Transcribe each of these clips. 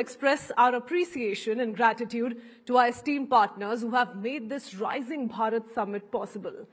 express our appreciation and gratitude to our esteemed partners who have made this Rising Bharat Summit possible.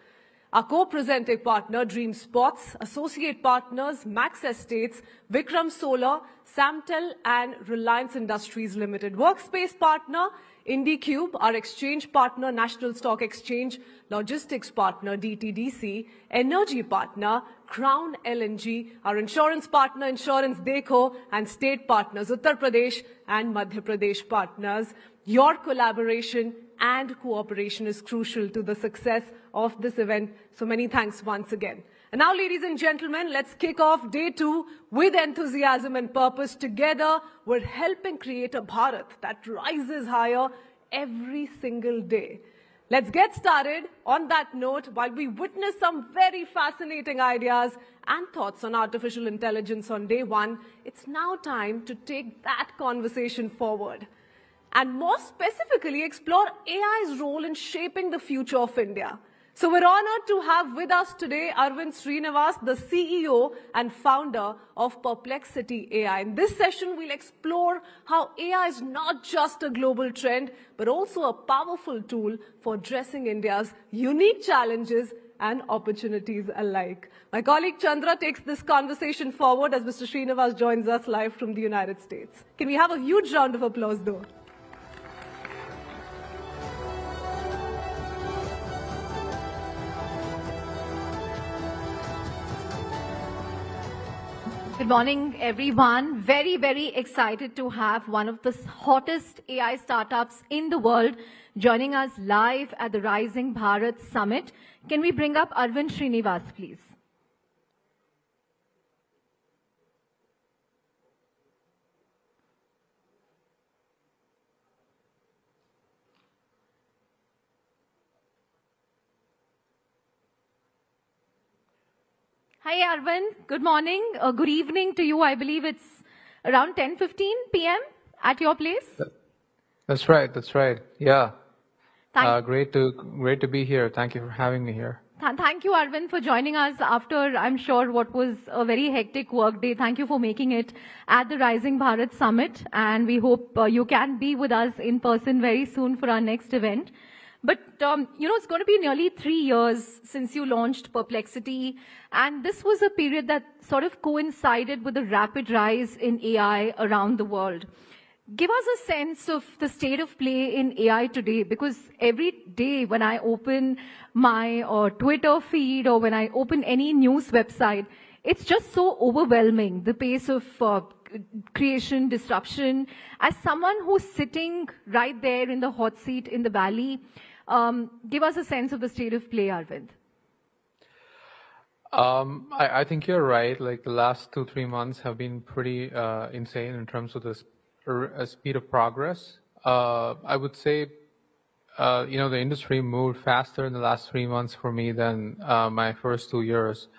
Our co-presenting partner, Dream Sports, associate partners, Max Estates, Vikram Solar, Samtel and Reliance Industries Limited. Workspace partner, IndiCube, our exchange partner, National Stock Exchange, logistics partner, DTDC, energy partner, Crown LNG, our insurance partner, Insurance Dekho, and state partners, Uttar Pradesh and Madhya Pradesh partners. Your collaboration and cooperation is crucial to the success of this event. So many thanks once again. And now, ladies and gentlemen, let's kick off day 2 with enthusiasm and purpose. Together, we're helping create a Bharat that rises higher every single day. Let's get started on that note while we witness some very fascinating ideas and thoughts on artificial intelligence on day 1. It's now time to take that conversation forward and more specifically explore AI's role in shaping the future of India. So we're honored to have with us today Arvind Srinivas, the CEO and founder of Perplexity AI. In this session, we'll explore how AI is not just a global trend, but also a powerful tool for addressing India's unique challenges and opportunities alike. My colleague Chandra takes this conversation forward as Mr. Srinivas joins us live from the United States. Can we have a huge round of applause, though? Good morning, everyone. Very, very excited to have one of the hottest AI startups in the world joining us live at the Rising Bharat Summit. Can we bring up Arvind Srinivas, please? Hi, Arvind. Good morning. Good evening to you. I believe it's around 10:15 p.m. at your place. That's right. That's right. Yeah. Great to be here. Thank you for having me here. Thank you, Arvind, for joining us after, I'm sure, what was a very hectic work day. Thank you for making it at the Rising Bharat Summit. And we hope you can be with us in person very soon for our next event. But, it's going to be nearly 3 years since you launched Perplexity. And this was a period that sort of coincided with the rapid rise in AI around the world. Give us a sense of the state of play in AI today, because every day when I open my Twitter feed or when I open any news website, it's just so overwhelming, the pace of creation, disruption. As someone who's sitting right there in the hot seat in the valley, give us a sense of the state of play, Arvind. I think you're right. Like the last 2-3 months have been pretty insane in terms of the speed of progress. I would say, the industry moved faster in the last 3 months for me than my first 2 years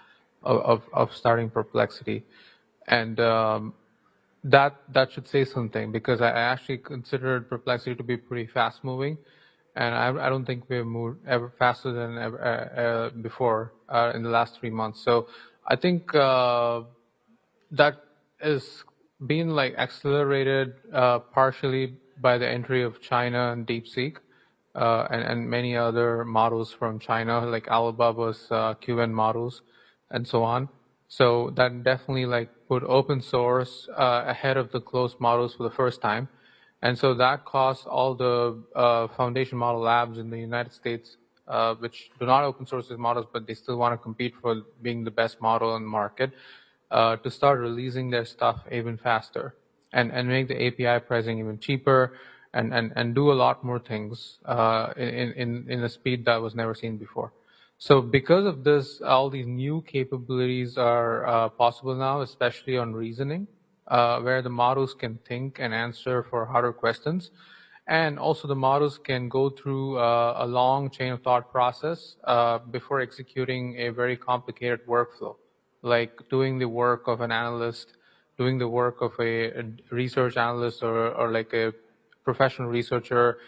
of starting Perplexity. And that should say something, because I actually considered Perplexity to be pretty fast moving. And I don't think we've moved ever faster than ever before in the last 3 months. So I think that is being like accelerated partially by the entry of China and DeepSeek and many other models from China, like Alibaba's QN models and so on. So that definitely like put open source ahead of the closed models for the first time. And so that caused all the foundation model labs in the United States, which do not open source these models, but they still want to compete for being the best model in the market, to start releasing their stuff even faster and make the API pricing even cheaper and do a lot more things in a speed that was never seen before. So because of this, all these new capabilities are possible now, especially on reasoning, where the models can think and answer for harder questions. And also the models can go through a long chain of thought process before executing a very complicated workflow, like doing the work of an analyst, doing the work of a research analyst or like a professional researcher,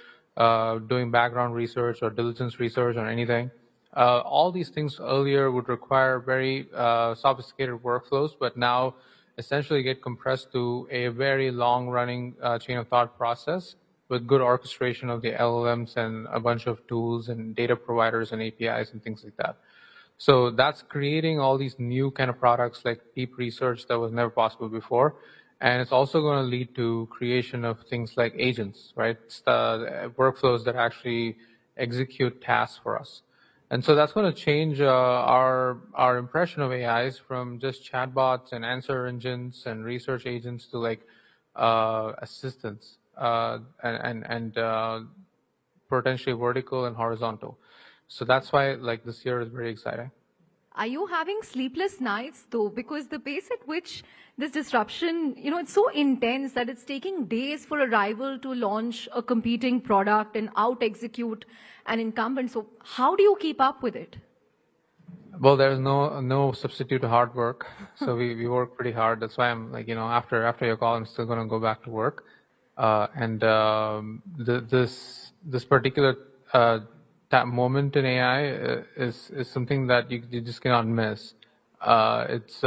doing background research or diligence research or anything. All these things earlier would require very sophisticated workflows, but now essentially get compressed to a very long-running chain of thought process with good orchestration of the LLMs and a bunch of tools and data providers and APIs and things like that. So that's creating all these new kind of products like deep research that was never possible before. And it's also going to lead to creation of things like agents, right? It's the workflows that actually execute tasks for us. And so that's going to change our impression of AIs from just chatbots and answer engines and research agents to like assistants and potentially vertical and horizontal. So that's why like this year is very exciting. Are you having sleepless nights though? Because the pace at which this disruption, it's so intense that it's taking days for a rival to launch a competing product and out-execute an incumbent. So how do you keep up with it? Well, there's no substitute to hard work. So we work pretty hard. That's why I'm like, after your call, I'm still going to go back to work. This particular that moment in AI is something that you just cannot miss. It's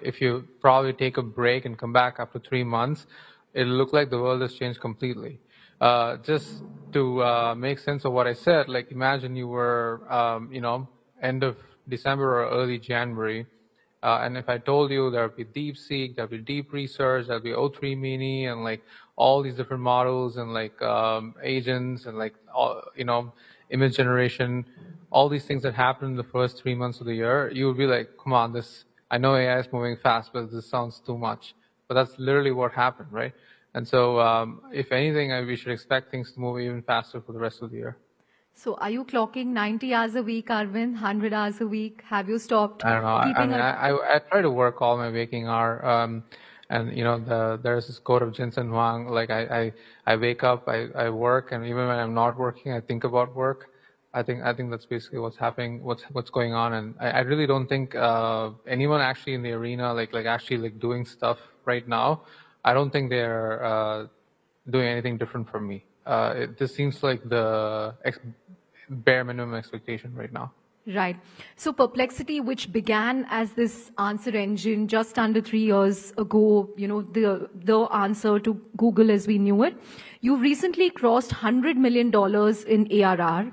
if you probably take a break and come back after 3 months, it'll look like the world has changed completely. Just to make sense of what I said, like imagine you were, end of December or early January, and if I told you there'll be DeepSeek, there'll be deep research, there'll be O3 Mini, and like all these different models and like agents and like all, image generation, all these things that happen in the first 3 months of the year, you would be like, come on, I know AI is moving fast, but this sounds too much. But that's literally what happened, right? And so if anything, we should expect things to move even faster for the rest of the year. So are you clocking 90 hours a week, Arvind, 100 hours a week? Have you stopped? I don't know. I try to work all my waking hour. And there's this quote of Jensen Huang, like I wake up, I work, and even when I'm not working, I think about work. I think that's basically what's happening, what's going on. And I really don't think anyone actually in the arena, like actually doing stuff right now, I don't think they're doing anything different from me. This seems like the bare minimum expectation right now. Right. So Perplexity, which began as this answer engine just under 3 years ago, the answer to Google as we knew it, you've recently crossed $100 million in ARR.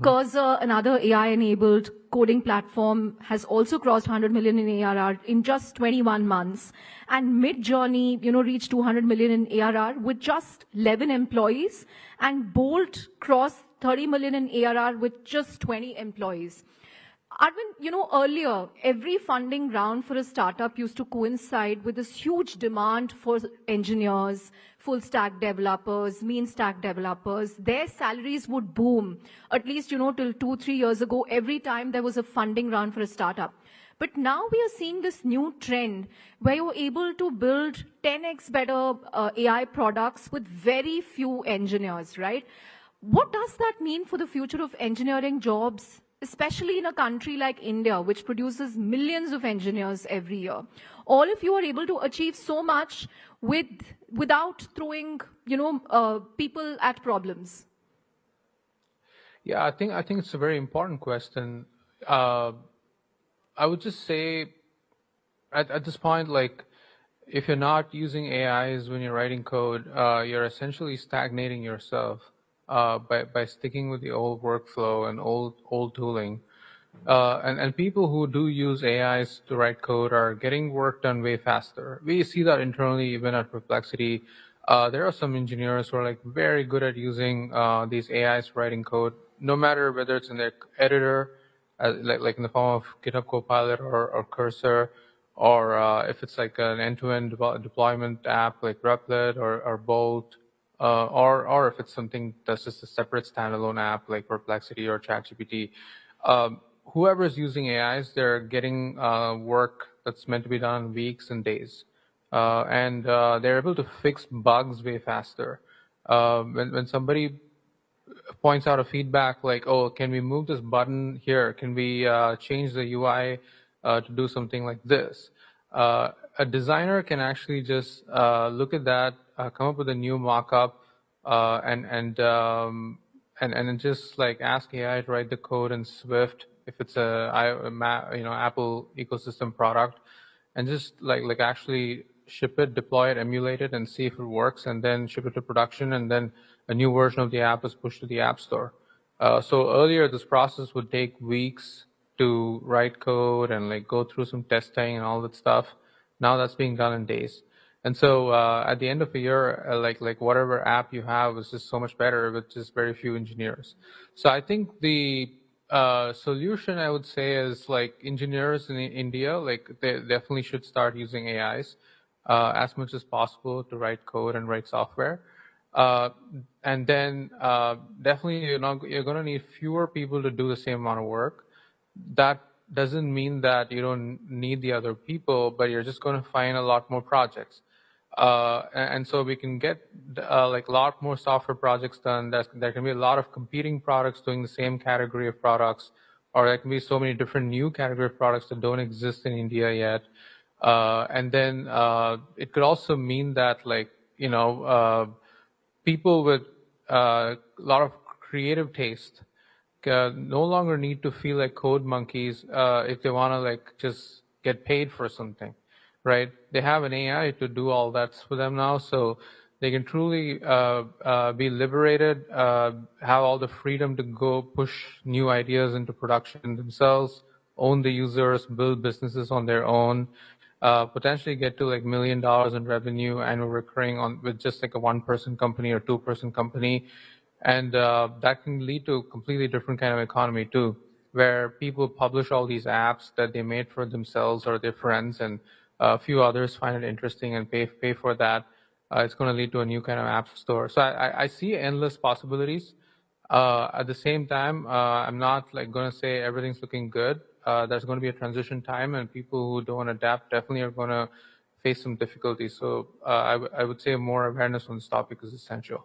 Cursor, another AI-enabled coding platform, has also crossed 100 million in ARR in just 21 months. And Midjourney, reached 200 million in ARR with just 11 employees. And Bolt crossed 30 million in ARR with just 20 employees. Arvind, earlier, every funding round for a startup used to coincide with this huge demand for engineers, full stack developers, mean stack developers. Their salaries would boom, at least, till 2-3 years ago, every time there was a funding round for a startup. But now we are seeing this new trend where you're able to build 10x better AI products with very few engineers, right? What does that mean for the future of engineering jobs, especially in a country like India, which produces millions of engineers every year? All of you are able to achieve so much without throwing, people at problems. Yeah, I think it's a very important question. I would just say, at this point, like, if you're not using AIs when you're writing code, you're essentially stagnating yourself. By sticking with the old workflow and old tooling. And people who do use AIs to write code are getting work done way faster. We see that internally, even at Perplexity. There are some engineers who are like very good at using these AIs for writing code, no matter whether it's in their editor, like in the form of GitHub Copilot or Cursor, or if it's like an end-to-end deployment app like Replit or Bolt. Or if it's something that's just a separate standalone app like Perplexity or ChatGPT, whoever is using AIs, they're getting work that's meant to be done in weeks and days, and they're able to fix bugs way faster. When somebody points out a feedback like, "Oh, can we move this button here? Can we change the UI to do something like this?" A designer can actually just look at that, come up with a new mock-up, and then just like ask AI to write the code in Swift if it's a Apple ecosystem product, and just like actually ship it, deploy it, emulate it, and see if it works, and then ship it to production, and then a new version of the app is pushed to the App Store. So earlier, this process would take weeks to write code and like go through some testing and all that stuff. Now that's being done in days. And so at the end of a year, like whatever app you have is just so much better with just very few engineers. So I think the solution I would say is like engineers in India, like they definitely should start using AIs as much as possible to write code and write software. And then definitely you're going to need fewer people to do the same amount of work. That doesn't mean that you don't need the other people, but you're just going to find a lot more projects. And so we can get like a lot more software projects done. There can be a lot of competing products doing the same category of products, or there can be so many different new category of products that don't exist in India yet. And then it could also mean that like, people with a lot of creative taste no longer need to feel like code monkeys if they want to like just get paid for something, right? They have an AI to do all that for them now, so they can truly be liberated, have all the freedom to go push new ideas into production themselves, own the users, build businesses on their own, potentially get to like $1 million in revenue annual recurring with just like a 1-person company or 2-person company. And that can lead to a completely different kind of economy too, where people publish all these apps that they made for themselves or their friends, and a few others find it interesting and pay for that. It's going to lead to a new kind of app store. So I see endless possibilities. At the same time, I'm not like going to say everything's looking good. There's going to be a transition time, and people who don't adapt definitely are going to face some difficulties. So I would say more awareness on this topic is essential.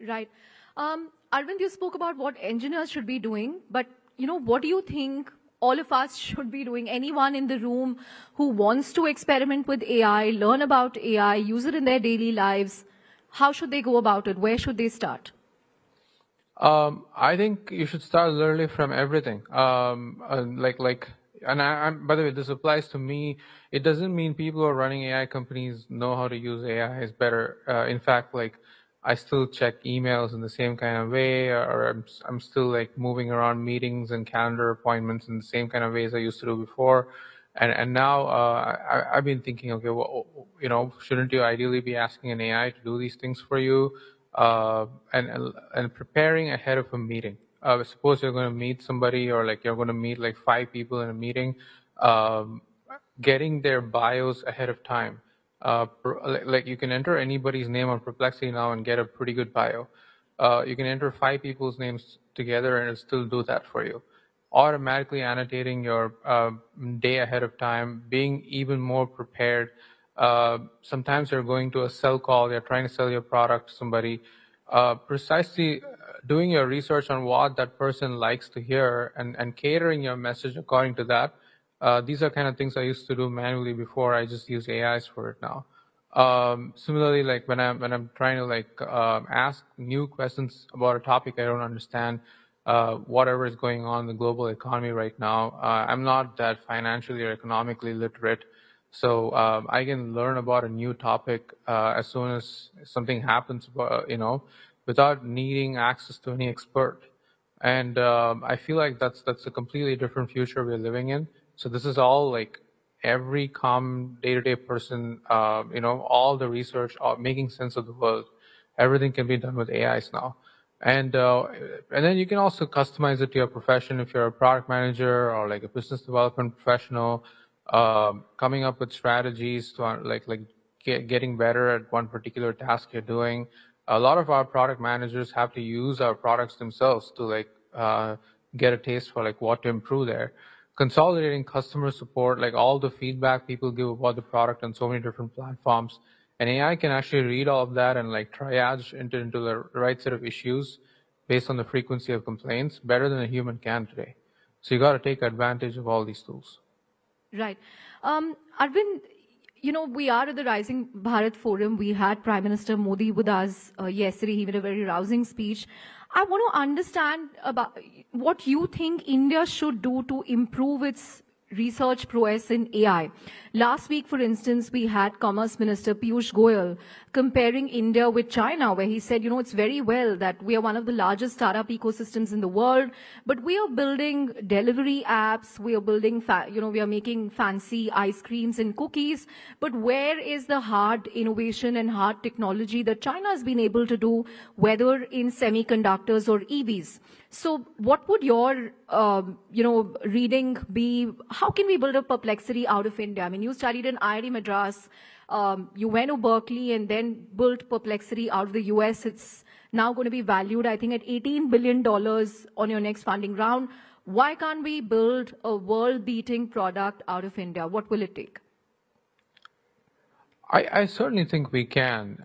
Right. Arvind, you spoke about what engineers should be doing, but what do you think all of us should be doing? Anyone in the room who wants to experiment with AI, learn about AI, use it in their daily lives, how should they go about it? Where should they start? I think you should start learning from everything. And by the way, this applies to me. It doesn't mean people who are running AI companies know how to use AI is better. In fact, like I still check emails in the same kind of way, or I'm still like moving around meetings and calendar appointments in the same kind of ways I used to do before. And now I've been thinking, okay, well, shouldn't you ideally be asking an AI to do these things for you? And preparing ahead of a meeting. Suppose you're going to meet somebody, or like you're going to meet like 5 people in a meeting, getting their bios ahead of time. Like you can enter anybody's name on Perplexity now and get a pretty good bio. You can enter 5 people's names together and it'll still do that for you. Automatically annotating your day ahead of time, being even more prepared. Sometimes you're going to a sell call, you're trying to sell your product to somebody. Precisely doing your research on what that person likes to hear and catering your message according to that. These are kind of things I used to do manually before. I just use AIs for it now. Similarly, like when I'm trying to like ask new questions about a topic I don't understand, whatever is going on in the global economy right now, I'm not that financially or economically literate. So I can learn about a new topic as soon as something happens, without needing access to any expert. And I feel like that's a completely different future we're living in. So this is all like every common day-to-day person, all the research, making sense of the world. Everything can be done with AIs now. And then you can also customize it to your profession if you're a product manager or like a business development professional, coming up with strategies to getting better at one particular task you're doing. A lot of our product managers have to use our products themselves to get a taste for like what to improve there. Consolidating customer support, like all the feedback people give about the product on so many different platforms. And AI can actually read all of that and like triage into the right set of issues based on the frequency of complaints better than a human can today. So you got to take advantage of all these tools. Right. Arvind, we are at the Rising Bharat Forum. We had Prime Minister Modi with us yesterday. He made a very rousing speech. I want to understand about what you think India should do to improve its research prowess in AI. Last week, for instance, we had Commerce Minister Piyush Goyal comparing India with China, where he said, it's very well that we are one of the largest startup ecosystems in the world, but we are building delivery apps, we are building, we are making fancy ice creams and cookies, but where is the hard innovation and hard technology that China has been able to do, whether in semiconductors or EVs? So what would your, reading be? How can we build a Perplexity out of India? I mean, you studied in IIT Madras, you went to Berkeley and then built Perplexity out of the US. It's now going to be valued, I think, at $18 billion on your next funding round. Why can't we build a world-beating product out of India? What will it take? I certainly think we can.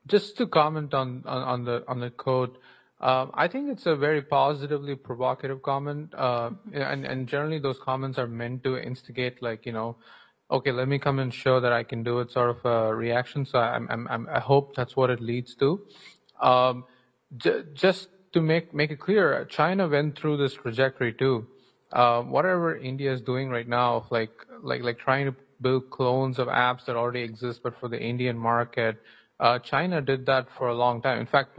Just to comment on the quote, I think it's a very positively provocative comment, and generally those comments are meant to instigate, like, okay, let me come and show that I can do it, sort of a reaction. So I hope that's what it leads to. Just to make it clear, China went through this trajectory too. Whatever India is doing right now, of like trying to build clones of apps that already exist, but for the Indian market, China did that for a long time. In fact,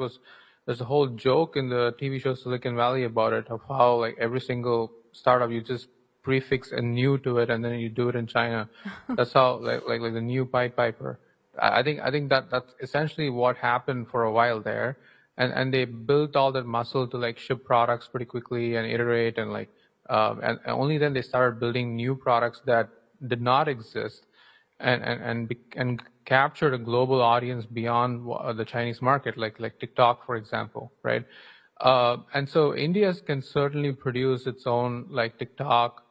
there's a whole joke in the TV show Silicon Valley about it, of how like every single startup, you just prefix a new to it and then you do it in China. That's how like the new Pied Piper. I think that's essentially what happened for a while there, and they built all that muscle to like ship products pretty quickly and iterate, and and only then they started building new products that did not exist, and captured a global audience beyond the Chinese market, like TikTok, for example, right? And so India can certainly produce its own like TikTok,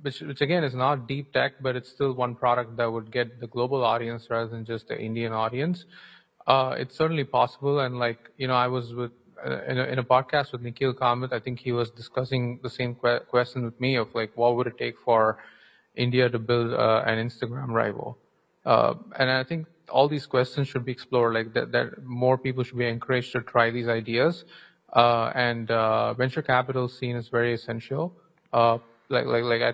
which again is not deep tech, but it's still one product that would get the global audience rather than just the Indian audience. It's certainly possible, and I was in a podcast with Nikhil Kamath. I think he was discussing the same question with me of like, what would it take for India to build an Instagram rival? And I think all these questions should be explored, like that more people should be encouraged to try these ideas. And venture capital scene is very essential. I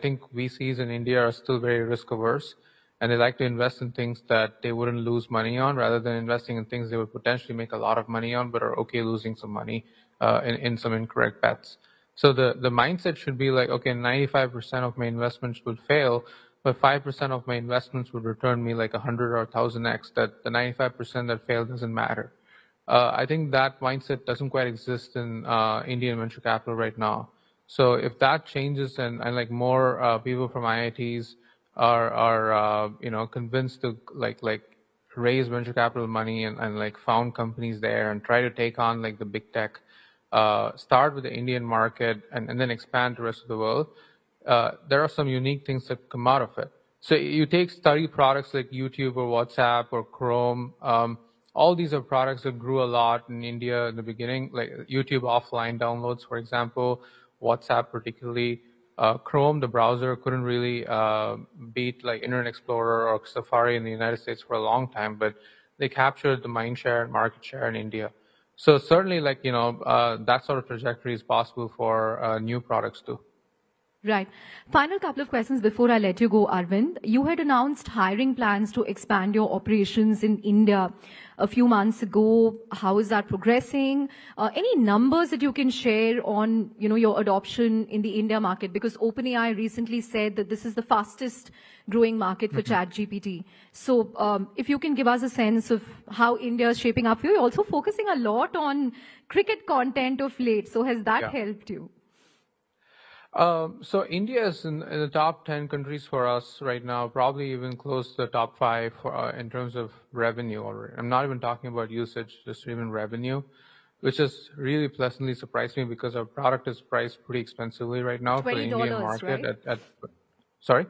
think VCs in India are still very risk averse, and they like to invest in things that they wouldn't lose money on, rather than investing in things they would potentially make a lot of money on, but are okay losing some money in some incorrect bets. So the mindset should be like, okay, 95% of my investments would fail, but 5% of my investments would return me like 100 or 1000x, that the 95% that failed doesn't matter. I think that mindset doesn't quite exist in Indian venture capital right now. So if that changes, and like more people from IITs are convinced to like raise venture capital money and like found companies there and try to take on like the big tech, start with the Indian market and then expand to the rest of the world, there are some unique things that come out of it. So you take study products like YouTube or WhatsApp or Chrome. All these are products that grew a lot in India in the beginning, like YouTube offline downloads, for example, WhatsApp particularly. Chrome, the browser, couldn't really beat like Internet Explorer or Safari in the United States for a long time, but they captured the mind share and market share in India. So certainly, that sort of trajectory is possible for new products too. Right. Final couple of questions before I let you go, Arvind. You had announced hiring plans to expand your operations in India a few months ago. How is that progressing? Any numbers that you can share on, your adoption in the India market? Because OpenAI recently said that this is the fastest growing market for ChatGPT. So if you can give us a sense of how India is shaping up for you. You're also focusing a lot on cricket content of late. So has that helped you? So India is in the top 10 countries for us right now, probably even close to the top 5 in terms of revenue already. I'm not even talking about usage, just even revenue, which has really pleasantly surprised me because our product is priced pretty expensively right now for the Indian market. Right? Sorry?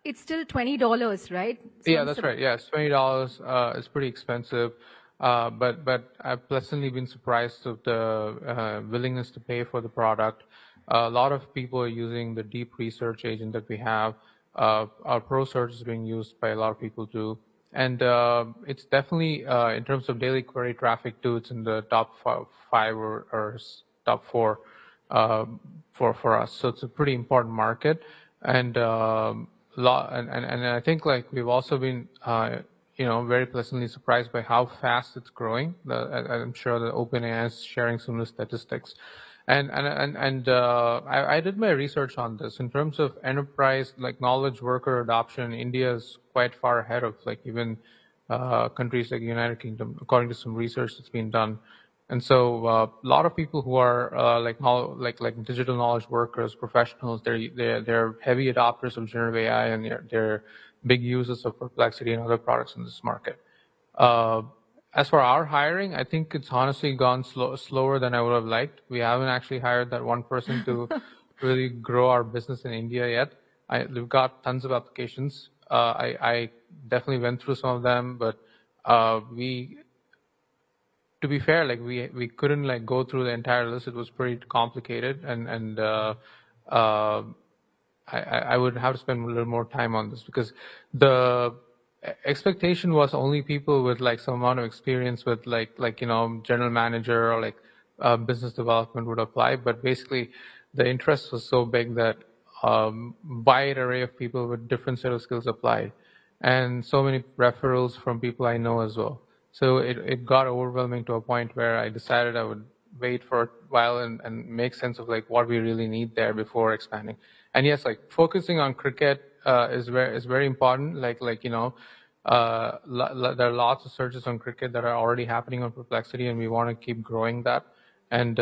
It's still $20, right? So yeah, that's right. Yes, $20 is pretty expensive. But I've pleasantly been surprised of the willingness to pay for the product. A lot of people are using the deep research agent that we have. Our Pro Search is being used by a lot of people too. And it's definitely, in terms of daily query traffic too, it's in the top 5 or top 4 for us. So it's a pretty important market. And and I think like we've also been very pleasantly surprised by how fast it's growing. I'm sure that OpenAI is sharing similar statistics. I did my research on this in terms of enterprise like knowledge worker adoption. India is quite far ahead of like even countries like United Kingdom, according to some research that's been done. And so a lot of people who are like digital knowledge workers, professionals, they're heavy adopters of generative AI, and they're big users of Perplexity and other products in this market. As for our hiring, I think it's honestly gone slower than I would have liked. We haven't actually hired that one person to really grow our business in India yet. We've got tons of applications. I definitely went through some of them, but to be fair, like we couldn't like go through the entire list. It was pretty complicated, and I would have to spend a little more time on this because the expectation was only people with like some amount of experience with like general manager or like business development would apply. But basically, the interest was so big that wide array of people with different set of skills applied, and so many referrals from people I know as well. So it got overwhelming to a point where I decided I would wait for a while and make sense of like what we really need there before expanding. And yes, like focusing on cricket is very important. There are lots of searches on cricket that are already happening on Perplexity, and we want to keep growing that. And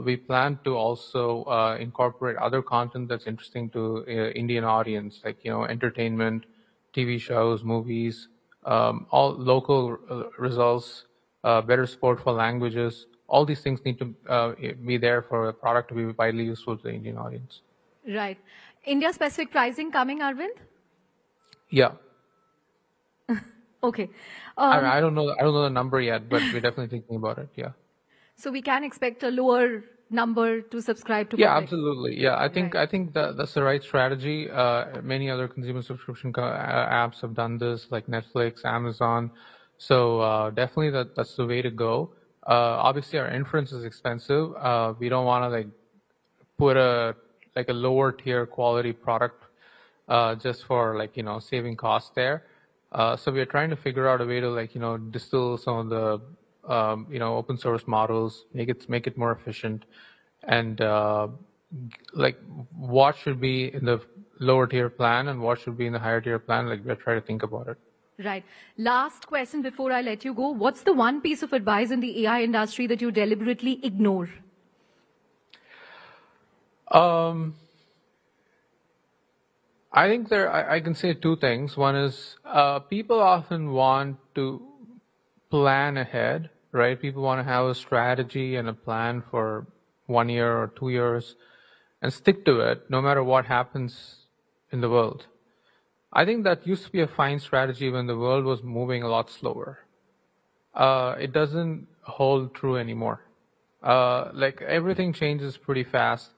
we plan to also incorporate other content that's interesting to Indian audience, like entertainment, TV shows, movies, all local results, better support for languages. All these things need to be there for a product to be widely useful to the Indian audience. Right. India-specific pricing coming, Arvind? Yeah. Okay. I don't know the number yet, but we're definitely thinking about it. Yeah. So we can expect a lower number to subscribe to. Yeah, absolutely. Yeah, I think that's the right strategy. Many other consumer subscription apps have done this, like Netflix, Amazon. So definitely that's the way to go. Obviously, our inference is expensive. We don't want to like put a lower tier quality product just for like saving costs there. So we are trying to figure out a way to distill some of the open source models, make it more efficient, and what should be in the lower tier plan and what should be in the higher tier plan. Like we're trying to think about it. Right. Last question before I let you go. What's the one piece of advice in the AI industry that you deliberately ignore? I think I can say two things. One is people often want to plan ahead, right? People want to have a strategy and a plan for 1 year or 2 years and stick to it no matter what happens in the world. I think that used to be a fine strategy when the world was moving a lot slower. It doesn't hold true anymore. Like everything changes pretty fast.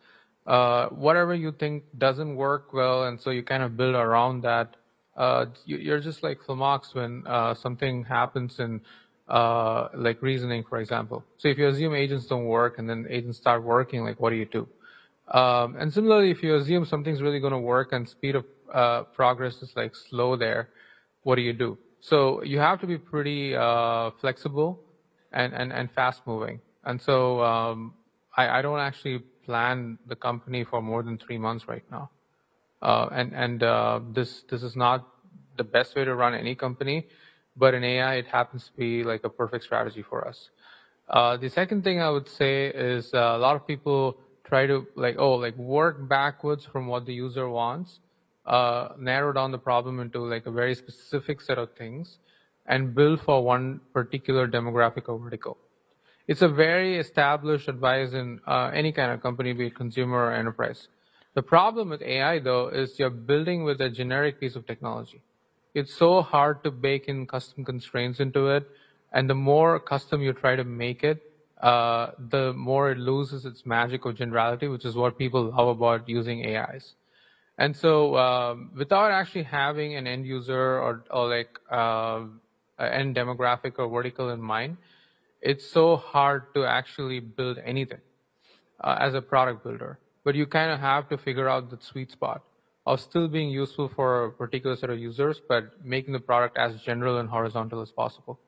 Whatever you think doesn't work well, and so you kind of build around that. You're just like flummoxed when something happens in like reasoning, for example. So if you assume agents don't work and then agents start working, like what do you do? And similarly, if you assume something's really going to work and speed of progress is like slow there, what do you do? So you have to be pretty flexible and fast moving. And so I don't actually plan the company for more than 3 months right now. This is not the best way to run any company, but in AI, it happens to be like a perfect strategy for us. The second thing I would say is a lot of people try to work backwards from what the user wants, narrow down the problem into like a very specific set of things, and build for one particular demographic or vertical. It's a very established advice in any kind of company, be it consumer or enterprise. The problem with AI, though, is you're building with a generic piece of technology. It's so hard to bake in custom constraints into it, and the more custom you try to make it, the more it loses its magic of generality, which is what people love about using AIs. And so without actually having an end user or like an end demographic or vertical in mind, it's so hard to actually build anything as a product builder. But you kind of have to figure out the sweet spot. of still being useful for a particular set of users, but making the product as general and horizontal as possible.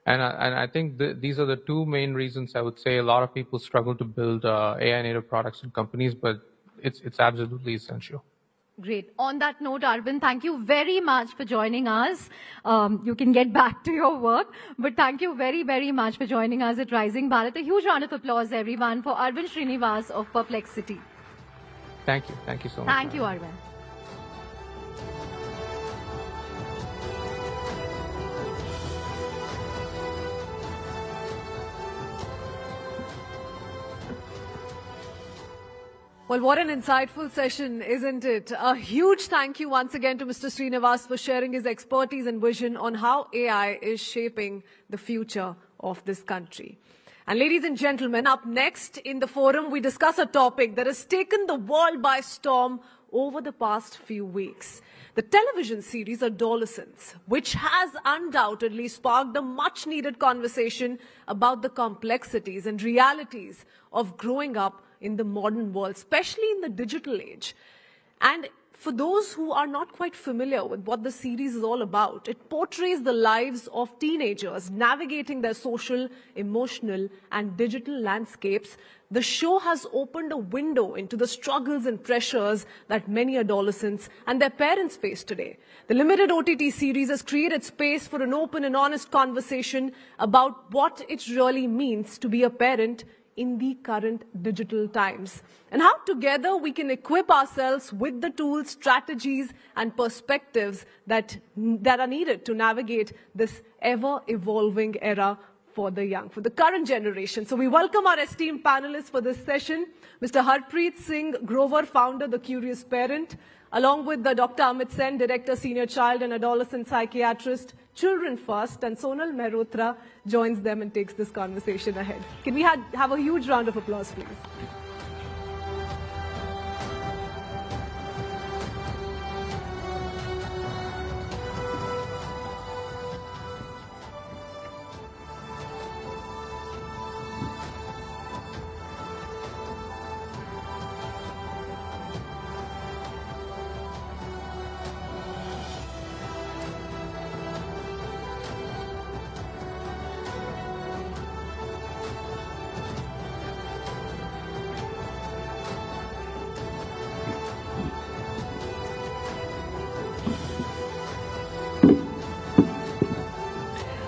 And I think these are the two main reasons I would say a lot of people struggle to build AI native products in companies, but it's absolutely essential. Great. On that note, Arvind, thank you very much for joining us. You can get back to your work, but thank you very, very much for joining us at Rising Bharat. A huge round of applause, everyone, for Arvind Srinivas of Perplexity. Thank you. Thank you so much. Thank you, Arvind. Well, what an insightful session, isn't it? A huge thank you once again to Mr. Srinivas for sharing his expertise and vision on how AI is shaping the future of this country. And ladies and gentlemen, up next in the forum, we discuss a topic that has taken the world by storm over the past few weeks. The television series Adolescence, which has undoubtedly sparked a much-needed conversation about the complexities and realities of growing up in the modern world, especially in the digital age. And for those who are not quite familiar with what the series is all about, it portrays the lives of teenagers navigating their social, emotional, and digital landscapes. The show has opened a window into the struggles and pressures that many adolescents and their parents face today. The limited OTT series has created space for an open and honest conversation about what it really means to be a parent in the current digital times, and how together we can equip ourselves with the tools, strategies, and perspectives that are needed to navigate this ever-evolving era for the young, for the current generation. So we welcome our esteemed panelists for this session, Mr. Harpreet Singh Grover, founder, The Curious Parent, along with the Dr. Amit Sen, Director, Senior Child and Adolescent Psychiatrist, Children First, and Sonal Mehrotra joins them and takes this conversation ahead. Can we have a huge round of applause, please?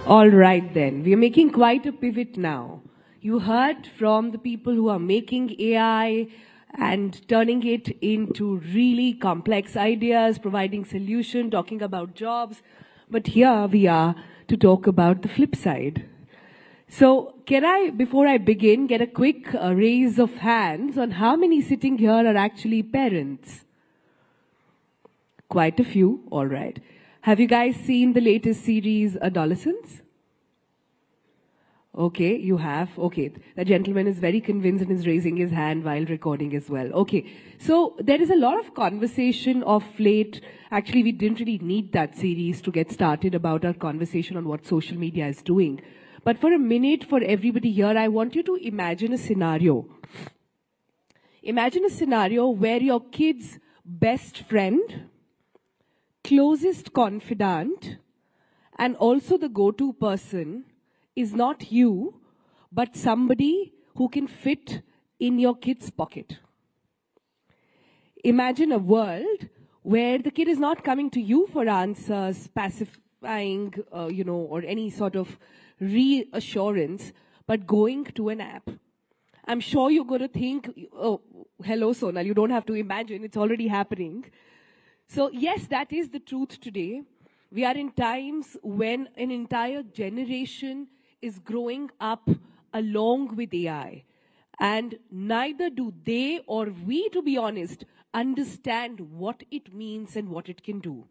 All right then, we are making quite a pivot now. You heard from the people who are making AI and turning it into really complex ideas, providing solution, talking about jobs. But here we are to talk about the flip side. So can I, before I begin, get a quick raise of hands on how many sitting here are actually parents? Quite a few, all right. Have you guys seen the latest series, Adolescence? Okay, you have. Okay, the gentleman is very convinced and is raising his hand while recording as well. Okay, so there is a lot of conversation of late. Actually, we didn't really need that series to get started about our conversation on what social media is doing. But for a minute, for everybody here, I want you to imagine a scenario. Imagine a scenario where your kid's best friend, closest confidant, and also the go-to person is not you, but somebody who can fit in your kid's pocket. Imagine a world where the kid is not coming to you for answers, pacifying, or any sort of reassurance, but going to an app. I'm sure you're going to think, oh, hello, Sonal, you don't have to imagine, it's already happening. So yes, that is the truth today. We are in times when an entire generation is growing up along with AI. And neither do they or we, to be honest, understand what it means and what it can do.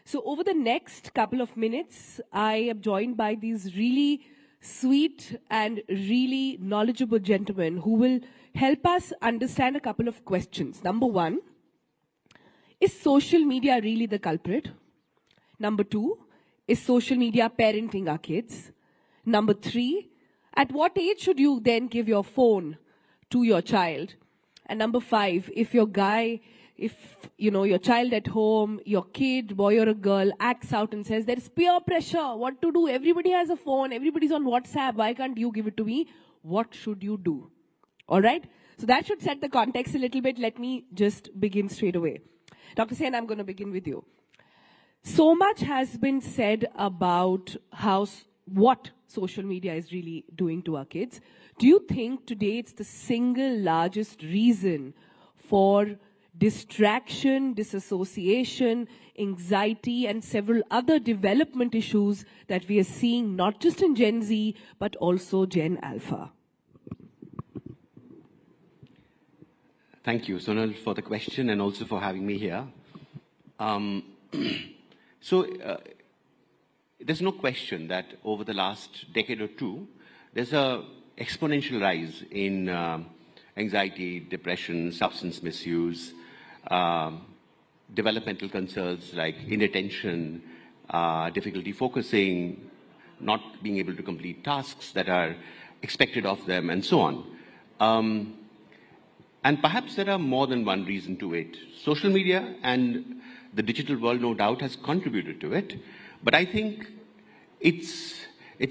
So over the next couple of minutes, I am joined by these really sweet and really knowledgeable gentlemen who will help us understand a couple of questions. Number one, is social media really the culprit? Number two, is social media parenting our kids? Number three, at what age should you then give your phone to your child? And number five, if your guy if, your child at home, your kid, boy or a girl, acts out and says, there's peer pressure, what to do? Everybody has a phone, everybody's on WhatsApp, why can't you give it to me? What should you do? All right? So that should set the context a little bit. Let me just begin straight away. Dr. Sen, I'm going to begin with you. So much has been said about what social media is really doing to our kids. Do you think today it's the single largest reason for distraction, disassociation, anxiety, and several other development issues that we are seeing not just in Gen Z, but also Gen Alpha? Thank you, Sonal, for the question and also for having me here. There's no question that over the last decade or two, there's an exponential rise in anxiety, depression, substance misuse, developmental concerns like inattention, difficulty focusing, not being able to complete tasks that are expected of them, and so on. And perhaps there are more than one reason to it. Social media and the digital world, no doubt, has contributed to it. But I think it's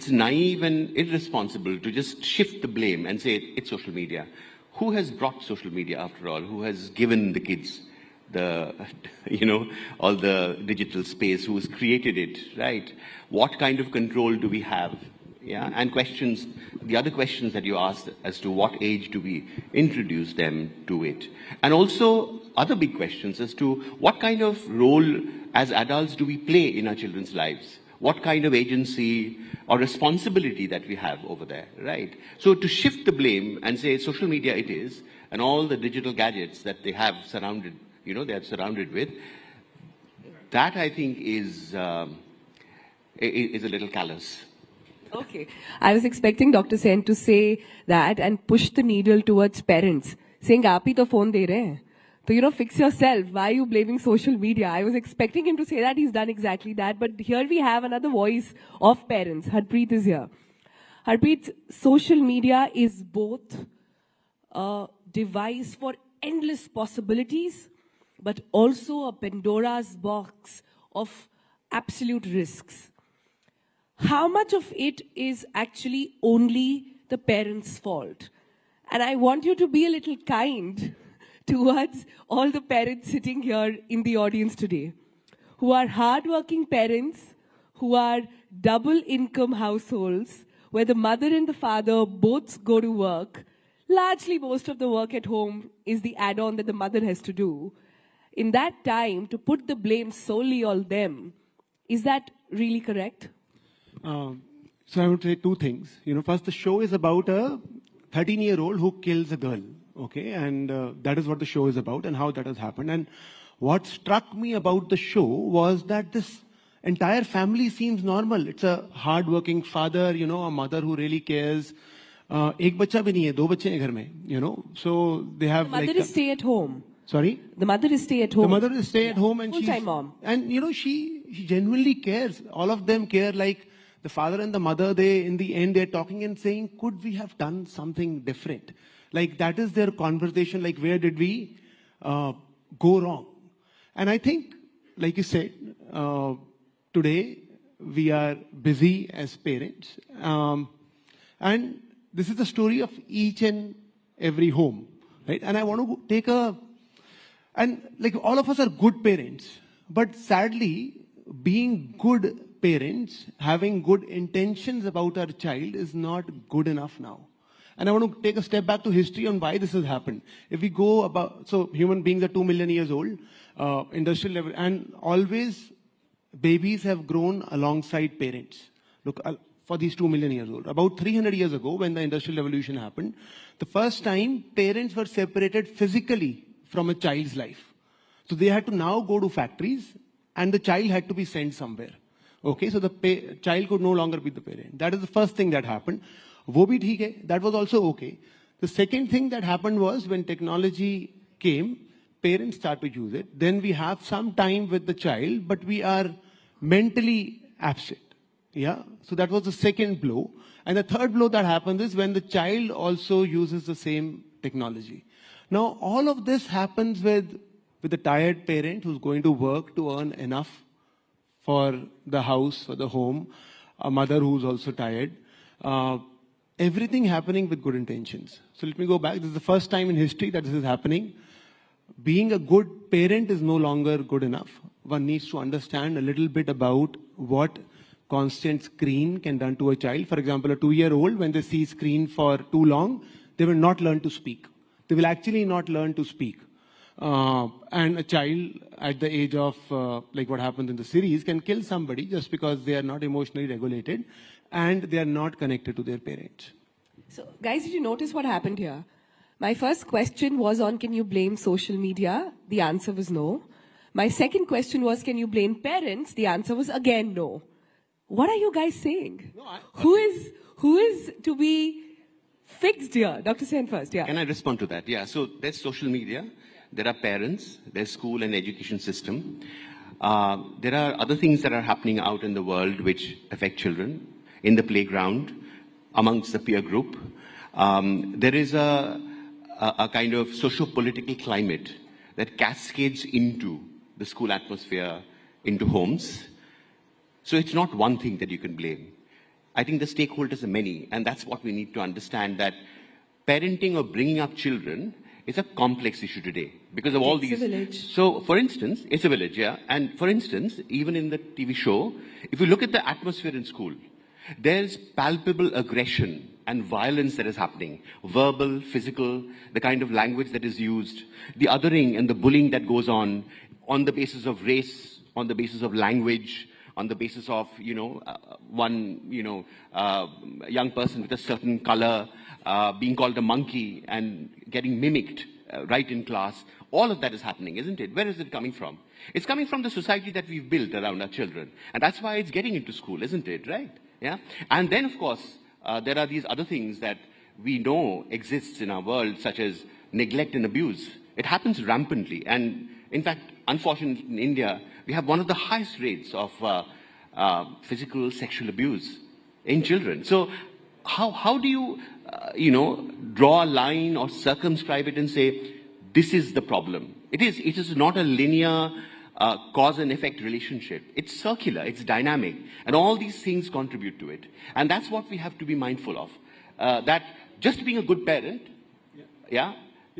naive and irresponsible to just shift the blame and say it's social media. Who has brought social media after all? Who has given the kids all the digital space? Who has created it, right? What kind of control do we have? Yeah, and the other questions that you asked as to what age do we introduce them to it? And also other big questions as to what kind of role as adults do we play in our children's lives? What kind of agency or responsibility that we have over there, right? So to shift the blame and say social media it is, and all the digital gadgets that they have surrounded, they are surrounded with, that I think is a little callous. Okay. I was expecting Dr. Sen to say that and push the needle towards parents, saying, "Aap hi to phone de rahe hain. So, fix yourself. Why are you blaming social media?" I was expecting him to say that. He's done exactly that. But here we have another voice of parents. Harpreet is here. Harpreet, social media is both a device for endless possibilities, but also a Pandora's box of absolute risks. How much of it is actually only the parents' fault? And I want you to be a little kind towards all the parents sitting here in the audience today, who are hardworking parents, who are double income households, where the mother and the father both go to work. Largely most of the work at home is the add-on that the mother has to do. In that time, to put the blame solely on them, is that really correct? So I would say two things. First, the show is about a 13-year-old who kills a girl, okay? And that is what the show is about and how that has happened. And what struck me about the show was that this entire family seems normal. It's a hard-working father, a mother who really cares. एक बच्चा भी नहीं है, दो बच्चे हैं घर में, so they have the mother is stay at home. Sorry? The mother is stay at home. The mother is stay at home and full-time mom. And she genuinely cares. All of them care. Like the father and the mother, in the end, they're talking and saying, could we have done something different? Like that is their conversation. Like where did we go wrong? And I think, like you said, today we are busy as parents. And this is the story of each and every home, right? And I want to take and like all of us are good parents, but sadly, being good parents, having good intentions about our child is not good enough now. And I want to take a step back to history on why this has happened. If we go about, so human beings are 2 million years old, industrial level, and always babies have grown alongside parents. Look, for these 2 million years old. About 300 years ago, when the Industrial Revolution happened, the first time parents were separated physically from a child's life. So they had to now go to factories and the child had to be sent somewhere. Okay, so the child could no longer be the parent. That is the first thing that happened. Wo bhi theek hai, that was also okay. The second thing that happened was when technology came, parents start to use it. Then we have some time with the child, but we are mentally absent. Yeah, so that was the second blow. And the third blow that happens is when the child also uses the same technology. Now, all of this happens with with a tired parent who's going to work to earn enough for the house, for the home, a mother who's also tired. Everything happening with good intentions. So let me go back. This is the first time in history that this is happening. Being a good parent is no longer good enough. One needs to understand a little bit about what constant screen can done to a child. For example, a 2-year-old, when they see screen for too long, they will not learn to speak. They will actually not learn to speak. And a child at the age of, like what happens in the series, can kill somebody just because they are not emotionally regulated and they are not connected to their parents. So, guys, did you notice what happened here? My first question was on, can you blame social media? The answer was no. My second question was, can you blame parents? The answer was again no. What are you guys saying? No, who is to be fixed here? Dr. Sen first, yeah. Can I respond to that? Yeah, so there's social media, there are parents, there's school and education system. There are other things that are happening out in the world which affect children, in the playground, amongst the peer group. There is a kind of socio-political climate that cascades into the school atmosphere, into homes. So it's not one thing that you can blame. I think the stakeholders are many, and that's what we need to understand, that parenting or bringing up children is a complex issue today because of all these. It's a village. So, for instance, it's a village, yeah. And for instance, even in the TV show, if you look at the atmosphere in school, there's palpable aggression and violence that is happening. Verbal, physical, the kind of language that is used, the othering and the bullying that goes on the basis of race, on the basis of language, on the basis of, one, young person with a certain color being called a monkey and getting mimicked right in class. All of that is happening, isn't it? Where is it coming from? It's coming from the society that we've built around our children. And that's why it's getting into school, isn't it? Right? Yeah. And then, of course, there are these other things that we know exists in our world, such as neglect and abuse. It happens rampantly. And in fact, unfortunately, in India, we have one of the highest rates of physical sexual abuse in children. So how do you, draw a line or circumscribe it and say, this is the problem? It is not a linear cause and effect relationship. It's circular, it's dynamic, and all these things contribute to it. And that's what we have to be mindful of. That just being a good parent,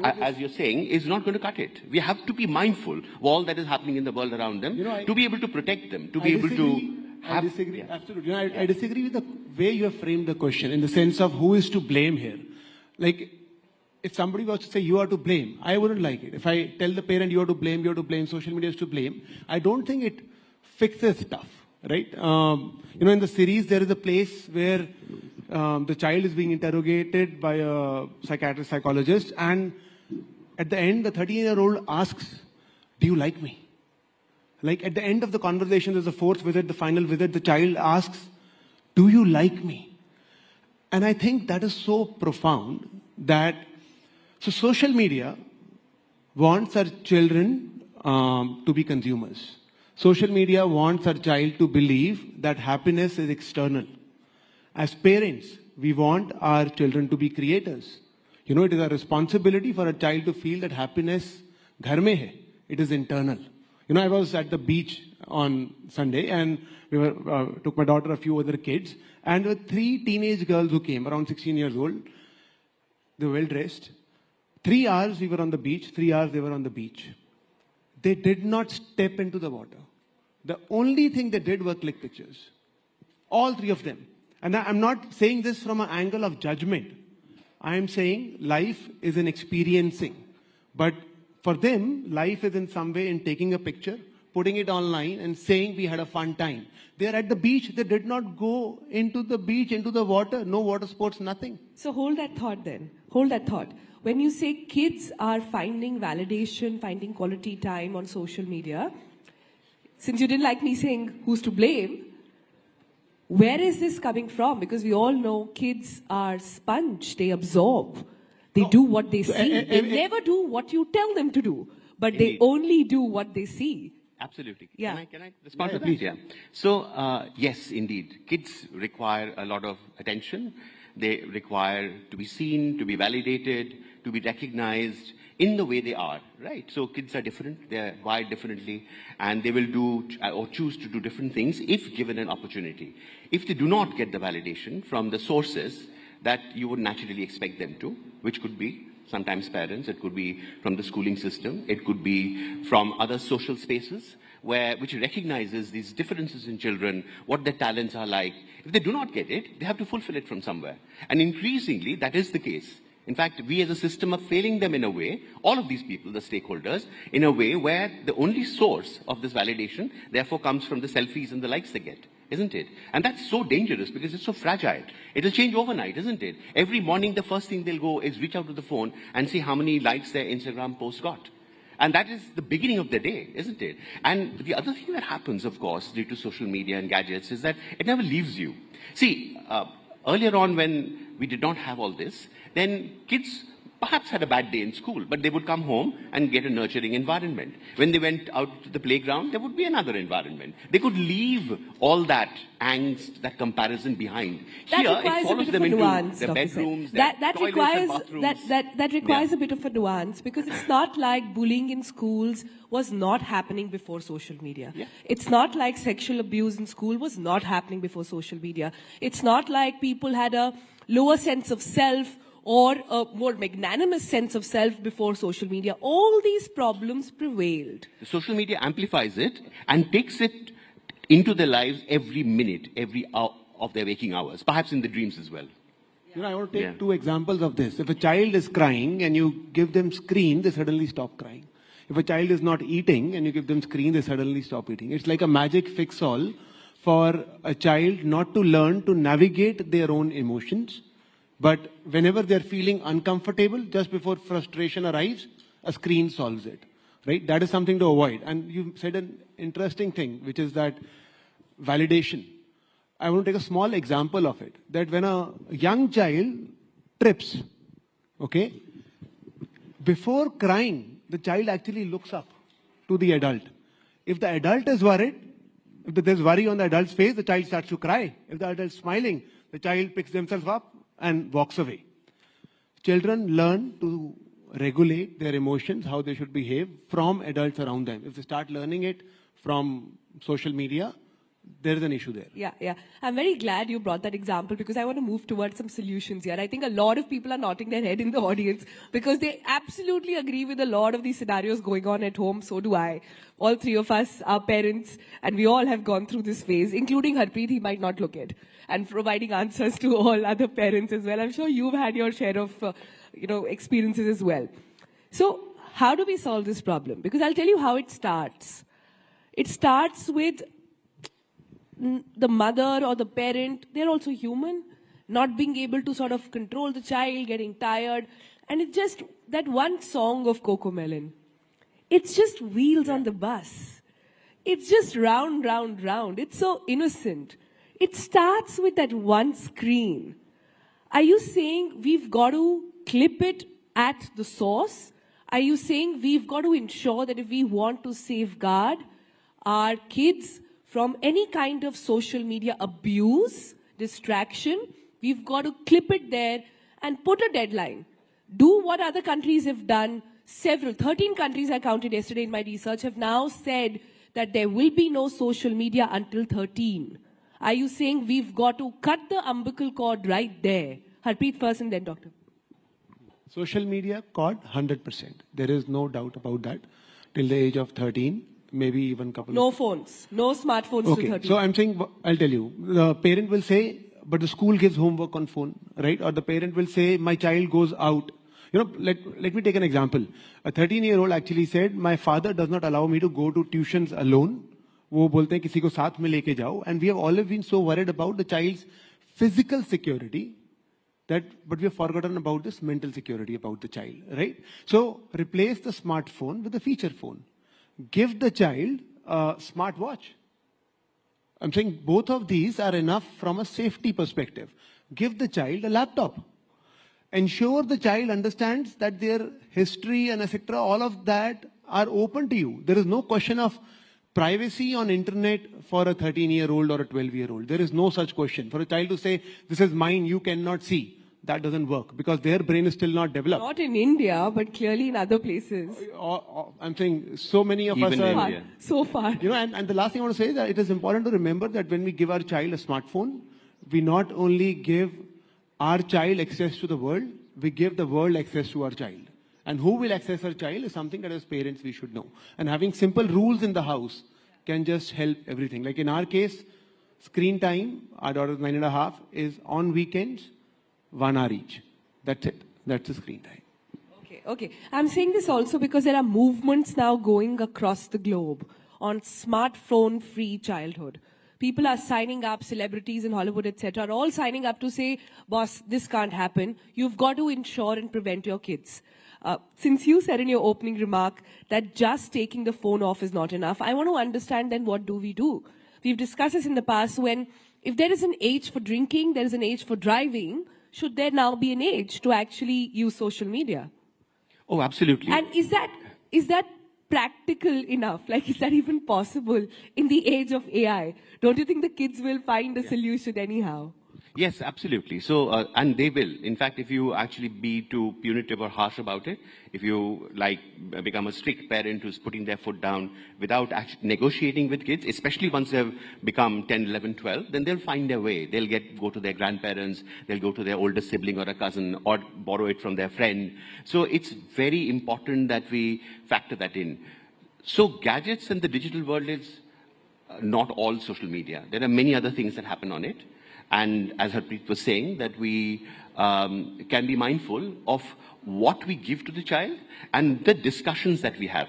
as you're saying, is not going to cut it. We have to be mindful of all that is happening in the world around them, to be able to protect them, to be able to have... I disagree, absolutely. I disagree with the way you have framed the question, in the sense of who is to blame here. Like, if somebody was to say, you are to blame, I wouldn't like it. If I tell the parent, you are to blame, social media is to blame, I don't think it fixes stuff, right? In the series, there is a place where the child is being interrogated by a psychiatrist, psychologist, and at the end, the 13-year-old asks, do you like me? Like, at the end of the conversation, there's the fourth visit, the final visit, the child asks, do you like me? And I think that is so profound that, so social media wants our children to be consumers. Social media wants our child to believe that happiness is external. As parents, we want our children to be creators. It is a responsibility for a child to feel that happiness ghar mein hai. It is internal. I was at the beach on Sunday, and we took my daughter, a few other kids, and there were 3 teenage girls who came, around 16 years old. They were well dressed. 3 hours we were on the beach, 3 hours they were on the beach. They did not step into the water. The only thing they did was click pictures. All 3 of them. And I'm not saying this from an angle of judgment. I am saying life is an experiencing. But for them, life is in some way in taking a picture, putting it online and saying we had a fun time. They are at the beach. They did not go into the beach, into the water. No water sports, nothing. So hold that thought then. Hold that thought. When you say kids are finding validation, finding quality time on social media, since you didn't like me saying who's to blame, where is this coming from? Because we all know kids are sponge. They absorb. They do what they see. They never do what you tell them to do. But Indeed. They only do what they see. Absolutely. Yeah. Can I respond to that? Yeah. So, yes, indeed. Kids require a lot of attention. They require to be seen, to be validated, to be recognized. in the way they are, right? So kids are different, they're wired differently, and they will do or choose to do different things if given an opportunity. If they do not get the validation from the sources that you would naturally expect them to, which could be sometimes parents, it could be from the schooling system, it could be from other social spaces, which recognizes these differences in children, what their talents are like. If they do not get it, they have to fulfill it from somewhere. And increasingly, that is the case. In fact, we as a system are failing them in a way, all of these people, the stakeholders, in a way where the only source of this validation, therefore, comes from the selfies and the likes they get, isn't it? And that's so dangerous because it's so fragile. It'll change overnight, isn't it? Every morning, the first thing they'll go is reach out to the phone and see how many likes their Instagram post got. And that is the beginning of the day, isn't it? And the other thing that happens, of course, due to social media and gadgets is that it never leaves you. See, earlier on when we did not have all this, then kids perhaps had a bad day in school, but they would come home and get a nurturing environment. When they went out to the playground, there would be another environment. They could leave all that angst, that comparison behind. That Here, requires it follows them into nuance, their Dr. bedrooms, That their toilets requires and bathrooms. that requires a bit of a nuance, because it's not like bullying in schools was not happening before social media. Yeah. It's not like sexual abuse in school was not happening before social media. It's not like people had a lower sense of self or a more magnanimous sense of self before social media. All these problems prevailed. The social media amplifies it and takes it into their lives every minute, every hour of their waking hours, perhaps in the dreams as well. You know, I want to take two examples of this. If a child is crying and you give them screen, they suddenly stop crying. If a child is not eating and you give them screen, they suddenly stop eating. It's like a magic fix-all for a child not to learn to navigate their own emotions. But whenever they're feeling uncomfortable, just before frustration arrives, a screen solves it, right? That is something to avoid. And you said an interesting thing, which is that validation. I want to take a small example of it. That when a young child trips, okay, before crying, the child actually looks up to the adult. If the adult is worried, if there's worry on the adult's face, the child starts to cry. If the adult is smiling, the child picks themselves up and walks away. Children learn to regulate their emotions, how they should behave from adults around them. If they start learning it from social media, there is an issue there. Yeah. I'm very glad you brought that example, because I want to move towards some solutions here. I think a lot of people are nodding their head in the audience because they absolutely agree with a lot of these scenarios going on at home. So do I. All three of us are parents and we all have gone through this phase, including Harpreet. He might not look it, and providing answers to all other parents as well. I'm sure you've had your share of experiences as well. So how do we solve this problem? Because I'll tell you how it starts. It starts with the mother or the parent. They're also human, not being able to sort of control the child, getting tired. And it's just that one song of Cocomelon. It's just wheels on the bus. It's just round, round, round. It's so innocent. It starts with that one screen. Are you saying we've got to clip it at the source? Are you saying we've got to ensure that if we want to safeguard our kids from any kind of social media abuse, distraction, we've got to clip it there and put a deadline? Do what other countries have done. 13 countries I counted yesterday in my research have now said that there will be no social media until 13. Are you saying we've got to cut the umbilical cord right there? Harpreet first and then Doctor. Social media cord, 100%. There is no doubt about that. Till the age of 13, maybe even No phones, no smartphones okay. to 13. So I'm saying, I'll tell you, the parent will say, but the school gives homework on phone, right? Or the parent will say, my child goes out. You know, let me take an example. A 13-year-old actually said, my father does not allow me to go to tuitions alone. वो बोलते हैं किसी को साथ में लेके जाओ. And we have always been so worried about the child's physical security, but we have forgotten about this mental security about the child, right? So replace the smartphone with a feature phone. Give the child a smartwatch. I'm saying both of these are enough from a safety perspective. Give the child a laptop. Ensure the child understands that their history and etc., all of that are open to you. There is no question of privacy on internet for a 13-year-old or a 12-year-old. There is no such question. For a child to say, this is mine, you cannot see. that doesn't work because their brain is still not developed. Not in India, but clearly in other places. I'm saying so many of Even us in are... India. So far. You know, and the last thing I want to say is that it is important to remember that when we give our child a smartphone, we not only give our child access to the world, we give the world access to our child. And who will access our child is something that as parents we should know. And having simple rules in the house can just help everything. Like in our case, screen time, our daughter's 9.5, is on weekends, 1 hour each. That's it. That's the screen time. Okay. I'm saying this also because there are movements now going across the globe on smartphone-free childhood. People are signing up, celebrities in Hollywood, etc., are all signing up to say, boss, this can't happen. You've got to ensure and prevent your kids. Since you said in your opening remark that just taking the phone off is not enough, I want to understand then what do we do? We've discussed this in the past when if there is an age for drinking, there is an age for driving, should there now be an age to actually use social media? Oh, absolutely. And is that practical enough? Like, is that even possible in the age of AI? Don't you think the kids will find a solution anyhow? Yes, absolutely. So, and they will. In fact, if you actually be too punitive or harsh about it, if you become a strict parent who's putting their foot down without actually negotiating with kids, especially once they've become 10, 11, 12, then they'll find their way. They'll go to their grandparents, they'll go to their older sibling or a cousin or borrow it from their friend. So it's very important that we factor that in. So gadgets and the digital world is not all social media. There are many other things that happen on it. And as Harpreet was saying, that we can be mindful of what we give to the child and the discussions that we have.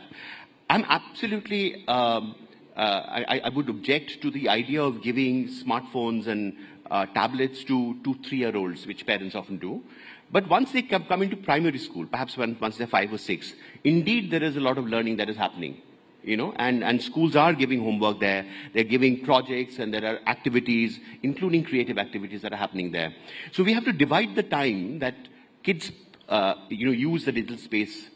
I'm absolutely, I would object to the idea of giving smartphones and tablets to 2-3-year-olds, which parents often do. But once they come into primary school, perhaps once they're 5 or 6, indeed there is a lot of learning that is happening. You know, and schools are giving homework there. They're giving projects and there are activities, including creative activities that are happening there. So we have to divide the time that kids, use the digital space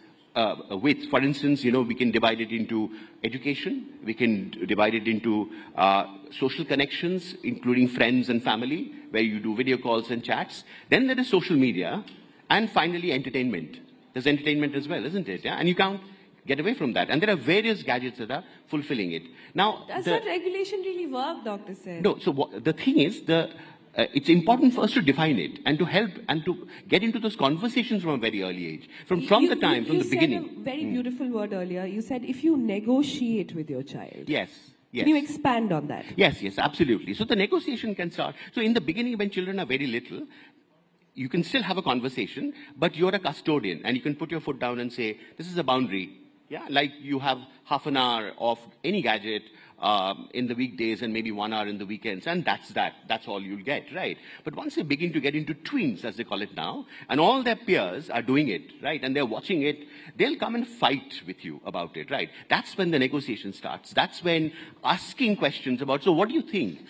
with. For instance, we can divide it into education. We can divide it into social connections, including friends and family, where you do video calls and chats. Then there is social media. And finally, entertainment. There's entertainment as well, isn't it? Yeah? And you can't get away from that. And there are various gadgets that are fulfilling it. Now, does that regulation really work, Dr. Sen? No. So the thing is, it's important for us to define it and to help and to get into those conversations from a very early age, from the beginning. You said a very beautiful word earlier. You said if you negotiate with your child. Yes. Can you expand on that? Yes, absolutely. So the negotiation can start. So in the beginning, when children are very little, you can still have a conversation, but you're a custodian and you can put your foot down and say, this is a boundary. Yeah, like you have half an hour of any gadget in the weekdays and maybe 1 hour in the weekends, and that's that. That's all you'll get, right? But once they begin to get into tweens, as they call it now, and all their peers are doing it, right, and they're watching it, they'll come and fight with you about it, right? That's when the negotiation starts. That's when asking questions about, so what do you think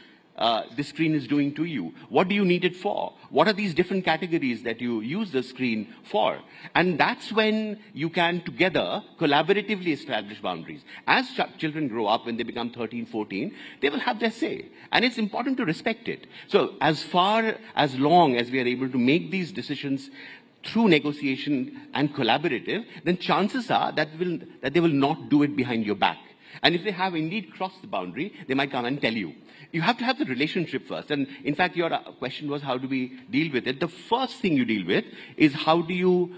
this screen is doing to you? What do you need it for? What are these different categories that you use the screen for? And that's when you can together collaboratively establish boundaries. As children grow up, when they become 13, 14, they will have their say. And it's important to respect it. So as long as we are able to make these decisions through negotiation and collaborative, then chances are that they will not do it behind your back. And if they have indeed crossed the boundary, they might come and tell you. You have to have the relationship first. And in fact, your question was, how do we deal with it? The first thing you deal with is how do you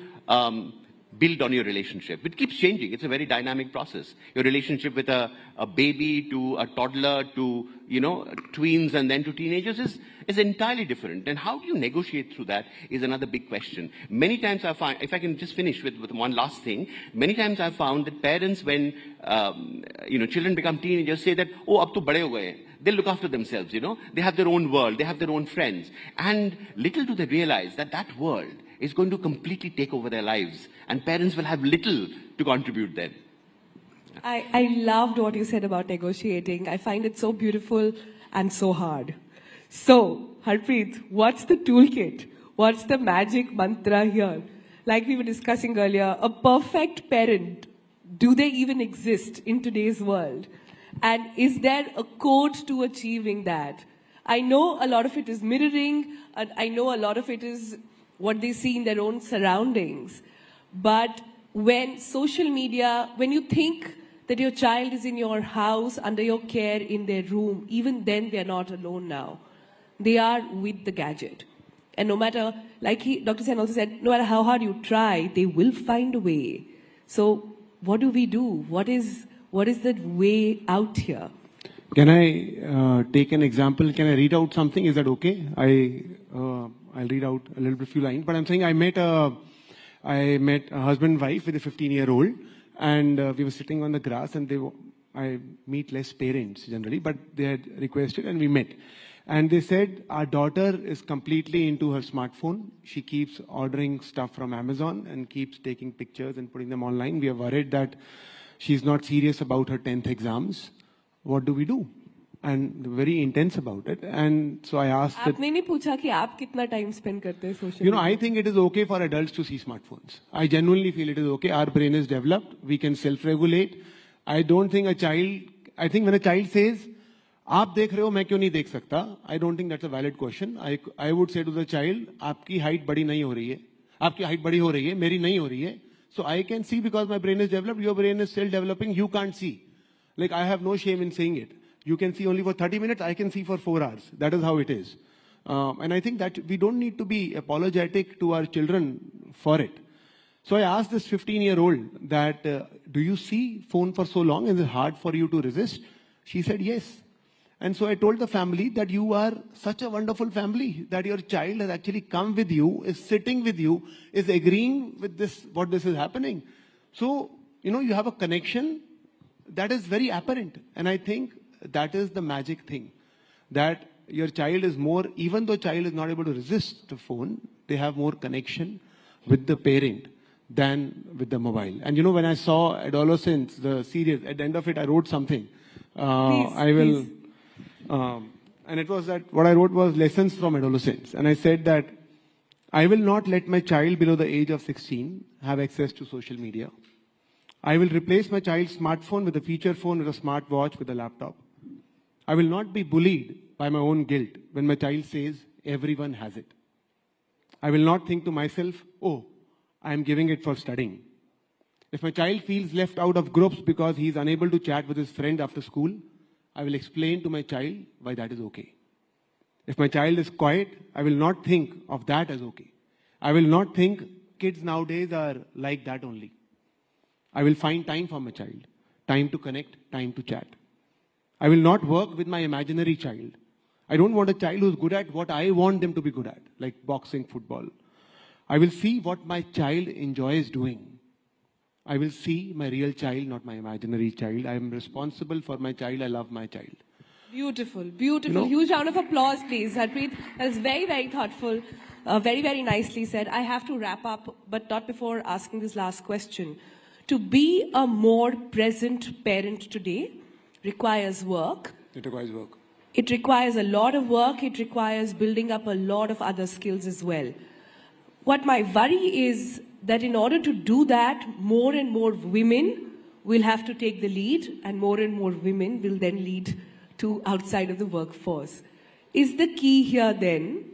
build on your relationship. It keeps changing. It's a very dynamic process. Your relationship with a baby to a toddler to, tweens and then to teenagers is entirely different. And how do you negotiate through that is another big question. Many times I find, if I can just finish with one last thing, many times I've found that parents, when, children become teenagers, say that, oh, ab to bade ho gaye. They'll look after themselves, They have their own world. They have their own friends. And little do they realize that world is going to completely take over their lives. And parents will have little to contribute then. I loved what you said about negotiating. I find it so beautiful and so hard. So, Harpreet, what's the toolkit? What's the magic mantra here? Like we were discussing earlier, a perfect parent, do they even exist in today's world? And is there a code to achieving that? I know a lot of it is mirroring, and I know a lot of it is what they see in their own surroundings. But when social media, when you think that your child is in your house, under your care, in their room, even then they are not alone now. They are with the gadget. And no matter, like Dr. Sen also said, no matter how hard you try, they will find a way. So what do we do? What is the way out here? Can I take an example? Can I read out something? Is that okay? I'll read out a little bit few lines. But I'm saying I met a husband and wife with a 15-year-old, and we were sitting on the grass, and I meet less parents generally, but they had requested, and we met. And they said, our daughter is completely into her smartphone. She keeps ordering stuff from Amazon and keeps taking pictures and putting them online. We are worried that she's not serious about her 10th exams. What do we do? And very intense about it. And so I asked that, आपने नहीं पूछा कि आप कितना time spend करते हैं social you know, I think it is okay for adults to see smartphones. I genuinely feel it is okay. Our brain is developed. We can self-regulate. I don't think I think when a child says, आप देख रहे हो मैं क्यों नहीं देख सकता, I don't think that's a valid question. I would say to the child, आपकी height बड़ी नहीं हो रही है, आपकी height बड़ी हो रही है, मेरी नहीं हो रही है. So I can see because my brain is developed, your brain is still developing, you can't see. Like I have no shame in saying it. You can see only for 30 minutes, I can see for 4 hours. That is how it is. And I think that we don't need to be apologetic to our children for it. So I asked this 15-year-old that, do you see phone for so long? Is it hard for you to resist? She said yes. And so I told the family that you are such a wonderful family, that your child has actually come with you, is sitting with you, is agreeing with this, what this is happening. So, you know, you have a connection that is very apparent. And I think that is the magic thing, that your child is more, even though child is not able to resist the phone, they have more connection with the parent than with the mobile. And you know, when I saw Adolescence, the series, at the end of it, I wrote something. Please. And it was that what I wrote was lessons from adolescence. And I said that I will not let my child below the age of 16 have access to social media. I will replace my child's smartphone with a feature phone, with a smart watch, with a laptop. I will not be bullied by my own guilt when my child says everyone has it. I will not think to myself, oh, I am giving it for studying. If my child feels left out of groups because he is unable to chat with his friend after school, I will explain to my child why that is okay. If my child is quiet, I will not think of that as okay. I will not think kids nowadays are like that only. I will find time for my child, time to connect, time to chat. I will not work with my imaginary child. I don't want a child who's good at what I want them to be good at, like boxing, football. I will see what my child enjoys doing. I will see my real child, not my imaginary child. I am responsible for my child. I love my child. Beautiful, beautiful. Huge round of applause, please. Harpreet, that is very, very thoughtful. Very, very nicely said. I have to wrap up, but not before asking this last question. To be a more present parent today requires work. It requires work. It requires a lot of work. It requires building up a lot of other skills as well. What my worry is that in order to do that, more and more women will have to take the lead, and more women will then lead to outside of the workforce. Is the key here then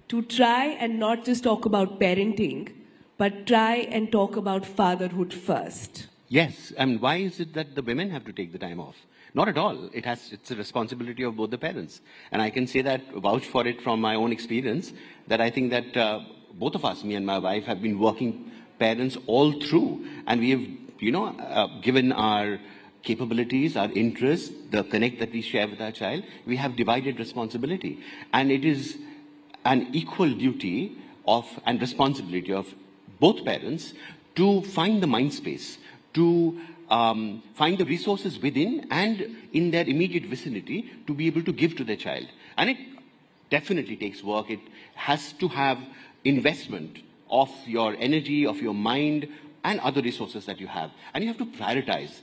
to try and not just talk about parenting, but try and talk about fatherhood first? Yes, and why is it that the women have to take the time off? Not at all. It's a responsibility of both the parents. And I can say that, vouch for it from my own experience, that I think that both of us, me and my wife, have been working parents all through. And we have, given our capabilities, our interests, the connect that we share with our child, we have divided responsibility. And it is an equal duty and responsibility of both parents to find the mind space, to find the resources within and in their immediate vicinity to be able to give to their child. And it definitely takes work. It has to have investment of your energy, of your mind, and other resources that you have. And you have to prioritize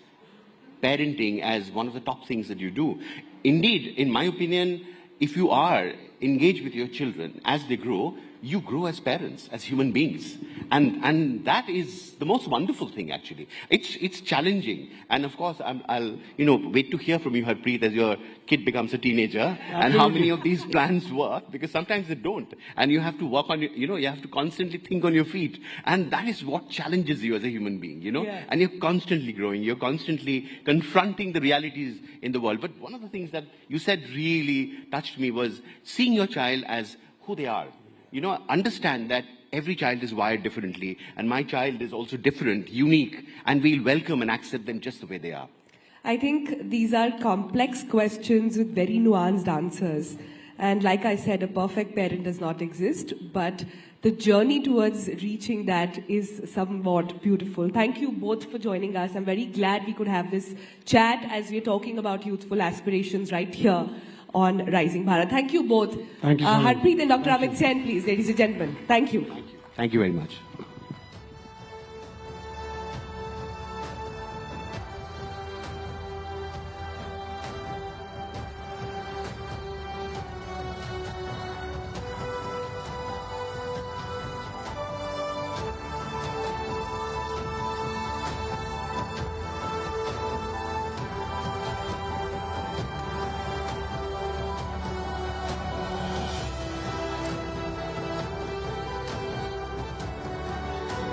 parenting as one of the top things that you do. Indeed, in my opinion, if you are engage with your children as they grow, you grow as parents, as human beings. And that is the most wonderful thing, actually. It's challenging. And of course, I'll wait to hear from you, Harpreet, as your kid becomes a teenager, and how many of these plans work, because sometimes they don't. And you have to work on, you have to constantly think on your feet. And that is what challenges you as a human being, Yeah. And you're constantly growing. You're constantly confronting the realities in the world. But one of the things that you said really touched me was seeing your child as who they are. Understand that every child is wired differently, and my child is also different, unique, and we'll welcome and accept them just the way they are. I think these are complex questions with very nuanced answers. And like I said, a perfect parent does not exist, but the journey towards reaching that is somewhat beautiful. Thank you both for joining us. I'm very glad we could have this chat as we're talking about youthful aspirations right here on Rising Bharat. Thank you both. Thank you. Harpreet and Dr. Amit Sen, please, ladies and gentlemen. Thank you. Thank you very much.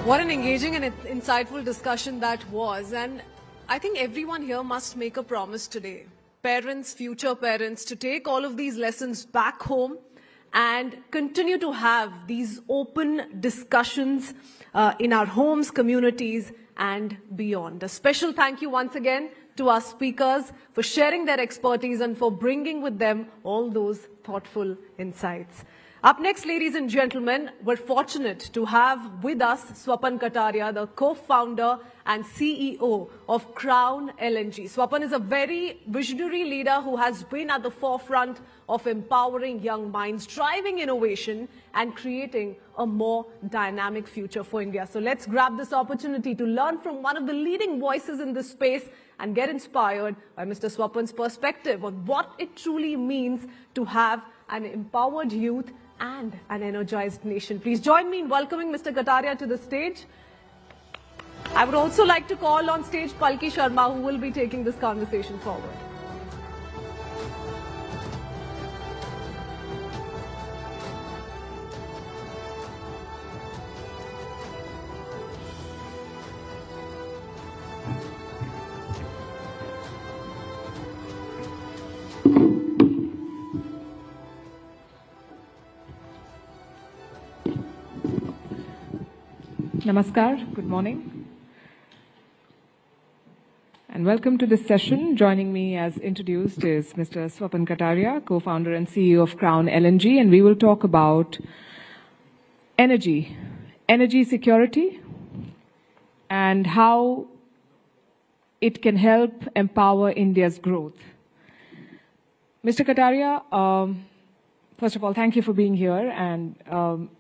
What an engaging and insightful discussion that was. And I think everyone here must make a promise today. Parents, future parents, to take all of these lessons back home and continue to have these open discussions in our homes, communities, and beyond. A special thank you once again to our speakers for sharing their expertise and for bringing with them all those thoughtful insights. Up next, ladies and gentlemen, we're fortunate to have with us Swapan Kataria, the co-founder and CEO of Crown LNG. Swapan is a very visionary leader who has been at the forefront of empowering young minds, driving innovation and creating a more dynamic future for India. So let's grab this opportunity to learn from one of the leading voices in this space and get inspired by Mr. Swapan's perspective on what it truly means to have an empowered youth and an energized nation. Please join me in welcoming Mr. Kataria to the stage. I would also like to call on stage Palki Sharma, who will be taking this conversation forward. Namaskar, good morning, and welcome to this session. Joining me as introduced is Mr. Swapan Kataria, co-founder and CEO of Crown LNG, and we will talk about energy security, and how it can help empower India's growth. Mr. Kataria, first of all, thank you for being here. And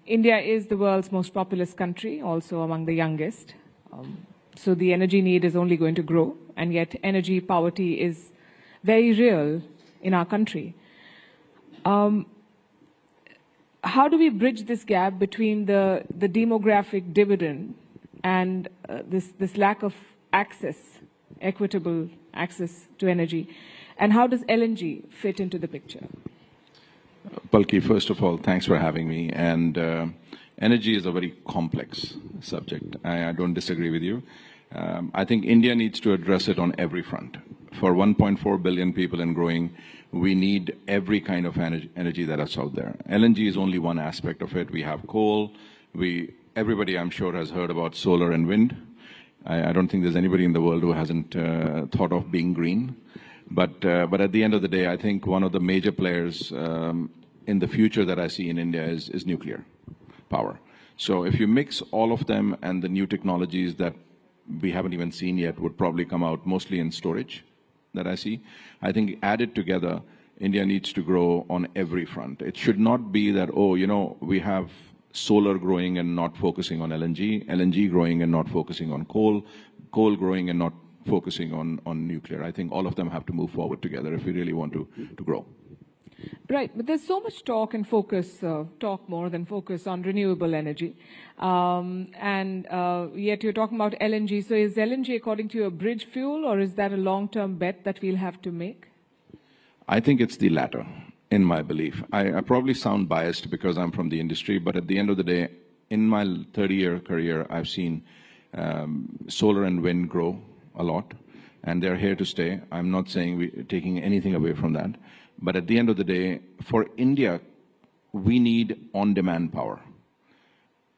India is the world's most populous country, also among the youngest. So the energy need is only going to grow, and yet energy poverty is very real in our country. How do we bridge this gap between the demographic dividend and this lack of access, equitable access to energy? And how does LNG fit into the picture? Palki, first of all, thanks for having me. And energy is a very complex subject. I don't disagree with you. I think India needs to address it on every front. For 1.4 billion people and growing, we need every kind of energy that is out there. LNG is only one aspect of it. We have coal. Everybody, I'm sure, has heard about solar and wind. I don't think there's anybody in the world who hasn't thought of being green. But at the end of the day, I think one of the major players in the future that I see in India is nuclear power. So if you mix all of them, and the new technologies that we haven't even seen yet would probably come out mostly in storage that I see, I think added together, India needs to grow on every front. It should not be that, we have solar growing and not focusing on LNG, LNG growing and not focusing on coal, coal growing and not focusing on nuclear. I think all of them have to move forward together if we really want to grow. Right, but there's so much talk and focus, talk more than focus on renewable energy. Yet you're talking about LNG. So is LNG, according to you, a bridge fuel, or is that a long-term bet that we'll have to make? I think it's the latter, in my belief. I probably sound biased because I'm from the industry, but at the end of the day, in my 30-year career, I've seen solar and wind grow a lot, and they're here to stay. I'm not saying we're taking anything away from that. But at the end of the day, for India, we need on-demand power.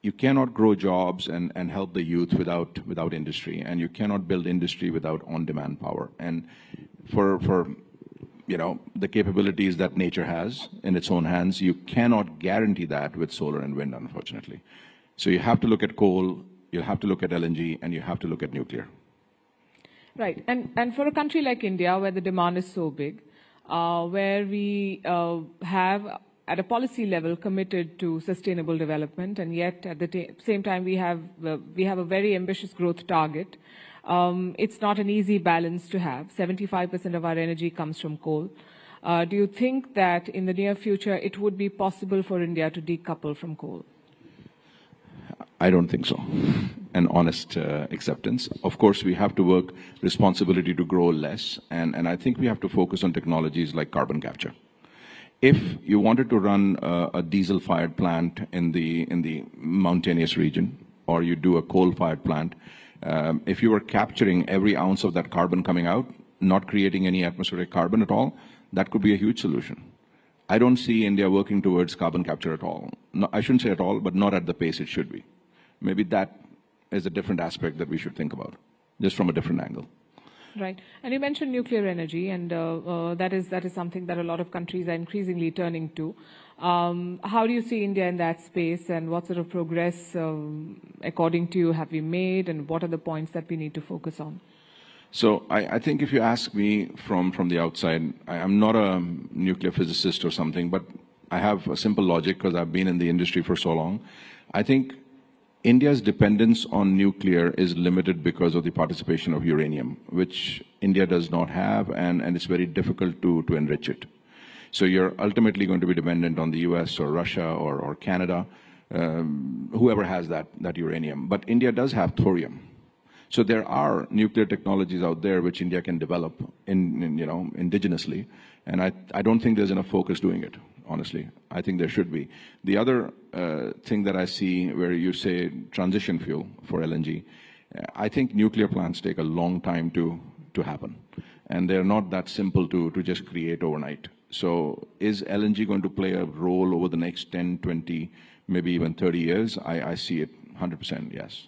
You cannot grow jobs and help the youth without industry, and you cannot build industry without on-demand power. And for the capabilities that nature has in its own hands, you cannot guarantee that with solar and wind, unfortunately. So you have to look at coal, you have to look at LNG, and you have to look at nuclear. Right, and for a country like India, where the demand is so big, where we have, at a policy level, committed to sustainable development, and yet at the same time we have a very ambitious growth target. It's not an easy balance to have. 75% of our energy comes from coal. Do you think that in the near future it would be possible for India to decouple from coal? I don't think so. An honest acceptance. Of course, we have to work responsibility to grow less, and I think we have to focus on technologies like carbon capture. If you wanted to run a diesel-fired plant in the mountainous region, or you do a coal-fired plant, if you were capturing every ounce of that carbon coming out, not creating any atmospheric carbon at all, that could be a huge solution. I don't see India working towards carbon capture at all. No, I shouldn't say at all, but not at the pace it should be. Maybe that is a different aspect that we should think about, just from a different angle. Right. And you mentioned nuclear energy, and that is something that a lot of countries are increasingly turning to. How do you see India in that space, and what sort of progress, according to you, have we made, and what are the points that we need to focus on? So I think if you ask me from the outside, I'm not a nuclear physicist or something, but I have a simple logic because I've been in the industry for so long. I think India's dependence on nuclear is limited because of the participation of uranium, which India does not have, and it's very difficult to enrich it. So you're ultimately going to be dependent on the US or Russia or Canada, whoever has that uranium. But India does have thorium. So there are nuclear technologies out there which India can develop indigenously, and I don't think there's enough focus doing it. Honestly, I think there should be. The other thing that I see where you say transition fuel for LNG, I think nuclear plants take a long time to happen. And they're not that simple to just create overnight. So is LNG going to play a role over the next 10, 20, maybe even 30 years? I see it 100%, yes.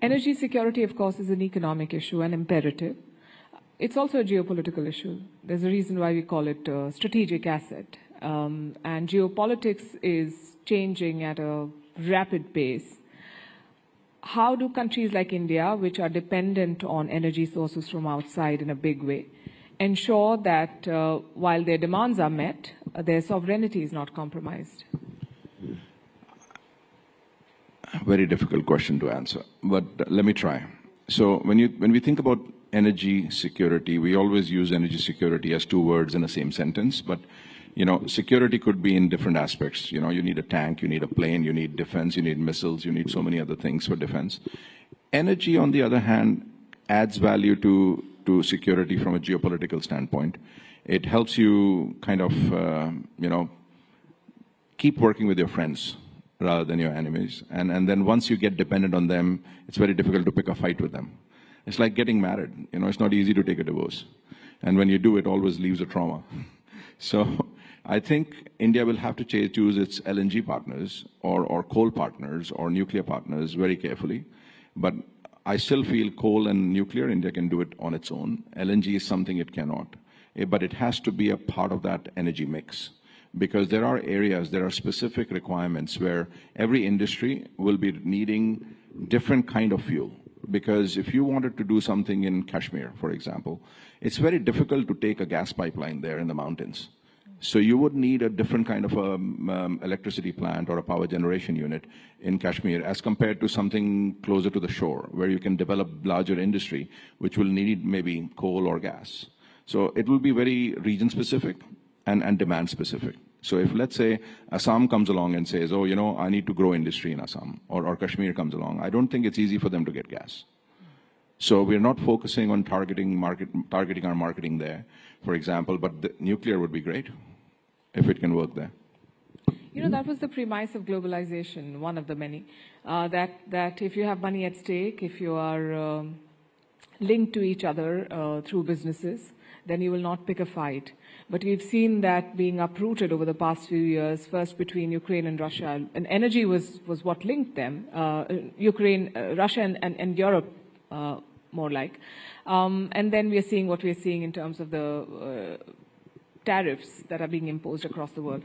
Energy security, of course, is an economic issue, an imperative. It's also a geopolitical issue. There's a reason why we call it a strategic asset. And geopolitics is changing at a rapid pace. How do countries like India, which are dependent on energy sources from outside in a big way, ensure that while their demands are met, their sovereignty is not compromised? Very difficult question to answer, but let me try. So when we think about energy security, we always use energy security as two words in the same sentence, but security could be in different aspects. You need a tank, you need a plane, you need defense, you need missiles, you need so many other things for defense. Energy, on the other hand, adds value to security from a geopolitical standpoint. It helps you kind of, keep working with your friends rather than your enemies. And then once you get dependent on them, it's very difficult to pick a fight with them. It's like getting married. It's not easy to take a divorce. And when you do, it always leaves a trauma. So I think India will have to choose its LNG partners or coal partners or nuclear partners very carefully. But I still feel coal and nuclear, India can do it on its own. LNG is something it cannot. But it has to be a part of that energy mix. Because there are specific requirements where every industry will be needing different kind of fuel. Because if you wanted to do something in Kashmir, for example, it's very difficult to take a gas pipeline there in the mountains. So you would need a different kind of electricity plant or a power generation unit in Kashmir as compared to something closer to the shore where you can develop larger industry which will need maybe coal or gas. So it will be very region specific and demand specific. So if, let's say, Assam comes along and says, oh, I need to grow industry in Assam, or Kashmir comes along, I don't think it's easy for them to get gas. So we're not focusing on targeting our marketing there, for example, but the nuclear would be great if it can work there. That was the premise of globalization, one of the many, that if you have money at stake, if you are linked to each other through businesses, then you will not pick a fight. But we've seen that being uprooted over the past few years, first between Ukraine and Russia, and energy was what linked them, Russia and Europe, more like. And then we are seeing what we are seeing in terms of the tariffs that are being imposed across the world.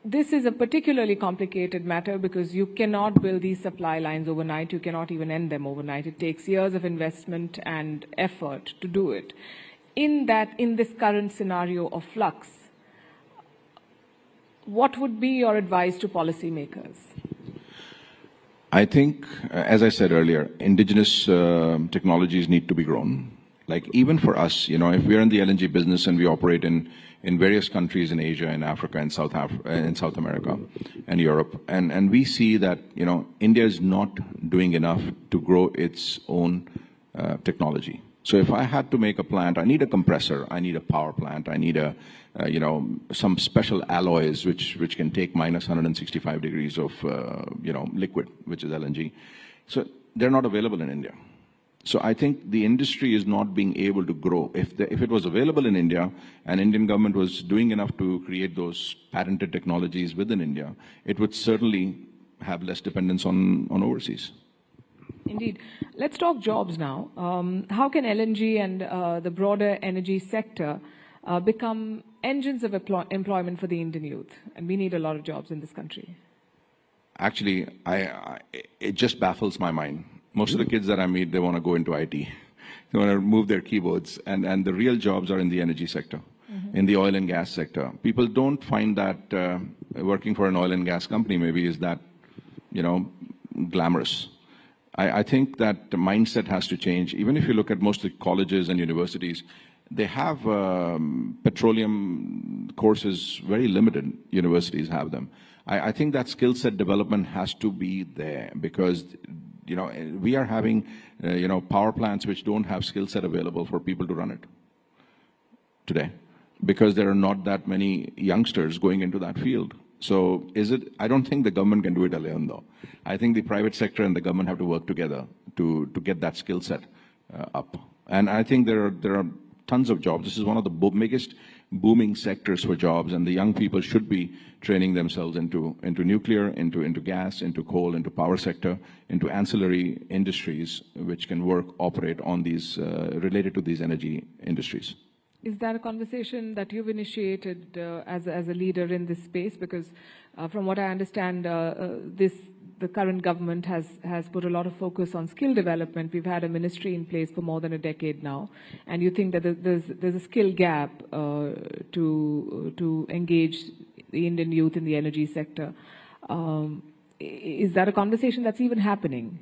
This is a particularly complicated matter because you cannot build these supply lines overnight. You cannot even end them overnight. It takes years of investment and effort to do it. In this current scenario of flux, what would be your advice to policymakers? I think, as I said earlier, indigenous technologies need to be grown. Like even for us, if we're in the LNG business and we operate in various countries in Asia and Africa and South America and Europe, and we see that, India is not doing enough to grow its own technology. So if I had to make a plant, I need a compressor, I need a power plant, I need some special alloys which can take minus 165 degrees of, liquid, which is LNG. So they're not available in India. So I think the industry is not being able to grow. If it was available in India and Indian government was doing enough to create those patented technologies within India, it would certainly have less dependence on overseas. Indeed. Let's talk jobs now. How can LNG and the broader energy sector become engines of employment for the Indian youth? And we need a lot of jobs in this country. Actually, it just baffles my mind. Most of the kids that I meet, they want to go into IT. They want to move their keyboards. And the real jobs are in the energy sector, in the oil and gas sector. People don't find that working for an oil and gas company maybe is that, glamorous. I think that the mindset has to change. Even if you look at most of the colleges and universities, they have petroleum courses, very limited universities have them. I think that skill set development has to be there because, we are having, power plants which don't have skill set available for people to run it today because there are not that many youngsters going into that field. So I don't think the government can do it alone though. I think the private sector and the government have to work together to get that skill set up. And I think there are tons of jobs. This is one of the biggest booming sectors for jobs, and the young people should be training themselves into nuclear, into gas, into coal, into power sector, into ancillary industries which can operate on these, related to these energy industries. Is that a conversation that you've initiated as a leader in this space? Because from what I understand, the current government has put a lot of focus on skill development. We've had a ministry in place for more than a decade now, and you think that there's a skill gap to engage the Indian youth in the energy sector. Is that a conversation that's even happening?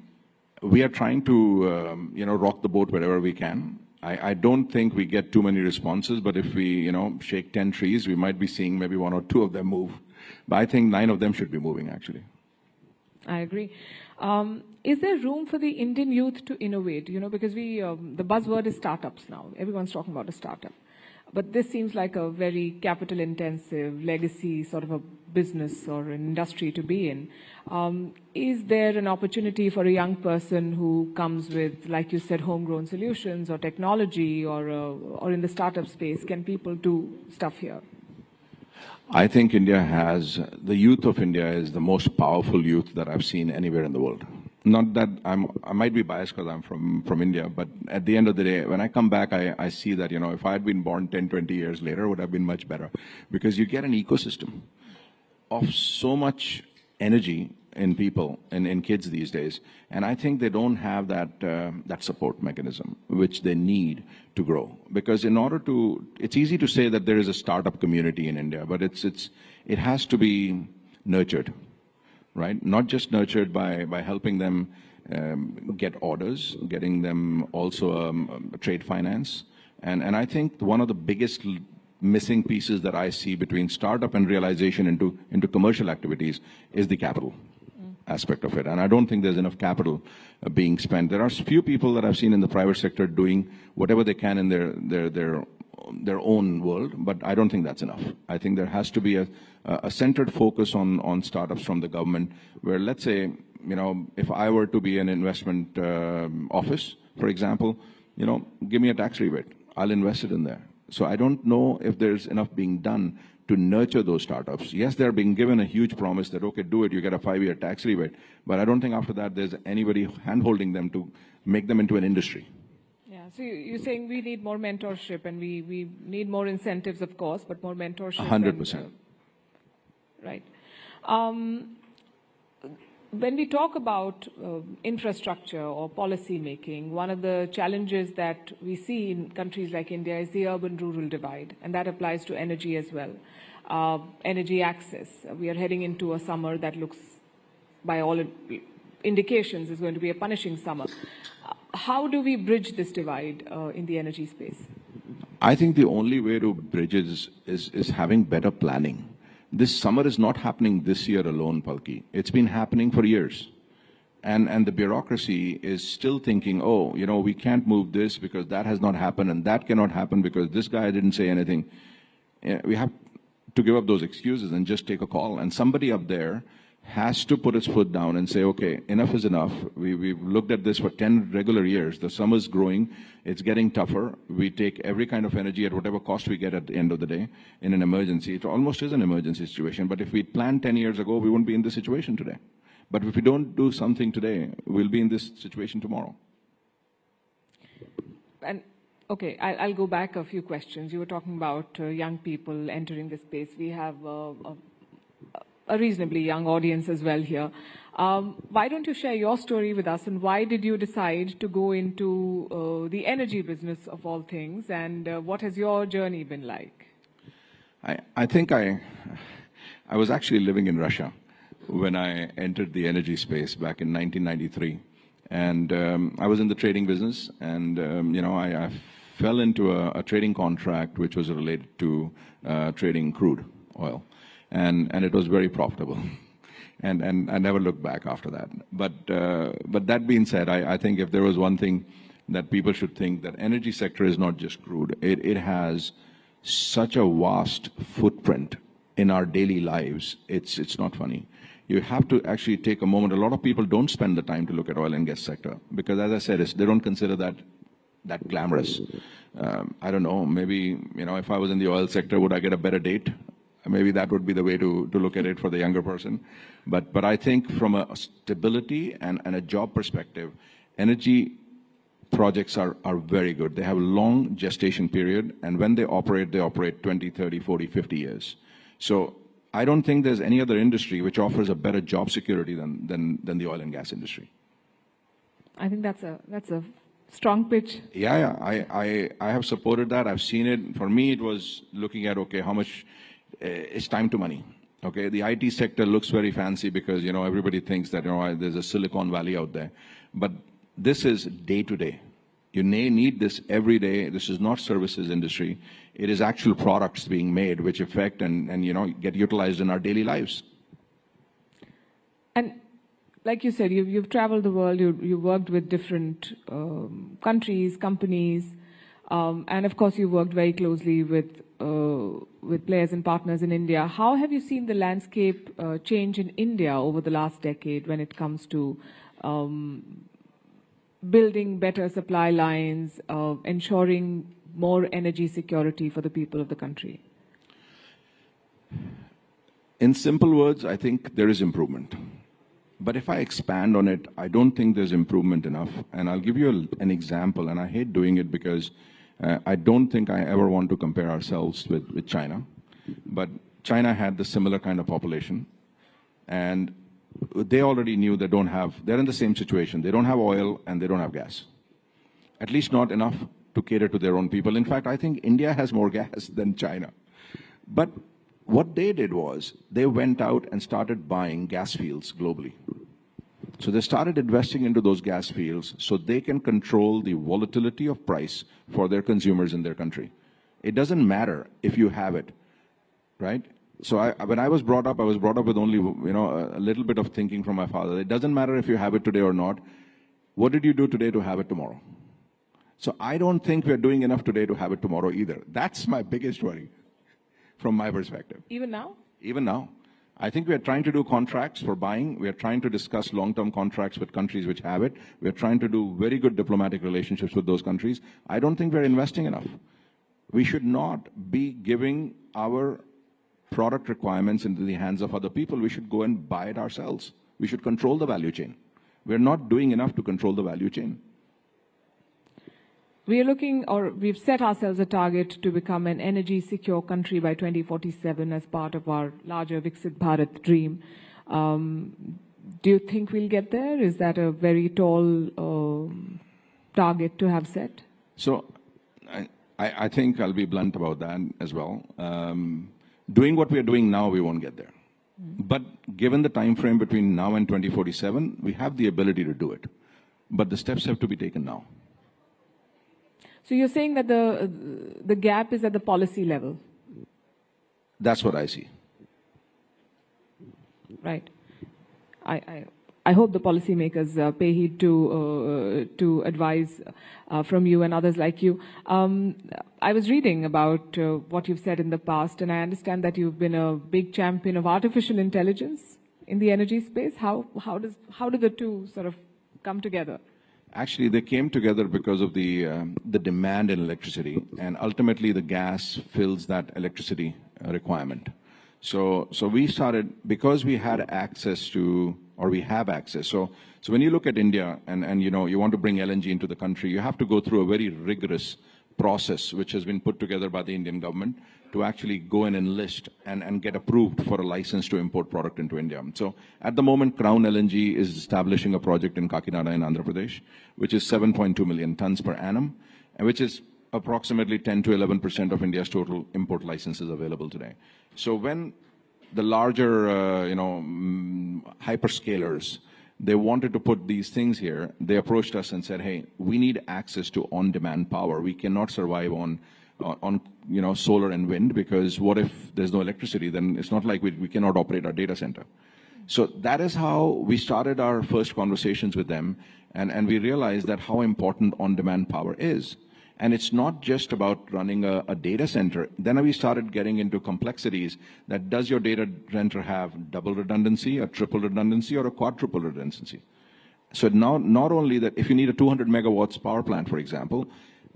We are trying to rock the boat wherever we can. I don't think we get too many responses, but if we, shake 10 trees, we might be seeing maybe 1 or 2 of them move. But I think 9 of them should be moving, actually. I agree. Is there room for the Indian youth to innovate? Because the buzzword is startups now. Everyone's talking about a startup. But this seems like a very capital-intensive, legacy sort of a business or an industry to be in. Is there an opportunity for a young person who comes with, like you said, homegrown solutions or technology or in the startup space? Can people do stuff here? I think the youth of India is the most powerful youth that I've seen anywhere in the world. Not that I might be biased because I'm from India, but at the end of the day, when I come back, I see that, if I had been born 10, 20 years later, it would have been much better. Because you get an ecosystem of so much energy in people and in kids these days. And I think they don't have that support mechanism, which they need to grow. Because it's easy to say that there is a startup community in India, but it has to be nurtured. Right? Not just nurtured by helping them get orders, getting them also trade finance, And I think one of the biggest missing pieces that I see between startup and realization into commercial activities is the capital aspect of it. And I don't think there's enough capital being spent. There are few people that I've seen in the private sector doing whatever they can in their own world, but I don't think that's enough. I think there has to be a centered focus on startups from the government, where, let's say, if I were to be an investment office, for example, give me a tax rebate. I'll invest it in there. So I don't know if there's enough being done to nurture those startups. Yes, they're being given a huge promise that, okay, do it, you get a 5-year tax rebate. But I don't think after that there's anybody hand-holding them to make them into an industry. Yeah, so you're saying we need more mentorship, and we need more incentives, of course, but more mentorship. 100%. Right. When we talk about infrastructure or policy making, one of the challenges that we see in countries like India is the urban-rural divide, and that applies to energy as well. Energy access. We are heading into a summer that looks, by all indications, is going to be a punishing summer. How do we bridge this divide in the energy space? I think the only way to bridge it is having better planning. This summer is not happening this year alone, Palki. It's been happening for years. And the bureaucracy is still thinking, oh, we can't move this because that has not happened, and that cannot happen because this guy didn't say anything. We have to give up those excuses and just take a call. And somebody up there has to put its foot down and say, okay, enough is enough. We've looked at this for 10 regular years. The summer's growing. It's getting tougher. We take every kind of energy at whatever cost we get at the end of the day in an emergency. It almost is an emergency situation. But if we planned 10 years ago, we wouldn't be in this situation today. But if we don't do something today, we'll be in this situation tomorrow. And okay, I'll go back a few questions. You were talking about young people entering this space. We have a reasonably young audience as well here. Why don't you share your story with us, and why did you decide to go into the energy business of all things, and what has your journey been like? I think I was actually living in Russia when I entered the energy space back in 1993. And I was in the trading business, and I fell into a trading contract which was related to trading crude oil. And it was very profitable, and I never looked back after that. But that being said, I think if there was one thing that people should think, that energy sector is not just crude. It has such a vast footprint in our daily lives. It's not funny. You have to actually take a moment. A lot of people don't spend the time to look at oil and gas sector because, as I said, they don't consider that glamorous. I don't know. Maybe if I was in the oil sector, would I get a better date? Maybe that would be the way to look at it for the younger person. But I think from a stability and a job perspective, energy projects are very good. They have a long gestation period, and when they operate 20, 30, 40, 50 years. So I don't think there's any other industry which offers a better job security than the oil and gas industry. I think that's a strong pitch. Yeah. I have supported that. I've seen it. For me, it was looking at, okay, how much... It's time to money. Okay, the IT sector looks very fancy because everybody thinks that there's a Silicon Valley out there, but this is day to day. You need this every day. This is not services industry. It is actual products being made which affect and get utilized in our daily lives. And like you said, you've traveled the world. You worked with different countries, companies, and of course you worked very closely with players and partners in India. How have you seen the landscape change in India over the last decade when it comes to building better supply lines, ensuring more energy security for the people of the country? In simple words, I think there is improvement. But if I expand on it, I don't think there's improvement enough. And I'll give you an example, and I hate doing it because I don't think I ever want to compare ourselves with China. But China had the similar kind of population, and they already knew they're in the same situation. They don't have oil and they don't have gas. At least not enough to cater to their own people. In fact, I think India has more gas than China. But what they did was they went out and started buying gas fields globally. So they started investing into those gas fields so they can control the volatility of price for their consumers in their country. It doesn't matter if you have it, right? So when I was brought up with only, a little bit of thinking from my father. It doesn't matter if you have it today or not. What did you do today to have it tomorrow? So I don't think we're doing enough today to have it tomorrow either. That's my biggest worry from my perspective. Even now? Even now. I think we are trying to do contracts for buying. We are trying to discuss long-term contracts with countries which have it. We are trying to do very good diplomatic relationships with those countries. I don't think we're investing enough. We should not be giving our product requirements into the hands of other people. We should go and buy it ourselves. We should control the value chain. We're not doing enough to control the value chain. We are looking, or we've set ourselves a target to become an energy secure country by 2047 as part of our larger Viksit Bharat dream. Do you think we'll get there? Is that a very tall target to have set? So I think I'll be blunt about that as well. Doing what we are doing now, we won't get there. But given the time frame between now and 2047, we have the ability to do it. But the steps have to be taken now. So you're saying that the gap is at the policy level? That's what I see. Right. I hope the policymakers pay heed to advice from you and others like you. I was reading about what you've said in the past, and I understand that you've been a big champion of artificial intelligence in the energy space. How do the two sort of come together? Actually, they came together because of the demand in electricity, and ultimately the gas fills that electricity requirement. So we started, because we had access to, or we have access. So when you look at India and you want to bring LNG into the country, you have to go through a very rigorous process which has been put together by the Indian government to actually go and enlist and get approved for a license to import product into India. So at the moment, Crown LNG is establishing a project in Kakinada in Andhra Pradesh, which is 7.2 million tons per annum, and which is approximately 10 to 11% of India's total import licenses available today. So when the larger, hyperscalers, they wanted to put these things here, they approached us and said, hey, we need access to on-demand power. We cannot survive on solar and wind, because what if there's no electricity? Then it's not like we cannot operate our data center. So that is how we started our first conversations with them, and we realized that how important on-demand power is. And it's not just about running a data center. Then we started getting into complexities that does your data center have double redundancy, a triple redundancy, or a quadruple redundancy? So now, not only that, if you need a 200 megawatts power plant, for example,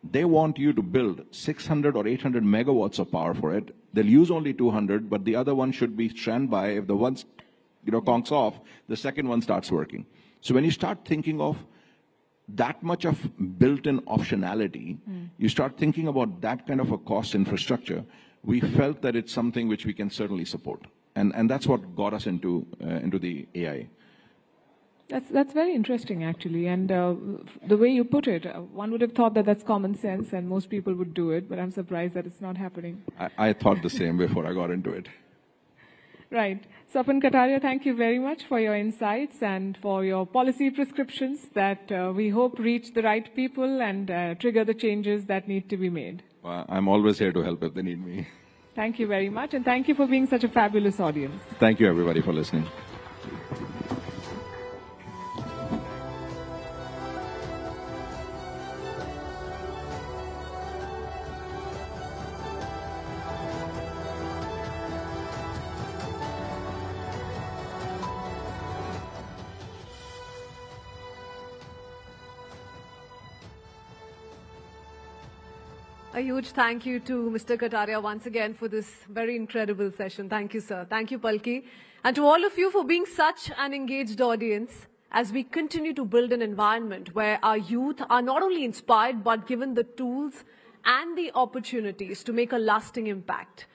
they want you to build 600 or 800 megawatts of power for it. They'll use only 200, but the other one should be standby. If the one, conks off, the second one starts working. So when you start thinking of that much of built-in optionality, you start thinking about that kind of a cost infrastructure. We felt that it's something which we can certainly support. And that's what got us into the AI. That's very interesting, actually. And the way you put it, one would have thought that that's common sense and most people would do it, but I'm surprised that it's not happening. I thought the same before I got into it. Right. Swapan Kataria, thank you very much for your insights and for your policy prescriptions that we hope reach the right people and trigger the changes that need to be made. Well, I'm always here to help if they need me. Thank you very much, and thank you for being such a fabulous audience. Thank you, everybody, for listening. A huge thank you to Mr. Kataria once again for this very incredible session. Thank you, sir. Thank you, Palki. And to all of you for being such an engaged audience as we continue to build an environment where our youth are not only inspired but given the tools and the opportunities to make a lasting impact.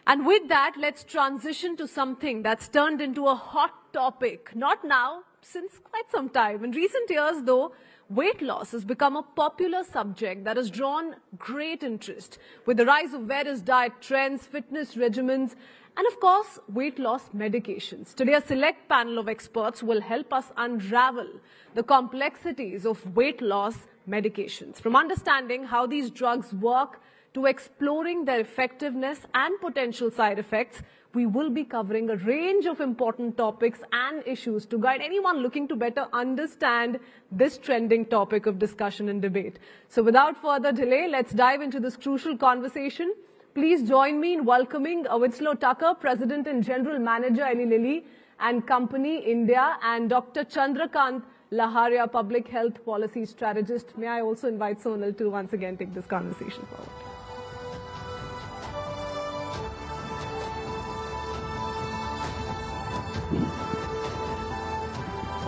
And with that, let's transition to something that's turned into a hot topic. Not now, since quite some time. In recent years, though, weight loss has become a popular subject that has drawn great interest with the rise of various diet trends, fitness regimens, and of course, weight loss medications. Today, a select panel of experts will help us unravel the complexities of weight loss medications, from understanding how these drugs work to exploring their effectiveness and potential side effects. We will be covering a range of important topics and issues to guide anyone looking to better understand this trending topic of discussion and debate. So without further delay, let's dive into this crucial conversation. Please join me in welcoming Winslow Tucker, President and General Manager, Eli Lilly and Company, India, and Dr. Chandrakant Laharia, Public Health Policy Strategist. May I also invite Sonal to once again take this conversation forward.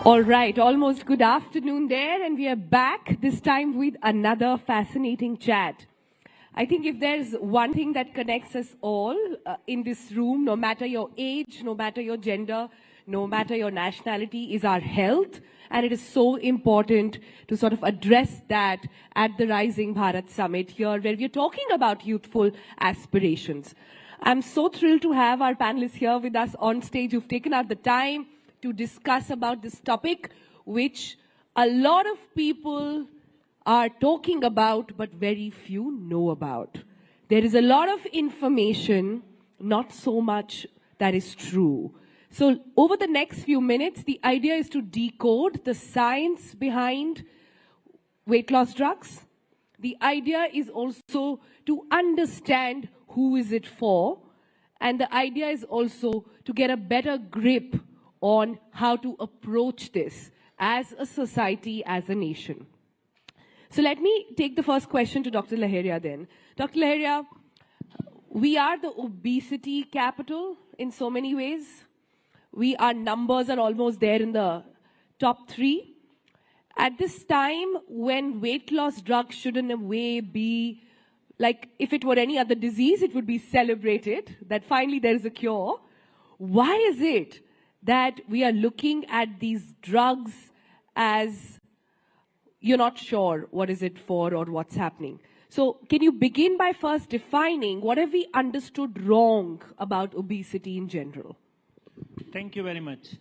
All right, almost good afternoon there, and we are back, this time with another fascinating chat. I think if there's one thing that connects us all in this room, no matter your age, no matter your gender, no matter your nationality, is our health. And it is so important to sort of address that at the Rising Bharat Summit here, where we're talking about youthful aspirations. I'm so thrilled to have our panelists here with us on stage who've taken out the time to discuss about this topic, which a lot of people are talking about, but very few know about. There is a lot of information, not so much that is true. So over the next few minutes, the idea is to decode the science behind weight loss drugs. The idea is also to understand who is it for. And the idea is also to get a better grip on how to approach this as a society, as a nation. So let me take the first question to Dr. Laharia then. Dr. Laharia, we are the obesity capital in so many ways. Our numbers are almost there in the top 3. At this time, when weight loss drugs should in a way be, like if it were any other disease, it would be celebrated, that finally there is a cure. Why is it that we are looking at these drugs as you're not sure what is it for or what's happening? So can you begin by first defining what have we understood wrong about obesity in general? Thank you very much.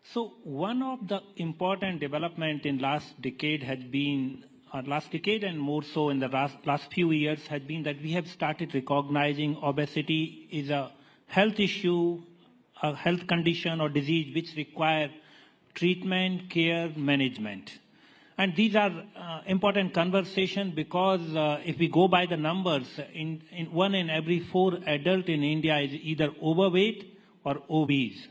So one of the important development in last decade has been, last decade and more so in the last few years, has been that we have started recognizing obesity is a health issue, a health condition or disease which require treatment, care, management. And these are important conversations because if we go by the numbers, in 1 in every 4 adults in India is either overweight or obese.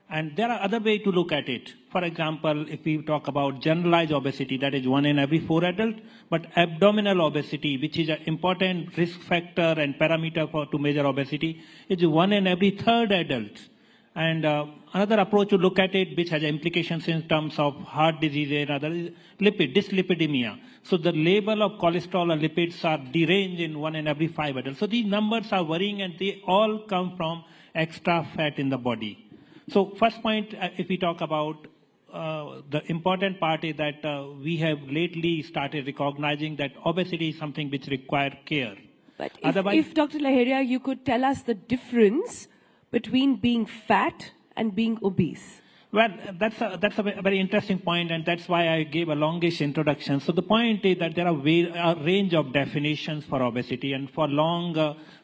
And there are other ways to look at it. For example, if we talk about generalized obesity, that is 1 in every 4 adults, but abdominal obesity, which is an important risk factor and parameter to measure obesity, is 1 in every 3rd adult. And another approach to look at it, which has implications in terms of heart disease and other, is dyslipidemia. So the level of cholesterol or lipids are deranged in 1 in every 5 adults. So these numbers are worrying, and they all come from extra fat in the body. So first point, if we talk about the important part is that we have lately started recognizing that obesity is something which requires care. But if Dr. Laharia, you could tell us the difference between being fat and being obese. Well, that's a very interesting point, and that's why I gave a longish introduction. So the point is that there are a range of definitions for obesity, and for long,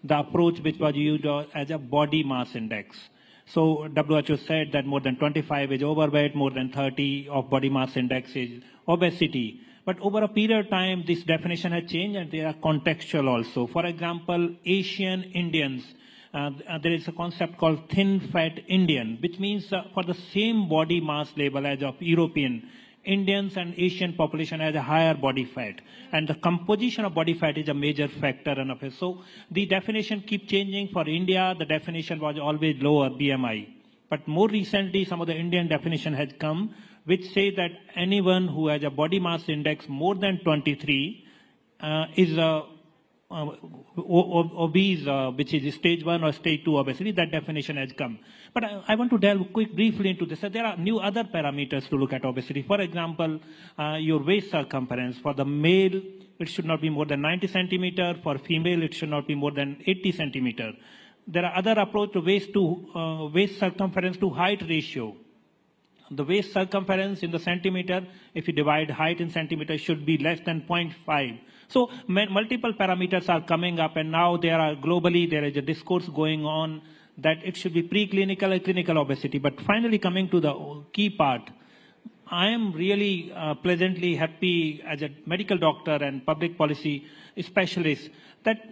the approach which was used as a body mass index. So WHO said that more than 25 is overweight, more than 30 of body mass index is obesity. But over a period of time, this definition has changed, and they are contextual also. For example, Asian Indians, there is a concept called thin fat Indian, which means for the same body mass level as of European, Indians and Asian population has a higher body fat. And the composition of body fat is a major factor in it. So the definition keeps changing. For India, the definition was always lower, BMI. But more recently, some of the Indian definition has come, which say that anyone who has a body mass index more than 23 is obese, which is stage 1 or stage 2 obesity. That definition has come. But I want to delve briefly into this. So there are new other parameters to look at obesity. For example, your waist circumference. For the male, it should not be more than 90 centimeter. For female, it should not be more than 80 centimeter. there are other approach to waist circumference to height ratio. The waist circumference in the centimeter, if you divide height in centimeters, should be less than 0.5. So multiple parameters are coming up, and now globally there is a discourse going on that it should be preclinical and clinical obesity. But finally, coming to the key part, I am really pleasantly happy as a medical doctor and public policy specialist that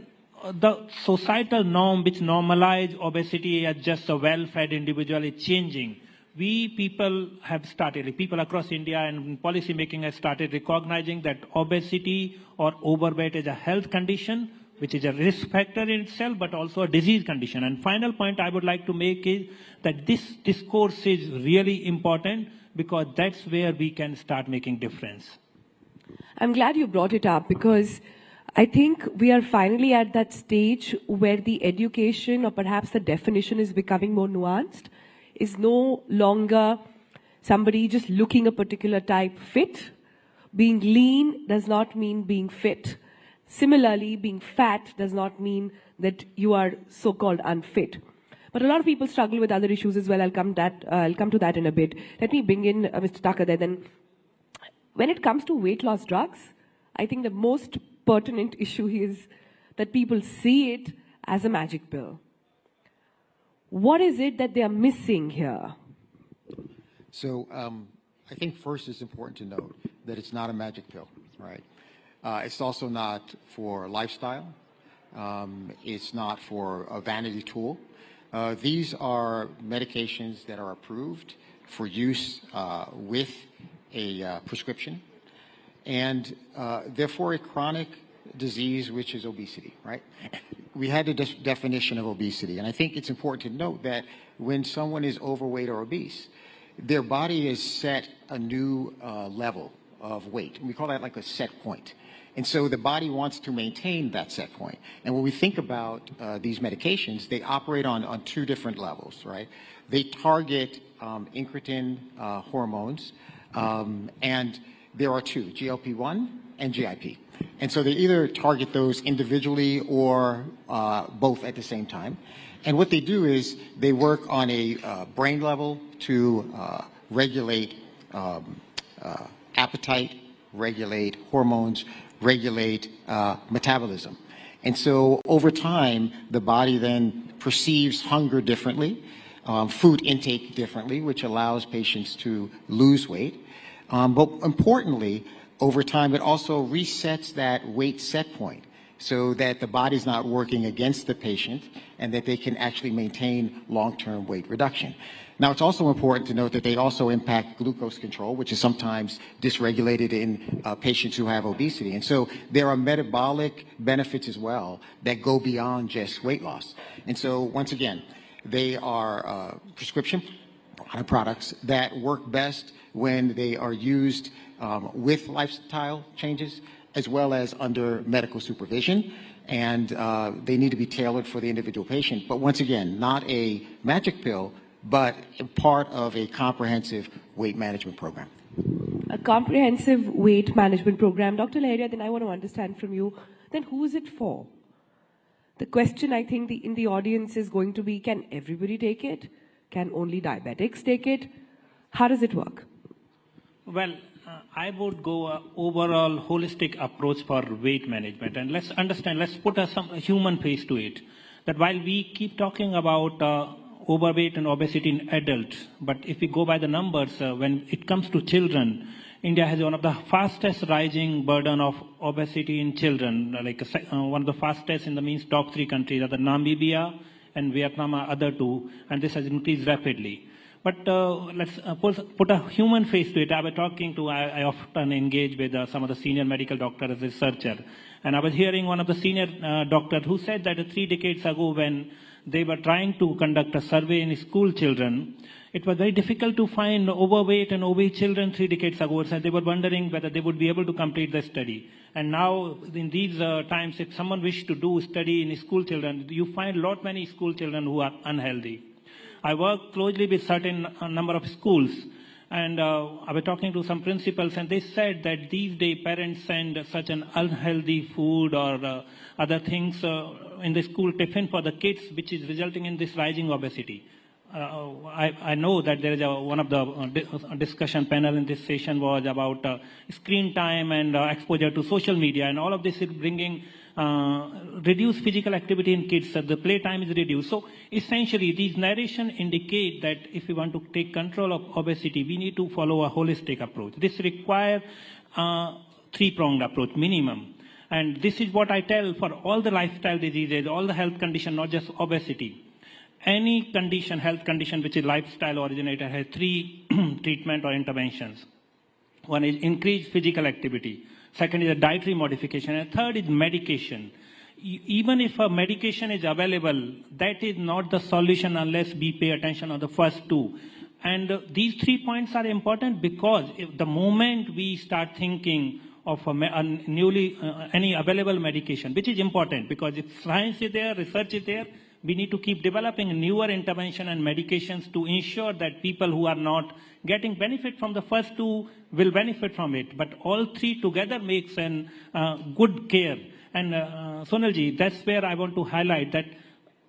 the societal norm which normalize obesity as just a well-fed individual is changing. We people have started, people across India and policy making have started recognizing that obesity or overweight is a health condition, which is a risk factor in itself, but also a disease condition. And final point I would like to make is that this discourse is really important because that's where we can start making difference. I'm glad you brought it up because I think we are finally at that stage where the education or perhaps the definition is becoming more nuanced. Is no longer somebody just looking a particular type fit. Being lean does not mean being fit. Similarly, being fat does not mean that you are so-called unfit. But a lot of people struggle with other issues as well. I'll come to that in a bit. Let me bring in Mr. Thakur there. Then, when it comes to weight loss drugs, I think the most pertinent issue is that people see it as a magic pill. What is it that they are missing here? So I think first it's important to note that it's not a magic pill, right? It's also not for lifestyle. It's not for a vanity tool. These are medications that are approved for use with a prescription, and therefore a chronic disease, which is obesity, right? We had the definition of obesity, and I think it's important to note that when someone is overweight or obese, their body is set a new level of weight. And we call that like a set point. And so the body wants to maintain that set point. And when we think about these medications, they operate on two different levels, right? They target incretin hormones, and there are two, GLP-1 and GIP. And so they either target those individually or both at the same time. And what they do is they work on a brain level to regulate appetite, regulate hormones, regulate metabolism. And so over time, the body then perceives hunger differently, food intake differently, which allows patients to lose weight. But importantly, over time, it also resets that weight set point so that the body's not working against the patient and that they can actually maintain long-term weight reduction. Now, it's also important to note that they also impact glucose control, which is sometimes dysregulated in patients who have obesity. And so there are metabolic benefits as well that go beyond just weight loss. And so, once again, they are prescription products that work best when they are used with lifestyle changes as well as under medical supervision, and they need to be tailored for the individual patient. But once again, not a magic pill, but part of a comprehensive weight management program. A comprehensive weight management program. Dr. Laharia, then I want to understand from you, then who is it for? The question I think in the audience is going to be, can everybody take it? Can only diabetics take it? How does it work? Well, I would go overall holistic approach for weight management. And let's understand, let's put a human face to it. That while we keep talking about overweight and obesity in adults, but if we go by the numbers, when it comes to children, India has one of the fastest rising burden of obesity in children, like one of the fastest in the means top three countries are the Namibia and Vietnam are other two, and this has increased rapidly. But let's put a human face to it. I often engage with some of the senior medical doctors as researcher. And I was hearing one of the senior doctors who said that 3 decades ago when they were trying to conduct a survey in school children, it was very difficult to find overweight and obese children 3 decades ago. So they were wondering whether they would be able to complete the study. And now in these times, if someone wished to do study in school children, you find many school children who are unhealthy. I work closely with certain number of schools, And I was talking to some principals, and they said that these days parents send such an unhealthy food or other things in the school tiffin for the kids, which is resulting in this rising obesity. I know that there is one of the discussion panel in this session was about screen time and exposure to social media, and all of this is bringing reduced physical activity in kids. The play time is reduced. So essentially, these narration indicate that if we want to take control of obesity, we need to follow a holistic approach. This requires three-pronged approach minimum. And this is what I tell for all the lifestyle diseases, all the health conditions, not just obesity. Any condition, health condition which is lifestyle originated has three treatment or interventions. One is increased physical activity. Second is a dietary modification. And third is medication. Even if a medication is available, that is not the solution unless we pay attention on the first two. And these 3 points are important because if the moment we start thinking of any available medication, which is important because if science is there, research is there, we need to keep developing newer intervention and medications to ensure that people who are not getting benefit from the first two will benefit from it. But all three together makes an good care. And Sonalji, that's where I want to highlight that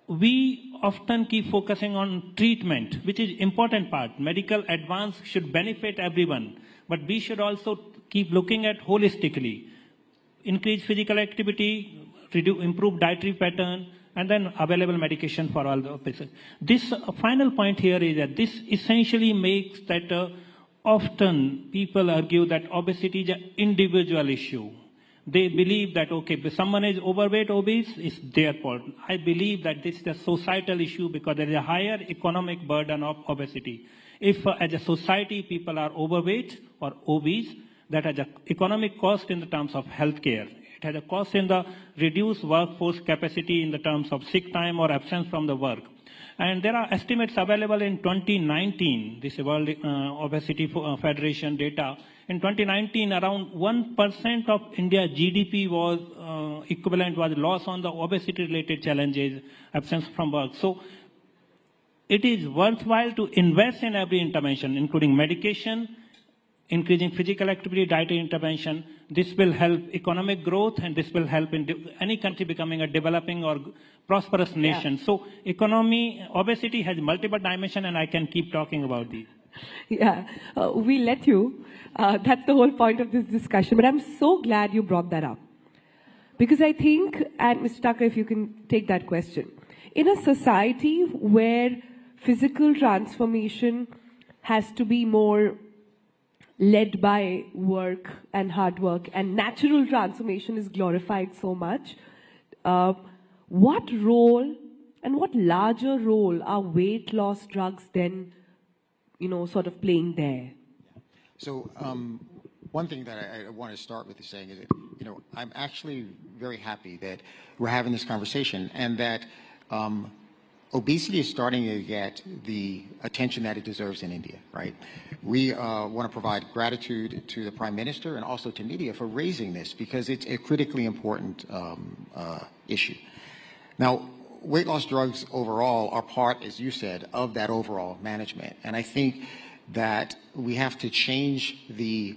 we often keep focusing on treatment, which is important part. Medical advance should benefit everyone, but we should also keep looking at holistically. Increase physical activity, improve dietary pattern, and then available medication for all the patients. This final point here is that this essentially makes that often people argue that obesity is an individual issue. They believe that, okay, if someone is overweight, obese, it's their fault. I believe that this is a societal issue because there is a higher economic burden of obesity. If as a society people are overweight or obese, that has an economic cost in the terms of healthcare. It has a cost in the reduced workforce capacity in the terms of sick time or absence from the work. And there are estimates available in 2019, this World Obesity Federation data. In 2019, around 1% of India's GDP was equivalent was loss on the obesity-related challenges, absence from work. So it is worthwhile to invest in every intervention, including medication, increasing physical activity, dietary intervention. This will help economic growth, and this will help in any country becoming a developing or prosperous nation. Yeah. So obesity has multiple dimensions, and I can keep talking about these. Yeah, we let you. That's the whole point of this discussion. But I'm so glad you brought that up. Because I think, and Mr. Tucker, if you can take that question. In a society where physical transformation has to be more led by work and hard work, and natural transformation is glorified so much, what role and what larger role are weight loss drugs then, sort of playing there? So one thing that I want to start with is saying is that, I'm actually very happy that we're having this conversation and that obesity is starting to get the attention that it deserves in India, right? We want to provide gratitude to the Prime Minister and also to media for raising this because it's a critically important issue. Now, weight loss drugs overall are part, as you said, of that overall management. And I think that we have to change the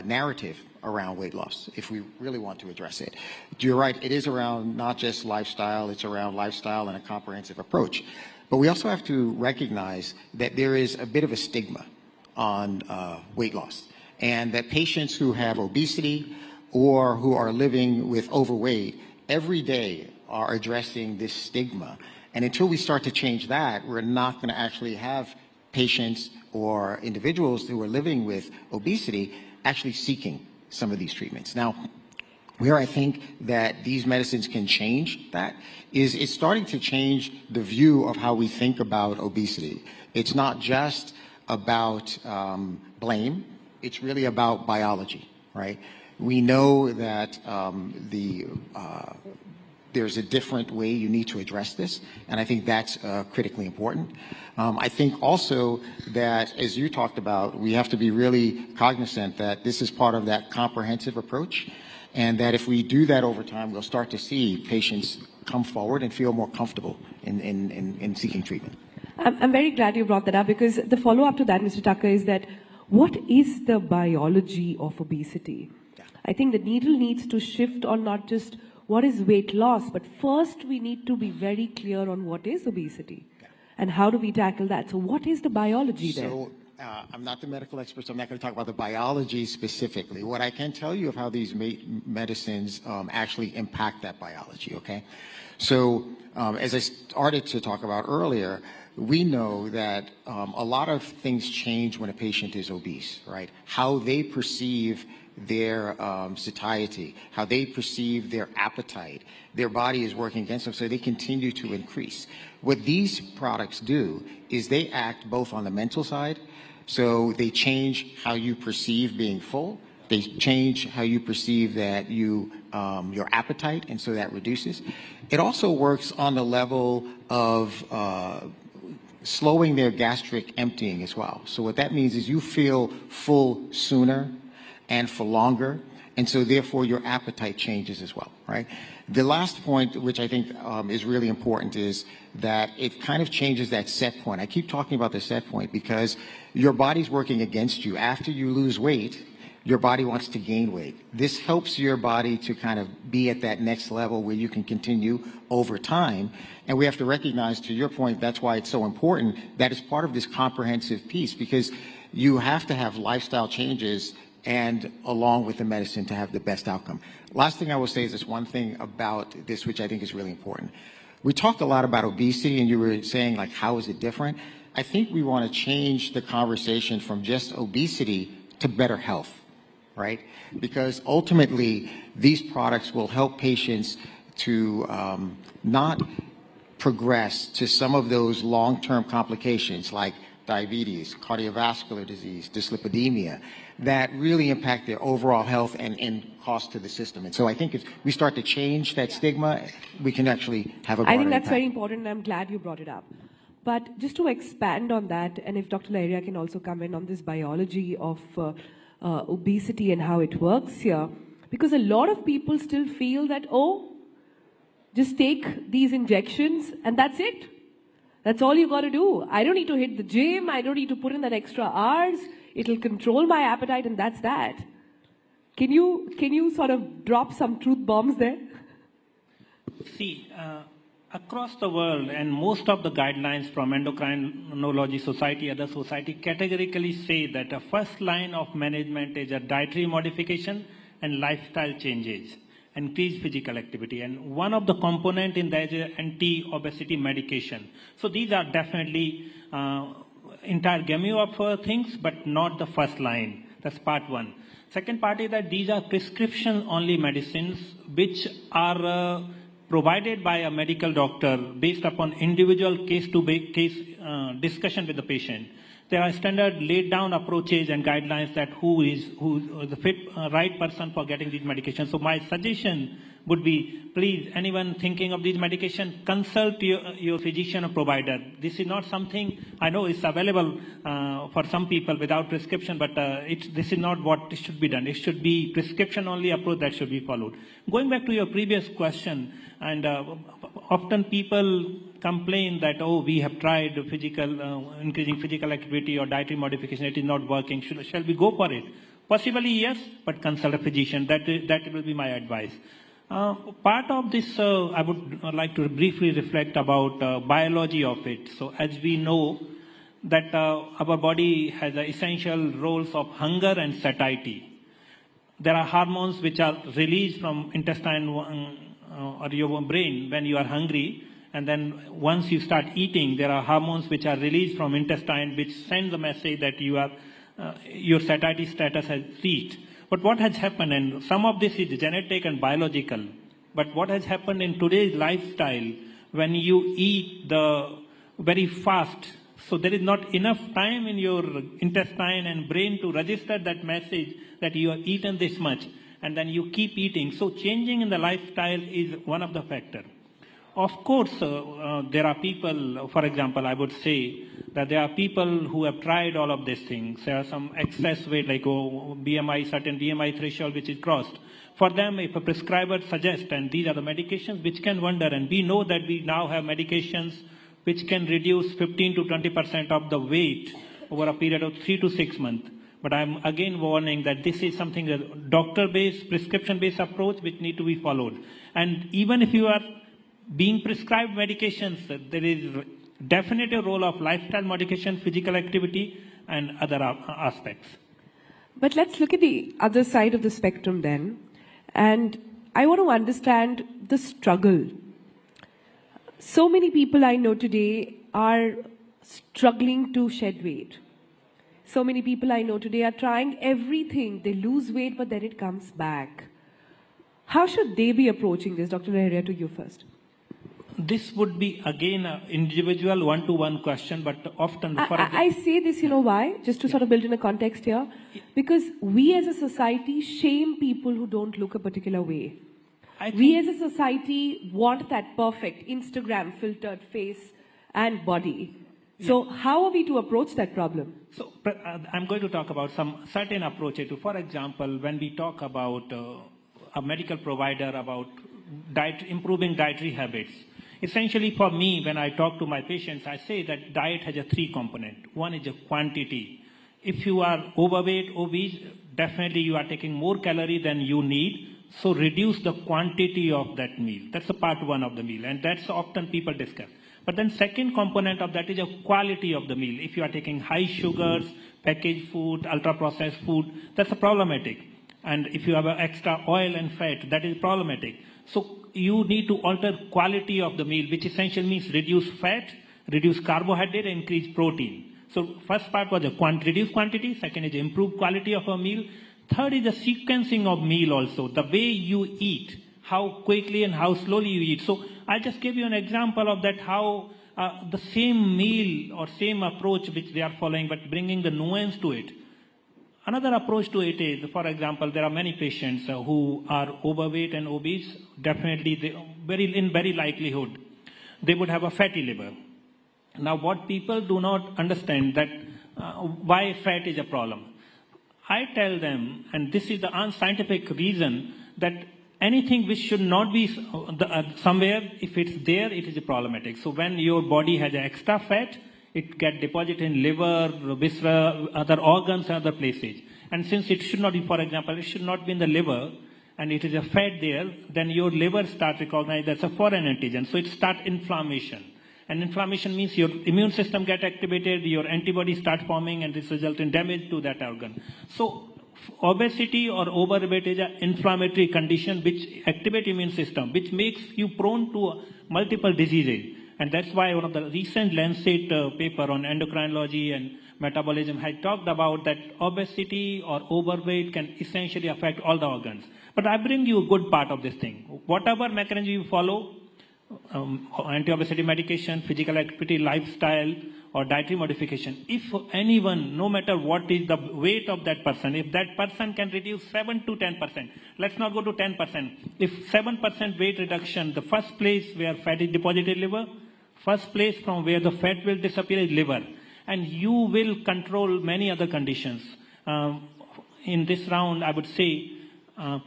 narrative around weight loss if we really want to address it. You're right, it is around not just lifestyle, it's around lifestyle and a comprehensive approach. But we also have to recognize that there is a bit of a stigma on weight loss, and that patients who have obesity or who are living with overweight every day are addressing this stigma. And until we start to change that, we're not going to actually have patients or individuals who are living with obesity actually seeking some of these treatments. Now, where I think that these medicines can change that is it's starting to change the view of how we think about obesity. It's not just about blame, it's really about biology, right? We know that there's a different way you need to address this, and I think that's critically important. I think also that, as you talked about, we have to be really cognizant that this is part of that comprehensive approach, and that if we do that over time, we'll start to see patients come forward and feel more comfortable in seeking treatment. I'm very glad you brought that up, because the follow-up to that, Mr. Tucker, is that What is the biology of obesity? I think the needle needs to shift on not just what is weight loss, but first we need to be very clear on what is obesity and how do we tackle that. So what is the biology there? So I'm not the medical expert, so I'm not going to talk about the biology specifically. What I can tell you of how these medicines actually impact that biology, okay? So as I started to talk about earlier, we know that a lot of things change when a patient is obese, right? How they perceive their satiety, how they perceive their appetite, their body is working against them, so they continue to increase. What these products do is they act both on the mental side, so they change how you perceive being full, they change how you perceive that you, your appetite, and so that reduces. It also works on the level of slowing their gastric emptying as well. So what that means is you feel full sooner and for longer, and so therefore your appetite changes as well, right? The last point, which I think is really important, is that it kind of changes that set point. I keep talking about the set point because your body's working against you. After you lose weight, your body wants to gain weight. This helps your body to kind of be at that next level where you can continue over time. And we have to recognize, to your point, that's why it's so important, that is part of this comprehensive piece, because you have to have lifestyle changes and along with the medicine to have the best outcome. Last thing I will say is this one thing about this, which I think is really important. We talked a lot about obesity, and you were saying, like, how is it different? I think we want to change the conversation from just obesity to better health, right? Because ultimately, these products will help patients to not progress to some of those long-term complications like diabetes, cardiovascular disease, dyslipidemia, that really impact their overall health and cost to the system. And so I think if we start to change that stigma, we can actually have a broader I think that's impact. very important, and I'm glad you brought it up. But just to expand on that, and if Dr. Lahiriya can also come in on this biology of obesity and how it works here, because a lot of people still feel that, oh, just take these injections and that's it. That's all you got to do. I don't need to hit the gym. I don't need to put in that extra hours. It'll control my appetite, and that's that. Can you sort of drop some truth bombs there? See, across the world, and most of the guidelines from Endocrinology Society, other society, categorically say that the first line of management is a dietary modification and lifestyle changes, increased physical activity. And one of the component in that is anti-obesity medication. So these are definitely entire gamut of things, but not the first line. That's part one. Second part is that these are prescription-only medicines which are provided by a medical doctor based upon individual case-to-case discussion with the patient. There are standard laid-down approaches and guidelines that who is the fit right person for getting these medications. So my suggestion would be, please, anyone thinking of these medications, consult your physician or provider. This is not something, I know it's available for some people without prescription, but this is not what should be done. It should be prescription-only approach that should be followed. Going back to your previous question, and often people complain that, oh, we have tried increasing physical activity or dietary modification, it is not working. Shall we go for it? Possibly yes, but consult a physician. That will be my advice. Part of this, I would like to briefly reflect about biology of it. So as we know that our body has essential roles of hunger and satiety. There are hormones which are released from intestine or your brain when you are hungry, and then once you start eating, there are hormones which are released from intestine which send the message that you are your satiety status has reached. But what has happened, and some of this is genetic and biological, but what has happened in today's lifestyle, when you eat very fast, so there is not enough time in your intestine and brain to register that message that you have eaten this much, and then you keep eating. So changing in the lifestyle is one of the factors. Of course, there are people, for example, I would say that there are people who have tried all of these things. There are some excess weight, like BMI, certain BMI threshold which is crossed. For them, if a prescriber suggests, and these are the medications which can wonder, and we know that we now have medications which can reduce 15 to 20% of the weight over a period of 3 to 6 months. But I'm again warning that this is something, a doctor-based, prescription-based approach which need to be followed. And even if you are being prescribed medications, there is definitely a role of lifestyle modification, physical activity, and other aspects. But let's look at the other side of the spectrum then. And I want to understand the struggle. So many people I know today are struggling to shed weight. So many people I know today are trying everything. They lose weight, but then it comes back. How should they be approaching this? Dr. Nehria, to you first. This would be, again, an individual one-to-one question, but often... I say this, you know why? Just to sort of build in a context here. Because we as a society shame people who don't look a particular way. We as a society want that perfect Instagram filtered face and body. So how are we to approach that problem? So I'm going to talk about some certain approaches. For example, when we talk about a medical provider about improving dietary habits, essentially for me, when I talk to my patients, I say that diet has a 3 component. One is a quantity. If you are overweight, obese, definitely you are taking more calorie than you need. So reduce the quantity of that meal. That's the part 1 of the meal, and that's often people discuss. But then second component of that is a quality of the meal. If you are taking high sugars, packaged food, ultra-processed food, that's a problematic. And if you have extra oil and fat, that is problematic. So you need to alter quality of the meal, which essentially means reduce fat, reduce carbohydrate, and increase protein. So first part was reduce quantity, second is improve quality of a meal. Third is the sequencing of meal also, the way you eat, how quickly and how slowly you eat. So I'll just give you an example of that, how the same meal or same approach which they are following, but bringing the nuance to it. Another approach to it is, for example, there are many patients who are overweight and obese. Definitely, in very likelihood, they would have a fatty liver. Now, what people do not understand that why fat is a problem. I tell them, and this is the unscientific reason, that anything which should not be somewhere, if it's there, it is problematic. So when your body has extra fat, it gets deposited in liver, viscera, other organs, and other places. And since it should not be, for example, it should not be in the liver, and it is a fat there, then your liver starts recognizing that's a foreign antigen. So it starts inflammation. And inflammation means your immune system gets activated, your antibodies start forming, and this results in damage to that organ. So obesity or overweight is an inflammatory condition which activates immune system, which makes you prone to multiple diseases. And that's why one of the recent Lancet paper on endocrinology and metabolism had talked about that obesity or overweight can essentially affect all the organs. But I bring you a good part of this thing. Whatever mechanism you follow, anti-obesity medication, physical activity, lifestyle, or dietary modification, if anyone, no matter what is the weight of that person, if that person can reduce 7 to 10%, let's not go to 10%. If 7% weight reduction, the first place where fat is deposited, liver, first place from where the fat will disappear is liver. And you will control many other conditions. In this round, I would say,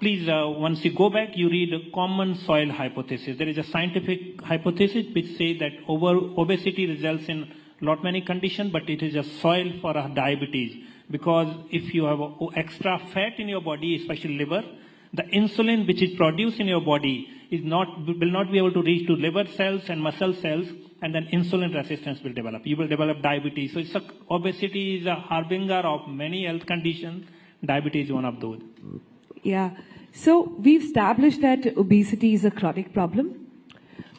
please, once you go back, you read a common soil hypothesis. There is a scientific hypothesis which says that obesity results in lot many conditions, but it is a soil for a diabetes. Because if you have extra fat in your body, especially liver, the insulin which is produced in your body will not be able to reach to liver cells and muscle cells, and then insulin resistance will develop. You will develop diabetes. So obesity is a harbinger of many health conditions. Diabetes is one of those. Yeah. So we've established that obesity is a chronic problem.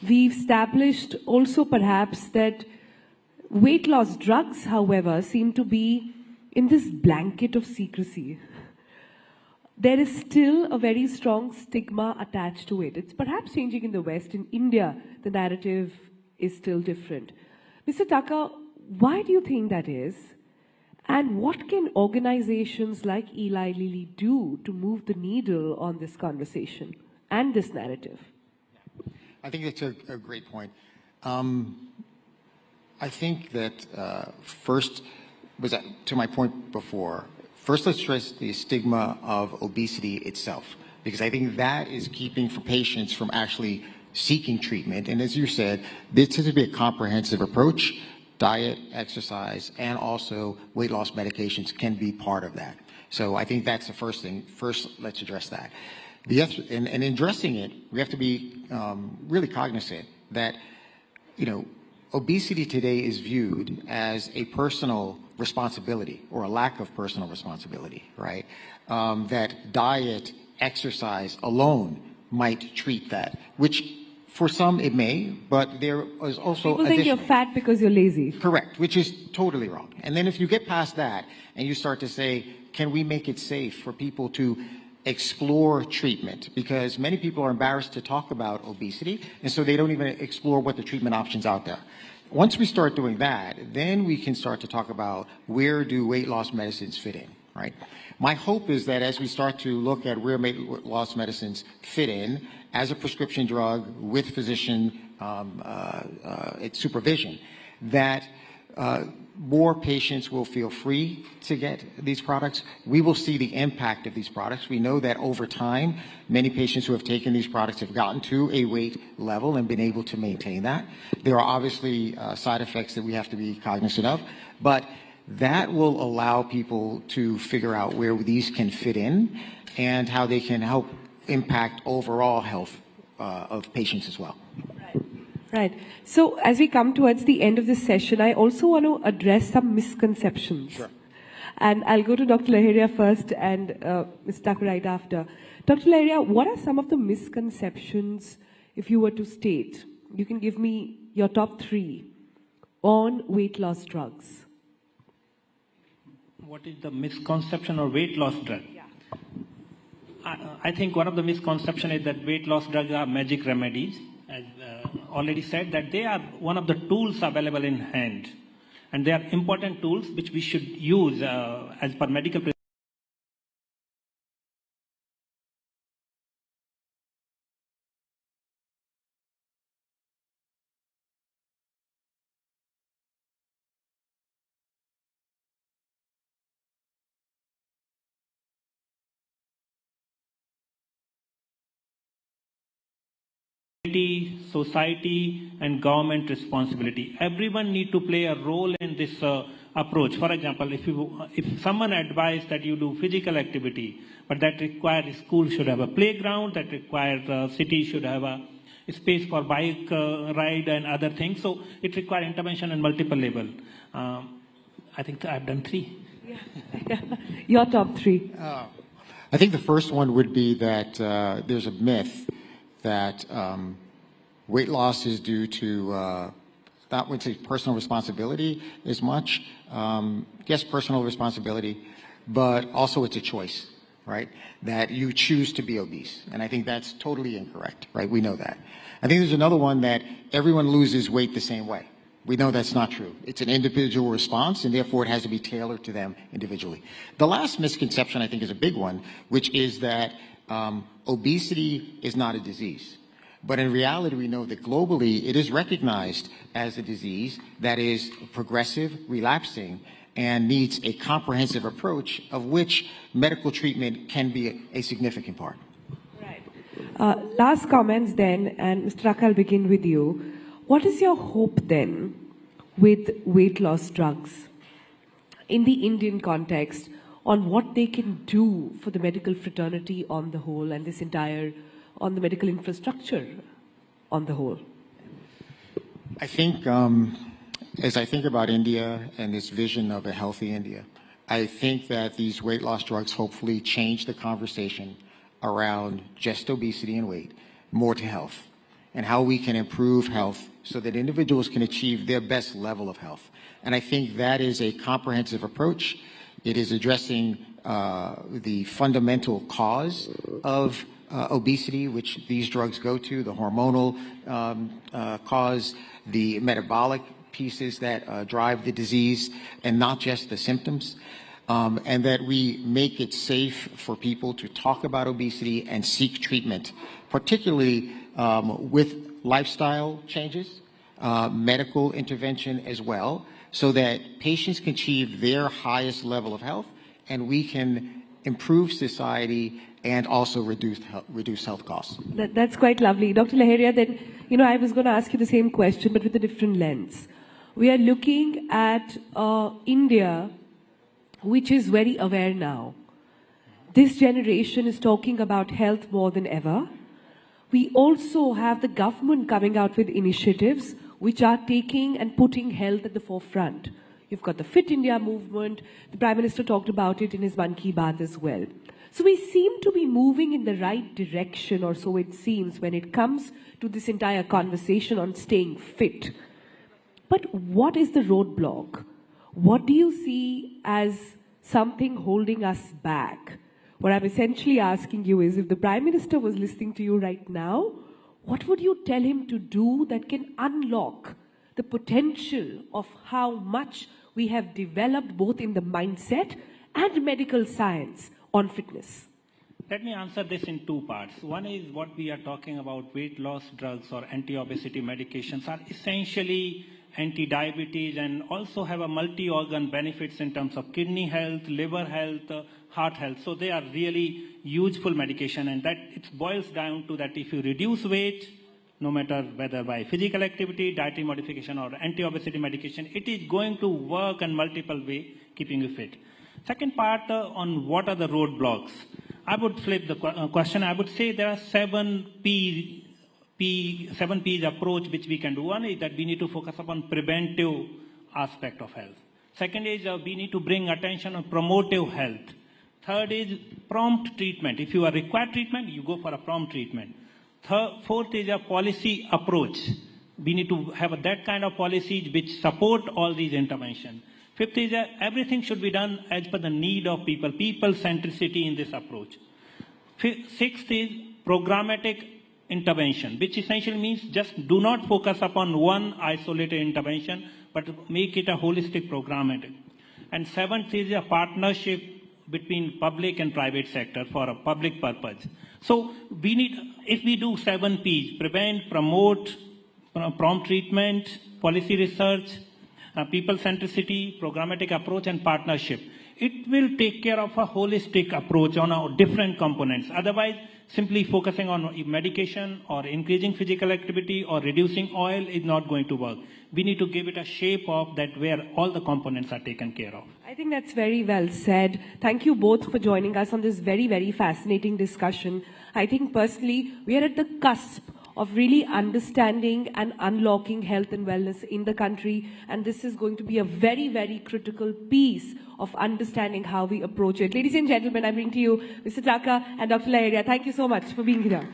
We've established also perhaps that weight loss drugs, however, seem to be in this blanket of secrecy. There is still a very strong stigma attached to it. It's perhaps changing in the West. In India, the narrative is still different. Mr. Thakur, why do you think that is? And what can organizations like Eli Lilly do to move the needle on this conversation and this narrative? I think that's a great point. I think that first, to my point before, first let's address the stigma of obesity itself, because I think that is keeping patients from actually seeking treatment. And as you said, this has to be a comprehensive approach. diet, exercise, and also weight loss medications can be part of that. So I think that's the first thing. First, let's address that. And in addressing it, we have to be really cognizant that, obesity today is viewed as a personal responsibility or a lack of personal responsibility, right? That diet, exercise alone might treat that, which for some it may, but there is also people think you're fat because you're lazy. Correct, which is totally wrong. And then if you get past that and you start to say, can we make it safe for people to explore treatment? Because many people are embarrassed to talk about obesity, and so they don't even explore what the treatment options out there. Once we start doing that, then we can start to talk about where do weight loss medicines fit in, right? My hope is that as we start to look at where weight loss medicines fit in as a prescription drug with physician supervision, that more patients will feel free to get these products. We will see the impact of these products. We know that over time, many patients who have taken these products have gotten to a weight level and been able to maintain that. There are obviously side effects that we have to be cognizant of, but that will allow people to figure out where these can fit in and how they can help impact overall health of patients as well. Right. So as we come towards the end of this session, I also want to address some misconceptions. Sure. And I'll go to Dr. Laheria first and Ms. Thakur right after. Dr. Laheria, what are some of the misconceptions, if you were to state? You can give me your top 3 on weight loss drugs. What is the misconception of weight loss drug? Yeah. I think one of the misconceptions is that weight loss drugs are magic remedies. As already said, that they are one of the tools available in hand, and they are important tools which we should use as per medical society and government responsibility. Everyone need to play a role in this approach. For example, if someone advised that you do physical activity, but that requires school should have a playground, that requires city should have a space for bike ride and other things. So it requires intervention on multiple level. I think I've done 3. Yeah. Your top 3. I think the first one would be that there's a myth that weight loss is due to not would say personal responsibility as much. Yes, personal responsibility, but also it's a choice, right? That you choose to be obese. And I think that's totally incorrect, right? We know that. I think there's another one that everyone loses weight the same way. We know that's not true. It's an individual response, and therefore it has to be tailored to them individually. The last misconception I think is a big one, which is that obesity is not a disease. But in reality, we know that globally it is recognized as a disease that is progressive, relapsing, and needs a comprehensive approach of which medical treatment can be a significant part. Right. Last comments then, and Mr. Thakur, I'll begin with you. What is your hope then with weight loss drugs in the Indian context on what they can do for the medical fraternity on the whole and this entire, on the medical infrastructure on the whole? I think, as I think about India and this vision of a healthy India, I think that these weight loss drugs hopefully change the conversation around just obesity and weight more to health and how we can improve health so that individuals can achieve their best level of health. And I think that is a comprehensive approach. It is addressing the fundamental cause of obesity, which these drugs go to, the hormonal cause, the metabolic pieces that drive the disease, and not just the symptoms. And that we make it safe for people to talk about obesity and seek treatment, particularly with lifestyle changes, medical intervention as well, so that patients can achieve their highest level of health, and we can improve society and also reduce health costs. That's quite lovely. Dr. Laheria, then, I was going to ask you the same question, but with a different lens. we are looking at India, which is very aware now. This generation is talking about health more than ever. We also have the government coming out with initiatives which are taking and putting health at the forefront. You've got the Fit India movement. The Prime Minister talked about it in his Mann Ki Baat as well. So we seem to be moving in the right direction, or so it seems, when it comes to this entire conversation on staying fit. But what is the roadblock? What do you see as something holding us back? What I'm essentially asking you is, if the Prime Minister was listening to you right now, what would you tell him to do that can unlock the potential of how much we have developed both in the mindset and medical science on fitness? Let me answer this in two parts. One is what we are talking about, weight loss drugs or anti-obesity medications are essentially anti-diabetes and also have a multi-organ benefits in terms of kidney health, liver health, heart health. So they are really useful medication, and that it boils down to that if you reduce weight, no matter whether by physical activity, dietary modification or anti-obesity medication, it is going to work in multiple ways, keeping you fit. Second part on what are the roadblocks. I would flip the question. I would say there are 7 P's approach which we can do. One is that we need to focus upon preventive aspect of health. Second is we need to bring attention on promotive health. Third is prompt treatment. If you are required treatment, you go for a prompt treatment. Fourth is a policy approach. We need to have that kind of policies which support all these interventions. Fifth is everything should be done as per the need of people, people centricity in this approach. Sixth is programmatic intervention, which essentially means just do not focus upon one isolated intervention, but make it a holistic programmatic. And seventh is a partnership between public and private sector for a public purpose. So we need, if we do 7 P's, prevent, promote, prompt treatment, policy research, people centricity, programmatic approach and partnership, it will take care of a holistic approach on our different components. Otherwise, simply focusing on medication or increasing physical activity or reducing oil is not going to work. We need to give it a shape of that where all the components are taken care of. I think that's very well said. Thank you both for joining us on this very, very fascinating discussion. I think personally, we are at the cusp of really understanding and unlocking health and wellness in the country. And this is going to be a very, very critical piece of understanding how we approach it. Ladies and gentlemen, I bring to you Mr. Taka and Dr. Laeria. Thank you so much for being here.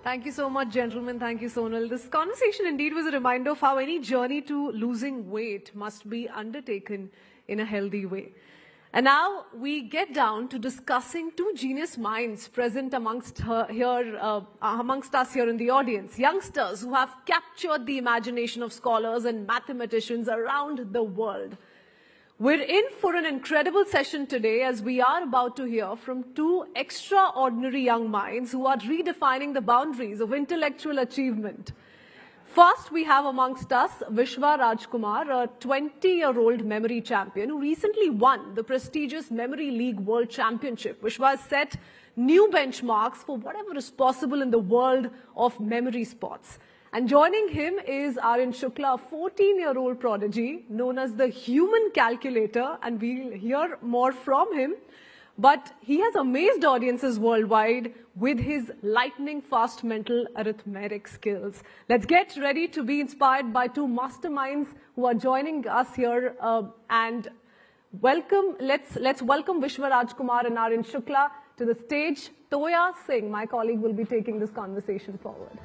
Thank you so much, gentlemen. Thank you, Sonal. This conversation indeed was a reminder of how any journey to losing weight must be undertaken in a healthy way. And now we get down to discussing two genius minds present amongst us here in the audience. Youngsters who have captured the imagination of scholars and mathematicians around the world. We're in for an incredible session today as we are about to hear from two extraordinary young minds who are redefining the boundaries of intellectual achievement. First, we have amongst us Vishwa Rajkumar, a 20-year-old memory champion who recently won the prestigious Memory League World Championship. Vishwa has set new benchmarks for whatever is possible in the world of memory sports. And joining him is Arvind Shukla, a 14-year-old prodigy known as the human calculator, and we'll hear more from him. But he has amazed audiences worldwide with his lightning-fast mental arithmetic skills. Let's get ready to be inspired by two masterminds who are joining us here. And welcome. Let's welcome Vishwa Rajkumar and Arvind Shukla to the stage. Toya Singh, my colleague, will be taking this conversation forward.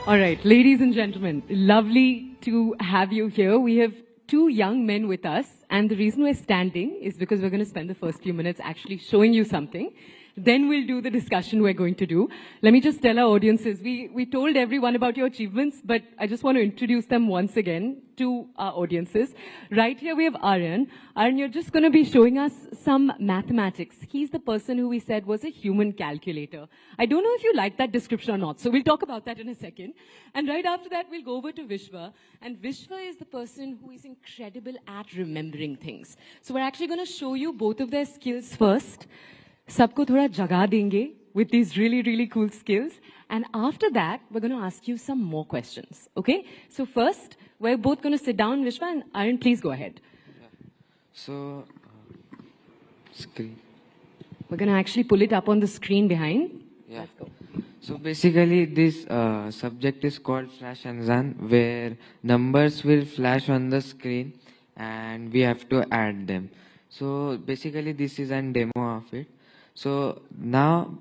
All right, ladies and gentlemen, lovely to have you here. We have two young men with us, and the reason we're standing is because we're going to spend the first few minutes actually showing you something. Then we'll do the discussion we're going to do. Let me just tell our audiences, we told everyone about your achievements, but I just want to introduce them once again to our audiences. Right here we have Arvind. Arvind, you're just going to be showing us some mathematics. He's the person who we said was a human calculator. I don't know if you like that description or not, so we'll talk about that in a second. And right after that, we'll go over to Vishwa. And Vishwa is the person who is incredible at remembering things. So we're actually going to show you both of their skills first. Sabko thoda jaga denge with these really, really cool skills. And after that, we're going to ask you some more questions. Okay? So first, we're both going to sit down, Vishwa, and Arvind, please go ahead. So, screen. We're going to actually pull it up on the screen behind. Yeah. Let's go. So basically this subject is called Flash Anzan, where numbers will flash on the screen and we have to add them. So basically this is a demo of it. So now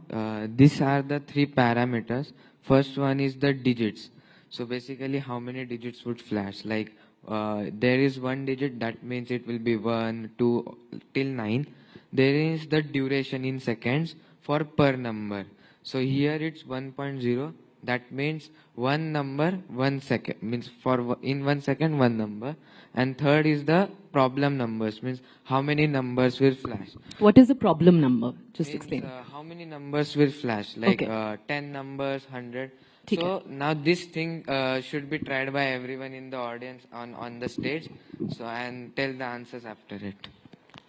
these are the three parameters. First one is the digits. So basically how many digits would flash? Like there is one digit, that means it will be 1, 2 till 9. There is the duration in seconds for per number. So here it's 1.0. That means one number, 1 second, means for in 1 second, one number. And third is the problem numbers, means how many numbers will flash. What is the problem number? Just Means, explain. how many numbers will flash, like Okay. 10 numbers, 100. Okay. So now this thing should be tried by everyone in the audience on the stage. So and tell the answers after it.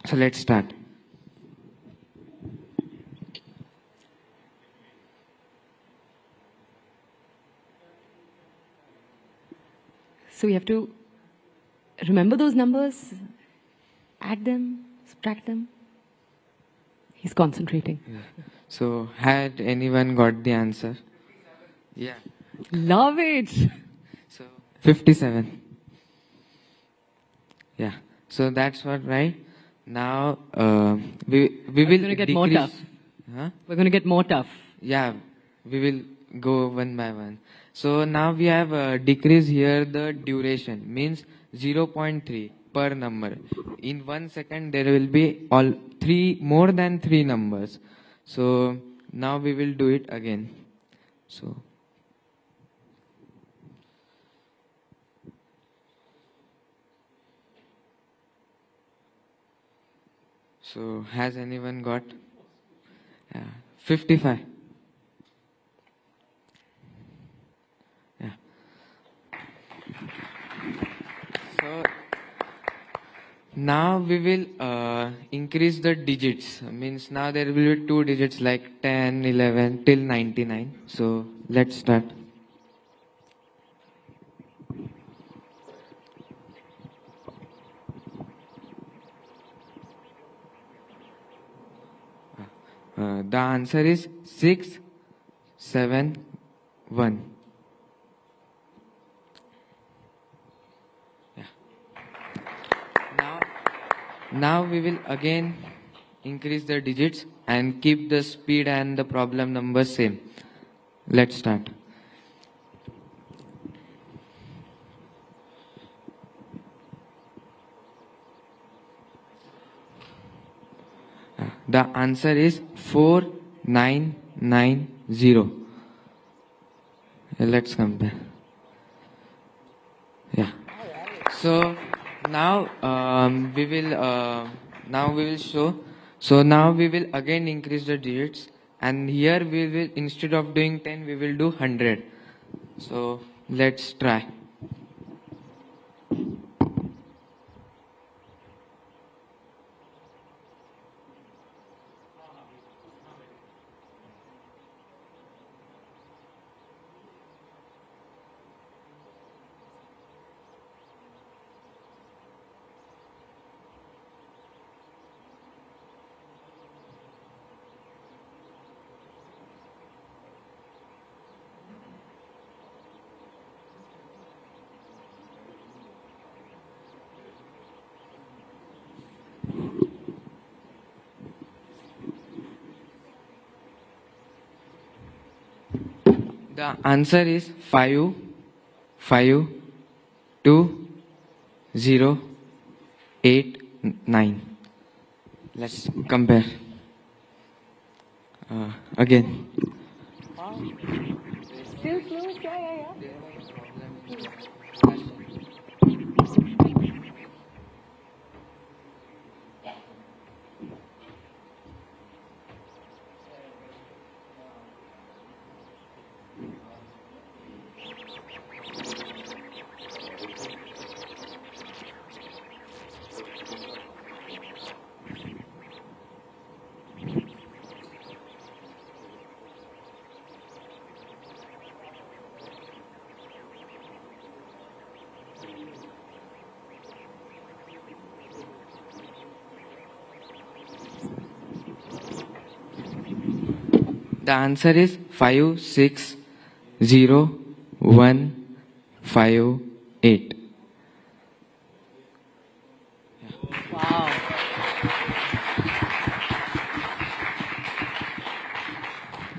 So let's start. So we have to remember those numbers, add them, subtract them. He's concentrating. Yeah. So had anyone got the answer? Yeah. Love it. So 57. Yeah. So that's what, right? Now we will going to get more decrease- tough. Huh? We're going to get more tough. Yeah, we will go one by one. So now we have decreased here the duration, means 0.3 per number. In 1 second there will be more than 3 numbers. So now we will do it again. So has anyone got? 55. Yeah. So now we will increase the digits. Means now there will be 2 digits like 10, 11 till 99. So let's start. The answer is 6, 7, 1. Yeah. Now we will again increase the digits and keep the speed and the problem number same. Let's start. The answer is 4990. Let's compare. Yeah. So now we will show. So now we will again increase the digits, and here we will, instead of doing 10, we will do 100. So let's try. The answer is 5, 5, 2, 0, 8, 9. Let's compare. Again. Still close? Yeah. The answer is 560158. Wow.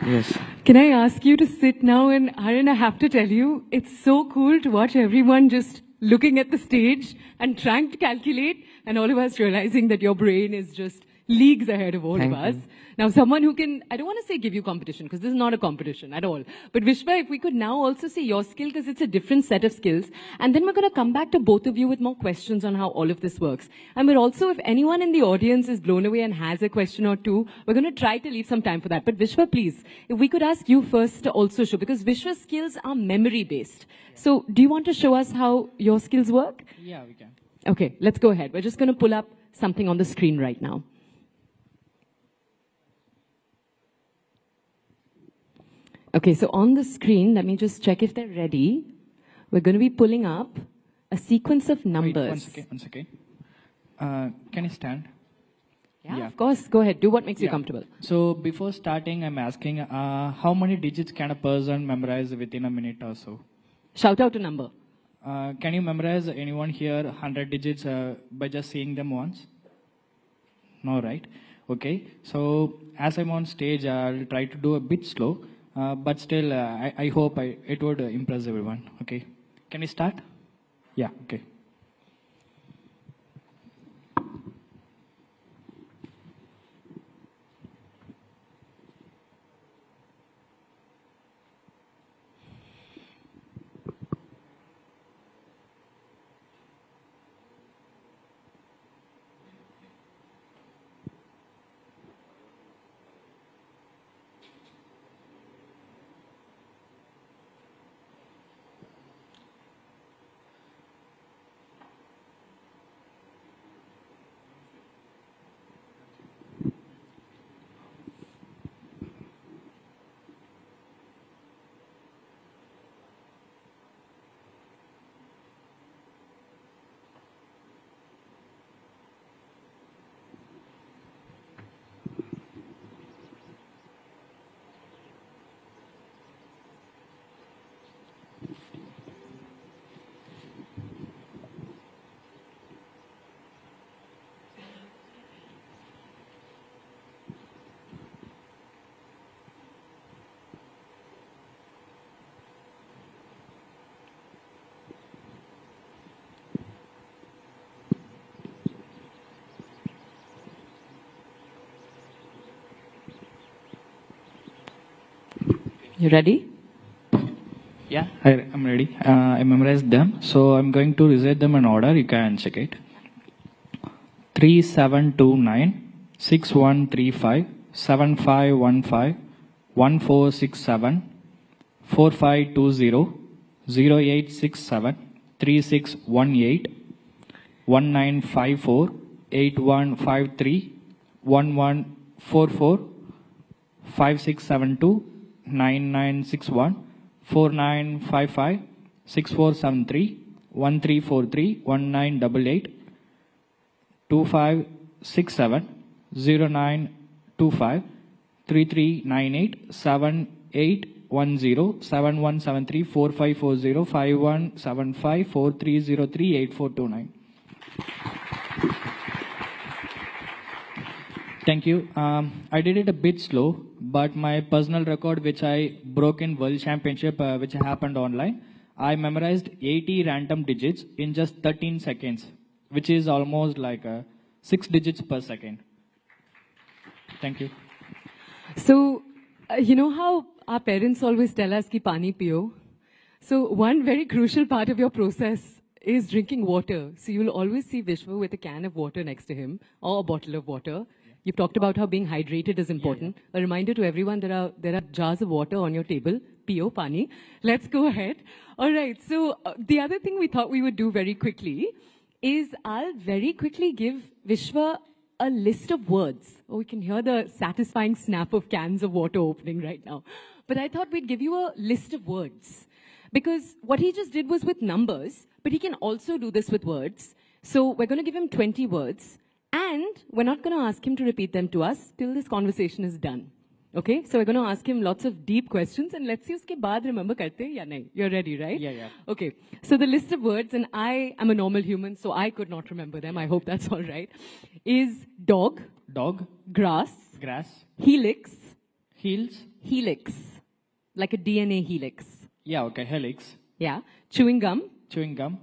Yes. Can I ask you to sit now? And Arvind, I have to tell you, it's so cool to watch everyone just looking at the stage and trying to calculate, and all of us realizing that your brain is just leagues ahead of all Thank of us. you. Now, someone who can, I don't want to say give you competition, because this is not a competition at all. But Vishwa, if we could now also see your skill, because it's a different set of skills. And then we're going to come back to both of you with more questions on how all of this works. And we're also, if anyone in the audience is blown away and has a question or two, we're going to try to leave some time for that. But Vishwa, please, if we could ask you first to also show, because Vishwa's skills are memory-based. So do you want to show us how your skills work? Yeah, we can. Okay, let's go ahead. We're just going to pull up something on the screen right now. Okay, so on the screen, let me just check if they're ready. We're going to be pulling up a sequence of numbers. Wait, one second. Can you stand? Yeah, of course. Go ahead. Do what makes you comfortable. So before starting, I'm asking, how many digits can a person memorize within a minute or so? Shout out a number. Can you memorize anyone here 100 digits by just seeing them once? No, right? Okay. So as I'm on stage, I'll try to do a bit slow. But still, I hope it would impress everyone. Okay. Can we start? Yeah, okay. You ready? Yeah, I'm ready. I memorized them. So I'm going to recite them in order. You can check it. 3729, 6135, 7515, 1467, 4520, 0867, 3618, 1954, 8153, 1144, 5672, 9961, 4955, 6473, 1343, 1988, 2567, 0925, 3398, 7810, 7173, 4540, 5175, 4303, 8429. Thank you. I did it a bit slow, but my personal record, which I broke in World Championship, which happened online, I memorized 80 random digits in just 13 seconds, which is almost like 6 digits per second. Thank you. So, you know how our parents always tell us ki pani piyo? So one very crucial part of your process is drinking water. So you'll always see Vishwa with a can of water next to him or a bottle of water. You've talked about how being hydrated is important. A reminder to everyone, there are jars of water on your table. Piyo, pani. Let's go ahead. All right. So the other thing we thought we would do very quickly is I'll very quickly give Vishwa a list of words. Oh, we can hear the satisfying snap of cans of water opening right now. But I thought we'd give you a list of words. Because what he just did was with numbers, but he can also do this with words. So we're going to give him 20 words. And we're not going to ask him to repeat them to us till this conversation is done. Okay? So we're going to ask him lots of deep questions. And let's see uske baad remember karte ya nahi. You're ready, right? Yeah. Okay. So the list of words, and I am a normal human, so I could not remember them. I hope that's all right. Is dog. Dog. Grass. Grass. Helix. Heels. Helix. Like a DNA helix. Yeah, okay. Helix. Yeah. Chewing gum. Chewing gum.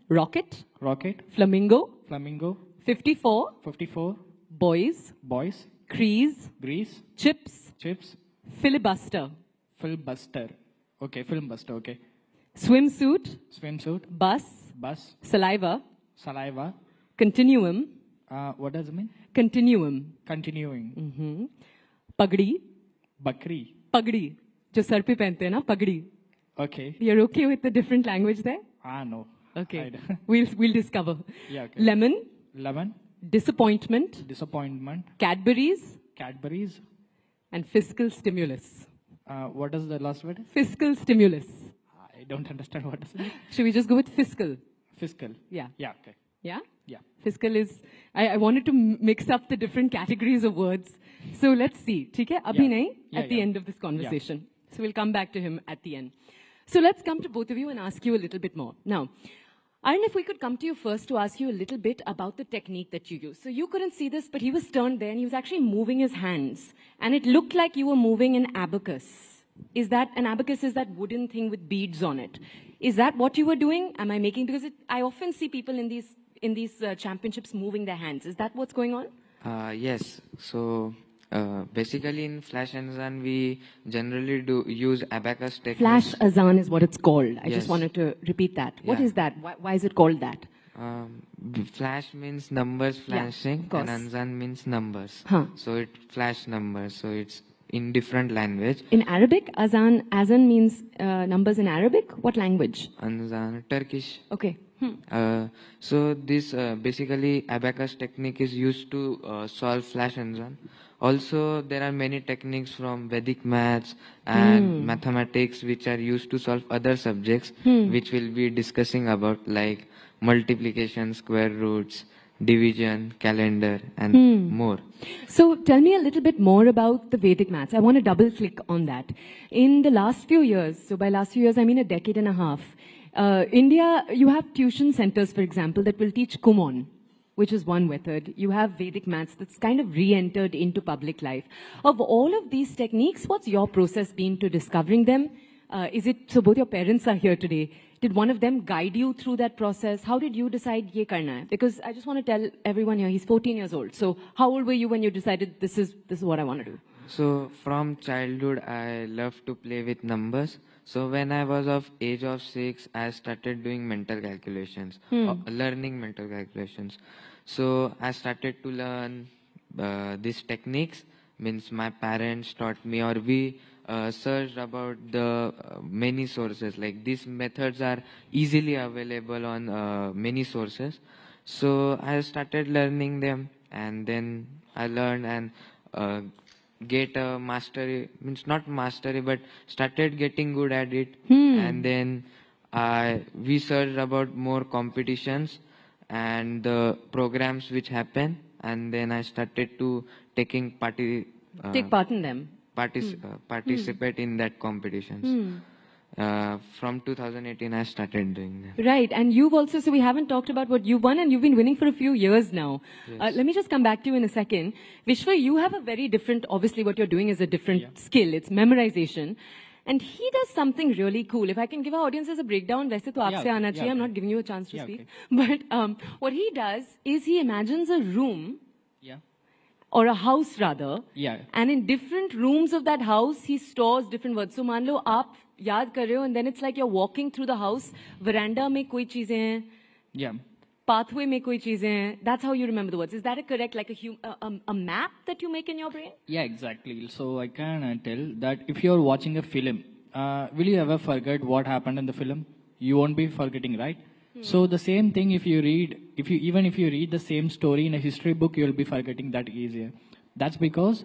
Rocket. Rocket. Flamingo. Flamingo. 54. 54. Boys. Boys. Crease. Grease. Chips. Chips. Filibuster. Filibuster. Okay, filmbuster, okay. Swimsuit. Swimsuit. Bus. Bus. Saliva. Saliva. Continuum. What does it mean? Continuum. Continuing. Pagdi. Bakri. Pagdi. जो sir पे पहनते हैं ना पगड़ी. Okay. You're okay with the different language there? No. Okay. We'll discover. Yeah, okay. Lemon. Lemon. Disappointment. Disappointment. Cadbury's. Cadbury's. And fiscal stimulus. What is the last word? Fiscal stimulus. I don't understand what is it. Should we just go with fiscal? Fiscal. Yeah. Yeah, okay. Yeah? Yeah. Fiscal is, I wanted to mix up the different categories of words. So let's see. ठीक है? अभी नहीं, at the end of this conversation. So we'll come back to him at the end. So let's come to both of you and ask you a little bit more. Now, Arvind, if we could come to you first to ask you a little bit about the technique that you use. So you couldn't see this, but he was turned there and he was actually moving his hands. And it looked like you were moving an abacus. Is that, an abacus is that wooden thing with beads on it. Is that what you were doing? Am I making, because I often see people in these championships moving their hands. Is that what's going on? Yes. So basically in Flash and Zan, we generally use abacus technique. Flash Azan is what it's called. I Yes. just wanted to repeat that. What Yeah. is that? Why is it called that? Flash means numbers flashing, of course. and Anzan means numbers. Huh. So it flash numbers. So it's in different language. In Arabic, Azan means numbers in Arabic. What language? Anzan, Turkish. Okay. So this basically abacus technique is used to solve Flash Anzan. Also, there are many techniques from Vedic maths and mathematics which are used to solve other subjects, which we'll be discussing about, like multiplication, square roots, division, calendar, and more. So tell me a little bit more about the Vedic maths. I want to double click on that. In the last few years, so by last few years I mean a decade and a half, India, you have tuition centers, for example, that will teach Kumon, which is one method. You have Vedic maths that's kind of re-entered into public life. Of all of these techniques, what's your process been to discovering them? So both your parents are here today. Did one of them guide you through that process? How did you decide ye karna hai? Because I just want to tell everyone here, he's 14 years old. So how old were you when you decided this is what I want to do? So from childhood, I love to play with numbers. So when I was of age of 6, I started doing mental calculations, learning mental calculations. So I started to learn these techniques. Means my parents taught me, or we searched about the many sources. Like these methods are easily available on many sources. So I started learning them, and then I learned and get a mastery, means not mastery, but started getting good at it. And then we searched about more competitions and the programs which happen, and then I started to take part in them, participate in that competitions. From 2018 I started doing that. Right, and you've also, so we haven't talked about what you've won, and you've been winning for a few years now. Yes. Let me just come back to you in a second. Vishwa, you have a very different, obviously what you're doing is a different skill, it's memorization. And he does something really cool. If I can give our audiences a breakdown, वैसे तो आपसे आना चाहिए. I'm not giving you a chance to speak. But what he does is he imagines a room or a house rather. Yeah. And in different rooms of that house, he stores different words. So मान लो आप याद कर रहे हो, and then it's like you're walking through the house. Veranda में कोई चीजें हैं. Yeah. Pathway में कोई चीजें हैं. That's how you remember the words. Is that a correct, like a map that you make in your brain? Yeah, exactly. So I can tell that if you're watching a film, will you ever forget what happened in the film? You won't be forgetting, right? So the same thing, if you read the same story in a history book, you'll be forgetting that easier. That's because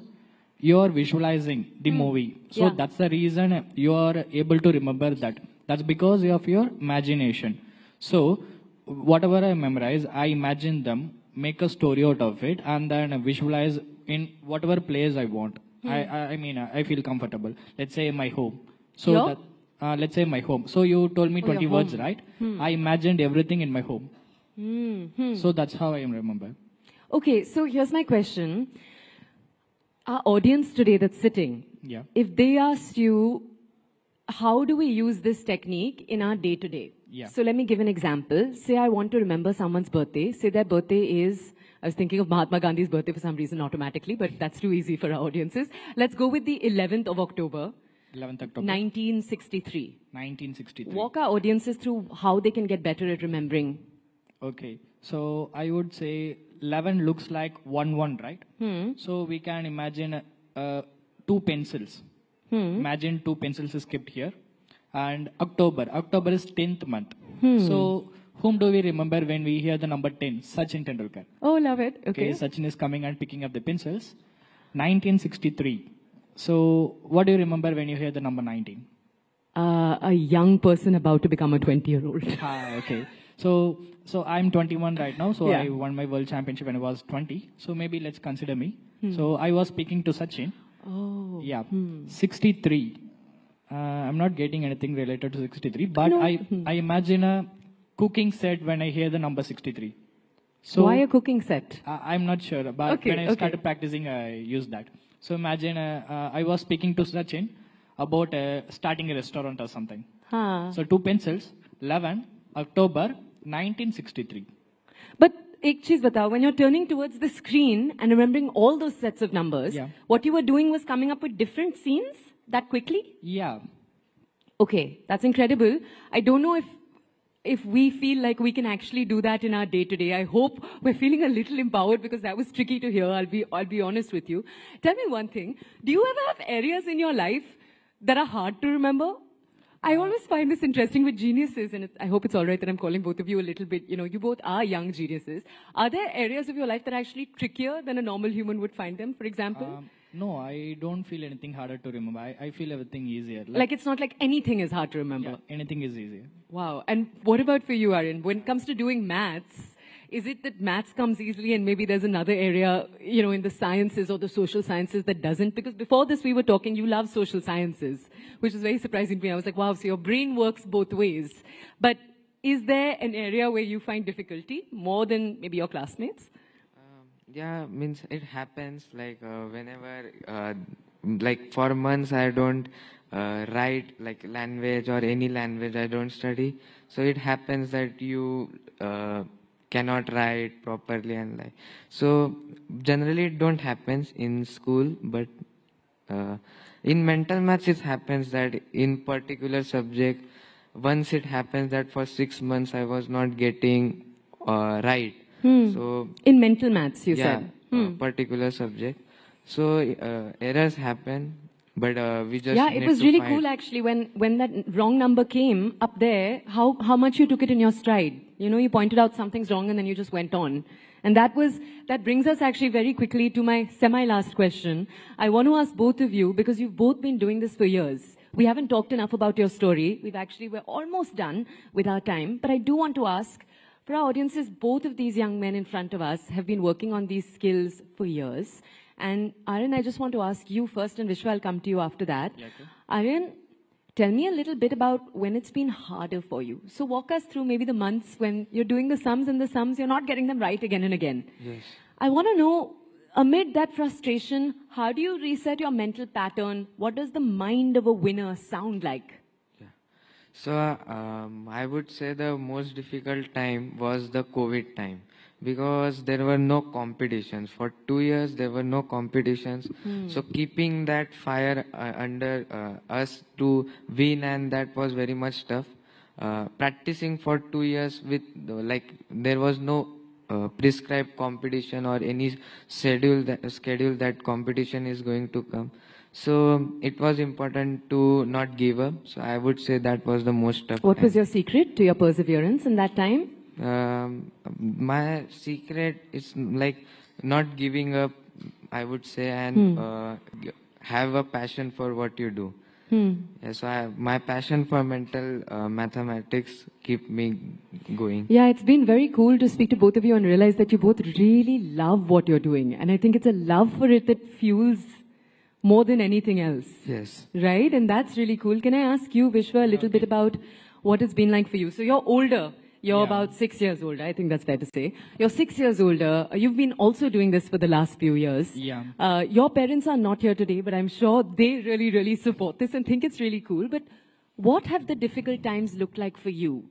you're visualizing the movie. So that's the reason you are able to remember that. That's because of your imagination. So whatever I memorize, I imagine them, make a story out of it, and then visualize in whatever place I want. I mean, I feel comfortable. Let's say my home. So let's say my home. So you told me 20 words, right? I imagined everything in my home. So that's how I remember. Okay, so here's my question. Our audience today that's sitting, if they asked you, how do we use this technique in our day-to-day? So let me give an example. Say I want to remember someone's birthday. Say their birthday is, I was thinking of Mahatma Gandhi's birthday for some reason automatically, but that's too easy for our audiences. Let's go with the 11th of October. 11th October. 1963. 1963. Walk our audiences through how they can get better at remembering. Okay. So I would say 11 looks like 1-1, right? So we can imagine 2 pencils. Imagine 2 pencils is kept here. And October is 10th month. So whom do we remember when we hear the number 10? Sachin Tendulkar. Oh, love it. Okay. Sachin is coming and picking up the pencils. 1963. So what do you remember when you hear the number 19? A young person about to become a 20-year-old. Okay. So I'm 21 right now. So I won my world championship when I was 20. So maybe let's consider me. So I was speaking to Sachin. Oh. Yeah. 63. I'm not getting anything related to 63, but I imagine a cooking set when I hear the number 63. So why a cooking set? I'm not sure, but when I started practicing, I used that. So imagine I was speaking to Sachin about starting a restaurant or something. So 2 pencils, 11 October 1963. But ek cheez batao, when you're turning towards the screen and remembering all those sets of numbers, what you were doing was coming up with different scenes that quickly? Yeah. Okay, that's incredible. I don't know if we feel like we can actually do that in our day-to-day. I hope we're feeling a little empowered because that was tricky to hear. I'll be honest with you. Tell me one thing. Do you ever have areas in your life that are hard to remember? I always find this interesting with geniuses, and I hope it's all right that I'm calling both of you a little bit, you both are young geniuses. Are there areas of your life that are actually trickier than a normal human would find them, for example? No, I don't feel anything harder to remember. I feel everything easier. Like it's not like anything is hard to remember. Yeah, anything is easier. Wow. And what about for you, Arvind? When it comes to doing maths, is it that maths comes easily and maybe there's another area, in the sciences or the social sciences that doesn't? Because before this we were talking, you love social sciences, which is very surprising to me. I was like, wow, so your brain works both ways. But is there an area where you find difficulty more than maybe your classmates? Yeah, means it happens like whenever, like for months I don't write like language or any language I don't study. So it happens that you cannot write properly and like. So generally it don't happens in school, but in mental maths it happens that in particular subject, once it happens that for 6 months I was not getting right. So in mental maths, you said. Particular subject. So errors happen, but we just it was really cool actually when that wrong number came up there. How much you took it in your stride. You pointed out something's wrong and then you just went on. And that brings us actually very quickly to my semi-last question. I want to ask both of you, because you've both been doing this for years. We haven't talked enough about your story. We're almost done with our time, but I do want to ask, for our audiences, both of these young men in front of us have been working on these skills for years. And Arvind, I just want to ask you first, and Vishwa, I'll come to you after that. Yeah, okay. Arvind, tell me a little bit about when it's been harder for you. So walk us through maybe the months when you're doing the sums, you're not getting them right again and again. Yes. I want to know, amid that frustration, how do you reset your mental pattern? What does the mind of a winner sound like? So I would say the most difficult time was the COVID time, because there were no competitions. For 2 years, there were no competitions. So keeping that fire under us to win, and that was very much tough. Practicing for 2 years with, like, there was no prescribed competition or any schedule that competition is going to come. So it was important to not give up. So I would say that was the most tough. What was your secret to your perseverance in that time? My secret is like not giving up, I would say, and have a passion for what you do. Yeah, so my passion for mental mathematics keep me going. Yeah, it's been very cool to speak to both of you and realize that you both really love what you're doing. And I think it's a love for it that fuels more than anything else. Yes. Right? And that's really cool. Can I ask you, Vishwa, a little bit about what it's been like for you? So you're older. You're about 6 years older. I think that's fair to say. You're 6 years older. You've been also doing this for the last few years. Yeah. Your parents are not here today, but I'm sure they really, really support this and think it's really cool. But what have the difficult times looked like for you?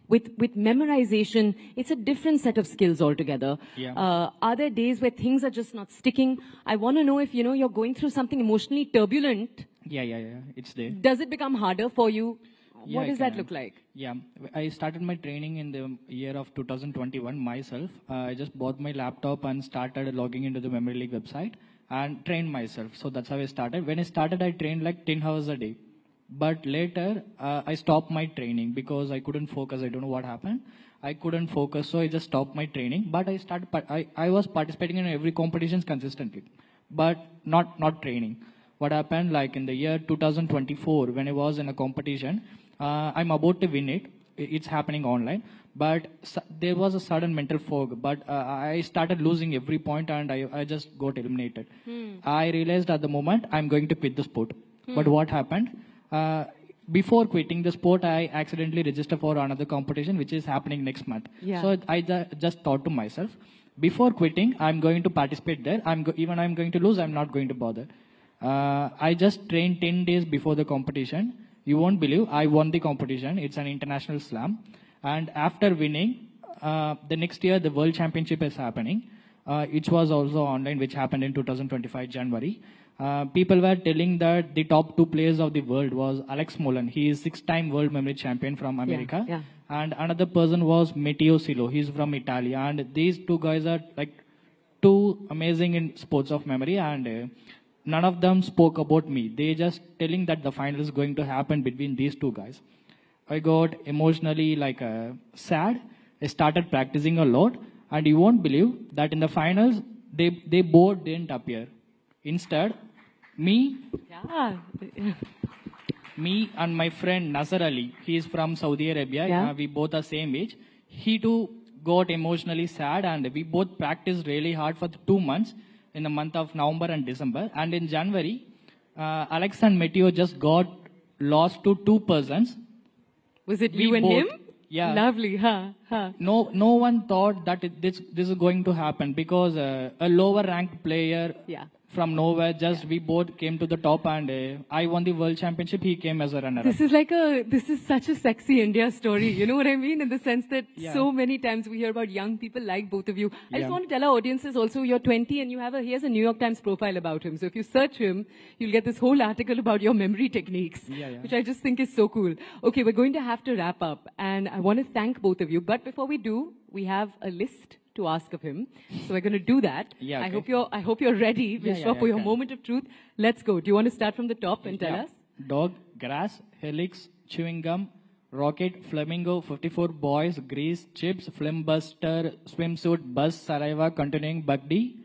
With memorization, it's a different set of skills altogether. Yeah. Are there days where things are just not sticking? I want to know if, you're going through something emotionally turbulent. Yeah. It's there. Does it become harder for you? Yeah, What does that look like? Yeah, I started my training in the year of 2021 myself. I just bought my laptop and started logging into the Memory League website and trained myself. So that's how I started. When I started, I trained like 10 hours a day. But later, I stopped my training because I couldn't focus. I don't know what happened. I couldn't focus, so I just stopped my training. But I was participating in every competitions consistently, but not training. What happened, like in the year 2024, when I was in a competition, I'm about to win it. It's happening online, but there was a sudden mental fog. But I started losing every point, and I just got eliminated. I realized at the moment I'm going to quit the sport. But what happened? Before quitting the sport, I accidentally registered for another competition, which is happening next month. Yeah. So I just thought to myself, before quitting, I'm going to participate there. Even I'm going to lose, I'm not going to bother. I just trained 10 days before the competition. You won't believe, I won the competition. It's an international slam. And after winning, the next year, the World Championship is happening. It was also online, which happened in 2025 January. People were telling that the top 2 players of the world was Alex Mullen. He is 6-time world memory champion from America. Yeah. And another person was Matteo Silo. He's from Italy. And these 2 guys are like too amazing in sports of memory. And none of them spoke about me. They just telling that the final is going to happen between these 2 guys. I got emotionally sad. I started practicing a lot. And you won't believe that in the finals, they both didn't appear. Instead, me and my friend Nasser Ali, he is from Saudi Arabia. Yeah. We both are same age. He too got emotionally sad, and we both practiced really hard for 2 months in the month of November and December. And in January, Alex and Matteo just got lost to 2 persons. Was it We you and both. him? Yeah. Lovely, huh? No one thought that this is going to happen because a lower ranked player from nowhere, we both came to the top, and I won the world championship. He came as a runner-up. This is such a sexy India story. You know what I mean? In the sense that Yeah. so many times we hear about young people like both of you. I just Yeah. want to tell our audiences also, you're 20 and he has a New York Times profile about him. So if you search him, you'll get this whole article about your memory techniques, which I just think is so cool. Okay, we're going to have to wrap up, and I want to thank both of you. But before we do, we have a list to ask of him. So we're going to do that. Yeah, I okay. hope you're ready, Vishwa, for your okay. moment of truth. Let's go. Do you want to start from the top and tell us? Dog, grass, helix, chewing gum, rocket, flamingo, 54 boys, grease, chips, flimbuster, swimsuit, bus, saliva, continuing, bugdy,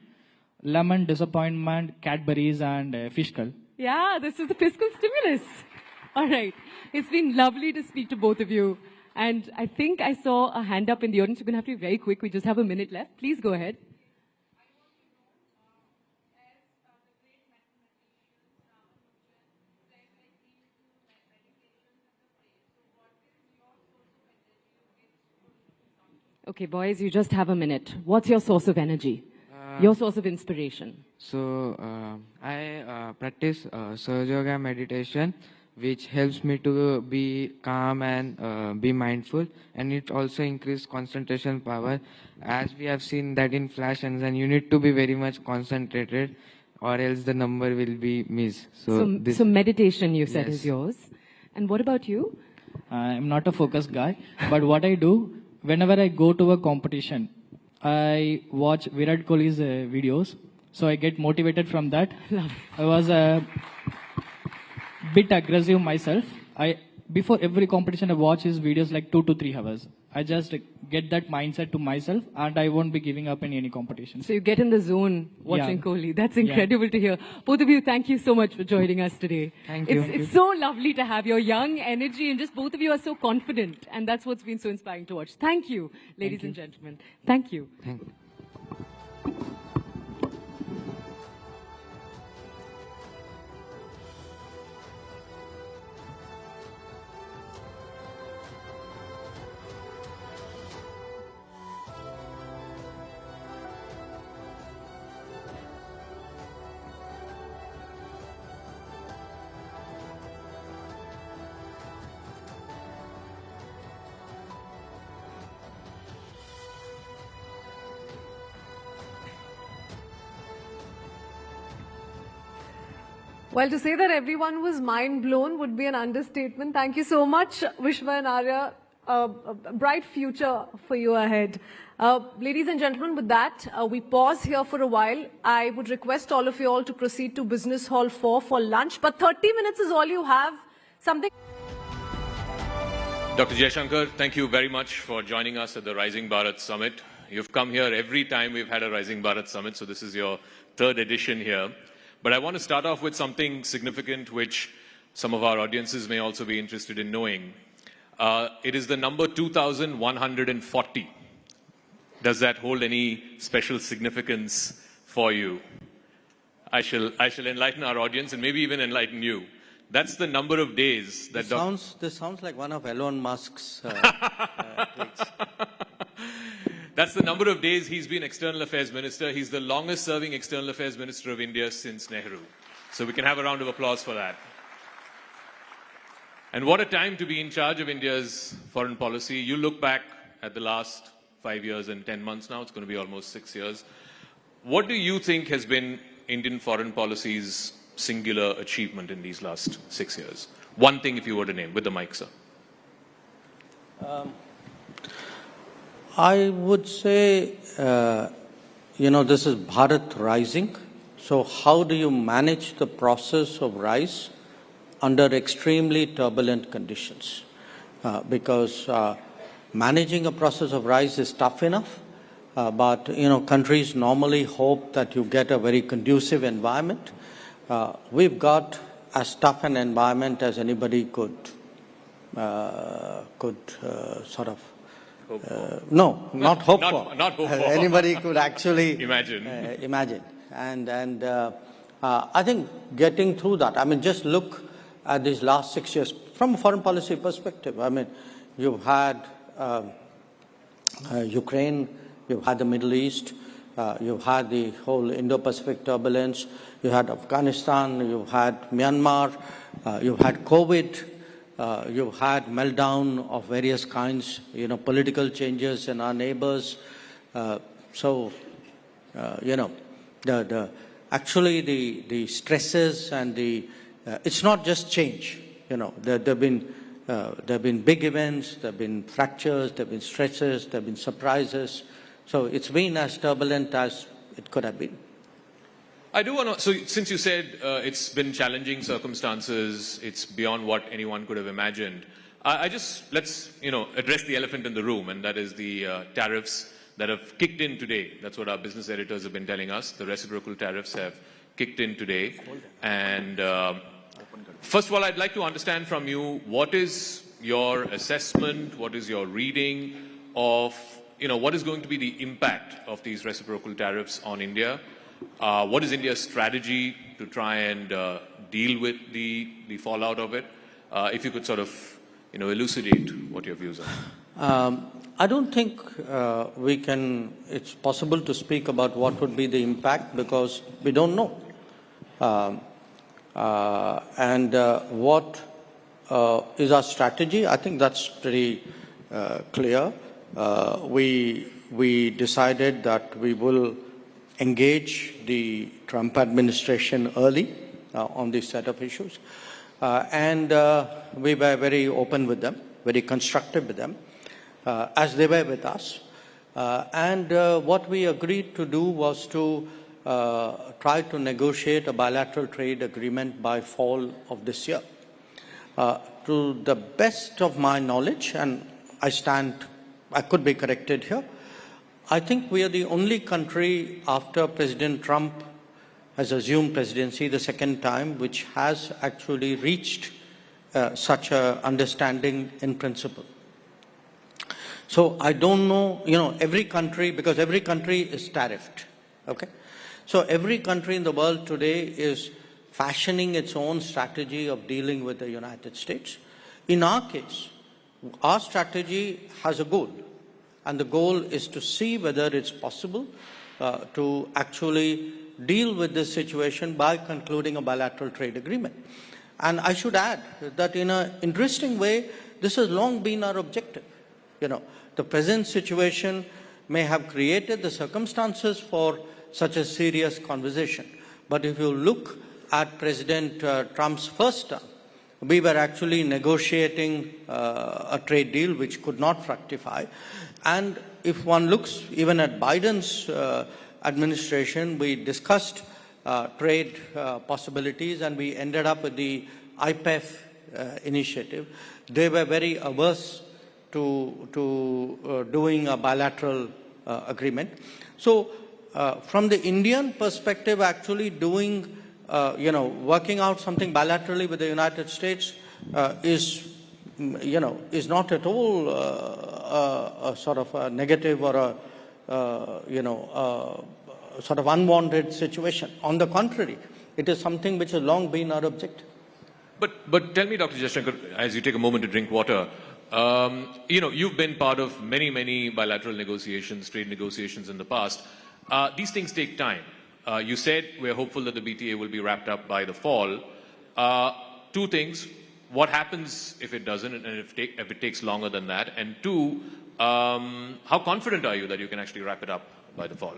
lemon, disappointment, Cadbury's, and fiscal. Yeah, this is the fiscal stimulus. All right. It's been lovely to speak to both of you. And I think I saw a hand up in the audience. We're going to have to be very quick. We just have a minute left. Please go ahead. Okay, boys, you just have a minute. What's your source of energy? Your source of inspiration? So I practice Sahaja Yoga meditation which helps me to be calm and be mindful, and it also increases concentration power. As we have seen that in flash and then you need to be very much concentrated, or else the number will be missed. So meditation, you said, Yes. is yours. And what about you? I'm not a focused guy, but what I do, whenever I go to a competition, I watch Virat Kohli's videos, so I get motivated from that. I was a bit aggressive myself. Before every competition, I watch his videos like 2 to 3 hours. I just get that mindset to myself, and I won't be giving up in any competition. So you get in the zone watching Kohli. That's incredible to hear. Both of you, thank you so much for joining us today. Thank you. It's so lovely to have your young energy, and just both of you are so confident, and that's what's been so inspiring to watch. Thank you, ladies and gentlemen. Thank you. Thank you. Well, to say that everyone was mind blown would be an understatement. Thank you so much, Vishwa and Arya. A bright future for you ahead. Ladies and gentlemen, with that, we pause here for a while. I would request all of you all to proceed to Business Hall 4 for lunch, but 30 minutes is all you have. Something. Dr. Jaishankar, thank you very much for joining us at the Rising Bharat Summit. You've come here every time we've had a Rising Bharat Summit, so this is your 3rd edition here. But I want to start off with something significant which some of our audiences may also be interested in knowing. It is the number 2140. Does that hold any special significance for you? I shall enlighten our audience and maybe even enlighten you. That's the number of days that... This sounds like one of Elon Musk's tweets. That's the number of days he's been External Affairs Minister. He's the longest serving External Affairs Minister of India since Nehru. So we can have a round of applause for that. And what a time to be in charge of India's foreign policy. You look back at the last 5 years and 10 months now, it's going to be almost 6 years. What do you think has been Indian foreign policy's singular achievement in these last 6 years? One thing if you were to name, with the mic, sir. I would say, this is Bharat rising. So how do you manage the process of rise under extremely turbulent conditions? Because managing a process of rise is tough enough, but, countries normally hope that you get a very conducive environment. We've got as tough an environment as anybody could sort of no, not hope for. Not hope for. Anybody could actually imagine. And I think getting through that, just look at these last 6 years from a foreign policy perspective. You've had Ukraine, you've had the Middle East, you've had the whole Indo-Pacific turbulence, you had Afghanistan, you've had Myanmar, you've had COVID. You've had meltdown of various kinds, political changes in our neighbors. Actually the stresses and it's not just change. There have been big events, there have been fractures, there have been stresses, there have been surprises. So it's been as turbulent as it could have been. I do want to, so since you said it's been challenging circumstances, it's beyond what anyone could have imagined, let's address the elephant in the room, and that is the tariffs that have kicked in today. That's what our business editors have been telling us. The reciprocal tariffs have kicked in today. And first of all, I'd like to understand from you, what is your assessment, what is your reading of, what is going to be the impact of these reciprocal tariffs on India? What is India's strategy to try and deal with the fallout of it? If you could sort of, elucidate what your views are. I don't think it's possible to speak about what would be the impact because we don't know. What is our strategy. I think that's pretty clear. We decided that we will engage the Trump administration early on this set of issues. And we were very open with them, very constructive with them, as they were with us. And what we agreed to do was to try to negotiate a bilateral trade agreement by fall of this year. To the best of my knowledge, and I could be corrected here, I think we are the only country after President Trump has assumed presidency the second time, which has actually reached such an understanding in principle. So I don't know, every country, because every country is tariffed, okay? So every country in the world today is fashioning its own strategy of dealing with the United States. In our case, our strategy has a goal, and the goal is to see whether it's possible to actually deal with this situation by concluding a bilateral trade agreement. And I should add that in an interesting way, this has long been our objective. The present situation may have created the circumstances for such a serious conversation. But if you look at President Trump's first term, we were actually negotiating a trade deal which could not fructify. And if one looks even at Biden's administration, we discussed trade possibilities, and we ended up with the IPEF initiative. They were very averse to doing a bilateral agreement. So from the Indian perspective, actually doing, working out something bilaterally with the United States is not at all a sort of a negative or a sort of unwanted situation. On the contrary, it is something which has long been our objective. But tell me, Dr. Jaishankar, as you take a moment to drink water, you've been part of many bilateral negotiations, trade negotiations in the past. These things take time. You said we're hopeful that the BTA will be wrapped up by the fall. Two things. What happens if it doesn't, and if it takes longer than that? And two, how confident are you that you can actually wrap it up by the fall?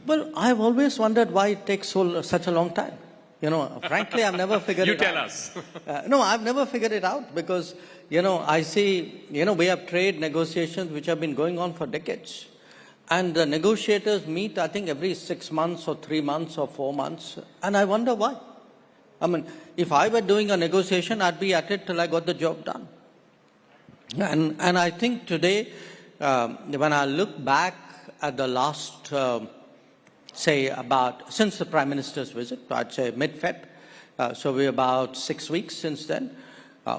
Well, I've always wondered why it takes such a long time. Frankly, I've never figured it out. You tell us. No, I've never figured it out because, I see, we have trade negotiations which have been going on for decades. And the negotiators meet, I think, every 6 months or 3 months or 4 months. And I wonder why. I mean, if I were doing a negotiation, I'd be at it till I got the job done. And I think today, when I look back at the last, since the Prime Minister's visit, I'd say mid-Feb, so we're about 6 weeks since then,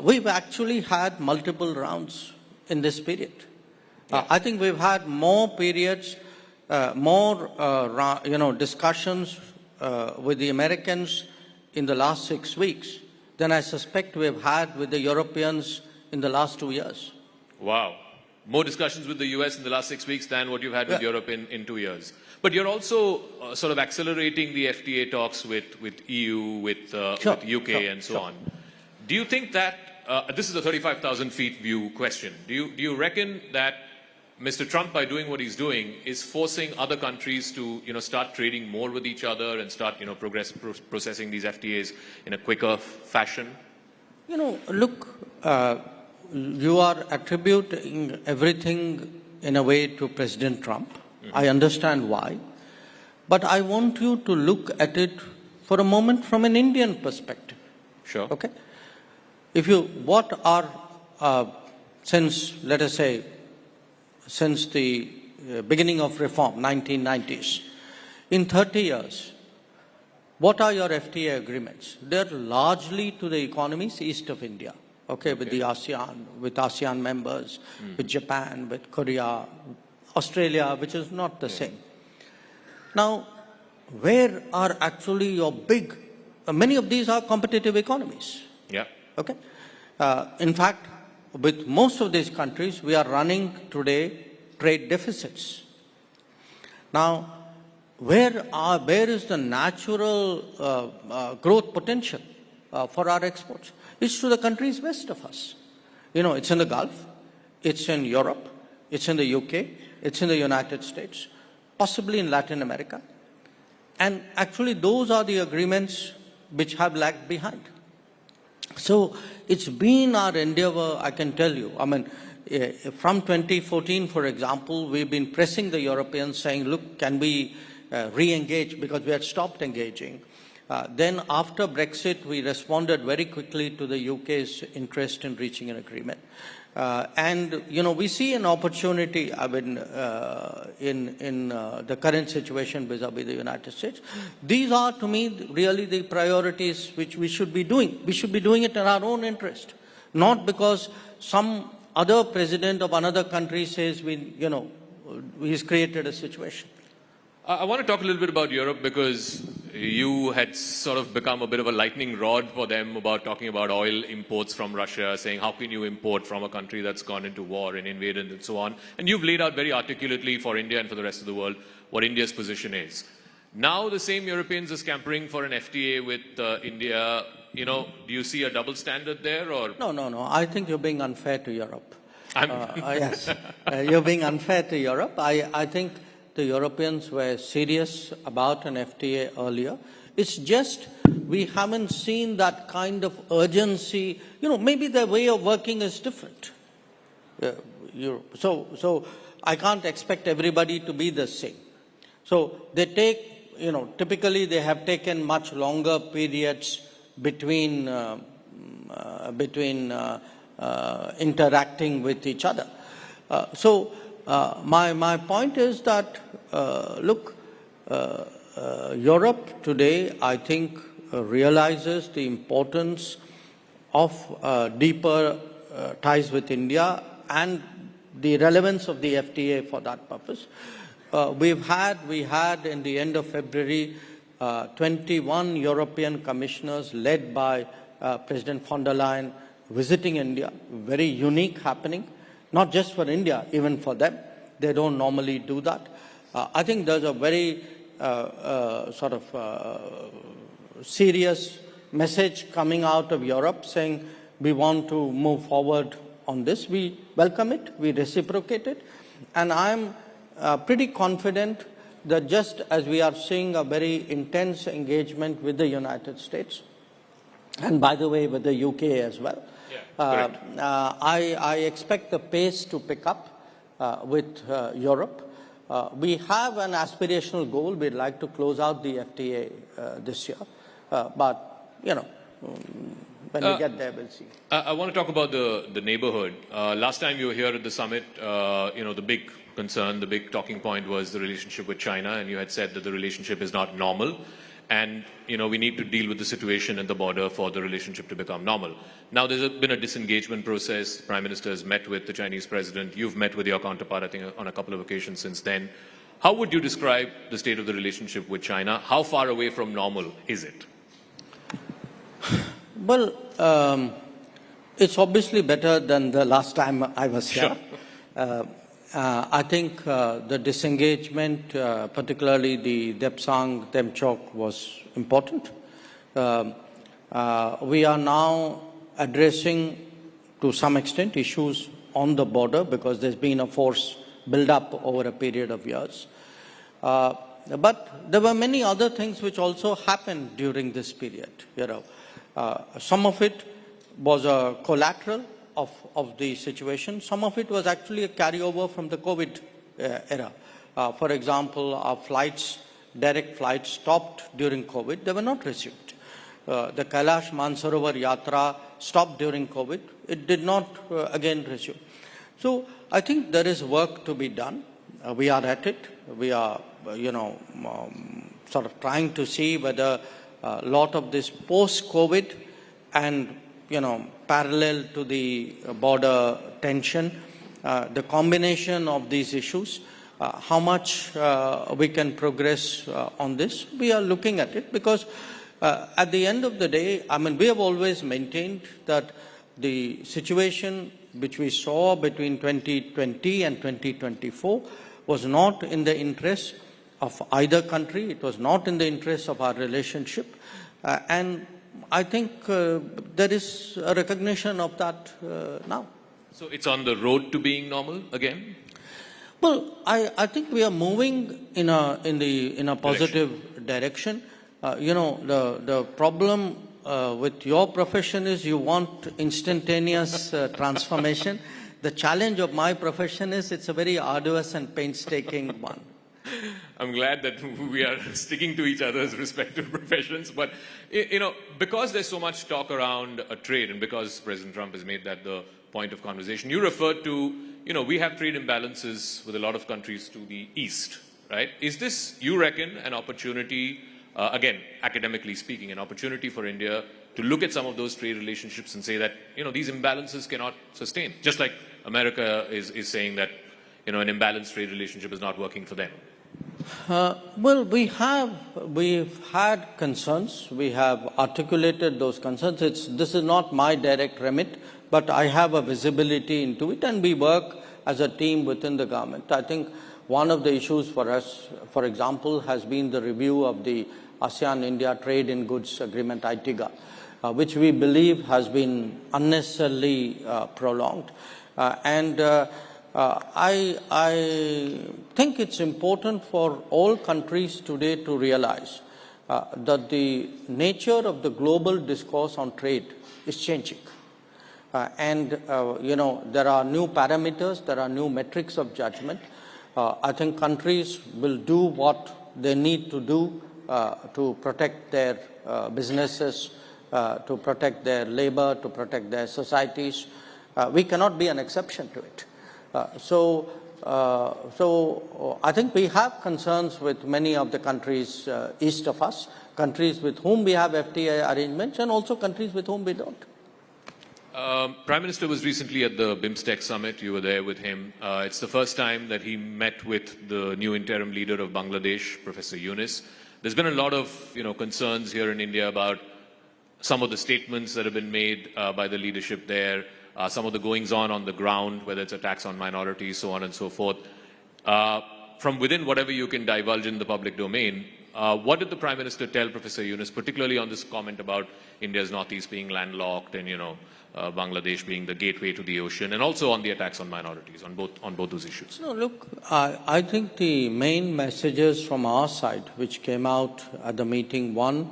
we've actually had multiple rounds in this period. I think we've had more periods, discussions with the Americans in the last 6 weeks than I suspect we've had with the Europeans in the last 2 years. Wow. More discussions with the US in the last 6 weeks than what you've had with Europe in 2 years. But you're also sort of accelerating the FTA talks with EU, with UK and so on. Do you think that, this is a 35,000 feet view question, do you reckon that Mr. Trump, by doing what he's doing, is forcing other countries to, start trading more with each other and start, processing these FTAs in a quicker fashion? Look, you are attributing everything in a way to President Trump. Mm-hmm. I understand why. But I want you to look at it for a moment from an Indian perspective. Sure. Okay? Let us say, since the beginning of reform, 1990s, in 30 years, what are your FTA agreements? They're largely to the economies east of India, with the ASEAN, with ASEAN members, with Japan, with Korea, Australia, which is not the same. Now, where are actually your big, many of these are competitive economies. Yeah. Okay? In fact, with most of these countries, we are running today trade deficits. Now, where is the natural growth potential for our exports. It's to the countries west of us. It's in the Gulf, it's in Europe, it's in the UK, it's in the United States, possibly in Latin America. And actually those are the agreements which have lagged behind. So it's been our endeavor, I can tell you. From 2014, for example, we've been pressing the Europeans saying, look, can we re-engage, because we had stopped engaging. Then after Brexit, we responded very quickly to the UK's interest in reaching an agreement. We see an opportunity in the current situation vis-a-vis the United States. These are, to me, really the priorities which we should be doing. We should be doing it in our own interest, not because some other president of another country says he's created a situation. I want to talk a little bit about Europe, because you had sort of become a bit of a lightning rod for them about talking about oil imports from Russia, saying how can you import from a country that's gone into war and invaded and so on. And you've laid out very articulately for India and for the rest of the world what India's position is. Now the same Europeans are scampering for an FTA with India. Do you see a double standard there? Or No. I think you're being unfair to Europe. Yes, you're being unfair to Europe. I think the Europeans were serious about an FTA earlier. It's just we haven't seen that kind of urgency. Maybe their way of working is different. So I can't expect everybody to be the same. So they take, typically they have taken much longer periods between interacting with each other. My point is that, Europe today, I think, realizes the importance of deeper ties with India and the relevance of the FTA for that purpose. We had in the end of February 21 European commissioners led by President von der Leyen visiting India. Very unique happening, not just for India, even for them. They don't normally do that. I think there's a very serious message coming out of Europe saying we want to move forward on this. We welcome it, we reciprocate it, and I'm pretty confident that just as we are seeing a very intense engagement with the United States, and by the way with the UK as well, I expect the pace to pick up with Europe. We have an aspirational goal. We'd like to close out the FTA this year, but when we get there, we'll see. I want to talk about the neighborhood. Last time you were here at the summit, the big concern, the big talking point was the relationship with China, and you had said that the relationship is not normal, and we need to deal with the situation at the border for the relationship to become normal. Now there's been a disengagement process. The Prime Minister has met with the Chinese President. You've met with your counterpart, I think, on a couple of occasions since then. How would you describe the state of the relationship with China? How far away from normal is it? Well, it's obviously better than the last time I was here. Sure. I think the disengagement, particularly the Depsang-Demchok, was important. We are now addressing, to some extent, issues on the border because there's been a force build-up over a period of years. But there were many other things which also happened during this period. Some of it was a collateral of the situation. Some of it was actually a carryover from the COVID era. For example, our flights, direct flights, stopped during COVID. They were not resumed. The Kailash Mansarovar Yatra stopped during COVID. It did not again resume. So I think there is work to be done. We are at it. We are, sort of trying to see whether a lot of this post-COVID and parallel to the border tension, the combination of these issues, how much we can progress on this. We are looking at it because at the end of the day, we have always maintained that the situation which we saw between 2020 and 2024 was not in the interest of either country. It was not in the interest of our relationship. And I think there is a recognition of that now. So it's on the road to being normal again? Well, I think we are moving in a positive direction. The problem with your profession is you want instantaneous transformation. The challenge of my profession is it's a very arduous and painstaking one. I'm glad that we are sticking to each other's respective professions. But, because there's so much talk around trade and because President Trump has made that the point of conversation, you referred to, we have trade imbalances with a lot of countries to the east, right? Is this, you reckon, an opportunity, again, academically speaking, an opportunity for India to look at some of those trade relationships and say that, these imbalances cannot sustain, just like America is saying that, an imbalanced trade relationship is not working for them? Well, we've had concerns. We have articulated those concerns. This is not my direct remit, but I have a visibility into it, and we work as a team within the government. I think one of the issues for us, for example, has been the review of the ASEAN-India Trade in Goods Agreement, ITIGA, which we believe has been unnecessarily prolonged. I think it's important for all countries today to realize that the nature of the global discourse on trade is changing. There are new parameters, there are new metrics of judgment. I think countries will do what they need to do to protect their businesses, to protect their labor, to protect their societies. We cannot be an exception to it. So I think we have concerns with many of the countries east of us, countries with whom we have FTA arrangements, and also countries with whom we don't. Prime Minister was recently at the BIMSTEC summit. You were there with him. It's the first time that he met with the new interim leader of Bangladesh, Professor Yunus. There's been a lot of concerns here in India about some of the statements that have been made by the leadership there, some of the goings-on the ground, whether it's attacks on minorities, so on and so forth. From within whatever you can divulge in the public domain, what did the Prime Minister tell Professor Yunus, particularly on this comment about India's northeast being landlocked and, Bangladesh being the gateway to the ocean, and also on the attacks on minorities, on both those issues? No, look, I think the main messages from our side, which came out at the meeting, one,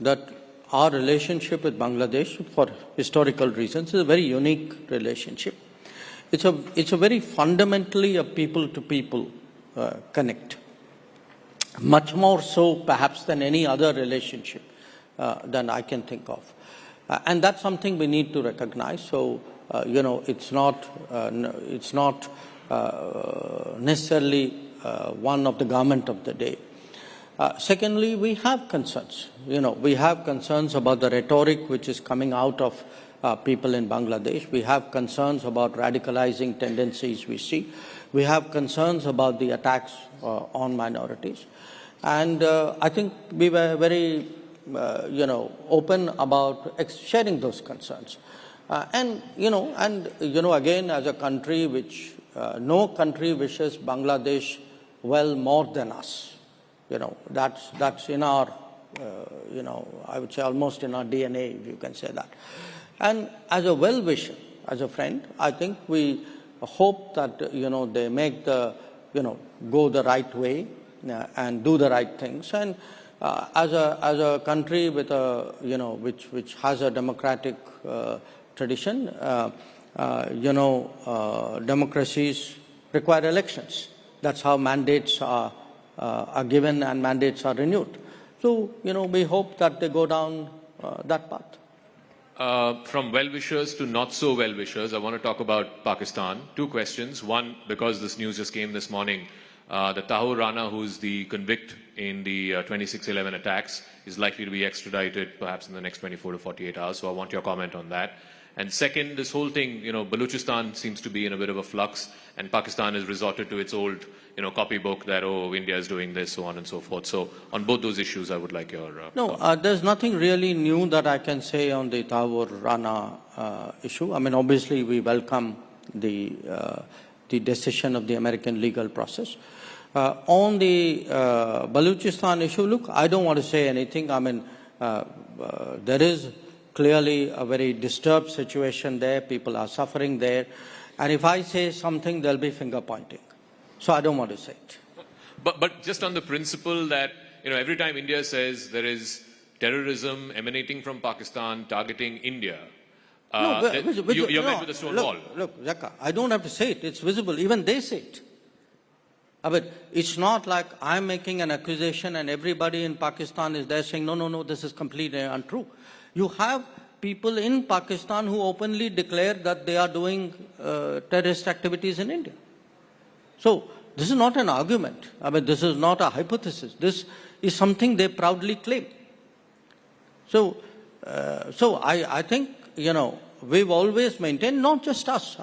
that our relationship with Bangladesh, for historical reasons, is a very unique relationship. It's a very fundamentally a people-to-people connect. Much more so, perhaps, than any other relationship than I can think of. And that's something we need to recognize. So, it's not necessarily one of the government of the day. Secondly, we have concerns. We have concerns about the rhetoric which is coming out of people in Bangladesh. We have concerns about radicalizing tendencies we see. We have concerns about the attacks on minorities. And I think we were very, open about sharing those concerns. Again, as a country which, no country wishes Bangladesh well more than us. That's in our, I would say almost in our DNA, if you can say that. And as a well-wisher, as a friend, I think we hope that, they make go the right way and do the right things. And as a country with a, which has a democratic tradition, democracies require elections. That's how mandates are given and mandates are renewed. So, we hope that they go down that path. From well-wishers to not-so-well-wishers, I want to talk about Pakistan. Two questions. One, because this news just came this morning, the Tahir Rana, who's the convict in the 26/11 attacks, is likely to be extradited perhaps in the next 24 to 48 hours. So I want your comment on that. And second, this whole thing, Balochistan seems to be in a bit of a flux, and Pakistan has resorted to its old, copybook that, India is doing this, so on and so forth. So on both those issues, I would like your there's nothing really new that I can say on the Tahir Rana issue. I mean, obviously, we welcome the decision of the American legal process. On the Balochistan issue, look, I don't want to say anything. I mean, there is clearly a very disturbed situation there. People are suffering there. And if I say something, there'll be finger pointing. So I don't want to say it. But just on the principle that, every time India says there is terrorism emanating from Pakistan targeting India, you're met with a stone wall. Look, Jaka, I don't have to say it. It's visible. Even they say it. But it's not like I'm making an accusation and everybody in Pakistan is there saying, no, this is completely untrue. You have people in Pakistan who openly declare that they are doing terrorist activities in India. So this is not an argument. This is not a hypothesis. This is something they proudly claim. So I think, we've always maintained, not just us,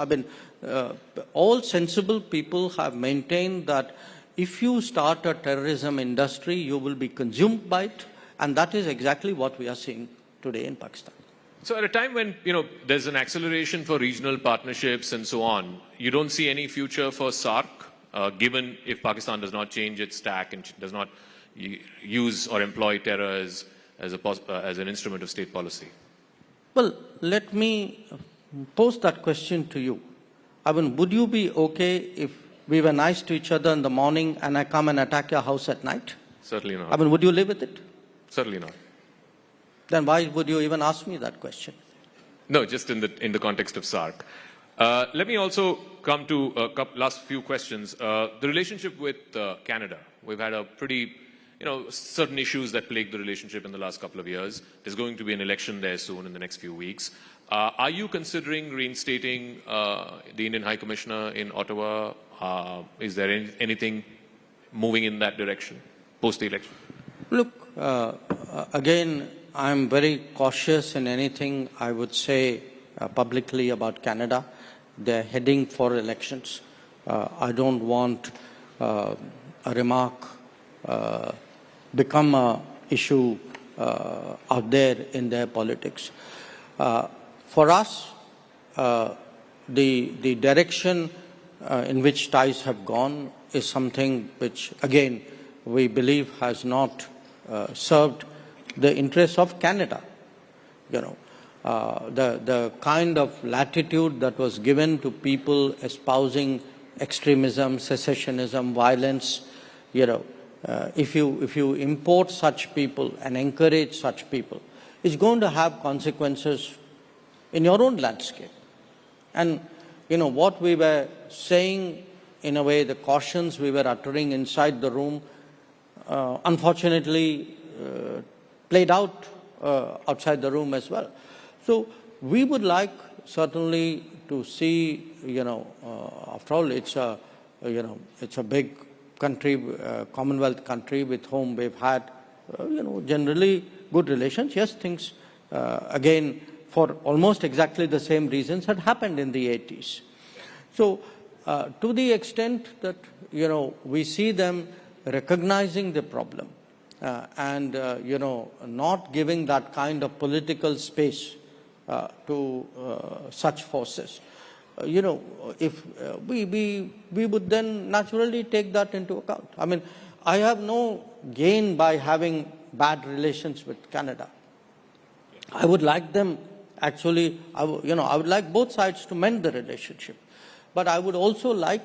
all sensible people have maintained that if you start a terrorism industry, you will be consumed by it, and that is exactly what we are seeing today in Pakistan. So at a time when, there's an acceleration for regional partnerships and so on, you don't see any future for SAARC, given if Pakistan does not change its tack and does not use or employ terror as an instrument of state policy? Well, let me pose that question to you. Would you be okay if we were nice to each other in the morning and I come and attack your house at night? Certainly not. Would you live with it? Certainly not. Then why would you even ask me that question? No, just in the context of SAARC. Let me also come to last few questions. The relationship with Canada. We've had a pretty, certain issues that plague the relationship in the last couple of years. There's going to be an election there soon in the next few weeks. Are you considering reinstating the Indian High Commissioner in Ottawa? Is there anything moving in that direction post the election? Look, again, I'm very cautious in anything I would say publicly about Canada. They're heading for elections. I don't want a remark become an issue out there in their politics. For us, the direction in which ties have gone is something which, again, we believe has not served the interests of Canada. The kind of latitude that was given to people espousing extremism, secessionism, violence, if you import such people and encourage such people, it's going to have consequences in your own landscape. And, what we were saying, in a way, the cautions we were uttering inside the room, unfortunately, played out outside the room as well. So we would like certainly to see, after all, it's a big country, Commonwealth country with whom we've had, generally good relations. Yes, things, again, for almost exactly the same reasons had happened in the 80s. So to the extent that, we see them recognizing the problem and, not giving that kind of political space to such forces, if we would then naturally take that into account. I have no gain by having bad relations with Canada. I would like them, actually, I would like both sides to mend the relationship. But I would also like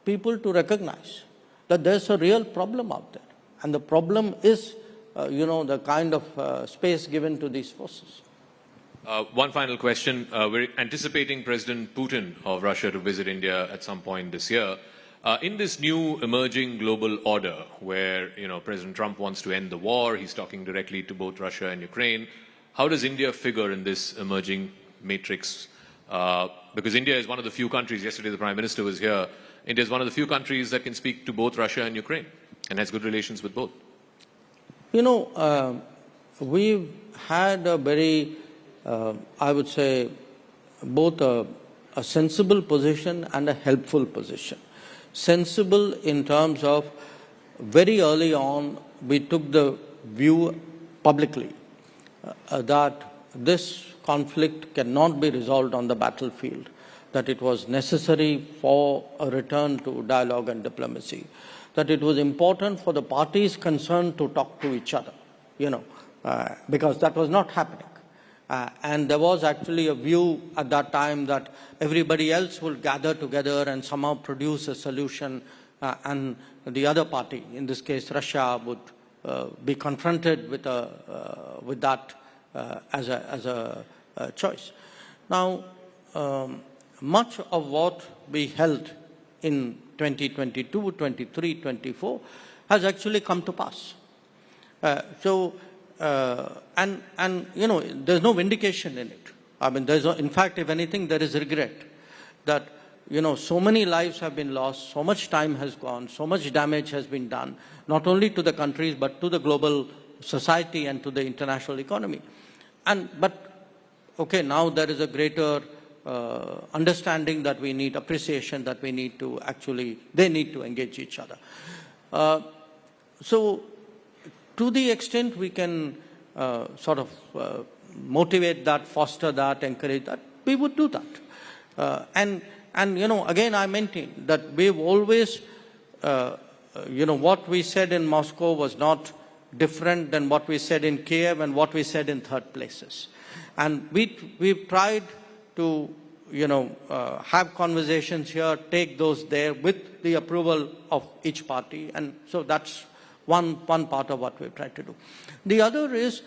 people to recognize that there's a real problem out there. And the problem is, the kind of space given to these forces. One final question. We're anticipating President Putin of Russia to visit India at some point this year. In this new emerging global order where, President Trump wants to end the war, he's talking directly to both Russia and Ukraine, how does India figure in this emerging matrix? Because India is one of the few countries, yesterday the Prime Minister was here, India is one of the few countries that can speak to both Russia and Ukraine and has good relations with both. We've had a very, I would say, both a sensible position and a helpful position. Sensible in terms of very early on, we took the view publicly that this conflict cannot be resolved on the battlefield, that it was necessary for a return to dialogue and diplomacy, that it was important for the parties concerned to talk to each other, because that was not happening. And there was actually a view at that time that everybody else will gather together and somehow produce a solution, and the other party, in this case Russia, would be confronted with that as a choice. Now, much of what we held in 2022, 23, 24 has actually come to pass. And you know, there's no vindication in it. I mean, in fact, if anything, there is regret that, you know, so many lives have been lost, so much time has gone, so much damage has been done, not only to the countries, but to the global society and to the international economy. But, okay, now there is a greater understanding that we need appreciation, that we need to actually, they need to engage each other. So, to the extent we can sort of motivate that, foster that, encourage that, we would do that. And you know, again, I maintain that we've always, you know, what we said in Moscow was not different than what we said in Kiev and what we said in third places. And we've tried to, you know, have conversations here, take those there with the approval of each party. And so that's one part of what we've tried to do. The other is,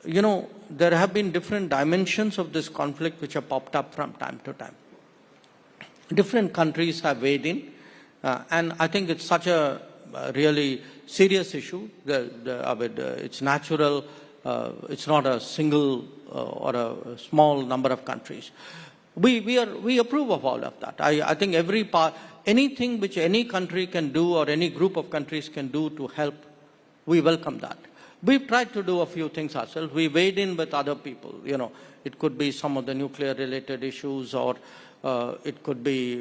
you know, there have been different dimensions of this conflict which have popped up from time to time. Different countries have weighed in, and I think it's such a really serious issue. It's natural. It's not a single or a small number of countries. We approve of all of that. I think anything which any country can do or any group of countries can do to help, we welcome that. We've tried to do a few things ourselves. We weighed in with other people. You know, it could be some of the nuclear-related issues, or it could be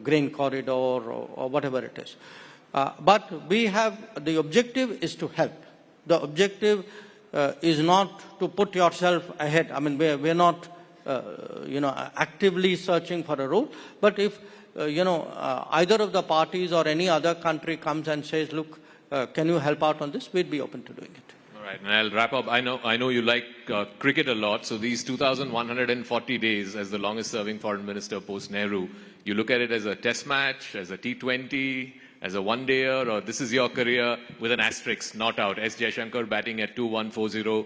grain corridor, or whatever it is. But the objective is to help. The objective is not to put yourself ahead. I mean, we're not, you know, actively searching for a role. But if, you know, either of the parties or any other country comes and says, look, can you help out on this? We'd be open to doing it. All right, and I'll wrap up. I know you like cricket a lot, so these 2,140 days as the longest-serving foreign minister post-Nehru, you look at it as a test match, as a T20, as a one-dayer, or this is your career with an asterisk, not out. S. Jaishankar batting at 2-1-4-0,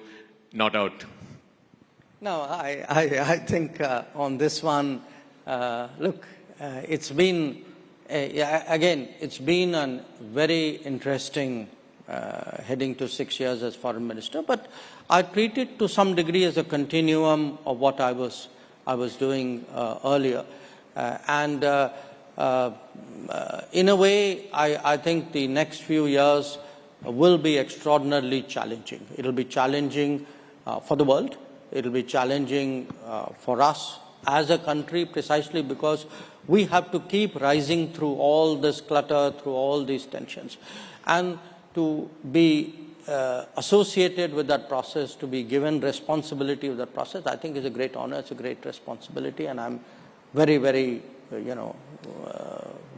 not out. No, I think on this one, look, it's been, again, it's been a very interesting heading to 6 years as foreign minister, but I treat it to some degree as a continuum of what I was doing earlier. In a way, I think the next few years will be extraordinarily challenging. It'll be challenging for the world. It'll be challenging for us as a country, precisely because we have to keep rising through all this clutter, through all these tensions. And to be associated with that process, to be given responsibility of that process, I think is a great honor, it's a great responsibility, and I'm very, very, you know,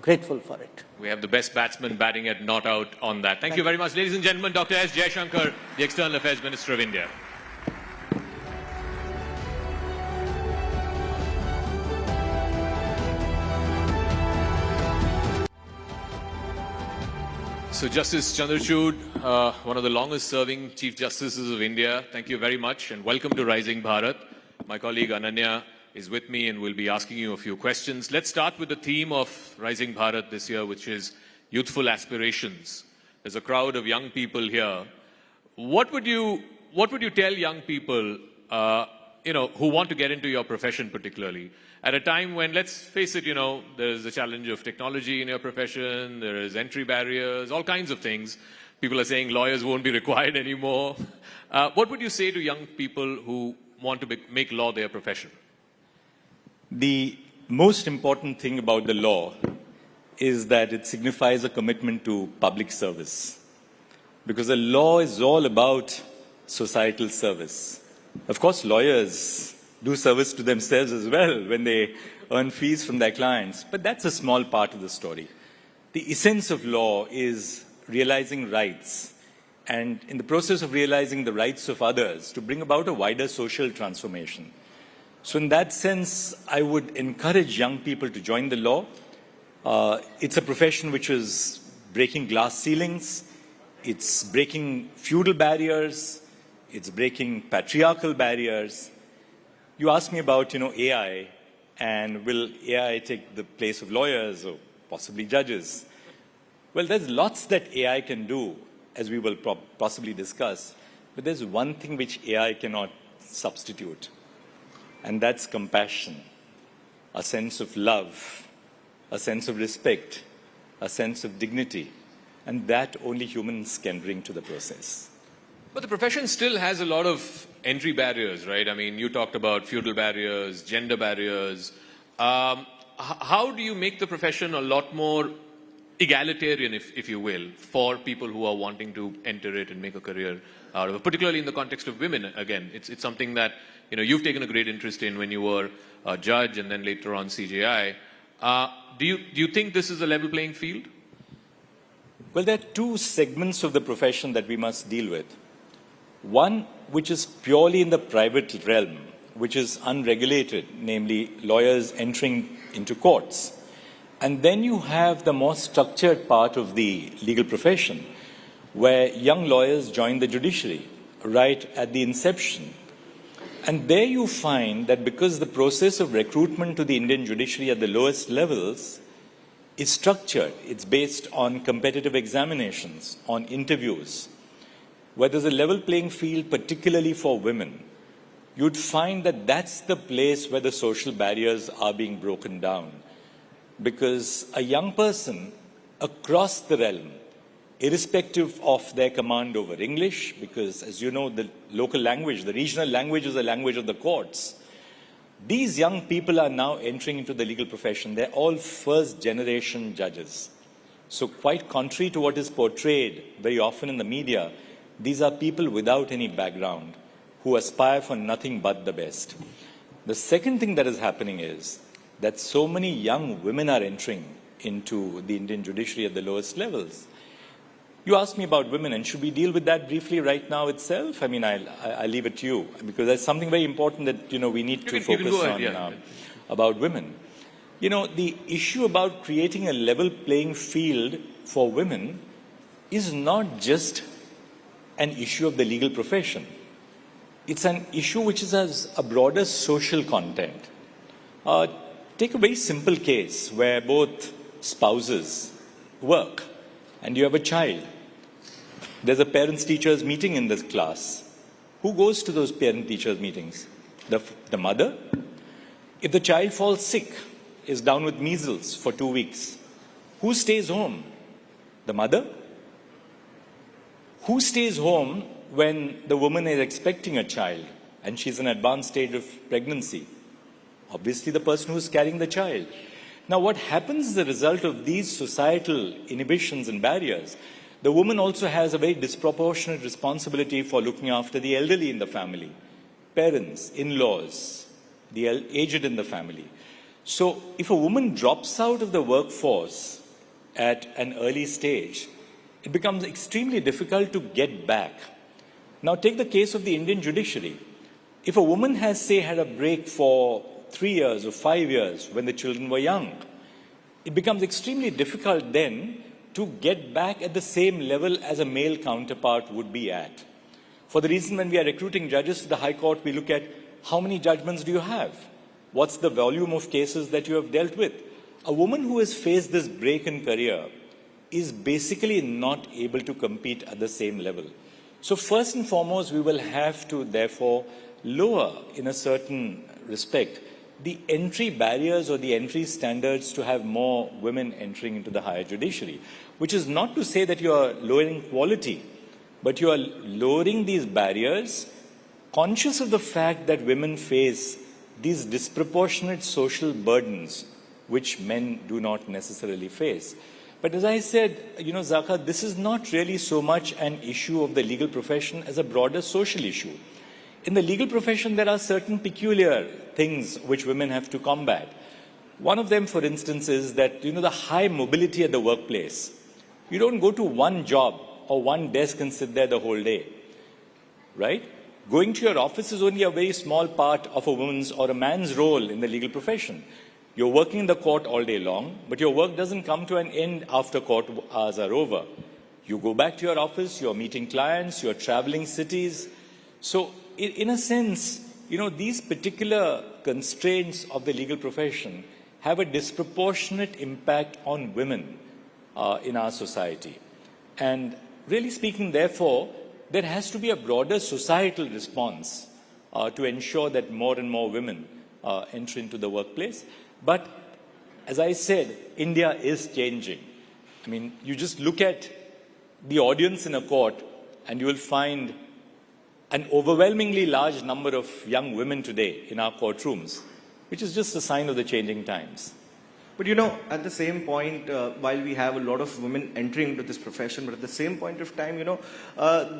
grateful for it. We have the best batsman batting at not out on that. Thank you very much. Ladies and gentlemen, Dr. S. Jaishankar, the External Affairs Minister of India. So Justice Chandrachud, one of the longest-serving Chief Justices of India, thank you very much and welcome to Rising Bharat. My colleague Ananya is with me and will be asking you a few questions. Let's start with the theme of Rising Bharat this year, which is Youthful Aspirations. There's a crowd of young people here. What would you tell young people, you know, who want to get into your profession particularly? At a time when, let's face it, you know, there's a challenge of technology in your profession, there is entry barriers, all kinds of things. People are saying lawyers won't be required anymore. What would you say to young people who want to make law their profession? The most important thing about the law is that it signifies a commitment to public service. Because the law is all about societal service. Of course, lawyers do service to themselves as well when they earn fees from their clients. But that's a small part of the story. The essence of law is realizing rights and in the process of realizing the rights of others, to bring about a wider social transformation. So in that sense, I would encourage young people to join the law. It's a profession which is breaking glass ceilings, it's breaking feudal barriers, it's breaking patriarchal barriers. You asked me about, AI, and will AI take the place of lawyers or possibly judges? Well, there's lots that AI can do, as we will possibly discuss, but there's one thing which AI cannot substitute, and that's compassion, a sense of love, a sense of respect, a sense of dignity, and that only humans can bring to the process. But the profession still has a lot of entry barriers, right? I mean, you talked about feudal barriers, gender barriers. How do you make the profession a lot more egalitarian, if you will, for people who are wanting to enter it and make a career out of it, particularly in the context of women? Again, it's something that, you've taken a great interest in when you were a judge and then later on CJI. Do you think this is a level playing field? Well, there are two segments of the profession that we must deal with. One, which is purely in the private realm, which is unregulated, namely lawyers entering into courts. And then you have the more structured part of the legal profession, where young lawyers join the judiciary right at the inception. And there you find that because the process of recruitment to the Indian judiciary at the lowest levels is structured, it's based on competitive examinations, on interviews, where there's a level playing field, particularly for women, you'd find that that's the place where the social barriers are being broken down. Because a young person across the realm, irrespective of their command over English, because as you know, the local language, the regional language is the language of the courts. These young people are now entering into the legal profession. They're all first-generation judges. So quite contrary to what is portrayed very often in the media, these are people without any background who aspire for nothing but the best. The second thing that is happening is that so many young women are entering into the Indian judiciary at the lowest levels. You asked me about women, and should we deal with that briefly right now itself? I mean, I'll leave it to you, because there's something very important that, we need to focus on about women. The issue about creating a level playing field for women is not just an issue of the legal profession. It's an issue which has a broader social content. Take a very simple case where both spouses work and you have a child. There's a parents-teachers meeting in this class. Who goes to those parent-teachers meetings? The mother? If the child falls sick, is down with measles for 2 weeks, who stays home? The mother? Who stays home when the woman is expecting a child and she's in an advanced stage of pregnancy? Obviously, the person who's carrying the child. Now, what happens as a result of these societal inhibitions and barriers? The woman also has a very disproportionate responsibility for looking after the elderly in the family, parents, in-laws, the aged in the family. So, if a woman drops out of the workforce at an early stage, it becomes extremely difficult to get back. Now, take the case of the Indian judiciary. If a woman has, say, had a break for 3 years or 5 years when the children were young, it becomes extremely difficult then to get back at the same level as a male counterpart would be at. For the reason when we are recruiting judges to the High Court, we look at how many judgments do you have? What's the volume of cases that you have dealt with? A woman who has faced this break in career is basically not able to compete at the same level. So first and foremost, we will have to therefore lower, in a certain respect, the entry barriers or the entry standards to have more women entering into the higher judiciary, which is not to say that you are lowering quality, but you are lowering these barriers, conscious of the fact that women face these disproportionate social burdens which men do not necessarily face. But as I said, Zaka, this is not really so much an issue of the legal profession as a broader social issue. In the legal profession, there are certain peculiar things which women have to combat. One of them, for instance, is that, the high mobility at the workplace. You don't go to one job or one desk and sit there the whole day, right? Going to your office is only a very small part of a woman's or a man's role in the legal profession. You're working in the court all day long, but your work doesn't come to an end after court hours are over. You go back to your office, you're meeting clients, you're traveling cities. So in a sense, these particular constraints of the legal profession have a disproportionate impact on women in our society. And really speaking, therefore, there has to be a broader societal response to ensure that more and more women enter into the workplace. But as I said, India is changing. I mean, you just look at the audience in a court and you will find an overwhelmingly large number of young women today in our courtrooms, which is just a sign of the changing times. But at the same point, while we have a lot of women entering into this profession, but at the same point of time,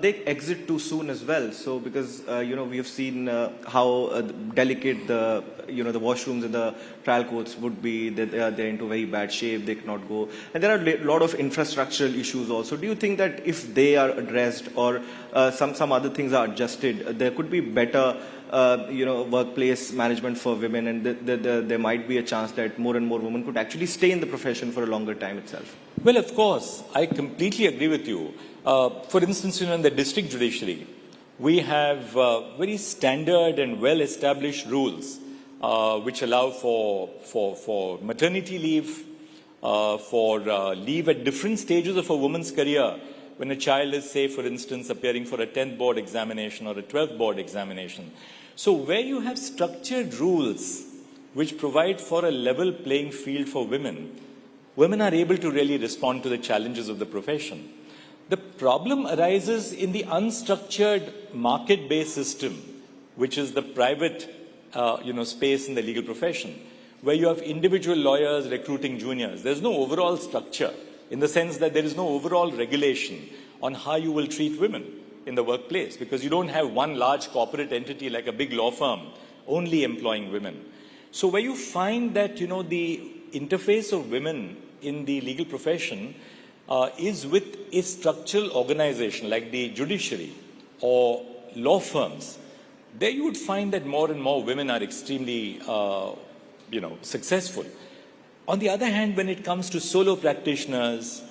they exit too soon as well. So because, we have seen how delicate the washrooms in the trial courts would be, that they're into very bad shape, they cannot go. And there are a lot of infrastructural issues also. Do you think that if they are addressed or some other things are adjusted, there could be better workplace management for women, and there might be a chance that more and more women could actually stay in the profession for a longer time itself? Well, of course, I completely agree with you. For instance, in the district judiciary, we have very standard and well-established rules which allow for maternity leave, for leave at different stages of a woman's career. When a child is, say, for instance, appearing for a 10th board examination or a 12th board examination. So where you have structured rules which provide for a level playing field for women, women are able to really respond to the challenges of the profession. The problem arises in the unstructured market-based system, which is the private space in the legal profession, where you have individual lawyers recruiting juniors. There's no overall structure, in the sense that there is no overall regulation on how you will treat women in the workplace, because you don't have one large corporate entity like a big law firm only employing women. So where you find that, the interface of women in the legal profession is with a structural organization like the judiciary or law firms, there you would find that more and more women are extremely, successful. On the other hand, when it comes to solo practitioners,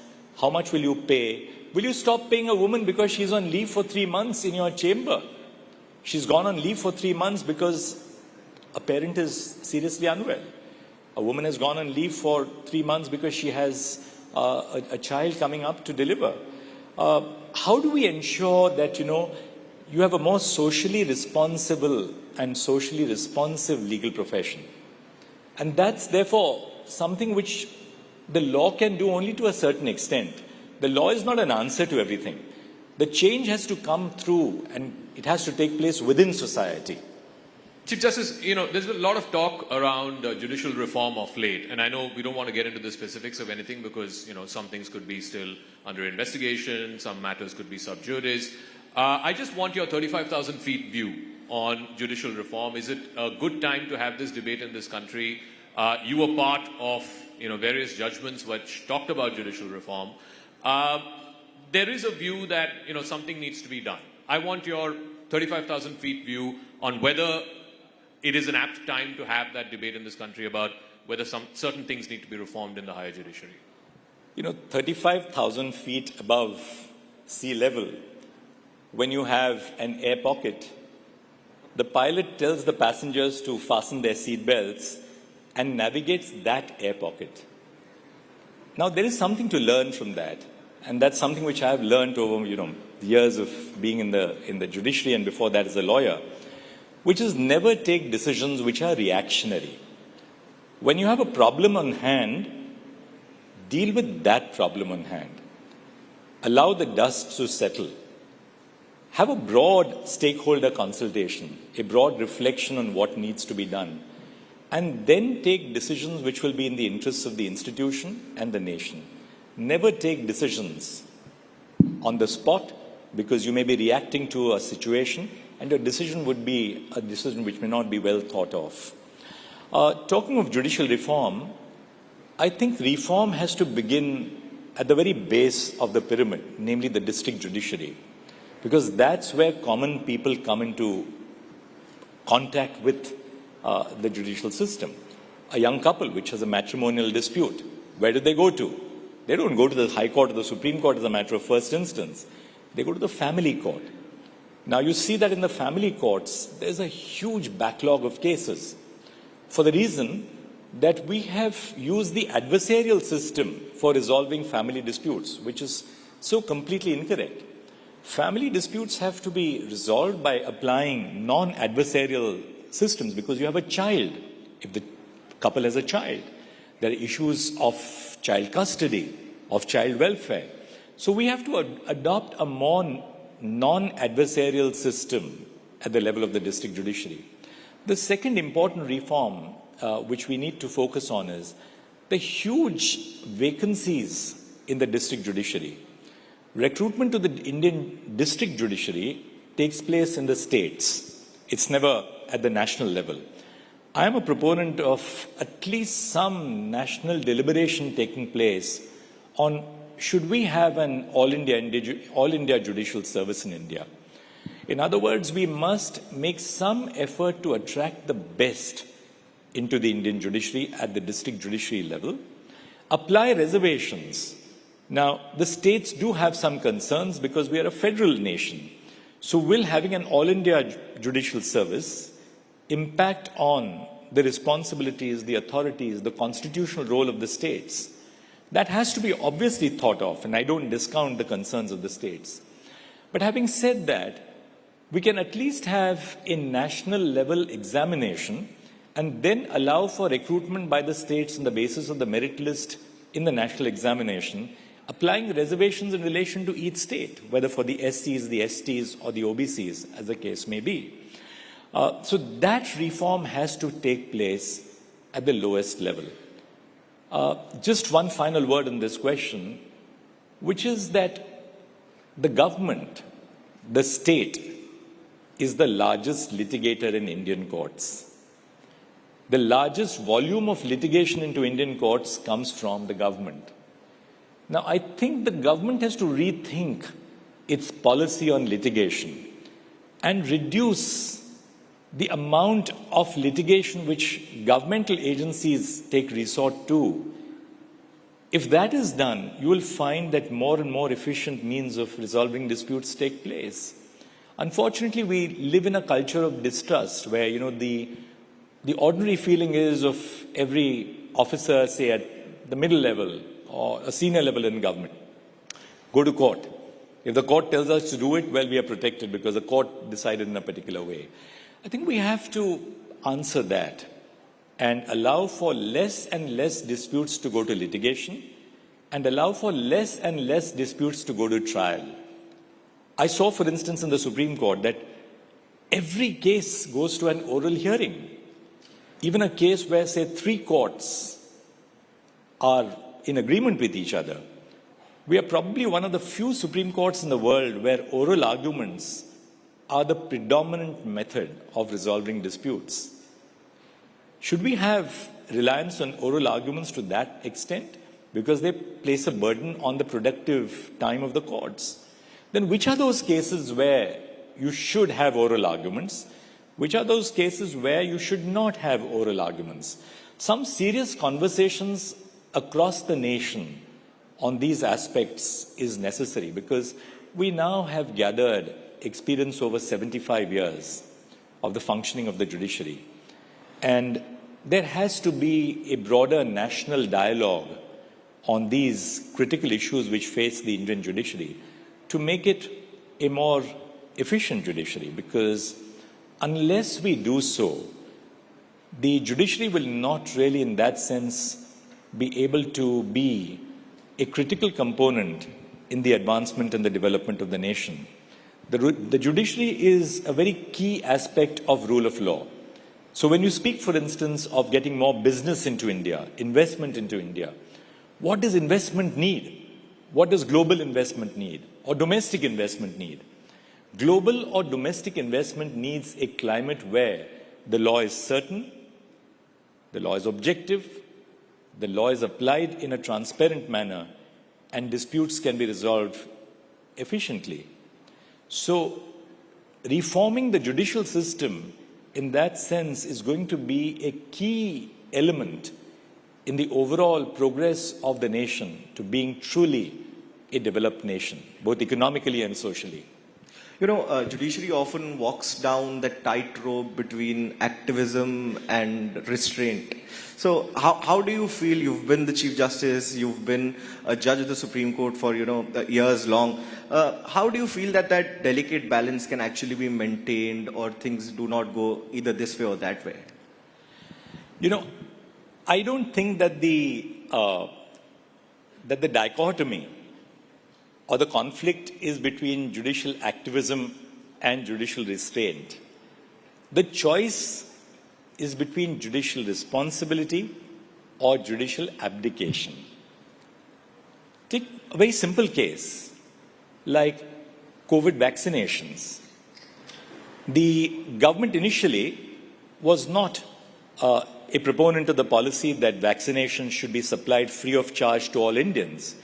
how much will you pay? Will you stop paying a woman because she's on leave for 3 months in your chamber? She's gone on leave for 3 months because a parent is seriously unwell. A woman has gone on leave for 3 months because she has a child coming up to deliver. How do we ensure that, you have a more socially responsible and socially responsive legal profession? And that's therefore something which the law can do only to a certain extent. The law is not an answer to everything. The change has to come through, and it has to take place within society. Chief Justice, there's a lot of talk around judicial reform of late, and I know we don't want to get into the specifics of anything because, some things could be still under investigation, some matters could be sub judice. I just want your 35,000 feet view on judicial reform. Is it a good time to have this debate in this country? You were part of, various judgments which talked about judicial reform. There is a view that, something needs to be done. I want your 35,000 feet view on whether it is an apt time to have that debate in this country about whether some certain things need to be reformed in the higher judiciary. 35,000 feet above sea level, when you have an air pocket, the pilot tells the passengers to fasten their seat belts and navigates that air pocket. Now, there is something to learn from that. And that's something which I have learned over, years of being in the judiciary and before that as a lawyer, which is never take decisions which are reactionary. When you have a problem on hand, deal with that problem on hand. Allow the dust to settle. Have a broad stakeholder consultation, a broad reflection on what needs to be done, and then take decisions which will be in the interests of the institution and the nation. Never take decisions on the spot, because you may be reacting to a situation and your decision would be a decision which may not be well thought of. Talking of judicial reform, I think reform has to begin at the very base of the pyramid, namely the district judiciary, because that's where common people come into contact with the judicial system. A young couple which has a matrimonial dispute, where do they go to? They don't go to the High Court or the Supreme Court as a matter of first instance. They go to the family court. Now you see that in the family courts, there's a huge backlog of cases for the reason that we have used the adversarial system for resolving family disputes, which is so completely incorrect. Family disputes have to be resolved by applying non-adversarial systems because you have a child. If the couple has a child, there are issues of child custody, of child welfare. So we have to adopt a more non-adversarial system at the level of the district judiciary. The second important reform which we need to focus on is the huge vacancies in the district judiciary. Recruitment to the Indian district judiciary takes place in the states. It's never at the national level. I am a proponent of at least some national deliberation taking place on should we have an all-India judicial service in India. In other words, we must make some effort to attract the best into the Indian judiciary at the district judiciary level, apply reservations. Now, the states do have some concerns because we are a federal nation. So will having an all-India judicial service impact on the responsibilities, the authorities, the constitutional role of the states? That has to be obviously thought of, and I don't discount the concerns of the states. But having said that, we can at least have a national level examination and then allow for recruitment by the states on the basis of the merit list in the national examination, applying reservations in relation to each state, whether for the SCs, the STs, or the OBCs, as the case may be. So that reform has to take place at the lowest level. Just one final word on this question, which is that the government, the state, is the largest litigator in Indian courts. The largest volume of litigation into Indian courts comes from the government. Now, I think the government has to rethink its policy on litigation and reduce the amount of litigation which governmental agencies take resort to. If that is done, you will find that more and more efficient means of resolving disputes take place. Unfortunately, we live in a culture of distrust where, the ordinary feeling is of every officer, say at the middle level or a senior level in government, go to court. If the court tells us to do it, well, we are protected because the court decided in a particular way. I think we have to answer that and allow for less and less disputes to go to litigation and allow for less and less disputes to go to trial. I saw, for instance, in the Supreme Court that every case goes to an oral hearing. Even a case where, say, 3 courts are in agreement with each other. We are probably one of the few Supreme Courts in the world where oral arguments are the predominant method of resolving disputes. Should we have reliance on oral arguments to that extent? Because they place a burden on the productive time of the courts. Then which are those cases where you should have oral arguments? Which are those cases where you should not have oral arguments? Some serious conversations across the nation on these aspects is necessary because we now have gathered experience over 75 years of the functioning of the judiciary. And there has to be a broader national dialogue on these critical issues which face the Indian judiciary to make it a more efficient judiciary, because unless we do so, the judiciary will not really, in that sense, be able to be a critical component in the advancement and the development of the nation. The judiciary is a very key aspect of rule of law. So when you speak, for instance, of getting more business into India, investment into India, what does investment need? What does global investment need or domestic investment need? Global or domestic investment needs a climate where the law is certain, the law is objective, the law is applied in a transparent manner, and disputes can be resolved efficiently. So, reforming the judicial system in that sense is going to be a key element in the overall progress of the nation to being truly a developed nation, both economically and socially. You know, judiciary often walks down the tightrope between activism and restraint. So how do you feel? You've been the Chief Justice, you've been a judge of the Supreme Court for, years long. How do you feel that that delicate balance can actually be maintained, or things do not go either this way or that way? I don't think that the dichotomy or the conflict is between judicial activism and judicial restraint. The choice is between judicial responsibility or judicial abdication. Take a very simple case like COVID vaccinations. The government initially was not a proponent of the policy that vaccinations should be supplied free of charge to all Indians.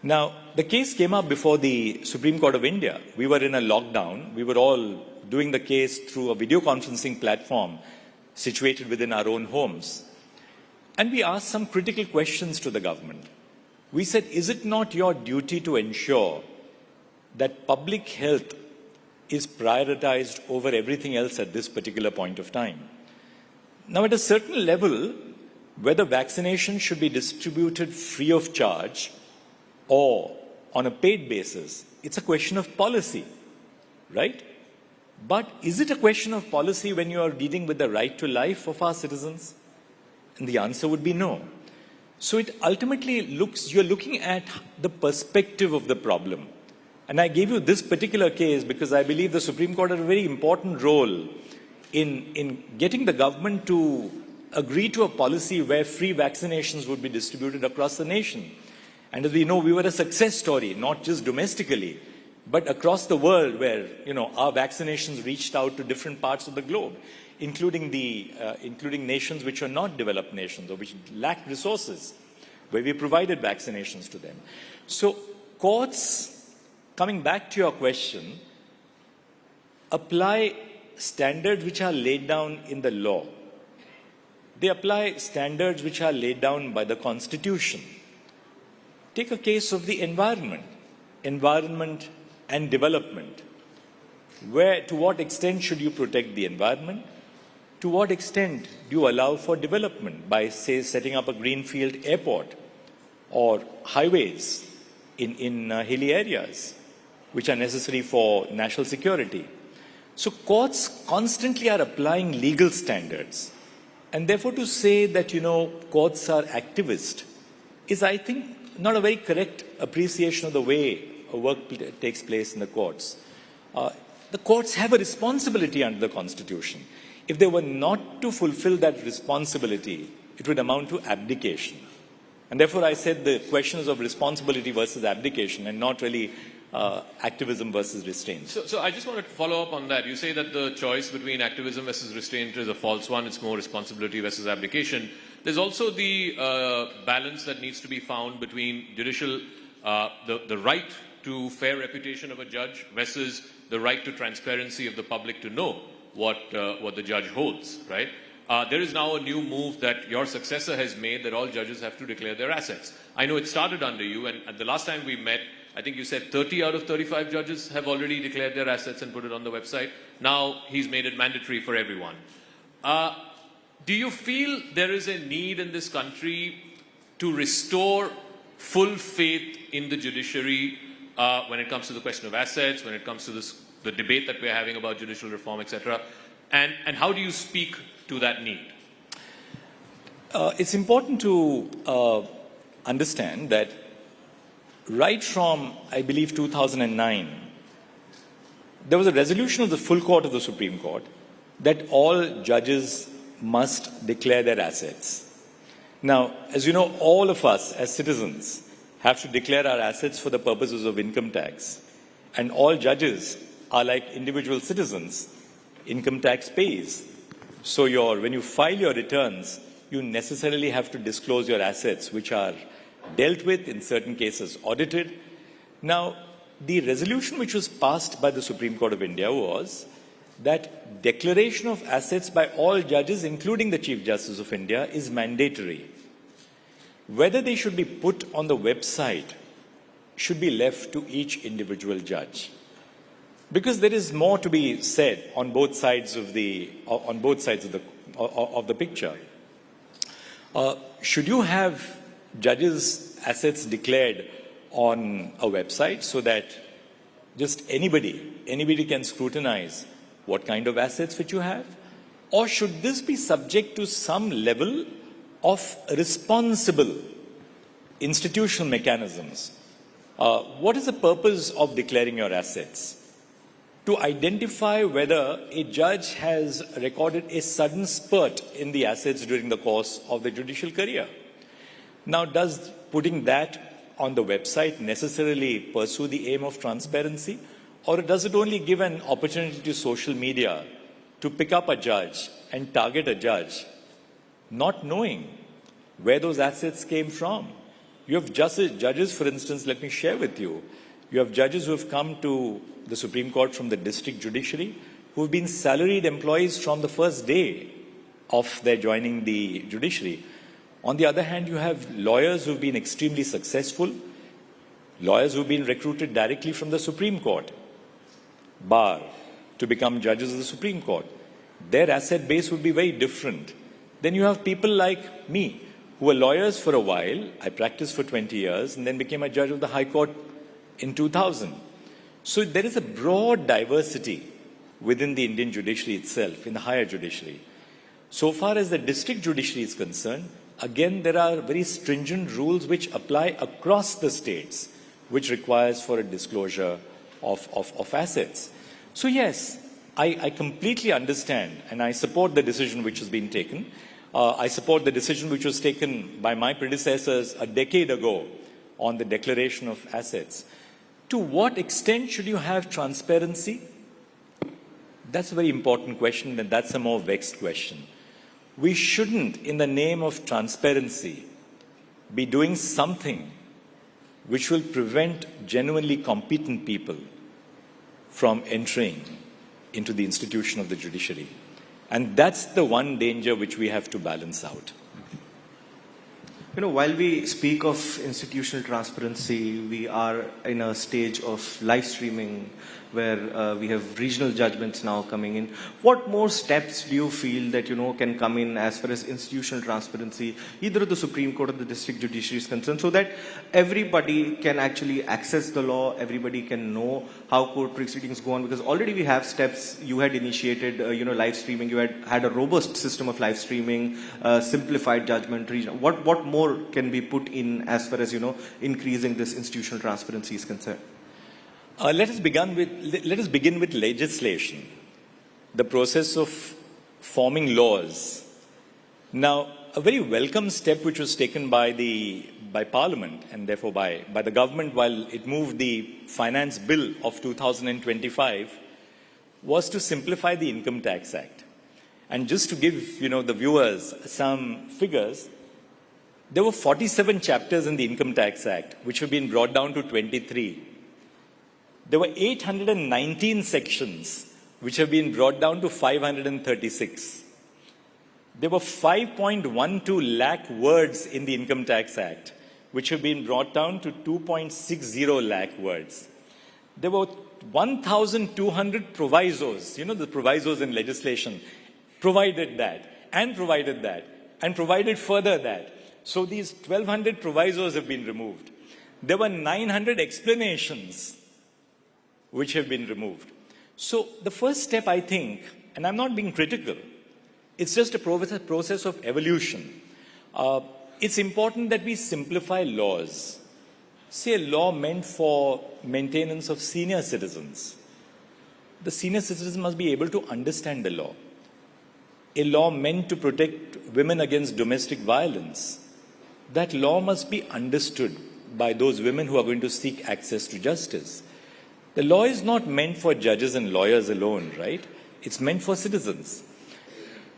Now, the case came up before the Supreme Court of India. We were in a lockdown. We were all doing the case through a video conferencing platform situated within our own homes. And we asked some critical questions to the government. We said, is it not your duty to ensure that public health is prioritized over everything else at this particular point of time? Now, at a certain level, whether vaccination should be distributed free of charge or on a paid basis, it's a question of policy, right? But is it a question of policy when you are dealing with the right to life of our citizens? And the answer would be no. So it ultimately you're looking at the perspective of the problem. And I gave you this particular case because I believe the Supreme Court had a very important role in getting the government to agree to a policy where free vaccinations would be distributed across the nation. And as we know, we were a success story, not just domestically, but across the world where, our vaccinations reached out to different parts of the globe, including nations which are not developed nations or which lacked resources, where we provided vaccinations to them. So courts, coming back to your question, apply standards which are laid down in the law. They apply standards which are laid down by the Constitution. Take a case of the environment and development. To what extent should you protect the environment? To what extent do you allow for development by, say, setting up a greenfield airport or highways in hilly areas, which are necessary for national security? So courts constantly are applying legal standards. And therefore to say that, courts are activist is, I think, not a very correct appreciation of the way work takes place in the courts. The courts have a responsibility under the Constitution. If they were not to fulfill that responsibility, it would amount to abdication. And therefore I said the question is of responsibility versus abdication and not really activism versus restraint. So I just wanted to follow up on that. You say that the choice between activism versus restraint is a false one. It's more responsibility versus abdication. There's also the balance that needs to be found between judicial, the right to fair reputation of a judge versus the right to transparency of the public to know what the judge holds, right? There is now a new move that your successor has made that all judges have to declare their assets. I know it started under you, and at the last time we met, I think you said 30 out of 35 judges have already declared their assets and put it on the website. Now he's made it mandatory for everyone. Do you feel there is a need in this country to restore full faith in the judiciary when it comes to the question of assets, when it comes to the debate that we're having about judicial reform, etc.? And how do you speak to that need? It's important to understand that right from, I believe, 2009, there was a resolution of the full court of the Supreme Court that all judges must declare their assets. Now, as you know, all of us as citizens have to declare our assets for the purposes of income tax. And all judges are like individual citizens, income tax pays. So when you file your returns, you necessarily have to disclose your assets, which are dealt with, in certain cases audited. Now, the resolution which was passed by the Supreme Court of India was that declaration of assets by all judges, including the Chief Justice of India, is mandatory. Whether they should be put on the website should be left to each individual judge. Because there is more to be said on both sides of the picture. Should you have judges' assets declared on a website so that just anybody can scrutinize what kind of assets which you have? Or should this be subject to some level of responsible institutional mechanisms? What is the purpose of declaring your assets? To identify whether a judge has recorded a sudden spurt in the assets during the course of the judicial career. Now, does putting that on the website necessarily pursue the aim of transparency? Or does it only give an opportunity to social media to pick up a judge and target a judge, not knowing where those assets came from? You have judges, for instance, let me share with you. You have judges who have come to the Supreme Court from the district judiciary who have been salaried employees from the first day of their joining the judiciary. On the other hand, you have lawyers who have been extremely successful, lawyers who have been recruited directly from the Supreme Court, bar, to become judges of the Supreme Court. Their asset base would be very different. Then you have people like me, who were lawyers for a while. I practiced for 20 years and then became a judge of the High Court in 2000. So there is a broad diversity within the Indian judiciary itself, in the higher judiciary. So far as the district judiciary is concerned, again, there are very stringent rules which apply across the states, which requires for a disclosure of assets. So yes, I completely understand and I support the decision which has been taken. I support the decision which was taken by my predecessors a decade ago on the declaration of assets. To what extent should you have transparency? That's a very important question, and that's a more vexed question. We shouldn't, in the name of transparency, be doing something which will prevent genuinely competent people from entering into the institution of the judiciary. And that's the one danger which we have to balance out. You know, while we speak of institutional transparency, we are in a stage of live streaming where we have regional judgments now coming in. What more steps do you feel that, can come in as far as institutional transparency, either at the Supreme Court or the district judiciary is concerned, so that everybody can actually access the law, everybody can know how court proceedings go on? Because already we have steps. You had initiated, live streaming. You had a robust system of live streaming, simplified judgment, regional. What more can be put in as far as, increasing this institutional transparency is concerned? Let us begin with legislation, the process of forming laws. Now, a very welcome step which was taken by Parliament and therefore by the government while it moved the Finance Bill of 2025 was to simplify the Income Tax Act. And just to give the viewers some figures, there were 47 chapters in the Income Tax Act which have been brought down to 23. There were 819 sections which have been brought down to 536. There were 5.12 lakh words in the Income Tax Act which have been brought down to 2.60 lakh words. There were 1,200 provisos, the provisos in legislation, provided that, and provided further that. So these 1,200 provisos have been removed. There were 900 explanations which have been removed. So the first step, I think, and I'm not being critical, it's just a process of evolution. It's important that we simplify laws. Say a law meant for maintenance of senior citizens. The senior citizen must be able to understand the law. A law meant to protect women against domestic violence. That law must be understood by those women who are going to seek access to justice. The law is not meant for judges and lawyers alone, right? It's meant for citizens.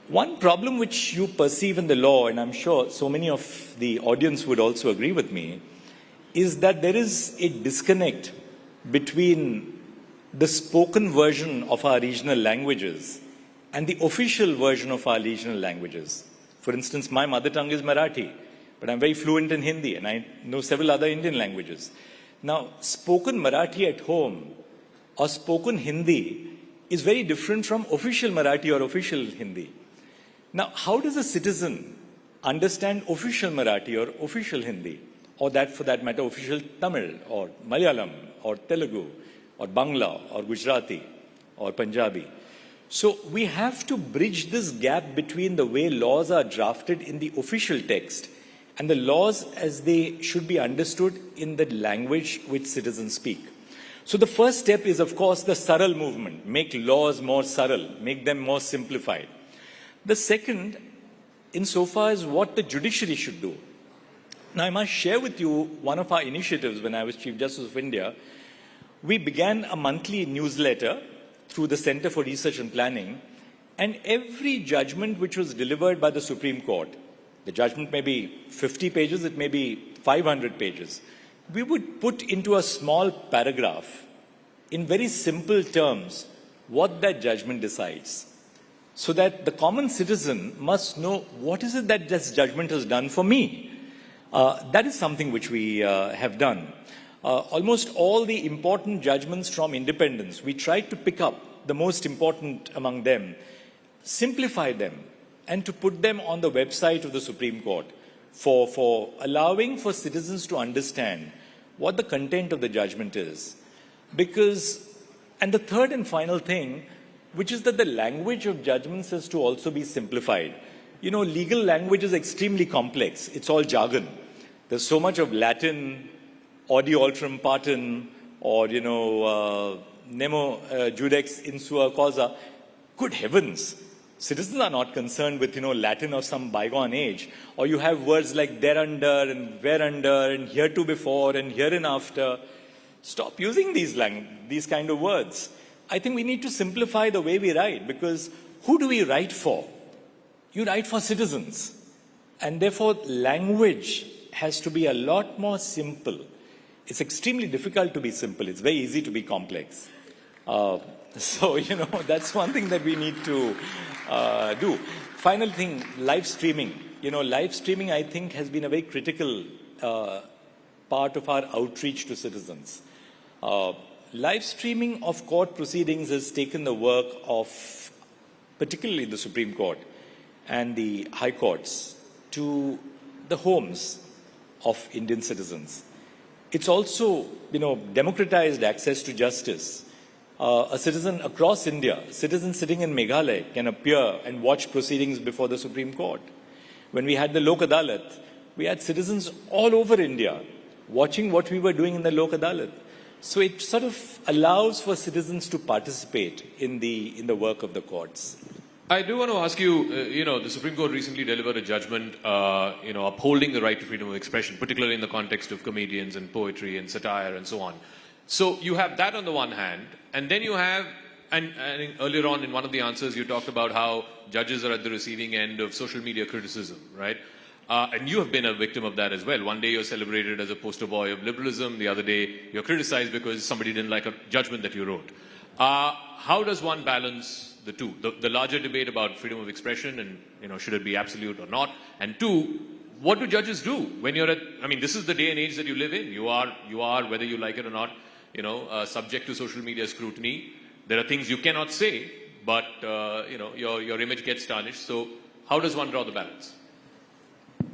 One problem which you perceive in the law, and I'm sure so many of the audience would also agree with me, is that there is a disconnect between the spoken version of our regional languages and the official version of our regional languages. For instance, my mother tongue is Marathi, but I'm very fluent in Hindi, and I know several other Indian languages. Now, spoken Marathi at home or spoken Hindi is very different from official Marathi or official Hindi. Now, how does a citizen understand official Marathi or official Hindi, or that, for that matter, official Tamil or Malayalam or Telugu or Bangla or Gujarati or Punjabi? So we have to bridge this gap between the way laws are drafted in the official text and the laws as they should be understood in the language which citizens speak. So the first step is, of course, the Saral movement. Make laws more Saral, make them more simplified. The second, insofar as what the judiciary should do. Now, I must share with you one of our initiatives when I was Chief Justice of India. We began a monthly newsletter through the Center for Research and Planning, and every judgment which was delivered by the Supreme Court, the judgment may be 50 pages, it may be 500 pages, we would put into a small paragraph, in very simple terms, what that judgment decides, so that the common citizen must know what is it that this judgment has done for me. That is something which we have done. Almost all the important judgments from independence, we tried to pick up the most important among them, simplify them, and to put them on the website of the Supreme Court for allowing for citizens to understand what the content of the judgment is. Because, and the third and final thing, which is that the language of judgments has to also be simplified. You know, legal language is extremely complex. It's all jargon. There's so much of Latin, audi alterum partem, or, you know, nemo judex in sua causa. Good heavens. Citizens are not concerned with, you know, Latin of some bygone age. Or you have words like thereunder and whereunder and heretofore and hereinafter. Stop using these kind of words. I think we need to simplify the way we write, because who do we write for? You write for citizens. And therefore, language has to be a lot more simple. It's extremely difficult to be simple. It's very easy to be complex. So, you know, that's one thing that we need to do. Final thing, live streaming. You know, live streaming, I think, has been a very critical part of our outreach to citizens. Live streaming of court proceedings has taken the work of particularly the Supreme Court and the High Courts to the homes of Indian citizens. It's also, you know, democratized access to justice. A citizen across India, a citizen sitting in Meghalaya, can appear and watch proceedings before the Supreme Court. When we had the Lok Adalat, we had citizens all over India watching what we were doing in the Lok Adalat. So it sort of allows for citizens to participate in the work of the courts. I do want to ask you, you know, the Supreme Court recently delivered a judgment, you know, upholding the right to freedom of expression, particularly in the context of comedians and poetry and satire and so on. So you have that on the one hand, and then you have, and earlier on in one of the answers you talked about how judges are at the receiving end of social media criticism, right? And you have been a victim of that as well. One day you're celebrated as a poster boy of liberalism, the other day you're criticized because somebody didn't like a judgment that you wrote. How does one balance the two? The larger debate about freedom of expression and, you know, should it be absolute or not? And two, what do judges do when you're at, I mean, this is the day and age that you live in. You are, whether you like it or not, you know, subject to social media scrutiny. There are things you cannot say, but, you know, your image gets tarnished. So how does one draw the balance?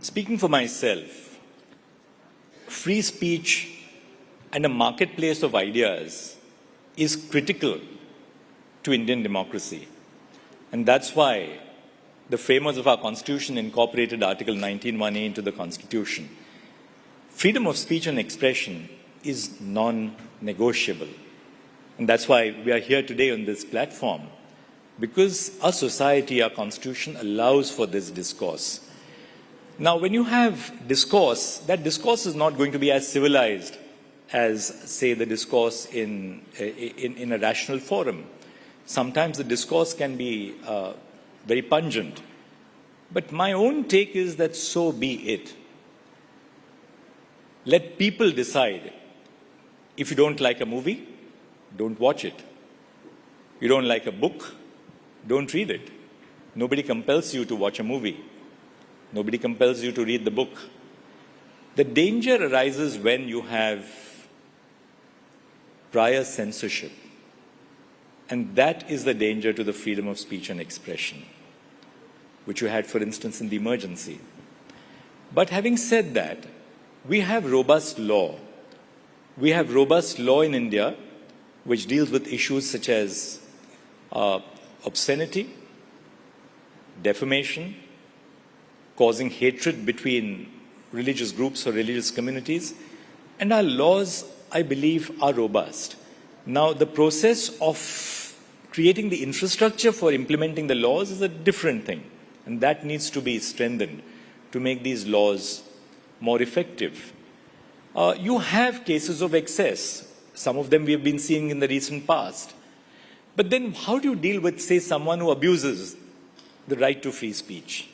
Speaking for myself, free speech and a marketplace of ideas is critical to Indian democracy. And that's why the framers of our Constitution incorporated Article 19(1)(a) into the Constitution. Freedom of speech and expression is non-negotiable. And that's why we are here today on this platform, because our society, our Constitution allows for this discourse. Now, when you have discourse, that discourse is not going to be as civilized as, say, the discourse in a rational forum. Sometimes the discourse can be very pungent. But my own take is that so be it. Let people decide. If you don't like a movie, don't watch it. You don't like a book, don't read it. Nobody compels you to watch a movie. Nobody compels you to read the book. The danger arises when you have prior censorship. And that is the danger to the freedom of speech and expression, which you had, for instance, in the emergency. But having said that, we have robust law. We have robust law in India which deals with issues such as obscenity, defamation, causing hatred between religious groups or religious communities. And our laws, I believe, are robust. Now, the process of creating the infrastructure for implementing the laws is a different thing. And that needs to be strengthened to make these laws more effective. You have cases of excess. Some of them we have been seeing in the recent past. But then how do you deal with, say, someone who abuses the right to free speech?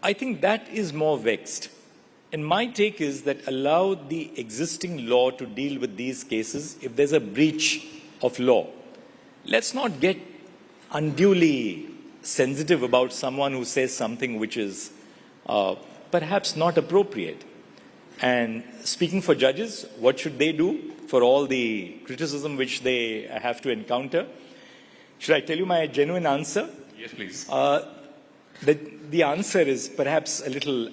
I think that is more vexed. And my take is that allow the existing law to deal with these cases if there's a breach of law. Let's not get unduly sensitive about someone who says something which is perhaps not appropriate. And speaking for judges, what should they do for all the criticism which they have to encounter? Should I tell you my genuine answer? Yes, please. The answer is perhaps a little,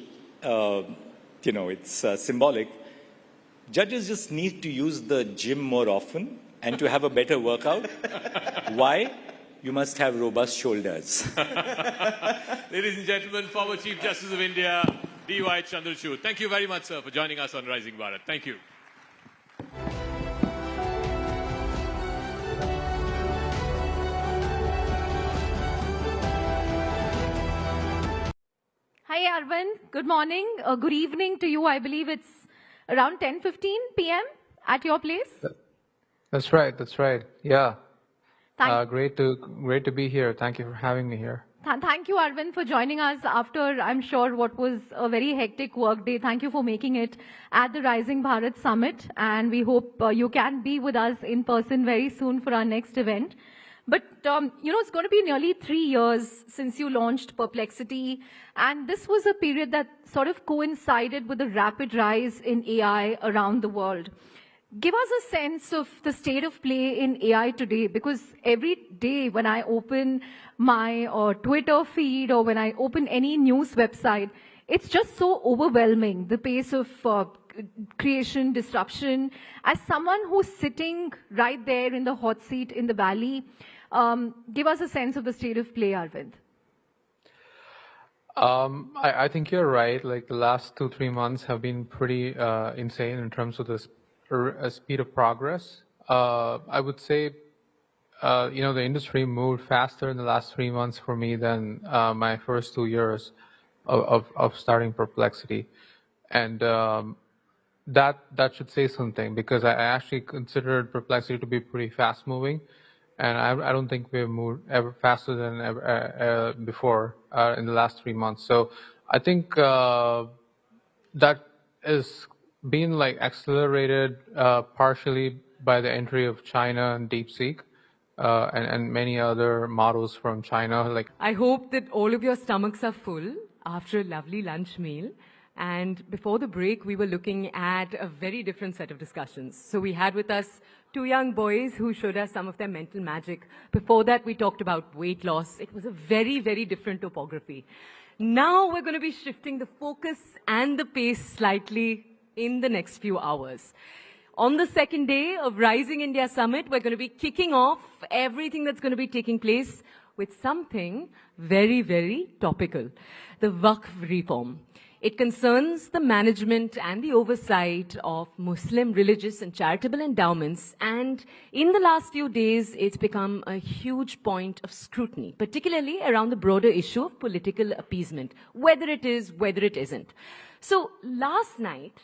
it's symbolic. Judges just need to use the gym more often and to have a better workout. Why? You must have robust shoulders. Ladies and gentlemen, former Chief Justice of India, D.Y. Chandrachud. Thank you very much, sir, for joining us on Rising Bharat. Thank you. Hi, Arvind. Good morning. Good evening to you. I believe it's around 10:15 p.m. at your place. That's right. That's right. Yeah. Great to be here. Thank you for having me here. Thank you, Arvind, for joining us after, I'm sure, what was a very hectic work day. Thank you for making it at the Rising Bharat Summit. And we hope you can be with us in person very soon for our next event. But, it's going to be nearly 3 years since you launched Perplexity. And this was a period that sort of coincided with the rapid rise in AI around the world. Give us a sense of the state of play in AI today, because every day when I open my Twitter feed or when I open any news website, it's just so overwhelming, the pace of creation, disruption. As someone who's sitting right there in the hot seat in the valley, give us a sense of the state of play, Arvind. I think you're right. Like the last 2-3 months have been pretty insane in terms of the speed of progress. I would say, the industry moved faster in the last 3 months for me than my first 2 years of starting Perplexity. And that should say something, because I actually considered Perplexity to be pretty fast moving. And I don't think we've moved ever faster than ever before in the last 3 months. So I think that is being accelerated partially by the entry of China and DeepSeek and many other models from China. I hope that all of your stomachs are full after a lovely lunch meal. And before the break, we were looking at a very different set of discussions. So we had with us 2 young boys who showed us some of their mental magic. Before that, we talked about weight loss. It was a very, very different topography. Now we're going to be shifting the focus and the pace slightly in the next few hours. On the second day of Rising India Summit, we're going to be kicking off everything that's going to be taking place with something very, very topical, the Wakaf reform. It concerns the management and the oversight of Muslim religious and charitable endowments, and in the last few days, it's become a huge point of scrutiny, particularly around the broader issue of political appeasement, whether it is, whether it isn't. So last night,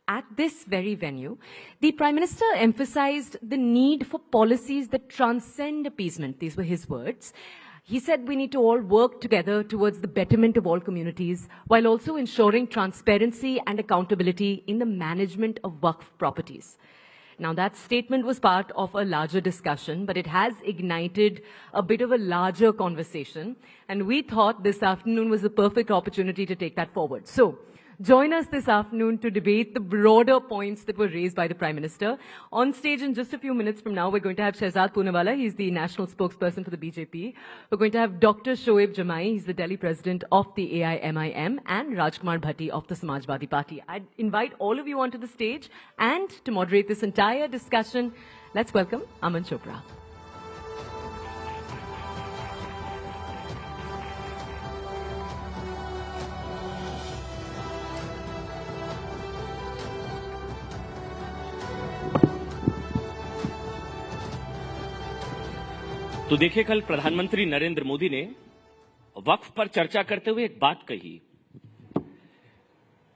at this very venue, the Prime Minister emphasized the need for policies that transcend appeasement. These were his words. He said we need to all work together towards the betterment of all communities while also ensuring transparency and accountability in the management of Waqf properties. Now, that statement was part of a larger discussion, but it has ignited a bit of a larger conversation, and we thought this afternoon was the perfect opportunity to take that forward. So, join us this afternoon to debate the broader points that were raised by the Prime Minister. On stage in just a few minutes from now, we're going to have Shehzad Poonawala. He's the national spokesperson for the BJP. We're going to have Dr. Shoaib Jamai. He's the Delhi president of the AIMIM, and Rajkumar Bhatti of the Samajwadi Party. I'd invite all of you onto the stage, and to moderate this entire discussion, let's welcome Aman Chopra. तो देखिए, कल प्रधानमंत्री नरेंद्र मोदी ने वक्फ पर चर्चा करते हुए एक बात कही।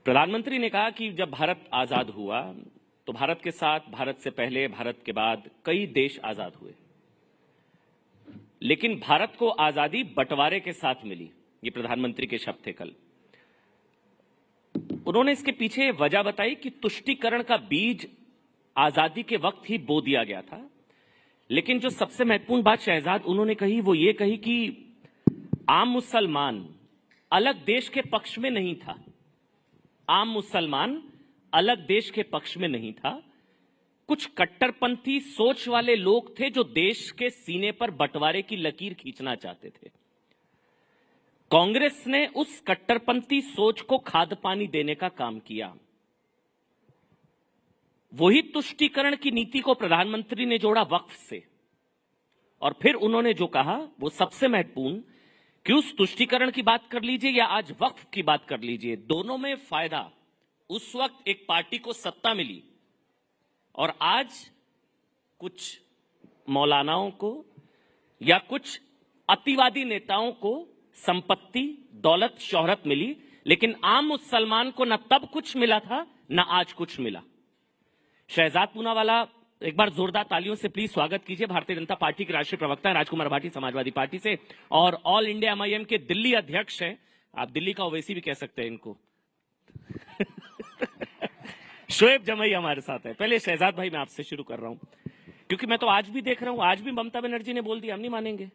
प्रधानमंत्री ने कहा कि जब भारत आजाद हुआ तो भारत के साथ, भारत से पहले, भारत के बाद कई देश आजाद हुए, लेकिन भारत को आजादी बंटवारे के साथ मिली। ये प्रधानमंत्री के शब्द थे कल। उन्होंने इसके पीछे वजह बताई कि तुष्टीकरण का बीज आजादी के वक्त ही बो दिया गया था। लेकिन जो सबसे महत्वपूर्ण बात शहजाद उन्होंने कही, वो ये कही कि आम मुसलमान अलग देश के पक्ष में नहीं था। आम मुसलमान अलग देश के पक्ष में नहीं था। कुछ कट्टरपंथी सोच वाले लोग थे जो देश के सीने पर बंटवारे की लकीर खींचना चाहते थे। कांग्रेस ने उस कट्टरपंथी सोच को खाद पानी देने का काम किया। वही तुष्टीकरण की नीति को प्रधानमंत्री ने जोड़ा वक्फ से, और फिर उन्होंने जो कहा वो सबसे महत्वपूर्ण कि उस तुष्टीकरण की बात कर लीजिए या आज वक्फ की बात कर लीजिए, दोनों में फायदा उस वक्त एक पार्टी को सत्ता मिली और आज कुछ मौलानाओं को या कुछ अतिवादी नेताओं को संपत्ति, दौलत, शोहरत मिली, लेकिन आम मुसलमान को न तब कुछ मिला था न आज कुछ मिला। शहजाद पूनावाला, एक बार जोरदार तालियों से प्लीज स्वागत कीजिए। भारतीय जनता पार्टी के राष्ट्रीय प्रवक्ता है, राजकुमार भाटी समाजवादी पार्टी से, और ऑल इंडिया एमआईएम के दिल्ली अध्यक्ष हैं। आप दिल्ली का ओवैसी भी कह सकते हैं इनको। शोएब जमई हमारे साथ है। पहले शहजाद भाई, मैं आपसे शुरू कर रहा हूं, क्योंकि मैं तो आज भी देख रहा हूं, आज भी ममता बनर्जी ने बोल दिया हम नहीं मानेंगे।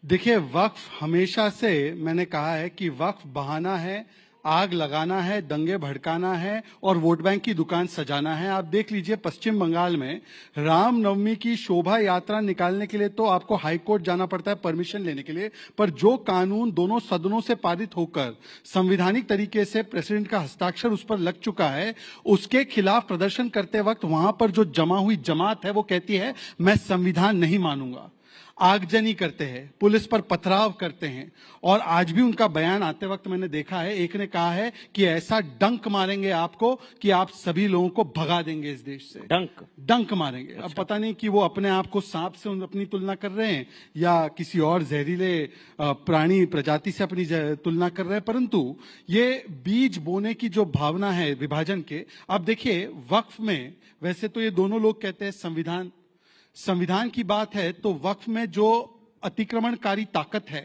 देखिए, वक्फ हमेशा से मैंने कहा है कि वक्फ बहाना है, आग लगाना है, दंगे भड़काना है और वोट बैंक की दुकान सजाना है। आप देख लीजिए, पश्चिम बंगाल में रामनवमी की शोभा यात्रा निकालने के लिए तो आपको हाई कोर्ट जाना पड़ता है परमिशन लेने के लिए, पर जो कानून दोनों सदनों से पारित होकर संवैधानिक तरीके से प्रेसिडेंट का हस्ताक्षर उस पर लग चुका है, उसके खिलाफ प्रदर्शन करते वक्त वहां पर जो जमा हुई जमात है वो कहती है मैं संविधान नहीं मानूंगा। आगजनी करते हैं, पुलिस पर पथराव करते हैं, और आज भी उनका बयान आते वक्त मैंने देखा है, एक ने कहा है कि ऐसा डंक मारेंगे आपको कि आप सभी लोगों को भगा देंगे इस देश से। डंक मारेंगे। अच्छा। अब पता नहीं कि वो अपने आप को सांप से अपनी तुलना कर रहे हैं या किसी और जहरीले प्राणी प्रजाति से अपनी तुलना कर रहे हैं, परंतु ये बीज बोने की जो भावना है विभाजन के। अब देखिए, वक्फ में वैसे तो ये दोनों लोग कहते हैं संविधान की बात है, तो वक्फ में जो अतिक्रमणकारी ताकत है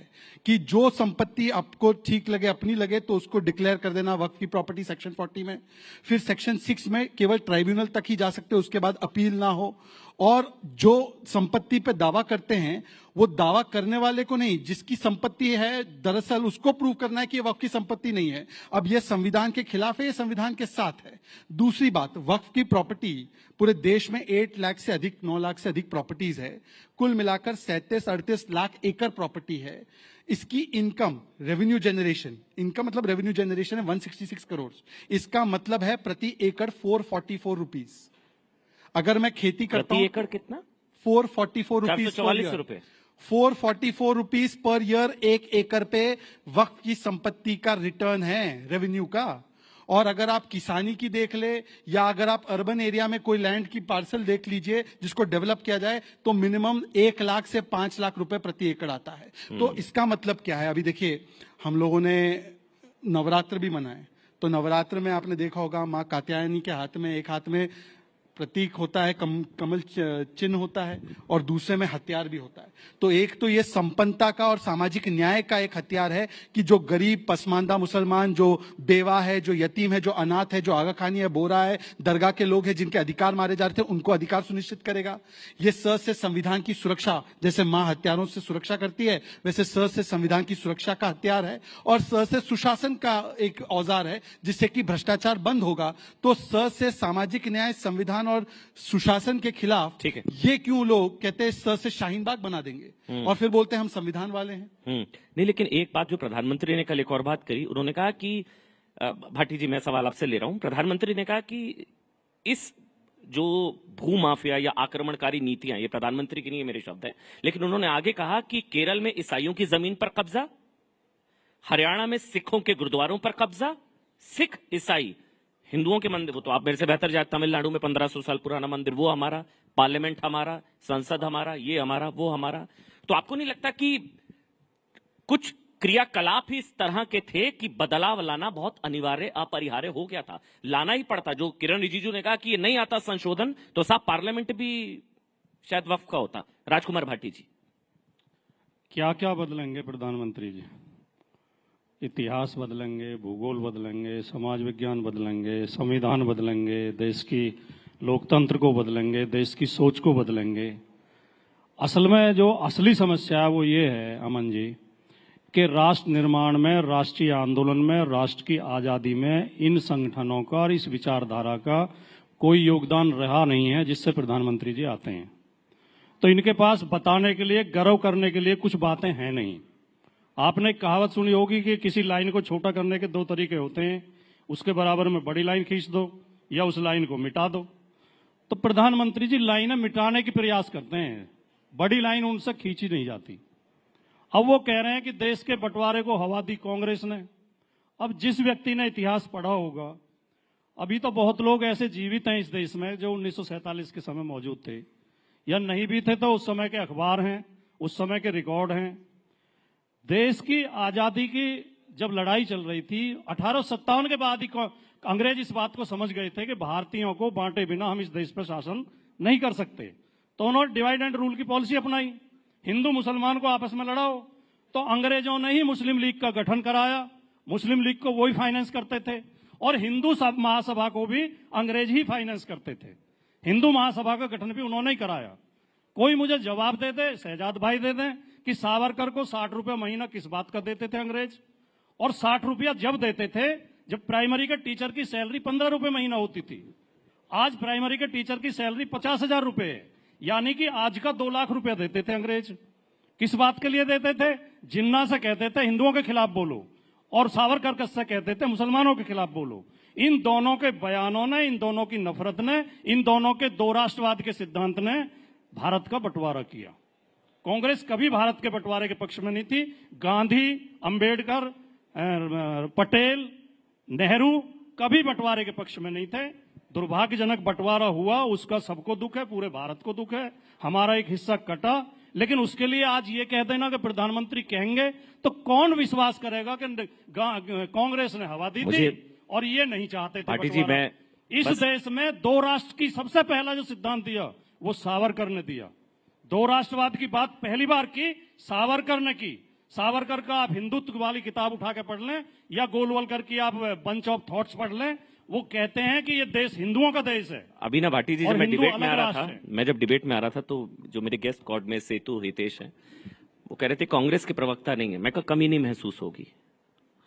कि जो संपत्ति आपको ठीक लगे, अपनी लगे, तो उसको डिक्लेयर कर देना वक्फ की प्रॉपर्टी सेक्शन 40 में। फिर सेक्शन 6 में केवल ट्राइब्यूनल तक ही जा सकते, उसके बाद अपील ना हो। और जो संपत्ति पे दावा करते हैं वो दावा करने वाले को नहीं, जिसकी संपत्ति है दरअसल उसको प्रूव करना है कि ये वक्फ की संपत्ति नहीं है। अब ये संविधान के खिलाफ है, ये संविधान के साथ है। दूसरी बात, वक्फ की प्रॉपर्टी पूरे देश में 8 लाख से अधिक, 9 लाख से अधिक प्रॉपर्टीज है। कुल मिलाकर 37-38 लाख एकड़ प्रॉपर्टी है। इसकी इनकम, रेवेन्यू जनरेशन, इनकम मतलब रेवेन्यू जनरेशन है 166 करोड़। इसका मतलब है प्रति एकड़ 444 रुपीज। अगर मैं खेती करता हूं, एकड़ कितना? 444 रुपीज, 444 रुपए, 444 रुपीज पर ईयर एक एकड़ पे वक्फ की संपत्ति का रिटर्न है, रेवेन्यू का। और अगर आप किसानी की देख ले या अगर आप अर्बन एरिया में कोई लैंड की पार्सल देख लीजिए जिसको डेवलप किया जाए, तो मिनिमम 1 लाख से 5 लाख रुपए प्रति एकड़ आता है। तो इसका मतलब क्या है? अभी देखिए, हम लोगों ने नवरात्र भी मनाए, तो नवरात्र में आपने देखा होगा माँ कात्यायनी के हाथ में, एक हाथ में प्रतीक होता है, कमल चिन्ह होता है, और दूसरे में हथियार भी होता है। तो एक तो ये संपन्नता का और सामाजिक न्याय का एक हथियार है कि जो गरीब, पसमानदा मुसलमान, जो बेवा है, जो यतीम है, जो अनाथ है, जो आगा खानी है, बोरा है, दरगाह के लोग हैं जिनके अधिकार मारे जा रहे थे, उनको अधिकार सुनिश्चित करेगा। ये स से संविधान की सुरक्षा, जैसे मां हथियारों से सुरक्षा करती है, वैसे स से संविधान की सुरक्षा का हथियार है, और स से सुशासन का एक औजार है जिससे कि भ्रष्टाचार बंद होगा। तो स से सामाजिक न्याय, संविधान और सुशासन के खिलाफ, ठीक है, ये क्यों लोग कहते हैं स से शाहीन बाग बना देंगे और फिर बोलते हैं हम संविधान वाले हैं। नहीं, लेकिन एक बात जो प्रधानमंत्री ने कल एक और बात करी, उन्होंने कहा कि भाटी जी, मैं सवाल आपसे ले रहा हूं, प्रधानमंत्री ने कहा कि इस जो भू माफिया या आक्रमणकारी नीतियां, ये प्रधानमंत्री की नहीं है, मेरे शब्द है, लेकिन उन्होंने आगे कहा कि केरल में ईसाइयों की जमीन पर कब्जा, हरियाणा में सिखों के गुरुद्वारों पर कब्जा, सिख ईसाई हिंदुओं के मंदिर, वो तो आप मेरे से बेहतर जानते, तमिलनाडु में 1500 साल पुराना मंदिर, वो हमारा, पार्लियामेंट हमारा, संसद हमारा, ये हमारा, वो हमारा। तो आपको नहीं लगता कि कुछ क्रियाकलाप ही इस तरह के थे कि बदलाव लाना बहुत अनिवार्य, अपरिहार्य हो गया था, लाना ही पड़ता? जो किरण रिजिजू ने कहा कि ये नहीं आता संशोधन, तो साहब पार्लियामेंट भी शायद वक्फ का होता। राजकुमार भाटी जी, क्या क्या बदलेंगे प्रधानमंत्री जी? इतिहास बदलेंगे, भूगोल बदलेंगे, समाज विज्ञान बदलेंगे, संविधान बदलेंगे, देश की लोकतंत्र को बदलेंगे, देश की सोच को बदलेंगे। असल में जो असली समस्या है वो ये है अमन जी कि राष्ट्र निर्माण में, राष्ट्रीय आंदोलन में, राष्ट्र की आज़ादी में इन संगठनों का और इस विचारधारा का कोई योगदान रहा नहीं है जिससे प्रधानमंत्री जी आते हैं। तो इनके पास बताने के लिए, गर्व करने के लिए कुछ बातें हैं नहीं। आपने कहावत सुनी होगी कि किसी लाइन को छोटा करने के दो तरीके होते हैं, उसके बराबर में बड़ी लाइन खींच दो या उस लाइन को मिटा दो। तो प्रधानमंत्री जी लाइनें मिटाने की प्रयास करते हैं, बड़ी लाइन उनसे खींची नहीं जाती। अब वो कह रहे हैं कि देश के बंटवारे को हवा दी कांग्रेस ने। अब जिस व्यक्ति ने इतिहास पढ़ा होगा, अभी तो बहुत लोग ऐसे जीवित हैं इस देश में जो 1947 के समय मौजूद थे, या नहीं भी थे तो उस समय के अखबार हैं, उस समय के रिकॉर्ड हैं। देश की आजादी की जब लड़ाई चल रही थी 1857 के बाद ही अंग्रेज इस बात को समझ गए थे कि भारतीयों को बांटे बिना हम इस देश पर शासन नहीं कर सकते, तो उन्होंने डिवाइड एंड रूल की पॉलिसी अपनाई। हिंदू मुसलमान को आपस में लड़ाओ, तो अंग्रेजों ने ही मुस्लिम लीग का गठन कराया। मुस्लिम लीग को वही फाइनेंस करते थे और हिंदू महासभा को भी अंग्रेज ही फाइनेंस करते थे। हिंदू महासभा का गठन भी उन्होंने ही कराया। कोई मुझे जवाब दे दे, शहजाद भाई दे दें कि सावरकर को 60 रुपया महीना किस बात का देते थे अंग्रेज, और 60 रुपया जब देते थे जब प्राइमरी के टीचर की सैलरी 15 रुपए महीना होती थी। आज प्राइमरी के टीचर की सैलरी 50,000 रुपए है, यानी कि आज का 2 लाख रुपया देते थे अंग्रेज। किस बात के लिए देते थे? जिन्ना से कहते थे हिंदुओं के खिलाफ बोलो, और सावरकर से कहते थे मुसलमानों के खिलाफ बोलो। इन दोनों के बयानों ने, इन दोनों की नफरत ने, इन दोनों के दो राष्ट्रवाद के सिद्धांत ने भारत का बंटवारा किया। कांग्रेस कभी भारत के बंटवारे के पक्ष में नहीं थी। गांधी, अंबेडकर, पटेल, नेहरू कभी बंटवारे के पक्ष में नहीं थे। दुर्भाग्यजनक बंटवारा हुआ, उसका सबको दुख है, पूरे भारत को दुख है। हमारा एक हिस्सा कटा, लेकिन उसके लिए आज ये कह देना कि प्रधानमंत्री कहेंगे तो कौन विश्वास करेगा कि कांग्रेस ने हवा दी थी और ये नहीं चाहते थे जी, मैं इस देश में 2 राष्ट्र की सबसे पहला जो सिद्धांत दिया वो सावरकर ने दिया। 2 राष्ट्रवाद की बात पहली बार की सावरकर ने की। सावरकर का आप हिंदुत्व वाली किताब उठा के पढ़ लें या गोलवलकर की आप बंच ऑफ थॉट्स पढ़ लें, वो कहते हैं कि ये देश हिंदुओं का देश है। अभी ना भाटी जी, जब मैं डिबेट में आ रहा था, तो जो मेरे गेस्ट कॉर्ड में सेतु हितेश हैं, वो कह रहे थे कांग्रेस के प्रवक्ता नहीं है। मैं कहा कमी नहीं महसूस होगी,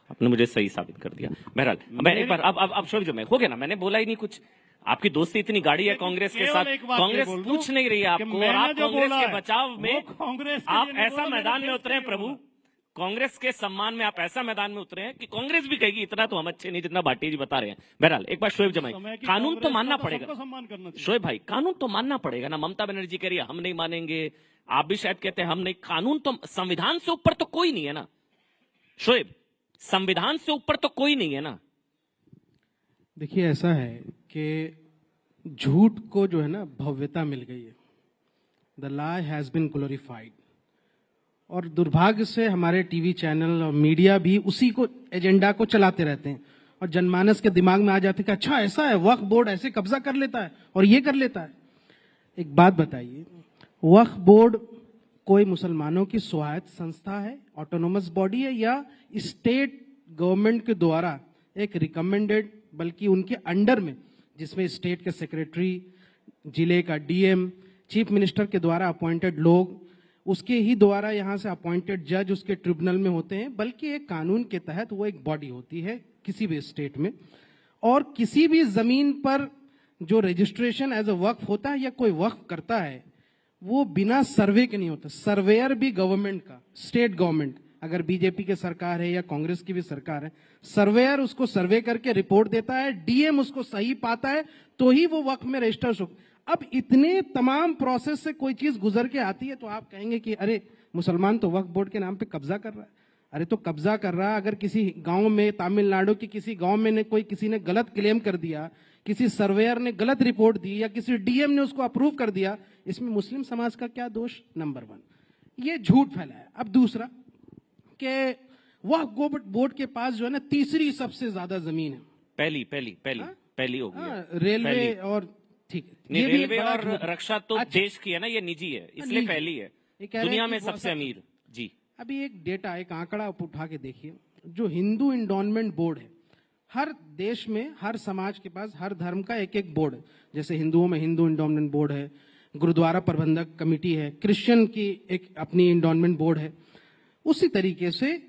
आपने मुझे सही साबित कर दिया। बहरहाल मैं एक बार अब शोर जो मैं हो गया ना, मैंने बोला ही नहीं कुछ। आपकी दोस्ती इतनी गाड़ी है कांग्रेस के साथ, कांग्रेस पूछ नहीं रही है आपको, और आप कांग्रेस के बचाव में आप ऐसा मैदान में उतरे हैं प्रभु, कांग्रेस के सम्मान में आप ऐसा मैदान में उतरे हैं कि कांग्रेस भी कहेगी इतना तो हम अच्छे नहीं जितना भाटी जी बता रहे हैं। बहरहाल एक बार शोएब जमाई, कानून तो मानना पड़ेगा शोएब भाई, कानून तो मानना पड़ेगा ना। ममता बनर्जी कह रही है हम नहीं मानेंगे, आप भी शायद कहते हैं हम नहीं। कानून तो, संविधान से ऊपर तो कोई नहीं है ना शोएब, संविधान से ऊपर तो कोई नहीं है ना। देखिए ऐसा है कि झूठ को जो है ना भव्यता मिल गई है। The lie has been glorified, और दुर्भाग्य से हमारे टीवी चैनल और मीडिया भी उसी को एजेंडा को चलाते रहते हैं। और जनमानस के दिमाग में आ जाते कि अच्छा ऐसा है, वक्फ बोर्ड ऐसे कब्जा कर लेता है और ये कर लेता है। एक बात बताइए, वक्फ बोर्ड कोई मुसलमानों की स्वायत्त संस्था है, ऑटोनोमस बॉडी है, या स्टेट गवर्नमेंट के द्वारा एक रिकमेंडेड, बल्कि उनके अंडर में, जिसमें स्टेट के सेक्रेटरी, जिले का डीएम, चीफ मिनिस्टर के द्वारा अपॉइंटेड लोग, उसके ही द्वारा यहाँ से अपॉइंटेड जज उसके ट्रिब्यूनल में होते हैं, बल्कि एक कानून के तहत वो एक बॉडी होती है किसी भी स्टेट में। और किसी भी जमीन पर जो रजिस्ट्रेशन एज अ वक्फ होता है या कोई वक्फ करता है, वो बिना सर्वे के नहीं होता। सर्वेयर भी गवर्नमेंट का, स्टेट गवर्नमेंट, अगर बीजेपी की सरकार है या कांग्रेस की भी सरकार है, सर्वेयर उसको सर्वे करके रिपोर्ट देता है, डीएम उसको सही पाता है, तो ही वो वक्फ में रजिस्टर हो। अब इतने तमाम प्रोसेस से कोई चीज गुजर के आती है तो आप कहेंगे कि अरे मुसलमान तो वक्फ बोर्ड के नाम पे कब्जा कर रहा है। अरे तो कब्जा कर रहा है, अगर किसी गांव में, तमिलनाडु की किसी गांव में किसी ने गलत क्लेम कर दिया, किसी सर्वेयर ने गलत रिपोर्ट दी, या किसी डीएम ने उसको अप्रूव कर दिया, इसमें मुस्लिम समाज का क्या दोष? नंबर 1, ये झूठ फैलाया। अब दूसरा कि वक्फ बोर्ड के पास जो है ना तीसरी सबसे ज्यादा जमीन है। पहली होगी रेलवे और ठीक है, रेलवे और रक्षा तो देश की है ना, ये निजी है, इसलिए पहली है दुनिया में सबसे अमीर। जी, अभी एक डेटा, एक आंकड़ा आप उठा के देखिए, जो हिंदू इंडोनमेंट बोर्ड है, हर देश में, हर समाज के पास, हर धर्म का एक एक बोर्ड है। जैसे हिंदुओं में हिंदू इंडोनमेंट बोर्ड है, गुरुद्वारा प्रबंधक कमेटी है, क्रिश्चियन की एक अपनी इंडोनमेंट बोर्ड है। उसी तरीके से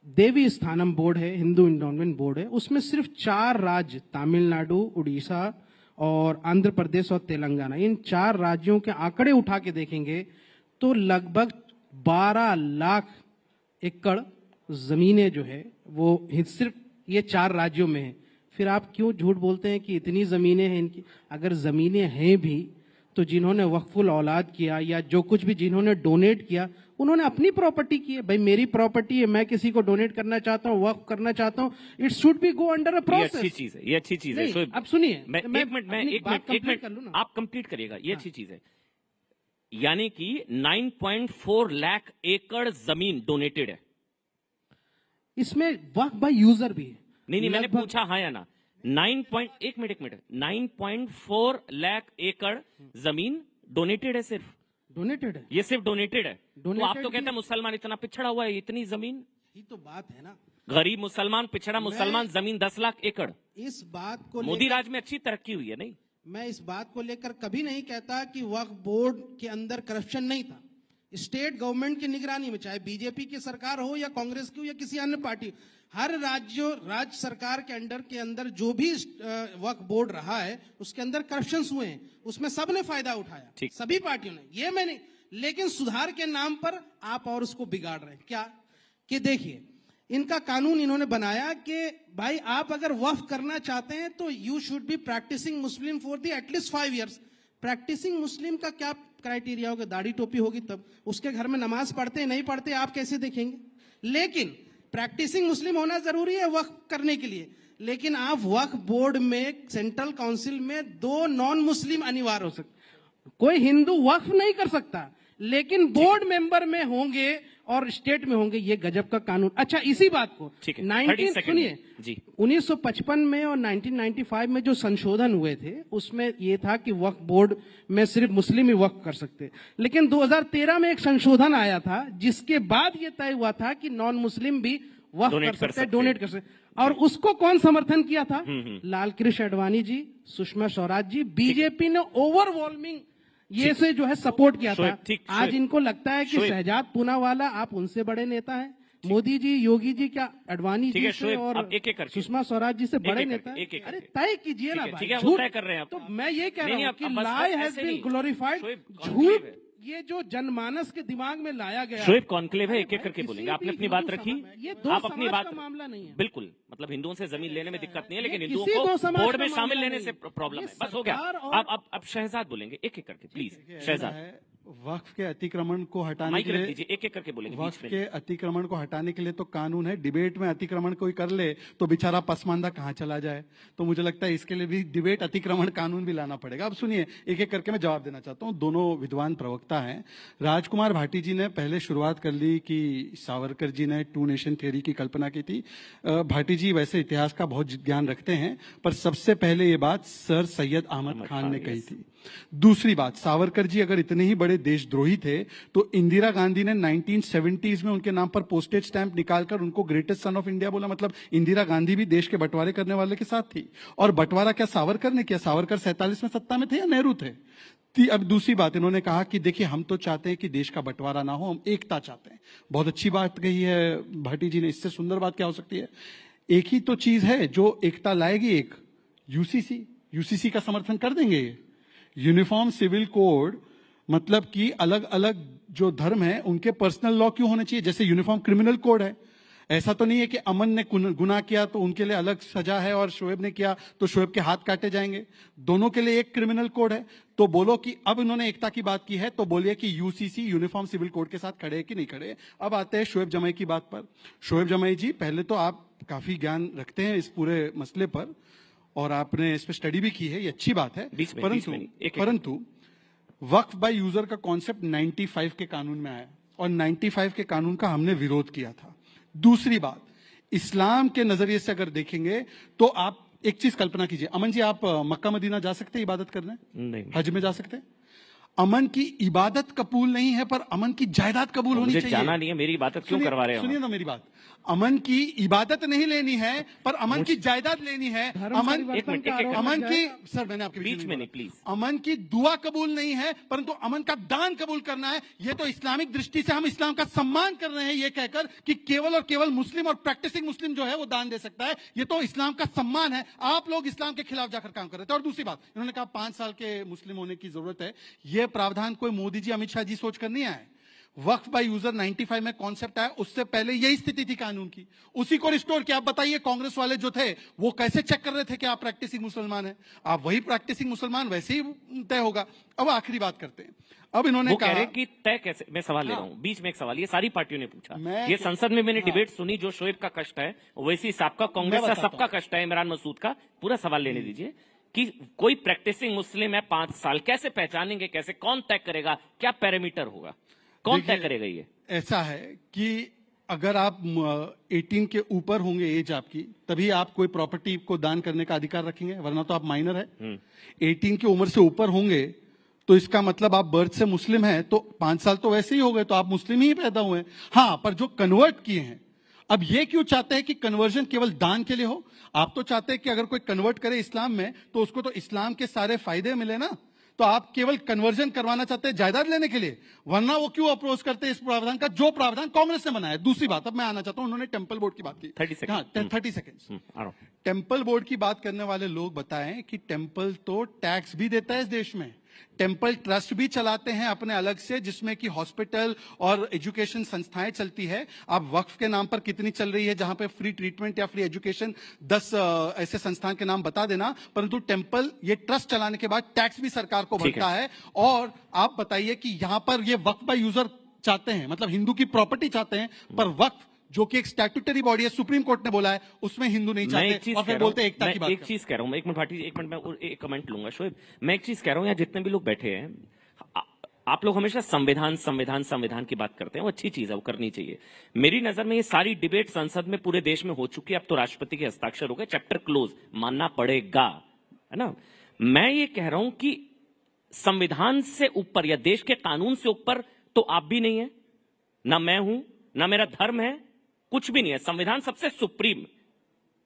देवी स्थानम बोर्ड है, हिंदू इंडोनमेंट बोर्ड है। उसमें सिर्फ 4 राज्य, तमिलनाडु, उड़ीसा और आंध्र प्रदेश और तेलंगाना, इन 4 राज्यों के आंकड़े उठा के देखेंगे तो लगभग 12 लाख एकड़ जमीनें जो है वो सिर्फ ये 4 राज्यों में है। फिर आप क्यों झूठ बोलते हैं कि इतनी जमीनें हैं इनकी? अगर जमीनें हैं भी तो जिन्होंने वक्फुल औलाद किया या जो कुछ भी जिन्होंने डोनेट किया, उन्होंने अपनी प्रॉपर्टी की है। भाई मेरी प्रॉपर्टी है, मैं किसी को डोनेट करना चाहता हूँ, वक्फ करना चाहता हूँ, it should be go under a process. ये अच्छी चीज है, ये अच्छी चीज है। अब सुनिए, एक मिनट आप कंप्लीट करिएगा, ये अच्छी चीज है। यानी कि 9.4 लाख एकड़ जमीन डोनेटेड है, इसमें वक्फ बाय यूजर भी है। नहीं, मैंने पूछा हाँ या ना। 9.4 लाख एकड़ जमीन डोनेटेड है, सिर्फ डोनेटेड है, ये सिर्फ डोनेटेड है। तो आप तो कहते हैं मुसलमान इतना पिछड़ा हुआ है, इतनी जमीन, ये तो बात है ना। गरीब मुसलमान, पिछड़ा मुसलमान, जमीन 10 लाख एकड़। इस बात को मोदी राज में अच्छी तरक्की हुई है। नहीं, मैं इस बात को लेकर कभी नहीं कहता कि वक्फ बोर्ड के अंदर करप्शन नहीं था। स्टेट गवर्नमेंट की निगरानी में, चाहे बीजेपी की सरकार हो या कांग्रेस की हो या किसी अन्य पार्टी, हर राज्य सरकार के अंदर जो भी वक्फ बोर्ड रहा है उसके अंदर करप्शन हुए हैं, उसमें सबने फायदा उठाया, सभी पार्टियों ने, ये मैं नहीं। लेकिन सुधार के नाम पर आप और उसको बिगाड़ रहे हैं। क्या कि देखिए, इनका कानून इन्होंने बनाया कि भाई आप अगर वक्फ करना चाहते हैं तो you should be practicing Muslim for the at least 5 years। Practicing Muslim का क्या क्राइटेरिया होगा? दाढ़ी टोपी होगी तब। उसके घर में नमाज पढ़ते हैं नहीं पढ़ते आप कैसे देखेंगे? लेकिन प्रैक्टिसिंग मुस्लिम होना जरूरी है वक्फ करने के लिए। लेकिन आप वक्फ बोर्ड में, सेंट्रल काउंसिल में 2 नॉन मुस्लिम अनिवार्य हो सकते। कोई हिंदू वक्फ नहीं कर सकता, लेकिन बोर्ड मेंबर में होंगे और स्टेट में होंगे। ये गजब का कानून। अच्छा, इसी बात को 1955 में और 1995 में जो संशोधन हुए थे उसमें ये था कि वक्फ बोर्ड में सिर्फ मुस्लिम ही वक्फ कर सकते। लेकिन 2013 में एक संशोधन आया था जिसके बाद ये तय हुआ था कि नॉन मुस्लिम भी वक्फ कर सकते हैं, डोनेट कर सकते। और उसको कौन समर्थन किया था? लाल कृष्ण आडवाणी जी, सुषमा स्वराज जी, बीजेपी ने ओवरवेलमिंग ये से जो है सपोर्ट किया था। आज इनको लगता है कि शहजाद पूनावाला आप उनसे बड़े नेता हैं, मोदी जी, योगी जी, क्या आडवाणी जी से और सुषमा स्वराज जी से बड़े नेता हैं? अरे तय कीजिए ना भाई, झूठ कर रहे हैं। तो मैं ये कह रहा हूँ कि लाई हैज बीन ग्लोरिफाइड। झूठ ये जो जनमानस के दिमाग में लाया गया। शोएब कॉन्क्लेव है, एक करके बोलेंगे। आपने अपनी बात रखी, आप अपनी बात, मामला नहीं है बिल्कुल। मतलब हिंदुओं से जमीन लेने में दिक्कत नहीं है, लेकिन हिंदुओं को बोर्ड में शामिल लेने से प्रॉब्लम है। बस हो गया। अब शहजाद बोलेंगे, एक करके प्लीज। शहजाद, वक्फ के अतिक्रमण को हटाने के लिए एक एक करके बोलेंगे। वक्फ के अतिक्रमण को हटाने के लिए तो कानून है, डिबेट में अतिक्रमण कोई कर ले तो बेचारा पसमानदा कहाँ चला जाए। तो मुझे लगता है इसके लिए भी डिबेट अतिक्रमण कानून भी लाना पड़ेगा। अब सुनिए, एक एक करके मैं जवाब देना चाहता हूँ। दोनों विद्वान प्रवक्ता हैं। राजकुमार भाटी जी ने पहले शुरुआत कर ली कि सावरकर जी ने 2 नेशन थ्योरी की कल्पना की थी। भाटी जी वैसे इतिहास का बहुत ज्ञान रखते हैं, पर सबसे पहले ये बात सर सैयद अहमद खान ने कही थी। दूसरी बात, सावरकर जी अगर इतने ही बड़े देशद्रोही थे तो इंदिरा गांधी ने 1970s में उनके नाम पर पोस्टेज स्टैंप निकालकर उनको ग्रेटेस्ट सन ऑफ इंडिया बोला। मतलब इंदिरा गांधी भी देश के बंटवारे करने वाले के साथ थी। और बंटवारा क्या सावरकर ने किया? सावरकर 47 में सत्ता में थे या नेहरू थे? अब दूसरी बात, इन्होंने कहा कि देखिए हम तो चाहते हैं कि देश का बंटवारा ना हो, हम एकता चाहते हैं। बहुत अच्छी बात कही है भाटी जी ने, इससे सुंदर बात क्या हो सकती है? एक ही तो चीज है जो एकता लाएगी, एक यूसीसी का समर्थन कर देंगे। यूनिफॉर्म सिविल कोड मतलब कि अलग अलग जो धर्म है उनके पर्सनल लॉ क्यों होने चाहिए? जैसे यूनिफॉर्म क्रिमिनल कोड है। ऐसा तो नहीं है कि अमन ने गुनाह किया तो उनके लिए अलग सजा है और शोएब ने किया तो शोएब के हाथ काटे जाएंगे। दोनों के लिए एक क्रिमिनल कोड है। तो बोलो कि अब इन्होंने एकता की बात की है तो बोलिए कि यूसीसी यूनिफॉर्म सिविल कोड के साथ खड़े है कि नहीं खड़े। अब आते हैं शोएब जमाई की बात पर। शोएब जमाई जी, पहले तो आप काफी ज्ञान रखते हैं इस पूरे मसले पर और आपने इस पर स्टडी भी की है, ये अच्छी बात है। परंतु वक्फ बाय यूजर का कॉन्सेप्ट 95 के कानून में आया और 95 के कानून का हमने विरोध किया था। दूसरी बात, इस्लाम के नजरिए से अगर देखेंगे तो आप एक चीज कल्पना कीजिए, अमन जी आप मक्का मदीना जा सकते हैं इबादत करने? नहीं। हज में जा सकते हैं? अमन की इबादत कबूल नहीं है पर अमन की जायदाद कबूल होनी चाहिए। जाना नहीं है, मेरी इबादत क्यों करवा रहे हो? सुनिए ना मेरी बात, अमन की इबादत नहीं लेनी है पर अमन की जायदाद लेनी है। अमन की सर मैंने आपके बीच में नहीं प्लीज। अमन की दुआ कबूल नहीं है परंतु अमन का दान कबूल करना है। ये तो इस्लामिक दृष्टि से हम इस्लाम का सम्मान कर रहे हैं ये कहकर कि केवल और केवल मुस्लिम और प्रैक्टिसिंग मुस्लिम जो है वो दान दे सकता है। ये तो इस्लाम का सम्मान है। आप लोग इस्लाम के खिलाफ जाकर काम कर रहे थे। और दूसरी बात, इन्होंने कहा 5 साल के मुस्लिम होने की जरूरत है। यह प्रावधान कोई मोदी जी अमित शाह जी सोच कर नहीं आए। वक्फ बाय यूजर 95 में कॉन्सेप्ट आया, उससे पहले यही स्थिति थी कानून की, उसी को रिस्टोर किया। आप बताइए कांग्रेस वाले जो थे वो कैसे चेक कर रहे थे कि आप प्रैक्टिसिंग मुसलमान हैं? आप वही प्रैक्टिसिंग मुसलमान वैसे ही तय होगा। अब आखिरी बात करते हैं। अब इन्होंने कहा, कह रहे कि तय कैसे? मैं सवाल ले रहा हूं, बीच में एक सवाल, ये सारी पार्टियों ने पूछा, ये संसद में मैंने डिबेट सुनी, जो शोएब का कष्ट है वैसी सबका कांग्रेस का सबका कष्ट है, इमरान मसूद का। पूरा सवाल लेने दीजिए कि कोई प्रैक्टिसिंग मुस्लिम है 5 साल, कैसे पहचानेंगे? कैसे? कौन तय करेगा? क्या पैरामीटर होगा? कौन तय करेगा? ये ऐसा है कि अगर आप 18 के ऊपर होंगे एज आपकी, तभी आप कोई प्रॉपर्टी को दान करने का अधिकार रखेंगे, वरना तो आप माइनर है। 18 की उम्र से ऊपर होंगे तो इसका मतलब आप बर्थ से मुस्लिम हैं, तो 5 साल तो वैसे ही हो गए, तो आप मुस्लिम ही पैदा हुए। हाँ, पर जो कन्वर्ट किए हैं, अब ये क्यों चाहते हैं कि कन्वर्जन केवल दान के लिए हो? आप तो चाहते हैं कि अगर कोई कन्वर्ट करे इस्लाम में तो उसको तो इस्लाम के सारे फायदे मिले ना। तो आप केवल कन्वर्जन करवाना चाहते हैं जायदाद लेने के लिए, वरना वो क्यों अप्रोच करते हैं इस प्रावधान का जो प्रावधान कांग्रेस ने बनाया? दूसरी बात, अब मैं आना चाहता हूं, उन्होंने टेम्पल बोर्ड की बात की। 30 सेकेंड। टेम्पल बोर्ड की बात करने वाले लोग बताएं कि टेम्पल तो टैक्स भी देता है इस देश में, टेम्पल ट्रस्ट भी चलाते हैं अपने अलग से, जिसमें कि हॉस्पिटल और एजुकेशन संस्थाएं चलती है। आप वक्फ के नाम पर कितनी चल रही है जहां पे फ्री ट्रीटमेंट या फ्री एजुकेशन, 10 ऐसे संस्थान के नाम बता देना। परंतु टेम्पल ये ट्रस्ट चलाने के बाद टैक्स भी सरकार को भरता है। और आप बताइए कि यहां पर ये वक्फ बाय यूजर चाहते हैं, मतलब हिंदू की प्रॉपर्टी चाहते हैं, पर वक्फ जो कि एक स्टैट्यूटरी बॉडी है, सुप्रीम कोर्ट ने बोला है, उसमें हिंदू नहीं चाहते और फिर बोलते हैं एकता की बात। एक चीज कह रहा हूं मैं, 1 मिनट भाटी, 1 मिनट में एक कमेंट लूंगा शोएब। मैं एक चीज कह रहा हूं, यहाँ जितने भी लोग बैठे हैं, आप लोग हमेशा संविधान संविधान संविधान की बात करते हैं, वो अच्छी चीज है, वो करनी चाहिए। मेरी नजर में ये सारी डिबेट संसद में पूरे देश में हो चुकी है, अब तो राष्ट्रपति के हस्ताक्षर हो गए, चैप्टर क्लोज, मानना पड़ेगा, है ना। मैं ये कह रहा हूं कि संविधान से ऊपर या देश के कानून से ऊपर तो आप भी नहीं है, ना मैं हूं, ना मेरा धर्म है, कुछ भी नहीं है। संविधान सबसे सुप्रीम।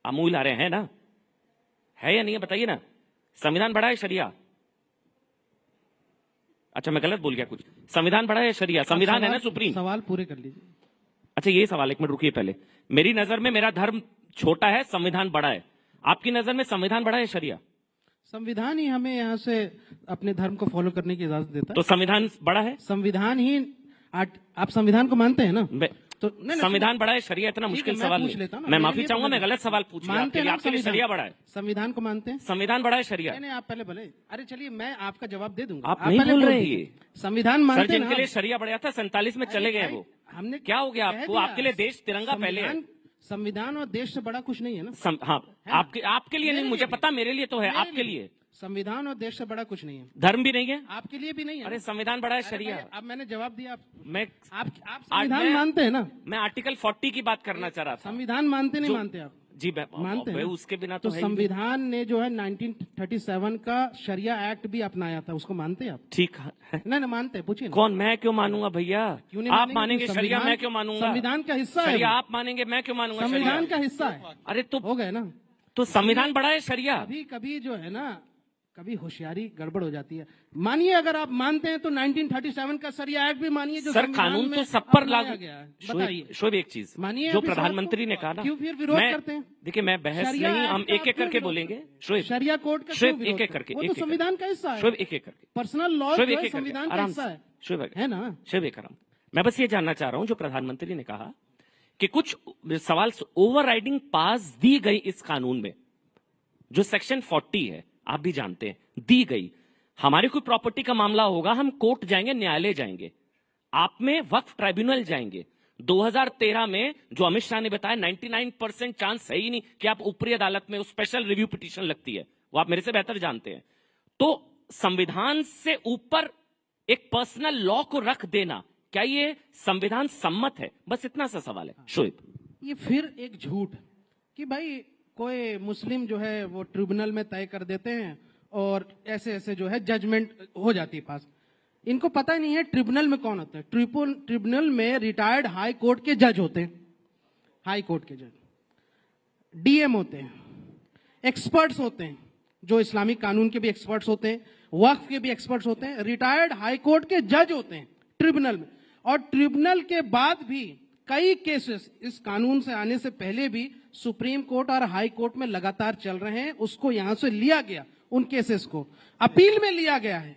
अमूल आ रहे हैं ना, है या नहीं है? बताइए ना। संविधान बड़ा है शरिया? अच्छा मैं गलत बोल गया कुछ। संविधान बड़ा है शरिया? संविधान है ना सुप्रीम? सवाल पूरे कर लीजिए। अच्छा ये सवाल, 1 मिनट रुकिए पहले। मेरी नजर में मेरा धर्म छोटा है, संविधान बड़ा है। आपकी नजर में संविधान बड़ा है शरिया? संविधान ही हमें यहाँ से अपने धर्म को फॉलो करने की इजाजत देता है। तो संविधान बड़ा है? संविधान ही, आप संविधान को मानते हैं ना? तो संविधान बड़ा है, शरिया इतना मुश्किल सवाल नहीं। मैं माफी चाहूंगा, मैं गलत सवाल पूछ लिया आपके लिए शरिया बड़ा है। संविधान को मानते हैं? संविधान बड़ा है, शरिया नहीं, आप पहले भले, अरे चलिए मैं आपका जवाब दे दूंगा। आप नहीं बोल रहे हैं ये संविधान मानते हैं? सर, जिनके लिए शरिया बढ़िया था 47 में चले गए वो, हमने क्या हो गया आपको? आपके लिए देश तिरंगा पहले है। संविधान और देश से बड़ा कुछ नहीं है ना। हाँ, आपके लिए नहीं, मुझे पता, मेरे लिए तो है, आपके लिए संविधान और देश से बड़ा कुछ नहीं है। धर्म भी नहीं है, आपके लिए भी नहीं है। अरे संविधान बड़ा है, शरिया। अब मैंने जवाब दिया। आप संविधान मानते हैं ना? मैं आर्टिकल 40 की बात करना चाह रहा था। संविधान मानते नहीं मानते आप? जी मानते हैं। उसके बिना तो संविधान ने जो है 1937 का शरिया एक्ट भी अपनाया था, उसको मानते हैं आप? ठीक है, नहीं मानते, पूछिए। कौन? मैं क्यों मानूंगा भैया? आप मानेंगे शरिया, मैं क्यों मानूंगा? संविधान का हिस्सा है। शरिया आप मानेंगे, मैं क्यों मानूंगा? संविधान का हिस्सा है। अरे तो हो गए ना। तो संविधान बड़ा है, शरिया। कभी कभी जो है ना, कभी होशियारी गड़बड़ हो जाती है। मानिए अगर आप मानते हैं तो 1937 का शरिया एक्ट भी मानिए, जो सर कानून तो सब पर लागू गया है। बताइए शोएब, एक चीज मानिए, जो प्रधानमंत्री ने कहा ना, क्यों फिर विरोध करते हैं? देखिए मैं बहस नहीं, हम एक एक करके बोलेंगे। शोएब, शरिया कोर्ट का शोएब एक एक करके, वो तो संविधान का हिस्सा है। शोएब एक एक करके, पर्सनल लॉ संविधान का हिस्सा है। शोएब है ना? शोएब एक आराम। मैं बस ये जानना चाह रहा हूं, जो प्रधानमंत्री ने कहा कि कुछ सवाल ओवरराइडिंग पास दी गई इस कानून में, जो सेक्शन 40 है, आप भी जानते हैं, दी गई। हमारे कोई प्रॉपर्टी का मामला होगा, हम कोर्ट जाएंगे, न्यायालय जाएंगे, आप में वक्फ ट्राइब्यूनल जाएंगे। 2013 में जो अमित शाह ने बताया 99% चांस है ही नहीं कि आप ऊपरी अदालत में स्पेशल रिव्यू पिटीशन लगती है, वो आप मेरे से बेहतर जानते हैं। तो संविधान से ऊपर एक पर्सनल लॉ को रख देना, क्या ये संविधान सम्मत है? बस इतना सा सवाल है। शोएब, ये फिर एक झूठ कि भाई कोई मुस्लिम जो है वो ट्रिब्यूनल में तय कर देते हैं और ऐसे ऐसे जो है जजमेंट हो जाती है पास। इनको पता ही नहीं है ट्रिब्यूनल में कौन होता है। ट्रिब्यूनल में रिटायर्ड हाई कोर्ट के जज होते हैं, हाई कोर्ट के जज, डीएम होते हैं, एक्सपर्ट्स होते हैं, जो इस्लामिक कानून के भी एक्सपर्ट्स होते हैं, वक्फ के भी एक्सपर्ट्स होते हैं, रिटायर्ड हाई कोर्ट के जज होते हैं ट्रिब्यूनल में। और ट्रिब्यूनल के बाद भी कई केसेस इस कानून से आने से पहले भी सुप्रीम कोर्ट और हाई कोर्ट में लगातार चल रहे हैं। उसको यहां से लिया गया, उन केसेस को अपील में लिया गया है।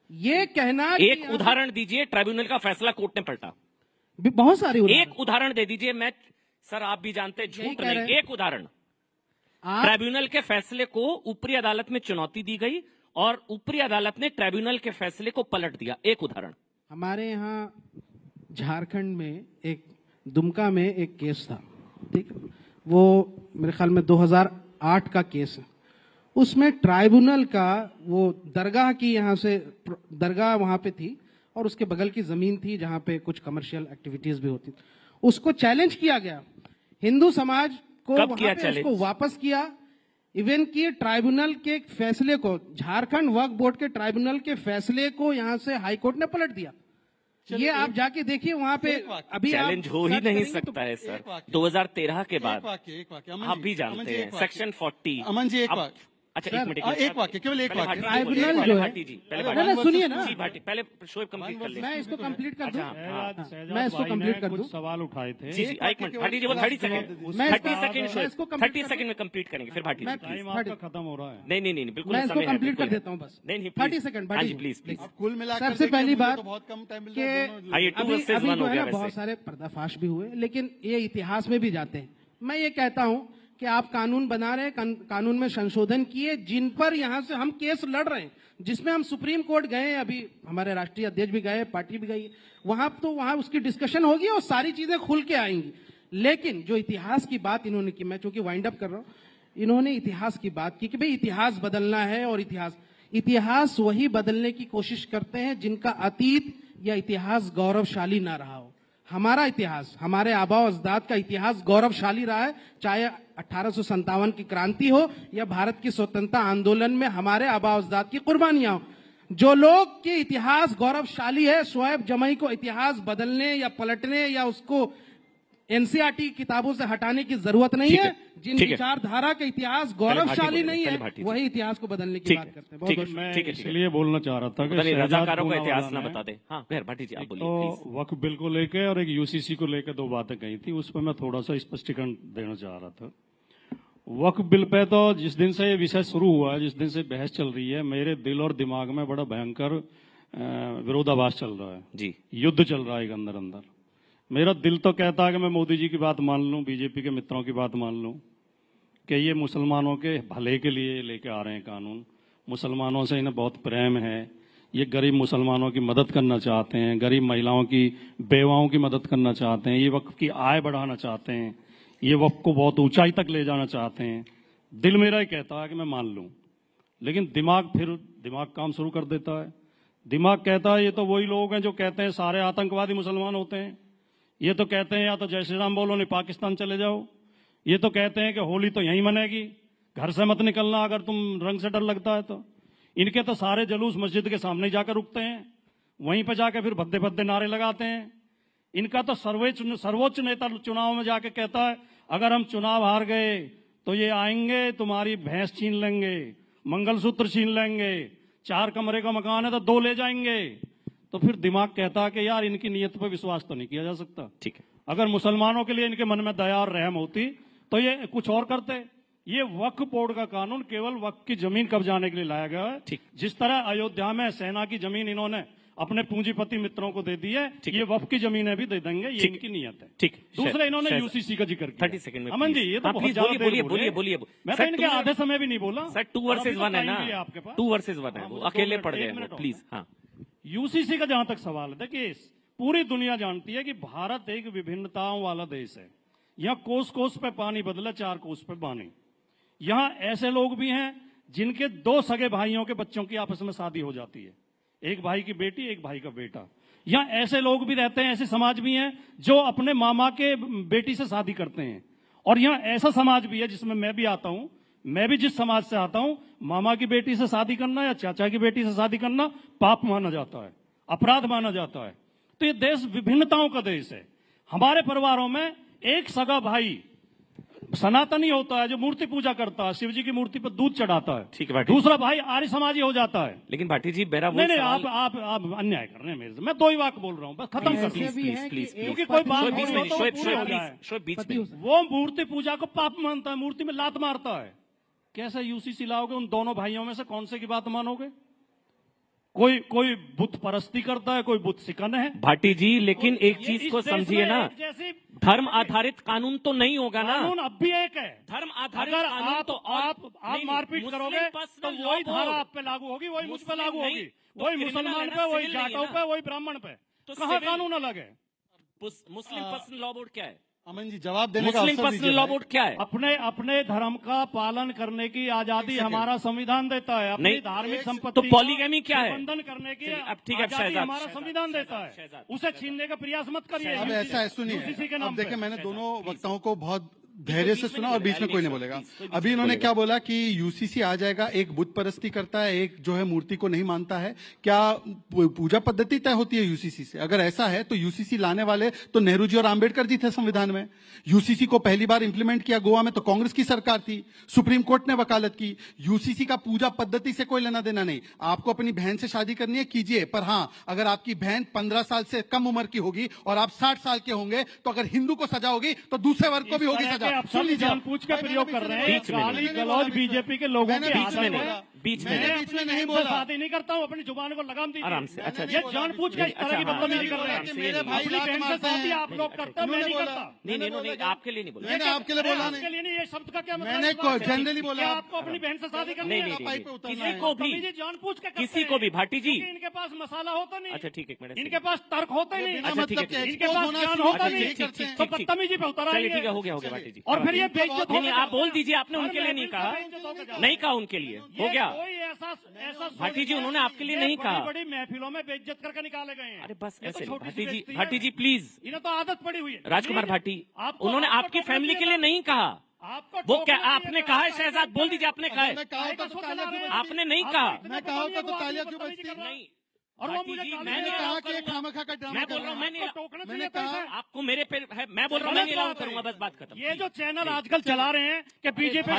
ये कहना एक उदाहरण दीजिए, ट्राइब्यूनल का फैसला कोर्ट ने पलटा। बहुत सारे एक उदाहरण दे दीजिए। मैं सर, आप भी जानते हैं झूठ नहीं, एक उदाहरण। ट्राइब्यूनल के फैसले को ऊपरी अदालत में चुनौती दी गई और ऊपरी अदालत ने ट्राइब्यूनल के फैसले को पलट दिया। एक उदाहरण। हमारे यहाँ झारखंड में एक दुमका में एक केस था, ठीक, वो मेरे ख्याल में 2008 का केस है। उसमें ट्राइब्यूनल का वो दरगाह की, यहाँ से दरगाह वहां पे थी और उसके बगल की जमीन थी जहां पे कुछ कमर्शियल एक्टिविटीज भी होती, उसको चैलेंज किया गया। हिंदू समाज को वहां पे उसको वापस किया। इवन कि ट्राइब्यूनल के फैसले को, झारखंड वक्फ बोर्ड के ट्राइब्यूनल के फैसले को यहां से हाईकोर्ट ने पलट दिया। ये आप जाके देखिए वहां पे। अभी चैलेंज हो ही नहीं सकता है सर। 2013 के बाद आप भी जानते हैं सेक्शन 40। अमन जी, एक वाक्य। अच्छा, एक मिनट, एक वाक्य, केवल एक वाक्य। ट्राइब्यूनल जो है, पहले सुनिए ना, पहले शोएब कंप्लीट कर ले। मैं इसको कंप्लीट कर दूं, मैं इसको कंप्लीट कर दूं। सवाल उठाए थे। जी, एक मिनट भाटी जी, वो 30 सेकंड में कंप्लीट करेंगे, फिर भाटी जी खत्म हो रहा है। नहीं, बिल्कुल मैं इसको कंप्लीट कर देता हूं बस। नहीं, 30 सेकंड भाटी जी, प्लीज। कुल मिलाकर सबसे पहली बात बहुत कम टाइम मिल कि अभी जो है ना बहुत सारे पर्दाफाश भी हुए, लेकिन ये इतिहास में भी जाते हैं। मैं ये कहता हूं कि आप कानून बना रहे हैं, कानून में संशोधन किए, जिन पर यहां से हम केस लड़ रहे हैं, जिसमें हम सुप्रीम कोर्ट गए, अभी हमारे राष्ट्रीय अध्यक्ष भी गए, पार्टी भी गई, वहां उसकी डिस्कशन होगी और सारी चीजें खुल के आएंगी। लेकिन जो इतिहास की बात इन्होंने की, मैं चूंकि वाइंड अप कर रहा हूं, इन्होंने इतिहास की बात की कि भाई इतिहास बदलना है, और इतिहास वही बदलने की कोशिश करते हैं जिनका अतीत या इतिहास गौरवशाली ना रहा हो। हमारा इतिहास, हमारे आबा अजदाद का इतिहास गौरवशाली रहा है, चाहे 1857 की क्रांति हो या भारत की स्वतंत्रता आंदोलन में हमारे आबा अजदाद की कुर्बानियां हो। जो लोग के इतिहास गौरवशाली है, शोएब जमई को इतिहास बदलने या पलटने या उसको एनसीईआरटी किताबों से हटाने की जरूरत नहीं है। जिन विचारधारा का इतिहास गौरवशाली नहीं है, वही इतिहास को बदलने की बात करते हैं। मैं इसलिए बोलना चाह रहा था कि रजाकारों का इतिहास ना बता दे। हाँ, भाटी जी आप बोलिए। तो वक्फ बिल को लेकर और एक यूसीसी को लेकर दो बातें कही थी, उस पर मैं थोड़ा सा स्पष्टीकरण देना चाह रहा था। वक्फ बिल पे तो जिस दिन से ये विषय शुरू हुआ है, जिस दिन से बहस चल रही है, मेरे दिल और दिमाग में बड़ा भयंकर विरोधाभास चल रहा है जी। युद्ध चल रहा है अंदर अंदर। मेरा दिल तो कहता है कि मैं मोदी जी की बात मान लूं, बीजेपी के मित्रों की बात मान लूं कि ये मुसलमानों के भले के लिए लेके आ रहे हैं कानून। मुसलमानों से इन्हें बहुत प्रेम है, ये गरीब मुसलमानों की मदद करना चाहते हैं, गरीब महिलाओं की, बेवाओं की मदद करना चाहते हैं, ये वक्फ की आय बढ़ाना चाहते हैं, ये वक्फ को बहुत ऊंचाई तक ले जाना चाहते हैं। दिल मेरा ही कहता है कि मैं मान लूं, लेकिन दिमाग काम शुरू कर देता है। दिमाग कहता है ये तो वही लोग हैं जो कहते हैं सारे आतंकवादी मुसलमान होते हैं, ये तो कहते हैं या तो जय श्री राम बोलो नहीं पाकिस्तान चले जाओ, ये तो कहते हैं कि होली तो यहीं मनेगी, घर से मत निकलना अगर तुम रंग से डर लगता है तो। इनके तो सारे जुलूस मस्जिद के सामने जाकर रुकते हैं, वहीं पर जाकर फिर भद्दे भद्दे नारे लगाते हैं। इनका तो सर्वोच्च नेता चुनाव में जाके कहता है अगर हम चुनाव हार गए तो ये आएंगे तुम्हारी भैंस छीन लेंगे, मंगलसूत्र छीन लेंगे, 4 कमरे का मकान है तो 2 ले जाएंगे। तो फिर दिमाग कहता है कि यार इनकी नीयत पर विश्वास तो नहीं किया जा सकता। ठीक है, अगर मुसलमानों के लिए इनके मन में दया और रहम होती तो ये कुछ और करते। ये वक्फ बोर्ड का कानून केवल वक्फ की जमीन कब्जाने के लिए लाया गया है। जिस तरह अयोध्या में सेना की जमीन इन्होंने अपने पूंजीपति मित्रों को दे दी है, ये वक्फ की जमीनें भी दे देंगे, ये इनकी नीयत है। ठीक, दूसरे इन्होंने यूसीसी का जिक्र किया। 30 सेकंड में अमन जी ये तो बहुत ज्यादा बोलिए। मैं तो इनके आधे समय भी नहीं बोला सर। 2 वर्सेस 1 है ना, 2 वर्सेस 1 है, वो अकेले पड़ गए प्लीज। हाँ, यूसीसी का जहां तक सवाल है, देखिए पूरी दुनिया जानती है कि भारत एक विभिन्नताओं वाला देश है। यहाँ कोस कोस पे पानी बदला, 4 कोस पे पानी। यहाँ ऐसे लोग भी हैं जिनके 2 सगे भाइयों के बच्चों की आपस में शादी हो जाती है, एक भाई की बेटी एक भाई का बेटा। यहाँ ऐसे लोग भी रहते हैं, ऐसे समाज भी हैं जो अपने मामा के बेटी से शादी करते हैं। और यहाँ ऐसा समाज भी है जिसमें मैं भी आता हूं, मैं भी जिस समाज से आता हूं, मामा की बेटी से शादी करना या चाचा की बेटी से शादी करना पाप माना जाता है, अपराध माना जाता है। तो ये देश विभिन्नताओं का देश है। हमारे परिवारों में एक सगा भाई सनातनी होता है जो मूर्ति पूजा करता है, शिव जी की मूर्ति पर दूध चढ़ाता है। ठीक है, दूसरा भाई आर्य समाजी हो जाता है। लेकिन भाटी जी मेरा नहीं, आप अन्याय कर रहे हैं मेरे से। मैं 2 ही वाक्य बोल रहा हूँ, बस खत्म कर प्लीज। क्योंकि कोई बात वो मूर्ति पूजा को पाप मानता है, मूर्ति में लात मारता है। कैसे यूसीसी लाओगे? उन दोनों भाइयों में से कौन से की बात मानोगे? कोई बुत परस्ती करता है, कोई बुत सिकन है। भाटी जी लेकिन एक चीज को समझिए ना, धर्म आधारित कानून तो नहीं होगा ना। कानून अब भी एक है, धर्म आधारित अगर कानून तो आप मारपीट करोगे तो वही धारा आप पे लागू होगी, वही मुझ पे लागू होगी, वही मुसलमान पे, वही जाटों पे, वही ब्राह्मण पे। तो कहाँ कानून अलग है? मुस्लिम पर्सनल लॉ बोर्ड क्या है? अमन जी जवाब देने का मुस्लिम पर्सनल लॉ बोर्ड क्या है? अपने धर्म का पालन करने की आजादी हमारा संविधान देता है। अपनी धार्मिक संपत्ति तो पॉलीगैमी क्या है? प्रबंधन करने की ठीक है, आजादी हमारा संविधान देता है, उसे छीनने का प्रयास मत करिए। अब ऐसा है, सुनिए, अब देखिए मैंने दोनों वक्ताओं को बहुत धैर्य से सुना और बीच में कोई नहीं बोलेगा। अभी इन्होंने क्या बोला कि यूसीसी आ जाएगा, एक बुत परस्ती करता है, एक जो है मूर्ति को नहीं मानता है। क्या पूजा पद्धति तय होती है यूसीसी से? अगर ऐसा है तो यूसीसी लाने वाले तो नेहरू जी और आंबेडकर जी थे संविधान में। यूसीसी को पहली बार इंप्लीमेंट किया गोवा में तो कांग्रेस की सरकार थी, सुप्रीम कोर्ट ने वकालत की। यूसीसी का पूजा पद्धति से कोई लेना देना नहीं। आपको अपनी बहन से शादी करनी है, कीजिए, पर हाँ अगर आपकी बहन 15 साल से कम उम्र की होगी और आप 60 साल के होंगे तो अगर हिंदू को सजा होगी तो दूसरे वर्ग को भी होगी सजा। जानबूझ के प्रयोग कर रहे हैं, गाली गलौज बीजेपी के लोगों के बीच में नहीं बोला। शादी नहीं करता हूँ, अपनी जुबान को लगाम दीजिए आराम से। अच्छा, ये जानबूझ के इस तरह की बदतमीजी कर रहे हैं। मेरे भाई बहन से शादी आप लोग करते हैं, मैं नहीं करता। नहीं, आपके लिए नहीं बोला। मैंने आपके लिए बोला नहीं। आपके लिए नहीं, ये शब्द का क्या मतलब? मैंने जनरली बोला आपको अपनी बहन से शादी करनी है? किसी को भी, जानबूझ के किसी को भी भाटी जी, इनके पास मसाला होता नहीं। अच्छा ठीक है, इनके पास तर्क होता ही नहीं। अच्छा ठीक है, इनके पास ज्ञान होता नहीं, तो बदतमीजी पे उतर आएंगे। ठीक है, हो गया भाटी जी। और फिर ये बेइज्जत नहीं, आप बोल दीजिए, आपने उनके लिए नहीं कहा, नहीं कहा उनके लिए, हो गया। ऐसा भाटी जी उन्होंने आपके लिए नहीं कहा। बड़ी महफिलों में बेइज्जत करके निकाले गए हैं। अरे बस ऐसे भाटी जी प्लीज। इन्हें तो आदत पड़ी हुई है। राजकुमार भाटी, उन्होंने आपकी फैमिली के लिए नहीं कहा। वो क्या आपने कहा है? शहजाद बोल दीजिए, आपने कहा है। आपने नहीं कहा। मैं कहा होता तो तालियां क्यों बजती? नहीं, और वो मुझे मैंने कहा कि खामखा का ड्रामा मैं बोल रहा हूँ, मैंने कहा आपको मेरे पे है, मैं बोल रहा हूँ मैं नहीं अलाउ करूंगा, बस बात खत्म। ये जो चैनल आजकल चला रहे हैं कि बीजेपी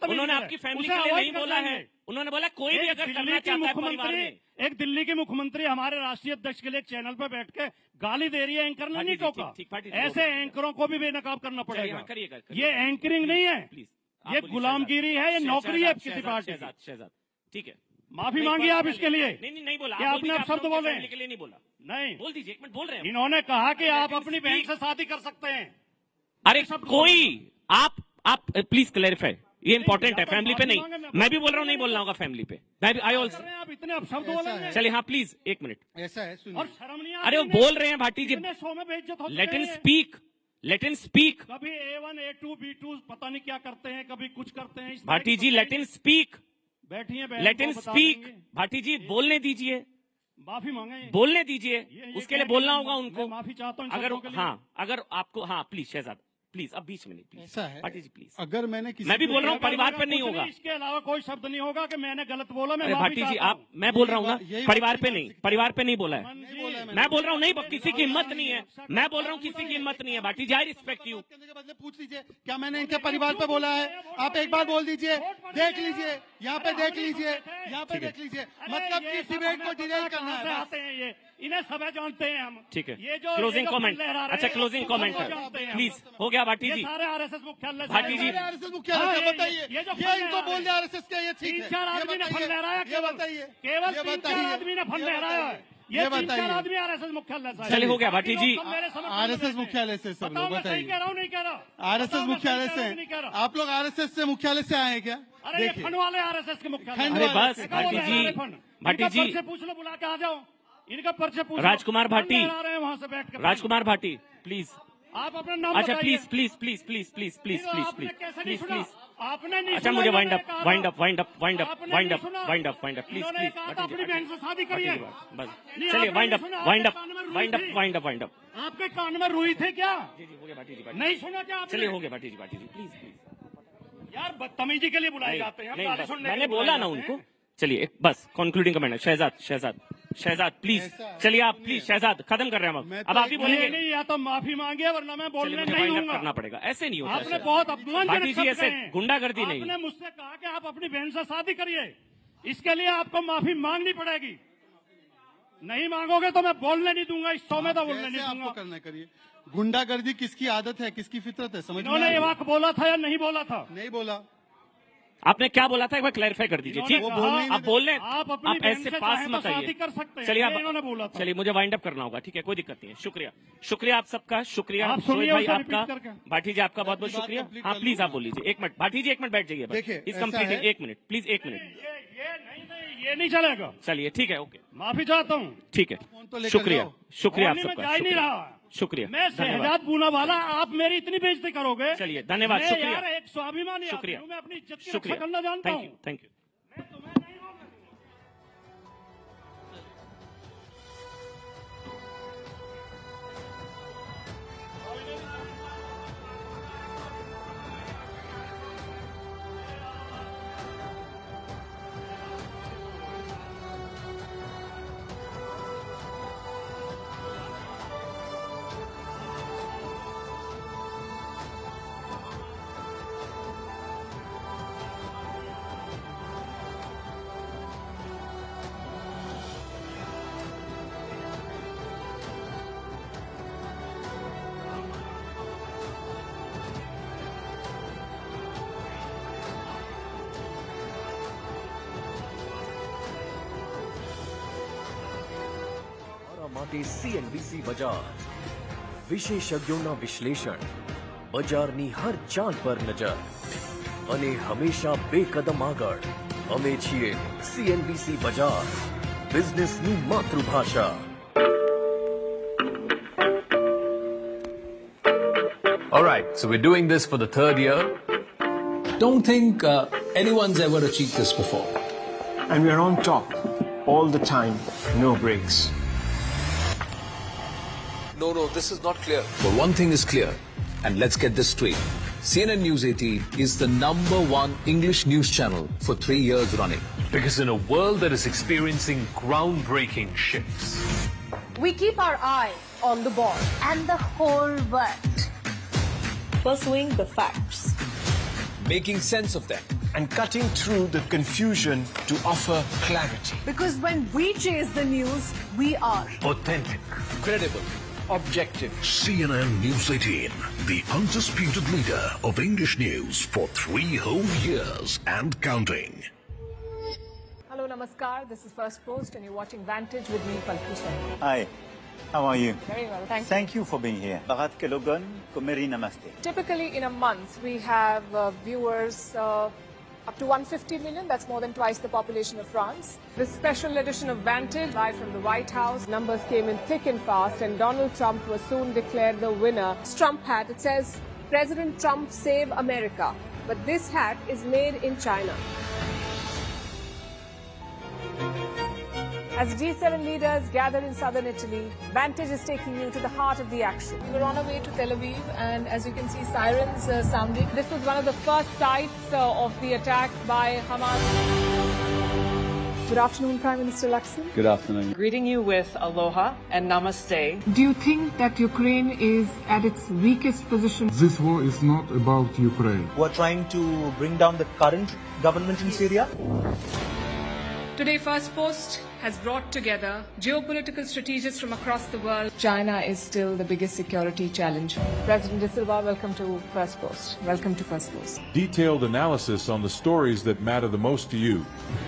उन्होंने आपकी फैमिली के लिए नहीं बोला है, उन्होंने बोला कोई भी अगर करना चाहता है परिवार में। एक दिल्ली की मुख्यमंत्री हमारे राष्ट्रीय अध्यक्ष के लिए एक चैनल पर बैठ के गाली दे रही है, एंकर ने नहीं टोका। ऐसे एंकरों को भी बेनकाब करना पड़ेगा। ये एंकरिंग नहीं है, ये गुलामगिरी है, ये नौकरी है किसी पार्टी। शहजाद ठीक है, माफी मांगी आप इसके लिए? नहीं बोला। क्या आपने अब शब्द बोले? के लिए नहीं बोला। नहीं बोल दीजिए, एक मिनट बोल रहे हैं। इन्होंने कहा कि आप अपनी बहन से शादी कर सकते हैं। अरे कोई आप प्लीज क्लैरिफाई, ये इंपॉर्टेंट है, फैमिली पे नहीं। मैं भी बोल रहा हूँ नहीं बोलना होगा फैमिली पे। मैं भी आई ऑल्सो। आप इतने अपशब्द बोलेंगे? चलिए हाँ प्लीज एक मिनट। ऐसा है, सुनिए। और शर्म नहीं अरे वो बोल रहे हैं भाटी जी, शो में बेइज्जत हो लेट इन स्पीक, लेट इन स्पीक। कभी A1 A2 B2 पता नहीं क्या करते हैं, कभी कुछ करते हैं। भाटी जी लेट इन स्पीक, बैठिए, लेट इन स्पीक। भाटी जी बोलने दीजिए, माफी मांगे, बोलने दीजिए, उसके लिए बोलना होगा उनको। माफी चाहता हूँ अगर हाँ, अगर आपको हाँ प्लीज शहजाद प्लीज, अब बीच में नहीं प्लीज। ऐसा है, भाटी जी प्लीज। अगर मैंने किसी मैं भी बोल रहा हूँ परिवार पे नहीं होगा। इसके अलावा कोई शब्द नहीं होगा कि मैंने गलत बोला। मैं भाटी जी आप, मैं बोल रहा हूँ ना, परिवार पे नहीं, परिवार पे नहीं बोला है। मैं बोल रहा हूँ नहीं, किसी की हिम्मत नहीं है। मैं बोल रहा हूँ किसी की हिम्मत नहीं है। भाटी जी आई रिस्पेक्ट यू। पूछ लीजिए क्या मैंने इनके परिवार पे बोला है। आप एक बार बोल दीजिए, देख लीजिए, यहाँ पे देख लीजिए, यहाँ पे देख लीजिए। मतलब कि डिबेट को डिले करना है। इन्हें सब जानते हैं हम। ठीक है, ये जो क्लोजिंग कमेंट। अच्छा क्लोजिंग कमेंट प्लीज, हो गया भाटी जी। सारे आरएसएस मुख्यालय, भाटी जी आरएसएस मुख्यालय बताइए। ये इनको बोल दिया आरएसएस के, ये ठीक है। 3-4 आदमी ने फंड लहराया, ये बताइए। केवल 3-4 आदमी ने फंड लहराया है। ये 3-4 आदमी आरएसएस मुख्यालय से। चलिए हो गया भाटी जी। आरएसएस मुख्यालय से सब लोग बताइए। कह रहा हूँ नहीं कह रहा। आरएसएस मुख्यालय से आप लोग आरएसएस से मुख्यालय से आए हैं क्या? अरे फंड वाले आरएसएस के मुख्यालय। अरे बस भाटी जी, भाटी जी पूछ लो, बुला के आ जाओ। इनका पर्चे पूछ। राजकुमार भाटी, वहां से बैठ कर। राजकुमार भाटी प्लीज आप अपना नाम अच्छा बताइए। Please please please please please please please please please आपने नहीं अच्छा सुना, मुझे इन्होंने वाइंड अप कहा वाइंड था। Up wind up wind up आपने वाइंड नहीं अप सुना। Wind up wind up please इन्होंने प्लीज कहा था अपनी बहन से शादी करिए। बस नहीं, चलिए आपने वाइंड अप नहीं सुना, वाइंड अप आपके कान में वाइंड अप रुई थी। वाइंड अप वाइंड अप आपके कान में रुई थे क्या? जी हो गया भाटी जी। नहीं सुना क्या आपने? चलिए हो गया भाटी जी प्लीज प्लीज। यार बदतमीजी के लिए बुलाए जाते हैं। हम गाली सुनने के मैंने लिए बोला बुलाए ना जाते हैं। उनको। चलिए बस कंक्लूडिंग कमेंट। शहजाद प्लीज चलिए आप प्लीज शहजाद खत्म कर रहे हैं हम। अब आप ही बोलेंगे नहीं, या तो माफी मांगे वरना मैं बोलने मुझे नहीं वाइंड अप दूंगा। करना पड़ेगा, ऐसे नहीं होता। आपने बहुत अपमानजनक भाटी जी शब्द ऐसे कहे हैं। गुंडागर्दी नहीं। आपने मुझसे कहा कि आप अपनी बहन से शादी करिए, इसके लिए आपको माफी मांगनी पड़ेगी। नहीं मांगोगे तो मैं बोलने नहीं दूंगा, इस शो में तो बोलने नहीं दूंगा। करना करिए। गुंडागर्दी किसकी आदत है, किसकी फितरत है, समझ में? इन्होंने ये वाक बोला था या नहीं बोला था? नहीं बोला। आपने क्या बोला था एक बार क्लैरिफाई कर दीजिए। ठीक, आप बोल रहे आप ऐसे पास मत आइए। चलिए बोला था। चलिए मुझे वाइंड अप करना होगा। ठीक है कोई दिक्कत नहीं है। शुक्रिया आप सबका, शुक्रिया आप शोएब भाई उसे आपका, repeat करके। भाटी जी आपका बहुत बहुत शुक्रिया। हाँ प्लीज आप बोल लीजिए। एक मिनट भाटी जी, एक मिनट बैठ जाइए। देखिए, इस ऐसा कंप्लीटिंग है। 1 मिनट प्लीज, 1 मिनट। ये नहीं चलेगा। चलिए ठीक है, ओके माफी चाहता हूँ। ठीक है, लेकर शुक्रिया जाओ। शुक्रिया आप फोन में सबका, जा ही नहीं शुक्रिया रहा। शुक्रिया मैं शहजाद पूना वाला, आप मेरी इतनी बेइज्जती करोगे। चलिए धन्यवाद, मैं शुक्रिया। यार एक स्वाभिमानी शुक्रिया। आदमी हूं, मैं अपनी इज्जत की शुक्रिया, रक्षा करना जानता हूँ। Thank you. માટે CNBC બજાર વિશેષજ્ઞોના વિશ્લેષણ, બજારની હર ચાલ પર નજર અને હંમેશા બે કદમ આગળ. અમે છીએ CNBC બજાર, બિઝનેસની માતૃભાષા. All right, so we're doing this for the 3rd year. Don't think anyone's ever achieved this before. And we're on top all the time, no breaks. No, this is not clear. But one thing is clear, and let's get this straight. CNN News 18 is the #1 English news channel for 3 years running. Because in a world that is experiencing groundbreaking shifts, we keep our eye on the ball and the whole world. Pursuing the facts. Making sense of them. and cutting through the confusion to offer clarity. Because when we chase the news, we are Authentic, credible, objective. CNN News 18, the undisputed leader of English news for 3 whole years and counting. Hello, namaste. Namaskar, this is First Post and you're watching Vantage with me, Palki. Hi, how are you? Very well, thank you. Thank you for being here. Bharat ke logon ko meri namaste. Typically in a month, we have viewers up to 150 million. That's more than twice the population of France. This special edition of Vantage, live from the White House. Numbers came in thick and fast and Donald Trump was soon declared the winner. This Trump hat, it says, President Trump save America. But this hat is made in China. As G7 leaders gather in southern Italy, Vantage is taking you to the heart of the action. We're on our way to Tel Aviv, and as you can see, sirens sounding. This was one of the first sites of the attack by Hamas. Good afternoon, Prime Minister Lakshman. Good afternoon. Greeting you with aloha and namaste. Do you think that Ukraine is at its weakest position? This war is not about Ukraine. We're trying to bring down the current government in Syria. Today, First Post has brought together geopolitical strategists from across the world. China is still the biggest security challenge. President De Silva, welcome to First Post. Welcome to First Post. Detailed analysis on the stories that matter the most to you.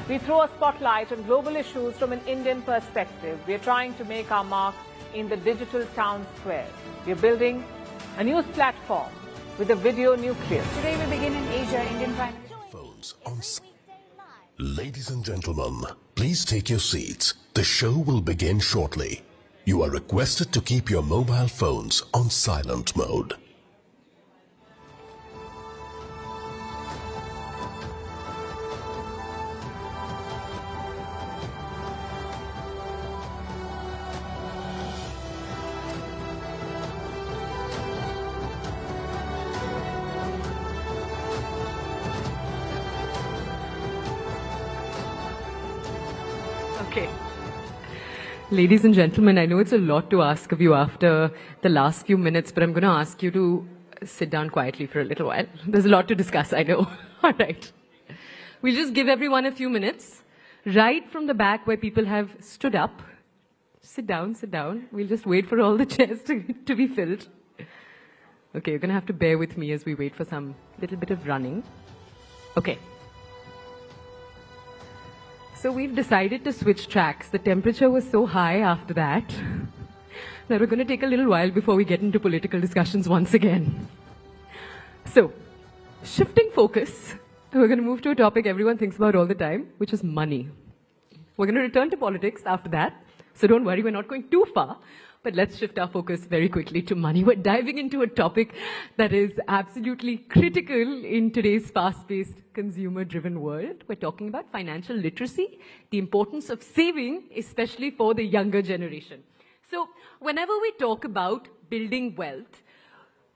We throw a spotlight on global issues from an Indian perspective. We are trying to make our mark in the digital town square. We are building a news platform with a video nucleus. Today we begin in Asia. Indian Prime Minister. Ladies and gentlemen, please take your seats. The show will begin shortly. You are requested to keep your mobile phones on silent mode. Okay. Ladies and gentlemen, I know it's a lot to ask of you after the last few minutes, but I'm going to ask you to sit down quietly for a little while. There's a lot to discuss, I know. All right. We'll just give everyone a few minutes. Right from the back where people have stood up. Sit down, sit down. We'll just wait for all the chairs to be filled. Okay, you're going to have to bear with me as we wait for some little bit of running. Okay. So we've decided to switch tracks. The temperature was so high after that that we're going to take a little while before we get into political discussions once again. So, shifting focus, we're going to move to a topic everyone thinks about all the time, which is money. We're going to return to politics after that. So don't worry, we're not going too far. But let's shift our focus very quickly to money. We're diving into a topic that is absolutely critical in today's fast-paced, consumer-driven world. We're talking about financial literacy, the importance of saving, especially for the younger generation. So whenever we talk about building wealth,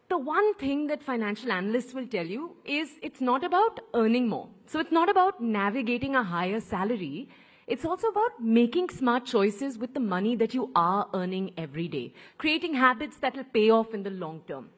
the one thing that financial analysts will tell you is it's not about earning more. So it's not about navigating a higher salary. It's also about making smart choices with the money that you are earning every day, creating habits that will pay off in the long term.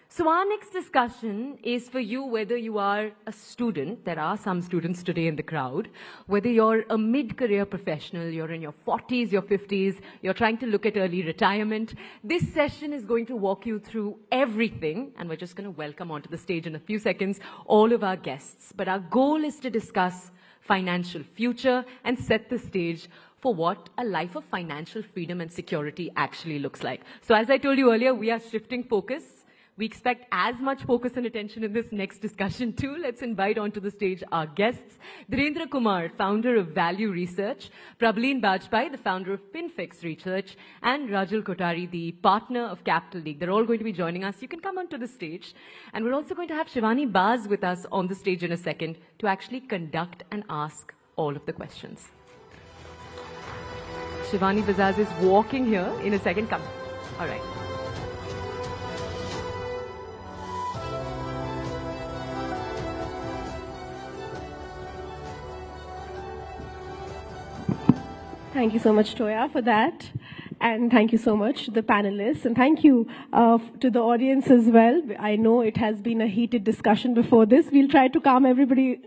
So our next discussion is for you, whether you are a student, there are some students today in the crowd, whether you're a mid-career professional, you're in your 40s, your 50s, you're trying to look at early retirement. This session is going to walk you through everything, and we're just going to welcome onto the stage in a few seconds all of our guests. But our goal is to discuss financial future and set the stage for what a life of financial freedom and security actually looks like. So as I told you earlier, we are shifting focus. We expect as much focus and attention in this next discussion too. Let's invite onto the stage our guests. Dhirendra Kumar, founder of Value Research, Prableen Bajpai, the founder of FinFix Research, and Rajul Kotari, the partner of Capital League. They're all going to be joining us. You can come onto the stage. And we're also going to have Shivani Baz with us on the stage in a second to actually conduct and ask all of the questions. Shivani Baz is walking here in a second. Come. All right. Thank you so much, Toya, for that. And thank you so much to the panelists. And thank you to the audience as well. I know it has been a heated discussion before this. We'll try to calm everybody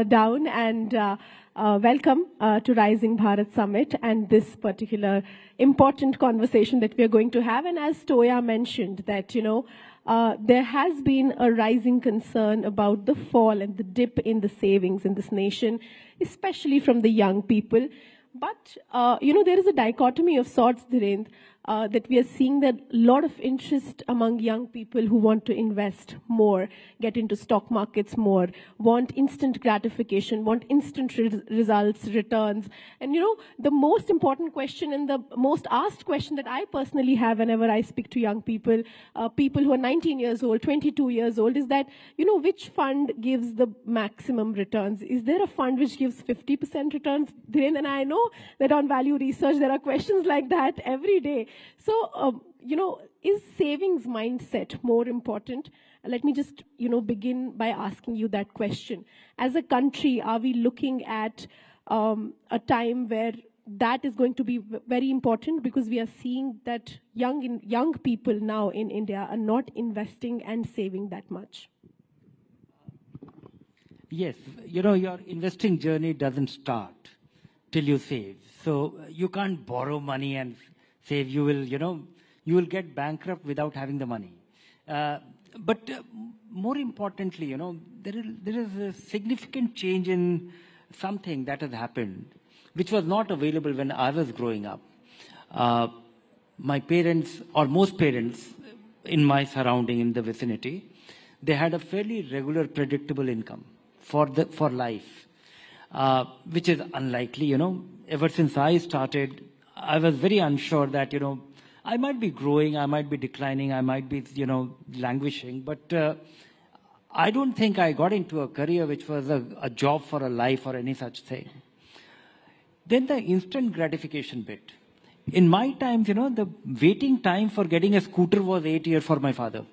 down and welcome to Rising Bharat Summit and this particular important conversation that we are going to have. And as Toya mentioned, that, there has been a rising concern about the fall and the dip in the savings in this nation, especially from the young people. But, there is a dichotomy of sorts, Dhirendra, that we are seeing that a lot of interest among young people who want to invest more, get into stock markets more, want instant gratification, want instant results, returns. And, the most important question and the most asked question that I personally have whenever I speak to young people, people who are 19 years old, 22 years old, is that, which fund gives the maximum returns? Is there a fund which gives 50% returns? Dhirendra, and I know that on value research, there are questions like that every day. So, is savings mindset more important? Let me just, begin by asking you that question. As a country, are we looking at a time where that is going to be very important, because we are seeing that young people now in India are not investing and saving that much? Yes, your investing journey doesn't start till you save. So you can't borrow money and save. You will get bankrupt without having the money. But more importantly, there is a significant change in something that has happened, which was not available when I was growing up. My parents, or most parents in my surrounding, in the vicinity, they had a fairly regular, predictable income for life, which is unlikely. Ever since I started, I was very unsure that, I might be growing, I might be declining, I might be, languishing, but I don't think I got into a career which was a job for a life or any such thing. Then the instant gratification bit. In my times, the waiting time for getting a scooter was 8 years for my father.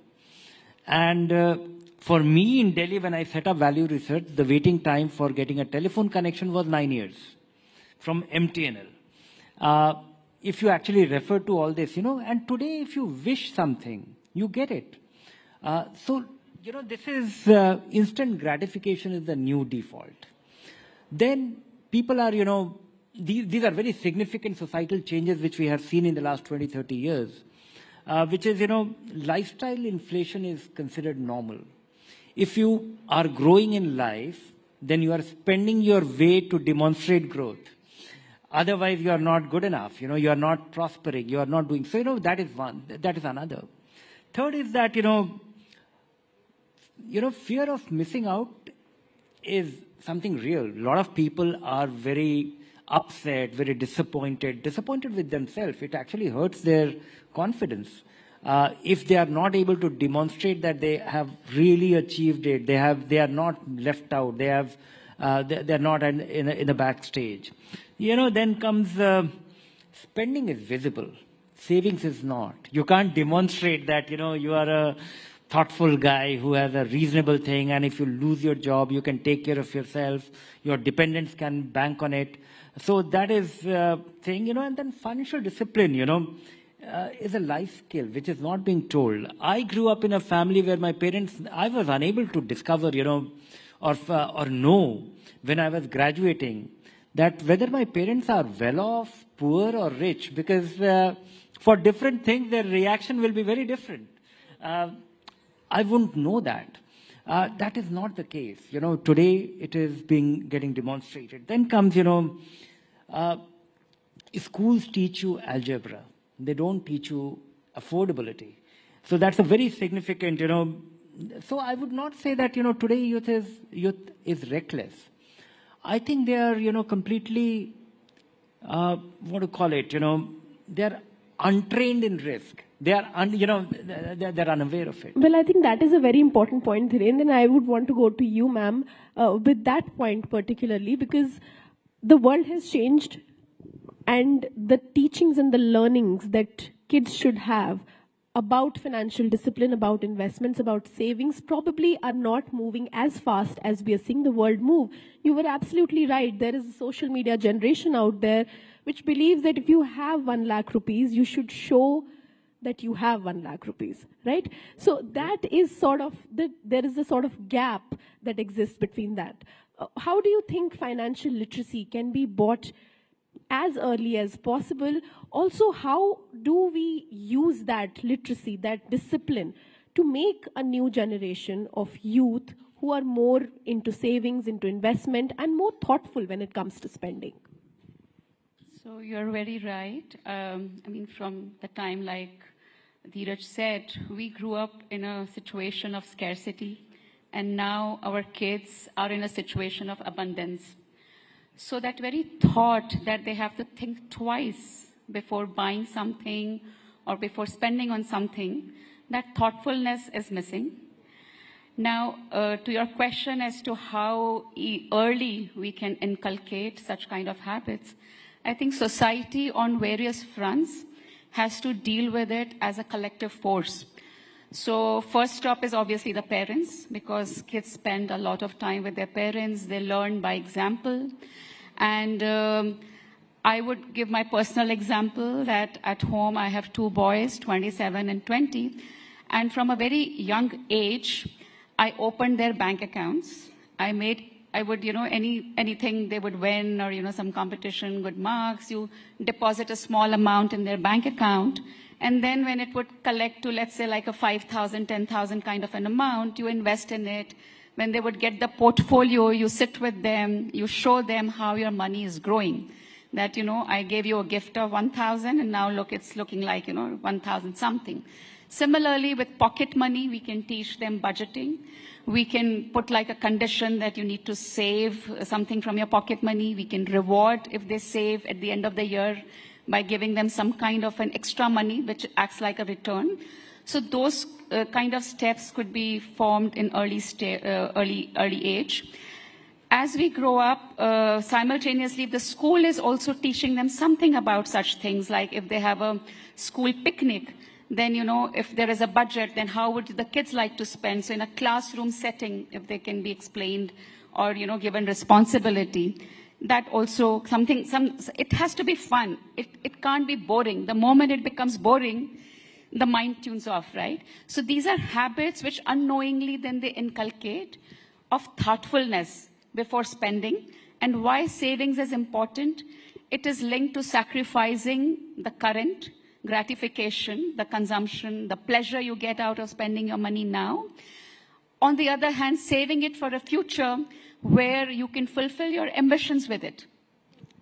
And for me in Delhi, when I set up value research, the waiting time for getting a telephone connection was 9 years from MTNL. If you actually refer to all this, and today if you wish something, you get it. So, this is instant gratification is the new default. Then people are, these are very significant societal changes which we have seen in the last 20, 30 years, which is, lifestyle inflation is considered normal. If you are growing in life, then you are spending your way to demonstrate growth. Otherwise, you are not good enough. You are not prospering. You are not doing. So, that is one. That is another. Third is that, fear of missing out is something real. A lot of people are very upset, very disappointed with themselves. It actually hurts their confidence. If they are not able to demonstrate that they have really achieved it, they are not left out, they're not in the backstage. Then comes spending is visible, savings is not. You can't demonstrate that, you are a thoughtful guy who has a reasonable thing, and if you lose your job, you can take care of yourself. Your dependents can bank on it. So that is thing, and then financial discipline, is a life skill which is not being told. I grew up in a family where my parents, I was unable to discover, or know when I was graduating that whether my parents are well off, poor or rich, because for different things their reaction will be very different. I wouldn't know that. That is not the case. Today it is getting demonstrated. Then comes, schools teach you algebra. They don't teach you affordability. So that's a very significant, so I would not say that, today youth is reckless. I think they are, completely, they're untrained in risk. They are, they're unaware of it. Well, I think that is a very important point, Dhirendra, and I would want to go to you, ma'am, with that point particularly, because the world has changed and the teachings and the learnings that kids should have about financial discipline, about investments, about savings probably are not moving as fast as we are seeing the world move. You were absolutely right. There is a social media generation out there which believes that if you have 1 lakh rupees, you should show that you have 1 lakh rupees, right? So that is sort of, there is a sort of gap that exists between that. How do you think financial literacy can be brought as early as possible? Also, how do we use that literacy, that discipline, to make a new generation of youth who are more into savings, into investment, and more thoughtful when it comes to spending? So you're very right. I mean, from the time, like Dheeraj said, we grew up in a situation of scarcity, and now our kids are in a situation of abundance. So that very thought that they have to think twice before buying something or before spending on something, that thoughtfulness is missing. Now, to your question as to how early we can inculcate such kind of habits, I think society on various fronts has to deal with it as a collective force. So first stop is obviously the parents, because kids spend a lot of time with their parents. They learn by example. And I would give my personal example that at home I have two boys, 27 and 20. And from a very young age, I opened their bank accounts. I would, anything they would win or, some competition, good marks, you deposit a small amount in their bank account. And then when it would collect to, let's say, like a 5,000, 10,000 kind of an amount, you invest in it. When they would get the portfolio, you sit with them, you show them how your money is growing. That, I gave you a gift of 1,000 and now look, it's looking like, 1,000 something. Similarly, with pocket money, we can teach them budgeting. We can put like a condition that you need to save something from your pocket money. We can reward if they save at the end of the year by giving them some kind of an extra money, which acts like a return. So those kind of steps could be formed in early age. As we grow up, simultaneously, the school is also teaching them something about such things, like if they have a school picnic, then, if there is a budget, then how would the kids like to spend? So in a classroom setting, if they can be explained or, given responsibility, that also it has to be fun. It can't be boring. The moment it becomes boring, the mind tunes off, right? So these are habits which unknowingly then they inculcate of thoughtfulness before spending. And why savings is important? It is linked to sacrificing the current gratification, the consumption, the pleasure you get out of spending your money now. On the other hand, saving it for a future where you can fulfill your ambitions with it.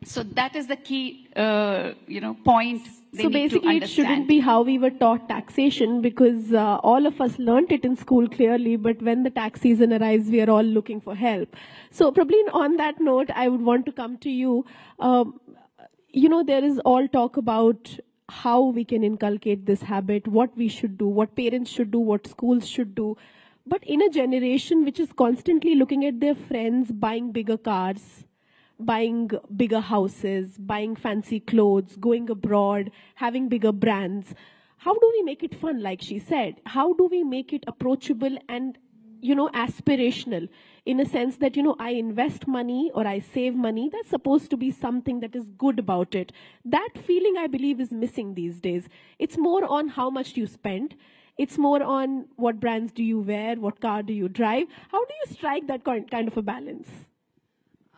So that is the key, point they so need to basically, understand. it shouldn't be how we were taught taxation, because all of us learnt it in school clearly, but when the tax season arrives, we are all looking for help. So probably on that note, I would want to come to you. There is all talk about how we can inculcate this habit, what we should do, what parents should do, what schools should do. But in a generation which is constantly looking at their friends buying bigger cars, buying bigger houses, buying fancy clothes, going abroad, having bigger brands, how do we make it fun, like she said? How do we make it approachable and, aspirational, in a sense that, I invest money or I save money, that's supposed to be something that is good about it. That feeling, I believe, is missing these days. It's more on how much you spend. It's more on what brands do you wear, what car do you drive. How do you strike that kind of a balance?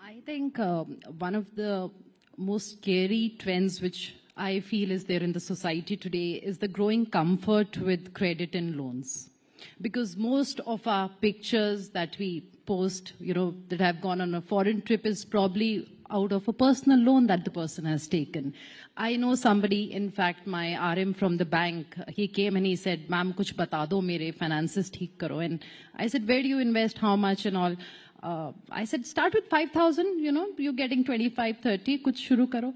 I think one of the most scary trends which I feel is there in the society today is the growing comfort with credit and loans. Because most of our pictures that we post, that have gone on a foreign trip is probably out of a personal loan that the person has taken. I know somebody, in fact, my RM from the bank, he came and he said, "Ma'am, kuch bata do, mere finances theek karo." And I said, "Where do you invest? How much and all?" I said, "Start with 5,000, you're getting 25, 30, kuch shuru karo."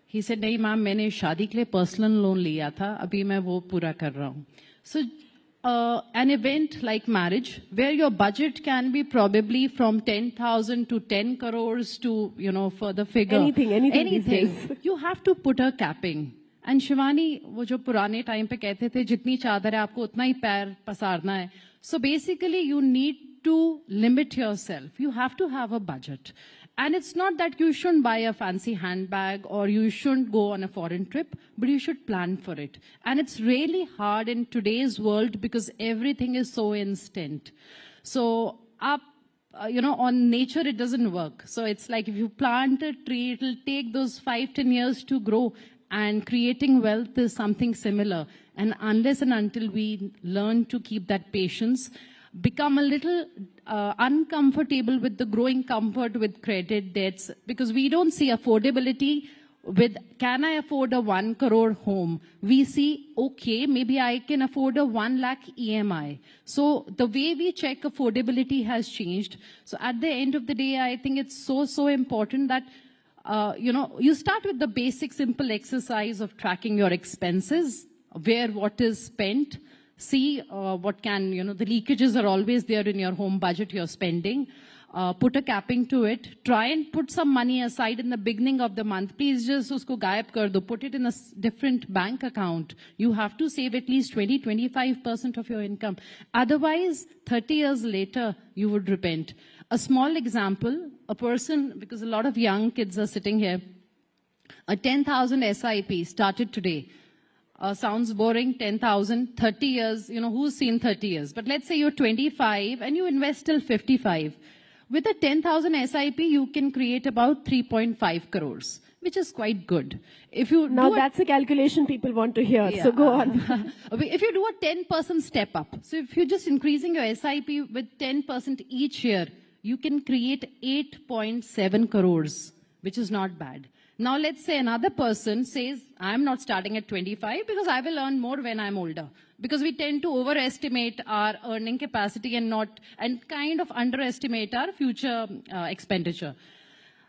He said, "Nahi ma'am, मैंने शादी के लिए personal loan लिया था, अभी मैं वो पूरा कर रहा हूँ." So an event like marriage, where your budget can be probably from 10,000 to 10 crores to, further figure. Anything. You have to put a capping. And Shivani, वो जो पुराने time पे कहते थे, जितनी चादर है आपको उतना ही पैर पसारना है. So basically, you need to limit yourself. You have to have a budget. And it's not that you shouldn't buy a fancy handbag or you shouldn't go on a foreign trip, but you should plan for it. And it's really hard in today's world because everything is so instant. So on nature, it doesn't work. So it's like if you plant a tree, it'll take those 5-10 years to grow. And creating wealth is something similar. And unless and until we learn to keep that patience, become a little uncomfortable with the growing comfort with credit debts, because we don't see affordability with, can I afford a 1 crore home? We see, okay, maybe I can afford a 1 lakh EMI. So the way we check affordability has changed. So at the end of the day, I think it's so important that you start with the basic simple exercise of tracking your expenses, where what is spent, see what can, the leakages are always there in your home budget, you're spending. Put a capping to it. Try and put some money aside in the beginning of the month. Please just usko gayab kar do. Put it in a different bank account. You have to save at least 20-25% of your income. Otherwise, 30 years later, you would repent. A small example, a person, because a lot of young kids are sitting here, a 10,000 SIP started today. Sounds boring, 10,000, 30 years, who's seen 30 years? But let's say you're 25 and you invest till 55. With a 10,000 SIP, you can create about 3.5 crores, which is quite good. If you now that's a calculation people want to hear, so go on. If you do a 10% step up, so if you're just increasing your SIP with 10% each year, you can create 8.7 crores, which is not bad. Now let's say another person says, I'm not starting at 25 because I will earn more when I'm older. Because we tend to overestimate our earning capacity and kind of underestimate our future expenditure.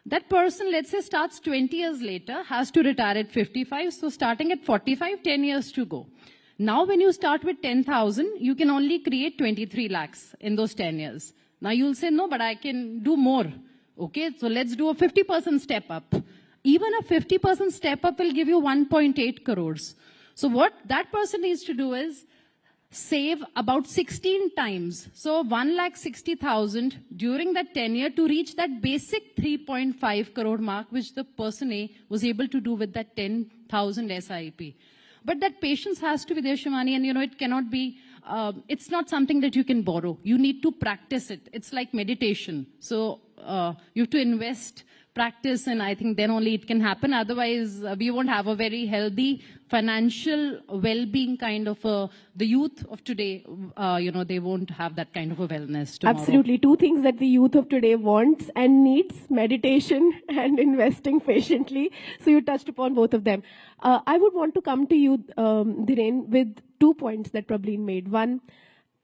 That person, let's say, starts 20 years later, has to retire at 55. So starting at 45, 10 years to go. Now when you start with 10,000, you can only create 23 lakhs in those 10 years. Now you'll say, no, but I can do more. Okay, so let's do a 50% step up. Even a 50% step up will give you 1.8 crores. So what that person needs to do is save about 16 times. So 1,60,000 during that tenure to reach that basic 3.5 crore mark, which the person A was able to do with that 10,000 SIP. But that patience has to be there, Shivani, and it cannot be, it's not something that you can borrow. You need to practice it. It's like meditation. So you have to invest, practice, and I think then only it can happen. Otherwise, we won't have a very healthy financial well-being kind of the youth of today, they won't have that kind of a wellness tomorrow. Absolutely. Two things that the youth of today wants and needs, meditation and investing patiently. So you touched upon both of them. I would want to come to you, Dhiren, with 2 points that Prableen made. One,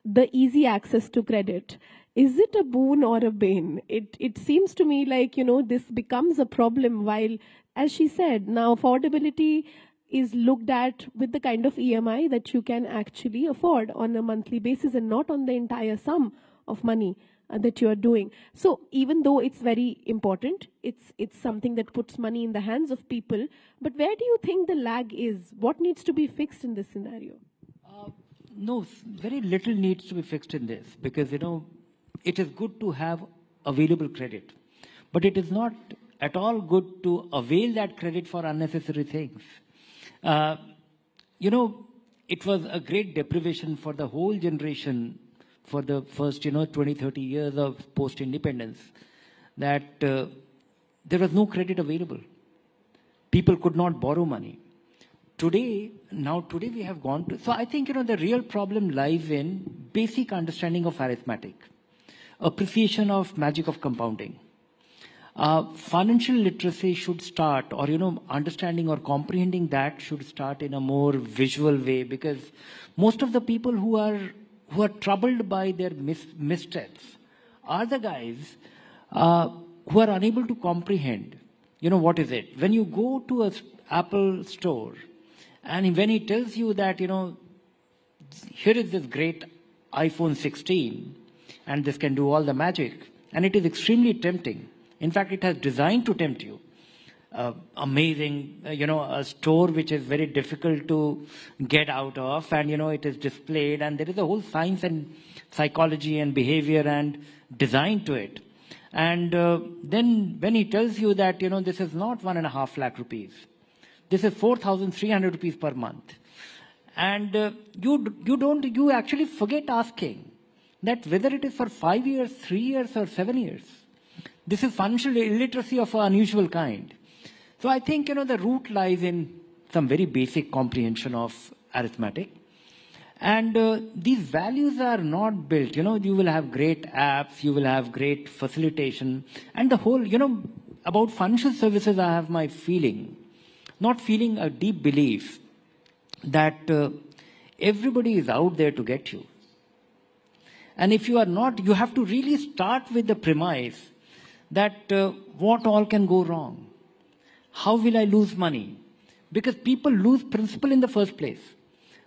the easy access to credit. Is it a boon or a bane? It seems to me like, this becomes a problem while, as she said, now affordability is looked at with the kind of EMI that you can actually afford on a monthly basis and not on the entire sum of money that you are doing. So even though it's very important, it's something that puts money in the hands of people. But where do you think the lag is? What needs to be fixed in this scenario? No, very little needs to be fixed in this because, it is good to have available credit, but it is not at all good to avail that credit for unnecessary things. It was a great deprivation for the whole generation for the first, 20, 30 years of post-independence that there was no credit available. People could not borrow money. Today we have gone to, so I think, the real problem lies in basic understanding of arithmetic. Appreciation of magic of compounding. Financial literacy should start, or understanding or comprehending that should start in a more visual way, because most of the people who are troubled by their missteps are the guys who are unable to comprehend. What is it? When you go to a Apple store, and when he tells you that here is this great iPhone 16. And this can do all the magic. And it is extremely tempting. In fact, it has designed to tempt you. Amazing, a store which is very difficult to get out of. And, it is displayed. And there is a whole science and psychology and behavior and design to it. And then when he tells you that, this is not 1.5 lakh rupees. This is 4,300 rupees per month. And you actually forget asking that whether it is for 5 years, 3 years, or 7 years. This is financial illiteracy of an unusual kind. So I think, the root lies in some very basic comprehension of arithmetic. And these values are not built. You will have great apps, you will have great facilitation. And the whole, about financial services, I have my feeling, not feeling, a deep belief that everybody is out there to get you. And if you are not, you have to really start with the premise that what all can go wrong? How will I lose money? Because people lose principle in the first place.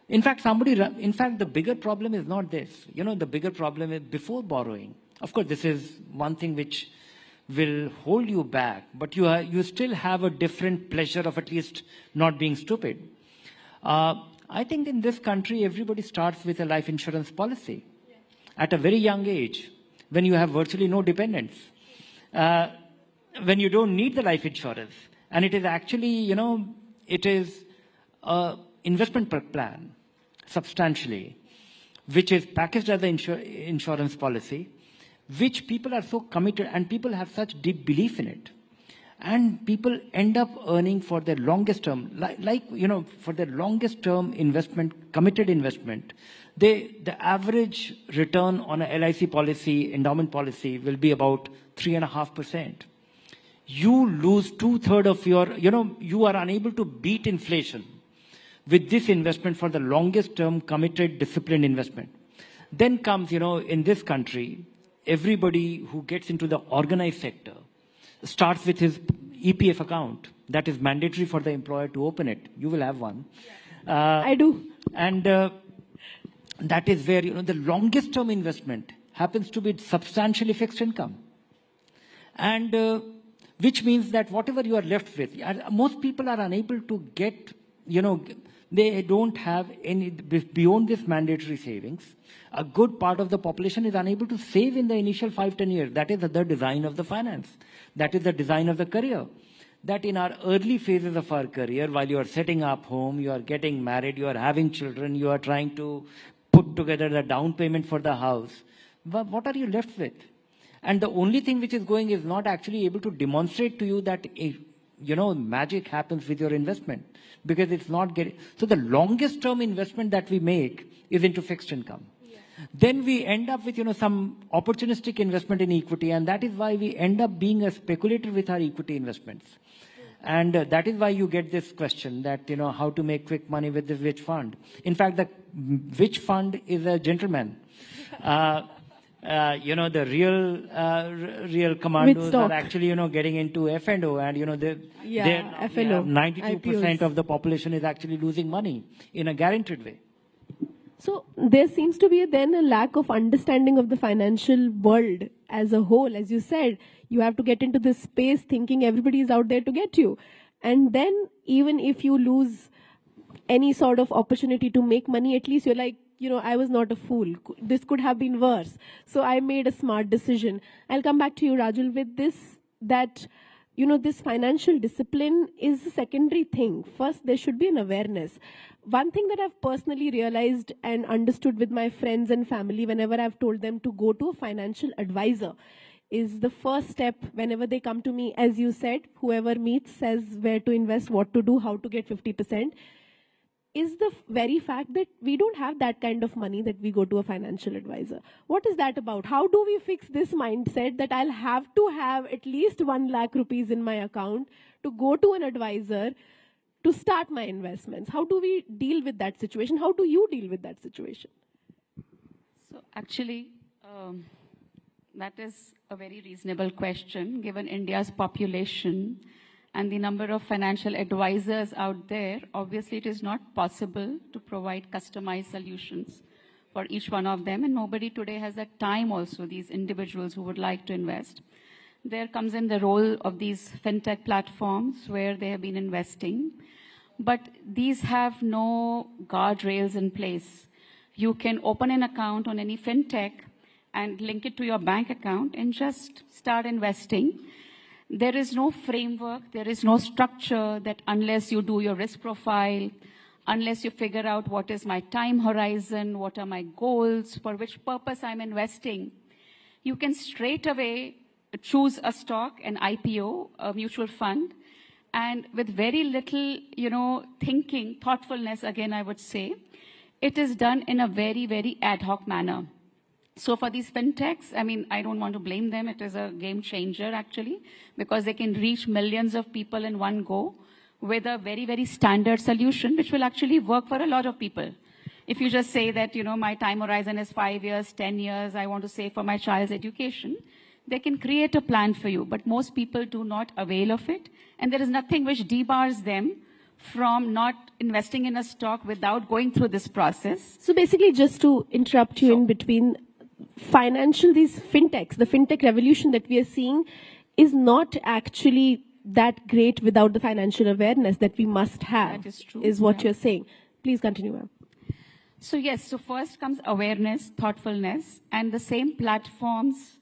In fact, the bigger problem is not this. The bigger problem is before borrowing. Of course, this is one thing which will hold you back, but you still have a different pleasure of at least not being stupid. I think in this country, everybody starts with a life insurance policy at a very young age, when you have virtually no dependents, when you don't need the life insurance. And it is actually, it is an investment plan, substantially, which is packaged as an insurance policy, which people are so committed, and people have such deep belief in it. And people end up earning for their longest term, for their longest term investment, committed investment, the average return on a LIC policy, endowment policy, will be about 3.5%. You lose 2/3 of your, you are unable to beat inflation with this investment for the longest term committed disciplined investment. Then comes, in this country, everybody who gets into the organized sector starts with his EPF account. That is mandatory for the employer to open it. You will have one. I do. And that is where, the longest term investment happens to be substantially fixed income. And which means that whatever you are left with, most people are unable to get, they don't have any, beyond this mandatory savings. A good part of the population is unable to save in the initial 5-10 years. That is the design of the finance. That is the design of the career. That in our early phases of our career, while you are setting up home, you are getting married, you are having children, you are trying to put together the down payment for the house, what are you left with? And the only thing which is going is not actually able to demonstrate to you that, magic happens with your investment, because it's not getting. So the longest term investment that we make is into fixed income. Yeah. Then we end up with, some opportunistic investment in equity, and that is why we end up being a speculator with our equity investments. And that is why you get this question that, how to make quick money with the which fund. In fact, the which fund is a gentleman. The real commandos are actually, getting into F&O, and, F&O. 92% of the population is actually losing money in a guaranteed way. So there seems to be then a lack of understanding of the financial world as a whole. As you said, you have to get into this space thinking everybody is out there to get you. And then even if you lose any sort of opportunity to make money, at least you're like, I was not a fool. This could have been worse. So I made a smart decision. I'll come back to you, Rajul, with this, that, this financial discipline is a secondary thing. First, there should be an awareness. One thing that I've personally realized and understood with my friends and family whenever I've told them to go to a financial advisor is the first step whenever they come to me. As you said, whoever meets says where to invest, what to do, how to get 50%. Is the very fact that we don't have that kind of money that we go to a financial advisor. What is that about? How do we fix this mindset that I'll have to have at least 1 lakh rupees in my account to go to an advisor to start my investments? How do we deal with that situation? How do you deal with that situation? So actually, that is a very reasonable question given India's population and the number of financial advisors out there. Obviously, it is not possible to provide customized solutions for each one of them, and nobody today has that time also, these individuals who would like to invest. There comes in the role of these fintech platforms where they have been investing, but these have no guardrails in place. You can open an account on any fintech and link it to your bank account and just start investing. There is no framework, there is no structure that unless you do your risk profile, unless you figure out what is my time horizon, what are my goals, for which purpose I'm investing, you can straight away choose a stock, an IPO, a mutual fund, and with very little, thinking, thoughtfulness, again, I would say, it is done in a very, very ad hoc manner. So for these fintechs, I don't want to blame them. It is a game changer, actually, because they can reach millions of people in one go with a very, very standard solution, which will actually work for a lot of people. If you just say that, my time horizon is 5 years, 10 years, I want to save for my child's education, they can create a plan for you. But most people do not avail of it. And there is nothing which debars them from not investing in a stock without going through this process. So basically, just to interrupt you in between, these fintechs, the fintech revolution that we are seeing is not actually that great without the financial awareness that we must have. That is true. Is what you're saying. Please continue, ma'am. So yes, so first comes awareness, thoughtfulness, and the same platforms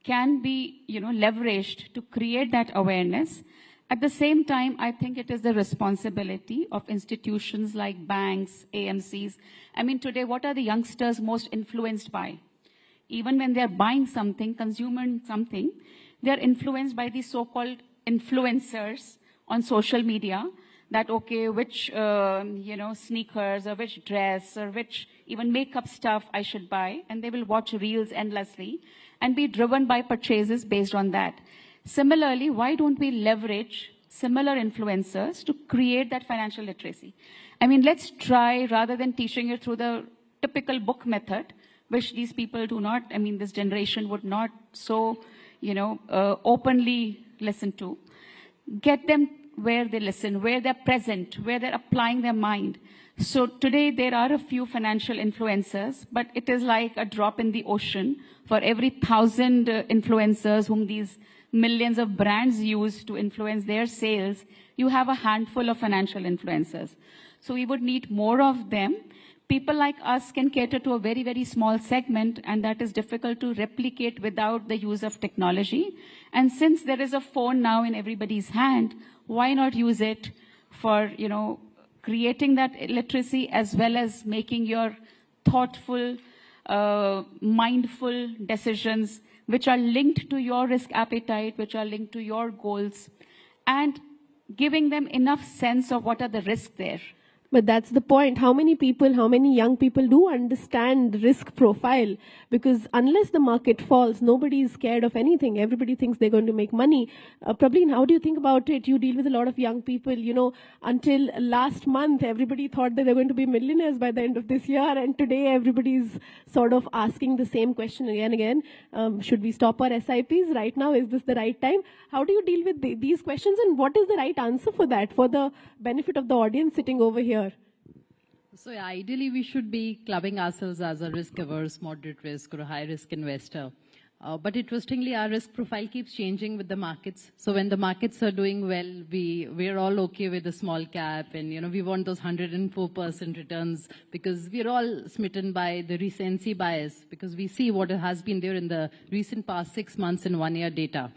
can be, leveraged to create that awareness. At the same time, I think it is the responsibility of institutions like banks, AMCs. Today, what are the youngsters most influenced by? Even when they're buying something, consuming something, they're influenced by these so-called influencers on social media that, okay, which, sneakers or which dress or which even makeup stuff I should buy. And they will watch reels endlessly and be driven by purchases based on that. Similarly, why don't we leverage similar influencers to create that financial literacy? Let's try, rather than teaching it through the typical book method, which these people do not, this generation would not so, openly listen to. Get them where they listen, where they're present, where they're applying their mind. So today there are a few financial influencers, but it is like a drop in the ocean. For every 1,000 influencers whom these millions of brands use to influence their sales, you have a handful of financial influencers. So we would need more of them. People like us can cater to a very, very small segment, and that is difficult to replicate without the use of technology. And since there is a phone now in everybody's hand, why not use it for, creating that literacy as well as making your thoughtful, mindful decisions which are linked to your risk appetite, which are linked to your goals, and giving them enough sense of what are the risks there. But that's the point. How many young people do understand risk profile? Because unless the market falls, nobody is scared of anything. Everybody thinks they're going to make money. Prableen, how do you think about it? You deal with a lot of young people. Until last month, everybody thought that they're going to be millionaires by the end of this year. And today, everybody's sort of asking the same question again. Should we stop our SIPs right now? Is this the right time? How do you deal with these questions? And what is the right answer for that, for the benefit of the audience sitting over here? So ideally, we should be clubbing ourselves as a risk-averse, moderate risk, or a high-risk investor. But interestingly, our risk profile keeps changing with the markets. So when the markets are doing well, we're all okay with a small cap, and we want those 104% returns because we're all smitten by the recency bias because we see what has been there in the recent past 6 months and 1 year data.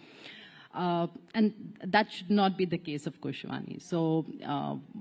And that should not be the case, of course, Shivani. So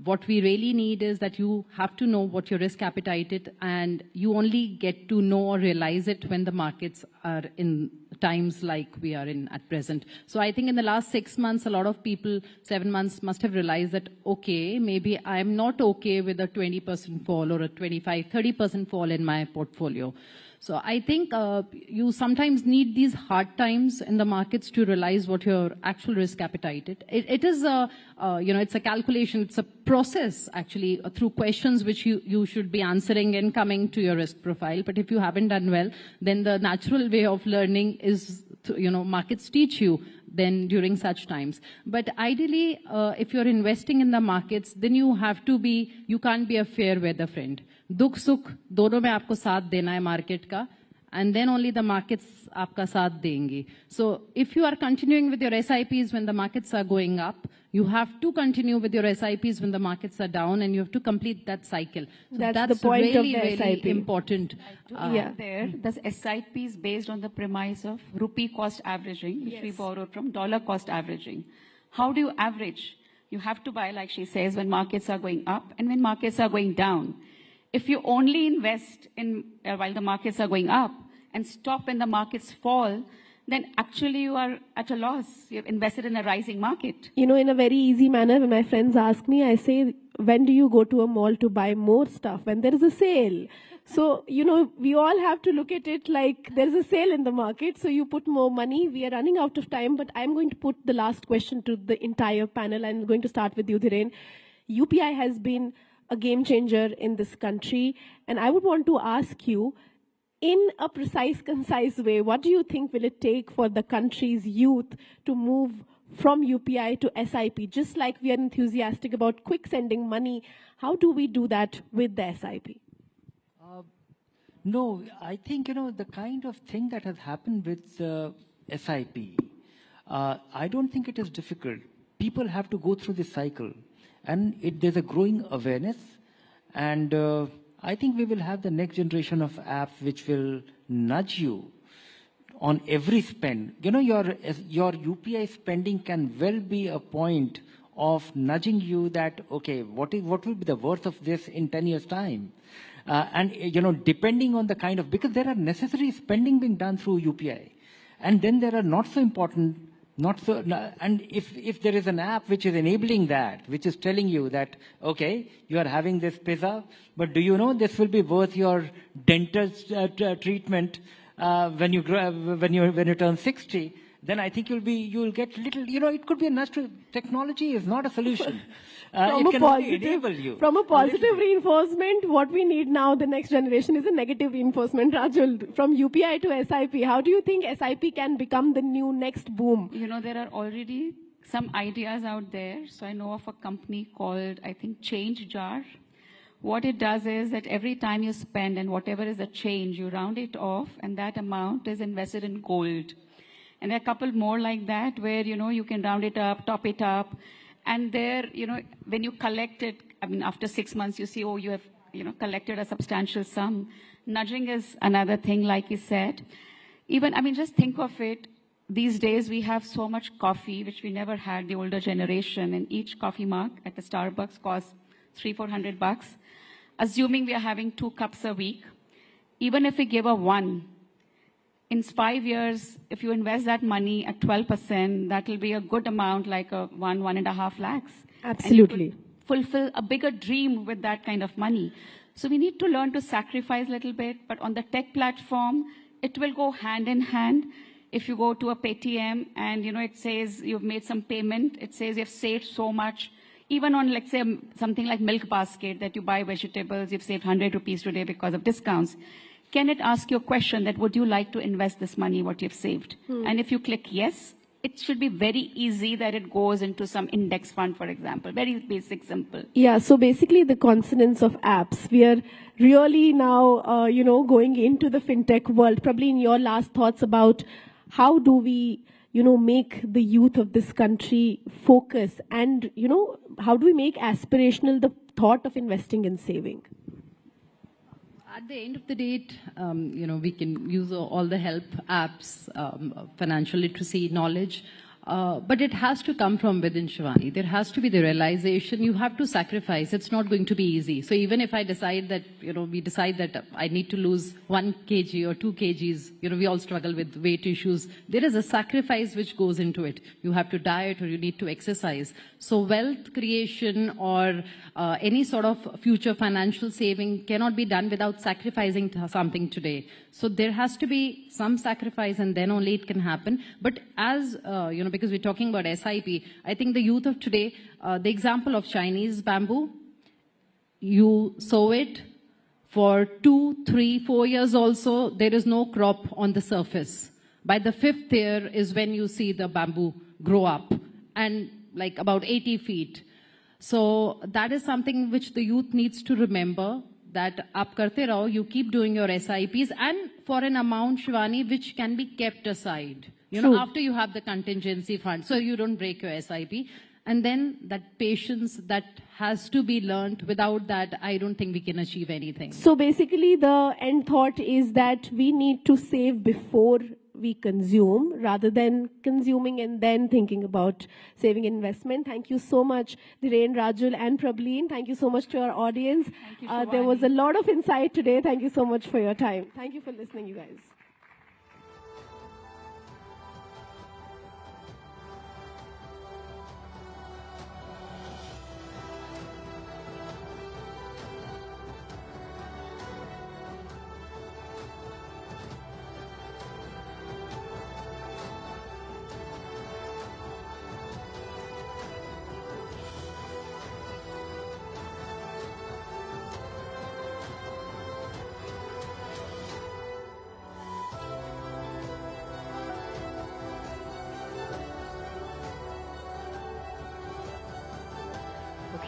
what we really need is that you have to know what your risk appetite is, and you only get to know or realize it when the markets are in times like we are in at present. So I think in the last 6 months, a lot of people, 7 months, must have realized that, okay, maybe I'm not okay with a 20% fall or a 25, 30% fall in my portfolio. So I think you sometimes need these hard times in the markets to realize what your actual risk appetite is. It is it's a calculation, it's a process actually through questions which you should be answering and coming to your risk profile. But if you haven't done well, then the natural way of learning is, markets teach you then during such times. But ideally, if you're investing in the markets, then you can't be a fair weather friend. दुख सुख दोनों में आपको साथ देना है market का, and then only the markets आपका साथ देंगी. So if you are continuing with your SIPs when the markets are going up, you have to continue with your SIPs when the markets are down, and you have to complete that cycle. So that's the point really, of the really SIP. important. The SIP is based on the premise of rupee cost averaging, which we borrowed from dollar cost averaging. How do you average? You have to buy, like she says, when markets are going up and when markets are going down. If you only invest in while the markets are going up and stop when the markets fall, then actually you are at a loss. You've invested in a rising market. You know, in a very easy manner, when my friends ask me, I say, when do you go to a mall to buy more stuff? When there is a sale. So, you know, we all have to look at it like there's a sale in the market, so you put more money. We are running out of time, but I'm going to put the last question to the entire panel. I'm going to start with you, Dhiren. UPI has been a game changer in this country, and I would want to ask you, in a precise, concise way, what do you think will it take for the country's youth to move from UPI to SIP? Just like we are enthusiastic about quick sending money, how do we do that with the SIP? No, I think, you know, the kind of thing that has happened with SIP, I don't think it is difficult. People have to go through this cycle, and there's a growing awareness, and I think we will have the next generation of apps which will nudge you on every spend. You know, your UPI spending can well be a point of nudging you that, okay, what will be the worth of this in 10 years' time? And, you know, depending on the kind of, because there are necessary spending being done through UPI. And then there are not so important, and if there is an app which is enabling that, which is telling you that, okay, you are having this pizza, but do you know this will be worth your dental treatment when you turn 60? Then I think you'll get little, you know, it could be a natural, technology is not a solution. It can only enable you. From a positive reinforcement, what we need now, the next generation, is a negative reinforcement. Rajul, from UPI to SIP, how do you think SIP can become the new next boom? You know, there are already some ideas out there. So I know of a company called, I think, Change Jar. What it does is that every time you spend and whatever is the change, you round it off, and that amount is invested in gold. And there are a couple more like that where, you know, you can round it up, top it up. And there, you know, when you collect it, I mean, after 6 months, you see, oh, you have, you know, collected a substantial sum. Nudging is another thing, like you said. Even, I mean, just think of it. These days, we have so much coffee, which we never had, the older generation. And each coffee mug at the Starbucks costs $300-400. Assuming we are having 2 cups a week, even if we give a 1, in 5 years, if you invest that money at 12%, that will be a good amount, like a 1.5 lakhs. Absolutely. And you could fulfill a bigger dream with that kind of money. So we need to learn to sacrifice a little bit, but on the tech platform, it will go hand in hand. If you go to a Paytm and, you know, it says you've made some payment, it says you've saved so much. Even on, let's say, something like Milk Basket, that you buy vegetables, you've saved 100 rupees today because of discounts. Can it ask you a question that, would you like to invest this money, what you've saved? And if you click yes, it should be very easy that it goes into some index fund, for example. Very basic, simple. Yeah, so basically the consonants of apps. We are really now, you know, going into the fintech world. Probably in your last thoughts about how do we, you know, make the youth of this country focus, and, you know, how do we make aspirational the thought of investing and saving? At the end of the day, you know, we can use all the help apps, financial literacy, knowledge, but it has to come from within, Shivani. There has to be the realization you have to sacrifice. It's not going to be easy. So even if I decide that, you know, we decide that I need to lose 1 kg or 2 kgs, you know, we all struggle with weight issues. There is a sacrifice which goes into it. You have to diet or you need to exercise. So wealth creation or any sort of future financial saving cannot be done without sacrificing something today. So there has to be some sacrifice, and then only it can happen. But as, you know, because we're talking about SIP, I think the youth of today, the example of Chinese bamboo, you sow it for 2, 3, 4 years also, there is no crop on the surface. By the 5th year is when you see the bamboo grow up, and like about 80 feet. So that is something which the youth needs to remember, that aap karte raho, you keep doing your SIPs, and for an amount, Shivani, which can be kept aside. You know, after you have the contingency fund, so you don't break your SIP. And then that patience that has to be learned. Without that, I don't think we can achieve anything. So basically the end thought is that we need to save before we consume, rather than consuming and then thinking about saving investment. Thank you so much, Dhiren, Rajul, and Prableen. Thank you so much to our audience. There was a lot of insight today. Thank you so much for your time. Thank you for listening, you guys.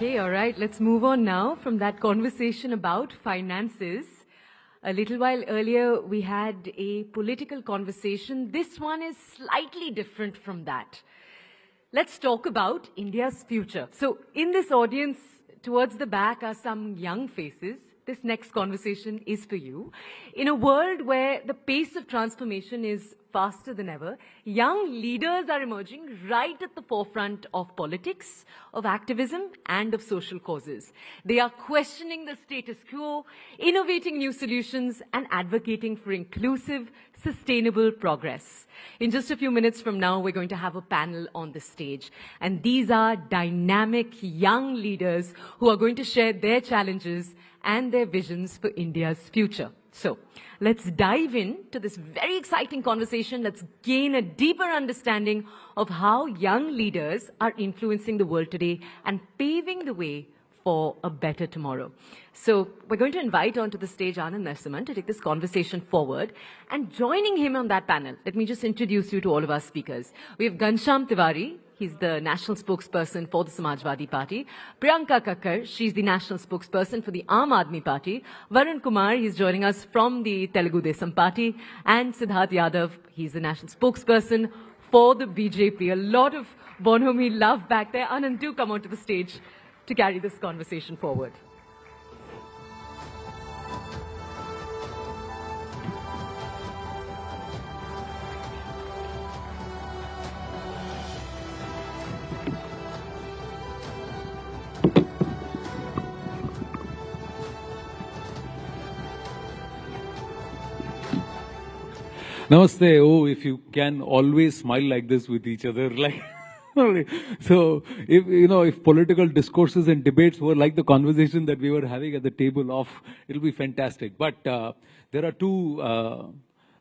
Okay, all right. Let's move on now from that conversation about finances. A little while earlier, we had a political conversation. This one is slightly different from that. Let's talk about India's future. So in this audience, towards the back are some young faces. This next conversation is for you. In a world where the pace of transformation is faster than ever, young leaders are emerging right at the forefront of politics, of activism, and of social causes. They are questioning the status quo, innovating new solutions, and advocating for inclusive, sustainable progress. In just a few minutes from now, we're going to have a panel on the stage. And these are dynamic young leaders who are going to share their challenges and their visions for India's future. So let's dive into this very exciting conversation. Let's gain a deeper understanding of how young leaders are influencing the world today and paving the way for a better tomorrow. So we're going to invite onto the stage Anand Narasimhan to take this conversation forward. And joining him on that panel, let me just introduce you to all of our speakers. We have Ghanshyam Tiwari. He's the national spokesperson for the Samajwadi Party. Priyanka Kakkar, she's the national spokesperson for the Aam Aadmi Party. Varun Kumar, he's joining us from the Telugu Desam Party. And Siddharth Yadav, he's the national spokesperson for the BJP. A lot of Bonhomie love back there. Anand, do come onto the stage to carry this conversation forward. Namaste. Oh, if you can always smile like this with each other, like so if political discourses and debates were like the conversation that we were having at the table off, it'll be fantastic. But there are two,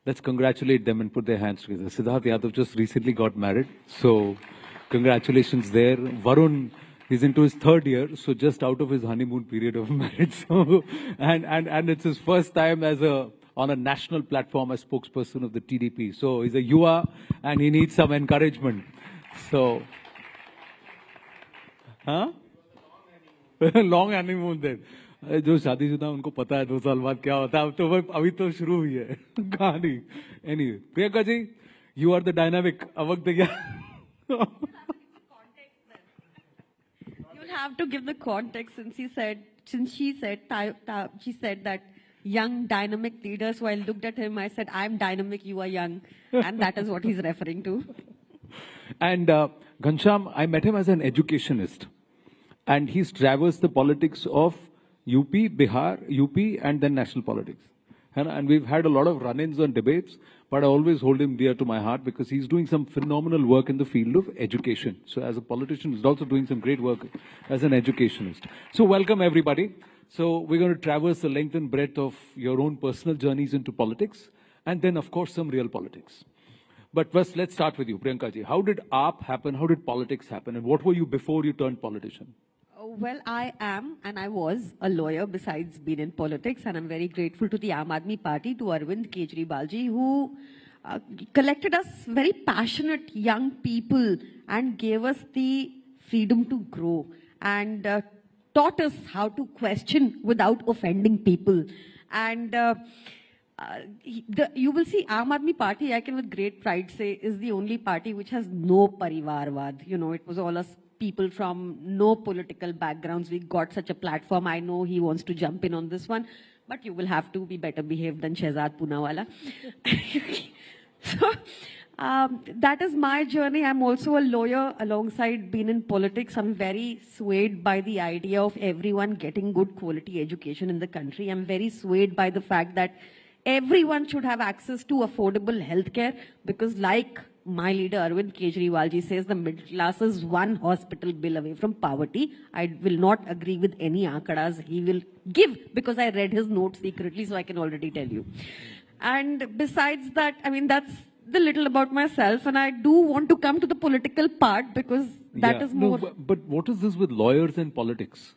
let's congratulate them and put their hands together. Siddharth Yadav just recently got married, so congratulations there. Varun is into his third year, so just out of his honeymoon period of marriage. So, and it's his first time as on a national platform as spokesperson of the TDP. So he's a Yuva and he needs some encouragement. So, long honeymoon then. जो शादीशुदा उनको पता है 2 साल बाद क्या होता है, अब तो अभी तो शुरू हुई है कहानी. Anyway, Priyanka ji, you are the dynamic. अब वक्त क्या? You'll have to give the context since she said that young dynamic leaders. So I looked at him, I said, I'm dynamic, you are young. And that is what he's referring to. And Ghanshyam, I met him as an educationist. And he's traversed the politics of UP, Bihar, UP, and then national politics. And we've had a lot of run-ins on debates, but I always hold him dear to my heart because he's doing some phenomenal work in the field of education. So as a politician, he's also doing some great work as an educationist. So welcome everybody. So we're going to traverse the length and breadth of your own personal journeys into politics, and then of course some real politics. But first, let's start with you, Priyanka ji. How did AAP happen? How did politics happen? And what were you before you turned politician? Well, I am and I was a lawyer besides being in politics, and I'm very grateful to the Aam Aadmi Party, to Arvind Kejriwal ji, who collected us very passionate young people and gave us the freedom to grow and taught us how to question without offending people. And you will see Aam Aadmi Party, I can with great pride say, is the only party which has no parivarvad. You know, it was all us people from no political backgrounds. We got such a platform. I know he wants to jump in on this one, but you will have to be better behaved than Shehzad Poonawala. So that is my journey. I'm also a lawyer alongside being in politics. I'm very swayed by the idea of everyone getting good quality education in the country. I'm very swayed by the fact that everyone should have access to affordable healthcare, because like my leader Arvind Kejriwal ji says, the middle class is one hospital bill away from poverty. I will not agree with any aankadas he will give, because I read his notes secretly, so I can already tell you. And besides that, I mean, that's the little about myself, and I do want to come to the political part because that is more... No, but what is this with lawyers and politics?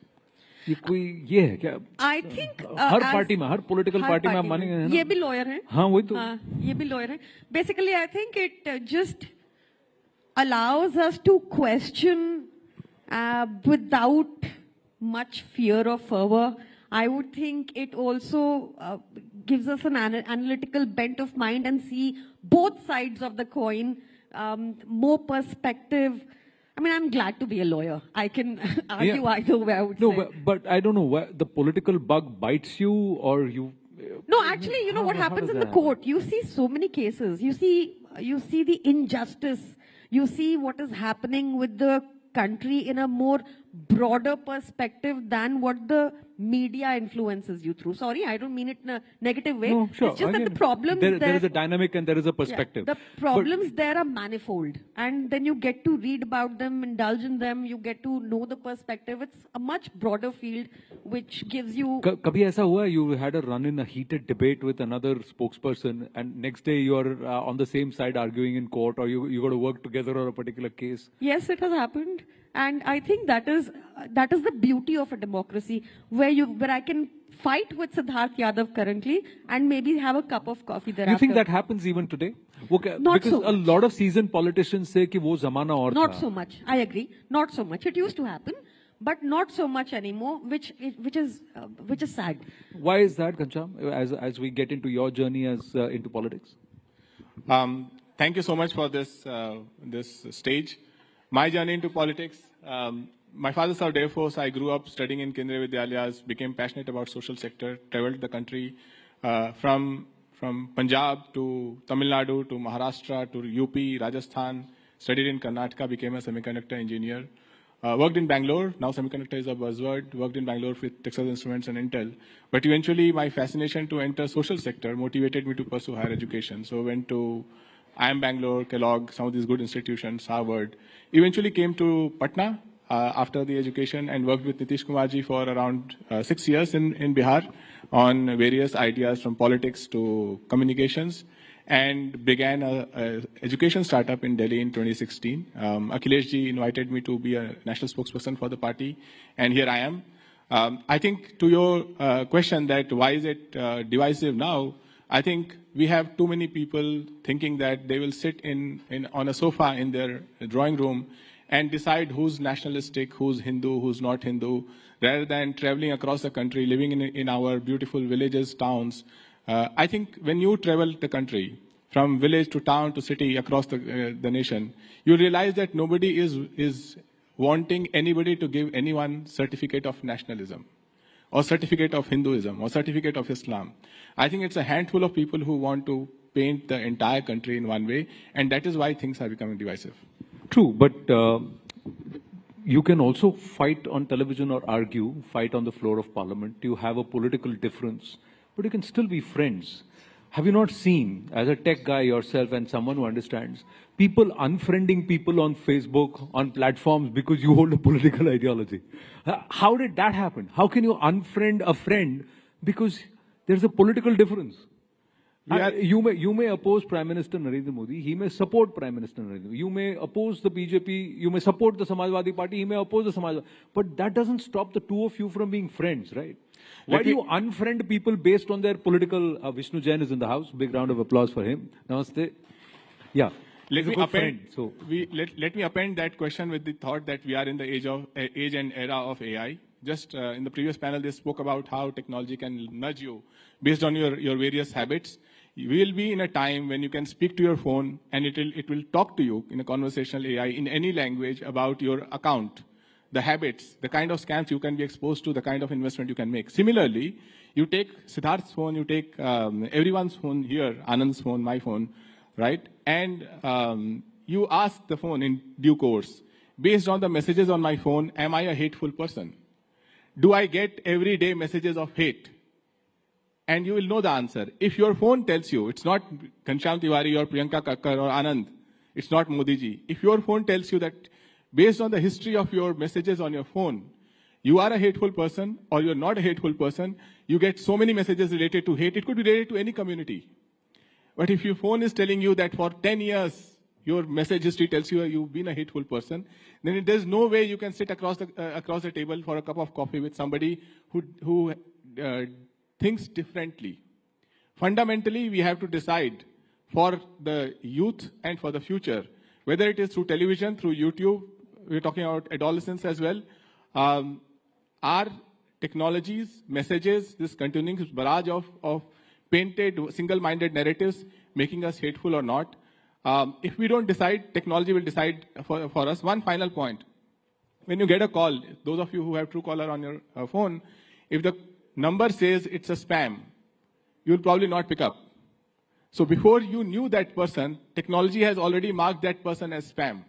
I think her party में, हर political party में आप मानेंगे ना? ये भी lawyer हैं. हाँ वही तो. हाँ ये भी lawyer हैं. Basically, I think it just allows us to question without much fear or fervor. I would think it also gives us an analytical bent of mind and see both sides of the coin, more perspective. I mean, I'm glad to be a lawyer. I can argue either way, I would say. No, but I don't know, why the political bug bites you or you... No, actually, you know what happens in the court? You see so many cases. You see the injustice. You see what is happening with the country in a more broader perspective than what the media influences you through. Sorry, I don't mean it in a negative way. No, sure. It's just that the problems there is a dynamic and there is a perspective. Yeah, the problems there are manifold. And then you get to read about them, indulge in them, you get to know the perspective. It's a much broader field which gives you... Kabhi aisa hua, you had a run in a heated debate with another spokesperson and next day you are on the same side arguing in court, or you got to work together on a particular case? Yes, it has happened. And I think that is the beauty of a democracy, where I can fight with Siddharth Yadav currently and maybe have a cup of coffee thereafter. You think that happens even today? Okay, Not because so a lot of seasoned politicians say कि वो ज़माना और Not था. so much. I agree. Not so much. It used to happen, but not so much anymore, which is sad. Why is that, Ghanshyam, as we get into your journey into politics? Thank you so much for this stage. My journey into politics, my father served Air Force. I grew up studying in Kendriya Vidyalayas, became passionate about social sector, traveled the country from Punjab to Tamil Nadu to Maharashtra to UP, Rajasthan, studied in Karnataka, became a semiconductor engineer. Worked in Bangalore, now semiconductor is a buzzword, worked in Bangalore with Texas Instruments and Intel. But eventually my fascination to enter social sector motivated me to pursue higher education. So went to IIM Bangalore, Kellogg, some of these good institutions, Harvard. Eventually came to Patna after the education and worked with Nitish Kumarji for around 6 years in Bihar on various ideas from politics to communications, and began an education startup in Delhi in 2016. Akhileshji invited me to be a national spokesperson for the party, and here I am. I think to your question that why is it divisive now, I think we have too many people thinking that they will sit on a sofa in their drawing room and decide who's nationalistic, who's Hindu, who's not Hindu, rather than traveling across the country, living in our beautiful villages, towns. I think when you travel the country, from village to town to city, across the nation, you realize that nobody is wanting anybody to give anyone certificate of nationalism, or certificate of Hinduism, or certificate of Islam. I think it's a handful of people who want to paint the entire country in one way, and that is why things are becoming divisive. True, but you can also fight on television or argue, fight on the floor of parliament. You have a political difference, but you can still be friends. Have you not seen, as a tech guy yourself and someone who understands, people unfriending people on Facebook, on platforms because you hold a political ideology? How did that happen? How can you unfriend a friend because there's a political difference? You may oppose Prime Minister Narendra Modi, he may support Prime Minister Narendra Modi. You may oppose the BJP, you may support the Samajwadi Party, he may oppose the Samajwadi. But that doesn't stop the two of you from being friends, right? Why do you unfriend people based on their political... Vishnu Jain is in the house. Big round of applause for him. Namaste. Yeah. Let me append that question with the thought that we are in the age and era of AI. Just in the previous panel, they spoke about how technology can nudge you based on your various habits. You will be in a time when you can speak to your phone and it will talk to you in a conversational AI in any language about your account, the habits, the kind of scams you can be exposed to, the kind of investment you can make. Similarly, you take Siddharth's phone, you take everyone's phone here, Anand's phone, my phone, right? And you ask the phone in due course, based on the messages on my phone, am I a hateful person? Do I get everyday messages of hate? And you will know the answer. If your phone tells you, it's not Ghanshyam Tiwari or Priyanka Kakkar or Anand, it's not Modi ji. If your phone tells you that based on the history of your messages on your phone, you are a hateful person or you're not a hateful person, you get so many messages related to hate. It could be related to any community. But if your phone is telling you that for 10 years, your message history tells you you've been a hateful person, then there's no way you can sit across the table for a cup of coffee with somebody who thinks differently. Fundamentally, we have to decide for the youth and for the future, whether it is through television, through YouTube, we're talking about adolescents as well. Are technologies, messages, this continuing barrage of painted, single-minded narratives making us hateful or not? If we don't decide, technology will decide for us. One final point. When you get a call, those of you who have Truecaller on your phone, if the number says it's a spam, you'll probably not pick up. So before you knew that person, technology has already marked that person as spam.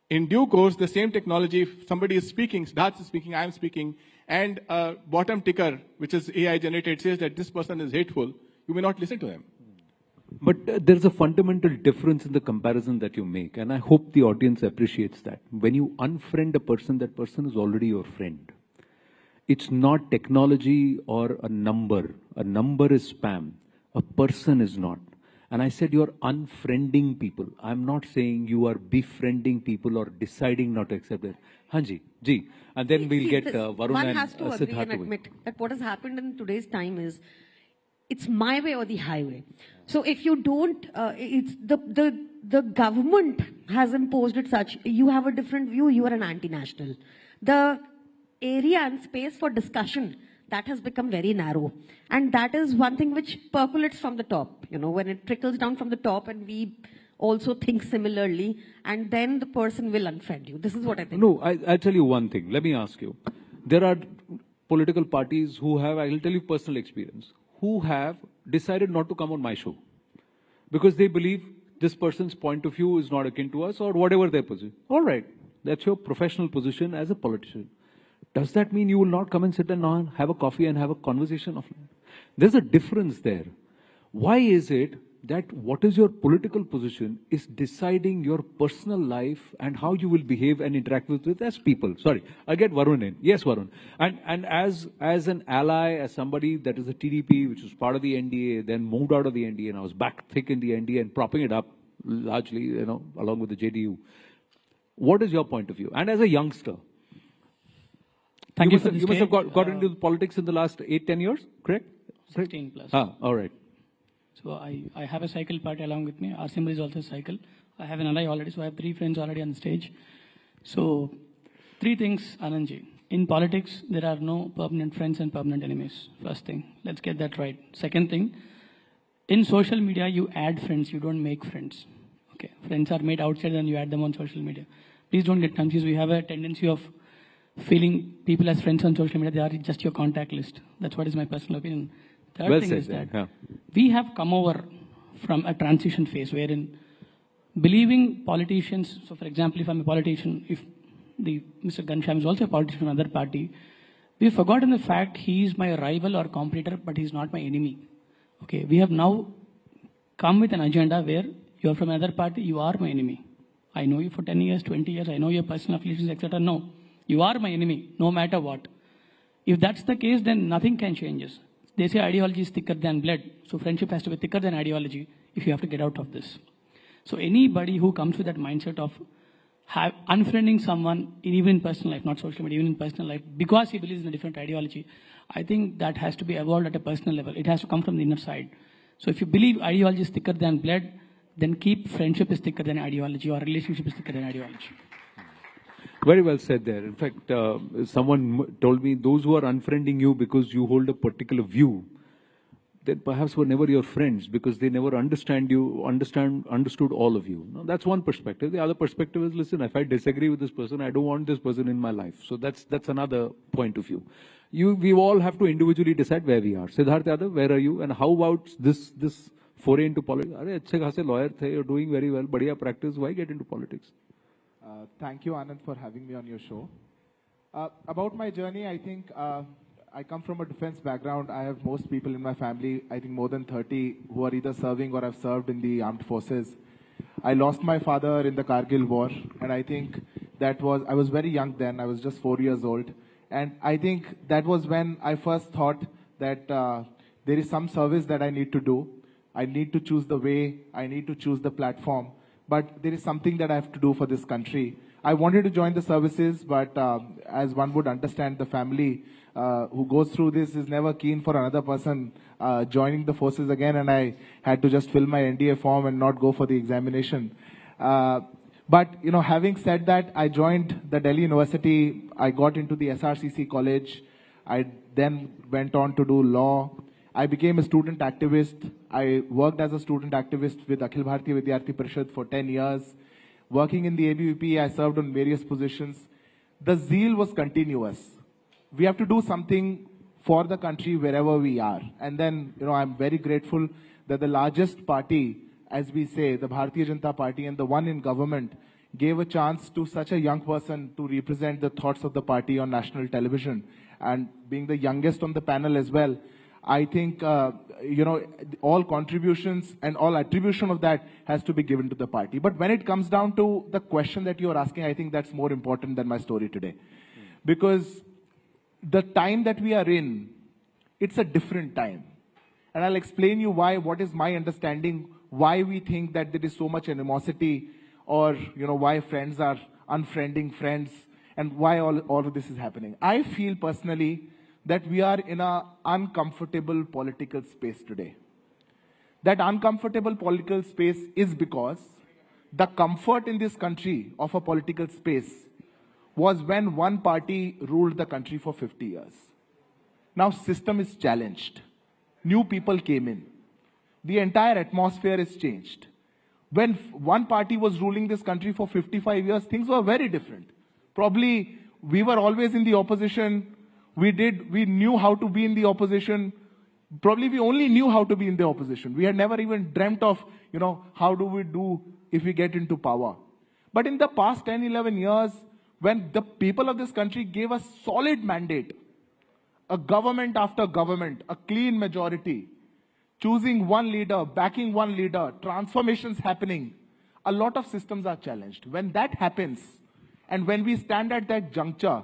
In due course, the same technology, if somebody is speaking, Siddharth is speaking, I am speaking, and a bottom ticker, which is AI generated, says that this person is hateful, you may not listen to him. But there's a fundamental difference in the comparison that you make, and I hope the audience appreciates that. When you unfriend a person, that person is already your friend. It's not technology or a number. A number is spam. A person is not. And I said you're unfriending people. I'm not saying you are befriending people or deciding not to accept it. Hanji, ji. And then we'll get Varun one and has to agree Siddharth and away. admit that what has happened in today's time is it's my way or the highway. So if you don't, it's the government has imposed it such. You have a different view. You are an anti-national. The area and space for discussion, that has become very narrow. And that is one thing which percolates from the top, you know, when it trickles down from the top and we also think similarly, and then the person will unfriend you. This is what I think. No, I'll tell you one thing. Let me ask you. There are political parties who have, I will tell you personal experience, who have decided not to come on my show because they believe this person's point of view is not akin to us or whatever their position. All right, that's your professional position as a politician. Does that mean you will not come and sit and have a coffee and have a conversation offline? There's a difference there. Why is it that what is your political position is deciding your personal life and how you will behave and interact with it as people? Sorry, I'll get Varun in. Yes, Varun. And as an ally, as somebody that is a TDP, which was part of the NDA, then moved out of the NDA, and I was back thick in the NDA and propping it up largely, you know, along with the JDU. What is your point of view? And as a youngster, Thank you for this you must have stage. got into politics in the last 8-10 years, correct? 16 plus. All right. So I have a cycle party along with me. Our symbol is also a cycle. I have an ally already, so I have 3 friends already on the stage. So 3 things, Anandji. In politics, there are no permanent friends and permanent enemies. First thing, let's get that right. Second thing, in social media, you add friends, you don't make friends. Okay, friends are made outside and you add them on social media. Please don't get confused. We have a tendency of feeling people as friends on social media, they are just your contact list. That's what is my personal opinion. Third thing is that we have come over from a transition phase wherein believing politicians, so for example, if I'm a politician, if Mr. Ghanshyam is also a politician from another party, we've forgotten the fact he is my rival or competitor, but he's not my enemy. Okay, we have now come with an agenda where you are from another party, you are my enemy. I know you for 10 years, 20 years, I know your personal affiliations, etc. No. You are my enemy, no matter what. If that's the case, then nothing can change us. They say ideology is thicker than blood. So friendship has to be thicker than ideology if you have to get out of this. So anybody who comes with that mindset of unfriending someone, even in personal life, not social media, even in personal life, because he believes in a different ideology, I think that has to be evolved at a personal level. It has to come from the inner side. So if you believe ideology is thicker than blood, then keep friendship is thicker than ideology or relationship is thicker than ideology. Very well said there. In fact, someone told me those who are unfriending you because you hold a particular view, then perhaps were never your friends because they never understood all of you. Now, that's one perspective. The other perspective is, listen, if I disagree with this person, I don't want this person in my life. So that's another point of view. We all have to individually decide where we are. Siddharth Yadav, where are you? And how about this foray into politics? Lawyer, you're doing very well. Badhiya practice. Why get into politics? Thank you, Anand, for having me on your show. About my journey, I think I come from a defense background. I have most people in my family, I think more than 30, who are either serving or have served in the armed forces. I lost my father in the Kargil war, and I think I was very young then. I was just 4 years old. And I think that was when I first thought that there is some service that I need to do. I need to choose the way, I need to choose the platform. But there is something that I have to do for this country. I wanted to join the services, but as one would understand, the family who goes through this is never keen for another person joining the forces again, and I had to just fill my NDA form and not go for the examination. But, having said that, I joined the Delhi University. I got into the SRCC college. I then went on to do law. I became a student activist. I worked as a student activist with Akhil Bharatiya Vidyarthi Parishad for 10 years. Working in the ABVP, I served on various positions. The zeal was continuous. We have to do something for the country wherever we are. And then, I'm very grateful that the largest party, as we say, the Bharatiya Janata Party and the one in government, gave a chance to such a young person to represent the thoughts of the party on national television. And being the youngest on the panel as well, I think, all contributions and all attribution of that has to be given to the party. But when it comes down to the question that you're asking, I think that's more important than my story today. Because the time that we are in, it's a different time. And I'll explain you why, what is my understanding, why we think that there is so much animosity, or, why friends are unfriending friends, and why all of this is happening. I feel personally that we are in an uncomfortable political space today. That uncomfortable political space is because the comfort in this country of a political space was when one party ruled the country for 50 years. Now system is challenged. New people came in. The entire atmosphere is changed. When one party was ruling this country for 55 years, things were very different. Probably we were always in the opposition. We knew how to be in the opposition. Probably we only knew how to be in the opposition. We had never even dreamt of, how do we do if we get into power. But in the past 10, 11 years, when the people of this country gave us solid mandate, a government after government, a clean majority, choosing one leader, backing one leader, transformations happening, a lot of systems are challenged. When that happens, and when we stand at that juncture,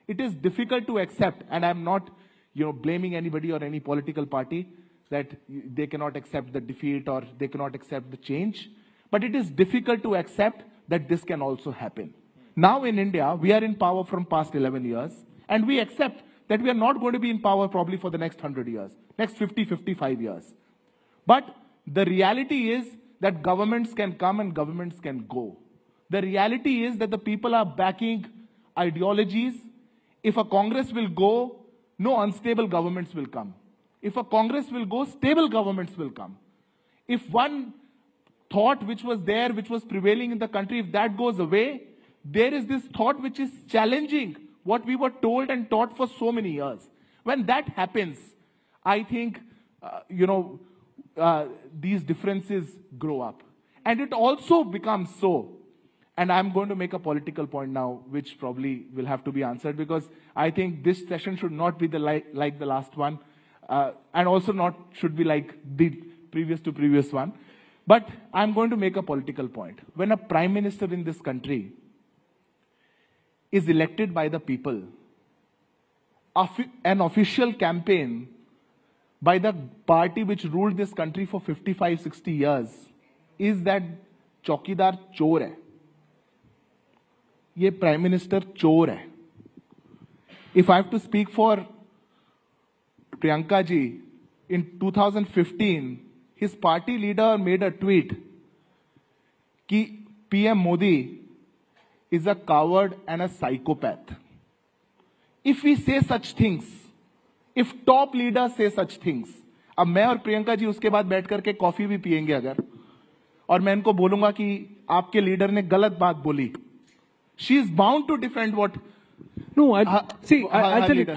it is difficult to accept, and I'm not, blaming anybody or any political party that they cannot accept the defeat or they cannot accept the change. But it is difficult to accept that this can also happen. Now in India, we are in power from past 11 years, and we accept that we are not going to be in power probably for the next 100 years, next 50, 55 years. But the reality is that governments can come and governments can go. The reality is that the people are backing ideologies. If a Congress will go, no unstable governments will come. If a Congress will go, stable governments will come. If one thought which was there, which was prevailing in the country, if that goes away, there is this thought which is challenging what we were told and taught for so many years. When that happens, I think, these differences grow up. And it also becomes so. And I'm going to make a political point now, which probably will have to be answered, because I think this session should not be like the last one, and also not should be like the previous one. But I'm going to make a political point. When a prime minister in this country is elected by the people, an official campaign by the party which ruled this country for 55, 60 years is that Chaukidar chor hai. Ye Prime Minister chor hai. If I have to speak for Priyanka ji, in 2015, his party leader made a tweet ki PM Modi is a coward and a psychopath. If we say such things, if top leaders say such things, अब मैं और प्रियंका जी उसके बाद बैठ करके coffee भी पिएंगे अगर, और मैं इनको बोलूंगा कि आपके लीडर ने गलत बात बोली, she is bound to defend what. No, I tell you.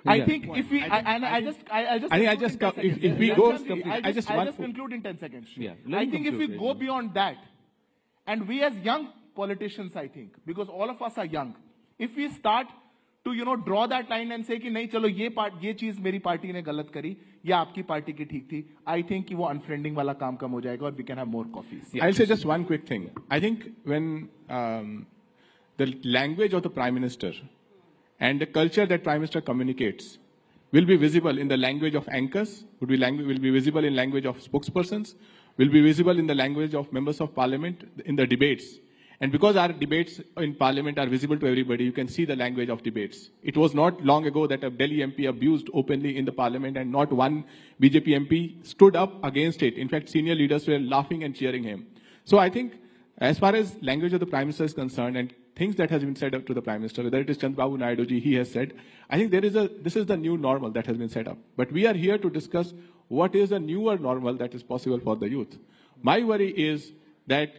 I think if we, I just conclude in 10 seconds. Yeah, I think if we go beyond that, and we as young politicians, I think, because all of us are young, if we start to draw that line and say कि नहीं चलो ये चीज मेरी party ने गलत करी या आपकी पार्टी की ठीक थी, I think कि वो unfriending वाला काम कम हो जाएगा और we can have more coffees. I'll say just one quick thing. I think when the language of the Prime Minister and the culture that Prime Minister communicates will be visible in the language of anchors, will be visible in language of spokespersons, will be visible in the language of members of parliament in the debates. And because our debates in parliament are visible to everybody, you can see the language of debates. It was not long ago that a Delhi MP abused openly in the parliament and not one BJP MP stood up against it. In fact, senior leaders were laughing and cheering him. So I think As far as language of the Prime Minister is concerned and things that has been said up to the Prime Minister, whether it is Chandrababu Naidu ji, he has said, I think this is the new normal that has been set up. But we are here to discuss what is a newer normal that is possible for the youth. My worry is that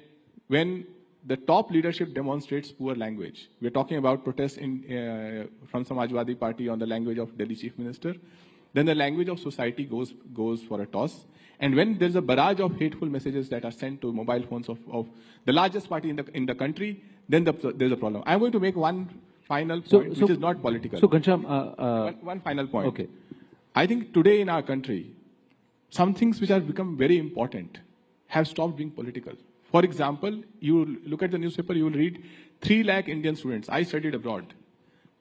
when the top leadership demonstrates poor language, we're talking about protests from Samajwadi Party on the language of Delhi Chief Minister, then the language of society goes for a toss. And when there's a barrage of hateful messages that are sent to mobile phones of the largest party in the country, then there's a problem. I'm going to make one final point, which is not political. So, Ghanshyam, one final point. Okay. I think today in our country, some things which have become very important have stopped being political. For example, you look at the newspaper, you will read 3 lakh Indian students. I studied abroad.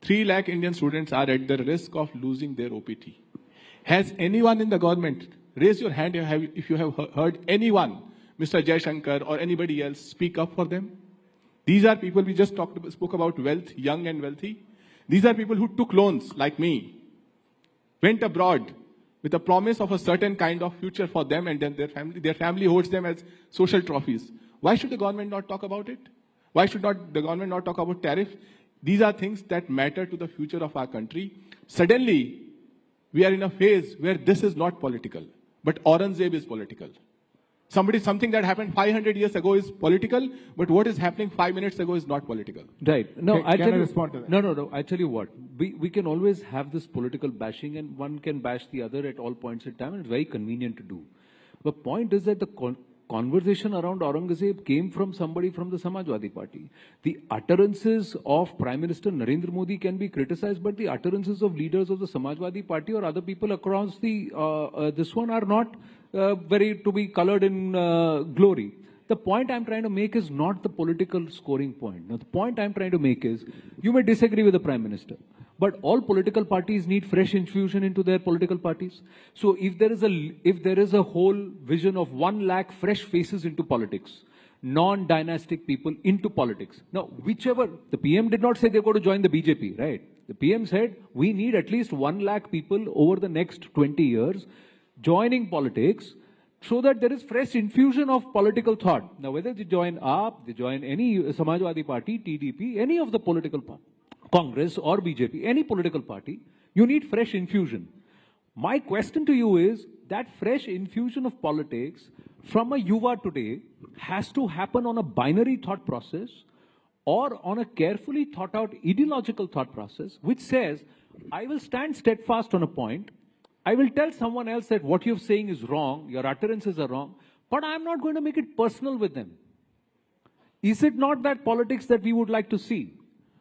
3 lakh Indian students are at the risk of losing their OPT. Has anyone in the government, raise your hand if you have heard anyone, Mr. Jaishankar or anybody else, speak up for them? These are people, we just spoke about wealth, young and wealthy. These are people who took loans like me, went abroad with a promise of a certain kind of future for them, and then their family holds them as social trophies. Why should the government not talk about it? Why should the government not talk about tariff? These are things that matter to the future of our country. Suddenly, we are in a phase where this is not political, but Aurangzeb is political. Something that happened 500 years ago is political, but what is happening 5 minutes ago is not political. Right. No, can I respond to that? No. I tell you what. We can always have this political bashing, and one can bash the other at all points in time, and it's very convenient to do. The point is that the conversation around Aurangzeb came from somebody from the Samajwadi Party. The utterances of Prime Minister Narendra Modi can be criticized, but the utterances of leaders of the Samajwadi Party or other people across this one are not very to be colored in glory. The point I'm trying to make is not the political scoring point. Now, the point I'm trying to make is, you may disagree with the Prime Minister, but all political parties need fresh infusion into their political parties. So if there is a whole vision of 1 lakh fresh faces into politics, non-dynastic people into politics. Now, the PM did not say they're going to join the BJP, right? The PM said, we need at least 1 lakh people over the next 20 years joining politics, so that there is fresh infusion of political thought. Now, whether they join AAP, they join any Samajwadi Party, TDP, any of the political party, Congress or BJP, any political party, you need fresh infusion. My question to you is, that fresh infusion of politics from a Yuva today has to happen on a binary thought process or on a carefully thought out ideological thought process, which says, I will stand steadfast on a point, I will tell someone else that what you're saying is wrong, your utterances are wrong, but I'm not going to make it personal with them. Is it not that politics that we would like to see?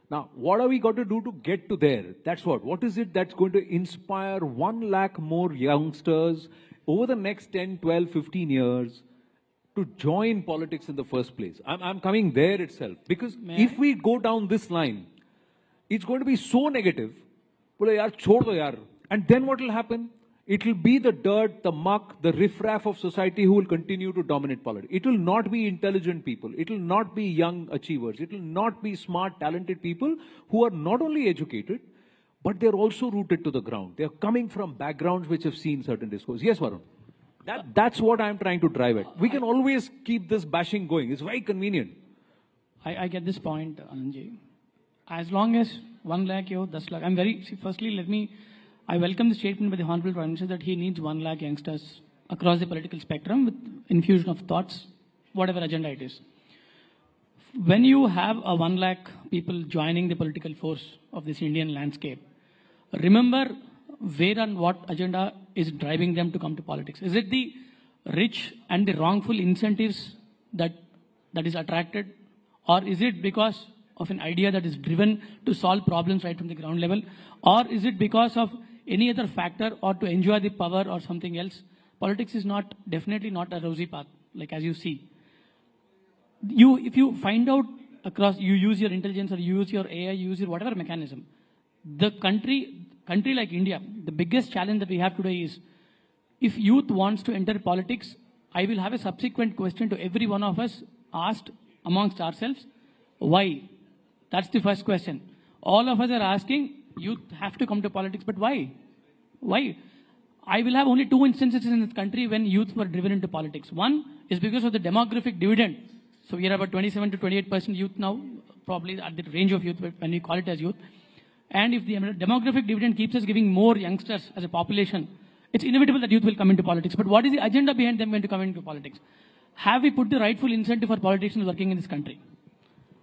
Now, what are we going to do to get to there? That's what is it that's going to inspire 1 lakh more youngsters over the next 10, 12, 15 years to join politics in the first place? I'm coming there itself. Because if we go down this line, it's going to be so negative. And then what will happen? It will be the dirt, the muck, the riffraff of society who will continue to dominate politics. It will not be intelligent people. It will not be young achievers. It will not be smart, talented people who are not only educated, but they're also rooted to the ground. They're coming from backgrounds which have seen certain discourse. Yes, Varun. That's what I'm trying to drive at. We can always keep this bashing going. It's very convenient. I get this point, Anandji. As long as 1 lakh, 10 lakh, firstly, I welcome the statement by the Honorable Prime Minister that he needs 1 lakh youngsters across the political spectrum with infusion of thoughts, whatever agenda it is. When you have a 1 lakh people joining the political force of this Indian landscape, remember where and what agenda is driving them to come to politics. Is it the rich and the wrongful incentives that is attracted, or is it because of an idea that is driven to solve problems right from the ground level, or is it because of any other factor or to enjoy the power or something else? Politics is definitely not a rosy path, like as you see. If you find out across, you use your intelligence or you use your AI, you use your whatever mechanism. The country like India, the biggest challenge that we have today is, if youth wants to enter politics, I will have a subsequent question to every one of us asked amongst ourselves, why? That's the first question. All of us are asking, youth have to come to politics, but why? Why? I will have only 2 instances in this country when youth were driven into politics. One is because of the demographic dividend. So we are about 27 to 28% youth now, probably at the range of youth when we call it as youth. And if the demographic dividend keeps us giving more youngsters as a population, it's inevitable that youth will come into politics. But what is the agenda behind them going to come into politics? Have we put the rightful incentive for politicians working in this country?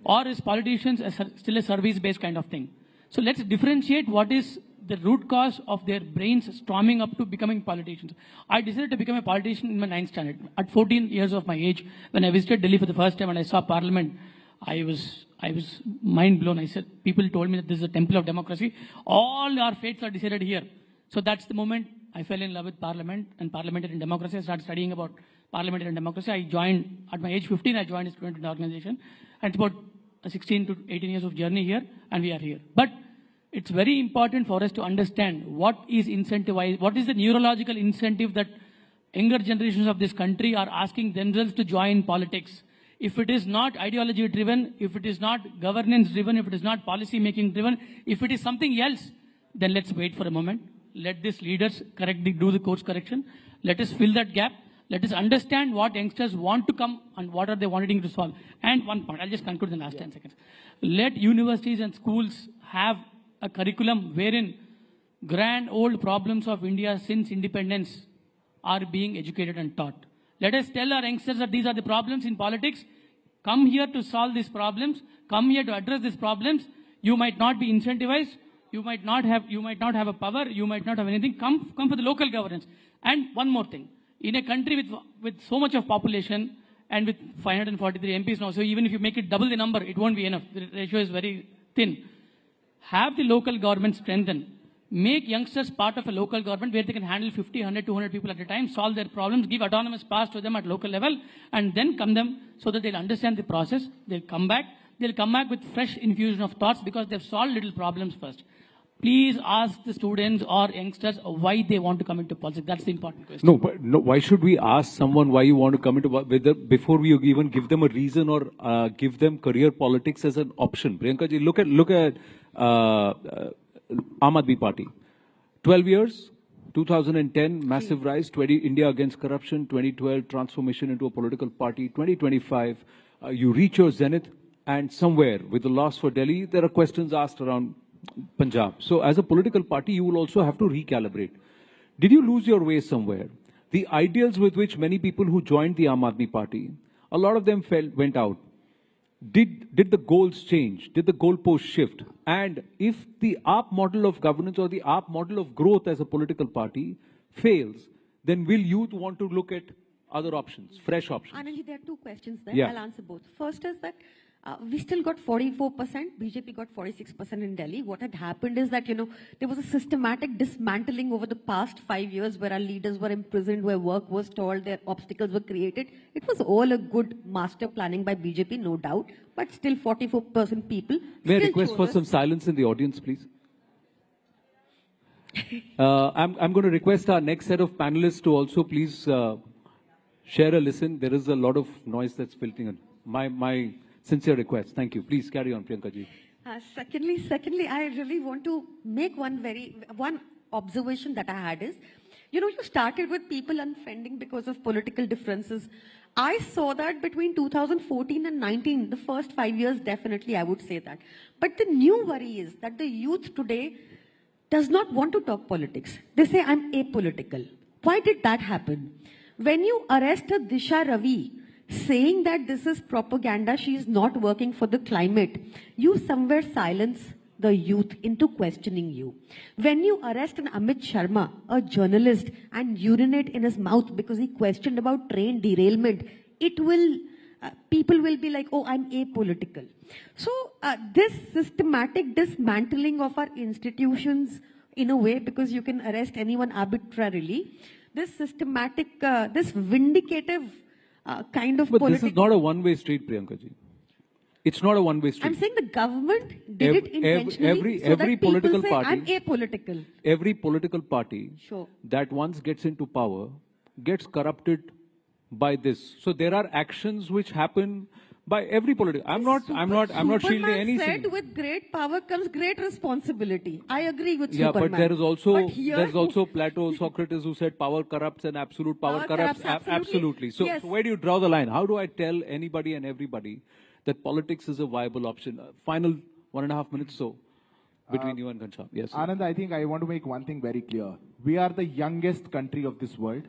Or is politicians still a service-based kind of thing? So let's differentiate what is the root cause of their brains storming up to becoming politicians. I decided to become a politician in my 9th standard. At 14 years of my age, when I visited Delhi for the first time and I saw Parliament, I was mind blown. I said, people told me that this is a temple of democracy. All our fates are decided here. So that's the moment I fell in love with Parliament and parliamentary democracy. I started studying about parliamentary democracy. I joined, at my age 15, I joined a student organization. And it's about 16 to 18 years of journey here, and we are here. But it's very important for us to understand what is incentivized, what is the neurological incentive that younger generations of this country are asking themselves to join politics. If it is not ideology driven, if it is not governance driven, if it is not policy making driven, if it is something else, then let's wait for a moment. Let these leaders do the course correction. Let us fill that gap. Let us understand what youngsters want to come and what are they wanting to solve. And one point, I'll just conclude in the last 10 seconds. Let universities and schools have a curriculum wherein grand old problems of India since independence are being educated and taught. Let us tell our youngsters that these are the problems in politics. Come here to solve these problems. Come here to address these problems. You might not be incentivized. You might not have a power. You might not have anything. Come for the local governance. And one more thing. In a country with so much of population and with 543 MPs now, so even if you make it double the number, it won't be enough. The ratio is very thin. Have the local government strengthen. Make youngsters part of a local government where they can handle 50, 100, 200 people at a time, solve their problems, give autonomous powers to them at local level, and then come them so that they'll understand the process. They'll come back with fresh infusion of thoughts because they've solved little problems first. Please ask the students or youngsters why they want to come into politics. That's the important question. No, why should we ask someone why you want to come into politics before we even give them a reason or give them career politics as an option? Priyanka ji, look at Aam Aadmi Party. 12 years, 2010, massive rise, India against corruption, 2012, transformation into a political party, 2025, you reach your zenith, and somewhere with the loss for Delhi, there are questions asked around Punjab. So as a political party, you will also have to recalibrate. Did you lose your way somewhere? The ideals with which many people who joined the Aam Aadmi Party, a lot of them went out. Did the goals change? Did the goalposts shift? And if the AAP model of governance or the AAP model of growth as a political party fails, then will youth want to look at other options, fresh options? Anand, there are two questions there. Yeah. I'll answer both. First is that we still got 44%, BJP got 46% in Delhi. What had happened is that, there was a systematic dismantling over the past 5 years where our leaders were imprisoned, where work was stalled, their obstacles were created. It was all a good master planning by BJP, no doubt, but still 44% people. May I request for some silence in the audience, please? I'm going to request our next set of panelists to also please share a listen. There is a lot of noise that's filtering in. My sincere request. Thank you. Please carry on, Priyanka ji. Secondly, I really want to make one observation that I had is, you started with people unfriending because of political differences. I saw that between 2014 and 19, the first 5 years, definitely I would say that. But the new worry is that the youth today does not want to talk politics. They say, I'm apolitical. Why did that happen? When you arrest a Disha Ravi, saying that this is propaganda, she is not working for the climate, you somewhere silence the youth into questioning you. When you arrest an Amit Sharma, a journalist, and urinate in his mouth because he questioned about train derailment, people will be like, oh, I'm apolitical. So this systematic dismantling of our institutions in a way, because you can arrest anyone arbitrarily, this systematic, this vindicative kind of politics. But this is not a one-way street, Priyanka ji. It's not a one-way street. I'm saying the government did it intentionally every so that people say, party, I'm apolitical. Every political party that once gets into power gets corrupted by this. So there are actions which happen by every political. I'm not shielding any. Said with great power comes great responsibility. I agree with yeah, Superman. but there is also Plato, Socrates who said power corrupts and absolute power corrupts. Absolutely. So, Yes. so where do you draw the line? How do I tell anybody and everybody that politics is a viable option? Final 1.5 minutes between you and Ghanshyam. Yes. Anand, I think I want to make one thing very clear. We are the youngest country of this world.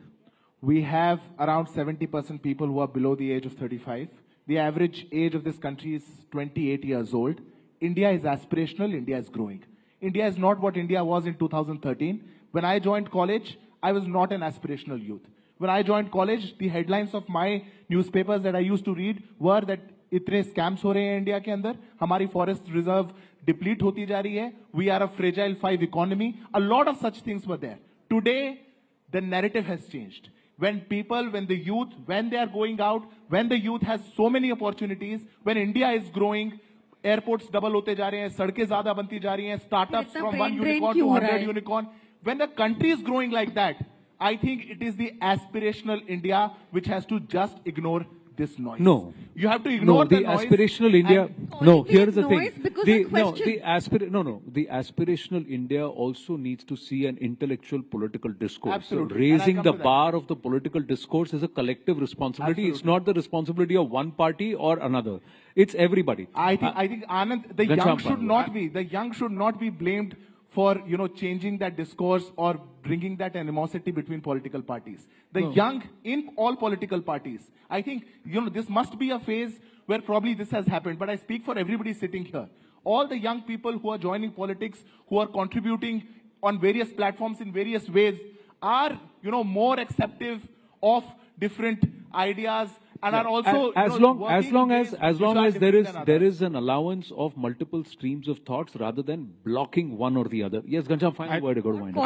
We have around 70% people who are below the age of 35. The average age of this country is 28 years old. India is aspirational, India is growing. India is not what India was in 2013. When I joined college, I was not an aspirational youth. When I joined college, the headlines of my newspapers that I used to read were that इतने scams हो रहे हैं India के अंदर, हमारी forest reserve deplete होती जा रही है, we are a fragile 5 economy. A lot of such things were there. Today, the narrative has changed. When the youth, when they are going out, when the youth has so many opportunities, when India is growing, airports double होते जा रहे हैं, सड़कें ज़्यादा बनती जा रही हैं, startups from 1 unicorn to 100 unicorn. When the country is growing like that, I think it is the aspirational India which has to just ignore this noise. No. You have to ignore the noise. Aspirational India. No, here is the thing. The aspirational India also needs to see an intellectual political discourse. Absolutely. So raising the bar of the political discourse is a collective responsibility. Absolutely. It's not the responsibility of one party or another. It's everybody. I think Anand, the young should not be blamed for changing that discourse or bringing that animosity between political parties. The young in all political parties. I think this must be a phase where probably this has happened. But I speak for everybody sitting here. All the young people who are joining politics, who are contributing on various platforms in various ways, are more accepting of different ideas. And are also as long as there is an allowance of multiple streams of thoughts rather than blocking one or the other. Yes, Ghanshyam, final word to go to wind up.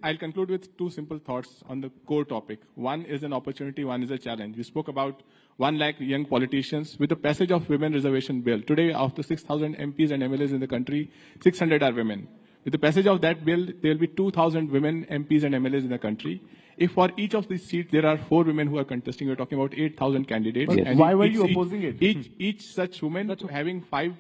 I'll conclude with two simple thoughts on the core topic. One is an opportunity, one is a challenge. We spoke about 1 lakh young politicians. With the passage of Women Reservation Bill, today after 6,000 MPs and MLAs in the country, 600 are women. With the passage of that bill, there will be 2,000 women MPs and MLAs in the country. If for each of these seats there are 4 women who are contesting, we're talking about 8,000 candidates. And why were you opposing it? Each such woman having 5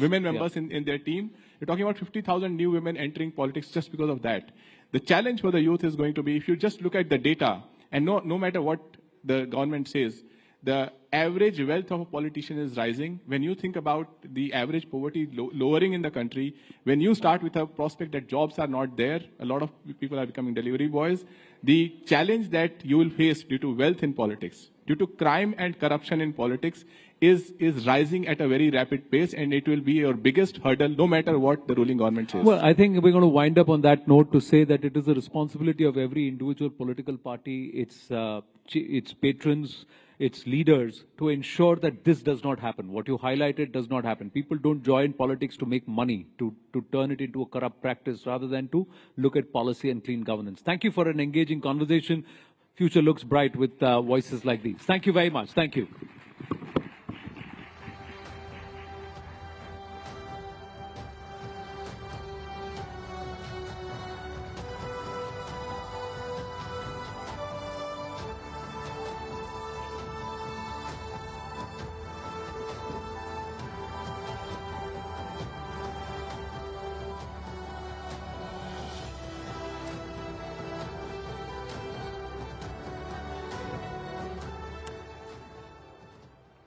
women members in their team. We're talking about 50,000 new women entering politics just because of that. The challenge for the youth is going to be, if you just look at the data, and no matter what the government says, the average wealth of a politician is rising. When you think about the average poverty lowering in the country, when you start with a prospect that jobs are not there, a lot of people are becoming delivery boys. The challenge that you will face due to wealth in politics, due to crime and corruption in politics, is rising at a very rapid pace, and it will be your biggest hurdle no matter what the ruling government says. Well, I think we're going to wind up on that note to say that it is the responsibility of every individual political party, its patrons, its leaders, to ensure that this does not happen. What you highlighted does not happen. People don't join politics to make money, to turn it into a corrupt practice, rather than to look at policy and clean governance. Thank you for an engaging conversation. Future looks bright with voices like these. Thank you very much. Thank you.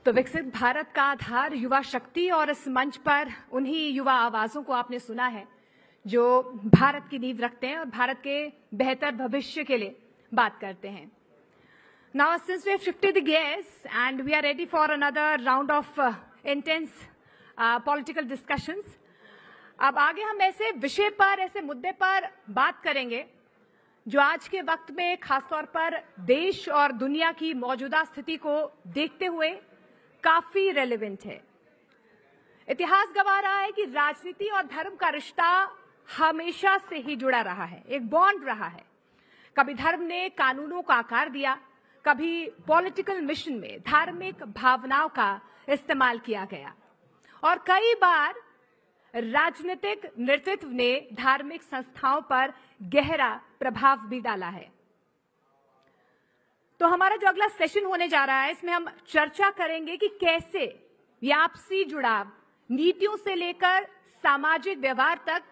तो विकसित भारत का आधार युवा शक्ति, और इस मंच पर उन्हीं युवा आवाजों को आपने सुना है जो भारत की नींव रखते हैं और भारत के बेहतर भविष्य के लिए बात करते हैं. Now, since we have shifted the gears and we are ready for another round of intense political discussions, अब आगे हम ऐसे विषय पर, ऐसे मुद्दे पर बात करेंगे जो आज के वक्त में खासतौर पर देश और दुनिया की मौजूदा स्थिति को देखते हुए काफी रेलेवेंट है. इतिहास गवाह रहा है कि राजनीति और धर्म का रिश्ता हमेशा से ही जुड़ा रहा है, एक बॉन्ड रहा है. कभी धर्म ने कानूनों का आकार दिया, कभी पॉलिटिकल मिशन में धार्मिक भावनाओं का इस्तेमाल किया गया, और कई बार राजनीतिक नेतृत्व ने धार्मिक संस्थाओं पर गहरा प्रभाव भी डाला है. तो हमारा जो अगला सेशन होने जा रहा है, इसमें हम चर्चा करेंगे कि कैसे ये आपसी जुड़ाव नीतियों से लेकर सामाजिक व्यवहार तक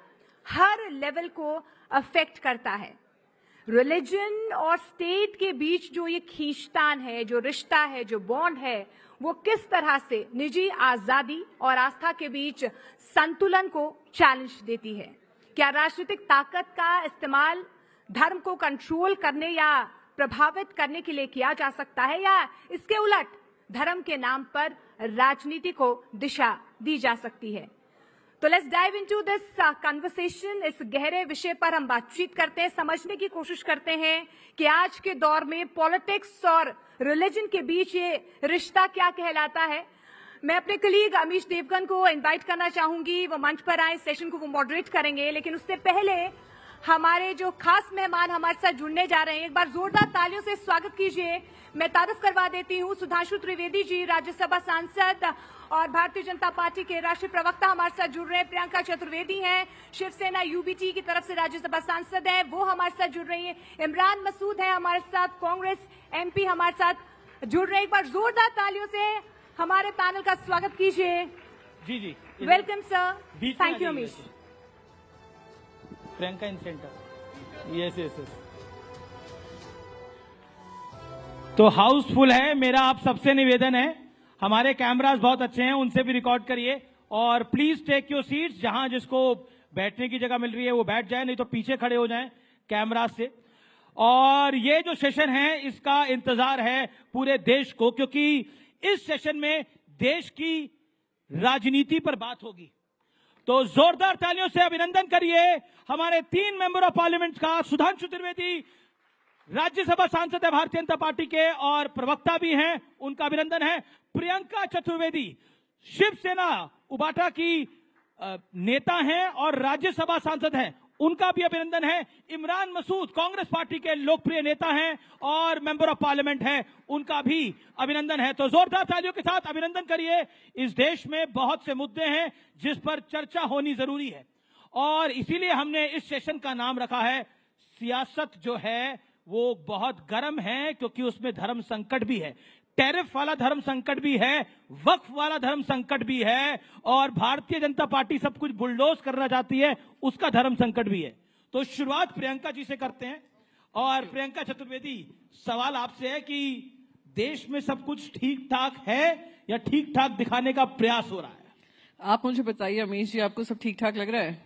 हर लेवल को अफेक्ट करता है। रिलीजन और स्टेट के बीच जो ये खींचतान है, जो रिश्ता है, जो बॉन्ड है, वो किस तरह से निजी आजादी और आस्था के बीच संतुलन को चैलेंज देती है। क्या राजनीतिक ताकत का इस्तेमाल धर्म को कंट्रोल करने या प्रभावित करने के लिए किया जा सकता है, या इसके उलट धर्म के नाम पर राजनीति को दिशा दी जा सकती है। तो let's dive into this conversation. इस गहरे विषय पर हम बातचीत करते हैं, समझने की कोशिश करते हैं कि आज के दौर में पॉलिटिक्स और रिलीजन के बीच ये रिश्ता क्या कहलाता है। मैं अपने कलीग अमीश देवगन को इनवाइट करना चाहूंगी, वो मंच पर आए, सेशन को वो मॉडरेट करेंगे। लेकिन उससे पहले हमारे जो खास मेहमान हमारे साथ जुड़ने जा रहे हैं, एक बार जोरदार तालियों से स्वागत कीजिए। मैं तारुफ करवा देती हूँ, सुधांशु त्रिवेदी जी, राज्यसभा सांसद और भारतीय जनता पार्टी के राष्ट्रीय प्रवक्ता हमारे साथ जुड़ रहे हैं। प्रियंका चतुर्वेदी हैं, शिवसेना यूबीटी की तरफ से राज्यसभा सांसद हैं, वो हमारे साथ जुड़ रही हैं। इमरान मसूद है हमारे साथ, कांग्रेस एमपी हमारे साथ जुड़ रहे हैं। एक बार जोरदार तालियों से हमारे पैनल का स्वागत कीजिए। जी जी, welcome sir. Thank you Amish. Priyanka in centre. Yes yes yes. तो हाउसफुल है। मेरा आप सबसे निवेदन है, हमारे कैमरास बहुत अच्छे हैं, उनसे भी रिकॉर्ड करिए और प्लीज टेक योर सीट्स। जहां जिसको बैठने की जगह मिल रही है वो बैठ जाए, नहीं तो पीछे खड़े हो जाएं कैमरा से। और ये जो सेशन है इसका इंतजार है पूरे देश को, क्योंकि इस सेशन में देश की राजनीति पर बात होगी। तो जोरदार तालियों से अभिनंदन करिए हमारे 3 मेंबर ऑफ पार्लियामेंट का। सुधांशु त्रिवेदी राज्यसभा सांसद है भारतीय जनता पार्टी के और प्रवक्ता भी हैं, उनका अभिनंदन है। प्रियंका चतुर्वेदी शिवसेना उबाटा की नेता हैं और राज्यसभा सांसद हैं, उनका भी अभिनंदन है। इमरान मसूद कांग्रेस पार्टी के लोकप्रिय नेता हैं और मेंबर ऑफ पार्लियामेंट हैं, उनका भी अभिनंदन है। तो जोरदार तालियों के साथ अभिनंदन करिए। इस देश में बहुत से मुद्दे हैं जिस पर चर्चा होनी जरूरी है और इसीलिए हमने इस सेशन का नाम रखा है सियासत जो है वो बहुत गर्म है, क्योंकि उसमें धर्म संकट भी है, टैरिफ वाला धर्म संकट भी है, वक्फ वाला धर्म संकट भी है और भारतीय जनता पार्टी सब कुछ बुलडोज करना चाहती है, उसका धर्म संकट भी है। तो शुरुआत प्रियंका जी से करते हैं। और प्रियंका चतुर्वेदी, सवाल आपसे है कि देश में सब कुछ ठीक ठाक है या ठीक ठाक दिखाने का प्रयास हो रहा है? आप मुझे बताइए अमीश जी, आपको सब ठीक ठाक लग रहा है?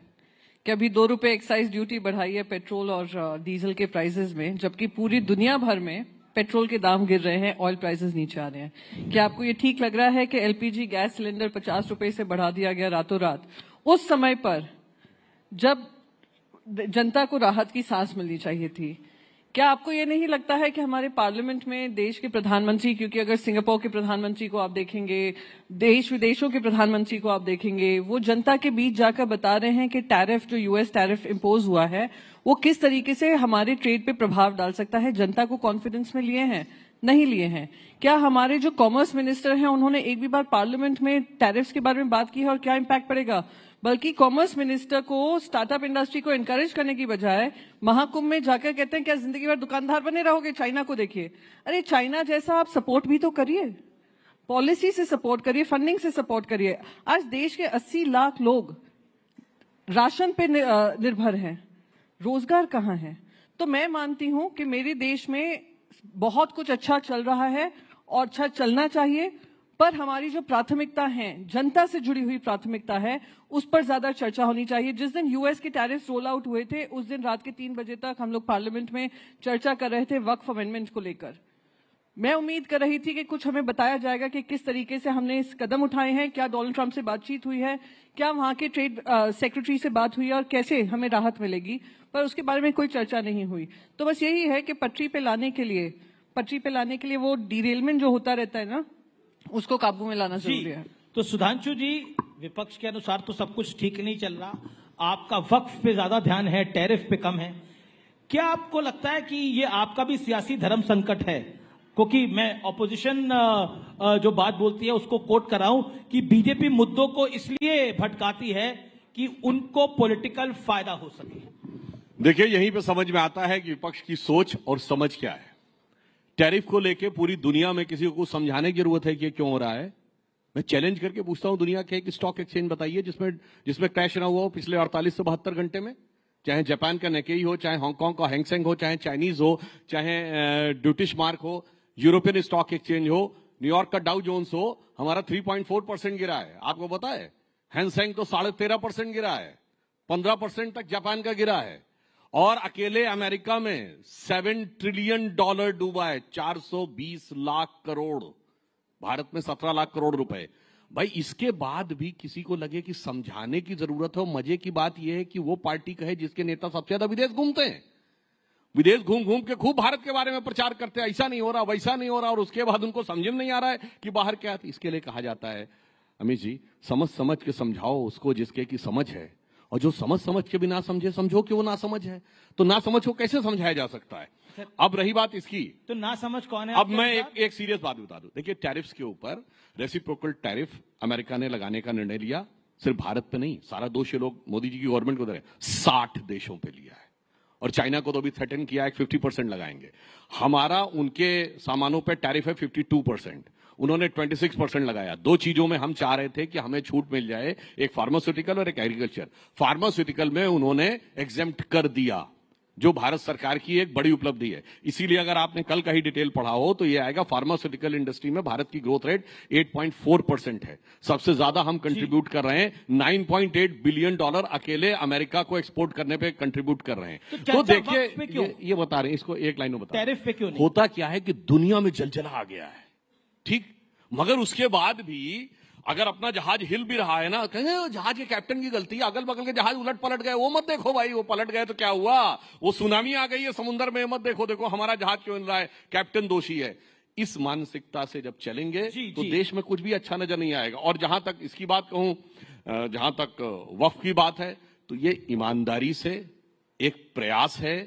कि अभी 2 रुपए एक्साइज ड्यूटी बढ़ाई है पेट्रोल और डीजल के प्राइसेस में, जबकि पूरी दुनिया भर में पेट्रोल के दाम गिर रहे हैं, ऑयल प्राइसेस नीचे आ रहे हैं। क्या आपको ये ठीक लग रहा है कि एलपीजी गैस सिलेंडर 50 रुपए से बढ़ा दिया गया रातों रात, उस समय पर जब जनता को राहत की सांस मिलनी चाहिए थी? क्या आपको ये नहीं लगता है कि हमारे पार्लियामेंट में देश के प्रधानमंत्री, क्योंकि अगर सिंगापुर के प्रधानमंत्री को आप देखेंगे, देश विदेशों के प्रधानमंत्री को आप देखेंगे, वो जनता के बीच जाकर बता रहे हैं कि टैरिफ जो यूएस टैरिफ इंपोज हुआ है वो किस तरीके से हमारे ट्रेड पे प्रभाव डाल सकता है। जनता को कॉन्फिडेंस में लिए हैं? नहीं लिए हैं। क्या हमारे जो कॉमर्स मिनिस्टर हैं उन्होंने एक भी बार पार्लियामेंट में टैरिफ्स के बारे में बात की है और क्या इम्पैक्ट पड़ेगा? बल्कि कॉमर्स मिनिस्टर को स्टार्टअप इंडस्ट्री को एनकरेज करने की बजाय महाकुंभ में जाकर कहते हैं क्या जिंदगी भर दुकानदार बने रहोगे, चाइना को देखिए। अरे चाइना जैसा आप सपोर्ट भी तो करिए, पॉलिसी से सपोर्ट करिए, फंडिंग से सपोर्ट करिए। आज देश के 80 लाख लोग राशन पे निर्भर हैं, रोजगार कहाँ है? तो मैं मानती हूं कि मेरे देश में बहुत कुछ अच्छा चल रहा है और अच्छा चलना चाहिए, पर हमारी जो प्राथमिकता है, जनता से जुड़ी हुई प्राथमिकता है, उस पर ज्यादा चर्चा होनी चाहिए। जिस दिन यूएस के टैरिफ रोल आउट हुए थे उस दिन रात के 3 बजे तक हम लोग पार्लियामेंट में चर्चा कर रहे थे वक्फ अमेंडमेंट को लेकर। मैं उम्मीद कर रही थी कि कुछ हमें बताया जाएगा कि किस तरीके से हमने इस कदम उठाए हैं, क्या डोनाल्ड ट्रंप से बातचीत हुई है, क्या वहां के ट्रेड सेक्रेटरी से बात हुई है और कैसे हमें राहत मिलेगी, पर उसके बारे में कोई चर्चा नहीं हुई। तो बस यही है कि पटरी पे लाने के लिए वो डिरेलमेंट जो होता रहता है ना, उसको काबू में लाना जरूरी है। तो सुधांशु जी, विपक्ष के अनुसार तो सब कुछ ठीक नहीं चल रहा, आपका वक्फ पे ज्यादा ध्यान है, टैरिफ पे कम है। क्या आपको लगता है कि ये आपका भी सियासी धर्म संकट है? क्योंकि मैं ऑपोजिशन जो बात बोलती है उसको कोट कर रहा हूं कि बीजेपी मुद्दों को इसलिए भटकाती है कि उनको पॉलिटिकल फायदा हो सके। देखिए, यहीं पे समझ में आता है कि विपक्ष की सोच और समझ क्या है। टैरिफ को लेके पूरी दुनिया में किसी को समझाने की जरूरत है कि क्यों हो रहा है? मैं चैलेंज करके पूछता हूं, दुनिया के एक स्टॉक एक्सचेंज बताइए जिसमें क्रैश ना हुआ हो पिछले 48 से 72 घंटे में। चाहे जापान का नेकेई हो, चाहे हांगकांग का हैंगसेंग हो, चाहे चाइनीज हो, चाहे ड्यूटिश मार्क हो, यूरोपियन स्टॉक एक्सचेंज हो, न्यूयॉर्क का डाउ जोन्स हो, हमारा 3.4% गिरा है। आपको पता है हैंगसेंग तो 13.5% गिरा है, 15% तक जापान का गिरा है। और अकेले अमेरिका में $7 ट्रिलियन डूबा है, 420 लाख करोड़। भारत में 17 लाख करोड़ रुपए। भाई इसके बाद भी किसी को लगे कि समझाने की जरूरत है। मजे की बात यह है कि वो पार्टी कहे जिसके नेता सबसे ज्यादा विदेश घूमते हैं, विदेश घूम घूम के खूब भारत के बारे में प्रचार करते हैं, ऐसा नहीं हो रहा, वैसा नहीं हो रहा, और उसके बाद उनको समझ में नहीं आ रहा है कि बाहर क्या है। इसके लिए कहा जाता है अमित जी, समझ समझ के समझाओ उसको जिसके की समझ है, और जो समझ के भी ना समझे समझो कि वो ना समझ है। तो ना समझ को कैसे समझाया जा सकता है? अब रही बात इसकी, तो ना समझ कौन है? अब मैं एक सीरियस बात बता दूं। देखिए, टैरिफ्स के ऊपर रेसिप्रोकल टैरिफ अमेरिका ने लगाने का निर्णय लिया। सिर्फ भारत पे नहीं, सारा दोष ये लोग मोदी जी की गवर्नमेंट को दे रहे हैं, 60 देशों पे लिया है। और चाइना को तो अभी थ्रेटन किया है 50% लगाएंगे। हमारा उनके सामानों पे टैरिफ है 52%, उन्होंने 26% लगाया। दो चीजों में हम चाह रहे थे कि हमें छूट मिल जाए, एक फार्मास्यूटिकल और एक एग्रीकल्चर। फार्मास्यूटिकल में उन्होंने एग्जेम्प्ट कर दिया, जो भारत सरकार की एक बड़ी उपलब्धि है। इसीलिए अगर आपने कल का ही डिटेल पढ़ा हो तो ये आएगा, फार्मास्यूटिकल इंडस्ट्री में भारत की ग्रोथ रेट 8.4% है। सबसे ज्यादा हम कंट्रीब्यूट कर रहे हैं, $9.8 बिलियन अकेले अमेरिका को एक्सपोर्ट करने पे कंट्रीब्यूट कर रहे हैं। तो देखिए, ये बता रहे हैं, इसको एक लाइन में बता, टैरिफ पे क्यों नहीं? होता क्या है कि दुनिया में जलजला आ गया है, ठीक, मगर उसके बाद भी अगर अपना जहाज हिल भी रहा है ना, कहेंगे जहाज के कैप्टन की गलती है, अगल बगल के जहाज उलट पलट गए, वो मत देखो भाई, वो पलट गए तो क्या हुआ, वो सुनामी आ गई है समुद्र में, मत देखो, देखो हमारा जहाज क्यों हिल रहा है, कैप्टन दोषी है। इस मानसिकता से जब चलेंगे तो देश में कुछ भी अच्छा नजर नहीं आएगा। और जहां तक इसकी बात कहूं, जहां तक वक्फ की बात है, तो ये ईमानदारी से एक प्रयास है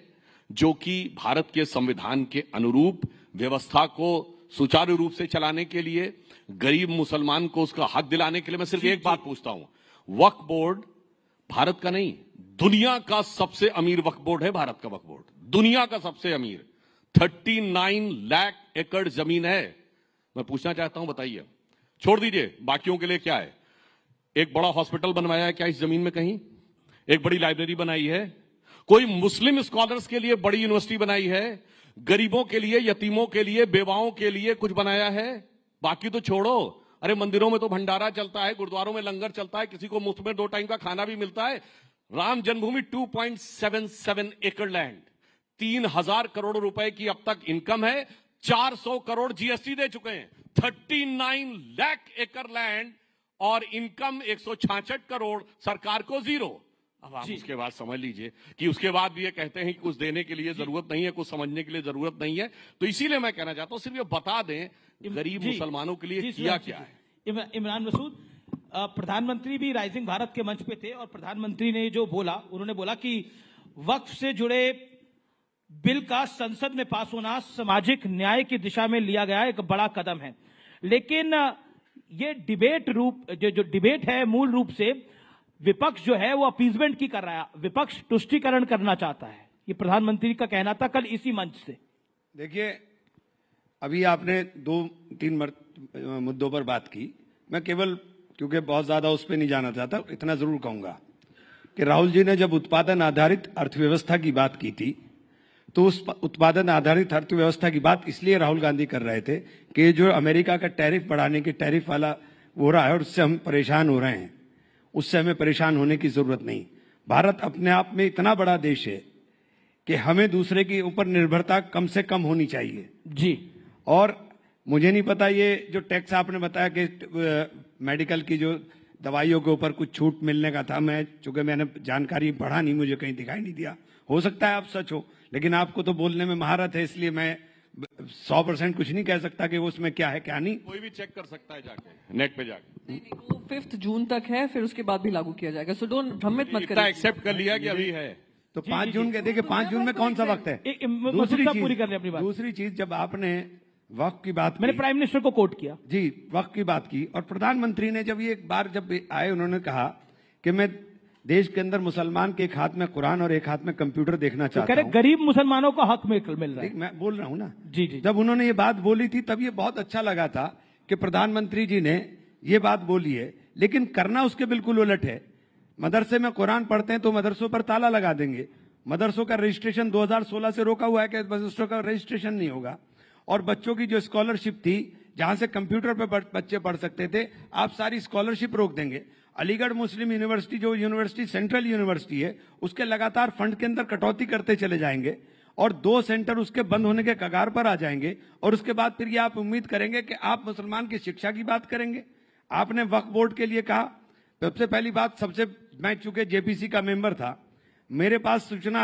जो कि भारत के संविधान के अनुरूप व्यवस्था को सुचारू रूप से चलाने के लिए, गरीब मुसलमान को उसका हक दिलाने के लिए। मैं सिर्फ एक बात पूछता हूं, वक्फ बोर्ड भारत का नहीं, दुनिया का सबसे अमीर वक्फ बोर्ड है। भारत का वक्फ बोर्ड दुनिया का सबसे अमीर, 39 लाख एकड़ जमीन है। मैं पूछना चाहता हूं, बताइए, छोड़ दीजिए बाकियों के लिए क्या है, एक बड़ा हॉस्पिटल बनवाया है क्या इस जमीन में? कहीं एक बड़ी लाइब्रेरी बनाई है? कोई मुस्लिम स्कॉलर्स के लिए बड़ी यूनिवर्सिटी बनाई है? गरीबों के लिए, यतीमों के लिए, बेवाओं के लिए कुछ बनाया है? बाकी तो छोड़ो, अरे मंदिरों में तो भंडारा चलता है, गुरुद्वारों में लंगर चलता है, किसी को मुफ्त में 2 टाइम का खाना भी मिलता है। राम जन्मभूमि 2.77 एकड़ लैंड, 3000 करोड़ रुपए की अब तक इनकम है, 400 करोड़ जीएसटी दे चुके हैं। 39 लाख एकड़ लैंड और इनकम 166 करोड़, सरकार को 0। अब आप उसके बाद समझ लीजिए कि उसके बाद भी ये कहते हैं कि कुछ देने के लिए जरूरत नहीं है, कुछ समझने के लिए जरूरत नहीं है। तो इसीलिए मैं कहना चाहता हूं, सिर्फ ये बता दें गरीब मुसलमानों के लिए किया क्या है। इमरान मसूद, प्रधानमंत्री भी राइजिंग भारत के मंच पे थे और प्रधानमंत्री ने जो बोला, उन्होंने बोला कि वक्फ से जुड़े बिल का संसद में पास होना सामाजिक न्याय की दिशा में लिया गया एक बड़ा कदम है। लेकिन ये जो डिबेट है, मूल रूप से विपक्ष जो है वो अपीजमेंट की कर रहा है, विपक्ष तुष्टीकरण करना चाहता है। ये प्रधानमंत्री का कहना था कल इसी मंच से। देखिए, अभी आपने 2-3 मुद्दों पर बात की, मैं केवल क्योंकि बहुत ज्यादा उस पर नहीं जाना चाहता, इतना जरूर कहूंगा कि राहुल जी ने जब उत्पादन आधारित अर्थव्यवस्था की बात की थी, तो उस उत्पादन आधारित अर्थव्यवस्था की बात इसलिए राहुल गांधी कर रहे थे कि जो अमेरिका का टैरिफ बढ़ाने के टैरिफ वाला हो रहा है और उससे हम परेशान हो रहे हैं, उससे हमें परेशान होने की जरूरत नहीं। भारत अपने आप में इतना बड़ा देश है कि हमें दूसरे के ऊपर निर्भरता कम से कम होनी चाहिए जी। और मुझे नहीं पता, ये जो टैक्स आपने बताया कि मेडिकल की जो दवाइयों के ऊपर कुछ छूट मिलने का था, चूंकि मैंने जानकारी पढ़ा नहीं, मुझे कहीं दिखाई नहीं दिया, हो सकता है आप सच हो, लेकिन आपको तो बोलने में महारत है, इसलिए मैं 100% कुछ नहीं कह सकता कि वो उसमें क्या है क्या नहीं। कोई भी चेक कर सकता है जाके, नेट पे जाके। वो 5 जून तक है, फिर उसके बाद भी लागू किया जाएगा। सो डोंट भ्रमित मत करिए। एक्सेप्ट कर लिया कि अभी है तो 5 जून के, देखिए 5 जून में कौन सा वक्त है? दूसरी चीज, जब आपने वक्फ की बात, मैंने प्राइम मिनिस्टर को कोट किया जी, वक्फ की बात की, और प्रधानमंत्री ने जब ये एक बार जब आए, उन्होंने कहा कि मैं देश के अंदर मुसलमान के एक हाथ में कुरान और एक हाथ में कंप्यूटर देखना चाहता हूं। गरीब मुसलमानों को हक मिल रहा है। मैं बोल रहा हूं ना जी जी। जब उन्होंने ये बात बोली थी तब ये बहुत अच्छा लगा था कि प्रधानमंत्री जी ने ये बात बोली है, लेकिन करना उसके बिल्कुल उलट है। मदरसे में कुरान पढ़ते हैं तो मदरसों पर ताला लगा देंगे। मदरसों का रजिस्ट्रेशन 2016 से रोका हुआ है कि मदरसों का रजिस्ट्रेशन नहीं होगा। और बच्चों की जो स्कॉलरशिप थी, जहां से कंप्यूटर पर बच्चे पढ़ सकते थे, आप सारी स्कॉलरशिप रोक देंगे। अलीगढ़ मुस्लिम यूनिवर्सिटी, जो यूनिवर्सिटी सेंट्रल यूनिवर्सिटी है, उसके लगातार फंड के अंदर कटौती करते चले जाएंगे और 2 सेंटर उसके बंद होने के कगार पर आ जाएंगे। और उसके बाद फिर ये आप उम्मीद करेंगे कि आप मुसलमान की शिक्षा की बात करेंगे। आपने वक्फ बोर्ड के लिए कहा, सबसे पहली बात, मैं चूंकि जेपीसी का मेंबर था, मेरे पास सूचना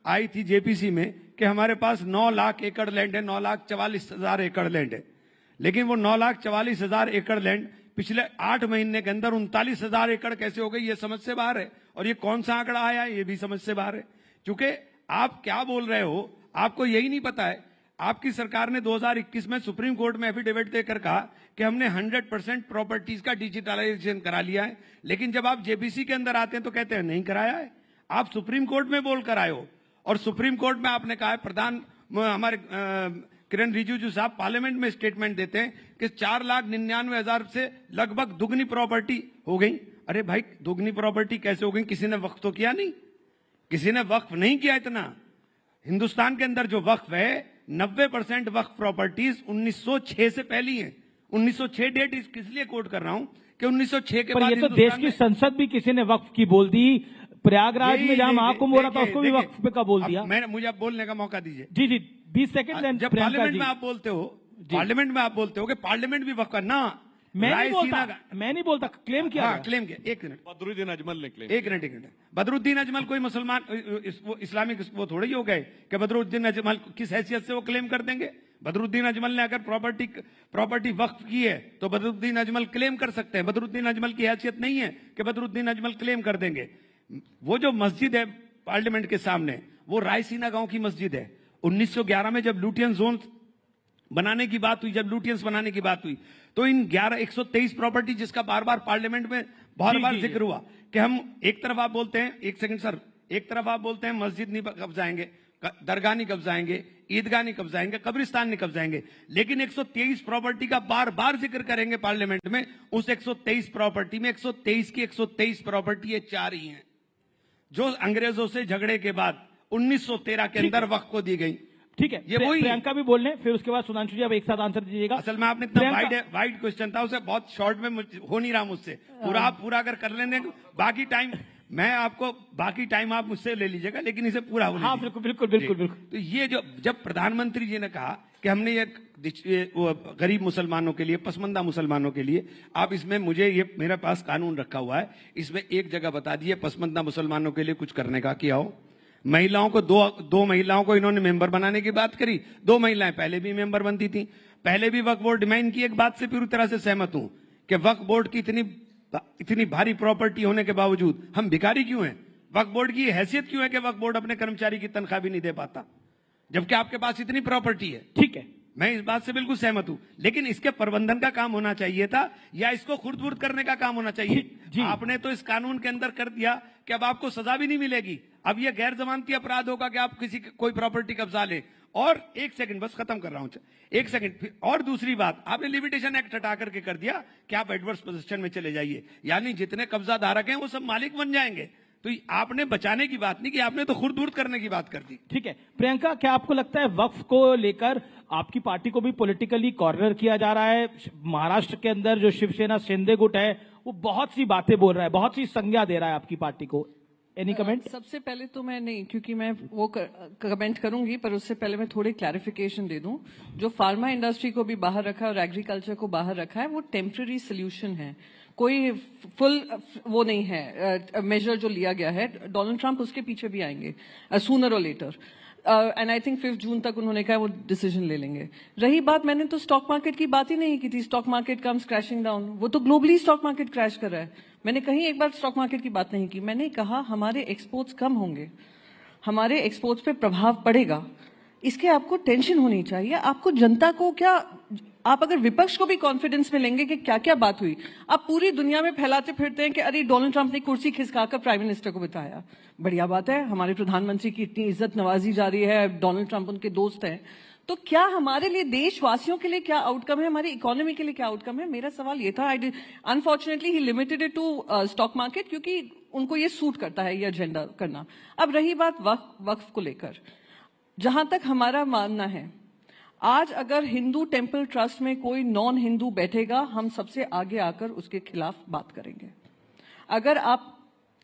आई थी जेपीसी में कि हमारे पास 9 लाख एकड़ लैंड है, 9,44,000 एकड़ लैंड है। लेकिन वो 9,44,000 एकड़ लैंड पिछले 8 महीने के अंदर 39,000 एकड़ कैसे हो गई, ये समझ से बाहर है। और ये कौन सा आंकड़ा आया है, ये भी समझ से बाहर है। क्योंकि आप क्या बोल रहे हो, आपको यही नहीं पता है। आपकी सरकार ने 2021 में सुप्रीम कोर्ट में एफिडेविट देकर कहा कि हमने 100% प्रॉपर्टीज का डिजिटलाइजेशन करा लिया है। लेकिन जब आप जेपीसी के अंदर आते हैं तो कहते हैं नहीं कराया है। आप सुप्रीम कोर्ट में बोल कर आए हो और सुप्रीम कोर्ट में आपने कहा है, हमारे किरण रिजिजू साहब पार्लियामेंट में स्टेटमेंट देते हैं कि 4,99,000 से लगभग दुगनी प्रॉपर्टी हो गई। अरे भाई, दुगनी प्रॉपर्टी कैसे हो गई? किसी ने वक्फ तो किया नहीं, किसी ने वक्फ नहीं किया। इतना हिंदुस्तान के अंदर जो वक्फ है, 90% वक्फ प्रॉपर्टीज 1906 से पहली है। 1906 डेट किस लिए कोट कर रहा हूं कि 1906 के बाद ये तो देश की संसद भी किसी ने वक्फ की बोल दी। प्रयागराज में जहां महाकुंभ हो रहा था उसको भी वक्फ पे का बोल दिया। मुझे अब बोलने का मौका दीजिए। जी जी, 20 सेकंड। जब पार्लियामेंट में आप बोलते हो, पार्लियामेंट में आप बोलते हो कि पार्लियामेंट भी वक्फ का ना, मैं नहीं बोलता, क्लेम किया। हाँ, क्लेम किया। एक मिनट, बदरुद्दीन अजमल ने क्लेम। एक मिनट। बदरुद्दीन अजमल कोई मुसलमान इस्लामिक वो थोड़े ही हो गए कि बदरुद्दीन अजमल किस हैसियत से वो क्लेम कर देंगे? बदरुद्दीन अजमल ने अगर प्रॉपर्टी वक्फ की है तो बदरुद्दीन अजमल क्लेम कर सकते हैं। बदरुद्दीन अजमल की हैसियत नहीं है कि बदरुद्दीन अजमल क्लेम कर देंगे। वो जो मस्जिद है पार्लियामेंट के सामने, वो रायसीना गांव की मस्जिद है। 1911 में जब लुटियन जोन बनाने की बात हुई, जब लुटियंस बनाने की बात हुई, तो इन 123 प्रॉपर्टी, जिसका बार बार पार्लियामेंट में बहुत बार जिक्र हुआ कि हम एक तरफ आप बोलते हैं, एक सेकंड सर, एक तरफ आप बोलते हैं मस्जिद नहीं कब्जाएंगे, दरगाह नहीं कब्जाएंगे, ईदगाह नहीं कब्जाएंगे, कब्रिस्तान नहीं कब्जाएंगे, लेकिन 123 प्रॉपर्टी का बार बार जिक्र करेंगे पार्लियामेंट में। उस 123 प्रॉपर्टी में 123 की 123 प्रॉपर्टी ये 4 ही हैं जो अंग्रेजों से झगड़े के बाद 1913 के अंदर वक्फ को दी गई। ठीक है, ये वही प्रियंका भी बोलने, फिर उसके बाद सुधांशु जी आप एक साथ आंसर दीजिएगा। असल में आपने इतना वाइड क्वेश्चन था, उसे बहुत शॉर्ट में हो नहीं रहा मुझसे। पूरा अगर कर लेने, बाकी टाइम मैं आपको, बाकी टाइम आप मुझसे ले लीजिएगा, लेकिन इसे पूरा हो। हाँ, बिल्कुल। तो ये जब प्रधानमंत्री जी ने कहा कि हमने ये गरीब मुसलमानों के लिए, पसमंदा मुसलमानों के लिए, आप इसमें मुझे ये मेरे पास कानून रखा हुआ है, इसमें एक जगह बता दिए पसमंदा मुसलमानों के लिए कुछ करने का किया हो। महिलाओं को दो महिलाओं को इन्होंने मेंबर बनाने की बात करी। 2 महिलाएं पहले भी मेंबर बनती थी, पहले भी वक्फ बोर्ड डिमांड की। एक बात से पूरी तरह से सहमत हूं कि वक्फ बोर्ड की इतनी भारी प्रॉपर्टी होने के बावजूद हम भिखारी क्यों हैं? वक्फ बोर्ड की हैसियत क्यों है कि वक्फ बोर्ड अपने कर्मचारी की तनख्वाह भी नहीं दे पाता, जबकि आपके पास इतनी प्रॉपर्टी है? ठीक है, मैं इस बात से बिल्कुल सहमत हूं, लेकिन इसके प्रबंधन का काम होना चाहिए था या इसको खुर्द-बुर्द करने का काम होना चाहिए। आपने तो इस कानून के अंदर कर दिया कि अब आपको सजा भी नहीं मिलेगी। अब यह गैर जमानती अपराध होगा कि आप कोई प्रॉपर्टी कब्जा ले। और एक सेकंड, बस खत्म कर रहा हूं, एक सेकंड। और दूसरी बात, आपने लिमिटेशन एक्ट हटा करके कर दिया कि आप एडवर्स पोजीशन में चले जाइए, यानी जितने कब्जा धारक हैं वो सब मालिक बन जाएंगे। तो आपने बचाने की बात नहीं की, आपने तो खुर्द-बुर्द करने की बात कर दी। ठीक है, प्रियंका, क्या आपको लगता है वक्फ को लेकर आपकी पार्टी को भी पॉलिटिकली कॉर्नर किया जा रहा है? महाराष्ट्र के अंदर जो शिवसेना शिंदे गुट है वो बहुत सी बातें बोल रहा है, बहुत सी संज्ञा दे रहा है आपकी पार्टी को। Any comment? सबसे पहले तो मैं नहीं, क्योंकि मैं वो कमेंट करूंगी, पर उससे पहले मैं थोड़ी क्लैरिफिकेशन दे दूं। जो फार्मा इंडस्ट्री को भी बाहर रखा है और एग्रीकल्चर को बाहर रखा है, वो टेम्पररी सोल्यूशन है, कोई फुल वो नहीं है मेजर जो लिया गया है। डोनाल्ड ट्रंप उसके पीछे भी आएंगे सूनर और लेटर, एंड आई थिंक 5 जून तक उन्होंने कहा वो डिसीजन ले लेंगे। रही बात, मैंने तो स्टॉक मार्केट की बात ही नहीं की थी। Stock market comes crashing down, वो तो ग्लोबली स्टॉक मार्केट क्रैश कर रहा है। मैंने कहीं एक बार स्टॉक मार्केट की बात नहीं की। मैंने कहा हमारे एक्सपोर्ट्स कम होंगे, हमारे एक्सपोर्ट्स पे प्रभाव पड़ेगा। इसके आपको टेंशन होनी चाहिए। आपको जनता को क्या, आप अगर विपक्ष को भी कॉन्फिडेंस में लेंगे कि क्या क्या बात हुई, आप पूरी दुनिया में फैलाते फिरते हैं कि अरे डोनाल्ड ट्रंप ने कुर्सी खिसकाकर प्राइम मिनिस्टर को बिठाया। बढ़िया बात है, हमारे प्रधानमंत्री की इतनी इज्जत नवाजी जा रही है, डोनाल्ड ट्रंप उनके दोस्त हैं, तो क्या हमारे लिए, देशवासियों के लिए क्या आउटकम है, हमारी इकोनॉमी के लिए क्या आउटकम है? मेरा सवाल ये था। Unfortunately he limited it to stock market, क्योंकि उनको ये सूट करता है ये एजेंडा करना। अब रही बात वक्फ को लेकर, जहां तक हमारा मानना है, आज अगर हिंदू टेंपल ट्रस्ट में कोई नॉन हिंदू बैठेगा, हम सबसे आगे आकर उसके खिलाफ बात करेंगे। अगर आप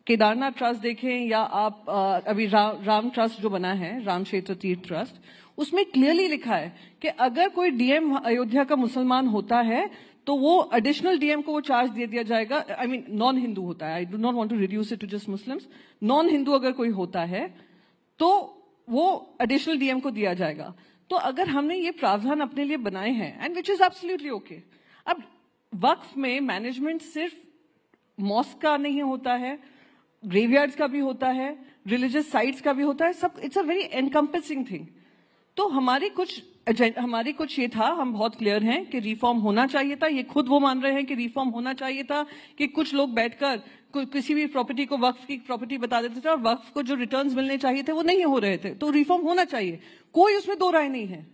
केदारनाथ ट्रस्ट देखें या आप अभी राम ट्रस्ट जो बना है, राम क्षेत्र तीर्थ ट्रस्ट, उसमें क्लियरली लिखा है कि अगर कोई डीएम अयोध्या का मुसलमान होता है तो वो एडिशनल डीएम को वो चार्ज दे दिया जाएगा। आई मीन नॉन हिंदू होता है, I do not want to reduce it to just Muslims. Non Hindu अगर कोई होता है तो वो एडिशनल डीएम को दिया जाएगा। तो अगर हमने ये प्रावधान अपने लिए बनाए हैं, and which is absolutely okay. अब वक्फ में मैनेजमेंट सिर्फ मॉस्क का नहीं होता है, ग्रेवयार्ड्स का भी होता है, रिलीजियस साइट्स का भी होता है, सब इट्स अ वेरी एनकम्पेसिंग थिंग। तो हमारी कुछ ये था, हम बहुत क्लियर हैं कि रिफॉर्म होना चाहिए था। ये खुद वो मान रहे हैं कि रिफॉर्म होना चाहिए था, कि कुछ लोग बैठकर किसी भी प्रॉपर्टी को वक्फ की प्रॉपर्टी बता देते थे और वक्फ को जो रिटर्न्स मिलने चाहिए थे वो नहीं हो रहे थे। तो रिफॉर्म होना चाहिए, कोई उसमें दो राय नहीं है।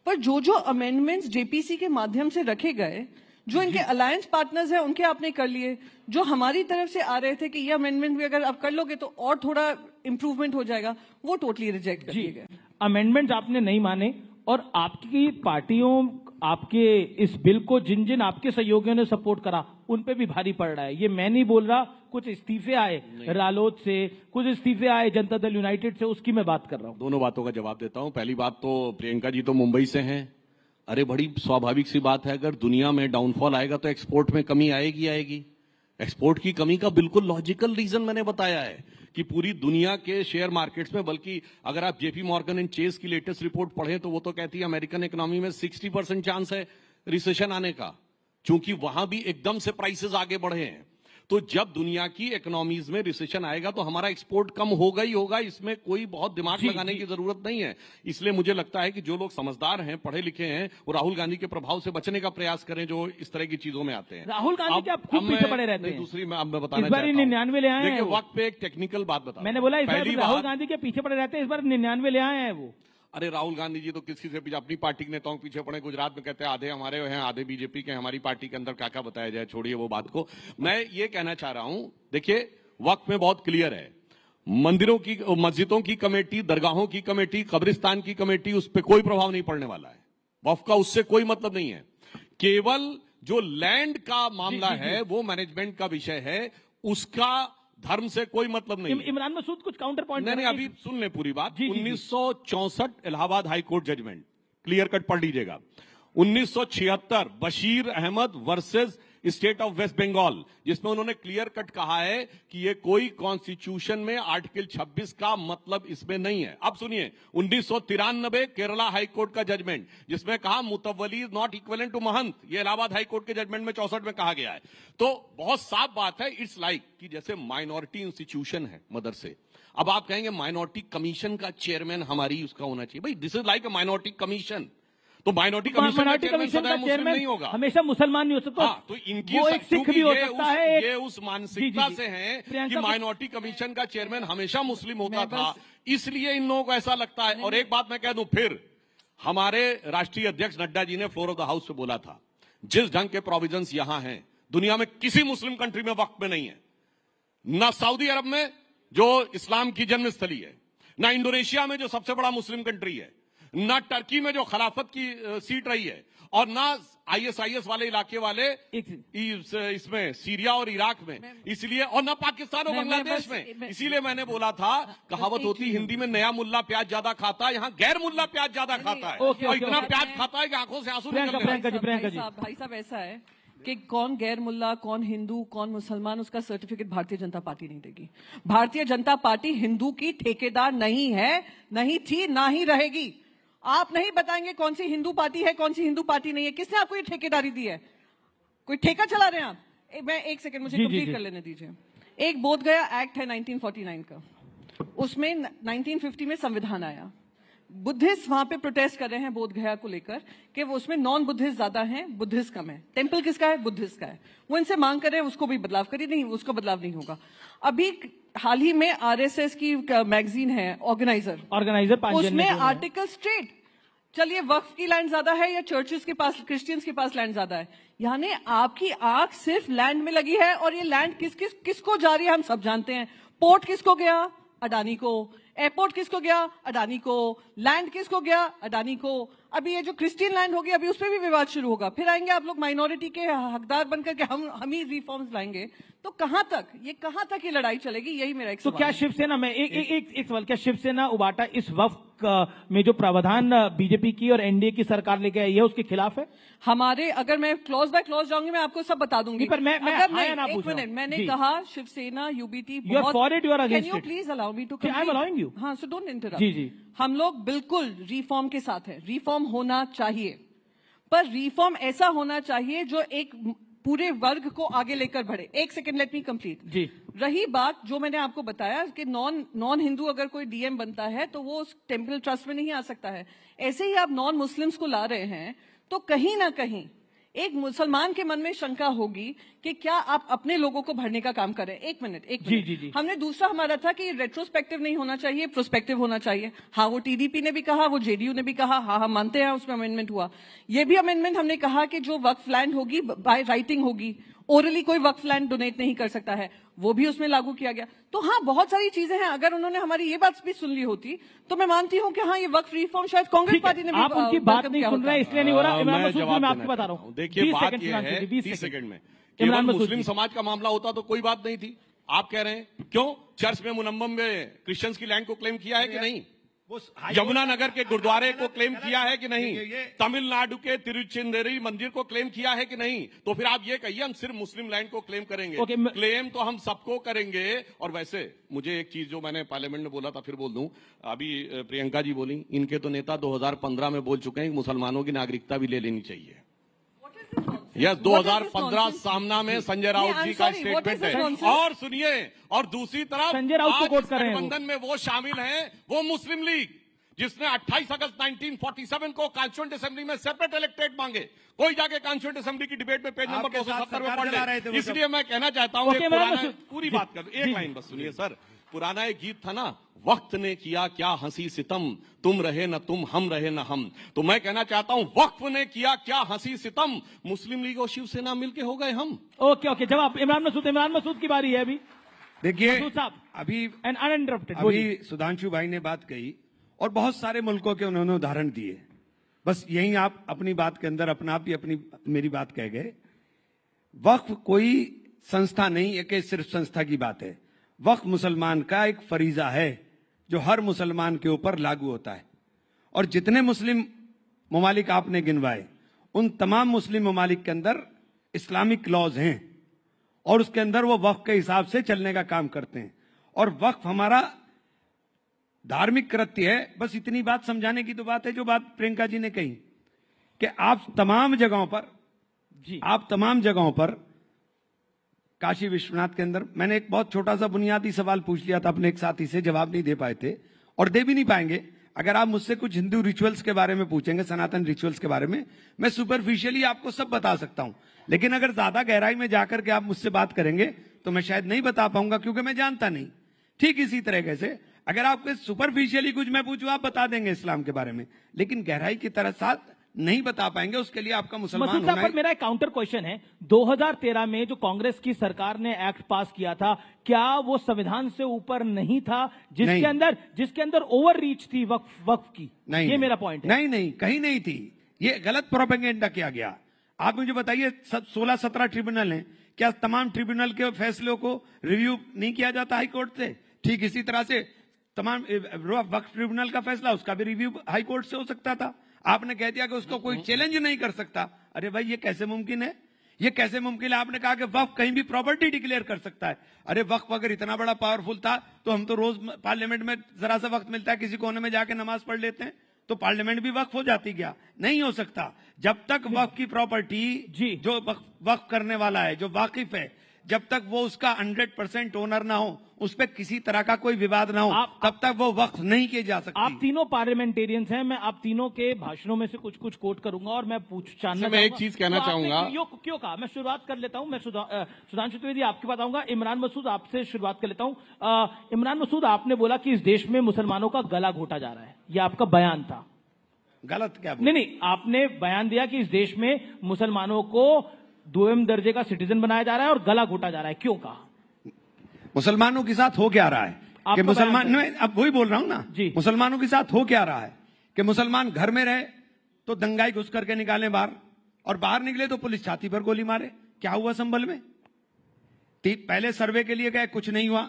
पर जो अमेंडमेंट्स जेपीसी के माध्यम से रखे गए, जो इनके अलायंस पार्टनर्स हैं उनके आपने कर लिए, जो हमारी तरफ से आ रहे थे कि ये अमेंडमेंट भी अगर आप कर लोगे तो और थोड़ा इंप्रूवमेंट हो जाएगा, वो टोटली रिजेक्ट कर दिए गए। अमेंडमेंट्स आपने नहीं माने, और आपकी पार्टियों आपके इस बिल को जिन जिन आपके सहयोगियों ने सपोर्ट करा उन पे भी भारी पड़ रहा है। ये मैं नहीं बोल रहा, कुछ इस्तीफे आए रालोद से, कुछ इस्तीफे आए जनता दल यूनाइटेड से, उसकी मैं बात कर रहा हूं। दोनों बातों का जवाब देता हूं। पहली बात तो प्रियंका जी तो मुंबई से हैं। अरे बड़ी स्वाभाविक सी बात है, अगर दुनिया में डाउनफॉल आएगा तो एक्सपोर्ट में कमी आएगी। एक्सपोर्ट की कमी का बिल्कुल लॉजिकल रीजन मैंने बताया है कि पूरी दुनिया के शेयर मार्केट्स में, बल्कि अगर आप जेपी मॉर्गन एंड चेस की लेटेस्ट रिपोर्ट पढ़ें तो वो तो कहती है अमेरिकन इकोनॉमी में 60% चांस है रिसेशन आने का, क्योंकि वहां भी एकदम से प्राइसेस आगे बढ़े हैं। तो जब दुनिया की इकोनॉमीज में रिसेशन आएगा तो हमारा एक्सपोर्ट कम होगा ही होगा, इसमें कोई बहुत दिमाग लगाने की जरूरत नहीं है। इसलिए मुझे लगता है कि जो लोग समझदार हैं, पढ़े लिखे हैं, वो राहुल गांधी के प्रभाव से बचने का प्रयास करें जो इस तरह की चीजों में आते हैं। राहुल गांधी क्या खूब पीछे पड़े रहते हैं। दूसरी मैं बताना चाहता हूं, 99 ले आए हैं। देखिए वक्त पे एक टेक्निकल बात बता, मैंने बोला इस बार राहुल गांधी के पीछे पड़े रहते हैं, इस बार 99 ले आए हैं वो। अरे राहुल गांधी जी तो किसी से पीछे, अपनी पार्टी के नेताओं के पीछे पड़े। गुजरात में कहते हैं आधे हमारे हैं आधे बीजेपी के, हमारी पार्टी के अंदर क्या क्या बताया जाए, छोड़िए वो बात को। मैं ये कहना चाह रहा हूं, देखिए वक्त में बहुत क्लियर है, मंदिरों की, मस्जिदों की कमेटी, दरगाहों की कमेटी, कब्रिस्तान की कमेटी, उस पर कोई प्रभाव नहीं पड़ने वाला है। वक्फ का उससे कोई मतलब नहीं है। केवल जो लैंड का मामला है वो मैनेजमेंट का विषय है, उसका धर्म से कोई मतलब नहीं। इमरान मसूद कुछ काउंटर पॉइंट नहीं, अभी सुन ले पूरी बात। 1964 Allahabad high court judgment, clear cut पढ़ लीजिएगा। 1976 Bashir Ahmed versus state of West Bengal, जिसमें उन्होंने क्लियर कट कहा है कि ये कोई कॉन्स्टिट्यूशन में आर्टिकल 26 का मतलब इसमें नहीं है। अब सुनिए 1993 केरला हाई कोर्ट का जजमेंट, जिसमें कहा मुतव्वली इज नॉट इक्विवेलेंट टू महंत, ये इलाहाबाद हाई कोर्ट के जजमेंट में 64 में कहा गया है। तो बहुत साफ बात है, इट्स लाइक कि जैसे माइनॉरिटी इंस्टीट्यूशन है मदरसे, अब आप कहेंगे माइनॉरिटी कमीशन का चेयरमैन हमारी उसका होना चाहिए। भाई this is like a minority commission, तो माइनॉरिटी कमीशन का चेयरमैन नहीं होगा, हमेशा मुसलमान नहीं हो सकता। तो इनकी वो एक सिख भी हो सकता है। ये उस मानसिकता से हैं कि माइनॉरिटी कमीशन का चेयरमैन हमेशा मुस्लिम होता था, इसलिए इन लोगों को ऐसा लगता है। और एक बात मैं कह दूं, फिर हमारे राष्ट्रीय अध्यक्ष नड्डा जी ने फ्लोर ऑफ द हाउस पे बोला था, जिस ढंग के प्रोविजंस यहां हैं दुनिया में किसी मुस्लिम कंट्री में वक्त में नहीं है, ना सऊदी अरब में जो इस्लाम की जन्मस्थली है, ना इंडोनेशिया में जो सबसे बड़ा मुस्लिम कंट्री है, ना टर्की में जो खिलाफत की सीट रही है, और ना आईएसआईएस वाले इलाके वाले इसमें सीरिया और इराक में, इसलिए, और ना पाकिस्तान और बांग्लादेश में। इसीलिए मैंने बोला था, कहावत होती हिंदी में, नया मुल्ला प्याज ज्यादा खाता है, यहाँ गैर मुल्ला प्याज ज्यादा खाता है, और इतना प्याज खाता है कि आंखों से आंसू निकल रहे हैं। भाई साहब ऐसा है कि कौन गैर मुल्ला, कौन हिंदू, कौन मुसलमान, उसका सर्टिफिकेट भारतीय जनता पार्टी नहीं देगी। भारतीय जनता पार्टी हिंदू की ठेकेदार नहीं है, नहीं थी, ना ही रहेगी। आप नहीं बताएंगे कौन सी हिंदू पार्टी है, कौन सी हिंदू पार्टी नहीं है। किसने आपको ये ठेकेदारी दी है? कोई ठेका चला रहे हैं आप? मैं एक सेकंड मुझे कंप्लीट कर लेने दीजिए। एक बोध गया एक्ट है 1949 का, उसमें 1950 में संविधान आया, बुद्धिस्ट वहां पे प्रोटेस्ट कर रहे हैं बोध गया को लेकर कि वो उसमें नॉन बुद्धिस्ट ज्यादा हैं, बुद्धिस्ट कम है। टेम्पल किसका है? बुद्धिस्ट का है। वो इनसे मांग कर रहे हैं उसको भी बदलाव करिए, नहीं उसको बदलाव नहीं होगा। अभी हाल ही में आरएसएस की मैगजीन है ऑर्गेनाइजर, उसमें आर्टिकल स्ट्रेट, चलिए वक्फ की लैंड ज्यादा है या चर्चेस के पास, क्रिश्चियंस के पास लैंड ज्यादा है, यानी आपकी आंख सिर्फ लैंड में लगी है और ये लैंड किसको जा रही है हम सब जानते हैं। पोर्ट किसको गया? अडानी को। एयरपोर्ट किसको गया? अडानी को। लैंड किसको गया? अडानी को। अभी ये जो क्रिश्चियन लैंड होगी अभी उस पर भी विवाद शुरू होगा, फिर आएंगे आप लोग माइनॉरिटी के हकदार बनकर के हम ही रिफॉर्म्स लाएंगे, तो कहां तक ये लड़ाई चलेगी? यही मेरा एक सवाल। तो क्या शिवसेना में एक सवाल, क्या शिवसेना उबाटा इस वक्त में जो प्रावधान बीजेपी की और एनडीए की सरकार लेके आई है उसके खिलाफ है? हमारे, अगर मैं क्लॉज बाय क्लॉज जाऊंगी मैं आपको सब बता दूंगी, पर मैं एक मिनट, मैंने कहा Shiv Sena UBT can you please allow me to I am allowing you. हाँ, सो डोंट इंटरप्ट। हम लोग बिल्कुल रिफॉर्म के साथ है, रिफॉर्म होना चाहिए, पर रिफॉर्म ऐसा होना चाहिए जो एक पूरे वर्ग को आगे लेकर बढ़े। एक सेकंड, लेट मी कंप्लीट जी। रही बात जो मैंने आपको बताया कि नॉन हिंदू अगर कोई डीएम बनता है तो वो उस टेम्पल ट्रस्ट में नहीं आ सकता है, ऐसे ही आप नॉन मुस्लिम्स को ला रहे हैं तो कहीं ना कहीं एक मुसलमान के मन में शंका होगी कि क्या आप अपने लोगों को भरने का काम करें। एक मिनट जी। हमने दूसरा हमारा था कि रेट्रोस्पेक्टिव नहीं होना चाहिए, प्रोस्पेक्टिव होना चाहिए। हाँ, वो टीडीपी ने भी कहा, वो जेडीयू ने भी कहा, हाँ हम मानते हैं उसमें अमेंडमेंट हुआ। ये भी अमेंडमेंट हमने कहा कि जो वक्फ लैंड होगी बाय राइटिंग होगी, ओरली कोई वक्फ लैंड डोनेट नहीं कर सकता है, वो भी उसमें लागू किया गया। तो हाँ, बहुत सारी चीजें हैं, अगर उन्होंने हमारी ये बात भी सुन ली होती तो मैं मानती हूँ कि हाँ ये वक्फ रिफॉर्म शायद कांग्रेस पार्टी ने भी आप उनकी बात नहीं सुन रहे इसलिए नहीं हो रहा। इमरान मसूद, मैं आपको बता रहा हूँ, देखिए बात ये है 30 सेकंड में, केवल मुस्लिम समाज का मामला होता तो कोई बात नहीं थी। आप कह रहे हैं क्यों चर्च में मुनम्मम में क्रिश्चियंस की लैंड को क्लेम किया है कि नहीं? यमुनानगर के गुरुद्वारे को क्लेम किया है कि नहीं? तमिलनाडु के तिरुचिंदरी मंदिर को क्लेम किया है कि नहीं? तो फिर आप ये कहिए हम सिर्फ मुस्लिम लैंड को क्लेम करेंगे। क्लेम तो हम सबको करेंगे। और वैसे मुझे एक चीज जो मैंने पार्लियामेंट में बोला था फिर बोल दूं, अभी प्रियंका जी बोली, इनके तो नेता 2015 में बोल चुके हैं मुसलमानों की नागरिकता भी ले लेनी चाहिए। यस, 2015 सामना में संजय राउत जी का स्टेटमेंट है। और सुनिए, और दूसरी तरफ संजय राउत को कोट कर रहे हैं, गठबंधन में वो शामिल हैं, वो मुस्लिम लीग जिसने 28 अगस्त 1947 को कॉन्स्टिट्यूएंट असेंबली में सेपरेट इलेक्टेड मांगे। कोई जाके कॉन्स्टिट्यूएंट असेंबली की डिबेट में पेज नंबर 270 में पढ़ ले। इसलिए मैं कहना चाहता हूं, पूरी बात कर, एक लाइन बस सुनिए सर। पुराना एक गीत था ना, वक्त ने किया क्या हंसी सितम, तुम रहे न तुम, हम रहे न हम। तो मैं कहना चाहता हूं वक्फ ने किया क्या हंसी सितम, मुस्लिम लीग और शिवसेना मिलके हो गए हम। ओके, जवाब इमरान मसूद की बारी है अभी। देखिए अभी सुधांशु भाई ने बात कही और बहुत सारे मुल्कों के उन्होंने उदाहरण दिए, बस यही आप अपनी बात के अंदर अपना आप ही अपनी मेरी बात कह गए। वक्फ कोई संस्था नहीं है कि सिर्फ संस्था की बात है। वक्फ मुसलमान का एक फरीजा है जो हर मुसलमान के ऊपर लागू होता है। और जितने मुस्लिम ममालिक आपने गिनवाए, उन तमाम मुस्लिम ममालिक के अंदर इस्लामिक लॉज हैं और उसके अंदर वो वक्फ के हिसाब से चलने का काम करते हैं। और वक्फ हमारा धार्मिक कृत्य है। बस इतनी बात समझाने की तो बात है जो बात प्रियंका जी ने कही कि आप तमाम जगहों पर काशी विश्वनाथ के अंदर, मैंने एक बहुत छोटा सा बुनियादी सवाल पूछ लिया था अपने एक साथी से, जवाब नहीं दे पाए थे और दे भी नहीं पाएंगे। अगर आप मुझसे कुछ हिंदू रिचुअल्स के बारे में पूछेंगे, सनातन रिचुअल्स के बारे में, मैं सुपरफिशियली आपको सब बता सकता हूं, लेकिन अगर ज्यादा गहराई में जाकर के आप मुझसे बात करेंगे तो मैं शायद नहीं बता पाऊंगा क्योंकि मैं जानता नहीं। ठीक इसी तरीके से अगर आपको सुपरफिशियली कुछ मैं पूछूं, आप बता देंगे इस्लाम के बारे में, लेकिन गहराई की तरह साथ नहीं बता पाएंगे। उसके लिए आपका मुसलमान होना है। पर मेरा एक काउंटर क्वेश्चन है, 2013 में जो कांग्रेस की सरकार ने एक्ट पास किया था, क्या वो संविधान से ऊपर नहीं था जिसके अंदर ओवर रीच थी वक्फ की? नहीं, ये मेरा पॉइंट है। नहीं, कहीं नहीं थी। ये गलत प्रोपेगेंडा किया गया। आप मुझे बताइए, 16-17 ट्रिब्यूनल हैं, क्या तमाम ट्रिब्यूनल के फैसलों को रिव्यू नहीं किया जाता हाई कोर्ट से? ठीक इसी तरह से तमाम वक्फ ट्रिब्यूनल का फैसला, उसका भी रिव्यू हाई कोर्ट से हो सकता था। आपने कह दिया कि उसको कोई चैलेंज नहीं कर सकता। अरे भाई, ये कैसे मुमकिन है? ये कैसे मुमकिन है? आपने कहा कि वक्फ कहीं भी प्रॉपर्टी डिक्लेयर कर सकता है। अरे वक्फ अगर इतना बड़ा पावरफुल था तो हम तो रोज पार्लियामेंट में जरा सा वक्त मिलता है, किसी कोने में जाके नमाज पढ़ लेते हैं, तो पार्लियामेंट भी वक्फ हो जाती। क्या नहीं हो सकता? जब तक वक्फ की प्रॉपर्टी जो वक्फ करने वाला है, जो वाकिफ है, जब तक वो उसका 100% ओनर ना हो, उस पर किसी तरह का कोई विवाद ना हो, तब तक वो वक्फ नहीं की जा सकती। आप तीनों पार्लियामेंटेरियंस हैं, मैं आप तीनों के भाषणों में से कुछ कोट करूंगा और मैं जानना मैं एक चीज कहना चाहूंगा। क्यों कहा, मैं शुरुआत कर लेता हूं। मैं सुधांशु त्रिवेदी आपके पास आऊंगा। इमरान मसूद आपसे शुरुआत कर लेता हूं। इमरान मसूद, आपने बोला कि इस देश में मुसलमानों का गला घोटा जा रहा है, यह आपका बयान था। गलत क्या? नहीं, आपने बयान दिया कि इस देश में मुसलमानों को 2वे दर्जे का सिटीजन बनाया जा रहा है और गला घोटा जा रहा है, क्यों कहा? मुसलमानों के साथ हो क्या रहा है कि मुसलमान, मैं अब वही बोल रहा हूं ना जी, मुसलमानों के साथ हो क्या रहा है कि मुसलमान घर में रहे तो दंगाई घुस करके निकालें बाहर, और बाहर निकले तो पुलिस छाती पर गोली मारे। क्या हुआ संभल में? पहले सर्वे के लिए गए, कुछ नहीं हुआ,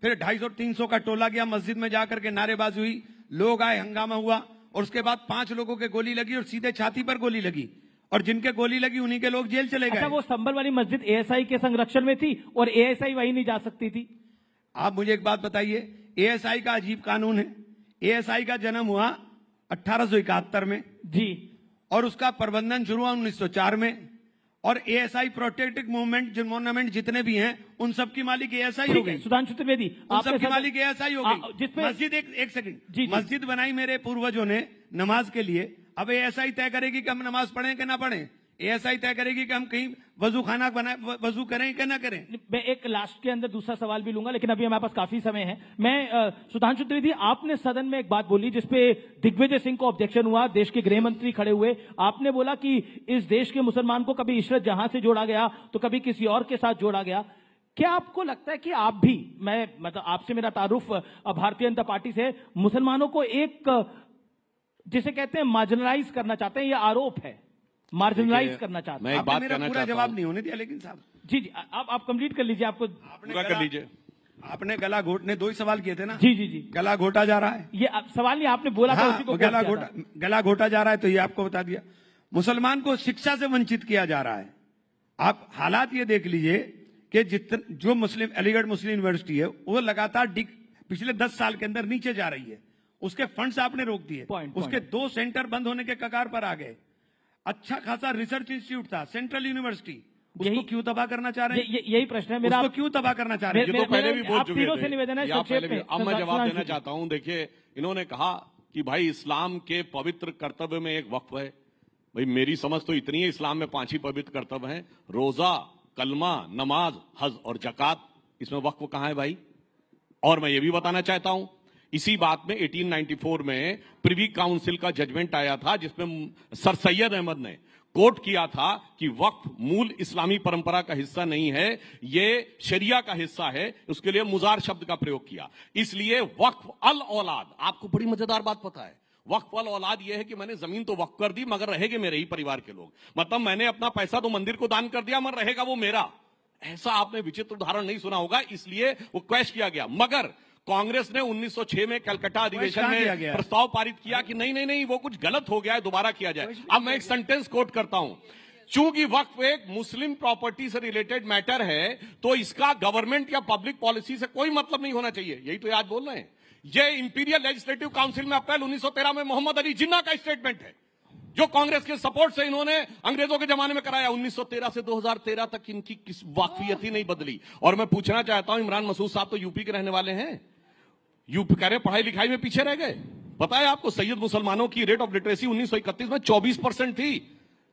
फिर 250-300 का टोला गया, मस्जिद में जाकर के नारेबाजी हुई, लोग आए, हंगामा हुआ, और उसके बाद 5 लोगों के गोली लगी और सीधे छाती पर गोली लगी, और जिनके गोली लगी उन्हीं के लोग जेल चले गए। अच्छा, वो संभल वाली मस्जिद एएसआई के संरक्षण में थी और एएसआई वहीं नहीं जा सकती थी? आप मुझे एक बात बताइए, एएसआई का अजीब कानून है। एएसआई का जन्म हुआ 1871 में जी, और उसका प्रबंधन शुरू हुआ 1904 में, और एएसआई प्रोटेक्टिव मूवमेंट जितने भी हैं उन सब की मालिक एएसआई हो गई। सुधांशु त्रिवेदी, उन सब की मालिक एएसआई हो गई। मस्जिद, एक सेकंड, मस्जिद बनाई मेरे पूर्वजों ने नमाज के लिए, अब एएसआई तय करेगी कि हम नमाज पढ़ें कि ना पढ़ें? एएसआई तय करेगी कि हम कहीं वजू खाना वजू करें कि ना करें? मैं एक लास्ट के अंदर दूसरा सवाल भी लूंगा, लेकिन अभी हमारे पास काफी समय है। मैं सुधांशु त्रिवेदी, आपने सदन में एक बात बोली जिसपे दिग्विजय सिंह को ऑब्जेक्शन हुआ, देश के गृह मंत्री खड़े हुए। आपने बोला कि इस देश के मुसलमान को कभी इशरत जहां से जोड़ा गया तो कभी किसी और के साथ जोड़ा गया। क्या आपको लगता है कि आप भी, मैं मतलब आपसे मेरा तारुफ भारतीय जनता पार्टी से, मुसलमानों को एक जिसे कहते हैं मार्जिनलाइज करना चाहते हैं? यह आरोप है, मार्जिनलाइज करना चाहते हैं। आपने मेरा पूरा जवाब नहीं होने दिया, लेकिन साहब जी आप कंप्लीट कर लीजिए। आपको पूरा कर लीजिए। आपने गला घोटने 2 ही सवाल किए थे ना? जी। गला घोटा जा रहा है, ये सवाल नहीं, आपने बोला था उसी को गला घोटा जा रहा है, तो ये आपको बता दिया। मुसलमान को शिक्षा से वंचित किया जा रहा है। आप हालात ये देख लीजिए कि जो मुस्लिम अलीगढ़ मुस्लिम यूनिवर्सिटी है वो लगातार पिछले 10 साल के अंदर नीचे जा रही है, उसके फंड्स आपने रोक दिए, उसके 2 सेंटर बंद होने के कगार पर आ गए। अच्छा खासा रिसर्च इंस्टीट्यूट था, सेंट्रल यूनिवर्सिटी, उसको क्यों तबाह करना चाह रहे हैं? यही प्रश्न है मेरा, उसको क्यों तबाह करना चाह रहे हैं? ये तो पहले भी बोल चुके थे, से निवेदन है, अब मैं जवाब देना चाहता हूं। देखिए, इन्होंने कहा कि भाई इस्लाम के पवित्र कर्तव्य में एक वक्फ है। भाई मेरी समझ तो इतनी है, इस्लाम में 5 ही पवित्र कर्तव्य हैं, रोजा, कलमा, नमाज, हज और जकात। इसमें वक्फ कहां है भाई? और मैं ये भी बताना चाहता हूं, इसी बात में 1894 में प्रिवी काउंसिल का जजमेंट आया था, जिसमें सर सैयद अहमद ने कोट किया था कि वक्फ मूल इस्लामी परंपरा का हिस्सा नहीं है, ये शरिया का हिस्सा है। उसके लिए मुजार शब्द का प्रयोग किया। इसलिए वक्फ अल औलाद, आपको बड़ी मजेदार बात पता है, वक्फ अल औलाद यह है कि मैंने जमीन तो वक्फ कर दी मगर रहेंगे मेरे ही परिवार के लोग। मतलब मैंने अपना पैसा तो मंदिर को दान कर दिया मगर रहेगा वो मेरा। ऐसा आपने विचित्र उदाहरण नहीं सुना होगा, इसलिए वो क्वैश किया गया। मगर कांग्रेस ने 1906 में कलकत्ता अधिवेशन में प्रस्ताव पारित किया कि नहीं वो कुछ गलत हो गया है, दोबारा किया जाए। अब मैं एक सेंटेंस कोट करता हूं, चूंकि वक्फ एक मुस्लिम प्रॉपर्टी से रिलेटेड मैटर है तो इसका गवर्नमेंट या पब्लिक पॉलिसी से कोई मतलब नहीं होना चाहिए। यही तो आज बोल रहे हैं। ये इंपीरियल लेजिस्लेटिव काउंसिल में अप्रैल 1913 में मोहम्मद अली जिन्ना का स्टेटमेंट है, जो कांग्रेस के सपोर्ट से इन्होंने अंग्रेजों के जमाने में कराया। 1913 से 2013 तक इनकी किस वाकफियत ही नहीं बदली। और मैं पूछना चाहता हूं, इमरान मसूद साहब तो यूपी के रहने वाले हैं, यूपी कह रहे पढ़ाई लिखाई में पीछे रह गए। पता है आपको, सैयद मुसलमानों की रेट ऑफ लिटरेसी 1931 में 24% थी,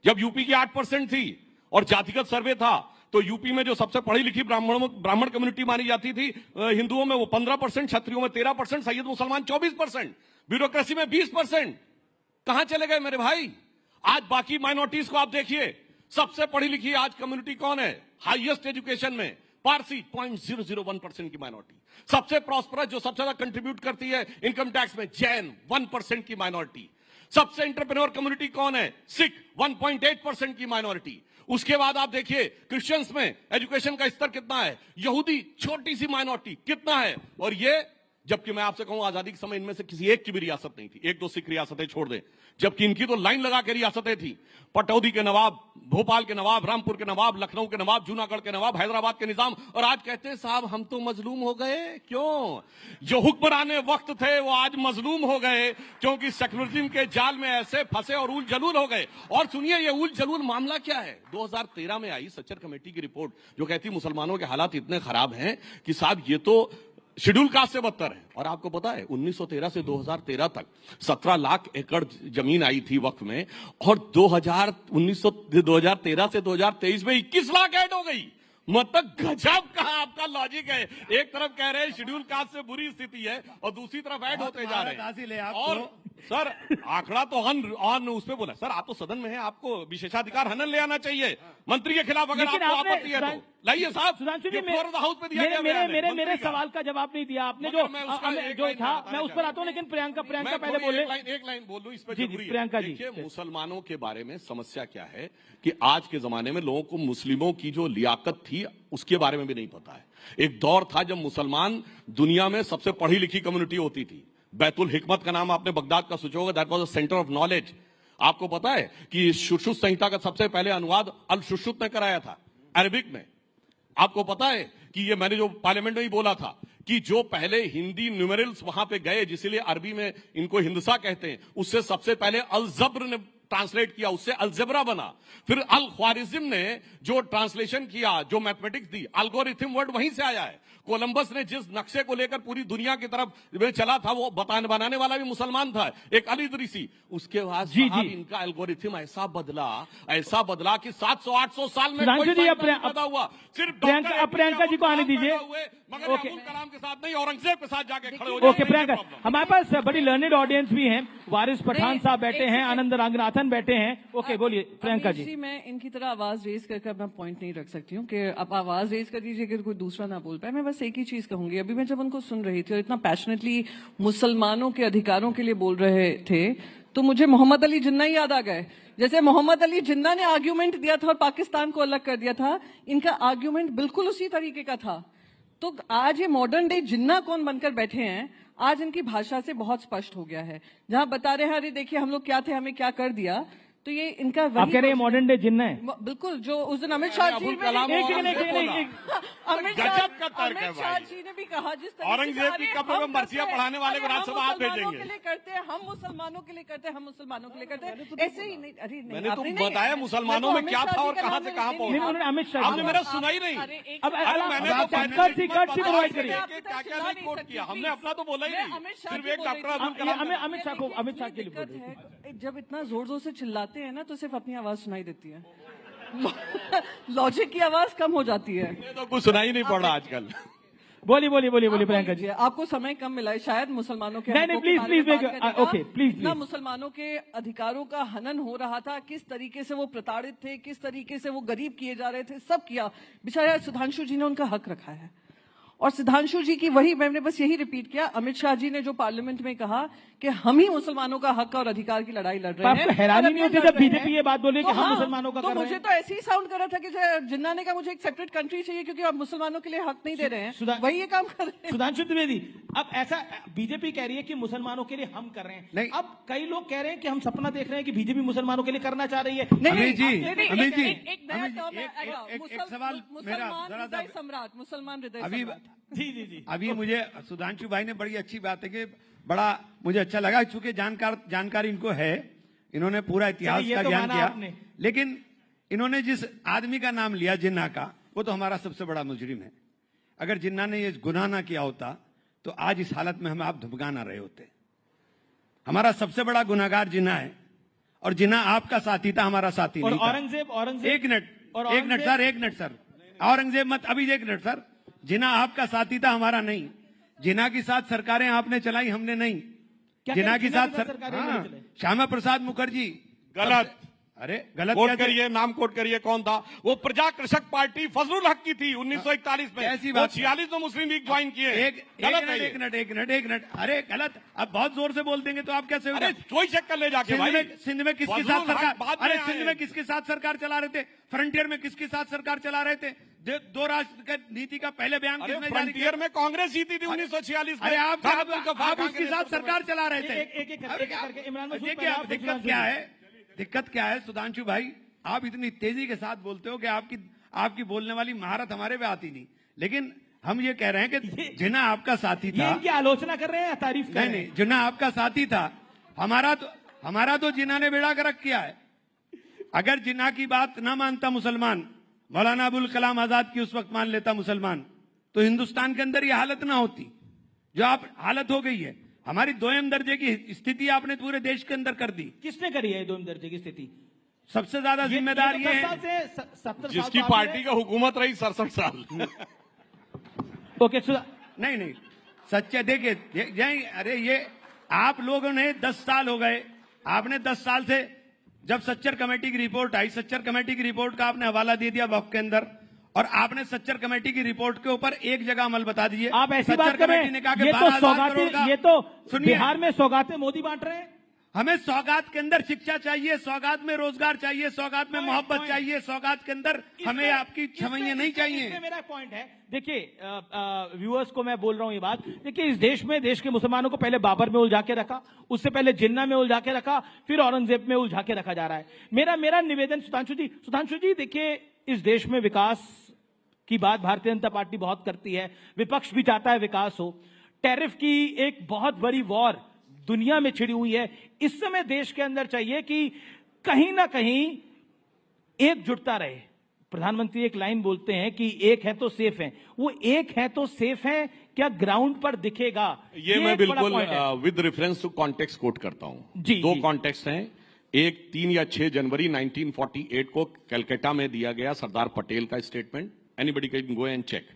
जब यूपी की 8% थी। और जातिगत सर्वे था तो यूपी में जो सबसे पढ़ी लिखी ब्राह्मण कम्युनिटी मानी जाती थी हिंदुओं में, वो 15%, क्षत्रियों में 13%, सैयद मुसलमान 24%, ब्यूरोक्रेसी में 20%। कहां चले गए मेरे भाई? आज बाकी माइनॉरिटीज को आप देखिए, सबसे पढ़ी लिखी आज कम्युनिटी कौन है? हाईएस्ट एजुकेशन में पारसी 0.001% की माइनॉरिटी। सबसे प्रॉस्परस जो सबसे ज्यादा कंट्रीब्यूट करती है इनकम टैक्स में, जैन 1% की माइनॉरिटी। सबसे एंटरप्रेन्योर कम्युनिटी कौन है? सिख 1.8% की माइनॉरिटी। उसके बाद आप देखिए क्रिश्चियंस में एजुकेशन का स्तर कितना है, यहूदी छोटी सी माइनॉरिटी कितना है, और ये जबकि मैं आपसे कहूं आजादी के समय इनमें से किसी एक की भी रियासत नहीं थी, 1-2 सिख रियासतें छोड़ दें, जबकि इनकी तो लाइन लगा के रियासतें थी। पटौदी के नवाब, भोपाल के नवाब, रामपुर के नवाब, लखनऊ के नवाब, जूनागढ़ के नवाब, हैदराबाद के निजाम, और आज कहते हैं साहब हम तो मजलूम हो गए। क्यों? जो हुक्मराने वक्त थे वो आज मजलूम हो गए, क्योंकि सेक्युलरिज्म के जाल में ऐसे फंसे और उल जलूल हो गए। और सुनिए ये उल जलूल मामला क्या है। 2013 में आई सच्चर कमेटी की रिपोर्ट जो कहती मुसलमानों के हालात इतने खराब हैं कि साहब ये तो शेड्यूल कास्ट से बदतर है। और आपको पता है 1913 से 2013 तक 17 लाख एकड़ जमीन आई थी वक्फ में, और 2013 से 2023 में 21 लाख ऐड हो गई। मतलब गजब का आपका लॉजिक है। एक तरफ कह रहे हैं शेड्यूल कास्ट से बुरी स्थिति है और दूसरी तरफ ऐड होते जा रहे हैं। और सर आंकड़ा तो ऑन उस पे बोला। सर आप तो सदन में हैं, आपको विशेषाधिकार हनन ले आना चाहिए मंत्री के खिलाफ अगर आपको आपत्ति है तो लाइए साहब। सुधांशु जी हाउस पे दिया गया मेरे सवाल का जवाब नहीं दिया आपने। जो था मैं उस पर आता हूँ, लेकिन प्रियंका पहले बोले। एक लाइन बोल दूं इस पर। प्रियंका जी, देखिए मुसलमानों के बारे में समस्या क्या है कि आज के जमाने में लोगों को मुस्लिमों की जो लियाकत थी उसके बारे में भी नहीं पता है। एक दौर था जब मुसलमान दुनिया में सबसे पढ़ी लिखी कम्युनिटी होती थी। बैतुल हिकमत का नाम आपने बगदाद का सोचा होगा, that was a centre of knowledge. आपको पता है कि शुश्रुत संहिता का सबसे पहले अनुवाद अल शुश्रुत ने कराया था अरबिक में। आपको पता है कि ये मैंने जो पार्लियामेंट में ही बोला था कि जो पहले हिंदी न्यूमेरल्स वहां पे गए, जिसलिए अरबी में इनको हिंदसा कहते हैं, उससे सबसे पहले अल जब्र ने ट्रांसलेट किया, उससे अलजेब्रा बना। फिर अल ख्वारिज्म ने जो ट्रांसलेशन किया, जो मैथमेटिक्स दी, एल्गोरिथम वर्ड वहीं से आया है। कोलंबस ने जिस नक्शे को लेकर पूरी दुनिया की तरफ चला था वो बनाने वाला भी मुसलमान था, एक अली इदरीसी। उसके बाद इनका एल्गोरिथम ऐसा बदला कि 700-800 साल में कोई पैदा हुआ। सिर्फ प्रियंका जी को आने दीजिए। मगर अब्दुल कलाम के साथ नहीं, औरंगजेब के साथ जाके खड़े हो जाए। ओके प्रियंका, हमारे पास बड़ी लर्नेड ऑडियंस भी हैं। वारिस पठान साहब बैठे हैं, आनंद रंगनाथन बैठे हैं। ओके बोलिए प्रियंका जी। मैं इनकी तरह आवाज रेज करके अपना पॉइंट नहीं रख सकती हूँ कि आप आवाज रेज कर दीजिए कि कोई दूसरा ना बोल पाए। मैं बस एक ही चीज कहूंगी। अभी मैं जब उनको सुन रही थी और इतना पैशनेटली मुसलमानों के अधिकारों के लिए बोल रहे थे तो मुझे मोहम्मद अली जिन्ना ही याद आ गए। जैसे मोहम्मद अली जिन्ना ने आर्ग्यूमेंट दिया था और पाकिस्तान को अलग कर दिया था, इनका आर्ग्यूमेंट बिल्कुल उसी तरीके का था। तो आज ये मॉडर्न डे जिन्ना कौन बनकर बैठे हैं, आज इनकी भाषा से बहुत स्पष्ट हो गया है। जहां बता रहे हैं अरे देखिए हम लोग क्या थे, हमें क्या कर दिया, तो ये इनका आप कह रहे हैं मॉडर्न डे जिन्ना है। बिल्कुल, जो उस दिन अमित शाह जी ने भी कहा जिस औरंगजेब की कब्र में मरसिया पढ़ाने वाले को राज्यसभा आप भेजेंगे। के लिए करते हैं हम मुसलमानों के लिए करते हैं, हम मुसलमानों के लिए करते हैं, ऐसे ही नहीं। अरे मैंने तो बताया मुसलमानों में क्या था और कहां से कहां पहुंचा। अमित शाह आपने मेरा सुना ही नहीं। अब मैंने प्रोवाइड करिए, क्या कोट किया हमने, अपना तो बोला ही नहीं। सिर्फ एक डॉक्टर अब्दुल कलाम। अमित शाह के लिए जब इतना जोर जोर से चिल्लाते हैं ना तो सिर्फ अपनी आवाज सुनाई देती है, लॉजिक की आवाज कम हो जाती है। तो कुछ सुनाई नहीं पड़ रहा आजकल। बोलिए प्रियंका जी। आपको समय कम मिला है शायद मुसलमानों के प्लीज ना मुसलमानों के अधिकारों का हनन हो रहा था, किस तरीके से वो प्रताड़ित थे, किस तरीके से वो गरीब किए जा रहे थे, सब किया। बेचारा सुधांशु जी ने उनका हक रखा है और सुधांशु जी की वही मैंने बस यही रिपीट किया। अमित शाह जी ने जो पार्लियामेंट में कहा कि हम ही मुसलमानों का हक और अधिकार की लड़ाई लड़ रहे हैं। आपको हैरानी नहीं होती जब बीजेपी ये बात बोले कि हम मुसलमानों का कर रहे हैं? मुझे तो ऐसे ही साउंड कर रहा था कि जिन्ना ने कहा मुझे एक सेपरेट कंट्री चाहिए क्योंकि आप मुसलमानों के लिए हक नहीं दे रहे हैं, वही ये काम कर रहे हैं। सुधांशु द्विवेदी, अब ऐसा बीजेपी कह रही है कि मुसलमानों के लिए हम कर रहे हैं, अब कई लोग कह रहे हैं कि हम सपना देख रहे हैं कि बीजेपी मुसलमानों के लिए करना चाह रही है। मुसलमान हृदय जी अभी मुझे सुधांशु भाई ने बड़ी अच्छी बात है कि बड़ा मुझे अच्छा लगा, चूंकि जानकारी इनको है, इन्होंने पूरा इतिहास का ज्ञान किया। लेकिन इन्होंने जिस आदमी का नाम लिया जिन्ना का, वो तो हमारा सबसे बड़ा मुजरिम है। अगर जिन्ना ने ये गुनाह ना किया होता तो आज इस हालत में हम आप धमका ना रहे होते। हमारा सबसे बड़ा गुनाहगार जिन्ना है और जिन्ना आपका साथी था, हमारा साथी नहीं था। औरंगजेब एक मिनट सर, औरंगजेब मत, अभी एक मिनट सर। जिन्ना आपका साथी था, हमारा नहीं। जिन्ना के साथ सरकारें आपने चलाई, हमने नहीं। जिन्ना के साथ श्यामा प्रसाद मुखर्जी। गलत, अरे गलत कोट करिए, नाम कोट करिए कौन था वो। प्रजा कृषक पार्टी फजलुल हक की थी 1941 में। ऐसी बात 46 में मुस्लिम लीग ज्वाइन किए। एक मिनट, अरे गलत। अब बहुत जोर से बोल देंगे तो आप कैसे? अरे कोई चेक कर ले जाके भाई। सिंध में किसके साथ सरकार, अरे सिंध में किसके साथ सरकार चला रहे थे? फ्रंटियर में किसके साथ सरकार चला रहे थे? दो राष्ट्र का नीति का पहले बयान किसने जारी किया? फ्रंटियर में कांग्रेस जीती थी 1946 में। अरे आप उसके साथ सरकार चला रहे थे। दिक्कत क्या है सुधांशु भाई, आप इतनी तेजी के साथ बोलते हो कि आपकी बोलने वाली महारत हमारे पे आती नहीं, लेकिन हम ये कह रहे हैं कि जिन्ना आपका साथी था, इनकी आलोचना कर रहे हैं, तारीफ कर रहे हैं। नहीं, जिन्ना आपका साथी था, हमारा तो जिन्ना ने बेड़ा गर्क किया है। अगर जिन्ना की बात ना मानता मुसलमान, मौलाना अबुल कलाम आजाद की उस वक्त मान लेता मुसलमान, तो हिंदुस्तान के अंदर ये हालत ना होती जो आप हालत हो गई है। हमारी दोयम दर्जे की स्थिति आपने पूरे देश के अंदर कर दी। किसने करी है दोयम दर्जे की स्थिति? सबसे ज्यादा जिम्मेदार ये है जिसकी पार्टी का हुकूमत रही 67 साल। ओके, नहीं सच्चे देखिए, अरे ये आप लोगों ने 10 साल हो गए, आपने 10 साल से जब सच्चर कमेटी की रिपोर्ट आई, सच्चर कमेटी की रिपोर्ट का आपने हवाला दे दिया वक्फ के अंदर, और आपने सच्चर कमेटी की रिपोर्ट के ऊपर एक जगह अमल बता दीजिए। आप ऐसी बात कर रहे हैं, ये तो बिहार में सौगातें मोदी बांट रहे हैं। हमें सौगात के अंदर शिक्षा चाहिए, सौगात में रोजगार चाहिए, सौगात में मोहब्बत चाहिए, सौगात के अंदर हमें आपकी छवैया नहीं चाहिए। मेरा पॉइंट है, देखिए व्यूअर्स को मैं बोल रहा हूं ये बात, देखिए इस देश में देश के मुसलमानों को पहले बाबर में उलझा के रखा, उससे पहले जिन्ना में उलझा के रखा, फिर औरंगजेब में उलझा के रखा जा रहा है। मेरा निवेदन सुधांशु जी देखिए, इस देश में विकास की बात भारतीय जनता पार्टी बहुत करती है, विपक्ष भी चाहता है विकास हो। टैरिफ की एक बहुत बड़ी वॉर दुनिया में छिड़ी हुई है। इस समय देश के अंदर चाहिए कि कहीं ना कहीं एकजुटता रहे। प्रधानमंत्री एक लाइन बोलते हैं कि एक है तो सेफ है, वो एक है तो सेफ है, क्या ग्राउंड पर दिखेगा? ये मैं बिल्कुल with reference to context quote करता हूं। दो कॉन्टेक्स्ट हैं, एक 3 या 6 जनवरी 1948 को कलकत्ता में दिया गया सरदार पटेल का statement, anybody can go and check.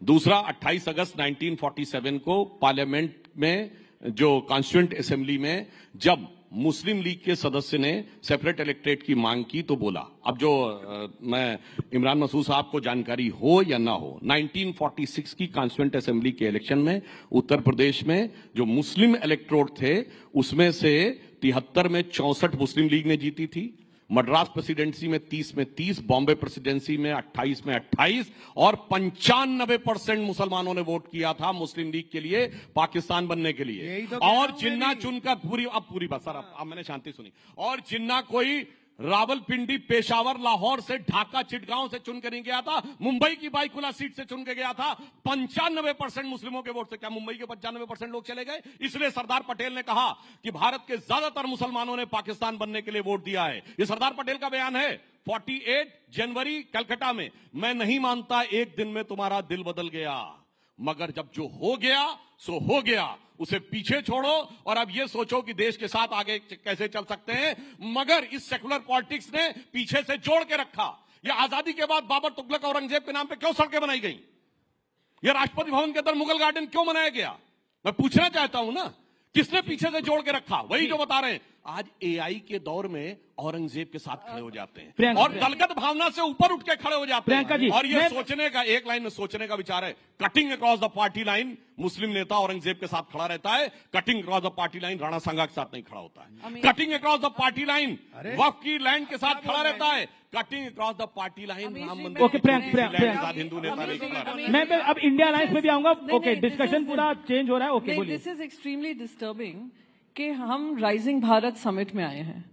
दूसरा 28 अगस्त 1947 को पार्लियामेंट में जो कॉन्स्टिट्यूएंट असेंबली में जब मुस्लिम लीग के सदस्य ने सेपरेट इलेक्टोरेट की मांग की तो बोला, अब जो मैं इमरान मसूद साहब को जानकारी हो या ना हो, 1946 की कॉन्स्टिट्यूएंट असेंबली के इलेक्शन में उत्तर प्रदेश में जो मुस्लिम इलेक्टोरेट थे उसमें से 73 में 64 मुस्लिम लीग ने जीती थी, मद्रास प्रेसिडेंसी में 30 में 30, बॉम्बे प्रेसिडेंसी में 28 में 28, और 95% मुसलमानों ने वोट किया था मुस्लिम लीग के लिए, पाकिस्तान बनने के लिए। तो और जिन्ना चुनकर पूरी बात सर, अब मैंने शांति सुनी, और जिन्ना कोई रावलपिंडी, पेशावर, लाहौर से, ढाका, चिटगांव से चुन के नहीं गया था, मुंबई की बाईकुला सीट से चुन के गया था। 95% मुस्लिमों के वोट से क्या मुंबई के 95% लोग चले गए? इसलिए सरदार पटेल ने कहा कि भारत के ज्यादातर मुसलमानों ने पाकिस्तान बनने के लिए वोट दिया है। ये सरदार पटेल का बयान है 48 जनवरी कलकत्ता में। मैं नहीं मानता एक दिन में तुम्हारा दिल बदल गया, मगर जब जो हो गया सो हो गया, उसे पीछे छोड़ो और अब ये सोचो कि देश के साथ आगे कैसे चल सकते हैं। मगर इस सेकुलर पॉलिटिक्स ने पीछे से जोड़ के रखा। ये आजादी के बाद बाबर, तुगलक, औरंगजेब के नाम पे क्यों सड़कें बनाई गई? ये राष्ट्रपति भवन के अंदर मुगल गार्डन क्यों बनाया गया? मैं पूछना चाहता हूं ना, किसने पीछे से जोड़ के रखा? वही जो बता रहे हैं, आज एआई के दौर में औरंगजेब के साथ खड़े हो जाते हैं और दलगत भावना से ऊपर उठ के खड़े हो जाते हैं। और ये सोचने का, एक लाइन में सोचने का विचार है, cutting across the party line Muslim नेता औरंगजेब के साथ खड़ा रहता है, cutting across the party line Rana Sanga के साथ नहीं खड़ा होता है। Cutting across the party line Waqf की लैंड के साथ खड़ा रहता है, cutting across the party line Ram Mandir Hindu नेता नहीं खड़ा। मैं अब इंडिया अलायंस में भी आऊंगा। ओके, डिस्कशन पूरा चेंज हो रहा है। Okay, this is extremely disturbing कि हम राइजिंग भारत समिट में आए हैं,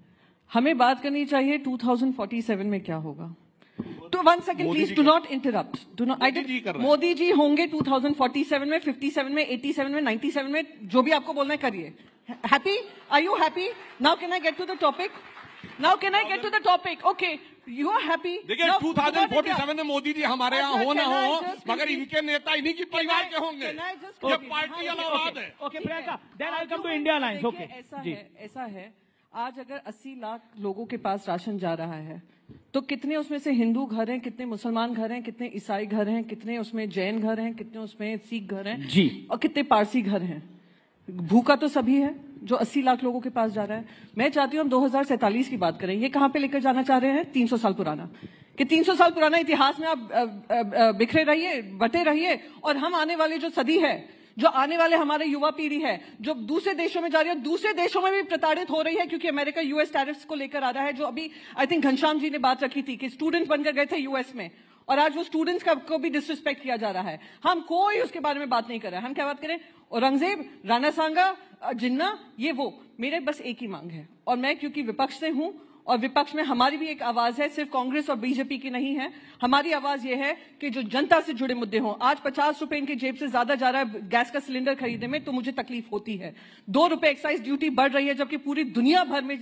हमें बात करनी चाहिए 2047 में क्या होगा। तो 1 second please, do not interrupt, do not. Modi ji होंगे 2047 में, 57 में, 87 में, 97 में, जो भी आपको बोलना है करिए। Happy? Are you happy? Now can I get to the topic? Now can I get to the topic? Okay, you are happy? देखिए 2047 में मोदी जी हमारे यहाँ हो ना हो, मगर इनके नेता इन्हीं की परिवार के होंगे। ये पार्टी अलग है। Okay Priyanka, then I come to India alliance. Okay, ऐसा है, आज अगर 80 लाख लोगों के पास राशन जा रहा है तो कितने उसमें से हिंदू घर हैं, कितने मुसलमान घर हैं, कितने ईसाई घर हैं, कितने उसमें जैन घर हैं, कितने उसमें सिख घर हैं जी, और कितने पारसी घर हैं। भूखा तो सभी है जो 80 लाख लोगों के पास जा रहा है। मैं चाहती हूँ हम 2047 की बात करें। ये कहाँ पे लेकर जाना चाह रहे हैं? 300 साल पुराना, कि 300 साल पुराना इतिहास में आप बिखरे रहिए, बटे रहिए, और हम आने वाले जो सदी है, जो आने वाले हमारे युवा पीढ़ी है, जो दूसरे देशों में जा रही है, दूसरे देशों में भी प्रताड़ित हो रही है क्योंकि अमेरिका यूएस टैरिफ्स को लेकर आ रहा है। जो अभी आई थिंक घनश्याम जी ने बात रखी थी कि स्टूडेंट बनकर गए थे यूएस में और आज वो स्टूडेंट्स को भी डिसरिस्पेक्ट किया जा रहा है। हम कोई उसके बारे में बात नहीं कर रहे हैं। हम क्या बात करें? औरंगजेब, राणा सांगा, जिन्ना, ये वो। मेरे बस एक ही मांग है, और मैं क्योंकि विपक्ष से हूं, और विपक्ष में हमारी भी एक आवाज है, सिर्फ कांग्रेस और बीजेपी की नहीं है। हमारी आवाज यह है कि जो जनता से जुड़े मुद्दे हों। आज 50 रुपए इनकी जेब से ज्यादा जा रहा है गैस का सिलेंडर खरीदने में, तो मुझे तकलीफ होती है। 2 रुपए एक्साइज ड्यूटी बढ़ रही है, जबकि पूरी दुनिया भर में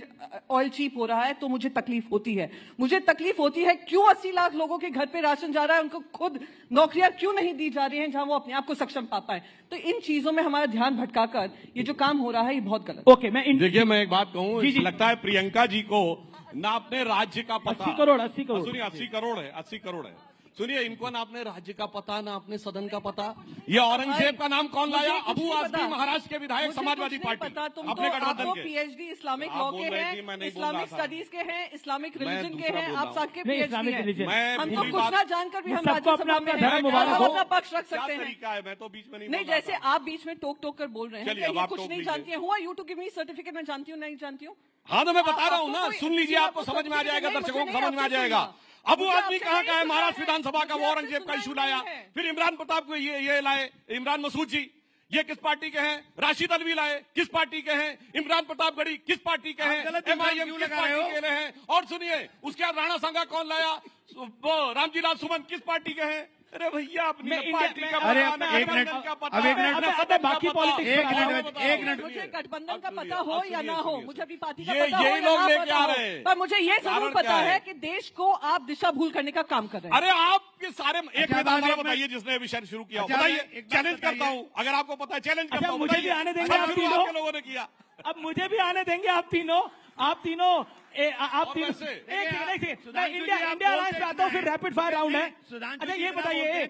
ऑयल चीप हो रहा है, तो मुझे तकलीफ होती है। मुझे तकलीफ होती है क्यों 80 लाख लोगों के घर पे राशन जा रहा है, उनको खुद नौकरियां क्यों नहीं दी जा रही हैं जहां वो अपने आप को सक्षम पा पाए। तो इन चीजों में हमारा ध्यान भटकाकर ये जो काम हो रहा है, ये बहुत गलत। ओके, देखिए मैं एक बात कहूं, लगता है प्रियंका जी को ना अपने राज्य का पता, 80 करोड़ सुनिए 80 करोड़ है, 80 करोड़ है। सुनिए, इनको ना अपने राज्य का पता, ना अपने सदन का पता। ये औरंगजेब का नाम कौन लाया? अबू आजमी, महाराष्ट्र के विधायक, समाजवादी पार्टी, अपने गठबंधन के। पीएचडी इस्लामिक लॉ के हैं, इस्लामिक स्टडीज के हैं, इस्लामिक रिलीजन के हैं, आप सबके पीएचडी हैं। हमको कुछ ना जानकर भी हम राज्यसभा में अपना पक्ष रख सकते हैं। मैं तो बीच में नहीं, जैसे आप बीच में टोक टोक कर बोल रहे हैं, ये कुछ नहीं जानती है। हुआ you to give me certificate, मैं जानती हूँ नहीं जानती हूँ। हाँ, तो मैं बता रहा हूँ ना, सुन लीजिए, आपको समझ में आ जाएगा, दर्शकों को समझ में आ जाएगा। अबू आदमी कहाँ का है? महाराष्ट्र विधानसभा का, वो औरंगजेब का इशू लाया। फिर इमरान प्रताप को ये लाए, इमरान मसूद जी, ये किस पार्टी के हैं? राशिद अलवी लाए, किस पार्टी के हैं? इमरान प्रतापगढ़ी किस पार्टी के हैं? MIM किस पार्टी के हैं? और सुनिए, उसके बाद राणा सांगा कौन लाया? वो रामजी लाल सुमन किस पार्टी के हैं? अरे भैया, अपनी पार्टी का अरे एक मिनट, अब एक मिनट, बाकी पॉलिटिक्स, एक मिनट, मुझे गठबंधन का पता हो या ना हो, मुझे अपनी पार्टी का ये पता हो या लोग ना लेके आ पता रहे हैं। हो, पर मुझे ये जरूर पता है कि देश को आप दिशा भूल करने का काम कर रहे हैं। अरे आपके सारे एक मैदान बताइए जिसने विषय शुरू किया, बताइए। चैलेंज करता हूँ, अगर आपको पता है, चैलेंज करता हूँ। मुझे भी आने देंगे आप तीनों लोगों ने किया। अब मुझे भी आने देंगे आप तीनों इंडिया अलायंस पे आता हूँ, फिर रैपिड फायर राउंड है। अच्छा ये बताइए,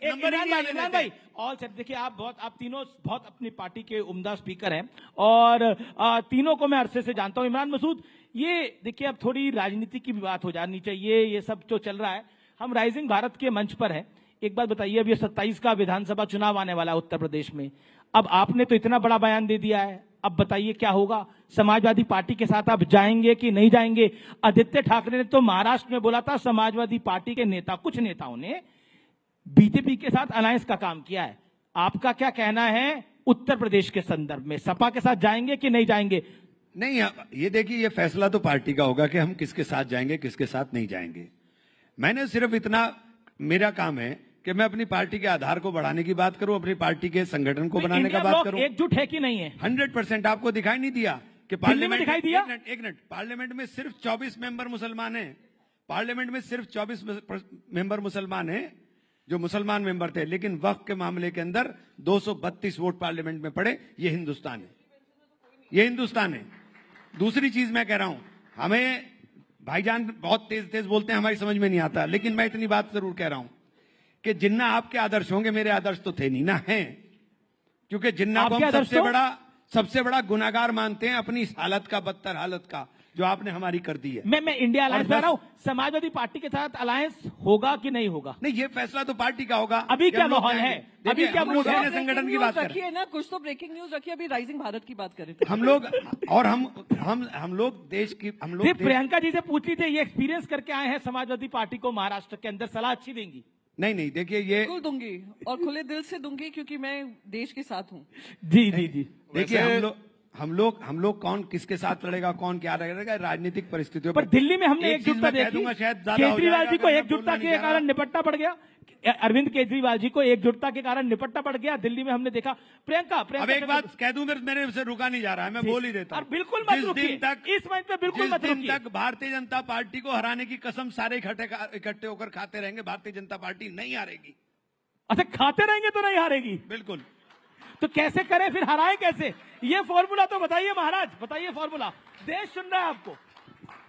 इमरान भाई, ऑल सेट। देखिए, आप तीनों बहुत अपनी पार्टी के उम्दा स्पीकर हैं, और तीनों को मैं अरसे से जानता हूँ। इमरान मसूद, ये देखिए, अब थोड़ी राजनीति की भी बात हो जानी चाहिए। ये सब जो चल रहा है, हम राइजिंग भारत के मंच पर हैं। एक बात बताइए, अब ये 27 का विधानसभा चुनाव आने वाला है उत्तर प्रदेश में। अब आपने तो इतना बड़ा बयान दे दिया है, अब बताइए क्या होगा? समाजवादी पार्टी के साथ आप जाएंगे कि नहीं जाएंगे? आदित्य ठाकरे ने तो महाराष्ट्र में बोला था, समाजवादी पार्टी के नेता, कुछ नेताओं ने बीजेपी के साथ अलायंस का काम किया है। आपका क्या कहना है उत्तर प्रदेश के संदर्भ में? सपा के साथ जाएंगे कि नहीं जाएंगे? नहीं, ये देखिए, ये फैसला तो पार्टी का होगा कि हम किसके साथ जाएंगे, किसके साथ नहीं जाएंगे। मैंने सिर्फ इतना, मेरा काम है कि मैं अपनी पार्टी के आधार को बढ़ाने की बात करूं, अपनी पार्टी के संगठन को बनाने का बात करूं। एकजुट है कि नहीं है? 100%। आपको दिखाई नहीं दिया कि पार्लियामेंट दिखाई दिया? एक मिनट, पार्लियामेंट में सिर्फ 24 मेंबर मुसलमान हैं। पार्लियामेंट में सिर्फ 24 मेंबर मुसलमान हैं, जो मुसलमान मेंबर थे। लेकिन वक्फ के मामले के अंदर 232 वोट पार्लियामेंट में पड़े। ये हिंदुस्तान है, ये हिंदुस्तान है। दूसरी चीज मैं कह रहा हूं, हमें भाईजान बहुत तेज तेज बोलते हैं, हमारी समझ में नहीं आता, लेकिन मैं इतनी बात जरूर कह रहा हूं कि जिन्ना आपके आदर्श होंगे, मेरे आदर्श तो थे नहीं ना हैं। क्योंकि जिन्ना को हम सबसे बड़ा गुनाहगार मानते हैं, अपनी इस हालत का, बदतर हालत का, जो आपने हमारी कर दी है। मैं इंडिया अलायंस में रहा हूं। समाजवादी पार्टी के साथ अलायंस होगा कि नहीं होगा? नहीं, ये फैसला तो पार्टी का होगा। अभी क्या माहौल है? अभी क्या मूड है? संगठन की बात रखिए ना, कुछ तो ब्रेकिंग न्यूज रखिए। अभी राइजिंग भारत की बात करें हम लोग, और हम लोग देश की, हम लोग प्रियंका जी से पूछ लीजिए, ये एक्सपीरियंस करके आए हैं समाजवादी पार्टी को महाराष्ट्र के अंदर, सलाह अच्छी देंगी? नहीं, देखिए, ये बिल्कुल दूंगी, और खुले दिल से दूंगी, क्योंकि मैं देश के साथ हूँ। जी। देखिए, हम लोग कौन किसके साथ लड़ेगा, कौन क्या लड़ेगा, राजनीतिक परिस्थितियों पर दिल्ली में हमने एकजुटता देखी। केजरीवाल जी को एकजुटता के कारण निपटना पड़ गया, अरविंद केजरीवाल जी को एकजुटता के कारण निपटना पड़ गया। दिल्ली में हमने देखा। प्रियंका अब एक बात कह दूं, मेरे से रुका नहीं जा रहा है, मैं बोल ही देता हूं। बिल्कुल मत रुकिए, इस मंच पे बिल्कुल मत रुकिए। तक भारतीय जनता पार्टी को हराने की कसम सारे इकट्ठे होकर खाते रहेंगे, भारतीय जनता पार्टी नहीं हारेगी। अच्छा, खाते रहेंगे तो नहीं हारेगी? बिल्कुल। तो कैसे करें फिर, हराएं कैसे? ये फॉर्मूला तो बताइए महाराज, बताइए फॉर्मूला। देश सुन रहा है आपको।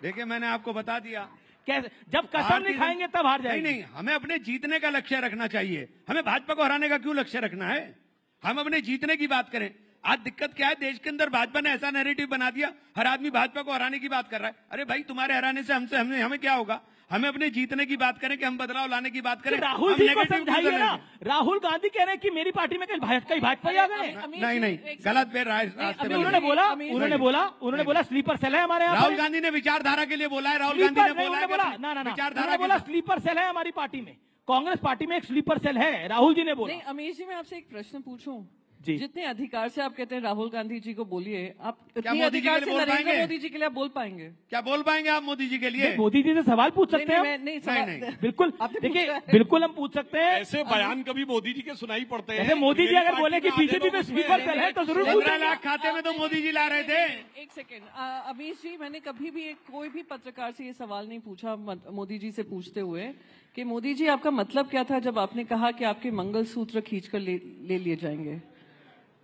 देखिए, मैंने आपको बता दिया, कैसे? जब कसम नहीं खाएंगे तब हार जाएंगे। नहीं, हमें अपने जीतने का लक्ष्य रखना चाहिए। हमें भाजपा को हराने का क्यों लक्ष्य रखना है? हम अपने जीतने की बात करें। आज दिक्कत क्या है, देश के अंदर भाजपा ने ऐसा नैरेटिव बना दिया, हर आदमी भाजपा को हराने की बात कर रहा है। अरे भाई, तुम्हारे हराने से हमें क्या होगा? हमें अपने जीतने की बात करें कि हम बदलाव लाने की बात करें। राहुल जी को समझाइए ना। राहुल गांधी कह रहे हैं कि मेरी पार्टी में कहीं भाजपा ही आ गए। नहीं, गलत पे उन्होंने बोला स्लीपर सेल है हमारे यहाँ। राहुल गांधी ने विचारधारा के लिए बोला है। राहुल गांधी ने बोला स्लीपर सेल है हमारी पार्टी में। कांग्रेस पार्टी में एक स्लीपर सेल है, राहुल जी ने बोला। नहीं, अमीर जी, मैं आपसे एक प्रश्न पूछूं। जितने अधिकार से आप कहते हैं राहुल गांधी जी को बोलिए, आप इतने अधिकार से नरेंद्र मोदी जी के लिए आप बोल पाएंगे? क्या बोल पाएंगे आप मोदी जी के लिए? मोदी जी से सवाल पूछ सकते हैं? नहीं, बिल्कुल। देखिए, बिल्कुल हम पूछ सकते हैं। ऐसे बयान कभी मोदी जी के सुनाई पड़ते हैं। मोदी जी अगर बोले कि बीजेपी में स्लीपर सेल है तो जरूर 15 लाख खाते में तो मोदी जी ला रहे थे। एक सेकेंड, अमीर जी, मैंने कभी भी कोई भी पत्रकार से ये सवाल नहीं पूछा मोदी जी से पूछते हुए कि मोदी जी आपका मतलब क्या था जब आपने कहा कि आपके मंगलसूत्र खींचकर ले लिए जाएंगे?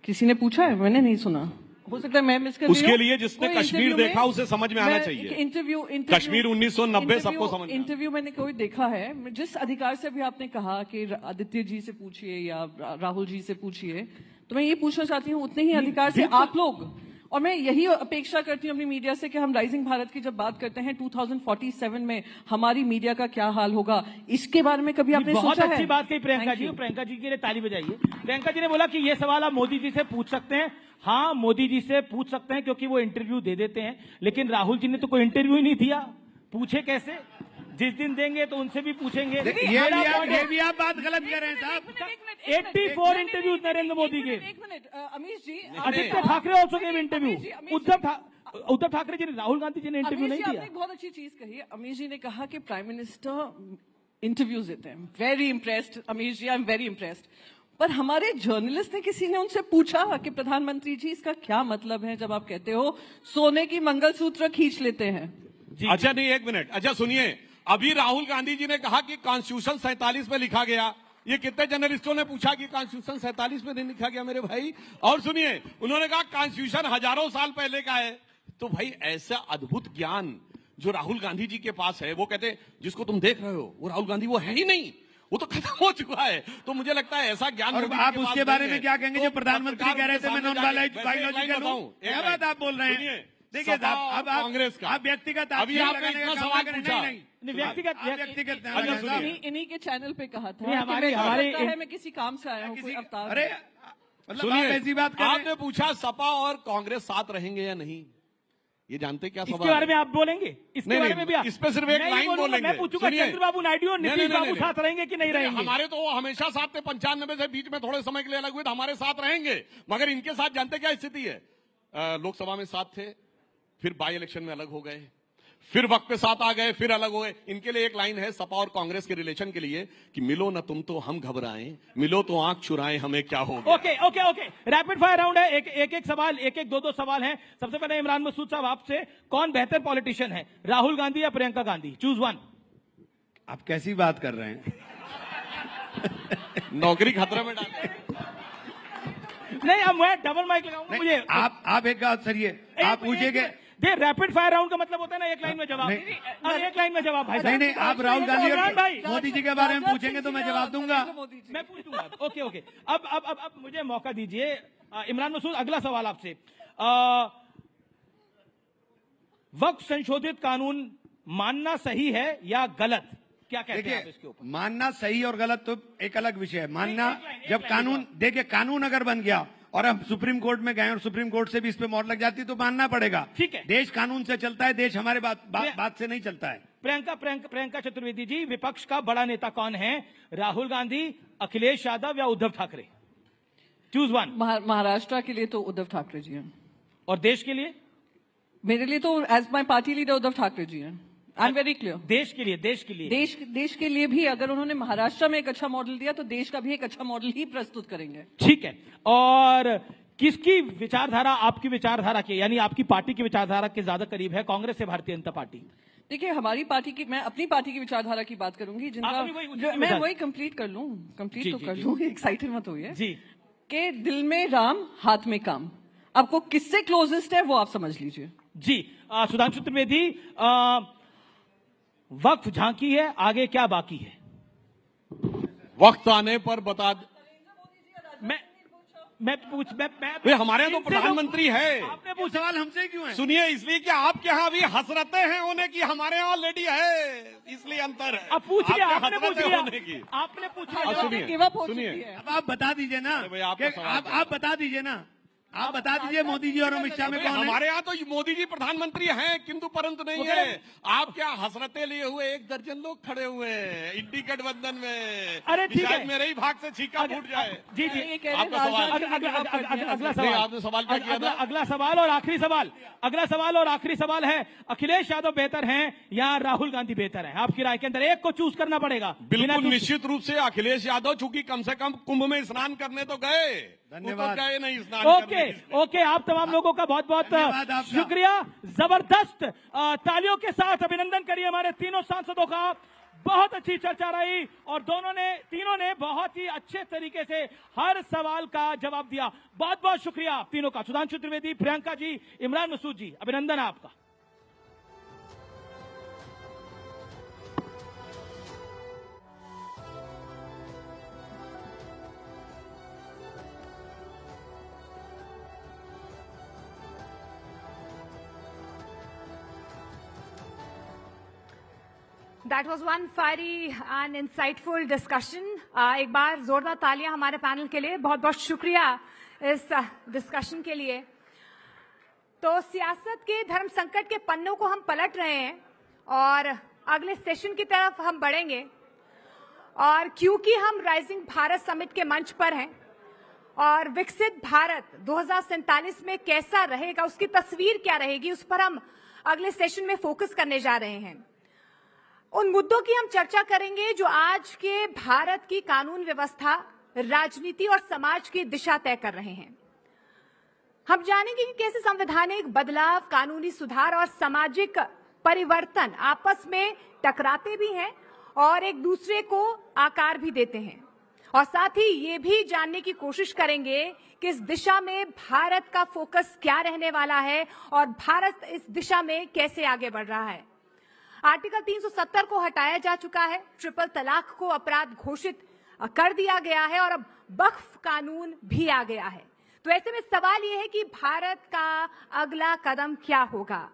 किसी ने पूछा है? मैंने नहीं सुना। हो सकता है मैं मिस कर रही हूं। उसके लिए जिसने कश्मीर देखा उसे समझ में आना चाहिए। इंटरव्यू कश्मीर 1990 सबको समझ में। इंटरव्यू मैंने कोई देखा है, जिस अधिकार से भी आपने कहा कि आदित्य जी से पूछिए या राहुल जी से पूछिए, तो मैं ये पूछना चाहती हूँ उतने ही अधिकार से आप लोग, और मैं यही अपेक्षा करती हूँ अपनी मीडिया से कि हम राइजिंग भारत की जब बात करते हैं 2047 में हमारी मीडिया का क्या हाल होगा, इसके बारे में कभी आपने सोचा है? बहुत अच्छी बात कही प्रियंका जी। प्रियंका जी के लिए ताली बजाइए। प्रियंका जी ने बोला कि ये सवाल आप मोदी जी से पूछ सकते हैं। हाँ, मोदी जी से पूछ सकते हैं क्योंकि वो इंटरव्यू दे देते हैं, लेकिन राहुल जी ने तो कोई इंटरव्यू ही नहीं दिया। पूछे कैसे? जिस दिन देंगे तो उनसे भी पूछेंगे। ये भी आप बात गलत कर रहे हैं साहब। 84 इंटरव्यू नरेंद्र मोदी के। एक minute Amir ji, Aaditya Thackeray also gave interview. Uddhav Thackeray ji ने, राहुल गांधी जी ने इंटरव्यू नहीं दिया। आपने बहुत अच्छी चीज कही है। अमीर जी ने कहा कि प्राइम मिनिस्टर इंटरव्यूज देते हैं। वेरी इंप्रेस्ड अमीर जी, आई एम वेरी इंप्रेस्ड। पर हमारे जर्नलिस्ट ने, किसी ने उनसे पूछा कि प्रधानमंत्री जी इसका क्या मतलब है जब आप कहते हो सोने की मंगलसूत्र खींच लेते हैं? अच्छा नहीं, एक मिनट, अच्छा सुनिए, अभी राहुल गांधी जी ने कहा कि कॉन्स्टिट्यूशन 47 में लिखा गया। ये कितने जर्नलिस्टों ने पूछा कि कॉन्स्टिट्यूशन 47 में नहीं लिखा गया मेरे भाई? और सुनिए, उन्होंने कहा कॉन्स्टिट्यूशन हजारों साल पहले का है। तो भाई ऐसा अद्भुत ज्ञान जो राहुल गांधी जी के पास है, वो कहते हैं जिसको तुम देख रहे हो वो राहुल गांधी वो है ही नहीं, वो तो खत्म हो चुका है। तो मुझे लगता है ऐसा ज्ञान। और आप उसके बारे में क्या कहेंगे जो प्रधानमंत्री कह रहे थे मैं नॉन बायोलॉजिकल हूं? क्या बात आप बोल रहे हैं? देखिए साहब, अब कांग्रेस का आप व्यक्तिगत अभी आपने इतना सवाल पूछा, व्यक्तिगत इन्हीं के चैनल पे कहा था हमारे मैं किसी काम से आया हूँ, कोई अवतार। अरे सुनिए, ऐसी बात कर आपने पूछा सपा और कांग्रेस साथ रहेंगे या नहीं, ये जानते क्या सवाल? इसके बारे में आप बोलेंगे? इसके बारे में भी इस पे सिर्फ एक लाइन बोलेंगे। मैं पूछूंगा चंद्रबाबू नायडू और नीतीश बाबू साथ रहेंगे कि नहीं रहेंगे? हमारे तो वो हमेशा साथ थे, 95 से बीच में थोड़े समय के लिए अलग हुए तो हमारे साथ रहेंगे। मगर इनके साथ जानते क्या स्थिति है? लोकसभा में साथ थे, फिर बाई इलेक्शन में अलग हो गए, फिर वक्त पे साथ आ गए, फिर अलग हो गए। इनके लिए एक लाइन है सपा और कांग्रेस के रिलेशन के लिए कि मिलो ना तुम तो हम घबराएं, मिलो तो आंख चुराएं हमें क्या होगा। ओके रैपिड फायर राउंड है। एक सवाल, दो सवाल हैं। सबसे पहले इमरान मसूद साहब आपसे, कौन बेहतर पॉलिटिशियन है, राहुल गांधी या प्रियंका गांधी? Choose one. आप कैसी बात कर रहे हैं? नौकरी खतरे में डाल नहीं, अब मैं डबल माइक लगाऊंगा। मुझे आप एक बात सरिए, आप पूछेंगे। रैपिड फायर राउंड का मतलब होता है ना एक लाइन में जवाब। एक लाइन में जवाब भाई। नहीं, आप राहुल गांधी और मोदी जी के बारे में पूछेंगे तो मैं जवाब दूंगा। मैं पूछ दूंगा। ओके अब मुझे मौका दीजिए। इमरान मसूद, अगला सवाल आपसे। वक्फ संशोधित कानून मानना सही है या गलत, क्या कहते हैं आप इसके ऊपर? मानना सही और गलत तो एक अलग विषय है। मानना जब कानून, देखिए कानून अगर बन गया और हम सुप्रीम कोर्ट में गए और सुप्रीम कोर्ट से भी इस पे मोहर लग जाती तो मानना पड़ेगा। ठीक है, देश कानून से चलता है, देश हमारे बात से नहीं चलता है। प्रियंका चतुर्वेदी जी, विपक्ष का बड़ा नेता कौन है, राहुल गांधी, अखिलेश यादव या उद्धव ठाकरे? Choose one. महाराष्ट्र के लिए तो उद्धव ठाकरे जी हैं। और देश के लिए? मेरे लिए तो as my party leader Uddhav Thackeray ji हैं। I am very clear. देश के लिए भी अगर उन्होंने महाराष्ट्र में एक अच्छा मॉडल दिया तो देश का भी एक अच्छा मॉडल ही प्रस्तुत करेंगे। ठीक है। और किसकी विचारधारा आपकी विचारधारा के, यानी आपकी पार्टी की विचारधारा के ज्यादा करीब है, कांग्रेस से भारतीय जनता पार्टी? देखिए, हमारी पार्टी की, मैं अपनी पार्टी की विचारधारा की बात करूंगी, जिनका मैं वही कंप्लीट कर लूं, एक्साइटेड मत होइए जी। के दिल में राम, हाथ में काम, आपको किससे क्लोजेस्ट है वो आप समझ लीजिए जी। सुधांशु त्रिवेदी, वक्त झांकी है, आगे क्या बाकी है? वक्त आने पर बता। वे हमारे यहाँ तो प्रधानमंत्री है। आपने पूछा सवाल हमसे क्यों है? सुनिए, इसलिए कि आपके यहाँ अभी हसरतें हैं होने की, हमारे यहाँ ऑलरेडी है, इसलिए अंतर है। अब पूछ लिया, आपने पूछ लिया, आपने पूछ लिया। सुनिए, अब आप बता दीजिए ना, आप बता दीजिए ना, आप बता दीजिए मोदी जी और अमित शाह में कौन है? हमारे यहाँ तो मोदी जी प्रधानमंत्री हैं, किंतु परंतु नहीं है। आप क्या हसरतें लिए हुए 1 दर्जन लोग खड़े हुए हैं इंडी गठबंधन में। अरे ठीक है, मेरे ही भाग से छीका फूट जाए। जी, आपका सवाल, अगला सवाल, आपने सवाल क्या किया था? अगला सवाल और आखिरी सवाल, अगला सवाल और आखिरी सवाल है, अखिलेश यादव बेहतर हैं या राहुल गांधी बेहतर है? आपकी राय के अंदर एक को चूज करना पड़ेगा। बिल्कुल निश्चित रूप से अखिलेश यादव, चूंकि कम से कम कुंभ में स्नान करने तो गए, धन्यवाद। गए नहीं स्नान ओके, आप तमाम लोगों का बहुत बहुत शुक्रिया। जबरदस्त तालियों के साथ अभिनंदन करिए हमारे तीनों सांसदों का। बहुत अच्छी चर्चा रही और तीनों ने बहुत ही अच्छे तरीके से हर सवाल का जवाब दिया। बहुत बहुत शुक्रिया आप तीनों का। सुधांशु त्रिवेदी, प्रियंका जी, इमरान मसूद जी, अभिनंदन है आपका। That was one fiery and insightful discussion. एक बार जोरदार तालियां हमारे पैनल के लिए। बहुत बहुत शुक्रिया इस डिस्कशन के लिए। तो सियासत के धर्म संकट के पन्नों को हम पलट रहे हैं और अगले सेशन की तरफ हम बढ़ेंगे। और क्योंकि हम राइजिंग भारत समिट के मंच पर हैं और विकसित भारत 2047 में कैसा रहेगा, उसकी तस्वीर क्या रहेगी, उस पर हम अगले सेशन में फोकस करने जा रहे हैं। उन मुद्दों की हम चर्चा करेंगे जो आज के भारत की कानून व्यवस्था, राजनीति और समाज की दिशा तय कर रहे हैं। हम जानेंगे कि कैसे संवैधानिक बदलाव, कानूनी सुधार और सामाजिक परिवर्तन आपस में टकराते भी हैं और एक दूसरे को आकार भी देते हैं। और साथ ही ये भी जानने की कोशिश करेंगे कि इस दिशा में भारत का फोकस क्या रहने वाला है और भारत इस दिशा में कैसे आगे बढ़ रहा है। आर्टिकल 370 को हटाया जा चुका है, ट्रिपल तलाक को अपराध घोषित कर दिया गया है और अब वक्फ कानून भी आ गया है। तो ऐसे में सवाल ये है कि भारत का अगला कदम क्या होगा।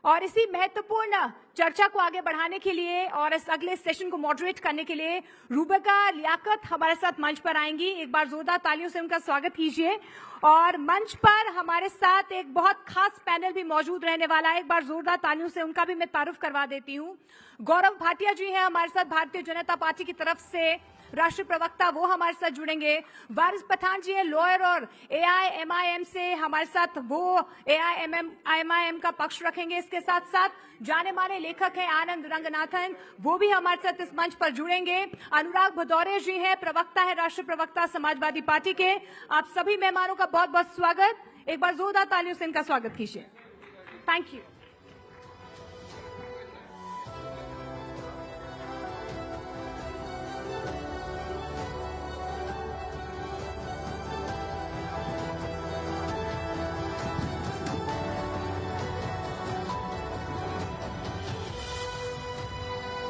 और इसी महत्वपूर्ण चर्चा को आगे बढ़ाने के लिए और इस अगले सेशन को मॉडरेट करने के लिए रूबिका लियाकत हमारे साथ मंच पर आएंगी। एक बार जोरदार तालियों से उनका स्वागत कीजिए। और मंच पर हमारे साथ एक बहुत खास पैनल भी मौजूद रहने वाला है। एक बार जोरदार तालियों से उनका भी मैं तारुफ करवा देती हूँ। गौरव भाटिया जी हैं हमारे साथ, भारतीय जनता पार्टी की तरफ से राष्ट्रीय प्रवक्ता, वो हमारे साथ जुड़ेंगे। वारिस पठान जी हैं लॉयर और AIMIM से हमारे साथ, वो AIMIM का पक्ष रखेंगे। इसके साथ साथ जाने माने लेखक हैं आनंद रंगनाथन, वो भी हमारे साथ इस मंच पर जुड़ेंगे। अनुराग भदौरे जी हैं, प्रवक्ता है, राष्ट्रीय प्रवक्ता समाजवादी पार्टी के। आप सभी मेहमानों का बहुत बहुत स्वागत। एक बार जोरदार तालियों से इनका स्वागत कीजिए। Thank you.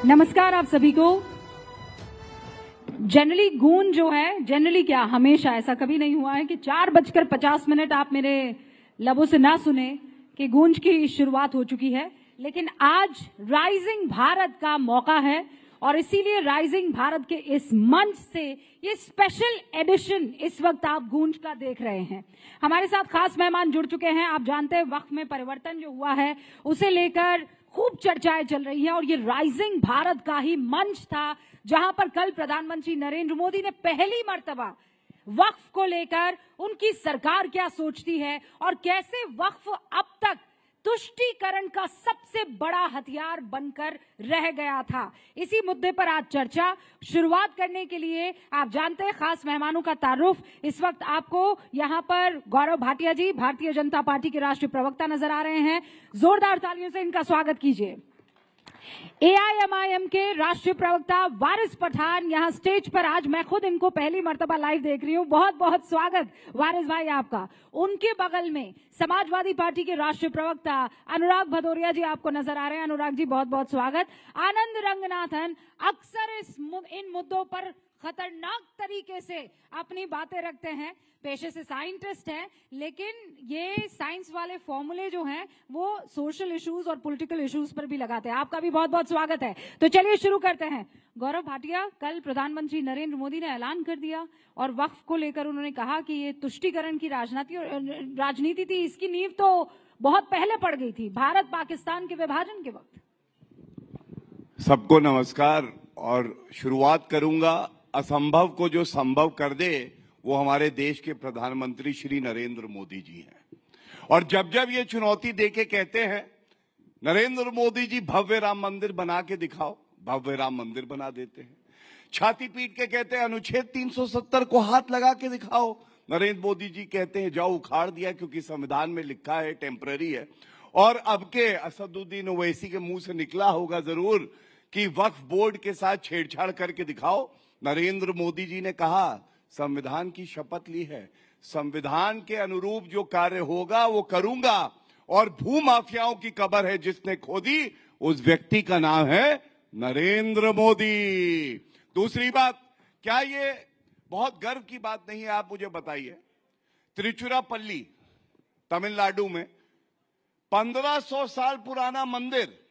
नमस्कार आप सभी को। जनरली गूंज जो है, जनरली क्या, हमेशा ऐसा कभी नहीं हुआ है कि 4:50 आप मेरे लबों से ना सुने कि गूंज की शुरुआत हो चुकी है। लेकिन आज राइजिंग भारत का मौका है और इसीलिए राइजिंग भारत के इस मंच से ये स्पेशल एडिशन इस वक्त आप गूंज का देख रहे हैं। हमारे साथ खास मेहमान जुड़ चुके हैं। आप जानते हैं वक्फ में परिवर्तन जो हुआ है उसे लेकर खूब चर्चाएं चल रही हैं और ये राइजिंग भारत का ही मंच था जहां पर कल प्रधानमंत्री नरेंद्र मोदी ने पहली मर्तबा वक्फ को लेकर उनकी सरकार क्या सोचती है और कैसे वक्फ अब तक तुष्टीकरण का सबसे बड़ा हथियार बनकर रह गया था। इसी मुद्दे पर आज चर्चा शुरुआत करने के लिए आप जानते हैं खास मेहमानों का तारुफ इस वक्त आपको यहाँ पर गौरव भाटिया जी, भारतीय जनता पार्टी के राष्ट्रीय प्रवक्ता नजर आ रहे हैं। जोरदार तालियों से इनका स्वागत कीजिए। AIMIM के राष्ट्रीय प्रवक्ता वारिस पठान यहाँ स्टेज पर, आज मैं खुद इनको पहली मर्तबा लाइव देख रही हूँ। बहुत बहुत स्वागत वारिस भाई आपका। उनके बगल में समाजवादी पार्टी के राष्ट्रीय प्रवक्ता अनुराग भदौरिया जी आपको नजर आ रहे हैं। अनुराग जी बहुत बहुत स्वागत। आनंद रंगनाथन अक्सर इन मुद्दों पर खतरनाक तरीके से अपनी बातें रखते हैं, पेशे से साइंटिस्ट हैं, लेकिन ये साइंस वाले फॉर्मूले जो हैं वो सोशल इश्यूज और पॉलिटिकल इश्यूज पर भी लगाते हैं। आपका भी बहुत बहुत स्वागत है। तो चलिए शुरू करते हैं। गौरव भाटिया, कल प्रधानमंत्री नरेंद्र मोदी ने ऐलान कर दिया और वक्फ को लेकर उन्होंने कहा कि ये तुष्टीकरण की राजनीति थी, इसकी नींव तो बहुत पहले पड़ गई थी, भारत पाकिस्तान के विभाजन के वक्त। सबको नमस्कार। और शुरुआत करूंगा, असंभव को जो संभव कर दे वो हमारे देश के प्रधानमंत्री श्री नरेंद्र मोदी जी हैं। और जब जब ये चुनौती देके कहते हैं नरेंद्र मोदी जी भव्य राम मंदिर बना के दिखाओ, भव्य राम मंदिर बना देते हैं। छाती पीट के कहते हैं अनुच्छेद 370 को हाथ लगा के दिखाओ, नरेंद्र मोदी जी कहते हैं जाओ उखाड़ दिया क्योंकि संविधान में लिखा है टेम्पररी है। और अब के असदुद्दीन ओवैसी के मुंह से निकला होगा जरूर कि वक्फ बोर्ड के साथ छेड़छाड़ करके दिखाओ। नरेंद्र मोदी जी ने कहा संविधान की शपथ ली है, संविधान के अनुरूप जो कार्य होगा वो करूंगा, और भू माफियाओं की कब्र है जिसने खोदी, उस व्यक्ति का नाम है नरेंद्र मोदी। दूसरी बात, क्या ये बहुत गर्व की बात नहीं है? आप मुझे बताइए, त्रिचुरापल्ली तमिलनाडु में 1500 साल पुराना मंदिर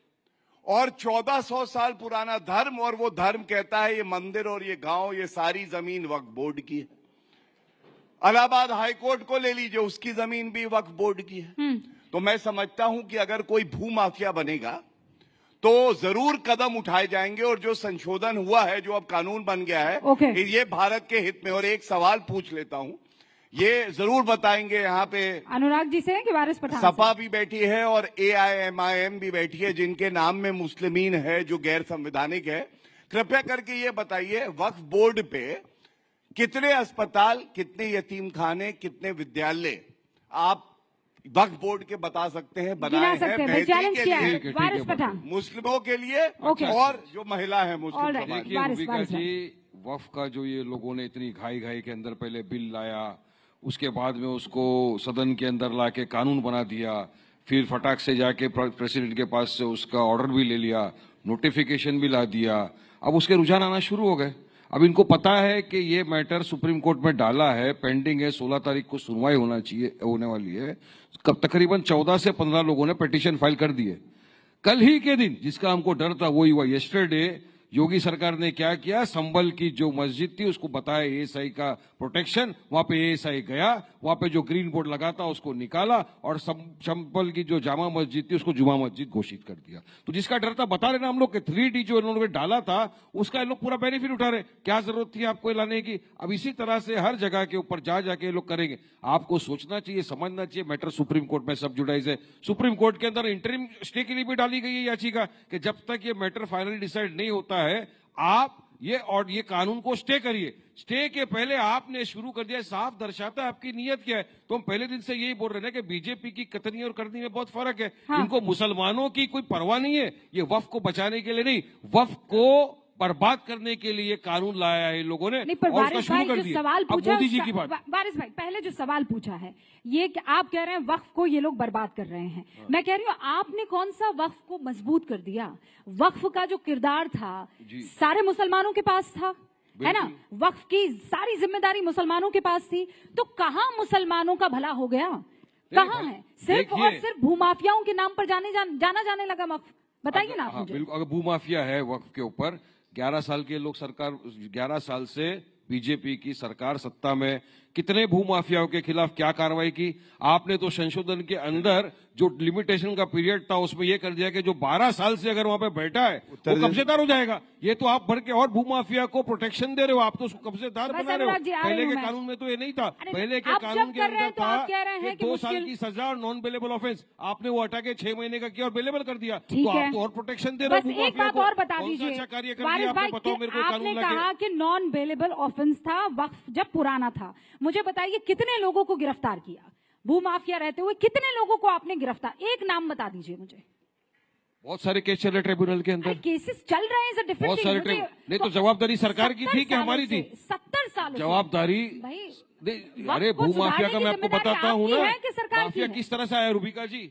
और 1400 साल पुराना धर्म, और वो धर्म कहता है ये मंदिर और ये गांव, ये सारी जमीन वक्फ बोर्ड की है। इलाहाबाद हाईकोर्ट को ले लीजिए, उसकी जमीन भी वक्फ बोर्ड की है। तो मैं समझता हूं कि अगर कोई भू माफिया बनेगा तो जरूर कदम उठाए जाएंगे, और जो संशोधन हुआ है, जो अब कानून बन गया है, ये भारत के हित में। और एक सवाल पूछ लेता हूं, ये जरूर बताएंगे यहाँ पे अनुराग जी से कि वारिस पठान सपा भी बैठी है और AIMIM भी बैठी है, जिनके नाम में मुस्लिमीन है जो गैर संवैधानिक है। कृपया करके ये बताइए, वक्फ बोर्ड पे कितने अस्पताल, कितने यतीम खाने, कितने विद्यालय आप वक्फ बोर्ड के बता सकते हैं बनाए हैं बेहतरी के लिए, मुस्लिमों के लिए और जो महिला है मुस्लिम समाज। देखिए जी, वक्फ का जो ये लोगों ने इतनी घाई के अंदर पहले बिल लाया, उसके बाद में उसको सदन के अंदर लाके कानून बना दिया, फिर फटाक से जाके प्रेसिडेंट के पास से उसका ऑर्डर भी ले लिया, नोटिफिकेशन भी ला दिया। अब उसके रुझान आना शुरू हो गए। अब इनको पता है कि ये मैटर सुप्रीम कोर्ट में डाला है, पेंडिंग है, 16 तारीख को सुनवाई होने वाली है। कब तकरीबन 14 से 15 लोगों ने पिटीशन फाइल कर दिए। कल ही के दिन जिसका हमको डर था वही हुआ। यस्टरडे योगी सरकार ने क्या किया, संभल की जो मस्जिद थी उसको बताया ASI का प्रोटेक्शन, वहां पे ASI गया, वहां पे जो ग्रीन बोर्ड लगा था उसको निकाला, और संभल की जो जामा मस्जिद थी उसको जुमा मस्जिद घोषित कर दिया। तो जिसका डर था, बता रहे ना हम लोग, 3D जो इन्होंने डाला था उसका ये लोग पूरा बेनिफिट उठा रहे। क्या जरूरत थी आपको लाने की? अब इसी तरह से हर जगह के ऊपर जा जाके लोग करेंगे। आपको सोचना चाहिए, समझना चाहिए, मैटर सुप्रीम कोर्ट में सब जुडाइज है। सुप्रीम कोर्ट के अंदर इंटरिम स्टे के लिए भी डाली गई है याचिका कि जब तक ये मैटर फाइनली डिसाइड नहीं होता है आप ये कानून को स्टे करिए। स्टे के पहले आपने शुरू कर दिया, साफ दर्शाता है आपकी नीयत क्या है। तो हम पहले दिन से यही बोल रहे हैं कि बीजेपी की कथनी और करनी में बहुत फर्क है। इनको मुसलमानों की कोई परवाह नहीं है, ये वक्फ को बचाने के लिए नहीं, वक्फ को बर्बाद करने के लिए कानून लाया है इन लोगों ने। नहीं, पर वारिस भाई जो सवाल पूछा, मोदी जी की बात, वारिस भाई पहले जो सवाल पूछा है ये कि आप कह रहे हैं वक्फ को ये लोग बर्बाद कर रहे हैं। मैं कह रही हूँ आपने कौन सा वक्फ को मजबूत कर दिया? वक्फ का जो किरदार था सारे मुसलमानों के पास था, है ना? वक्फ की सारी जिम्मेदारी मुसलमानों के पास थी, तो कहाँ मुसलमानों का भला हो गया? कहाँ है? सिर्फ और सिर्फ भूमाफियाओं के नाम पर जाना जाने लगा वक्फ। बताइए ना आप मुझे। बिल्कुल, अगर भूमाफिया है वक्फ के ऊपर, 11 साल के लोग सरकार, 11 साल से बीजेपी की सरकार सत्ता में, कितने भूमाफियाओं के खिलाफ क्या कार्रवाई की? आपने तो संशोधन के अंदर जो लिमिटेशन का पीरियड था उसमें यह कर दिया कि जो 12 साल से अगर वहां पे बैठा है वो कब्जेदार हो जाएगा। ये तो आप भर के और भूमाफिया को प्रोटेक्शन दे रहे हो, आप तो उसको कब्जेदार बना रहे हो। पहले के कानून में तो ये नहीं था। पहले के कानून के अंदर था कि 2 साल की सजा और नॉन बेलेबल ऑफेंस, आपने वो हटा के 6 महीने का किया और बेलेबल कर दिया। तो आप तो और प्रोटेक्शन दे रहे हो। एक बात और बता दीजिए, आपने कहा कि नॉन बेलेबल ऑफेंस था वक्फ जब पुराना था। मुझे बताइए कितने लोगों को गिरफ्तार किया? भूमाफिया रहते हुए कितने लोगों को आपने गिरफ्तार, एक नाम बता दीजिए मुझे। बहुत सारे केस चल रहे ट्रिब्यूनल के अंदर, केसेस चल रहे हैं, बहुत सारे नहीं तो जवाबदरी सरकार की थी कि हमारी थी? 70 साल जवाबदारी। अरे भूमाफिया का मैं आपको बताता हूँ ना, माफिया किस तरह से आया रूबिका जी।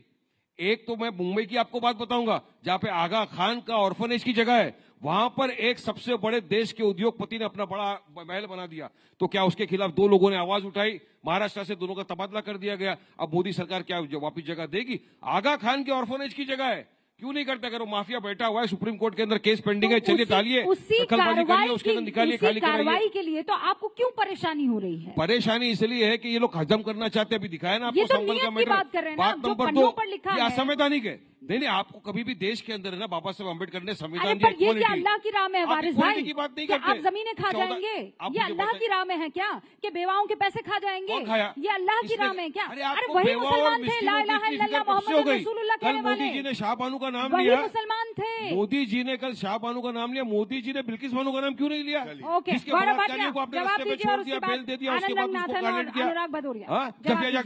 एक तो मैं मुंबई की आपको बात बताऊंगा, जहाँ पे आगा खान का ऑर्फनेज की जगह है, वहां पर एक सबसे बड़े देश के उद्योगपति ने अपना बड़ा महल बना दिया, तो क्या उसके खिलाफ दो लोगों ने आवाज उठाई? महाराष्ट्र से दोनों का तबादला कर दिया गया। अब मोदी सरकार क्या वापिस जगह देगी? आगा खान के ऑर्फनेज की जगह है, क्यों नहीं करता? अगर वो माफिया बैठा हुआ है, सुप्रीम कोर्ट के अंदर केस पेंडिंग है, चलिए डालिए, दखलबाजी करिए, उसके अंदर निकालिए, खाली कार्रवाई के लिए तो आपको क्यों परेशानी हो रही है? परेशानी इसलिए है कि ये लोग हजम करना चाहते हैं। अभी दिखाया ना आपको संबल का मैटर। बात कर रहे हैं ना, बात नंबर 2, ये असंवैधानिक है। नहीं, आपको कभी भी देश के अंदर है ना, बाबा साहब अम्बेडकर ने संविधान दिया, ये क्या अल्लाह की राह में है वारिस भाई? की बात नहीं क्या करते? आप जमीनें खा जाएंगे? ये अल्लाह की राह में है क्या कि बेवाओं के पैसे खा जाएंगे? ये अल्लाह की राह में है क्या? अरे वही मुसलमान थे, ला इलाहा इल्लल्लाह मुहम्मद रसूलुल्लाह कहने वाले। मोदी जी ने शाह बानू का नाम लिया, मुसलमान थे। मोदी जी ने कल शाह बानू का नाम लिया, मोदी जी ने बिल्किस बानू का नाम क्यों नहीं लिया? ओके, जिसके बलात्कारियों को आपने रास्ते में छोड़ दिया, बेल दे दिया, उसके बाद उसको टारगेट किया।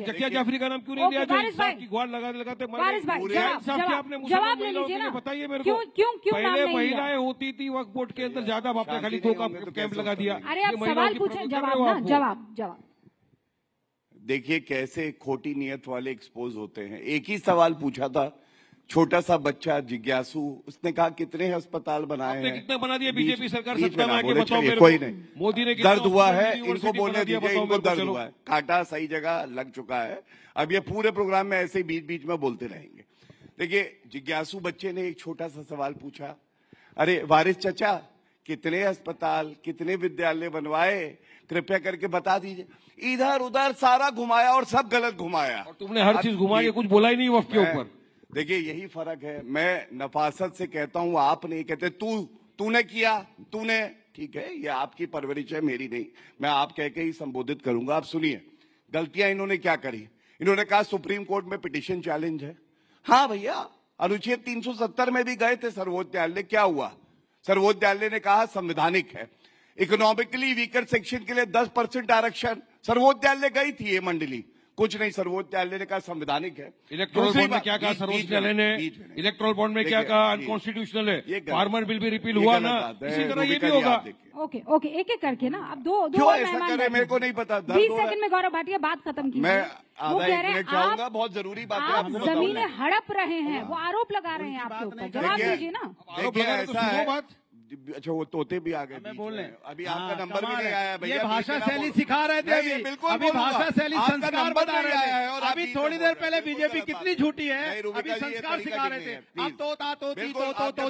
जकिया जाफरी का नाम क्यों नहीं लिया? जो इंसाफ की गुहार लगाते आपने बताइए मेरे को। पहले महिलाएं होती थी वक्फ बोर्ड के अंदर ज्यादा, आपने खाली 2 का कैंप लगा दिया। अरे आप सवाल पूछें, जवाब। देखिए कैसे खोटी नियत वाले एक्सपोज होते हैं। एक ही सवाल पूछा था, छोटा सा बच्चा जिज्ञासु, उसने कहा कितने अस्पताल बनाए हैं? कितने बना दिए बीजेपी सरकार? सत्ता में आके बताओ मेरे कोई को। नहीं, मोदी ने दर्द हुआ है, इनको बोलने दीजिए, इनको दर्द हुआ है, कांटा सही जगह लग चुका है। अब ये पूरे प्रोग्राम में ऐसे ही बीच बीच में बोलते रहेंगे। देखिए, जिज्ञासु बच्चे ने एक छोटा सा सवाल पूछा, अरे वारिस चचा, कितने अस्पताल, कितने विद्यालय बनवाए, कृपया करके बता दीजिए। इधर उधर सारा घुमाया और सब गलत घुमाया। और तुमने हर चीज घुमा के कुछ बोला ही नहीं वक्फ के ऊपर। देखिए, यही फर्क है। मैं नफासत से कहता हूं, आप नहीं कहते। तूने किया, तूने, ठीक है, ये आपकी परवरिश है, मेरी नहीं। मैं आप कह के ही संबोधित करूंगा। आप सुनिए, गलतियां इन्होंने क्या करी। इन्होंने कहा सुप्रीम कोर्ट में पिटीशन चैलेंज है। हाँ भैया, अनुच्छेद 370 में भी गए थे सर्वोच्च न्यायालय, क्या हुआ? सर्वोच्च न्यायालय ने कहा संवैधानिक है। इकोनॉमिकली वीकर सेक्शन के लिए 10% आरक्षण, सर्वोच्च न्यायालय गई थी ये मंडली, कुछ नहीं, सर्वोच्च न्यायालय ने कहा संवैधानिक है। इलेक्ट्रोल बॉन्ड में क्या कहा सर्वोच्च न्यायालय ने? इलेक्ट्रोल बॉन्ड में क्या कहा? अनकॉन्स्टिट्यूशनल है। फार्मर बिल भी रिपील हुआ ना, इसी तरह ये भी होगा। ओके, एक एक करके ना, अब दो क्यों ऐसा करे, मेरे को नहीं पता। 20 सेकंड में गौरव भाटिया बात खत्म कीजिए। मैं आधा एक मिनट चाहूंगा, बहुत जरूरी बात है। आप जमीनें हड़प रहे हैं, वो आरोप लगा रहे हैं आपके ऊपर, जवाब दीजिए ना। देखिए ऐसा है, अच्छा वो तोते भी आ गए, मैं बोल रहे हैं, अभी आपका नंबर भी नहीं आया भैया। ये भाषा शैली सिखा रहे थे अभी, बिल्कुल अभी भाषा शैली संस्कार बता रहे थे। और अभी थोड़ी देर पहले बीजेपी कितनी झूठी है, अभी संस्कार सिखा रहे थे। अब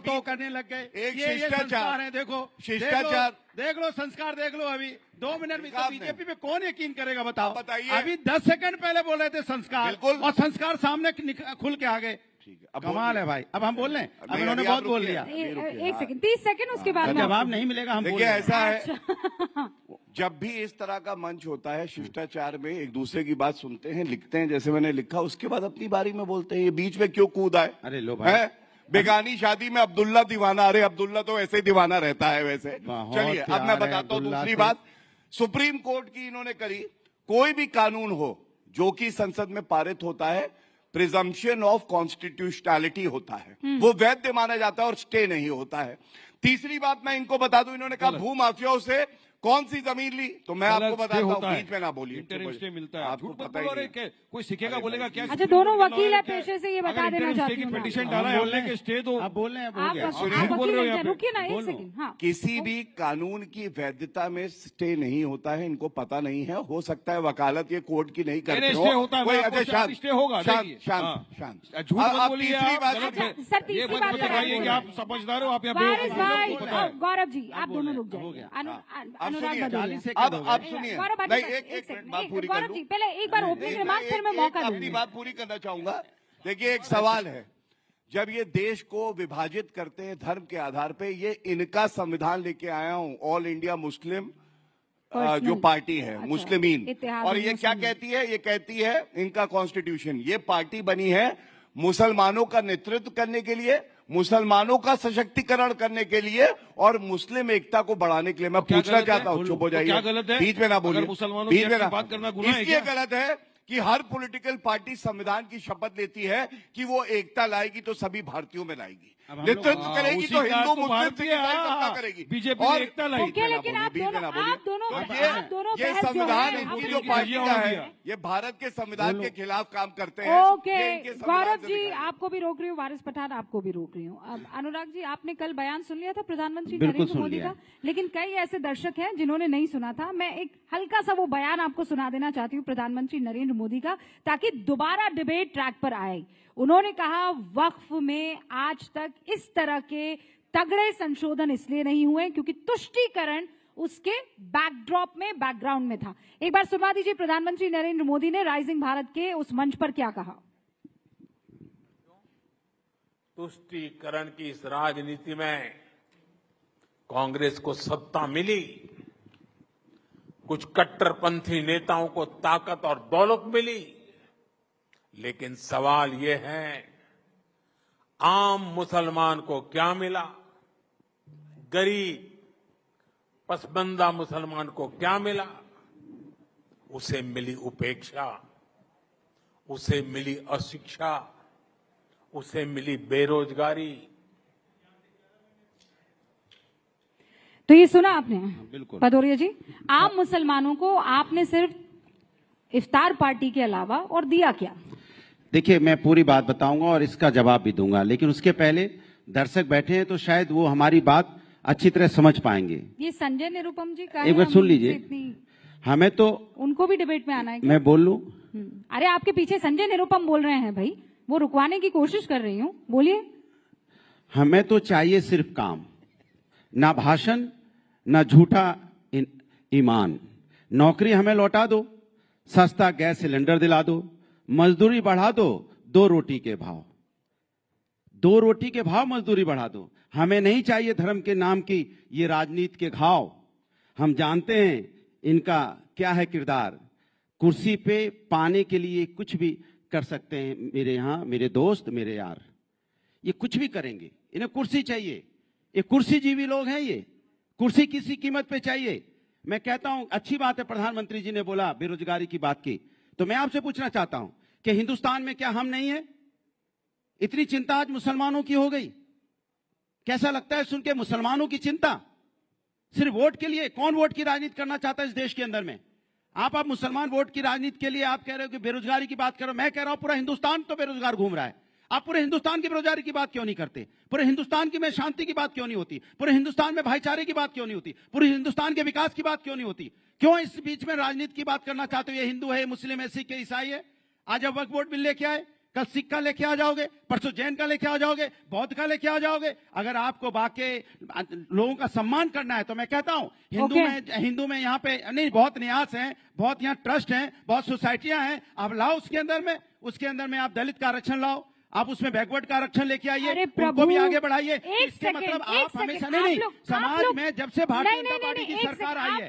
तो करने लग गए। ये संस्कार है, देखो शिष्टाचार, देख लो संस्कार, देख लो। अभी 2 मिनट में बीजेपी पे कौन यकीन करेगा बताओ? बताइए। अभी 10 सेकंड पहले बोल रहे थे संस्कार, और संस्कार सामने खुल के आ गए। कमाल है भाई। अब हम बोल रहे हैं, अब इन्होंने बहुत बोल लिया। 1 सेकंड, 30 सेकंड, उसके बाद जवाब नहीं मिलेगा। हम देखिए ऐसा है, जब भी इस तरह का मंच होता है, शिष्टाचार में एक दूसरे की बात सुनते हैं, लिखते हैं, जैसे मैंने लिखा, उसके बाद अपनी बारी में बोलते हैं। ये बीच में क्यों कूद आए? अरे लो भाई, बेगानी शादी में अब्दुल्ला दीवाना। अरे अब्दुल्ला तो ऐसे ही दीवाना रहता है वैसे। चलिए अब मैं बताता हूँ दूसरी बात। सुप्रीम कोर्ट की इन्होंने करी, कोई भी कानून हो जो कि संसद में पारित होता है, प्रिजम्पशन ऑफ कॉन्स्टिट्यूशनैलिटी होता है, वो वैध माना जाता है और स्टे नहीं होता है। तीसरी बात मैं इनको बता दूं, इन्होंने कहा भू माफियाओं से कौन सी जमीन ली, तो मैं आपको बताता हूँ, बीच में ना बोलिए। इंटरिम स्टे मिलता है, आपको पता ही नहीं। कोई सीखेगा बोलेगा क्या? अच्छा, दोनों वकील है पेशे से, ये बता देना चाहती हूँ। पिटीशन डाला है हमने के स्टे दो, आप बोल रहे हैं, रुकिए ना 1 सेकंड। किसी भी कानून की वैधता में स्टे नहीं होता है, इनको पता नहीं है। हो सकता है वकालत ये कोर्ट की नहीं करते हो। स्टे होगा, शांत। झूठ मत बोलिए आप। ये मत बताइए कि आप समझदार हो, आप यहाँ गौरव जी, आप दोनों रुक जाइए। अब सुनिए, नहीं एक मिनट बात पूरी कर लूं। पहले एक बार ओपनिंग रिमार्क, फिर मैं मौका दूंगा। अपनी बात पूरी करना चाहूंगा। देखिए एक सवाल है, जब ये देश को विभाजित करते हैं धर्म के आधार पे, ये इनका संविधान लेके आया हूं, ऑल इंडिया मुस्लिम जो पार्टी है, मुस्लिमीन, और ये क्या कहती है? ये कहती है इनका कॉन्स्टिट्यूशन, ये पार्टी बनी है मुसलमानों का नेतृत्व करने के लिए, मुसलमानों का सशक्तिकरण करने के लिए और मुस्लिम एकता को बढ़ाने के लिए। मैं पूछना चाहता हूँ, चुप हो जाइए, बीच में ना बोलिए, बीच में ना। इसलिए गलत है कि हर पॉलिटिकल पार्टी संविधान की शपथ लेती है कि वो एकता लाएगी तो सभी भारतीयों में लाएगी। नेतृत्व करेगी तो हिंदू मुस्लिम से सत्ता करेगी, बीजेपी और एकता लाई। लेकिन आप दोनों ये बहस जो संविधान है, इनकी जो पार्टियां है, ये भारत के संविधान के खिलाफ काम करते हैं। ओके ये इनके संविधान गौरव से जी, दिखाई। आपको भी रोक रही हूँ, वारिस पठान आपको भी रोक रही हूँ। अब अनुराग जी, आपने कल बयान सुन लिया था प्रधानमंत्री बिल्कुल नरेंद्र सुन मोदी लिया का, लेकिन कई ऐसे दर्शक हैं जिन्होंने नहीं सुना था। मैं एक हल्का सा वो बयान आपको सुना देना चाहती हूँ प्रधानमंत्री नरेंद्र मोदी का, ताकि दोबारा डिबेट ट्रैक पर आए। उन्होंने कहा, वक्फ में आज तक इस तरह के तगड़े संशोधन इसलिए नहीं हुए क्योंकि तुष्टीकरण उसके बैकड्रॉप में, बैकग्राउंड में था। एक बार सुनवा दीजिए प्रधानमंत्री नरेंद्र मोदी ने राइजिंग भारत के उस मंच पर क्या कहा। तुष्टीकरण की इस राजनीति में कांग्रेस को सत्ता मिली, कुछ कट्टरपंथी नेताओं को ताकत और दौलत मिली, लेकिन सवाल ये है, आम मुसलमान को क्या मिला? गरीब पसबंदा मुसलमान को क्या मिला? उसे मिली उपेक्षा, उसे मिली अशिक्षा, उसे मिली बेरोजगारी। तो ये सुना आपने बिल्कुल भदौरिया जी, आम मुसलमानों को आपने सिर्फ इफ्तार पार्टी के अलावा और दिया क्या? देखिए, मैं पूरी बात बताऊंगा और इसका जवाब भी दूंगा, लेकिन उसके पहले दर्शक बैठे हैं तो शायद वो हमारी बात अच्छी तरह समझ पाएंगे। ये संजय निरुपम जी का एक बार सुन लीजिए, हमें तो उनको भी डिबेट में आना है क्या? मैं बोल लूं? अरे आपके पीछे संजय निरुपम बोल रहे हैं भाई, वो रुकवाने की कोशिश कर रही हूँ, बोलिए। हमें तो चाहिए सिर्फ काम, ना भाषण, ना झूठा ईमान। नौकरी हमें लौटा दो, सस्ता गैस सिलेंडर दिला दो, मजदूरी बढ़ा दो, 2 रोटी के भाव, 2 रोटी के भाव मजदूरी बढ़ा दो। हमें नहीं चाहिए धर्म के नाम की ये राजनीति के घाव। हम जानते हैं इनका क्या है किरदार, कुर्सी पे पाने के लिए कुछ भी कर सकते हैं। मेरे यहाँ मेरे दोस्त, मेरे यार, ये कुछ भी करेंगे, इन्हें कुर्सी चाहिए। ये कुर्सी जीवी लोग हैं, ये कुर्सी किसी कीमत पे चाहिए। मैं कहता हूं, अच्छी बात है प्रधानमंत्री जी ने बोला, बेरोजगारी की बात की, तो मैं आपसे पूछना चाहता हूं कि हिंदुस्तान में क्या हम नहीं है? इतनी चिंता आज मुसलमानों की हो गई। कैसा लगता है सुन के मुसलमानों की चिंता? सिर्फ वोट के लिए? कौन वोट की राजनीति करना चाहता है इस देश के अंदर में? आप मुसलमान वोट की राजनीति के लिए आप कह रहे हो कि बेरोजगारी की बात करो। मैं कह रहा हूं पूरा हिंदुस्तान तो बेरोजगार घूम रहा है। आप पूरे हिंदुस्तान की बेरोजगारी की बात क्यों नहीं करते? पूरे हिंदुस्तान की में शांति की बात क्यों नहीं होती? पूरे हिंदुस्तान में भाईचारे की बात क्यों नहीं होती? पूरे हिंदुस्तान के विकास की बात क्यों नहीं होती? क्यों इस बीच में राजनीति की बात करना चाहते हो? ये हिंदू है, मुस्लिम है, सिख है, ईसाई है। आज अब वक्फ बोर्ड बिल लेके आए, कल सिख का लेके आ जाओगे, परसों जैन का लेके आ जाओगे, बौद्ध का लेके आ जाओगे। अगर आपको बाकी लोगों का सम्मान करना है तो मैं कहता हूं हिंदू में यहाँ पे नहीं, बहुत न्यास हैं, बहुत यहाँ ट्रस्ट हैं, बहुत सोसाइटियां हैं। आप लाओ उसके अंदर में आप दलित का आरक्षण लाओ, आप उसमें बैकवर्ड का आरक्षण लेके आइए, उनको भी आगे बढ़ाइए। इसके मतलब आप हमेशा नहीं, समाज में जब से भारतीय जनता पार्टी की सरकार आई है,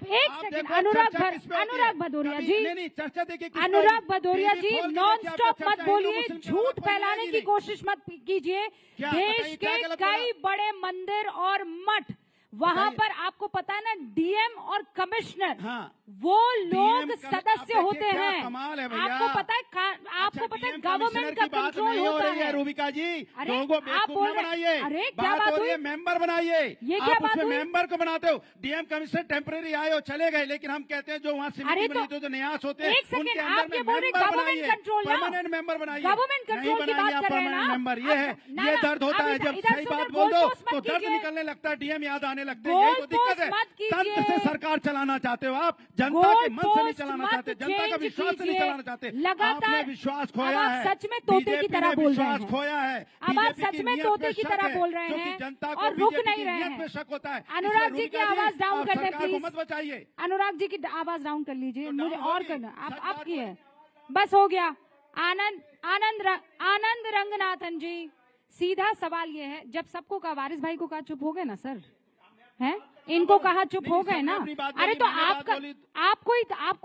अनुराग भदौरिया जी, चर्चा देखिए, अनुराग भदौरिया जी, नॉन स्टॉप मत बोलिए, झूठ फैलाने की कोशिश मत कीजिए। देश के कई बड़े मंदिर और मठ, वहां पर आपको पता है ना, डीएम और कमिश्नर, वो लोग सदस्य होते हैं। आपको पता है गवर्नमेंट का कंट्रोल होता है। रूबिका जी, अरे लोगों को आप बोल बनाइए, अरे क्या बात हुई? मेंबर बनाइए। ये क्या बात हुई? मेंबर को बनाते हो, डीएम कमिश्नर टेम्परेरी आए हो, चले गए, लेकिन हम कहते हैं जो वहाँ समिति बनी तो जो न्यास होते हैं, एक सेकंड, आप ये बोल रहे गवर्नमेंट कंट्रोल, परमानेंट मेंबर बनाइए। गवर्नमेंट कंट्रोल की बात कर रहे हैं ना मेंबर। ये है, ये दर्द होता है जब सही बात बोल दो तो दर्द निकलने लगता है, डीएम याद आने लगते हैं। यही तो दिक्कत है, तंत्र से सरकार चलाना चाहते हो आप, जनता के मन से नहीं चलाना चाहते, जनता का विश्वास से नहीं चलाना चाहते। आपने विश्वास खोया है, सच में तोते की तरह बोल रहे हैं, खोया है। अब आप सच में तोते की तरह बोल रहे हैं जनता और रुक नहीं रहे हैं। शक होता है। अनुराग जी की आवाज डाउन कर दे प्लीज, मत बचाइए। अनुराग जी की आवाज डाउन कर लीजिए, मुझे और करना आपकी है, बस हो गया। आनंद रंगनाथन जी, सीधा सवाल ये है, जब सबको कहा, वारिस भाई को कहा चुप हो गए ना सर, हैं? इनको कहा चुप हो गए ना। अरे तो आपको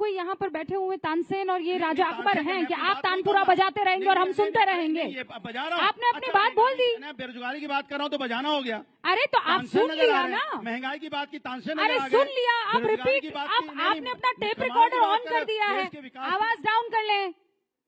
यहाँ पर बैठे हुए तानसेन और ये राजा अकबर हैं कि आप तानपुरा बजाते रहेंगे और हम सुनते रहेंगे? आपने अपनी बात बोल दी। बेरोजगारी की बात कर रहा हूँ तो बजाना हो गया। अरे तो आप सुन लिया ना, महंगाई की बात की तानसेन। अरे सुन लिया, आप रिपीट, आपने अपना टेप रिकॉर्डर ऑन कर दिया है, आवाज डाउन कर लें।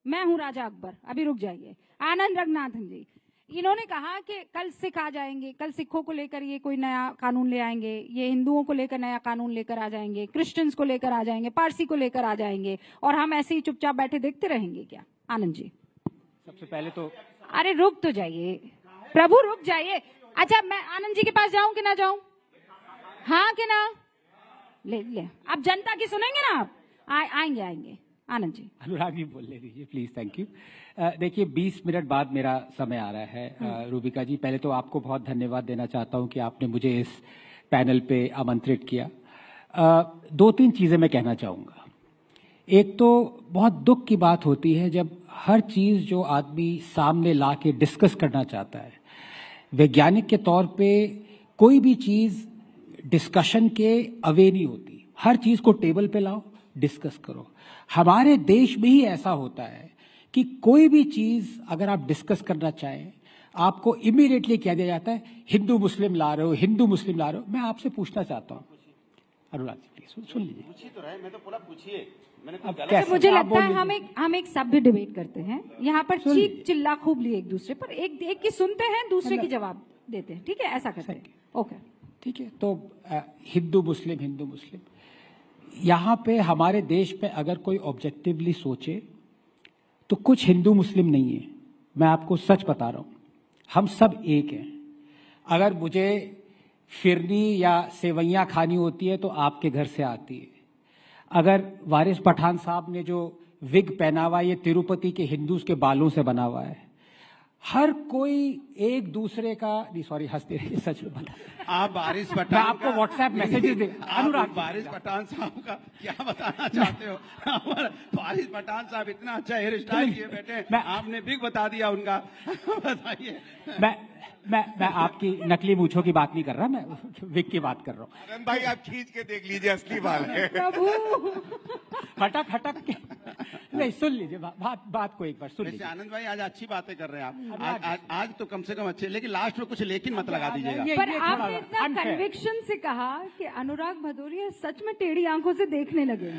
मैं हूँ राजा अकबर, अभी रुक जाइए। आनंद रंगनाथन जी, इन्होंने कहा कि कल सिख आ जाएंगे, कल सिखों को लेकर ये कोई नया कानून ले आएंगे, ये हिंदुओं को लेकर नया कानून लेकर आ जाएंगे, क्रिश्चियंस को लेकर आ जाएंगे, पारसी को लेकर आ जाएंगे, और हम ऐसे ही चुपचाप बैठे देखते रहेंगे क्या? आनंद जी, सबसे पहले तो अरे रुक तो जाइए प्रभु, रुक जाइए। अच्छा, मैं आनंद जी के पास जाऊं कि ना जाऊं? हाँ कि ना? ले आप जनता की सुनेंगे ना? आप आएंगे आनंद जी। अनुराग जी बोलने दीजिए प्लीज, थैंक यू। देखिए 20 मिनट बाद मेरा समय आ रहा है। रूबिका जी, पहले तो आपको बहुत धन्यवाद देना चाहता हूं कि आपने मुझे इस पैनल पे आमंत्रित किया। 2-3 चीजें मैं कहना चाहूंगा। एक तो बहुत दुख की बात होती है जब हर चीज जो आदमी सामने ला के डिस्कस करना चाहता है, वैज्ञानिक के तौर पे कोई भी चीज डिस्कशन के अवे नहीं होती। हर चीज को टेबल पे लाओ, डिस्कस करो। हमारे देश में ही ऐसा होता है कि कोई भी चीज अगर आप डिस्कस करना चाहें, आपको इमीडिएटली कह दिया जाता है हिंदू मुस्लिम ला रहे हो, हिंदू मुस्लिम ला रहे हो। मैं आपसे पूछना चाहता हूं, अनुराग जी प्लीज सुन लीजिए। पूछिए तो रहे, मैं तो पूरा पूछिए। मुझे लगता है हम एक सभ्य डिबेट करते हैं यहाँ पर, चीख चिल्ला खूब लिए एक दूसरे पर, एक की सुनते हैं, दूसरे की जवाब देते हैं। ठीक है, ऐसा करते हैं। ओके, ठीक है। तो हिंदू मुस्लिम यहाँ पे हमारे देश में अगर कोई ऑब्जेक्टिवली सोचे तो कुछ हिंदू मुस्लिम नहीं है। मैं आपको सच बता रहा हूं, हम सब एक हैं। अगर मुझे फिरनी या सेवैयां खानी होती है तो आपके घर से आती है। अगर वारिस पठान साहब ने जो विग पहना हुआ, ये तिरुपति के हिंदूज के बालों से बना हुआ है। हर कोई एक दूसरे का, नहीं सॉरी हंसते रहिए, सच में बता। आप वारिस पठान, मैं आपको व्हाट्सएप मैसेजेस दे। अनुराग, वारिस पठान साहब का क्या बताना चाहते हो? वारिस पठान साहब इतना अच्छा हेयर स्टाइल किए बैठे, आपने बिग बता दिया उनका। बताइए। मैं आपकी नकली मूंछों की बात नहीं कर रहा, मैं विग की बात कर रहा हूँ। आनंद भाई आप खींच के देख लीजिए, असली बाल है। हटक के नहीं, सुन लीजिए बात को एक बार सुन लीजिए। आनंद भाई आज अच्छी बातें कर रहे हैं आप, आज तो कम से कम अच्छे, लेकिन लास्ट में कुछ लेकिन मत लगा दीजिएगा। पर आपने इतना कन्विक्शन से कहा कि अनुराग भदौरिया सच में टेढ़ी आंखों से देखने लगे।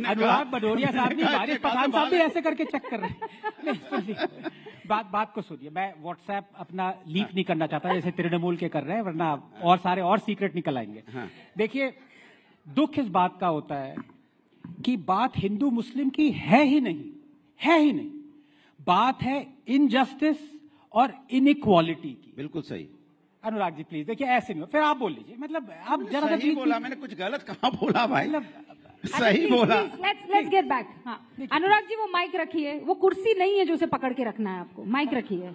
अनुराग भदौरिया साहब नहीं, वारिस पठान साहब भी ऐसे करके चेक कर रहे हैं। बात को सुनिए। मैं व्हाट्सएप अपना लीक नहीं करना चाहता जैसे तृणमूल के कर रहे हैं, वरना और सारे और सीक्रेट निकल आएंगे। देखिए, दुख इस बात का होता है कि बात हिंदू मुस्लिम की है ही नहीं। बात है इनजस्टिस और इनइक्वालिटी की। बिल्कुल सही। अनुराग जी प्लीज देखिए, ऐसे नहीं हो, फिर आप बोल लीजिए। मतलब आप जरा सही बोला, मैंने कुछ गलत कहाँ बोला भाई? सही बोला। Let's get back. हाँ, अनुराग जी वो माइक रखिए, वो कुर्सी नहीं है जो उसे पकड़ के रखना है आपको, माइक रखिए।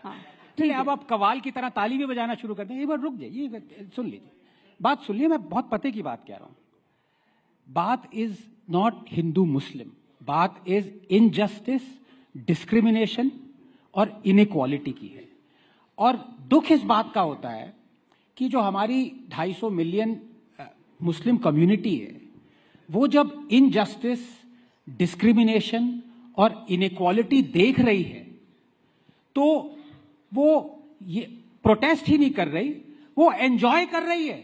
हाँ, ठीक है। अब आप कवाल की तरह ताली भी बजाना शुरू कर दें। एक बार रुक जाइए, सुन लीजिए, बात सुन लीजिए। मैं बहुत पते की बात कह रहा हूं। बात इज नॉट हिंदू मुस्लिम, बात इज इनजस्टिस, डिस्क्रिमिनेशन और इनइक्वालिटी की है। और दुख इस बात का होता है कि जो हमारी 250 मिलियन मुस्लिम कम्युनिटी है, वो जब इनजस्टिस, डिस्क्रिमिनेशन और इनइक्वालिटी देख रही है तो वो ये प्रोटेस्ट ही नहीं कर रही, वो एंजॉय कर रही है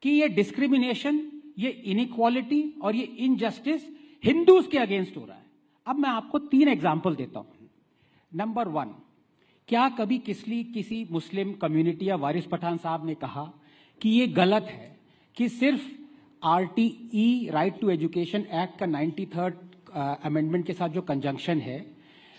कि ये डिस्क्रिमिनेशन, ये इनइक्वालिटी और ये इनजस्टिस हिंदूज के अगेंस्ट हो रहा है। अब मैं आपको 3 एग्जाम्पल देता हूं। नंबर 1, क्या कभी किसी मुस्लिम कम्युनिटी या वारिस पठान साहब ने कहा कि ये गलत है कि सिर्फ RTE, right to education act का 93rd अमेंडमेंट के साथ जो कंजंक्शन है,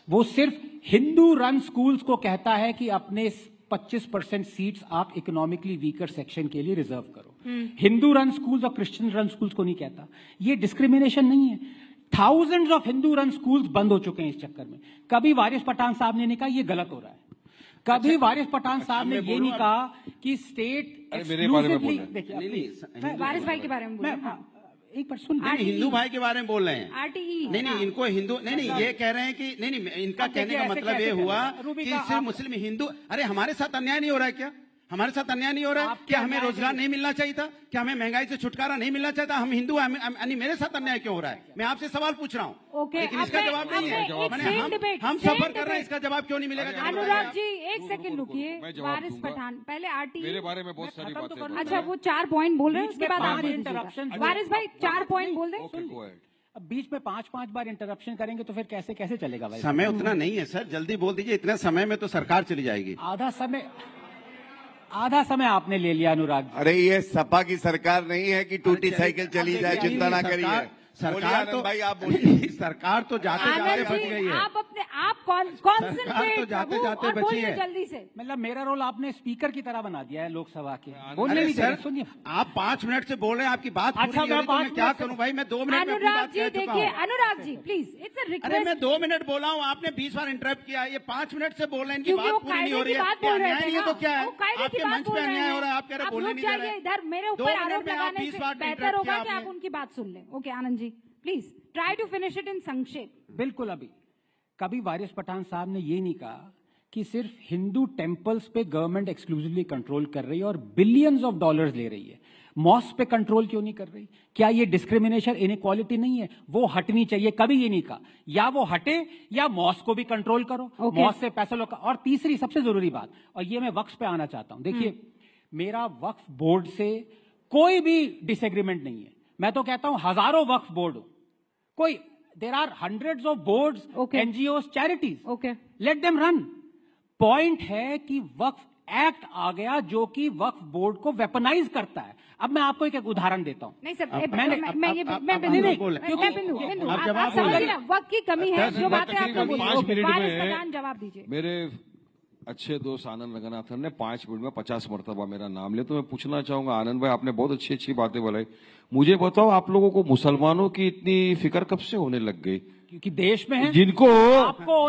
वो सिर्फ हिंदू रन स्कूल्स को कहता है कि अपने 25% सीट्स आप इकोनॉमिकली वीकर सेक्शन के लिए रिजर्व करो। हिंदू रन स्कूल्स और क्रिश्चियन रन स्कूल्स को नहीं कहता। ये डिस्क्रिमिनेशन नहीं है। Thousands of Hindu run schools बंद हो चुके हैं इस चक्कर में। कभी वारिस पठान साहब ने नहीं कहा ये गलत हो रहा है। कभी वारिस पठान साहब ने ये नहीं कहा कि स्टेट एक्सक्लूसिवली, देखिए वारिस भाई के बारे में एक बार सुन, हिंदू भाई के बारे में बोल रहे हैं। RTE नहीं, इनको हिंदू नहीं, ये कह रहे हैं कि नहीं, इनका कहने का मतलब ये हुआ कि सिर्फ मुस्लिम हिंदू। अरे हमारे साथ अन्याय नहीं हो रहा है क्या? हमारे साथ अन्याय नहीं हो रहा है क्या? हमें रोजगार नहीं मिलना चाहिए था क्या? हमें महंगाई से छुटकारा नहीं मिलना चाहिए था? हम हिंदू, मेरे साथ अन्याय क्यों हो रहा है? मैं आपसे सवाल पूछ रहा हूँ, लेकिन इसका जवाब नहीं है। हम सफर कर रहे हैं, इसका जवाब क्यों नहीं मिलेगा? अनुराग जी एक सेकंड रुकिए। वारिस पठान, पहले RTE मेरे बारे में बहुत सारी बातें। अच्छा, वो 4 पॉइंट बोल रहे हैं, उसके बाद आप इंटरप्शन। वारिस भाई 4 पॉइंट बोल दें। अब बीच में 5-5 बार इंटरप्शन करेंगे तो फिर कैसे कैसे चलेगा भाई? समय उतना नहीं है सर, जल्दी बोल दीजिए, इतना समय में तो सरकार चली जाएगी। आधा समय आपने ले लिया अनुराग जी। अरे ये सपा की सरकार नहीं है कि टूटी साइकिल चली जाए, चिंता ना करिए। सरकार तो भाई आप बोलिए। सरकार तो जाते जाते बच गई है। आप कॉन्सेंट्रेट तो जाते जाते बची है जल्दी से। मतलब मेरा रोल आपने स्पीकर की तरह बना दिया है लोकसभा के। बोलने नहीं दे, सुनिए आप 5 मिनट से बोल रहे हैं, आपकी बात अच्छा, पूरी नहीं हो रही, तो मैं क्या करूं भाई? मैं 2 मिनट में अपनी बात कह चुका हूं। Anurag ji please, it's a request. अरे मैं 2 मिनट बोला हूं, आपने 20 बार इंटरप्ट किया। ये 5 मिनट से बोल रहे हैं, इनकी बात पूरी नहीं हो रही है। अन्याय नहीं है तो क्या है? आपके मंच पे अन्याय हो रहा है, आप कह रहे बोलने नहीं दे रहे। इधर मेरे ऊपर आरोप लगाने से बेहतर होगा कि आप उनकी बात सुन लें। Okay Anand ji please try to finish it in संक्षेप। बिल्कुल। अभी कभी वारिस पठान साहब ने ये नहीं कहा कि सिर्फ हिंदू टेम्पल्स पे गवर्नमेंट एक्सक्लूसिवली कंट्रोल कर रही है और बिलियंस ऑफ डॉलर्स ले रही है। मॉस्क पे कंट्रोल क्यों नहीं कर रही? क्या ये डिस्क्रिमिनेशन, इनइक्वालिटी नहीं है? वो हटनी चाहिए। कभी ये नहीं कहा या वो हटे या मॉस्क को भी कंट्रोल करो। मॉस्क से पैसा लो। और तीसरी सबसे जरूरी बात, और ये मैं वक्फ पे आना चाहता हूं। देखिए मेरा वक्फ बोर्ड से कोई भी डिसएग्रीमेंट नहीं है। मैं तो कहता हूं हजारों वक्फ बोर्ड हो, कोई there are hundreds of boards, NGOs, charities. Let them run. Point है कि वक्फ एक्ट आ गया जो कि वक्फ बोर्ड को वेपनाइज करता है। अब मैं आपको एक उदाहरण देता हूं। नहीं सर, वक्त की कमी है, जो बातें आपने बोली जवाब दीजिए। मेरे अच्छे दोस्त आनंद रंगनाथन ने 5 मिनट में 50 मरतबा मेरा नाम लिया, तो मैं पूछना चाहूंगा आनंद भाई, आपने बहुत अच्छी अच्छी बातें बोलाई। मुझे बताओ आप लोगों को मुसलमानों की इतनी फिक्र कब से होने लग गई? क्योंकि देश में है। जिनको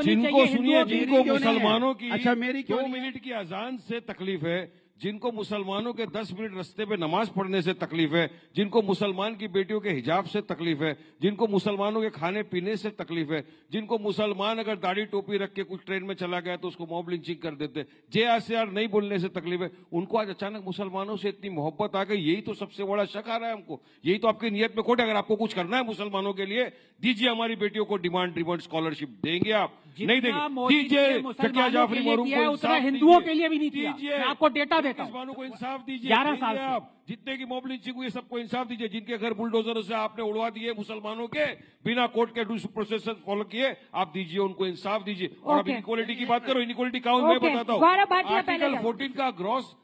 सुनिए, जिनको मुसलमानों की अच्छा मेरी 2 मिनट की अजान से तकलीफ है, जिनको मुसलमानों के 10 मिनट रास्ते पे नमाज पढ़ने से तकलीफ है, जिनको मुसलमान की बेटियों के हिजाब से तकलीफ है, जिनको मुसलमानों के खाने पीने से तकलीफ है, जिनको मुसलमान अगर दाढ़ी टोपी रख के कुछ ट्रेन में चला गया तो उसको मॉब लिंचिंग कर देते, JRCR नहीं बोलने से तकलीफ है, उनको आज अचानक मुसलमानों से इतनी मोहब्बत आ गई। यही तो सबसे बड़ा शक आ रहा है हमको। यही तो आपकी नियत में खोट है। अगर आपको कुछ करना है मुसलमानों के लिए, दीजिए हमारी बेटियों को डिमांड ड्रिवन स्कॉलरशिप। देंगे आप? नहीं देंगे? दीजिए। क्या जाफरी मरूम को इंसाफ हिंदुओं के लिए भी नहीं दीजिए। आपको डेटा देता हूं, मुसलमानों को इंसाफ दीजिए। 11 साल से आप जितने की मॉब लिंचिंग हुई सबको इंसाफ दीजिए। जिनके घर बुलडोजरों से आपने उड़वा दिए मुसलमानों के, बिना कोर्ट के ड्यू प्रोसेस फॉलो किए, आप दीजिए, उनको इंसाफ दीजिए। और अब इनइक्वालिटी की बात करो, इनइक्वालिटी काउंट मैं बताता हूँ। आर्टिकल 14 का ग्रॉस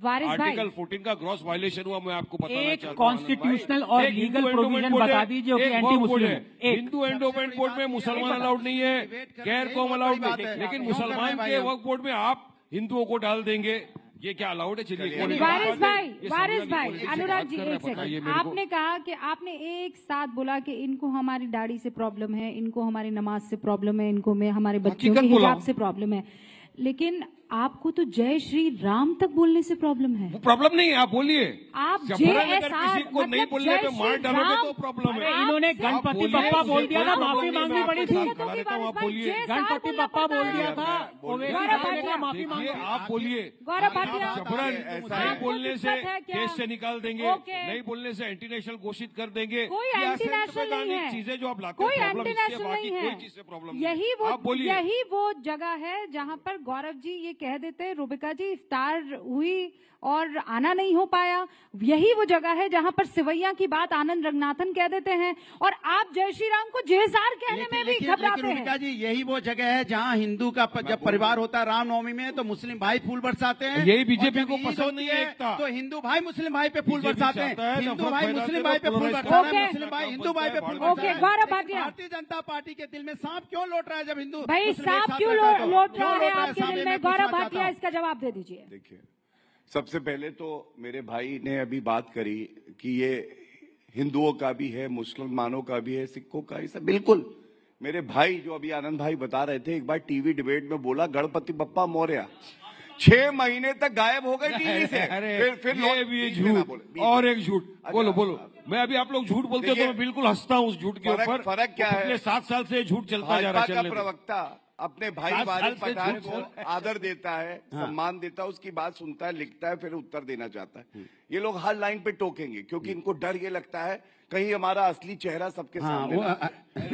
आर्टिकल 14 का ग्रॉस वायलेशन हुआ। मैं आपको बताना चाहता हूं, कॉन्स्टिट्यूशनल और लीगल प्रोविजन बता दीजिए कि एंटी मुस्लिम है। हिंदू एंडोमेंट बोर्ड में मुसलमान अलाउड नहीं है, गैर कौम अलाउड नहीं, लेकिन मुसलमान के वक्फ बोर्ड में आप हिंदुओं को डाल देंगे। ये क्या अलाउड है? चलिए वारिस भाई, अनुराग जी एक सेकंड। आपने कहा कि आपने एक साथ बोला कि इनको हमारी दाढ़ी से प्रॉब्लम है, इनको हमारी नमाज से प्रॉब्लम है, इनको में हमारे बच्चों के हिजाब से प्रॉब्लम है, लेकिन आपको तो जय श्री राम तक बोलने से प्रॉब्लम है। वो प्रॉब्लम नहीं है, आप बोलिए। आप किसी को नहीं बोलने पे मार डालोगे तो प्रॉब्लम है। इन्होंने गणपति बप्पा बोल दिया था, माफी मांगनी पड़ी थी। आप बोलिए। गणपति बप्पा बोल दिया था, माफी मांगिए। आप बोलिए। जबरन नहीं बोलने से केस से निकाल देंगे, नहीं बोलने से एंटी नेशनल घोषित कर देंगे। चीजें जो आप लाते हैं, कोई चीज से प्रॉब्लम। यही वो जगह है जहाँ पर गौरव जी ये कह देते हैं, रुबिका जी इफ्तार हुई और आना नहीं हो पाया। यही वो जगह है जहां पर सिवैया की बात आनंद रंगनाथन कह देते हैं और आप जय श्री राम को जेसार कहने में भी घबराते हैं। रुबिका जी यही वो जगह है जहां हिंदू का जब परिवार होता है रामनवमी में तो मुस्लिम भाई फूल बरसाते हैं। यही बीजेपी को पसंद नहीं है एकता। तो हिंदू भाई मुस्लिम भाई पे फूल बरसाते हैं, हिंदू भाई मुस्लिम भाई पे फूल बरसाते हैं, मुस्लिम भाई हिंदू भाई पे फूल बरसाते हैं। भारतीय जनता पार्टी के दिल में सांप क्यों लौट रहा है जब हिंदू भाई सांप क्यों लौट रहा है आपके दिल में? गौरव भाटिया इसका जवाब दे दीजिए। देखिए, सबसे पहले तो मेरे भाई ने अभी बात करी कि ये हिंदुओं का भी है, मुसलमानों का भी है, सिखों का, सब बिल्कुल। मेरे भाई जो अभी आनंद भाई बता रहे थे, एक बार टीवी डिबेट में बोला गणपति बप्पा मौर्य 6 महीने तक गायब हो गए टीवी से। फिर ये भी झूठ और एक झूठ। बोलो। मैं अभी आप लोग झूठ बोलते हो तो मैं बिल्कुल हंसता हूँ उस झूठ के ऊपर। फर्क क्या है? 7 साल से झूठ चलता जा रहा है। प्रवक्ता अपने भाई वारिस पठान को आदर देता है, सम्मान देता है, उसकी बात सुनता है, लिखता है, फिर उत्तर देना चाहता है। ये लोग हर लाइन पे टोकेंगे क्योंकि इनको डर ये लगता है कहीं हमारा असली चेहरा सबके सामने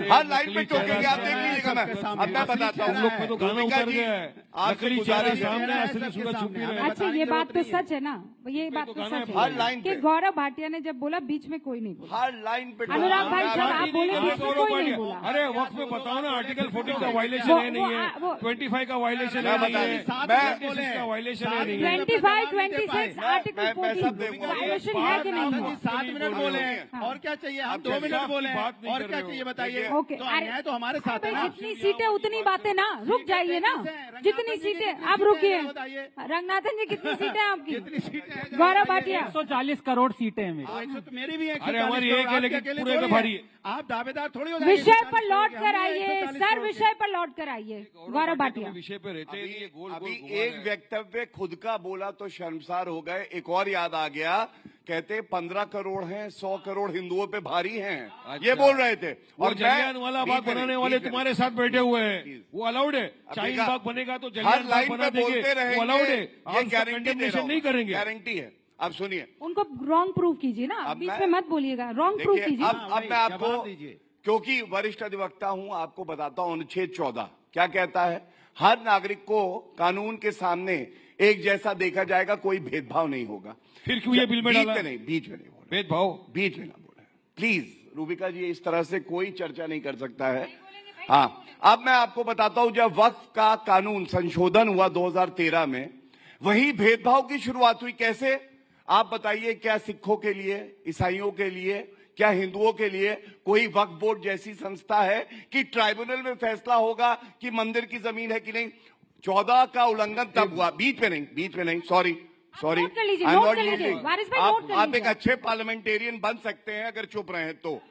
हर लाइन पे टोकेंगे, आप देख लीजिएगा। अब मैं बताता हूँ, लोग तो गाना उतर गया है, नकली चेहरा सामने, असली सूरज छुपी रहे। अच्छा, ये बात तो सच है ना, ये बात तो सच हर है लाइन कि गौरव भाटिया ने जब बोला बीच में कोई नहीं बोला। हर लाइन पे अनुराग भाई जब आप बोले बीच में कोई नहीं बोला। अरे वक्त में बताओ ना, आर्टिकल 14 का वायलेशन है नहीं है, 25 का वायलेशन है नहीं है, 26 का वायलेशन है नहीं है, 25, 26 आर्टिकल 14 वायलेशन है कि नहीं है? 7 मिनट बोले हैं और क्या चाहिए, हम 2 मिनट बोले हैं और क्या चाहिए बताइए। ओके, अन्याय तो हमारे साथ है ना। जितनी सीटें उतनी बातें ना, रुक जाइए ना, जितनी सीटें आप रुकिए। रंगनाथन जी कितनी सीटें हैं आपकी? गौरव भाटिया 140 करोड़ सीटें हैं मेरी। तो मेरी भी अरे हमारी एक है लेकिन पूरे का भारी है। आप दावेदार थोड़ी हो जाएंगे। विषय पर लौट कर आइए सर, विषय पर लौट कर आइए गौरव भाटिया। विषय पे रहते हैं, ये गोल अभी एक वक्तव्य खुद का बोला तो शर्मसार हो गए। एक और याद आ गया, कहते 15 करोड़ हैं, 100 करोड़ हिंदुओं पे भारी हैं, ये बोल रहे थे। और जलियांवाला बाग बनाने वाले तुम्हारे साथ बैठे हुए हैं, वो अलाउड है। शाहीन बाग बनेगा तो जलियान बाग बना देंगे, वो अलाउड है, ये गारंटी नहीं करेंगे, गारंटी है। अब सुनिए, उनको रॉन्ग प्रूफ कीजिए ना, बीच में मत बोलिएगा, रॉन्ग प्रूफ कीजिए। अब मैं आपको, क्योंकि वरिष्ठ अधिवक्ता हूं, आपको बताता हूं अनुच्छेद 14 क्या कहता है। हर नागरिक को कानून के सामने एक जैसा देखा जाएगा, कोई भेदभाव नहीं होगा। फिर क्यों ये बिल में डाला? बीच में नहीं बोला, भेदभाव बीच में ना बोला प्लीज। रूबिका जी, इस तरह से कोई चर्चा नहीं कर सकता है। हाँ, अब मैं आपको बताता हूं, जब वक्फ का कानून संशोधन हुआ 2013 में, वही भेदभाव की शुरुआत हुई। कैसे, आप बताइए, क्या सिखों के लिए, ईसाइयों के लिए, क्या हिंदुओं के लिए कोई वक्फ बोर्ड जैसी संस्था है कि ट्राइब्यूनल में फैसला होगा कि मंदिर की जमीन है कि नहीं? 14 का उल्लंघन तब हुआ, बीच में नहीं, सॉरी, आप एक अच्छे पार्लियामेंटेरियन बन सकते हैं अगर चुप रहे तो,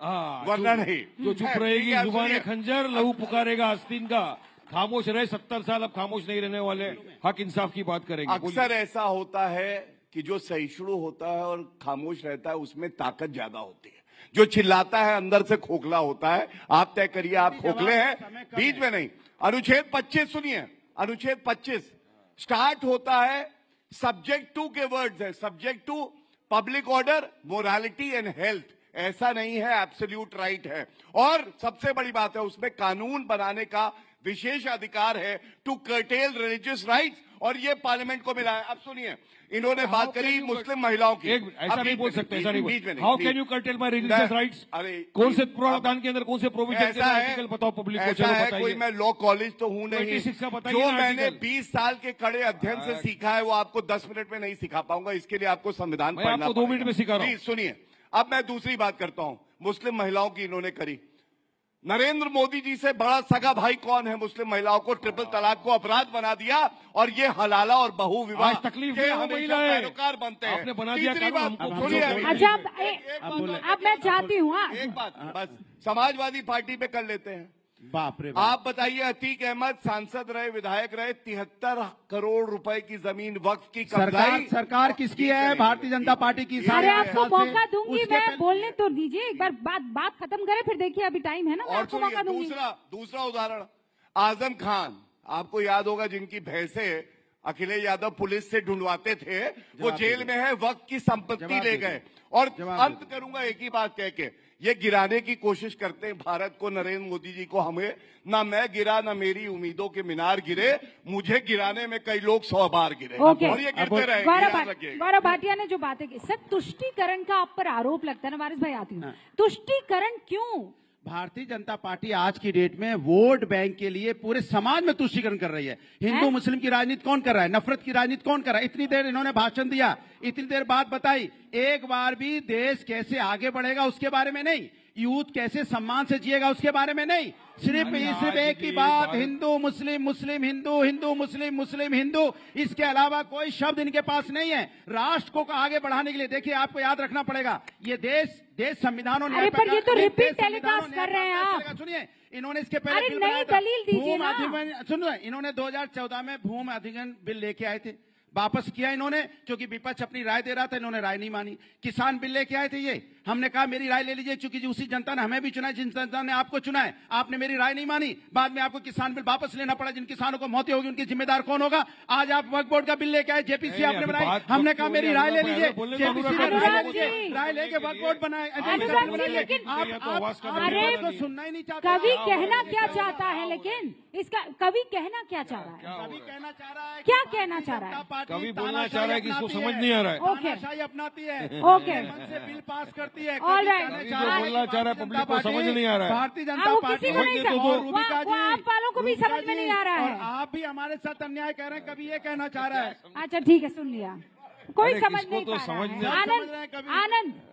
वरना नहीं। जो चुप रहेगी जुबान खंजर, लहू पुकारेगा आस्तीन का। खामोश रहे 70 साल, अब खामोश नहीं रहने वाले, हक इंसाफ की बात करेंगे। अक्सर ऐसा होता है कि जो सहिष्णु होता है और खामोश रहता है, उसमें ताकत ज्यादा होती है। जो चिल्लाता है अंदर से खोखला होता है। आप तय करिए, आप खोखले हैं, बीच में नहीं। अनुच्छेद 25 सुनिए, अनुच्छेद 25 स्टार्ट होता है, सब्जेक्ट टू के वर्ड्स है, subject to public order, morality and health. ऐसा नहीं है, एब्सोल्यूट राइट है। और सबसे बड़ी बात है, उसमें कानून बनाने का विशेष अधिकार है टू कर्टेल रिलीजियस राइट्स, और ये पार्लियामेंट को मिला है। अब सुनिए, इन्होंने बात करी मुस्लिम महिलाओं की। ऐसा नहीं बोल सकते, ऐसा नहीं बोल। How can you cartel my religious rights? अरे कौन से प्रावधान के अंदर कौन से प्रोविजन के आर्टिकल बताओ पब्लिक को, चलो बताइए। कोई मैं लॉ कॉलेज तो हूं नहीं, जो मैंने 20 साल के कड़े अध्ययन से सीखा है वो आपको 10 मिनट में नहीं सिखा पाऊंगा। इसके लिए आपको संविधान पढ़ना पड़ेगा। 2 मिनट में सिखा रहा हूं। सुनिए, अब मैं दूसरी बात करता हूं, मुस्लिम महिलाओं की इन्होंने करी। नरेंद्र मोदी जी से बड़ा सगा भाई कौन है? मुस्लिम महिलाओं को ट्रिपल तलाक को अपराध बना दिया, और ये हलाला और बहु विवाह तकलीफ के हमेशा पैरोकार बनते हैं। आपने बना दिया। तीसरी बात सुनिए, अच्छा अब मैं चाहती हूँ एक बात बस समाजवादी पार्टी पे कर लेते हैं। बाप रे, आप बताइए, अतीक अहमद सांसद रहे, विधायक रहे, 73 करोड़ रुपए की जमीन वक्फ की सरकार किसकी है? भारतीय जनता पार्टी की। अरे आपको मौका दूंगी, मैं बोलने तो दीजिए, एक बार बात खत्म करें, फिर देखिए अभी टाइम है ना, मैं आपको मौका दूंगी। दूसरा उदाहरण, आजम खान, आपको याद होगा, जिनकी भैंसे अखिलेश यादव पुलिस से ढूंढवाते थे, वो जेल में है, वक्त की संपत्ति ले गए। और अंत करूंगा एक ही बात कह के, ये गिराने की कोशिश करते हैं भारत को, नरेंद्र मोदी जी को, हमें। ना मैं गिरा, ना मेरी उम्मीदों के मीनार गिरे, मुझे गिराने में कई लोग 100 बार गिरे, और ये गिरते रहे। गौरव भाटिया ने जो बातें की, सर तुष्टीकरण का आप पर आरोप लगता है ना, वारिस भाई आती हूँ, तुष्टीकरण क्यों? भारतीय जनता पार्टी आज की डेट में वोट बैंक के लिए पूरे समाज में तुष्टीकरण कर रही है। हिंदू मुस्लिम की राजनीति कौन कर रहा है? नफरत की राजनीति कौन कर रहा है? इतनी देर इन्होंने भाषण दिया, इतनी देर बात बताई, एक बार भी देश कैसे आगे बढ़ेगा उसके बारे में नहीं, यूथ कैसे सम्मान से जिएगा उसके बारे में नहीं, सिर्फ एक ही बात, हिंदू मुस्लिम, मुस्लिम हिंदू, हिंदू मुस्लिम, मुस्लिम हिंदू, इसके अलावा कोई शब्द इनके पास नहीं है। राष्ट्र को आगे बढ़ाने के लिए देखिए, आपको याद रखना पड़ेगा, ये देश संविधानों ने, पर ये तो रिपीट टेलीकास्ट कर रहे हैं आप। सुनिए, इन्होंने इसके पहले नई दलील दीजिए ना। सुनो, इन्होंने 2014 में भूमि अधिग्रहण बिल लेके आए थे, वापस किया इन्होंने, क्योंकि विपक्ष अपनी राय दे रहा था, इन्होंने राय नहीं मानी। किसान बिल लेके आए थे, ये हमने कहा मेरी राय ले लीजिए, चूंकि उसी जनता ने हमें भी चुना है, जिन जनता ने आपको चुना है, आपने मेरी राय नहीं मानी, बाद में आपको किसान बिल वापस लेना पड़ा। जिन किसानों को मौतें होगी उनकी जिम्मेदार कौन होगा? आज आप वक्फ बोर्ड का बिल लेके आए, जेपीसी आपने बनाई, हमने कहा मेरी राय ले लीजिए, जेपीसी ने राय लेके वक्फ बोर्ड बनाए। आपको सुनना ही नहीं चाहता। कवि कहना क्या चाहता है, लेकिन इसका कवि कहना क्या चाह रहा है? कवि कहना चाह रहा है, क्या कहना चाह रहा है? कवि बोलना चाह रहा है कि इसको समझ नहीं आ रहा है। तानाशाही अपनाती है, ओके, मन से बिल पास करती है। ऑलराइट, बोलना चाह रहा है पब्लिक को समझ नहीं आ रहा है। भारतीय जनता पार्टी आप वालों को भी समझ में नहीं आ रहा है। आप भी हमारे साथ अन्याय कर रहे हैं, कभी ये कहना चाह रहा है। अच्छा ठीक है, सुन लिया, कोई समझ नहीं तो पा रहा है।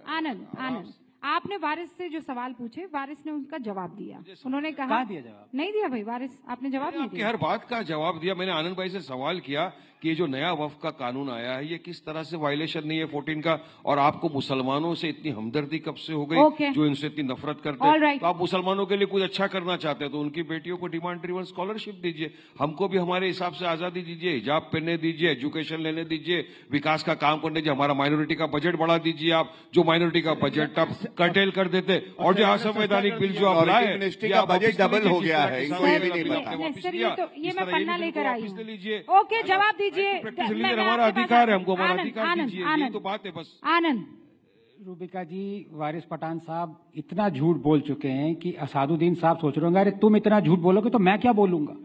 आनंद, आपने वारिस से जो सवाल पूछे, वारिस ने उनका जवाब दिया। उन्होंने कहा दिया जवाब? नहीं दिया भाई, वारिस आपने जवाब नहीं दिया। हर बात का जवाब दिया। मैंने आनंद भाई से सवाल किया कि ये जो नया वक्फ का कानून आया है, ये किस तरह से वायलेशन नहीं है 14 का, और आपको मुसलमानों से इतनी हमदर्दी कब से हो गई, जो इनसे इतनी नफरत करते हैं, तो आप मुसलमानों के लिए कुछ अच्छा करना चाहते हैं तो उनकी बेटियों को डिमांड ड्रिवन स्कॉलरशिप दीजिए, हमको भी हमारे हिसाब से आजादी दीजिए, हिजाब पहनने दीजिए, एजुकेशन लेने दीजिए, विकास का काम करने दीजिए, हमारा माइनॉरिटी का बजट बढ़ा दीजिए। आप जो माइनॉरिटी का बजट आप कर्टेल कर देते, और जो असंवैधानिक बिल जो आप लाए, मिनिस्ट्री का बजट डबल हो गया है, इनको ये भी नहीं पता। ये मैं पन्ना लेकर आई हूँ। ओके, जवाब दीजिए। हमारा अधिकार है, हमको हमारा अधिकार दीजिए, यही तो बात है बस। आनंद, रूबिका जी, वारिस पठान साहब इतना झूठ बोल चुके हैं कि असादुद्दीन साहब सोच रहे होंगे अरे तुम इतना झूठ बोलोगे तो मैं क्या बोलूंगा।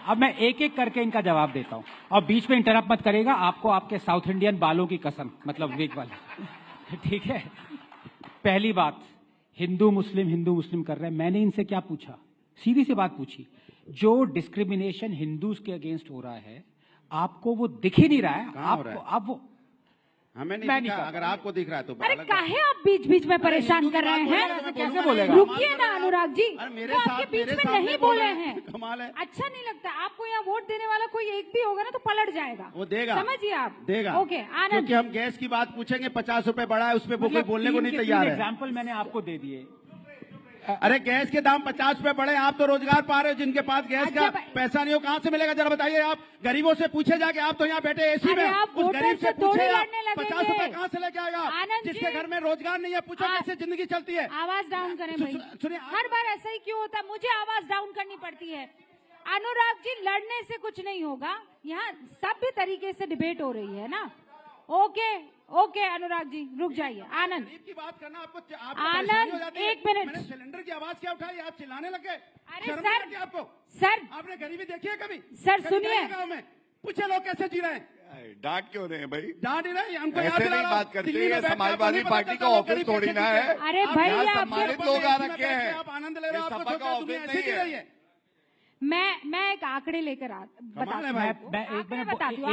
अब मैं एक एक करके इनका जवाब देता हूं, और बीच में इंटरप्ट मत करेगा, आपको आपके साउथ इंडियन बालों की कसम, मतलब विग वाले। ठीक है, पहली बात, हिंदू मुस्लिम कर रहे हैं। मैंने इनसे क्या पूछा? सीधी सी बात पूछी, जो डिस्क्रिमिनेशन हिंदूज के अगेंस्ट हो रहा है आपको वो दिख ही नहीं रहा है? आपको अब वो हमें नहीं दिखा, अगर आपको दिख रहा है तो अरे काहे आप बीच बीच में परेशान कर रहे हैं? कैसे बोलेगा? रुकिए ना अनुराग जी, मेरे वो आपके बीच में नहीं बोले हैं। कमाल है। अच्छा नहीं लगता आपको? यहाँ वोट देने वाला कोई एक भी होगा ना तो पलट जाएगा, वो देगा, समझिए आप देगा। ओके आनंद, क्योंकि हम गैस की बात पूछेंगे, 50 रुपए बढ़ा है, उस पर कोई बोलने को नहीं तैयार है। एग्जाम्पल मैंने आपको दे दिए। अरे गैस के दाम 50 रुपए बढ़े, आप तो रोजगार पा रहे हो, जिनके पास गैस का पैसा नहीं हो कहां से मिलेगा? जरा बताइए। आप गरीबों से पूछे जाके, आप तो यहाँ बैठे एसी में, उस गरीब से पूछे 50 रुपए कहां से लेके आएगा? जिसके घर में रोजगार नहीं है, पूछो कैसे जिंदगी चलती है। आवाज डाउन करें भाई, सुनिए, हर बार ऐसा ही क्यों होता है? मुझे आवाज डाउन करनी पड़ती है। अनुराग जी, लड़ने से कुछ नहीं होगा, यहाँ सभ्य तरीके से डिबेट हो रही है ना। ओके अनुराग जी, रुक जाइए। आनंद की बात करना आपको आनंद, एक मिनट। सिलेंडर की आवाज क्या उठाई? आप चिल्लाने लगे। अरे सर, आपको सर, आपने गरीबी देखी है कभी? सर सुनिए, गाँव में पूछे लोग कैसे जी रहे हैं? डांट क्यों रहे हैं भाई? डांट ही नहीं, हमको ऐसे नहीं बात करते हैं। समाजवादी पार्टी का ऑफिस थोड़ी ना है। अरे भाई, सम्मानित लोग आ रखे हैं, आप आनंद ले रहे हो, सपा का ऑफिस नहीं है। मैं एक आंकड़े लेकर बताती हूँ,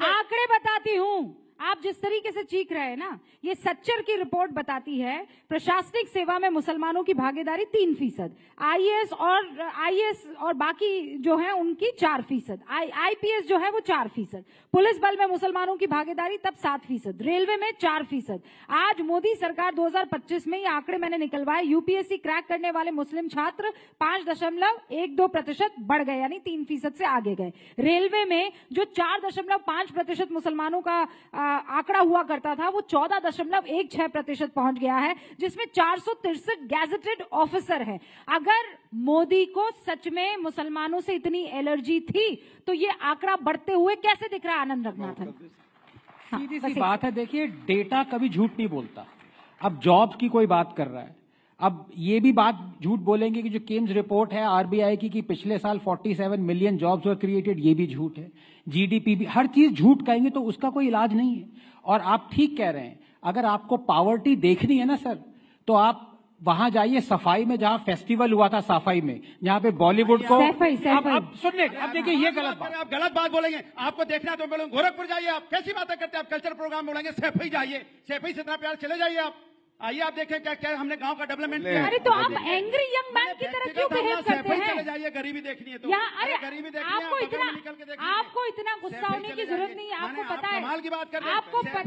आंकड़े बताती हूँ। आप जिस तरीके से चीख रहे हैं ना, ये सच्चर की रिपोर्ट बताती है प्रशासनिक सेवा में मुसलमानों की भागीदारी 3%, आईएएस और बाकी जो है उनकी 4%, आईपीएस जो है वो 4%, पुलिस बल में मुसलमानों की भागीदारी तब 7%, रेलवे में 4%। आज मोदी सरकार 2025 में ये आंकड़े मैंने निकलवाए, यूपीएससी क्रैक करने वाले मुस्लिम छात्र 5.12% बढ़ गए, यानी 3% से आगे गए। रेलवे में जो 4.5% मुसलमानों का आंकड़ा हुआ करता था, वो 14.16% पहुंच गया है, जिसमें 463 गैजेटेड ऑफिसर हैं। अगर मोदी को सच में मुसलमानों से इतनी एलर्जी थी तो ये आंकड़ा बढ़ते हुए कैसे दिख रहा है? आनंद रघुनाथन, सीधी सी बात है, देखिए डेटा कभी झूठ नहीं बोलता। अब जॉब्स की कोई बात कर रहा है, अब ये भी बात झूठ बोलेंगे कि जो केम्स रिपोर्ट है आरबीआई की कि पिछले साल 47 मिलियन जॉब्स वर क्रिएटेड, ये भी झूठ है। जीडीपी भी, हर चीज झूठ कहेंगे तो उसका कोई इलाज नहीं है। और आप ठीक कह रहे हैं, अगर आपको पावर्टी देखनी है ना सर, तो आप वहां जाइए सफाई में, जहां फेस्टिवल हुआ था सफाई में, जहां पे बॉलीवुड को अब सुनने, अब देखिए ये गलत बात, आप गलत बात बोलेंगे। आपको देखना है तो बोलेंगे गोरखपुर जाइए। आप कैसी बातें करते हैं? आप कल्चर प्रोग्राम बोलेंगे, सैफई जाइए, सैफई से इतना प्यार, चले जाइए आप, आइए आप देखें क्या क्या हमने गांव का डेवलपमेंट किया। अरे तो आप एंग्री यंग मैन की तरह क्यों बिहेव करते हैं? चले जाइए, गरीबी देखनी है तो। अरे गरीबी देखनी है, आपको इतना गुस्सा होने की जरूरत नहीं है, आपको पता है, कमाल की बात कर रहे हैं। आपको पता है,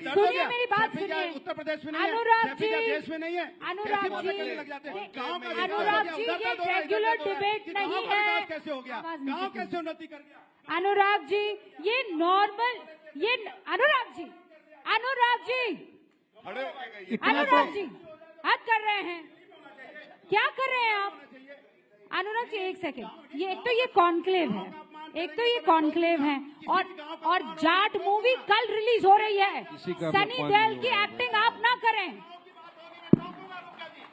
सुनिए मेरी बात सुनिए, उत्तर प्रदेश में नहीं है, अनुराग जी, देश में नहीं है, अनुराग जी, ये रेगुलर डिबेट नहीं है। कैसे हो गया गाँव, कैसे उन्नति कर गया? अनुराग जी, ये नॉर्मल, ये अनुराग जी अनुराग जी, अनुराग जी हद कर रहे हैं, क्या कर रहे हैं आप? अनुराग जी एक सेकेंड, ये एक तो ये कॉन्क्लेव है, और जाट मूवी कल रिलीज हो रही है। सनी देओल की एक्टिंग आप ना करें,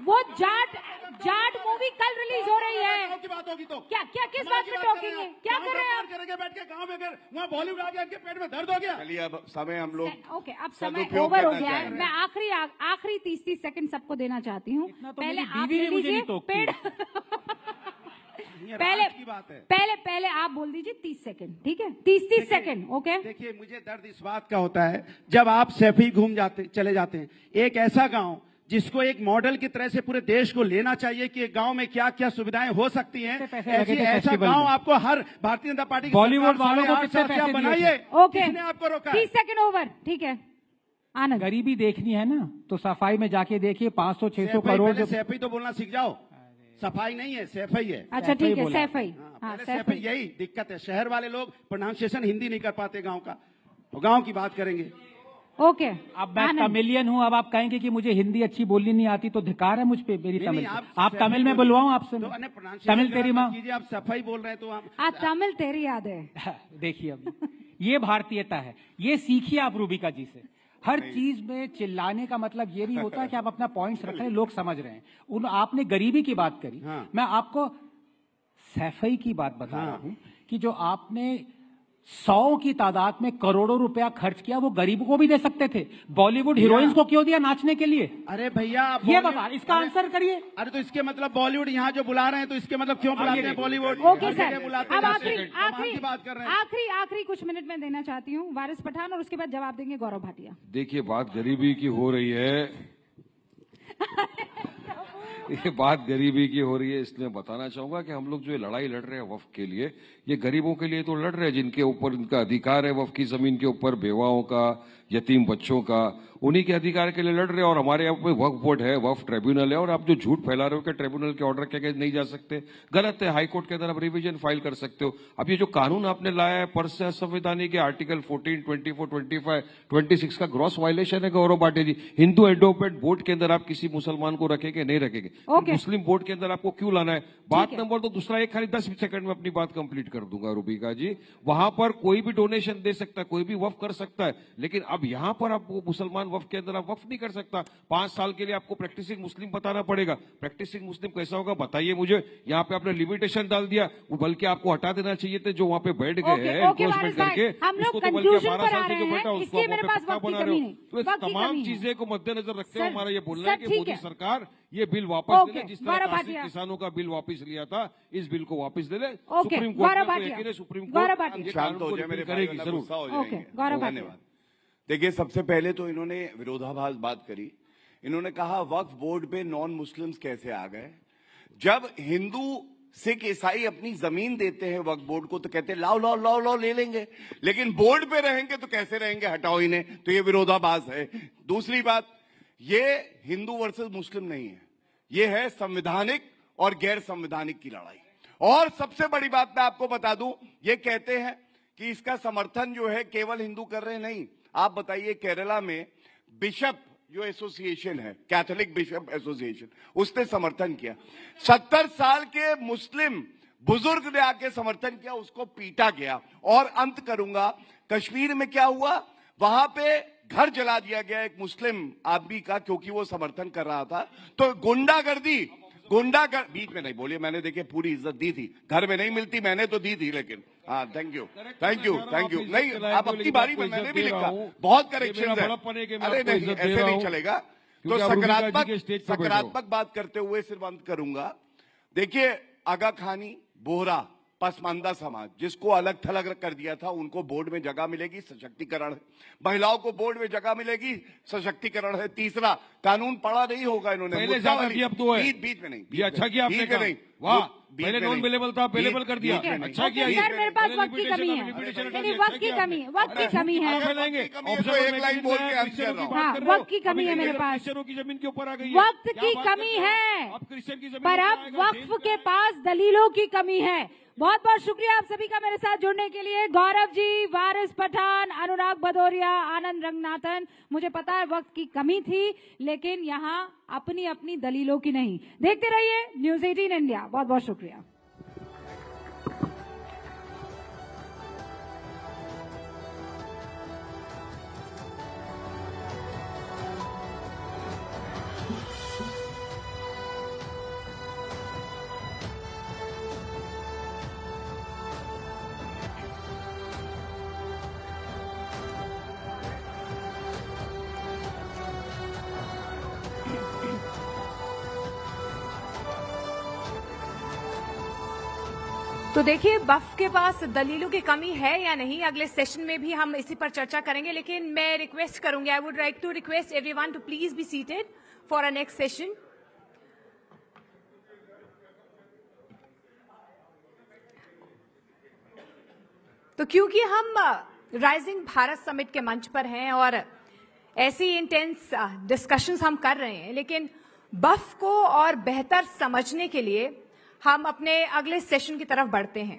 वो जाट मूवी कल रिलीज हो रही है। की बात होगी तो क्या किस बात में टॉकिंग है? क्या कर रहे हैं आप? करेंगे बैठ के गांव में, अगर वहाँ बॉलीवुड आ गया, इनके पेट में दर्द हो गया। चलिए अब समय हम लोग ओके, अब समय ओवर हो गया है। मैं आखिरी 30 सेकंड सबको देना चाहती हूँ। पहले आप ले लीजिए पेड़ पहले आप बोल दीजिए 30 सेकंड, ठीक है? 30 सेकंड, ओके? देखिए, मुझे दर्द इस बात का होता है जब आप सैफी चले जाते हैं, एक ऐसा गांव जिसको एक मॉडल की तरह से पूरे देश को लेना चाहिए कि एक गांव में क्या क्या सुविधाएं हो सकती हैं, ऐसा गांव आपको हर भारतीय जनता पार्टी बॉलीवुड वालों को कितने पैसे बनाइए। ओके, आपको रोका 30 सेकंड ओवर, ठीक है? आनंद, गरीबी देखनी है ना तो सफाई में जाके देखिए, 500-600 करोड़। सैफी तो बोलना सीख जाओ, सफाई नहीं है, सैफई है। अच्छा ठीक है, सैफई। सैफई, यही दिक्कत है। शहर वाले लोग प्रोनाउंसिएशन हिंदी नहीं कर पाते गांव का, तो गांव की बात करेंगे। ओके, अब मैं तमिलियन हूँ, अब आप कहेंगे कि मुझे हिंदी अच्छी बोलनी नहीं आती, तो धिक्कार है मुझ पे मेरी तमिल। आप तमिल में बुलवाऊं आपसे? तमिल तेरी माँ, आप सफाई बोल रहे हैं तो आप तमिल तेरी याद है। देखिए अब ये भारतीयता है, ये सीखिए आप रूबिका जी से। हर चीज में चिल्लाने का मतलब ये नहीं होता कि आप अपना पॉइंट्स रख रहे हैं, लोग समझ रहे हैं। आपने गरीबी की बात करी, मैं आपको सैफई की बात बता रहा हूं कि जो आपने 100 की तादाद में करोड़ों रुपया खर्च किया, वो गरीबों को भी दे सकते थे। बॉलीवुड हीरोइंस को क्यों दिया नाचने के लिए? अरे भैया, ये बता, इसका आंसर करिए। अरे तो इसके मतलब बॉलीवुड यहाँ जो बुला रहे हैं, तो इसके मतलब क्यों बुलाते हैं बॉलीवुड? ओके सर, अब आखिरी कुछ मिनट में देना चाहती हूँ वारिस पठान, और उसके बाद जवाब देंगे गौरव भाटिया। देखिए, बात गरीबी की हो रही है ये बात गरीबी की हो रही है, इसलिए बताना चाहूंगा कि हम लोग जो लड़ाई लड़ रहे हैं वक्फ के लिए, ये गरीबों के लिए तो लड़ रहे हैं जिनके ऊपर इनका अधिकार है वक्फ की जमीन के ऊपर, बेवाओं का, यतीम बच्चों का, उन्हीं के अधिकार के लिए लड़ रहे हैं। और हमारे यहाँ पे वक्फ बोर्ड है, वक्फ ट्रिब्यूनल है, और आप जो झूठ फैला रहे हो कि ट्रिब्यूनल के ऑर्डर के नहीं जा सकते, गलत है। हाईकोर्ट के अंदर आप रिवीजन फाइल कर सकते हो। अब ये जो कानून आपने लाया है पर से असंवैधानिक है, आर्टिकल 14, 24, 25, 26 का ग्रॉस वायलेशन है गौरव भाटिया जी। हिंदू एडवोकेट बोर्ड के अंदर आप किसी मुसलमान को रखेंगे, नहीं रखेंगे? मुस्लिम बोर्ड के अंदर आपको क्यों लाना है? बात नंबर तो दूसरा, एक खाली 10 सेकंड में अपनी बात कंप्लीट कर दूंगा रूबिका जी। वहां पर कोई भी डोनेशन दे सकता है, कोई भी वक्फ कर सकता है, लेकिन अब यहां पर आप मुसलमान वक्फ के अंदर आप वक्फ नहीं कर सकता। 5 साल के लिए आपको प्रैक्टिसिंग मुस्लिम बताना पड़ेगा। प्रैक्टिसिंग मुस्लिम कैसा होगा बताइए मुझे? यहाँ पे आपने लिमिटेशन डाल दिया, बल्कि आपको हटा देना चाहिए थे जो वहाँ पे बैठ गए हैं एनक्रोचमेंट करके, उसको तो बल्कि 12 साल से जो बैठा उसको आप पक्का बना रहे हो। तो इस तमाम चीजें को मद्देनजर रखते हुए हमारा ये बोलना है कि मोदी सरकार ये बिल वापस ले ले, जिस तरह किसानों का बिल वापस लिया था, इस बिल को वापस ले ले। सुप्रीम कोर्ट, सुप्रीम कोर्ट शांत हो जाए, मेरे भाई वाला गुस्सा हो जाएंगे। धन्यवाद। देखिए, सबसे पहले तो इन्होंने विरोधाभास बात करी। इन्होंने कहा वक्फ बोर्ड पे नॉन मुस्लिम्स कैसे आ गए? जब हिंदू, सिख, ईसाई अपनी जमीन देते हैं वक्फ बोर्ड को तो कहते हैं लाओ लाओ लाओ लाओ ले लेंगे, लेकिन बोर्ड पे रहेंगे तो कैसे रहेंगे? हटाओ इन्हें। तो ये विरोधाभास है। दूसरी बात, ये हिंदू वर्सेस मुस्लिम नहीं है, ये है संवैधानिक और गैर संवैधानिक की लड़ाई। और सबसे बड़ी बात मैं आपको बता दूं, ये कहते हैं कि इसका समर्थन जो है केवल हिंदू कर रहे हैं। नहीं, आप बताइए, केरला में बिशप जो एसोसिएशन है, कैथोलिक बिशप एसोसिएशन, उसने समर्थन किया। 70 साल के मुस्लिम बुजुर्ग ने आके समर्थन किया, उसको पीटा गया। और अंत करूंगा, कश्मीर में क्या हुआ, वहां पे घर जला दिया गया एक मुस्लिम आदमी का, क्योंकि वो समर्थन कर रहा था। तो गुंडागर्दी बीच में नहीं बोलिए, मैंने देखिए पूरी इज्जत दी थी, घर में नहीं मिलती, मैंने तो दी थी, लेकिन हाँ, थैंक यू। नहीं, आप अपनी बारी में, मैंने भी लिखा, बहुत करेक्शन है। अरे नहीं, ऐसे नहीं चलेगा। तो सकारात्मक बात करते हुए सिर्फ अंत करूंगा। देखिए, आगा खानी, बोहरा, पसमानदा समाज, जिसको अलग थलग कर दिया था, उनको बोर्ड में जगह मिलेगी, सशक्तिकरण है। महिलाओं को बोर्ड में जगह मिलेगी, सशक्तिकरण है। तीसरा, कानून पढ़ा नहीं होगा इन्होंने, पहले ज्यादा किया, अब तो है बीच में नहीं। ये अच्छा किया आपने, नहीं, वाह, पहले नॉन अवेलेबल था, अवेलेबल कर दिया, अच्छा किया। सर, मेरे पास वक्त की कमी है, वक्त की कमी है, वक्त की कमी है मेरे पास, की जमीन के ऊपर आ गई, वक्त की कमी है, पर अब वक्फ के पास दलीलों की कमी है। बहुत बहुत शुक्रिया आप सभी का मेरे साथ जुड़ने के लिए। गौरव जी, वारिस पठान, अनुराग भदौरिया, आनंद रंगनाथन। मुझे पता है वक्त की कमी थी, लेकिन यहाँ अपनी अपनी दलीलों की नहीं। देखते रहिए न्यूज़ 18 इंडिया। बहुत बहुत शुक्रिया। तो देखिए, वक्फ के पास दलीलों की कमी है या नहीं, अगले सेशन में भी हम इसी पर चर्चा करेंगे। लेकिन मैं रिक्वेस्ट करूंगी, I would like to request everyone to please be seated for a next session. तो क्योंकि हम राइजिंग भारत समिट के मंच पर हैं और ऐसी इंटेंस डिस्कशंस हम कर रहे हैं, लेकिन वक्फ को और बेहतर समझने के लिए हम अपने अगले सेशन की तरफ बढ़ते हैं।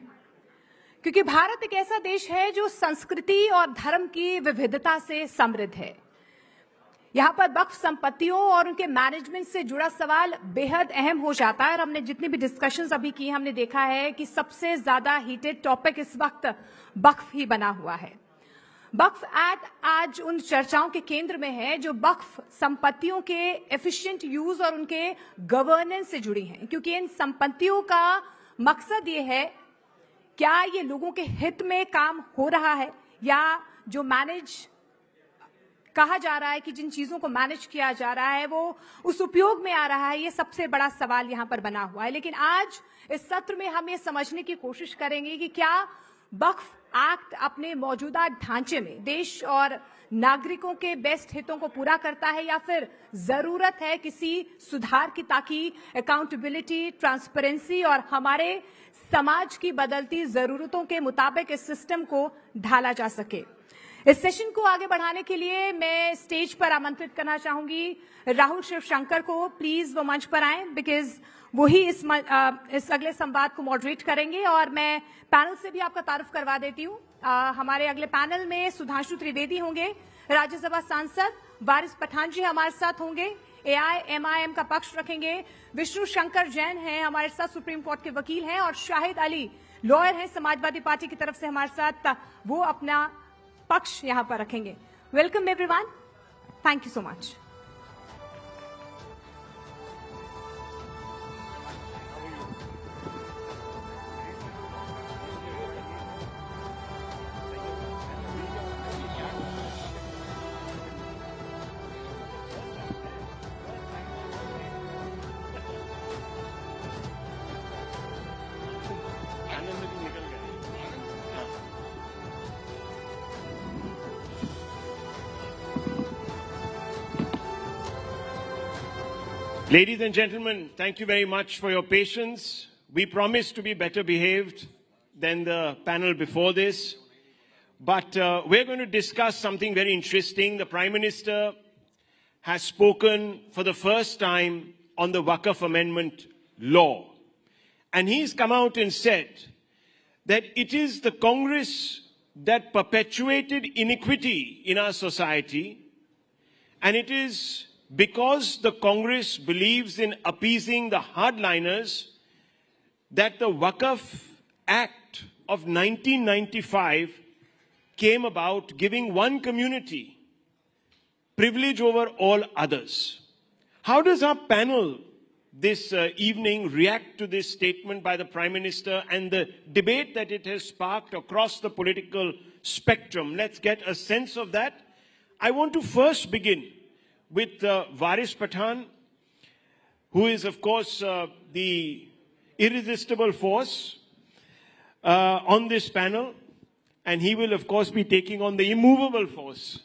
क्योंकि भारत एक ऐसा देश है जो संस्कृति और धर्म की विविधता से समृद्ध है। यहाँ पर वक्फ संपत्तियों और उनके मैनेजमेंट से जुड़ा सवाल बेहद अहम हो जाता है। और हमने जितनी भी डिस्कशंस अभी की, हमने देखा है कि सबसे ज्यादा हीटेड टॉपिक इस वक्त वक्फ ही बना हुआ है। वक्फ एक्ट आज उन चर्चाओं के केंद्र में है जो वक्फ संपत्तियों के एफिशिएंट यूज और उनके गवर्नेंस से जुड़ी हैं। क्योंकि इन संपत्तियों का मकसद ये है, क्या ये लोगों के हित में काम हो रहा है, या जो मैनेज कहा जा रहा है कि जिन चीजों को मैनेज किया जा रहा है वो उस उपयोग में आ रहा है। ये सबसे बड़ा सवाल यहां पर बना हुआ है। लेकिन आज इस सत्र में हम ये समझने की कोशिश करेंगे कि क्या वक्फ एक्ट अपने मौजूदा ढांचे में देश और नागरिकों के बेस्ट हितों को पूरा करता है, या फिर जरूरत है किसी सुधार की, ताकि अकाउंटेबिलिटी, ट्रांसपेरेंसी और हमारे समाज की बदलती जरूरतों के मुताबिक इस सिस्टम को ढाला जा सके। इस सेशन को आगे बढ़ाने के लिए मैं स्टेज पर आमंत्रित करना चाहूंगी राहुल शिवशंकर को। प्लीज वो मंच पर आए, बिकॉज वही इस अगले संवाद को मॉडरेट करेंगे। और मैं पैनल से भी आपका तारुफ करवा देती हूँ। हमारे अगले पैनल में सुधांशु त्रिवेदी होंगे, राज्यसभा सांसद। वारिस पठान जी हमारे साथ होंगे, AIMIM का पक्ष रखेंगे। विष्णु शंकर जैन हैं हमारे साथ, सुप्रीम कोर्ट के वकील हैं। और शाहिद अली लॉयर हैं, समाजवादी पार्टी की तरफ से हमारे साथ, वो अपना पक्ष यहां पर रखेंगे। Welcome everyone, thank you so much. Ladies and gentlemen, thank you very much for your patience. We promise to be better behaved than the panel before this. But we're going to discuss something very interesting. The Prime Minister has spoken for the first time on the Wakaf Amendment law. And he's come out and said that it is the Congress that perpetuated iniquity in our society, and it is because the Congress believes in appeasing the hardliners that the Wakaf Act of 1995 came about, giving one community privilege over all others. How does our panel this evening react to this statement by the Prime Minister and the debate that it has sparked across the political spectrum? Let's get a sense of that. I want to first begin with Waris Pathan, who is, of course, the irresistible force on this panel, and he will, of course, be taking on the immovable force,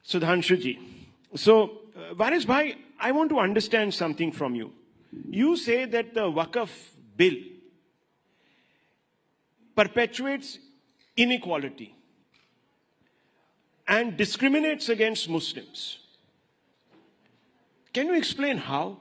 Sudhanshu ji. So, Waris Bhai, I want to understand something from you. You say that the Wakaf bill perpetuates inequality and discriminates against Muslims. Can you explain how?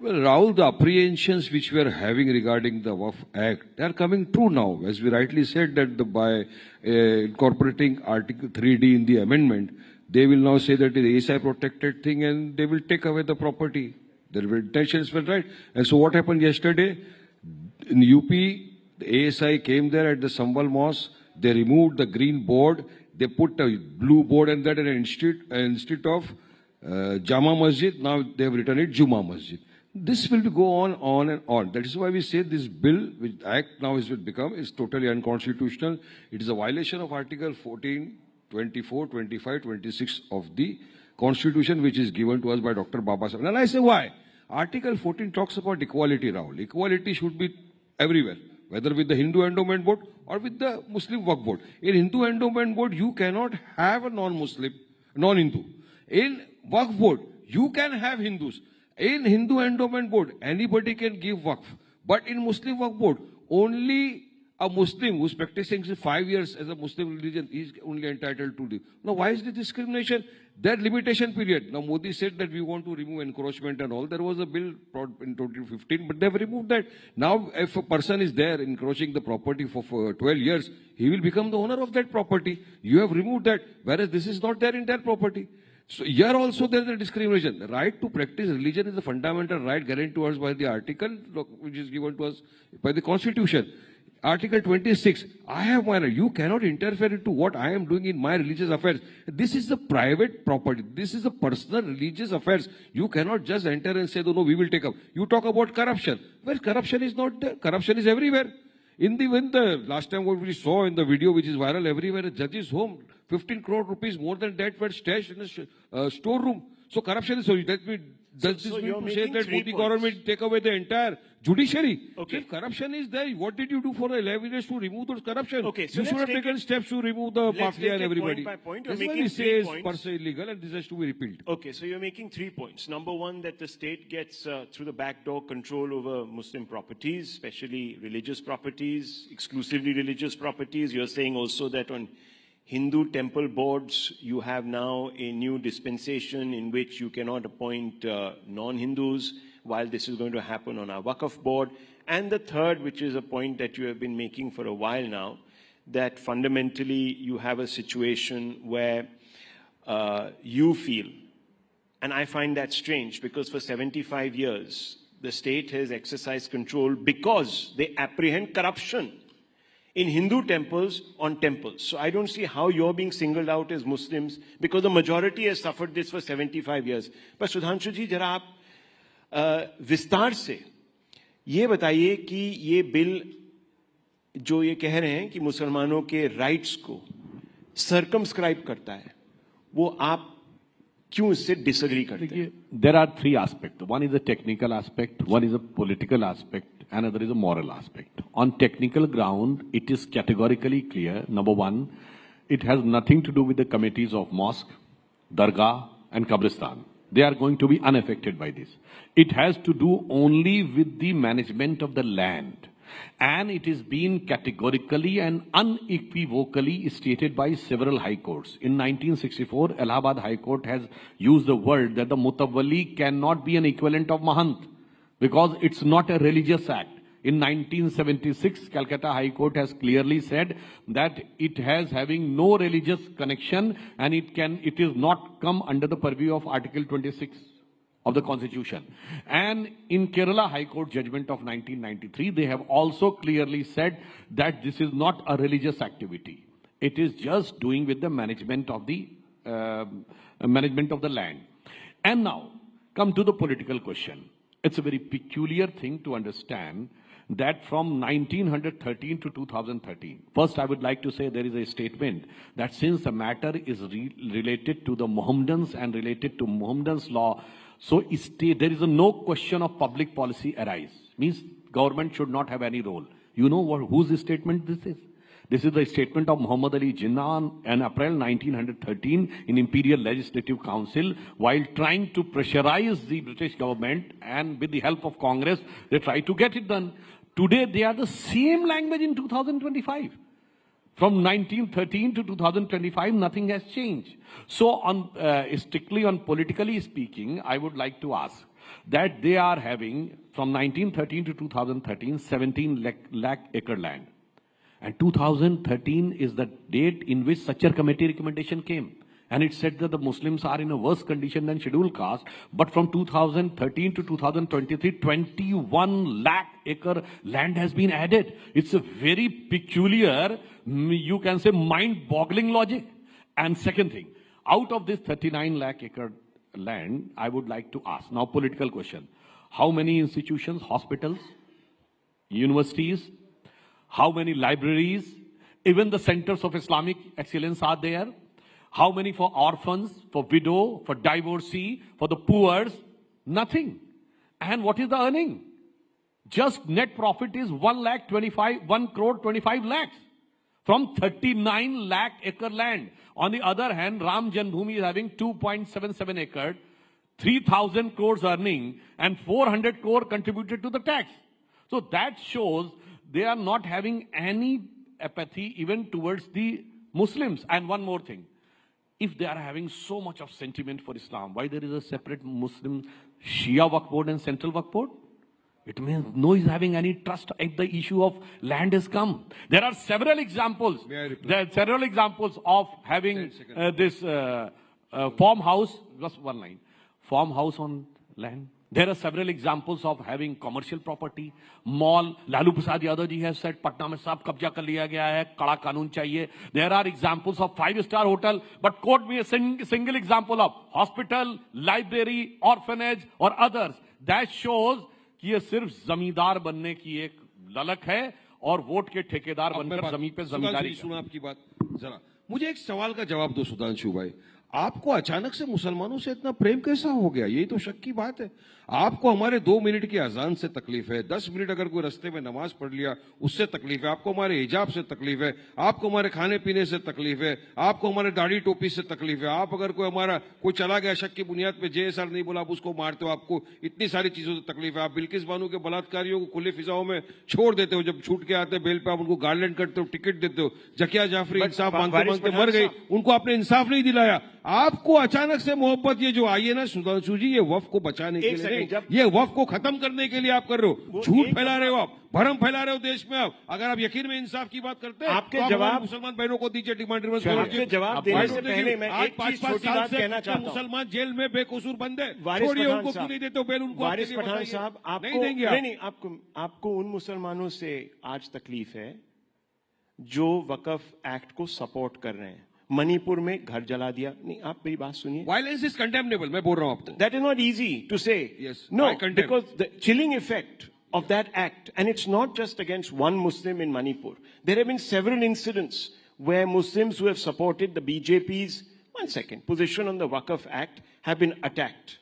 Well, Rahul, the apprehensions which we are having regarding the Wakaf Act, they are coming true now. As we rightly said that by incorporating Article 3D in the amendment, they will now say that it is ASI protected thing and they will take away the property. Their intentions were right. And so what happened yesterday? In UP, the ASI came there at the Sambal Mosque. They removed the green board. They put a blue board and that instead of Jama Masjid, now they have written it Juma Masjid. This will go on and on. That is why we say this bill, which Act now is totally unconstitutional. It is a violation of Article 14, 24, 25, 26 of the Constitution, which is given to us by Dr. Baba Sahib. And I say why? Article 14 talks about equality, Rahul. Equality should be everywhere, whether with the Hindu Endowment Board or with the Muslim Waqf Board. In Hindu Endowment Board, you cannot have a non-Muslim, non-Hindu. In Waqf Board, you can have Hindus. In Hindu Endowment Board, anybody can give Waqf. But in Muslim Waqf Board, only a Muslim who is practicing 5 years as a Muslim religion is only entitled to live. Now, why is the discrimination? That limitation period. Now, Modi said that we want to remove encroachment and all. There was a bill brought in 2015, but they have removed that. Now, if a person is there encroaching the property for 12 years, he will become the owner of that property. You have removed that, whereas this is not there in that property. So here also there is a discrimination. The right to practice religion is a fundamental right guaranteed to us by the article which is given to us by the Constitution. Article 26, I have my right. You cannot interfere into what I am doing in my religious affairs. This is the private property. This is the personal religious affairs. You cannot just enter and say, no, we will take up. You talk about corruption. Well, corruption is not there. Corruption is everywhere. When the last time what we saw in the video which is viral everywhere, a judge's home, 15 crore rupees, more than that were stashed in a storeroom. So corruption is, does this mean to say that Modi government take away the entire judiciary? Okay. If corruption is there, what did you do for 11 years to remove those corruption? Okay, so you should have taken steps to remove the mafia and everybody. That's why we say it's per se illegal and this has to be repealed. Okay, so you're making 3 points. Number one, that the state gets through the back door control over Muslim properties, especially religious properties, exclusively religious properties. You're saying also that on Hindu temple boards, you have now a new dispensation in which you cannot appoint non-Hindus, while this is going to happen on our Wakaf board. And the third, which is a point that you have been making for a while now, that fundamentally you have a situation where you feel, and I find that strange, because for 75 years, the state has exercised control because they apprehend corruption in Hindu temples on temples. So I don't see how you're being singled out as Muslims, because the majority has suffered this for 75 years. But Sudhanshu ji, जरा आप विस्तार से ये बताइए कि ये bill जो ये कह रहे हैं कि मुसलमानों के राइट्स को सर्कमस्क्राइब करता है, वो आप क्यों इससे डिसएग्री करते हैं? There are three aspects. One is a technical aspect, one is a political aspect, another is a moral aspect. On technical ground, it is categorically clear. Number one, it has nothing to do with the committees of mosque, dargah, and qabristan. They are going to be unaffected by this. It has to do only with the management of the land. And it is being categorically and unequivocally stated by several high courts. In 1964, Allahabad High Court has used the word that the Mutawalli cannot be an equivalent of Mahant because it's not a religious act. In 1976, Calcutta High Court has clearly said that it has having no religious connection and it is not come under the purview of Article 26 of the Constitution. And in Kerala High Court judgment of 1993, they have also clearly said that this is not a religious activity. It is just doing with the management of the land. And now, come to the political question. It's a very peculiar thing to understand that from 1913 to 2013, first I would like to say there is a statement that since the matter is related to the Mohammedans and related to Mohammedans law, so there is no question of public policy arise. Means government should not have any role. You know whose statement this is? This is the statement of Muhammad Ali Jinnah in April 1913 in Imperial Legislative Council while trying to pressurize the British government, and with the help of Congress, they try to get it done. Today, they are the same language in 2025. From 1913 to 2025, nothing has changed. So, strictly on politically speaking, I would like to ask that they are having from 1913 to 2013 17 lakh acre land. And 2013 is the date in which such a committee recommendation came. And it said that the Muslims are in a worse condition than scheduled caste. But from 2013 to 2023, 21 lakh acre land has been added. It's a very peculiar, you can say, mind-boggling logic. And second thing, out of this 39 lakh acre land, I would like to ask, now political question, how many institutions, hospitals, universities, how many libraries, even the centers of Islamic excellence are there? How many for orphans, for widow, for divorcee, for the poor? Nothing. And what is the earning? Just net profit is 1 crore 25 lakhs from 39 lakh acre land. On the other hand, Ram Janmabhoomi is having 2.77 acres, 3,000 crores earning, and 400 crore contributed to the tax. So that shows they are not having any apathy even towards the Muslims. And one more thing. If they are having so much of sentiment for Islam, why there is a separate Muslim Shia Waqf Board and Central Waqf Board? It means no is having any trust if the issue of land has come. There are several examples. There are several examples of having this farmhouse, just one line, farmhouse on land. There are several examples of having commercial property, mall. Lalu Prasad Yadav ji has said, Patna mein sab kabja kar liya gaya hai, kada kanun chahiye. There are examples of 5-star hotel, but quote me a single example of hospital, library, orphanage or others. That shows कि ये सिर्फ जमींदार बनने की एक ललक है और वोट के ठेकेदार बनकर जमीन पे जमींदारी। सुना आपकी बात जरा, मुझे एक सवाल का जवाब दो सुधांशु भाई, आपको अचानक से मुसलमानों से इतना प्रेम कैसा हो गया? ये तो शक की बात है। आपको हमारे 2 मिनट की अजान से तकलीफ है, 10 मिनट अगर कोई रास्ते में नमाज पढ़ लिया उससे तकलीफ है, आपको हमारे हिजाब से तकलीफ है, आपको हमारे खाने पीने से तकलीफ है, आपको हमारे दाढ़ी टोपी से तकलीफ है, आप अगर कोई चला गया शक की बुनियाद पे JSR नहीं बोला आप उसको मारते हो, आपको इतनी सारी चीजों से तकलीफ है, आप बिल्किस बानो के बलात्कारियों को खुले फिजाओं में छोड़ देते हो, जब छूट के आते बेल पे आप उनको गार्लैंड करते हो, टिकट देते हो, जकिया जाफरी इंसाफ मांगते मांगते मर गई, उनको आपने इंसाफ नहीं दिलाया। आपको अचानक से मोहब्बत ये जो आई है ना सुधांशु जी, ये वफ को बचाने के लिए, ये वफ को खत्म करने के लिए आप कर रहे हो, झूठ फैला रहे हो, आप भरम फैला रहे हो देश में। आप अगर आप यकीन में इंसाफ की बात करते हैं आपके तो जवाब मुसलमान बहनों को दीजिए, डिमांड आपके जवाब देने से पहले मैं एक चीज छोटी बात कहना चाहता हूं। मुसलमान जेल में बेकसूर बंद है, वारिस छोड़िए पठान उनको, क्यों नहीं देते हो बेल उनको? वारिस पठान साहब नहीं देंगे नहीं, आपको उन मुसलमानों से आज तकलीफ है जो वकफ एक्ट को सपोर्ट कर रहे हैं। मणिपुर में घर जला दिया, नहीं आप मेरी बात सुनिए। वायलेंस इज कंडेमनेबल, मैं बोल रहा हूं आपको। That is not easy to say, no, because the chilling effect of that act, and it's not just against one Muslim in Manipur. There have been several incidents where Muslims who have supported the BJP's position on the Wakaf Act have been attacked.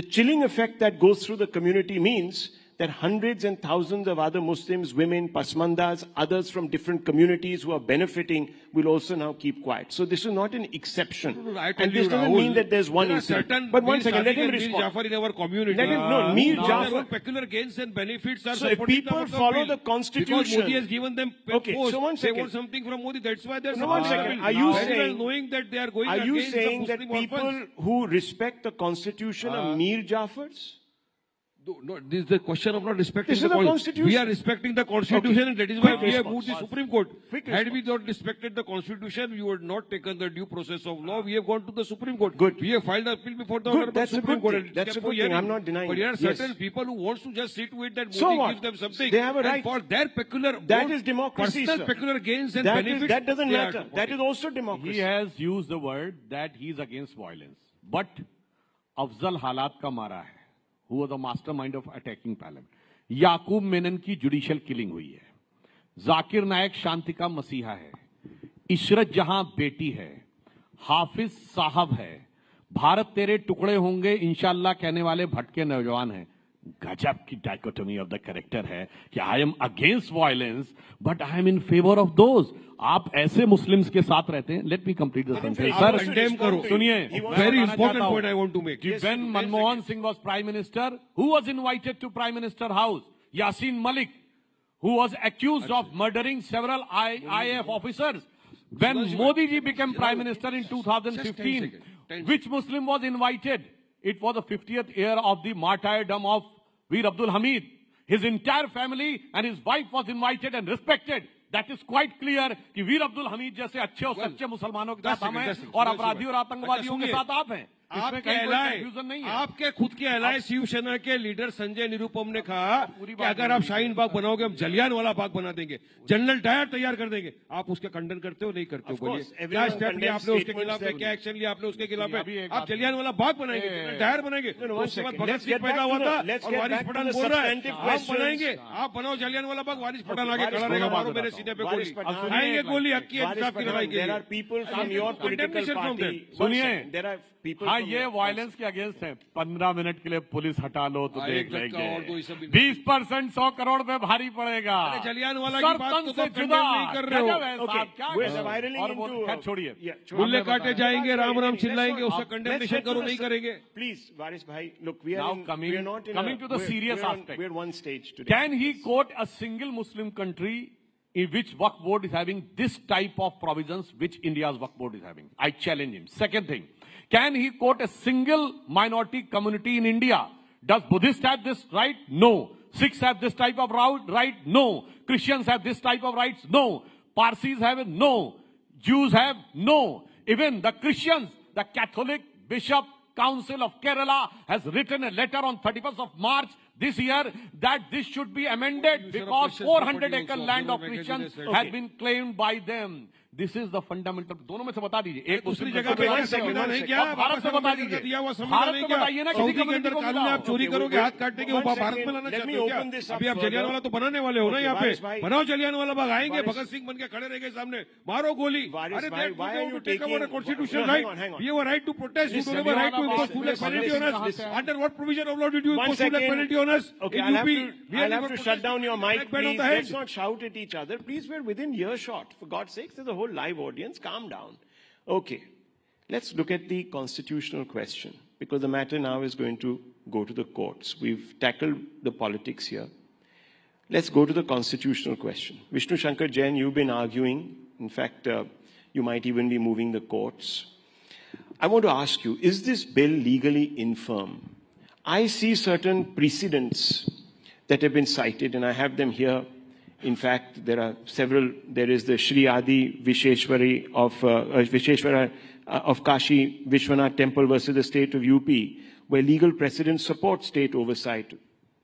The chilling effect that goes through the community means that hundreds and thousands of other Muslims, women, pasmandas, others from different communities who are benefiting will also now keep quiet. So this is not an exception. And this doesn't mean that there's one incident. But one second, let him respond. Jafar in our community. Let him, no, Mir Jafar. Peculiar gains and benefits are so if people follow the constitution. Because Modi has given them okay, post, so one second. They want something from Modi. That's why they're one second. Are you saying, knowing that they are going are you saying that people who respect the constitution are Mir Jafars? No, this is the question of not respecting the Constitution. We are respecting the Constitution, and that is why we have moved the Supreme Court. Had we not respected the Constitution, we would not taken the due process of law. We have gone to the Supreme Court. Good. We have filed an appeal before the Supreme Court. That's a good thing. I'm not denying. But there are certain people who wants to just sit with that so Modi gives them something. They have a right. And for their peculiar that is democracy, personal peculiar gains and that benefits. That doesn't matter. That is also democracy. He has used the word that he is against violence. But Afzal Halat ka mara hai. Who was the mastermind of attacking parliament. याकूब मेनन की judicial killing हुई है, जाकिर नायक शांति का मसीहा है, इशरत जहां बेटी है, हाफिज साहब है, भारत तेरे टुकड़े होंगे इंशाल्लाह कहने वाले भटके नौजवान हैं। गजब की डायकोटोमी ऑफ द कैरेक्टर है कि I am against violence but I am in favour of those. आप ऐसे मुस्लिम्स के साथ रहते हैं। Let me complete the sentence sir, सुनिए, very important point I want to make. When Manmohan Singh was prime minister, who was invited to prime minister house? Yasin Malik, who was accused of murdering several IAF officers. When Modi ji became prime minister in 2015, which Muslim was invited? it was the 50th year of the martyrdom of Veer Abdul Hamid. His entire family and his wife was invited and respected. That is quite clear कि वीर अब्दुल हमीद जैसे अच्छे और सच्चे मुसलमानों के साथ हम हैं और अपराधियों और आतंकवादियों के साथ आप हैं। आपके खुद के एलाय शिवसेना के लीडर संजय निरुपम ने कहा कि अगर आप शाहीन बाग बनाओगे हम जलियांवाला बाग बना देंगे, जनरल डायर तैयार कर देंगे। आप उसका खंडन करते हो नहीं करते हो? बोलिए क्या स्टेप लिया आपने उसके खिलाफ, क्या एक्शन लिया आपने उसके खिलाफ? आप जलियांवाला बाग बनाएंगे, जनरल डायर बनाएंगे? उसके बाद भगत सिंह पैदा हुआ था और वारिस पठान बोल रहा है आप बनाएंगे, आप बनाओ जलियांवाला बाग, वारिस पठान आगे खड़ा रहेगा, मारो मेरे सीने पे गोली, खाएंगे गोली, हक की इंसाफ की लड़ाई के लिए। सुनिए, हाँ ये वायलेंस के अगेंस्ट है। 15 मिनट के लिए पुलिस हटा लो तो देख लेंगे। 20% 100 करोड़ पे भारी पड़ेगा। जलियांवाला की बात तो जुदा नहीं कर रहे हो। छोड़िए, गुल्ले काटे जाएंगे, राम राम चिल्लाएंगे, उसका कंडेमनेशन करो नहीं करेंगे। प्लीज वारिस भाई, look, we are coming to the serious aspect. We're one stage today. Can he quote a single Muslim country in which Waqf board is having this type of provisions which India's Waqf board is having? I challenge him. Second thing, can he quote a single minority community in India? Does Buddhists have this right? No. Sikhs have this type of right? No. Christians have this type of rights? No. Parsis have it? No. Jews have? No. Even the Christians, the Catholic Bishop Council of Kerala has written a letter on 31st of March this year that this should be amended because 400-acre land of Christians has been claimed by them. This is the fundamental. दोनों में से बता दीजिए, एक दूसरी जगह पे संविधान नहीं क्या? भारत से बता दीजिए, दिया हुआ संविधान नहीं क्या? सऊदी के अंदर कानून आप चोरी करोगे, हाथ काट देंगे, वो भारत में लाना चाहते हो क्या? अभी आप जलियांवाला तो बनाने वाले हो ना यहाँ पे? बनाओ जलियांवाला बाग, आएंगे भगत सिंह बन के खड़े रहेंगे सामने, मारो गोली। अरे constitutional right, we have a right to protest, you don't have a right to impose full penalty on us. Under what provision of law did you impose full penalty on us? Okay, I'll have to shut down your mic, please. Let's not shout at each other. Please, we're within earshot. For God's sakes, there's a whole live audience. Calm down. Okay, let's look at the constitutional question, because the matter now is going to go to the courts. We've tackled the politics here. Let's go to the constitutional question. Vishnu Shankar Jain, you've been arguing. In fact, you might even be moving the courts. I want to ask you, is this bill legally infirm? I see certain precedents that have been cited, and I have them here. In fact, there are several. There is the Shri Adi Visheshwari of Kashi Vishwanath Temple versus the state of UP, where legal precedents support state oversight.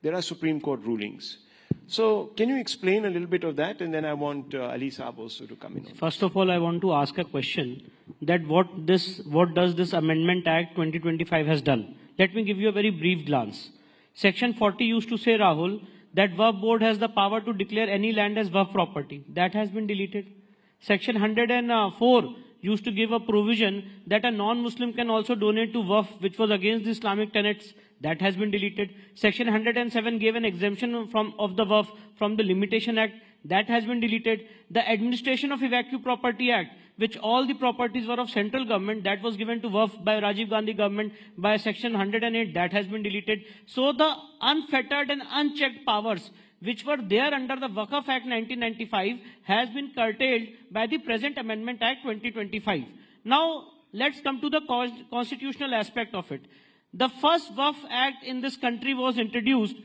There are Supreme Court rulings. So, can you explain a little bit of that, and then I want Ali Saab also to come in. First of all, I want to ask a question: that what does this Amendment Act 2025 has done? Let me give you a very brief glance. Section 40 used to say, Rahul, that Waqf board has the power to declare any land as Waqf property. That has been deleted. Section 104 used to give a provision that a non-Muslim can also donate to Waqf, which was against the Islamic tenets. That has been deleted. Section 107 gave an exemption of the Waqf from the Limitation Act. That has been deleted. The Administration of Evacuee Property Act, which all the properties were of central government, that was given to Waqf by Rajiv Gandhi government by Section 108, that has been deleted. So the unfettered and unchecked powers which were there under the Wakaf Act 1995 has been curtailed by the present Amendment Act 2025. Now, let's come to the constitutional aspect of it. The first Waqf Act in this country was introduced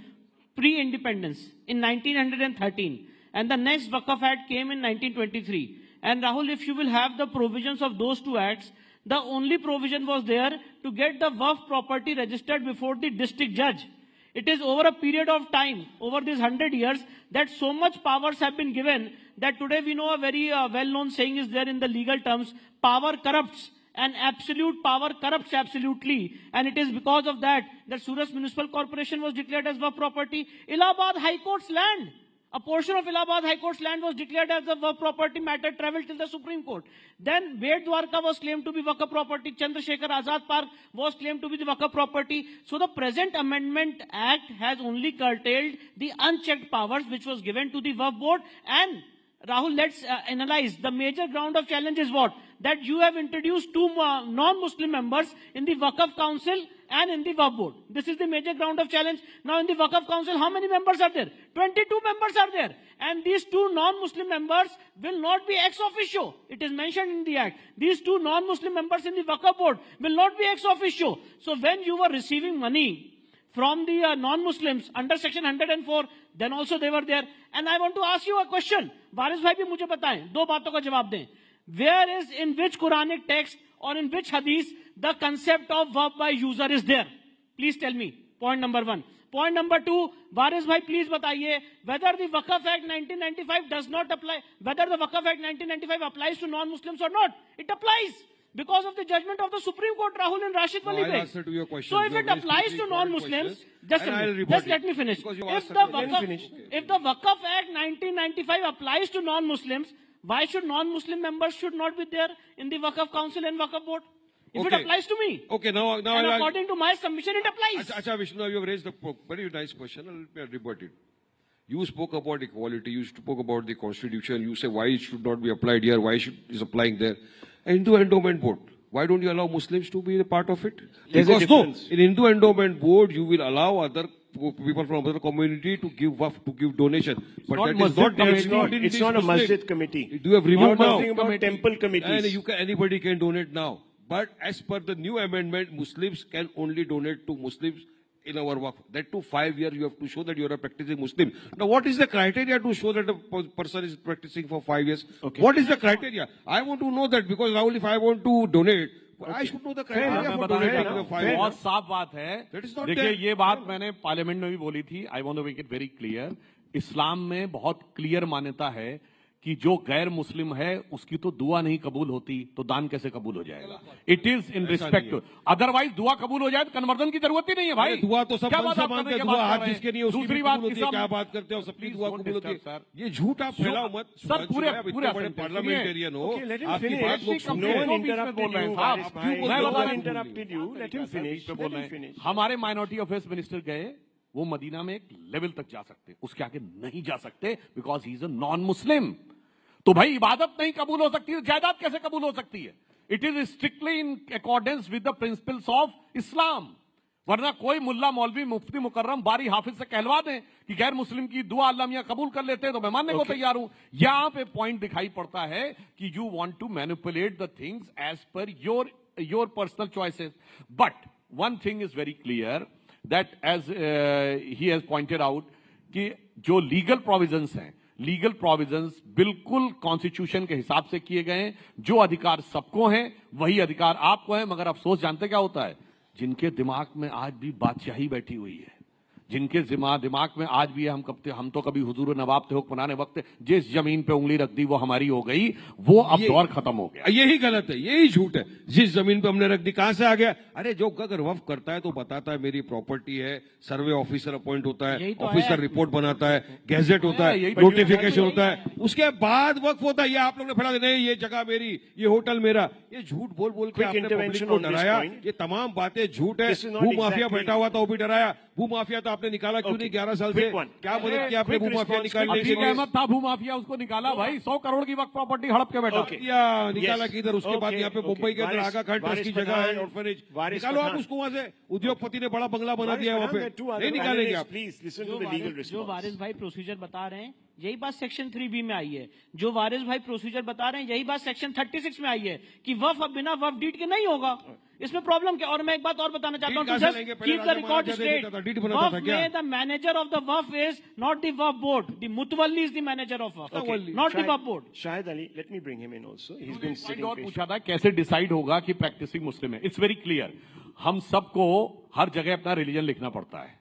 pre-independence in 1913, and the next Wakaf Act came in 1923. And Rahul, if you will have the provisions of those two acts, the only provision was there to get the Waqf property registered before the district judge. It is over a period of time, over these 100 years, that so much powers have been given that today we know a very well-known saying is there in the legal terms: power corrupts, and absolute power corrupts absolutely. And it is because of that Surat Municipal Corporation was declared as Waqf property. Allahabad High Court's land, a portion of Allahabad High Court's land was declared as a Waqf property. Matter traveled till the Supreme Court. Then Bed Dwarka was claimed to be Waqf property. Chandrasekhar Azad Park was claimed to be the Waqf property. So the present Amendment Act has only curtailed the unchecked powers which was given to the Waqf board. And Rahul, let's analyze. The major ground of challenge is what? That you have introduced two non-Muslim members in the Wakaf Council and in the Waqf board. This is the major ground of challenge. Now in the Waqf Council, how many members are there? 22 members are there. And these two non-Muslim members will not be ex officio. It is mentioned in the Act. These two non-Muslim members in the Waqf board will not be ex officio. So when you were receiving money from the non-Muslims under section 104, then also they were there. And I want to ask you a question. Waris bhai bhi mujhe bataएं, दो बातों का जवाब दें. Where is, in which Quranic text or in which hadith the concept of waqf by user is there? Please tell me. Point number one. Point number two, Waris bhai, please bataiye whether the Wakaf Act 1995 does not apply, whether the Wakaf Act 1995 applies to non-Muslims or not. It applies. Because of the judgment of the Supreme Court, Rahul and Rashid Wali Beg. So if it applies to non-Muslims, just let me finish. If the Wakaf Act 1995 applies to non-Muslims, why should non-Muslim members should not be there in the Wakaf Council and Wakaf Board? If it applies to me. Okay, now and according to my submission, it applies. Acha Vishnu, you have raised a very nice question. I'll rebut it. You spoke about equality. You spoke about the constitution. You say why it should not be applied here, why it is applying there. Hindu Endowment Board. Why don't you allow Muslims to be a part of it? Because no, in Hindu Endowment Board, you will allow other people from other community to give waqf, to give donation. But that is not. It's not a masjid committee. Do you have removed now? About temple committees. And anybody can donate now. But as per the new amendment, Muslims can only donate to Muslims in our waqf. That too 5 years you have to show that you are a practicing Muslim. Now what is the criteria to show that a person is practicing for 5 years? Okay. What is the criteria? I want to know that because Rahul, if I want to donate, I should know the criteria for donating the 5 years. बहुत साफ बात है. देखिए ये बात मैंने parliament में भी बोली थी. I want to make it very clear. इस्लाम में बहुत क्लियर मान्यता है कि जो गैर मुस्लिम है उसकी तो दुआ नहीं कबूल होती तो दान कैसे कबूल हो जाएगा. It is in respect to, otherwise दुआ कबूल हो जाए तो कन्वर्जन की जरूरत ही नहीं है भाई. दुआ तो सब मानते हैं, दुआ हाथ जिसके नहीं उसकी दूसरी बात होती है. क्या बात करते हो, सबकी दुआ कबूल होती है. ये झूठ आप फैलाओ मत. सर पूरे बड़े पार्लियामेंटेरियन हो, आपकी बात लोग हमारे माइनॉरिटी अफेयर्स मिनिस्टर गए, वो मदीना में एक लेवल तक जा सकते, उसके आगे नहीं जा सकते because he is a non Muslim. तो भाई इबादत नहीं कबूल हो सकती है, जायदाद कैसे कबूल हो सकती है? It is strictly in accordance with the principles of Islam. वरना कोई मुल्ला मौलवी मुफ्ती मुकर्रम बारी हाफिज से कहलवा दें कि गैर मुस्लिम की दुआ अल्लाह मियां कबूल कर लेते हैं तो मैं मानने को तैयार हूं. यहां पे पॉइंट दिखाई पड़ता है कि you want to manipulate the things as per your personal choices. But one thing is very clear that as he has pointed out कि जो लीगल प्रोविजंस हैं, लीगल प्रोविजंस बिल्कुल कॉन्स्टिट्यूशन के हिसाब से किए गए हैं. जो अधिकार सबको हैं वही अधिकार आपको है. मगर अफसोस जानते क्या होता है? जिनके दिमाग में आज भी बादशाही बैठी हुई है, जिनके दिमाग में आज भी है हम तो कभी हुजूर नवाब थे हुक्मरान वक्त, जिस जमीन पे उंगली रख दी वो हमारी हो गई, वो अब दौर खत्म हो गया. यही गलत है, यही झूठ है. जिस जमीन पे हमने रख दी कहां से आ गया? अरे जो अगर वक्फ करता है तो बताता है मेरी प्रॉपर्टी है, सर्वे ऑफिसर अपॉइंट होता है, ऑफिसर रिपोर्ट बनाता है, गैजेट होता है, नोटिफिकेशन होता है, उसके बाद वक्फ होता है. ये आप लोग ने फैला नहीं ये जगह मेरी, ये होटल मेरा, ये झूठ बोल बोल के आपने पब्लिक को डराया. ये तमाम बातें झूठ है. भू माफिया बैठा हुआ था वो भी डराया. भू माफिया तो आपने निकाला क्यों नहीं 11 साल से? क्या मदद किया आपने भू माफिया निकालने के लिए? अहमद था भू माफिया, उसको निकाला भाई. 100 करोड़ की वक्त प्रॉपर्टी हड़प के बैठा निकाला किधर? उसके बाद यहाँ पे मुंबई के अंदर आगा खान ट्रस्ट की जगह है, ऑर्फनेज. निकालो आप उसको वहां से. उद्योगपति ने बड़ा बंगला बना दिया वहां पे, नहीं निकालेंगे आप. जो वारिस भाई प्रोसीजर बता रहे हैं यही बात सेक्शन 3B में आई है. जो वारिस भाई प्रोसीजर बता रहे हैं यही बात सेक्शन 36 में आई है कि वफ अब बिना वफ डीड के नहीं होगा. इसमें प्रॉब्लम क्या? और मैं एक बात और बताना चाहता हूं, just keep the record straight. Waqf में the manager of the Waqf is not the Waqf board. The मुतवल्ली is the manager of Waqf, not the Waqf board. Shahid Ali, let me bring him in also. He has been sitting. और पूछा था कैसे decide होगा कि practising मुस्लिम है. It's very clear. हम सबको हर जगह अपना रिलीजन लिखना पड़ता है.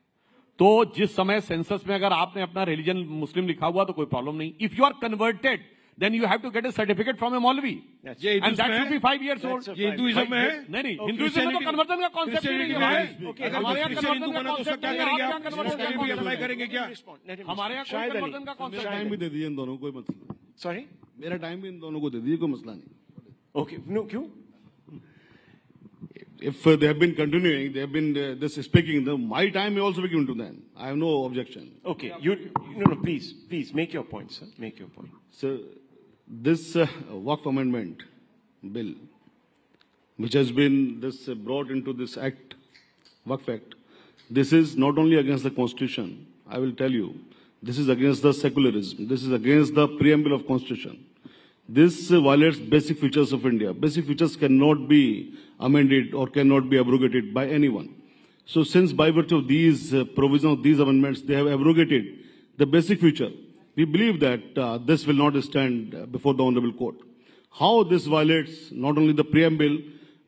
तो जिस समय सेंसस में अगर आपने अपना रिलीजन मुस्लिम लिखा हुआ तो कोई प्रॉब्लम नहीं. If you are converted then you have to get a certificate from a Maulvi. And that should be 5 years old. ये हिंदुइज्म में है? नहीं, हिंदुइज्म में तो कन्वर्जन का कॉन्सेप्ट ही नहीं है. हमारे यहाँ कन्वर्जन का कॉन्सेप्ट क्या करेंगे आप? कन्वर्जन भी अप्लाई करेंगे क्या? हमारे यहाँ कन्वर्जन का कॉन्सेप्ट. टाइम भी दे दीजिए इन दोनों को, कोई मसला नहीं. सॉरी, मेरा टाइम भी इन दोनों को दे दीजिए, कोई मसला नहीं. ओके, नो क्यों? If they have been continuing, they have been this speaking, my time may also be given to them. I have no objection. Okay, no, please make your point, sir. Make your point. Sir, this Wakf Amendment Bill, which has been brought into this Act Wakaf Act. This is not only against the Constitution, I will tell you, this is against the secularism. This is against the preamble of Constitution. This violates basic features of India. Basic features cannot be amended or cannot be abrogated by anyone. So since by virtue of these provisions of these amendments, they have abrogated the basic feature, we believe that this will not stand before the Honorable Court. How this violates not only the preamble,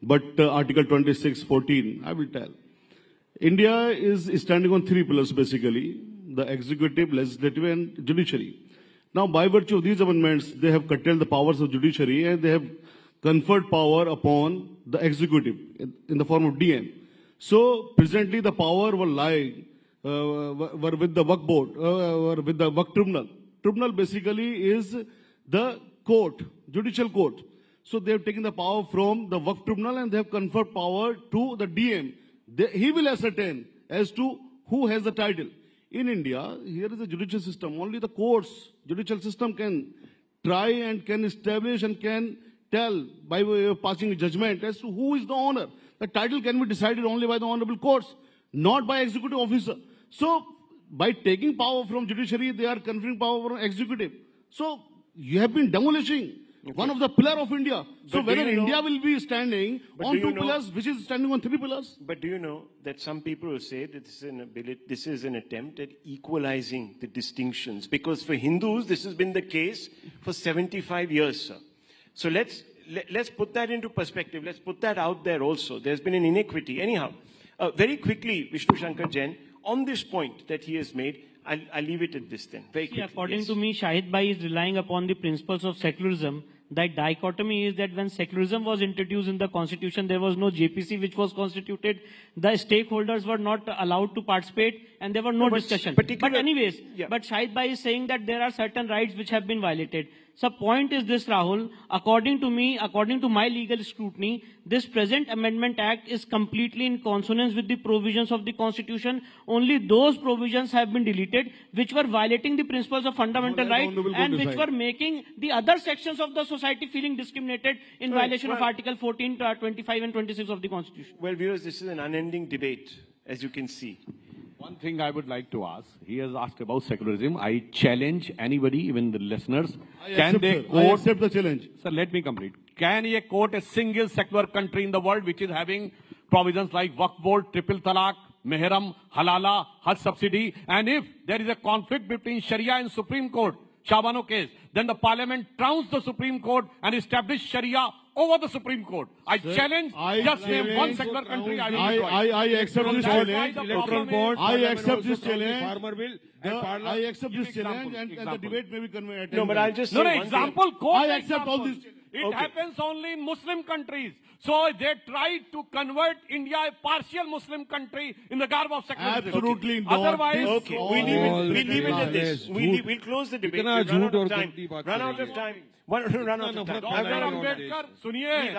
but Article 26(14), I will tell. India is standing on three pillars basically, the executive, legislative and judiciary. Now by virtue of these amendments, they have curtailed the powers of judiciary and they have conferred power upon the executive in the form of DM. So presently the power will lie were with the Waqf board, were with the Waqf tribunal. Tribunal basically is the court, judicial court. So they have taken the power from the Waqf tribunal and they have conferred power to the DM. He will ascertain as to who has the title. In India, here is a judicial system. Only the courts, judicial system can try and can establish and can tell by way of passing a judgment as to who is the owner. The title can be decided only by the honorable courts, not by executive officer. So, by taking power from judiciary, they are conferring power from executive. So, you have been demolishing one of the pillars of India. So, whether India will be standing on two pillars, which is standing on three pillars? But do you know that some people will say that this is an attempt at equalizing the distinctions? Because for Hindus, this has been the case for 75 years, sir. So let's put that into perspective. Let's put that out there also. There's been an inequity. Anyhow, very quickly, Jaishankar Jain, on this point that he has made, I'll leave it at this then. Very quickly. According to me, Shahid Bhai is relying upon the principles of secularism. The dichotomy is that when secularism was introduced in the constitution, there was no JPC which was constituted. The stakeholders were not allowed to participate and there were no discussion. But anyways, but Shahid Bhai is saying that there are certain rights which have been violated. So point is this, Rahul, according to me, according to my legal scrutiny, this present Amendment Act is completely in consonance with the provisions of the Constitution. Only those provisions have been deleted which were violating the principles of fundamental rights and which were making the other sections of the society feeling discriminated in violation of Article 14, 25 and 26 of the Constitution. Well, viewers, this is an unending debate, as you can see. One thing I would like to ask, he has asked about secularism. I challenge anybody, even the listeners. I accept the challenge. Sir, let me complete. Can he quote a single secular country in the world which is having provisions like Waqf Board, Triple Talaq, Mehram, Halala, Hajj subsidy? And if there is a conflict between Sharia and Supreme Court, Shabano case, then the Parliament trounced the Supreme Court and established Sharia over the Supreme Court. I challenge, just name one secular country. I accept this challenge. I accept this challenge. I accept this challenge and the debate may be convenient. No, but I'll just say one example. I accept all this. It happens only in Muslim countries. So they tried to convert India a partial Muslim country in the garb of secularism. Absolutely not. Otherwise, we leave it at this. We'll close the debate. Run out of time. Run out of time. Run out of time. I've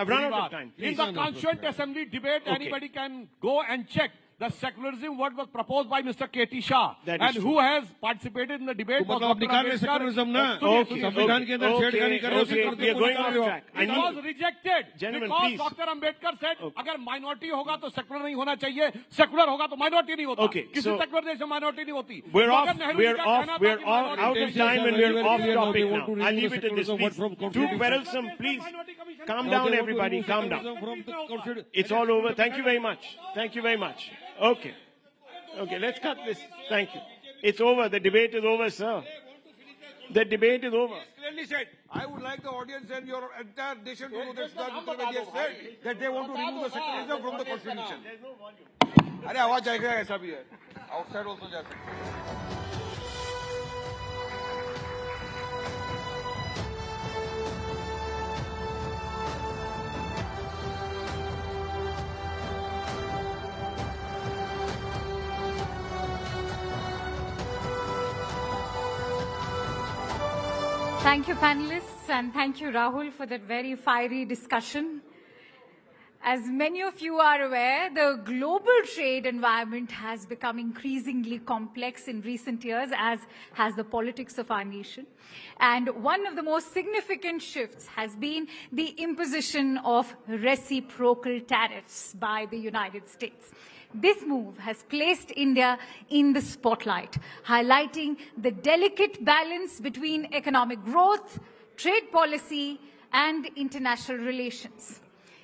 run out of time. In the Constituent Assembly debate, anybody can go and check the secularism what was proposed by Mr. K.T. Shah and who has participated in the debate. Okay, we are going off track. It was rejected Gentlemen, because please. Dr. Ambedkar said, अगर minority होगा तो secular नहीं होना चाहिए, secular होगा तो minority नहीं होता. Okay, किसी so secular देश में minority नहीं होती. We're off out of time and we're off topic now. I'll leave it at this, please. Too quarrelsome, please. Calm down, everybody. Calm down. It's all over. Thank you very much. Thank you very much. Okay. Okay, let's cut this. Thank you. It's over. The debate is over, sir. The debate is over. Clearly said, I would like the audience and your entire nation to know that Mr. just said that they want to remove the secularism from the constitution. अरे आवाज आएगा ऐसा भी है. Outside also जा सकते. Thank you, panelists, and thank you, Rahul, for that very fiery discussion. As many of you are aware, the global trade environment has become increasingly complex in recent years, as has the politics of our nation. And one of the most significant shifts has been the imposition of reciprocal tariffs by the United States. This move has placed India in the spotlight, highlighting the delicate balance between economic growth, trade policy, and international relations.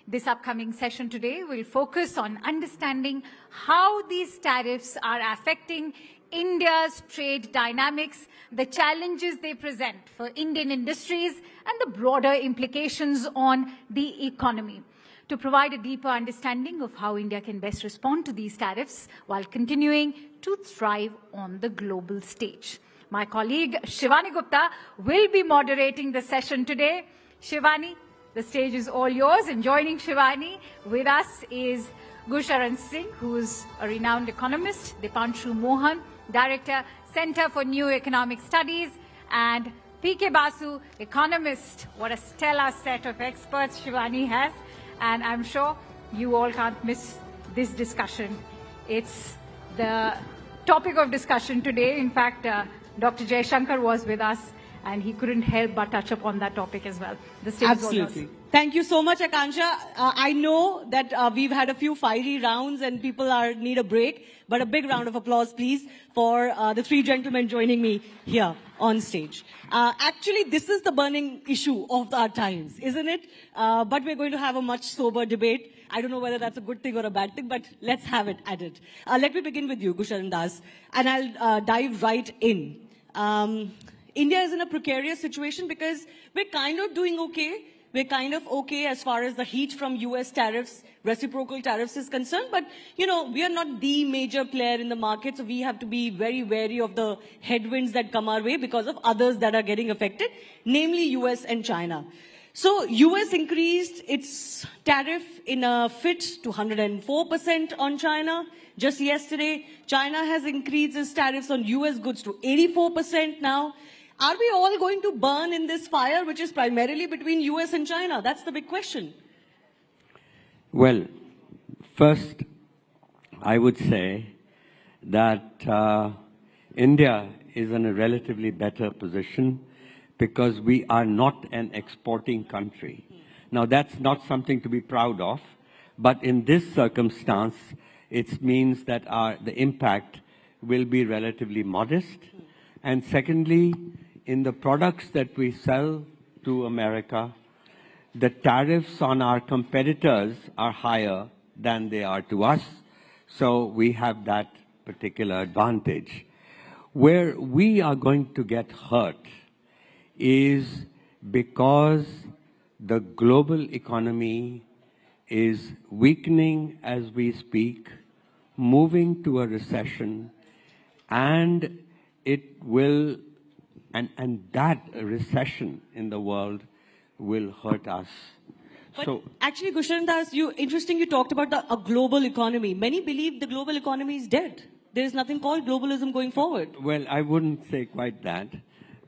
This upcoming session today will focus on understanding how these tariffs are affecting India's trade dynamics, the challenges they present for Indian industries, and the broader implications on the economy. To provide a deeper understanding of how India can best respond to these tariffs while continuing to thrive on the global stage. My colleague Shivani Gupta will be moderating the session today. Shivani, the stage is all yours. And joining Shivani with us is Gusharan Singh, who is a renowned economist, Dipanshu Mohan, Director, Center for New Economic Studies, and P.K. Basu, economist. What a stellar set of experts Shivani has. And I'm sure you all can't miss this discussion. It's the topic of discussion today. In fact, Dr. Jaishankar was with us, and he couldn't help but touch upon that topic as well. The stage Absolutely. is all yours. Thank you so much, Akansha. I know that we've had a few fiery rounds and people need a break, but a big round of applause, please, for the three gentlemen joining me here on stage. Actually, this is the burning issue of our times, isn't it? But we're going to have a much sober debate. I don't know whether that's a good thing or a bad thing, but let's have it at it. Let me begin with you, Gusharan Das, and I'll dive right in. India is in a precarious situation because we're kind of doing okay. We're kind of okay as far as the heat from US tariffs, reciprocal tariffs is concerned. But, you know, we are not the major player in the market. So we have to be very wary of the headwinds that come our way because of others that are getting affected, namely US and China. So US increased its tariff in a fit to 104% on China. Just yesterday, China has increased its tariffs on US goods to 84% now. Are we all going to burn in this fire, which is primarily between US and China? That's the big question. Well, first, I would say that India is in a relatively better position because we are not an exporting country. Now, that's not something to be proud of, but in this circumstance, it means that the impact will be relatively modest. And secondly, in the products that we sell to America, the tariffs on our competitors are higher than they are to us. So we have that particular advantage. Where we are going to get hurt is because the global economy is weakening as we speak, moving to a recession, and it will, and that recession in the world will hurt us. But actually, Gusharan Das, interesting you talked about a global economy. Many believe the global economy is dead. There is nothing called globalism going forward. Well, I wouldn't say quite that,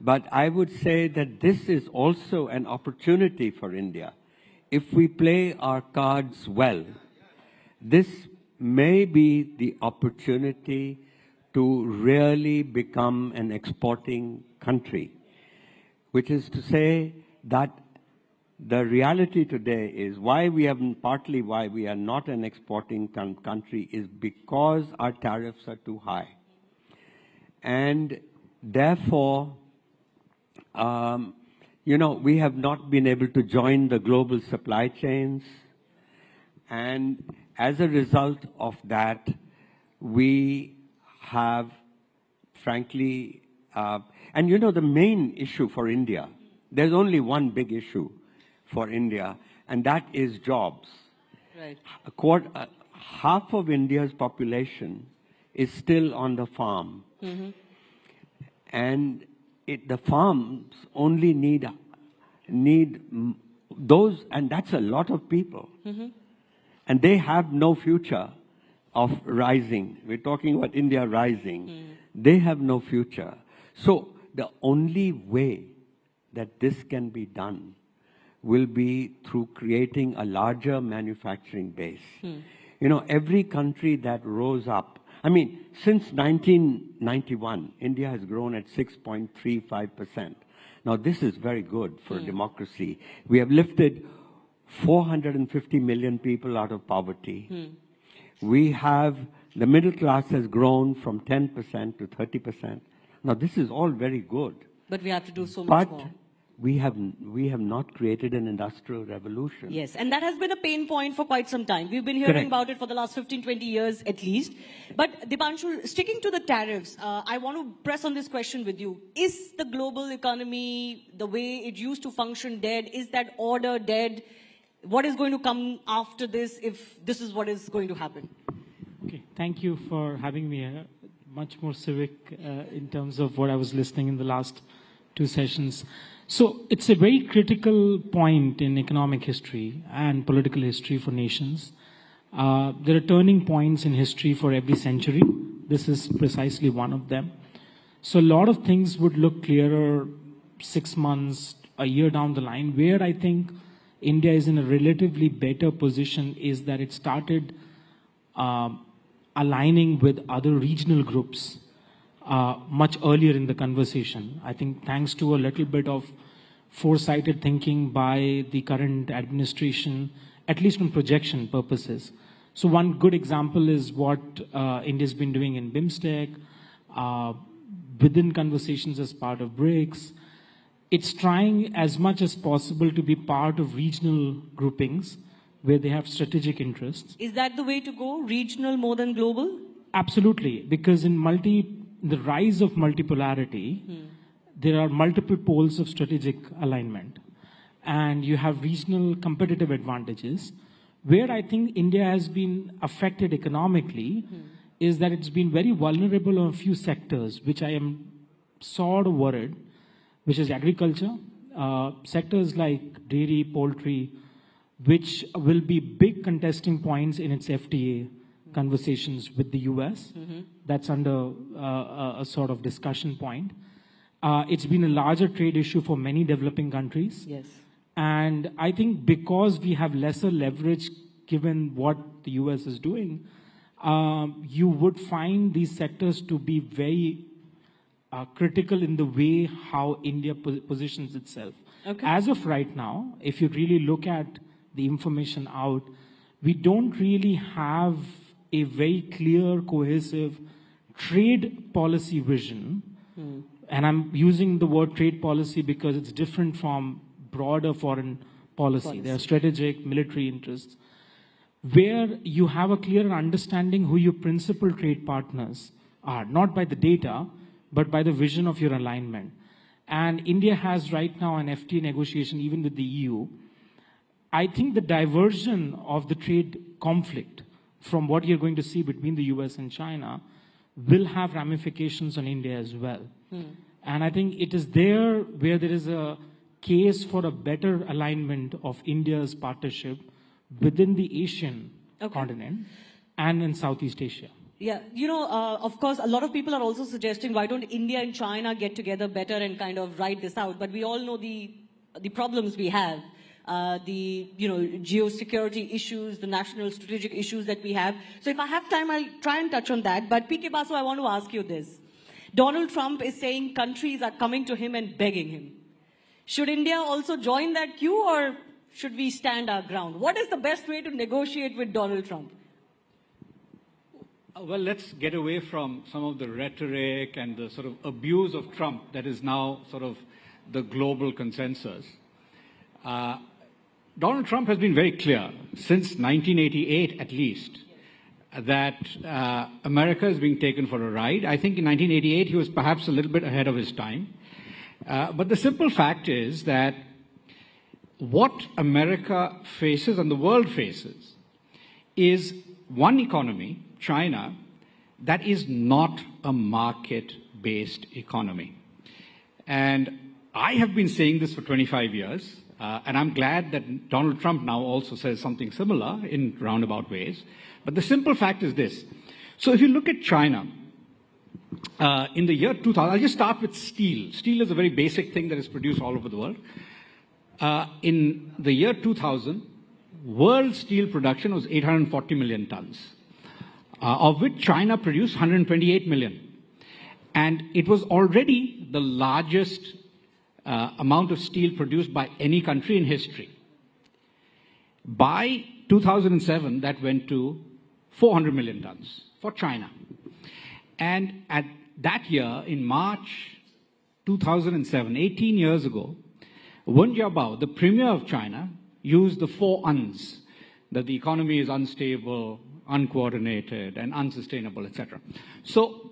but I would say that this is also an opportunity for India. If we play our cards well, this may be the opportunity to really become an exporting country, which is to say that the reality today is partly why we are not an exporting country is because our tariffs are too high. And therefore, we have not been able to join the global supply chains. And as a result of that, we have, frankly, the main issue for India, there's only one big issue for India, and that is jobs. Right. Half of India's population is still on the farm. Mm-hmm. And the farms only need those, and that's a lot of people. Mm-hmm. And they have no future of rising. We're talking about India rising. Mm. They have no future. So the only way that this can be done will be through creating a larger manufacturing base. Every country that rose up, since 1991, India has grown at 6.35%. Now, this is very good for democracy. We have lifted 450 million people out of poverty. The middle class has grown from 10% to 30%. Now, this is all very good. But we have to do so much more. But we have not created an industrial revolution. Yes, and that has been a pain point for quite some time. We've been hearing about it for the last 15, 20 years at least. But Dipanshu, sticking to the tariffs, I want to press on this question with you. Is the global economy, the way it used to function, dead? Is that order dead? What is going to come after this if this is what is going to happen? Okay, thank you for having me here. Much more civic in terms of what I was listening in the last two sessions. So it's a very critical point in economic history and political history for nations. There are turning points in history for every century. This is precisely one of them. So a lot of things would look clearer 6 months, a year down the line. Where I think India is in a relatively better position is that it started aligning with other regional groups much earlier in the conversation. I think thanks to a little bit of foresighted thinking by the current administration, at least from projection purposes. So one good example is what India's been doing in BIMSTEC, within conversations as part of BRICS. It's trying as much as possible to be part of regional groupings where they have strategic interests. Is that the way to go? Regional more than global? Absolutely, because in the rise of multipolarity, there are multiple poles of strategic alignment. And you have regional competitive advantages. Where I think India has been affected economically is that it's been very vulnerable on a few sectors, which I am sort of worried, which is agriculture, sectors like dairy, poultry, which will be big contesting points in its FTA conversations with the US. That's under a sort of discussion point. It's been a larger trade issue for many developing countries. Yes. And I think because we have lesser leverage given what the US is doing, you would find these sectors to be very critical in the way how India positions itself. Okay. As of right now, if you really look at the information out, we don't really have a very clear, cohesive trade policy vision. And I'm using the word trade policy because it's different from broader foreign policy. There are strategic, military interests, where you have a clear understanding who your principal trade partners are, not by the data, but by the vision of your alignment. And India has right now an FTA negotiation, even with the EU. I think the diversion of the trade conflict from what you're going to see between the US and China will have ramifications on India as well. And I think it is there where there is a case for a better alignment of India's partnership within the Asian continent and in Southeast Asia. Yeah, you know, of course, a lot of people are also suggesting why don't India and China get together better and kind of ride this out. But we all know the problems we have, the geosecurity issues, the national strategic issues that we have. So if I have time, I'll try and touch on that. But PK Basu, I want to ask you this. Donald Trump is saying countries are coming to him and begging him. Should India also join that queue, or should we stand our ground? What is the best way to negotiate with Donald Trump? Well, let's get away from some of the rhetoric and the sort of abuse of Trump that is now sort of the global consensus. Donald Trump has been very clear, since 1988 at least, that America is being taken for a ride. I think in 1988 he was perhaps a little bit ahead of his time. But the simple fact is that what America faces and the world faces is one economy, China, that is not a market-based economy. And I have been saying this for 25 years, and I'm glad that Donald Trump now also says something similar in roundabout ways. But the simple fact is this. So if you look at China, in the year 2000, I'll just start with steel. Steel is a very basic thing that is produced all over the world. In the year 2000, world steel production was 840 million tons, of which China produced 128 million. And it was already the largest amount of steel produced by any country in history. By 2007, that went to 400 million tons for China. And at that year, in March 2007, 18 years ago, Wen Jiabao, the premier of China, used the 4 uns, that the economy is unstable, uncoordinated, and unsustainable, etc. So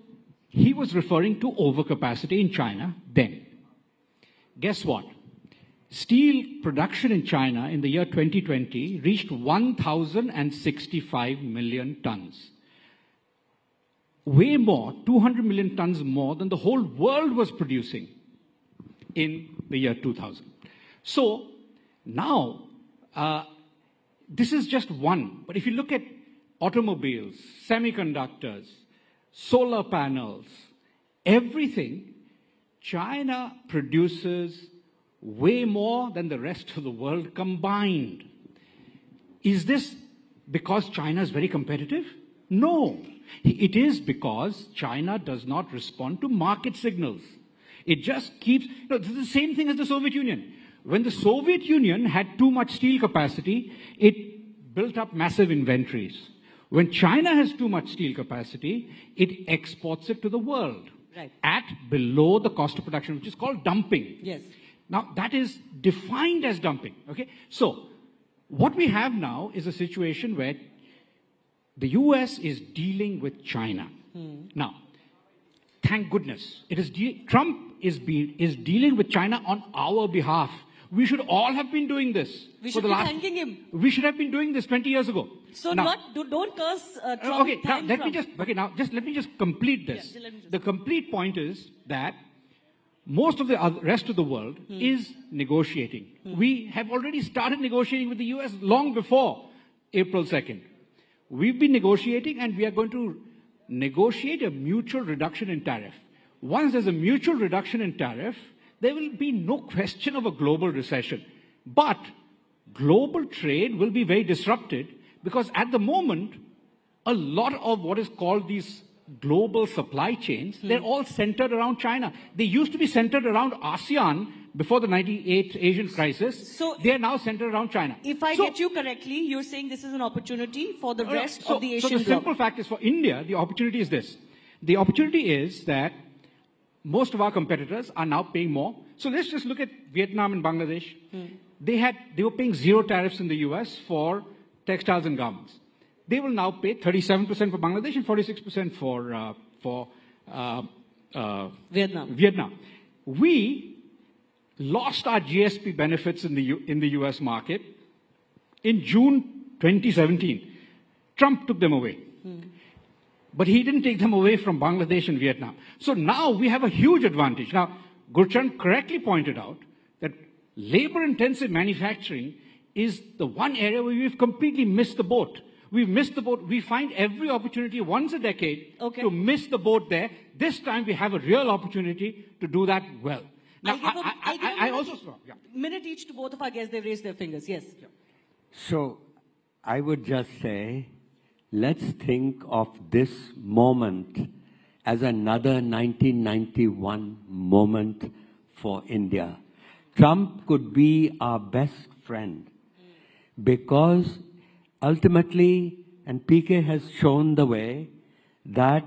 he was referring to overcapacity in China then. Guess what? Steel production in China in the year 2020 reached 1,065 million tons. Way more, 200 million tons more than the whole world was producing in the year 2000. So now, this is just one. But if you look at automobiles, semiconductors, solar panels, everything, China produces way more than the rest of the world combined. Is this because China is very competitive? No. It is because China does not respond to market signals. It just keeps, this is the same thing as the Soviet Union. When the Soviet Union had too much steel capacity, it built up massive inventories. When China has too much steel capacity, it exports it to the world at below the cost of production, which is called dumping. Yes. Now, that is defined as dumping. Okay? So, what we have now is a situation where the US is dealing with China. Now, thank goodness, Trump is dealing with China on our behalf. We should all have been doing this. We should be thanking him. We should have been doing this 20 years ago. So now, don't curse Trump. Okay, now let me just complete this. Yeah, the complete point is that most of the rest of the world is negotiating. We have already started negotiating with the US long before April 2nd. We've been negotiating, and we are going to negotiate a mutual reduction in tariff. Once there's a mutual reduction in tariff, there will be no question of a global recession. But global trade will be very disrupted because at the moment, a lot of what is called these global supply chains, they're all centered around China. They used to be centered around ASEAN before the 98 Asian crisis. So they are now centered around China. If I get you correctly, you're saying this is an opportunity for the rest of the Asian bloc. So the simple fact is, for India, the opportunity is this. The opportunity is that most of our competitors are now paying more. So let's just look at Vietnam and Bangladesh. They were paying 0 tariffs in the US for textiles and garments. They will now pay 37% for Bangladesh and 46% for Vietnam. We lost our GSP benefits in the US market in June 2017. Trump took them away. But he didn't take them away from Bangladesh and Vietnam. So now we have a huge advantage. Now, Gurchand correctly pointed out that labor-intensive manufacturing is the one area where we've completely missed the boat. We've missed the boat. We find every opportunity once a decade to miss the boat there. This time we have a real opportunity to do that well. Now, I also saw. Minute each to both of our guests. They've raised their fingers. Yes. So, I would just say, let's think of this moment as another 1991 moment for India. Trump could be our best friend because ultimately, and PK has shown the way, that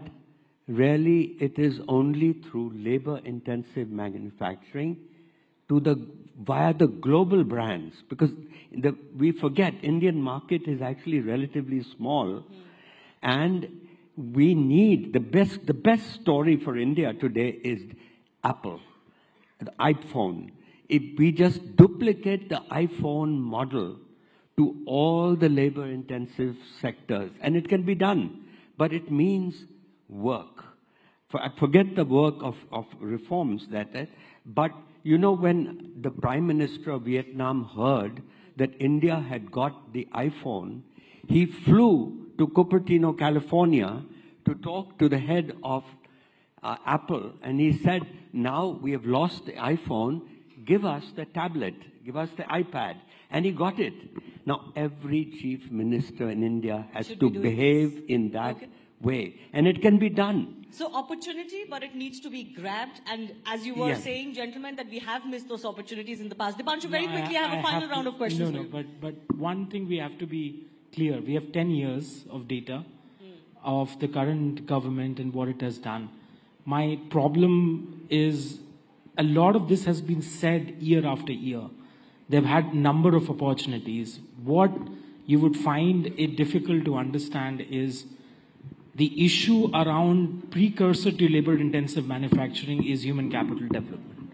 really it is only through labor-intensive manufacturing via the global brands, because we forget Indian market is actually relatively small, and we need the best story for India today is Apple, the iPhone. If we just duplicate the iPhone model to all the labor-intensive sectors, and it can be done, but it means work. Forget the work of reforms but you know, when the Prime Minister of Vietnam heard that India had got the iPhone, he flew to Cupertino, California to talk to the head of Apple, and he said, now we have lost the iPhone, give us the tablet, give us the iPad. And he got it. Now, every chief minister in India has to behave in that way. And it can be done. So opportunity, but it needs to be grabbed. And as you were saying, gentlemen, that we have missed those opportunities in the past. Dipanshu, very quickly, I have a final round of questions. But one thing we have to be clear. We have 10 years of data. of the current government and what it has done. My problem is a lot of this has been said year after year. They've had number of opportunities. What you would find it difficult to understand is the issue around precursor to labor-intensive manufacturing is human capital development.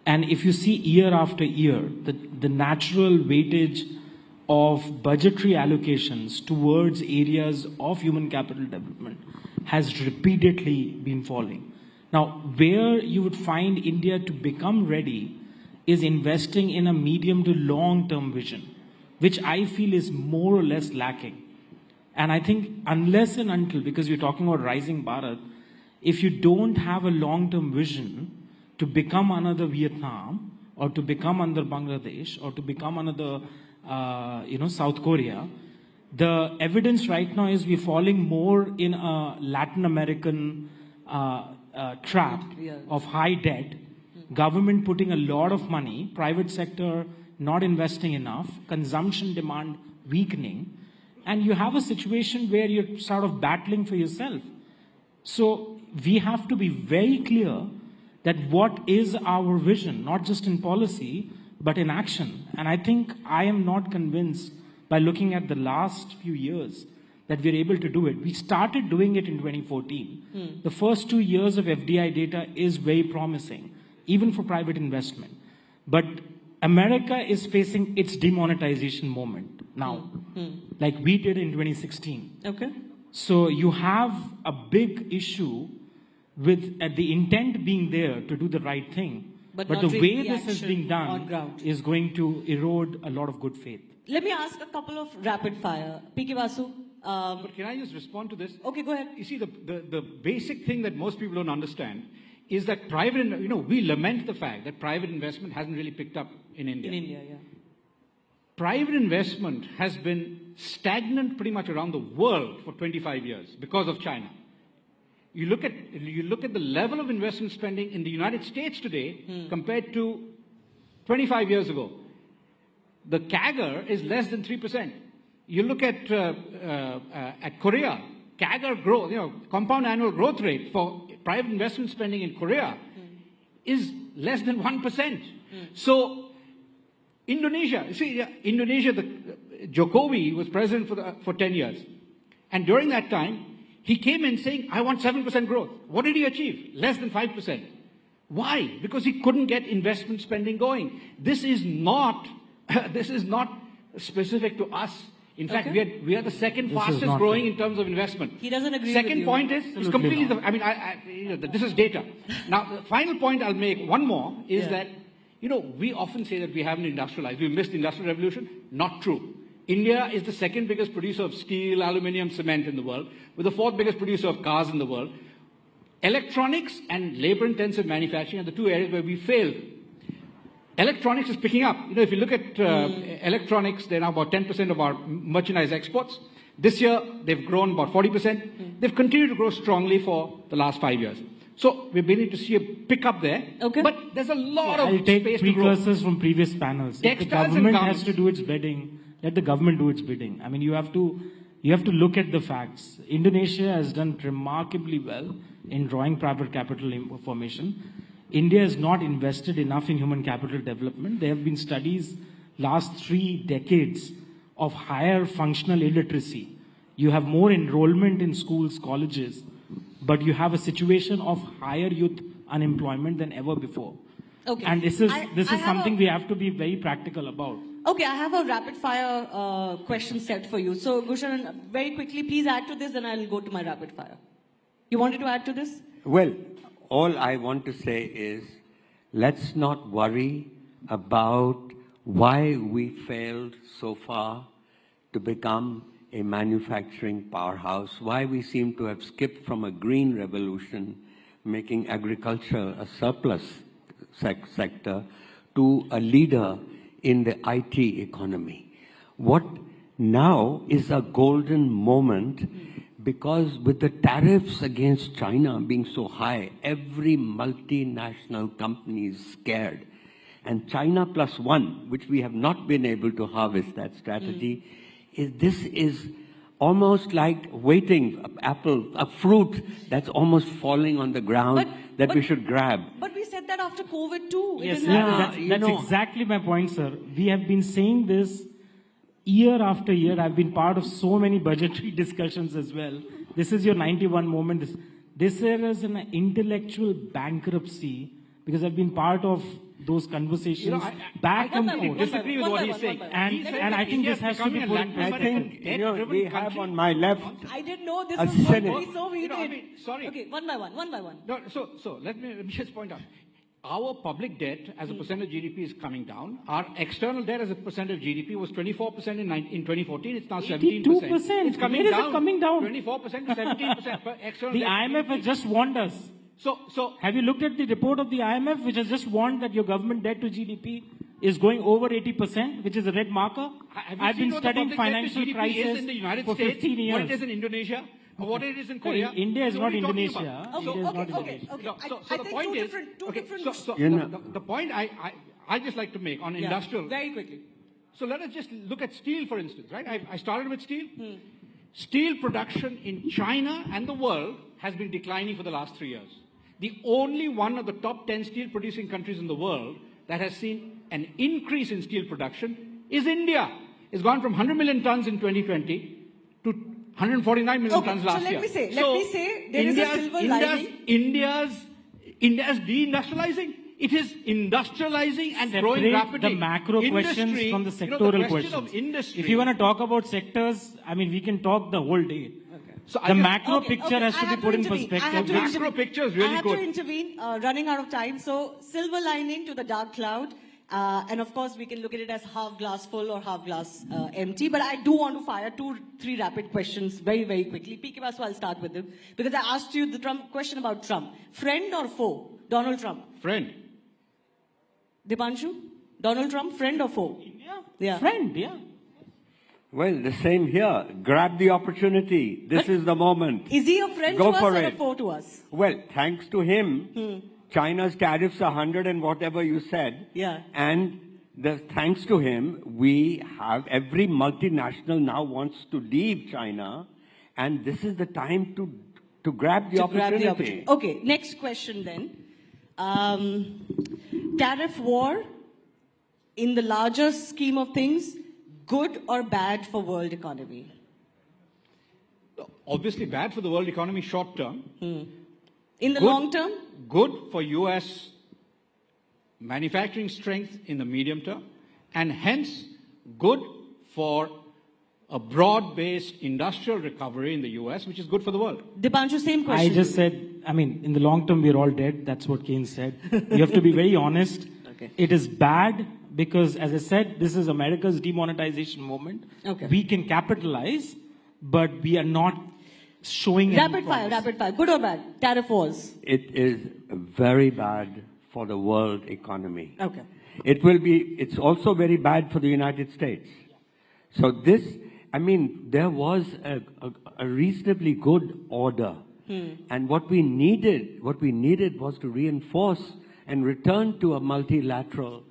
And if you see year after year, the natural weightage of budgetary allocations towards areas of human capital development has repeatedly been falling. Now, where you would find India to become ready is investing in a medium to long-term vision, which I feel is more or less lacking. And I think unless and until, because you're talking about Rising Bharat, if you don't have a long-term vision to become another Vietnam, or to become another Bangladesh, or to become another, South Korea, the evidence right now is we're falling more in a Latin American trap of high debt, government putting a lot of money, private sector not investing enough, consumption demand weakening, and you have a situation where you're sort of battling for yourself. So we have to be very clear that what is our vision, not just in policy, but in action. And I think I am not convinced by looking at the last few years that we're able to do it. We started doing it in 2014. The first 2 years of FDI data is very promising, even for private investment. But America is facing its demonetization moment now, like we did in 2016. Okay. So you have a big issue with the intent being there to do the right thing, but the way this is being done is going to erode a lot of good faith. Let me ask a couple of rapid fire. P.K. Vasu. But can I just respond to this? Okay, go ahead. You see, the basic thing that most people don't understand is that private, we lament the fact that private investment hasn't really picked up in India. In India, yeah. Private investment has been stagnant pretty much around the world for 25 years because of China. You look at the level of investment spending in the United States today compared to 25 years ago. The CAGR is less than 3%. You look at Korea, CAGR growth, compound annual growth rate for private investment spending in Korea is less than 1%. So Indonesia, Jokowi was president for 10 years. And during that time, he came in saying, I want 7% growth. What did he achieve? Less than 5%. Why? Because he couldn't get investment spending going. This is not specific to us. In fact, we are the second fastest growing in terms of investment. He doesn't agree with you. Second point is, it's completely, this is data. Now, the final point I'll make, one more, is that, we often say that we haven't industrialized. We missed the industrial revolution. Not true. India is the second biggest producer of steel, aluminium, cement in the world. We're the fourth biggest producer of cars in the world. Electronics and labor-intensive manufacturing are the two areas where we failed. Electronics is picking up. If you look at electronics, they're now about 10% of our merchandise exports. This year, they've grown about 40%. They've continued to grow strongly for the last 5 years. So we're beginning to see a pickup there. Okay. But there's a lot of I'll take space to grow. precursors from previous panels. If the government has to do its bidding, let the government do its bidding. I mean, you have to look at the facts. Indonesia has done remarkably well in drawing private capital formation. India has not invested enough in human capital development. There have been studies last 3 decades of higher functional illiteracy. You have more enrollment in schools, colleges, but you have a situation of higher youth unemployment than ever before. Okay. And this is something we have to be very practical about. Okay, I have a rapid fire question set for you. So, Gushan, very quickly, please add to this, then I'll go to my rapid fire. You wanted to add to this? Well, all I want to say is, let's not worry about why we failed so far to become a manufacturing powerhouse, why we seem to have skipped from a green revolution, making agriculture a surplus sector, to a leader in the IT economy. What now is a golden moment, because with the tariffs against China being so high, every multinational company is scared. And China plus one, which we have not been able to harvest that strategy, this is almost like waiting, a fruit that's almost falling on the ground that we should grab. But we said that after COVID too. Yes, that's exactly my point, sir. We have been saying this year after year. I've been part of so many budgetary discussions as well. This is your 91 moment. This is an intellectual bankruptcy because I've been part of those conversations back and forth. Disagree with what he's saying. And I think this has to be put in I think we have on my left I didn't know this a was going to Senate. be so heated. Sorry. Okay, one by one. No, so let me just point out. Our public debt as a percent of GDP is coming down. Our external debt as a percent of GDP was 24% in 2014. It's now 17%. 82%. It's coming Where down. is it coming down? 24% to 17%. But external The debt. IMF has just warned us. So have you looked at the report of the IMF, which has just warned that your government debt to GDP is going over 80%, which is a red marker? I've been studying financial crisis in the United for States, 15 years. what it is in Indonesia, or what it is in Korea. India is not Indonesia. Okay. So the point is, the point I just like to make on industrial. Very quickly. So let us just look at steel, for instance, right? I started with steel. Steel production in China and the world has been declining for the last 3 years. The only one of the top 10 steel producing countries in the world that has seen an increase in steel production is India. It's gone from 100 million tons in 2020 to 149 million tons last year. Let me say there is a silver lining. India's deindustrializing. It is industrializing and growing rapidly. The macro questions from the sectoral questions. If you want to talk about sectors, I mean, we can talk the whole day. So the macro picture has to be put in perspective. The macro picture is really good. I have to intervene, running out of time. So silver lining to the dark cloud. And of course, we can look at it as half glass full or half glass empty. But I do want to fire 2-3 rapid questions very, very quickly. PK Basu, I'll start with them. Because I asked you the question about Trump. Friend or foe? Donald Trump. Friend. Dipanshu? Donald Trump, friend or foe? Yeah. Friend, yeah. Well, the same here. Grab the opportunity. This is the moment. Is he a friend Go to us for or it. a foe to us? Well, thanks to him, China's tariffs are 100 and whatever you said. Yeah. And thanks to him, we have every multinational now wants to leave China, and this is the time to grab the opportunity. Okay, next question then. Tariff war, in the larger scheme of things, good or bad for world economy? Obviously bad for the world economy short term. In the long term? Good for US manufacturing strength in the medium term, and hence good for a broad-based industrial recovery in the US, which is good for the world. Dipanshu, same question. I just said, I mean, in the long term, we're all dead. That's what Keynes said. You have to be very honest. Okay. It is bad because, as I said, this is America's demonetization moment. Okay. We can capitalize, but we are not showing Rapid fire. Good or bad? Tariff wars. It is very bad for the world economy. Okay. It's also very bad for the United States. So this, I mean, there was a reasonably good order. And what we needed was to reinforce and return to a multilateral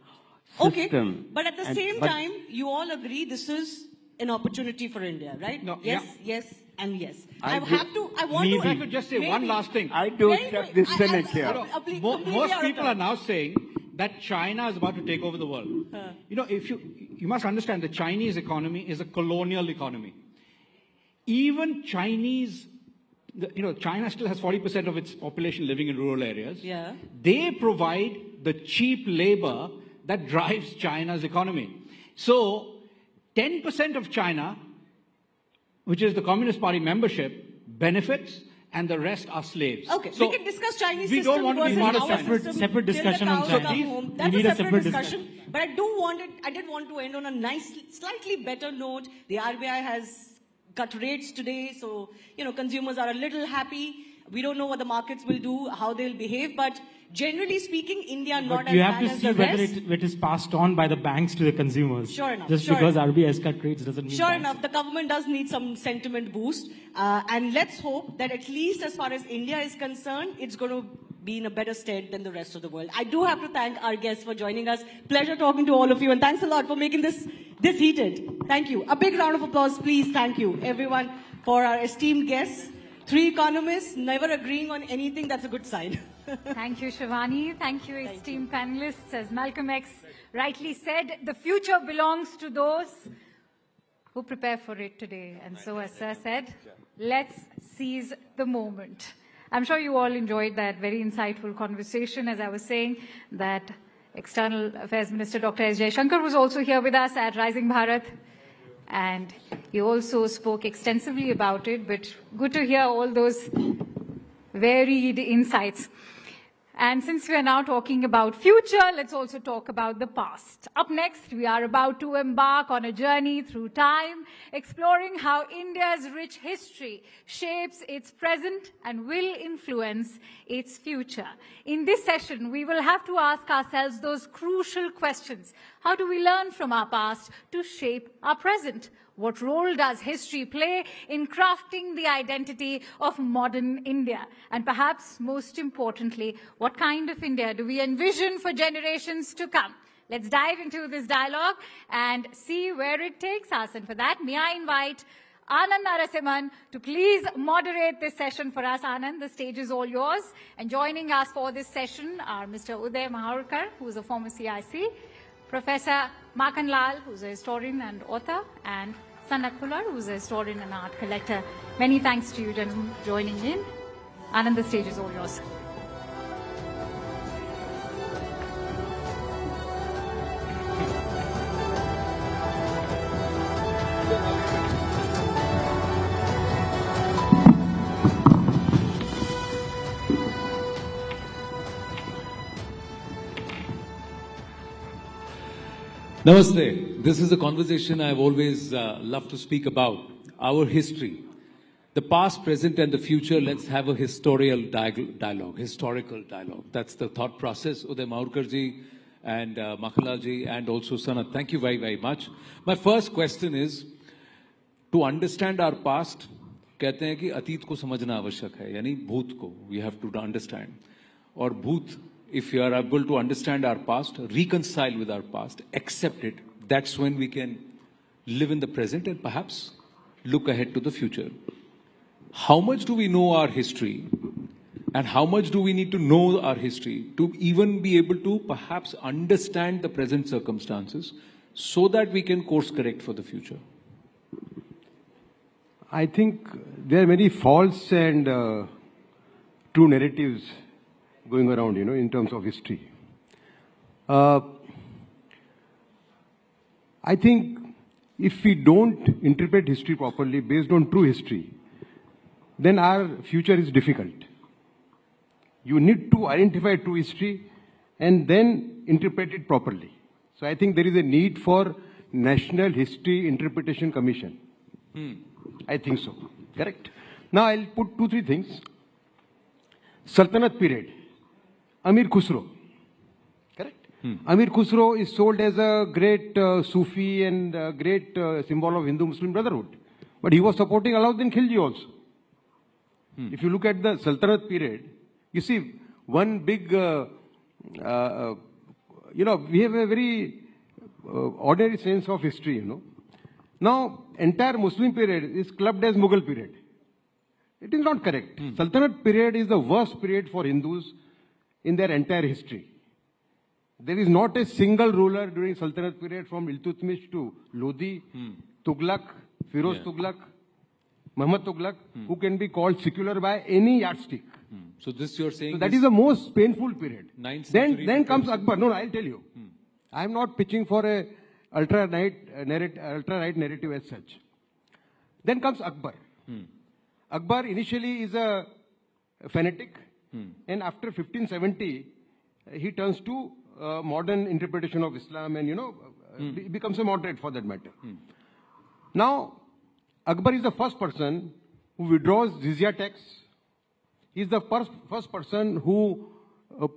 system. Okay, but at the same time, you all agree this is an opportunity for India, right? No, yes, yeah. yes, and yes. I could just say one last thing. I do accept this Senate here. Most people are now saying that China is about to take over the world. You know, you must understand the Chinese economy is a colonial economy. Even Chinese, China still has 40% of its population living in rural areas. Yeah. They provide the cheap labor that drives China's economy. So 10% of China, which is the Communist Party membership, benefits, and the rest are slaves. Okay, so we can discuss Chinese we system don't want to be versus part of our China. system Separate till discussion the on cows China. come home. We That's need a a separate separate discussion. But I did want to end on a nice, slightly better note. The RBI has cut rates today, so consumers are a little happy. We don't know what the markets will do, how they'll behave, but generally speaking, India not as you have bad to as see the whether rest. it is passed on by the banks to the consumers. Sure enough. Just because RBI has cut rates doesn't mean Sure banks. enough, the government does need some sentiment boost. And let's hope that at least as far as India is concerned, it's going to be in a better stead than the rest of the world. I do have to thank our guests for joining us. Pleasure talking to all of you, and thanks a lot for making this this heated. Thank you. A big round of applause, please. Thank you, everyone, for our esteemed guests. 3 economists never agreeing on anything, that's a good sign. Thank you, Shivani. Thank you, esteemed panelists. As Malcolm X rightly said, the future belongs to those who prepare for it today. And so, as Sir said, let's seize the moment. I'm sure you all enjoyed that very insightful conversation. As I was saying, that External Affairs Minister Dr. S. Jaishankar was also here with us at Rising Bharat. And he also spoke extensively about it, but good to hear all those varied insights. And since we are now talking about future, let's also talk about the past. Up next, we are about to embark on a journey through time, exploring how India's rich history shapes its present and will influence its future. In this session, we will have to ask ourselves those crucial questions. How do we learn from our past to shape our present? What role does history play in crafting the identity of modern India? And perhaps most importantly, what kind of India do we envision for generations to come? Let's dive into this dialogue and see where it takes us. And for that, may I invite Anand Narasimhan to please moderate this session for us. Anand, the stage is all yours. And joining us for this session are Mr. Uday Maharkar, who is a former CIC, Professor Makan Lal, who is a historian and author, and Sanat Pular, who is a historian and art collector. Many thanks to you, gentlemen, for joining in. Anand, the stage is all yours. Namaste. This is a conversation I've always loved to speak about. Our history. The past, present and the future, let's have a historical dialogue. That's the thought process. Uday Maharkar ji and Makanlal ji and also Sanat. Thank you very, very much. My first question is, to understand our past, कहते हैं कि अतीत को समझना आवश्यक है, यानी भूत को, we have to understand. और भूत, if you are able to understand our past, reconcile with our past, accept it, that's when we can live in the present and perhaps look ahead to the future. How much do we know our history? And how much do we need to know our history to even be able to perhaps understand the present circumstances so that we can course correct for the future? I think there are many false and true narratives going around, in terms of history. I think if we don't interpret history properly based on true history, then our future is difficult. You need to identify true history and then interpret it properly. So I think there is a need for National History Interpretation Commission. I think so. Correct? Now I'll put 2-3 things. Sultanate period. Amir Khusro. Correct? Amir Khusro is sold as a great Sufi and great symbol of Hindu-Muslim brotherhood. But he was supporting Alauddin Khilji also. If you look at the Sultanate period, you see one big, we have a very ordinary sense of history, Now, entire Muslim period is clubbed as Mughal period. It is not correct. Sultanate period is the worst period for Hindus in their entire history. There is not a single ruler during Sultanate period from Iltutmish to Lodi, Tughlaq, Firoz Tughlaq, Muhammad Tughlaq, who can be called secular by any yardstick. So this you're saying... So that is the most painful period. Then comes Akbar. No, I'll tell you. I am not pitching for a ultra-right narrative as such. Then comes Akbar. Akbar initially is a fanatic, and after 1570, he turns to modern interpretation of Islam and, becomes a moderate for that matter. Now, Akbar is the first person who withdraws jizya tax. He is the first person who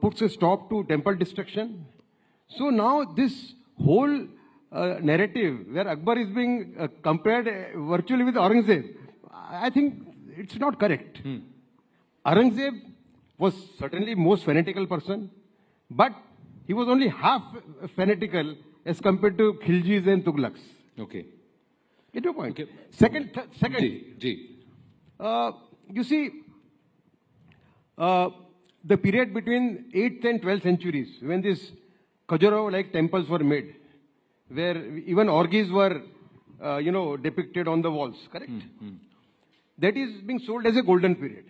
puts a stop to temple destruction. So now this whole narrative where Akbar is being compared virtually with Aurangzeb, I think it's not correct. Aurangzeb was certainly most fanatical person, but he was only half fanatical as compared to Khiljis and Tughlaqs. Okay. Get your point? Okay. Second, you see, the period between 8th and 12th centuries, when these Khajuraho-like temples were made, where even orgies were, depicted on the walls, correct? That is being sold as a golden period.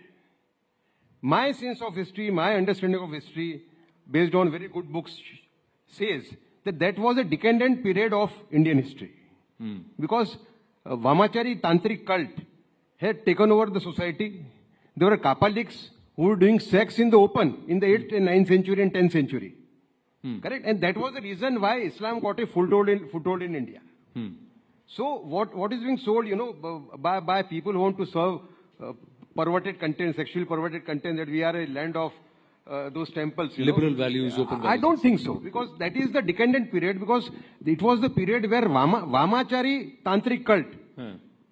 My sense of history, my understanding of history, based on very good books, says that that was a decadent period of Indian history. Because Vamachari Tantric cult had taken over the society. There were Kapaliks who were doing sex in the open in the 8th and 9th century and 10th century. Correct? And that was the reason why Islam got a foothold in India. So what is being sold, by people who want to serve perverted content, sexually perverted content, that we are a land of those temples. Liberal values, open values. I don't think so, because that is the decadent period, because it was the period where Vamachari Tantric cult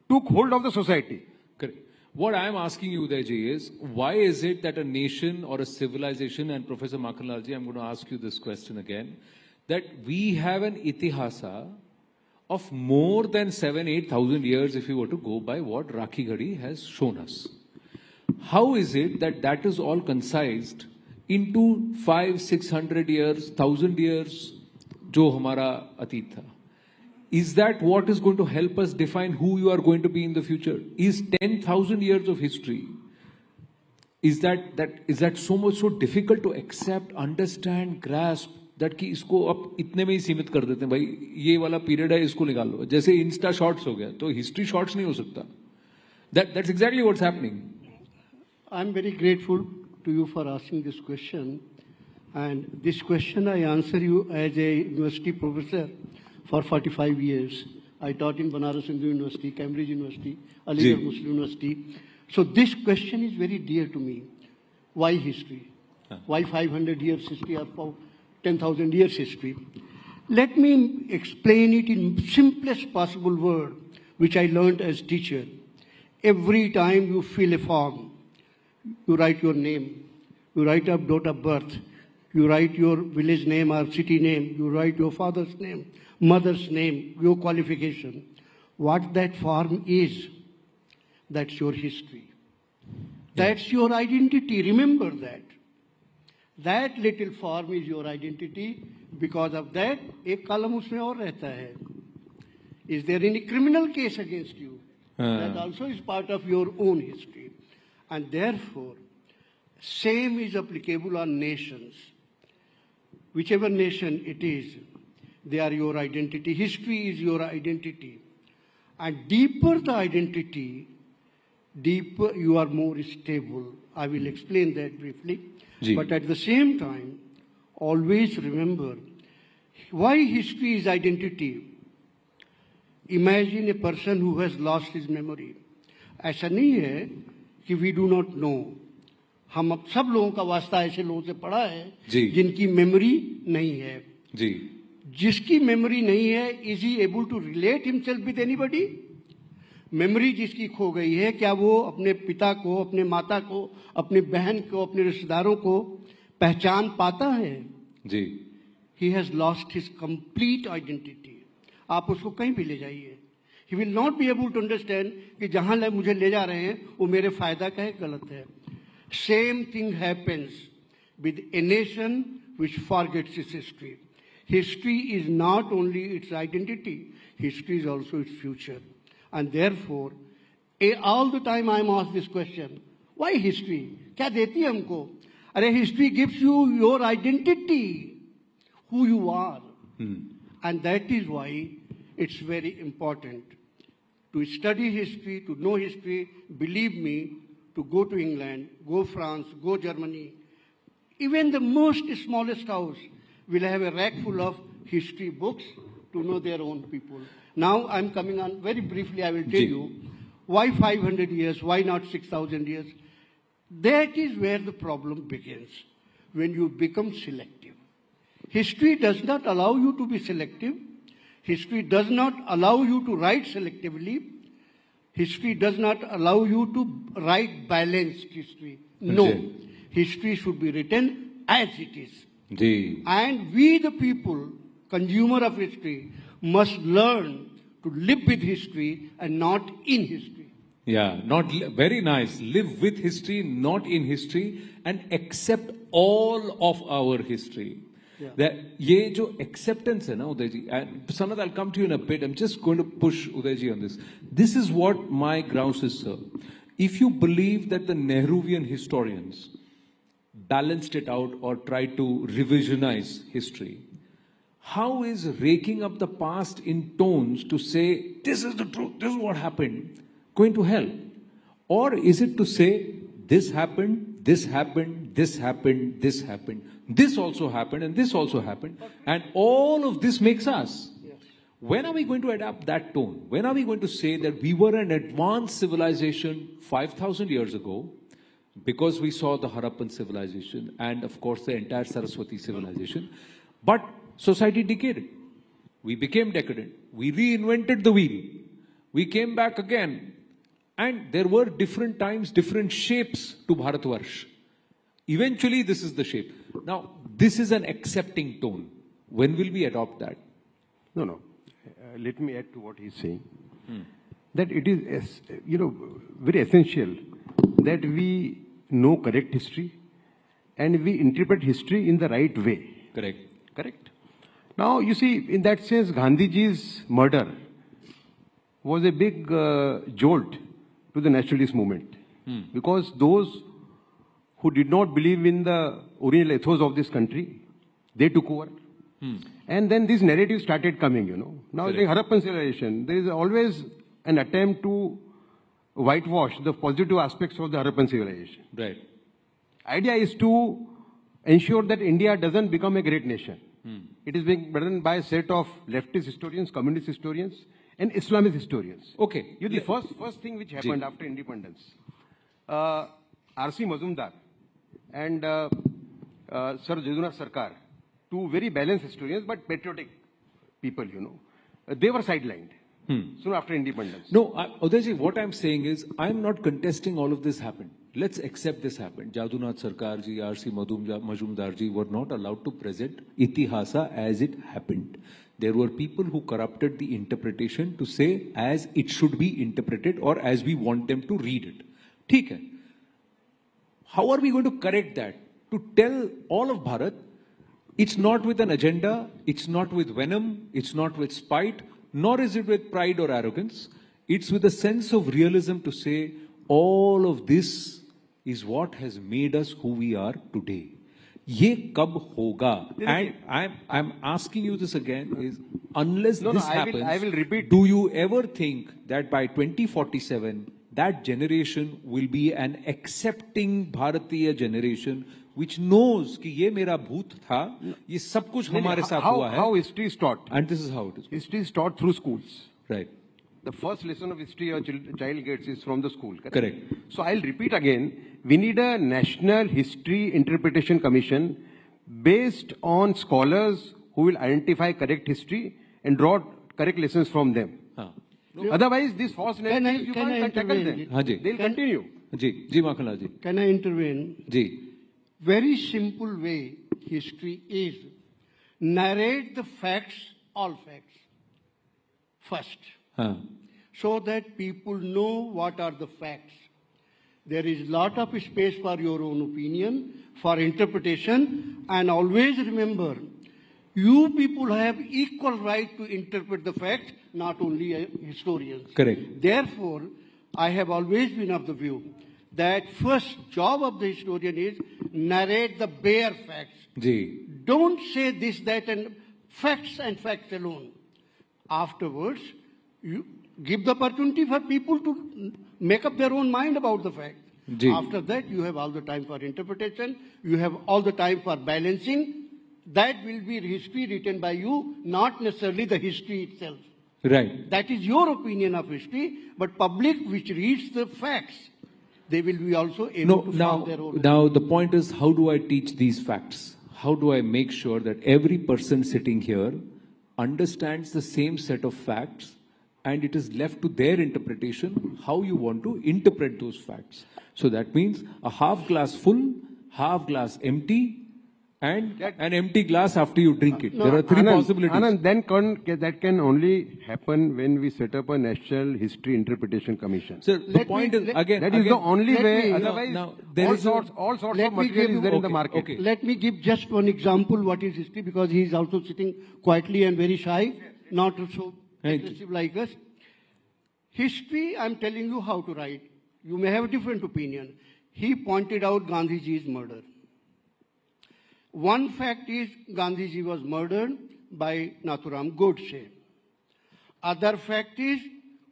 took hold of the society. Correct. What I am asking you, Udayji, is why is it that a nation or a civilization, and Professor Makhanlalji, I'm going to ask you this question again, that we have an itihasa of more than 7,000-8,000 years if you were to go by what Rakhi Ghadi has shown us. How is it that that is all concised into 500-600 years, 1,000 years, jo hamara atit tha? Is that what is going to help us define who you are going to be in the future? Is 10,000 years of history, is that so difficult to accept, understand, grasp, that कि इसको अब इतने में ही सीमित कर देते हैं, भाई ये वाला पीरियड है, इसको निकाल लो, जैसे इंस्टा शॉर्ट्स हो गया, तो हिस्ट्री शॉर्ट्स नहीं हो सकता. That's exactly what's happening. I'm very grateful to you for asking this question, and this question I answer you as a university professor for 45 years. I taught in Banaras Hindu University, Cambridge University, Aligarh Muslim University. So this question is very dear to me. Why history? Why 500 years history or 10,000 years history? Let me explain it in simplest possible word, which I learned as teacher. Every time you fill a form, you write your name, you write a date of birth, you write your village name or city name, you write your father's name, mother's name, your qualification. What that form is, that's your history. That's your identity. Remember that. That little form is your identity. Because of that, एक column उसमें और रहता है. Is there any criminal case against you? That also is part of your own history. And therefore, same is applicable on nations. Whichever nation it is, they are your identity. History is your identity. And deeper the identity, deeper you are more stable. I will explain that briefly. But at the same time, always remember, why history is identity. Imagine a person who has lost his memory. ऐसा नहीं है कि we do not know. हम अब सब लोगों का वास्ता ऐसे लोगों से पढ़ा है जिनकी मेमोरी नहीं है. जिसकी मेमोरी नहीं है, is he able to relate himself with anybody? Memory जिसकी खो गई है, क्या वो अपने पिता को, अपने माता को, अपने बहन को, अपने रिश्तेदारों को पहचान पाता है? He has lost his complete identity. आप उसको कहीं भी ले जाइए, he will not be able to understand कि जहां मुझे ले जा रहे हैं वो मेरे फायदा का है, गलत है. Same thing happens with a nation which forgets its history. History is not only its identity, history is also its future. And therefore, all the time I am asked this question, why history? क्या देती है हमको? अरे history gives you your identity, who you are. And that is why it's very important to study history, to know history. Believe me, to go to England, go France, go Germany. Even the most smallest house will have a rack full of history books to know their own people. Now I'm coming on very briefly, I will tell you why 500 years, why not 6,000 years. That is where the problem begins, when you become selective. History does not allow you to be selective. History does not allow you to write selectively. History does not allow you to write balanced history. No, history should be written as it is. And we the people consumer of history, must learn to live with history and not in history. Yeah, very nice. Live with history, not in history, and accept all of our history. Yeah. That ये जो acceptance है ना उदय जी, and Sanad, I'll come to you in a bit. I'm just going to push Uday ji on this. This is what my grouse is, sir. If you believe that the Nehruvian historians balanced it out or tried to revisionize history, how is raking up the past in tones to say, this is the truth, this is what happened, going to help? Or is it to say, this happened, this happened, this happened, this happened, this also happened, and this also happened, and all of this makes us? When are we going to adapt that tone? When are we going to say that we were an advanced civilization 5,000 years ago because we saw the Harappan civilization and, of course, the entire Saraswati civilization, but society decayed. We became decadent. We reinvented the wheel. We came back again. And there were different times, different shapes to Bharatvarsh. Eventually, this is the shape. Now, this is an accepting tone. When will we adopt that? No. Let me add to what he's saying. That it is, very essential that we know correct history and we interpret history in the right way. Correct. Now, you see, in that sense, Gandhiji's murder was a big jolt to the nationalist movement. Because those who did not believe in the original ethos of this country, they took over. And then this narrative started coming, Now, in Harappan civilization, there is always an attempt to whitewash the positive aspects of the Harappan civilization. Right. Idea is to ensure that India doesn't become a great nation. It is being done by a set of leftist historians, communist historians, and Islamist historians. Okay. The first thing which happened after independence, R.C. Mazumdar and Sir Jaishankar Sarkar, two very balanced historians but patriotic people, they were sidelined soon after independence. No, Udayji, what I'm saying is, I'm not contesting all of this happened. Let's accept this happened. Jadunath Sarkar ji, R.C. Majumdar ji were not allowed to present Itihasa as it happened. There were people who corrupted the interpretation to say as it should be interpreted or as we want them to read it. ठीक है. How are we going to correct that? To tell all of Bharat, it's not with an agenda, it's not with venom, it's not with spite, nor is it with pride or arrogance. It's with a sense of realism to say all of this is what has made us who we are today. Ye kab hoga? And I'm asking you this again is, unless this happens, I will repeat. Do you ever think that by 2047, that generation will be an accepting Bharatiya generation which knows कि ये मेरा भूत था, ये सब कुछ हमारे साथ हुआ है. How history is taught? And this is how it is. History is taught through schools. Right. The first lesson of history a child gets is from the school. Correct. So I'll repeat again. We need a National History Interpretation Commission based on scholars who will identify correct history and draw correct lessons from them. Otherwise, these false narratives, you can't tackle them. They'll continue. Ji Makhanlal ji. Can I intervene? Ji. Very simple way history is narrate the facts, all facts, first. So that people know what are the facts. There is lot of space for your own opinion, for interpretation, and always remember, you people have equal right to interpret the facts, not only historians. Correct. Therefore, I have always been of the view that first job of the historian is narrate the bare facts. Ji. Don't say this, that, and facts alone. Afterwards, you give the opportunity for people to make up their own mind about the fact. Ji. After that, you have all the time for interpretation. You have all the time for balancing. That will be history written by you, not necessarily the history itself. Right. That is your opinion of history, but public which reads the facts, they will be also able to form their own. Now the point is, how do I teach these facts? How do I make sure that every person sitting here understands the same set of facts and it is left to their interpretation how you want to interpret those facts? So that means a half glass full, half glass empty, and an empty glass after you drink it. No, There are three Anand, possibilities. Anand, that can only happen when we set up a National History Interpretation Commission. So the point is, again, that is the only way. Now, Otherwise, there all is sorts Let of me material give- is there in the okay, market. okay. Let me give just one example what is history, because he is also sitting quietly and very shy, not so aggressive like us. History, I'm telling you how to write. You may have a different opinion. He pointed out Gandhiji's murder. One fact is Gandhiji was murdered by Nathuram Godse. Other fact is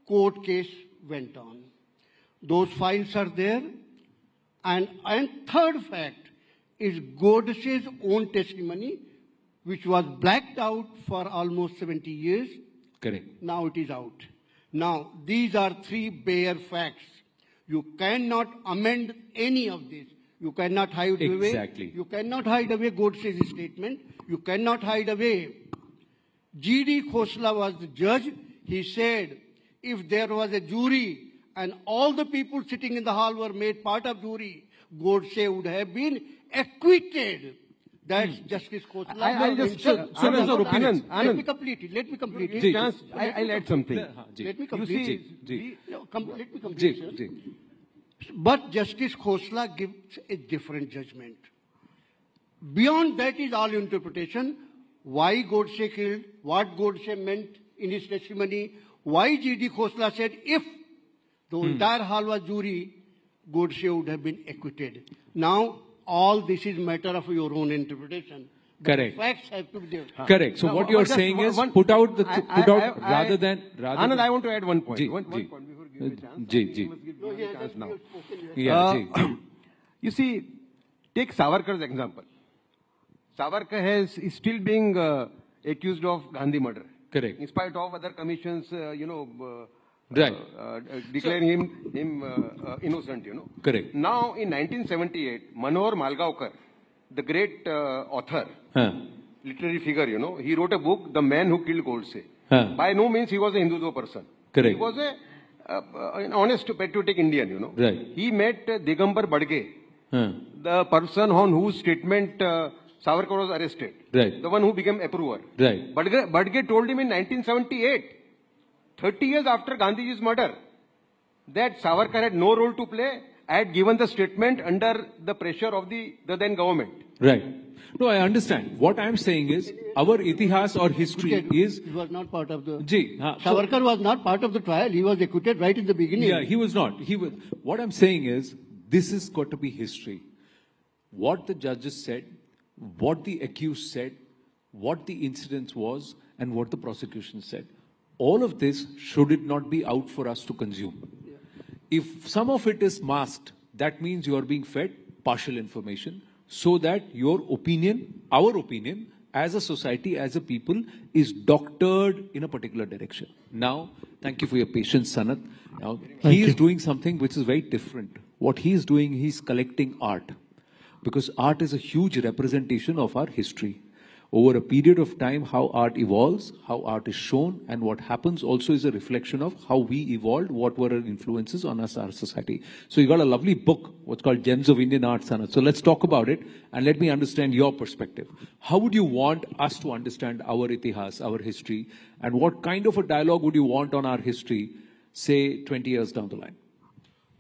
court case went on. Those files are there. And third fact is Godse's own testimony, which was blacked out for almost 70 years. Correct. Now it is out. Now, these are three bare facts. You cannot amend any of this. You cannot hide away. Exactly. You cannot hide away Godse's statement. You cannot hide away. G.D. Khosla was the judge. He said, if there was a jury and all the people sitting in the hall were made part of jury, Godse would have been acquitted. That's Justice Khosla. I'll just, Anand, Let me complete it. Let me complete it. Give chance, I'll add something. Let me You complete see, it. Let me complete it, sir. But Justice Khosla gives a different judgment. Beyond that is all interpretation. Why Godse killed, what Godse meant in his testimony, why G.D. Khosla said if the entire hall was jury, Godse would have been acquitted. Now, all this is matter of your own interpretation. But Correct. Facts have to be there. Correct. So what you are saying is put out rather than Anand, I want to add one point. Ji, One ji. point before giving a chance. Ji. You must give me a chance now. Yeah, ji. You see, take Savarkar's example. Savarkar is still being accused of Gandhi murder. Correct. In spite of other commissions, Right. declaring him innocent, Correct. Now, in 1978, Manohar Malgaonkar, the great author, literary figure, he wrote a book, The Man Who Killed Godse. By no means he was a Hindutva person. Correct. He was an honest, patriotic Indian, Right. He met Digambar Badge, the person on whose statement Savarkar was arrested. Right. The one who became approver. Right. Badge told him in 1978, 30 years after Gandhiji's murder, that Savarkar had no role to play, had given the statement under the pressure of the then government. Right. No, I understand. What I am saying is, our itihas or history is... He was not part of the... Savarkar was not part of the trial. He was acquitted right in the beginning. Yeah, he was not. What I'm saying is, this has got to be history. What the judges said, what the accused said, what the incident was, and what the prosecution said. All of this, should it not be out for us to consume? If some of it is masked, that means you are being fed partial information, so that your opinion, our opinion, as a society, as a people, is doctored in a particular direction. Now, thank you for your patience, Sanat. Now, he is doing something which is very different. What he is doing, he's collecting art. Because art is a huge representation of our history. Over a period of time, how art evolves, how art is shown, and what happens also is a reflection of how we evolved, what were our influences on us, our society. So you got a lovely book, what's called Gems of Indian Art, Sanat. So let's talk about it, and let me understand your perspective. How would you want us to understand our itihas, our history, and what kind of a dialogue would you want on our history, say, 20 years down the line?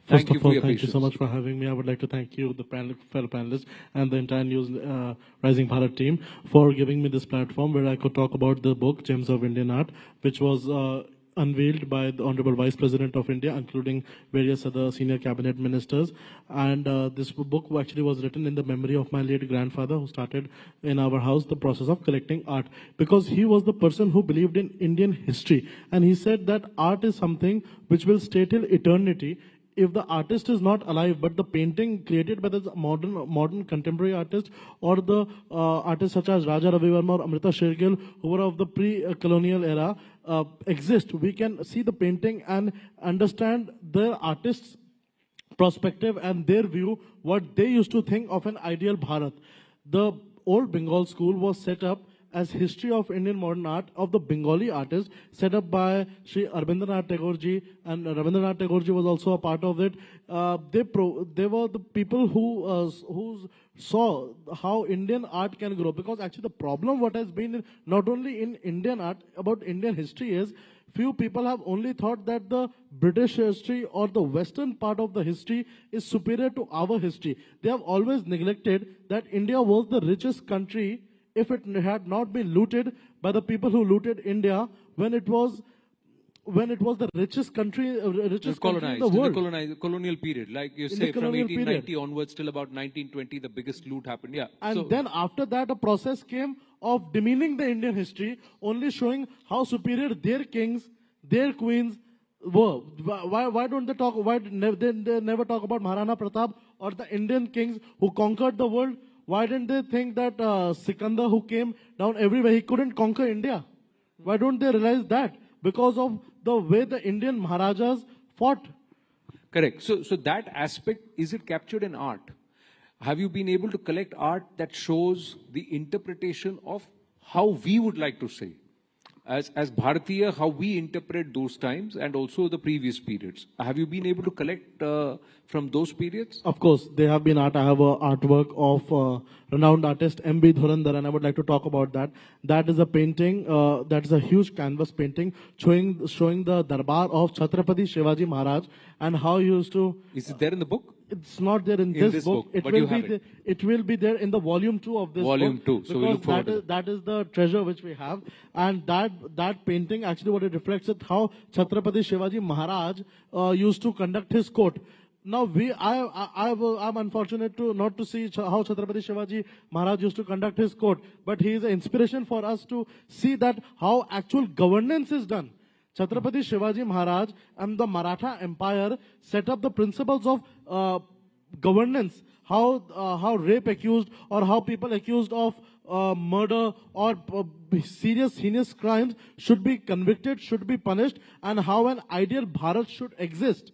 First of all, thank you so much for having me. I would like to thank you, the fellow panelists, and the entire News Rising Bharat team for giving me this platform where I could talk about the book, Gems of Indian Art, which was unveiled by the Honorable Vice President of India, including various other senior cabinet ministers. And this book actually was written in the memory of my late grandfather, who started in our house the process of collecting art, because he was the person who believed in Indian history. And he said that art is something which will stay till eternity. If the artist is not alive, but the painting created by the modern contemporary artist, or the artists such as Raja Ravi Verma or Amrita Shergill, who were of the pre-colonial era, exist, we can see the painting and understand the artist's perspective and their view, what they used to think of an ideal Bharat. The old Bengal school was set up as History of Indian Modern Art of the Bengali artists, set up by Sri Arvind Tagore ji, and Rabindranath Tagore ji was also a part of it. They were the people who saw how Indian art can grow. Because actually the problem what has been not only in Indian art, about Indian history is, few people have only thought that the British history or the Western part of the history is superior to our history. They have always neglected that India was the richest country if it had not been looted by the people who looted India when it was the richest country, country in the world. In the colonial period, like you say, from 1890 onwards till about 1920, the biggest loot happened. Yeah. And then after that, a process came of demeaning the Indian history, only showing how superior their kings, their queens were. Why don't they talk? Why they never talk about Maharana Pratap or the Indian kings who conquered the world? Why didn't they think that Sikandar, who came down everywhere, he couldn't conquer India? Why don't they realize that? Because of the way the Indian Maharajas fought. Correct. So that aspect, is it captured in art? Have you been able to collect art that shows the interpretation of how we would like to say, as Bharatiya, how we interpret those times and also the previous periods? Have you been able to collect from those periods? Of course, they have been art. I have an artwork of renowned artist M.B. Dhurandhar, and I would like to talk about that. That is a painting, that is a huge canvas painting showing the Darbar of Chhatrapati Shivaji Maharaj and how he used to... Is it there in the book? It's not there in this book. It will be there in the volume 2 of this book. Volume 2. So we look forward to that is the treasure which we have. And that painting, actually what it reflects is how Chhatrapati Shivaji Maharaj used to conduct his court. Now I'm unfortunate not to see how Chhatrapati Shivaji Maharaj used to conduct his court, but he is an inspiration for us to see that how actual governance is done. Chhatrapati Shivaji Maharaj and the Maratha Empire set up the principles of governance, how rape accused or how people accused of murder or serious heinous crimes should be convicted, should be punished, and how an ideal Bharat should exist.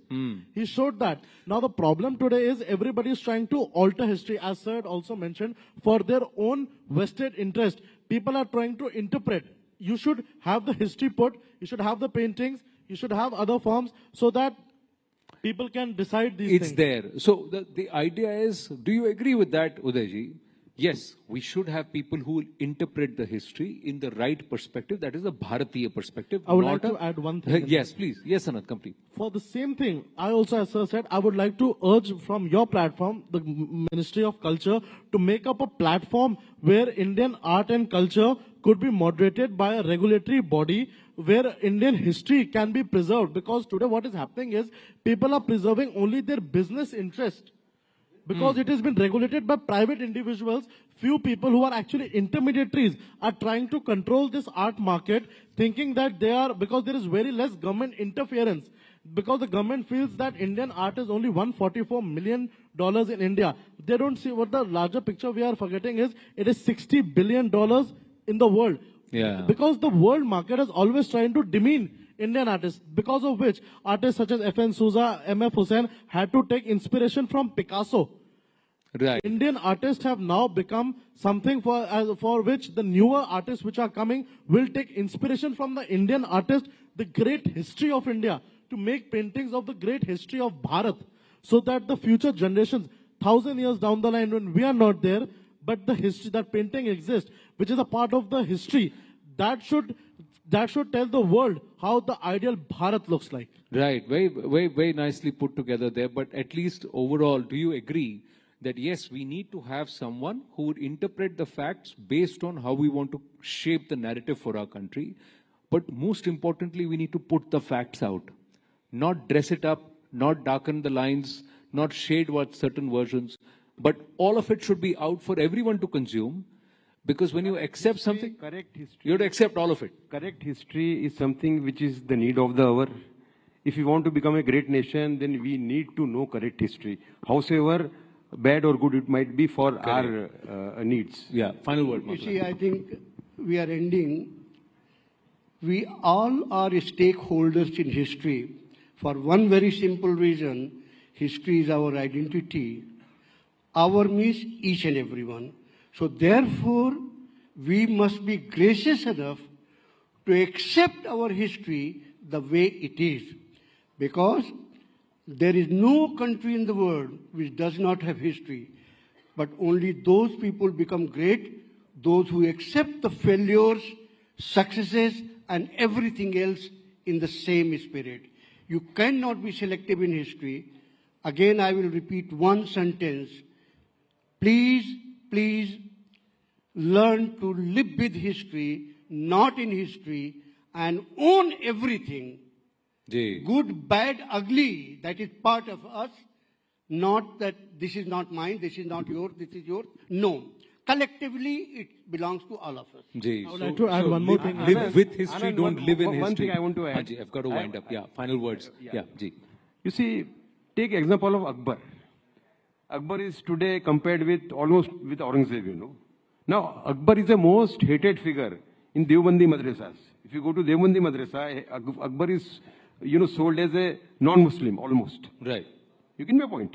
He showed that. Now the problem today is everybody is trying to alter history, as Sir also mentioned, for their own vested interest. People are trying to interpret. You should have the history put, you should have the paintings, you should have other forms so that people can decide these things. It's there. So the idea is, do you agree with that, Udayji? Yes, we should have people who interpret the history in the right perspective. That is a Bharatiya perspective. I would like to add one thing. Yes, please. Yes, Anand, complete. For the same thing, I also, as Sir said, I would like to urge from your platform, the Ministry of Culture, to make up a platform where Indian art and culture could be moderated by a regulatory body where Indian history can be preserved. Because today what is happening is people are preserving only their business interest. Because it has been regulated by private individuals, few people who are actually intermediaries are trying to control this art market, thinking that they are, because there is very less government interference. Because the government feels that Indian art is only $144 million in India. They don't see what the larger picture we are forgetting is, it is $60 billion in the world. Yeah. Because the world market is always trying to demean Indian artists, because of which artists such as F.N. Souza, M.F. Hussain had to take inspiration from Picasso. Right. Indian artists have now become something for which the newer artists which are coming will take inspiration from the Indian artist, the great history of India, to make paintings of the great history of Bharat, so that the future generations, 1,000 years down the line when we are not there, but the history, that painting exists, which is a part of the history, that should tell the world how the ideal Bharat looks like. Right. Very, very, very nicely put together there. But at least overall, do you agree that yes, we need to have someone who would interpret the facts based on how we want to shape the narrative for our country? But most importantly, we need to put the facts out, not dress it up, not darken the lines, not shade what certain versions, but all of it should be out for everyone to consume. Because when you accept something, you have to accept all of it. Correct history is something which is the need of the hour. If we want to become a great nation, then we need to know correct history. However bad or good it might be for our needs. Yeah, final word. You see, I think we are ending. We all are stakeholders in history for one very simple reason. History is our identity. Our means each and everyone. So therefore, we must be gracious enough to accept our history the way it is. Because there is no country in the world which does not have history, but only those people become great, those who accept the failures, successes, and everything else in the same spirit. You cannot be selective in history. Again, I will repeat one sentence. Please, please learn to live with history, not in history, and own everything. Good, bad, ugly, that is part of us. Not that this is not mine, this is not yours, this is yours. No. Collectively, it belongs to all of us. I would like to add one more thing. Live with history, don't live in history. One thing I want to add. I've got to wind up. Yeah, final words. Yeah, Ji. You see, take example of Akbar. Akbar is today compared with almost with Aurangzeb, you know. Now, Akbar is the most hated figure in Deobandi madrasas. If you go to Deobandi madrasa, Akbar is, you know, sold as a non-Muslim almost. Right. You get my point?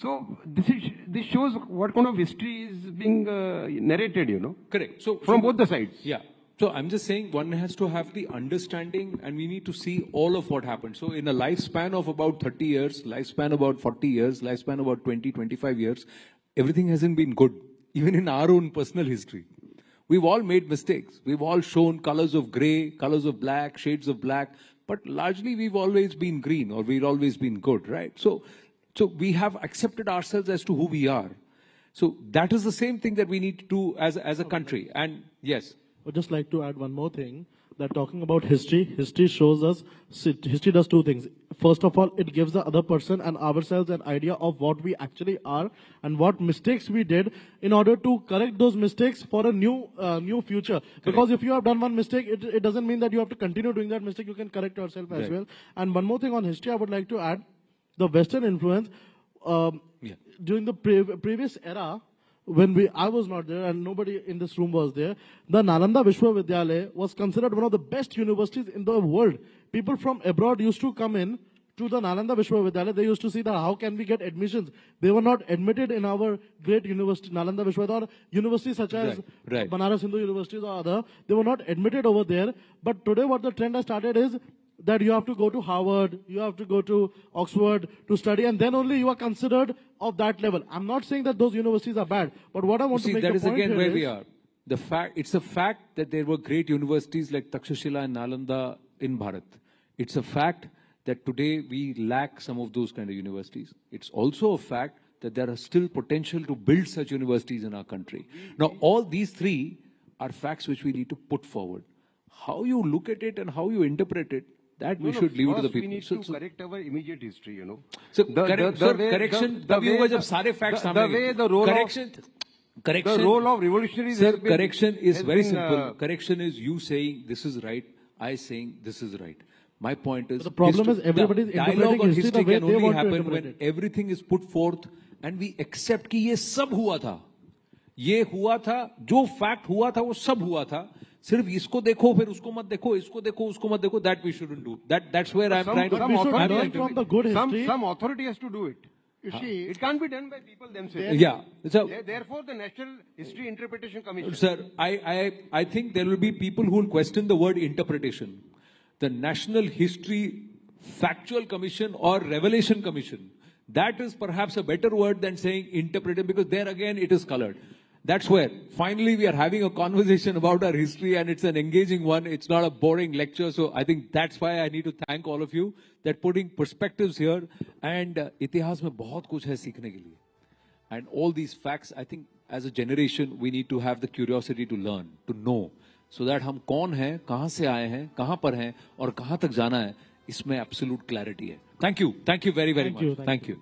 So this shows what kind of history is being narrated, you know. Correct. So from both the sides. Yeah. So I'm just saying one has to have the understanding and we need to see all of what happened. So in a lifespan of about 30 years, lifespan about 40 years, lifespan about 20, 25 years, everything hasn't been good, even in our own personal history. We've all made mistakes. We've all shown colors of gray, colors of black, shades of black, but largely we've always been green or we've always been good, right? So we have accepted ourselves as to who we are. So that is the same thing that we need to do as a country. And yes. I would just like to add one more thing, that talking about history, history shows us, history does two things. First of all, it gives the other person and ourselves an idea of what we actually are and what mistakes we did in order to correct those mistakes for a new future. Correct. Because if you have done one mistake, it doesn't mean that you have to continue doing that mistake. You can correct yourself as well. And one more thing on history, I would like to add, the Western influence, during the previous era, when I was not there and nobody in this room was there, the Nalanda Vishwavidyalaya was considered one of the best universities in the world. People from abroad used to come in to the Nalanda Vishwavidyalaya. They used to see that how can we get admissions. They were not admitted in our great university, Nalanda Vishwavidyalaya, or universities such as Banaras Hindu universities or other. They were not admitted over there. But today what the trend has started is that you have to go to Harvard, you have to go to Oxford to study, and then only you are considered of that level. I'm not saying that those universities are bad, but what I want to make that the is point again where is, we are. It's a fact that there were great universities like Takshashila and Nalanda in Bharat. It's a fact that today we lack some of those kind of universities. It's also a fact that there are still potential to build such universities in our country. Now, all these three are facts which we need to put forward. How you look at it and how you interpret it, that we should leave it to the people. We need to correct our immediate history, you know. So, correction, the role of revolutionaries. Sir, correction is very simple. Correction is you saying this is right, I saying this is right. My point is, the problem is everybody is dialogue on history the way can they only want to happen interpret when it. everything is put forth and we accept कि ये सब हुआ था. ये हुआ था, जो fact हुआ था वो सब हुआ था. सिर्फ इसको देखो फिर उसको मत देखो, इसको देखो उसको मत देखो. That we shouldn't do. That's where I'm trying to. Some authority has to do it. You see, it can't be done by people themselves. Yeah. So, therefore, the National History Interpretation Commission. Sir, I think there will be people who will question the word interpretation. The National History Factual Commission or Revelation Commission. That is perhaps a better word than saying interpreted, because there again it is colored. That's where finally we are having a conversation about our history, and it's an engaging one. It's not a boring lecture. So I think that's why I need to thank all of you that putting perspectives here. And itihas mein bahut kuch hai seekhne ke liye. And all these facts, I think as a generation, we need to have the curiosity to learn, to know, so that हम कौन हैं, कहाँ से आए हैं, कहाँ पर हैं और कहाँ तक जाना है, इसमें absolute clarity है. Thank you very much. Thank you.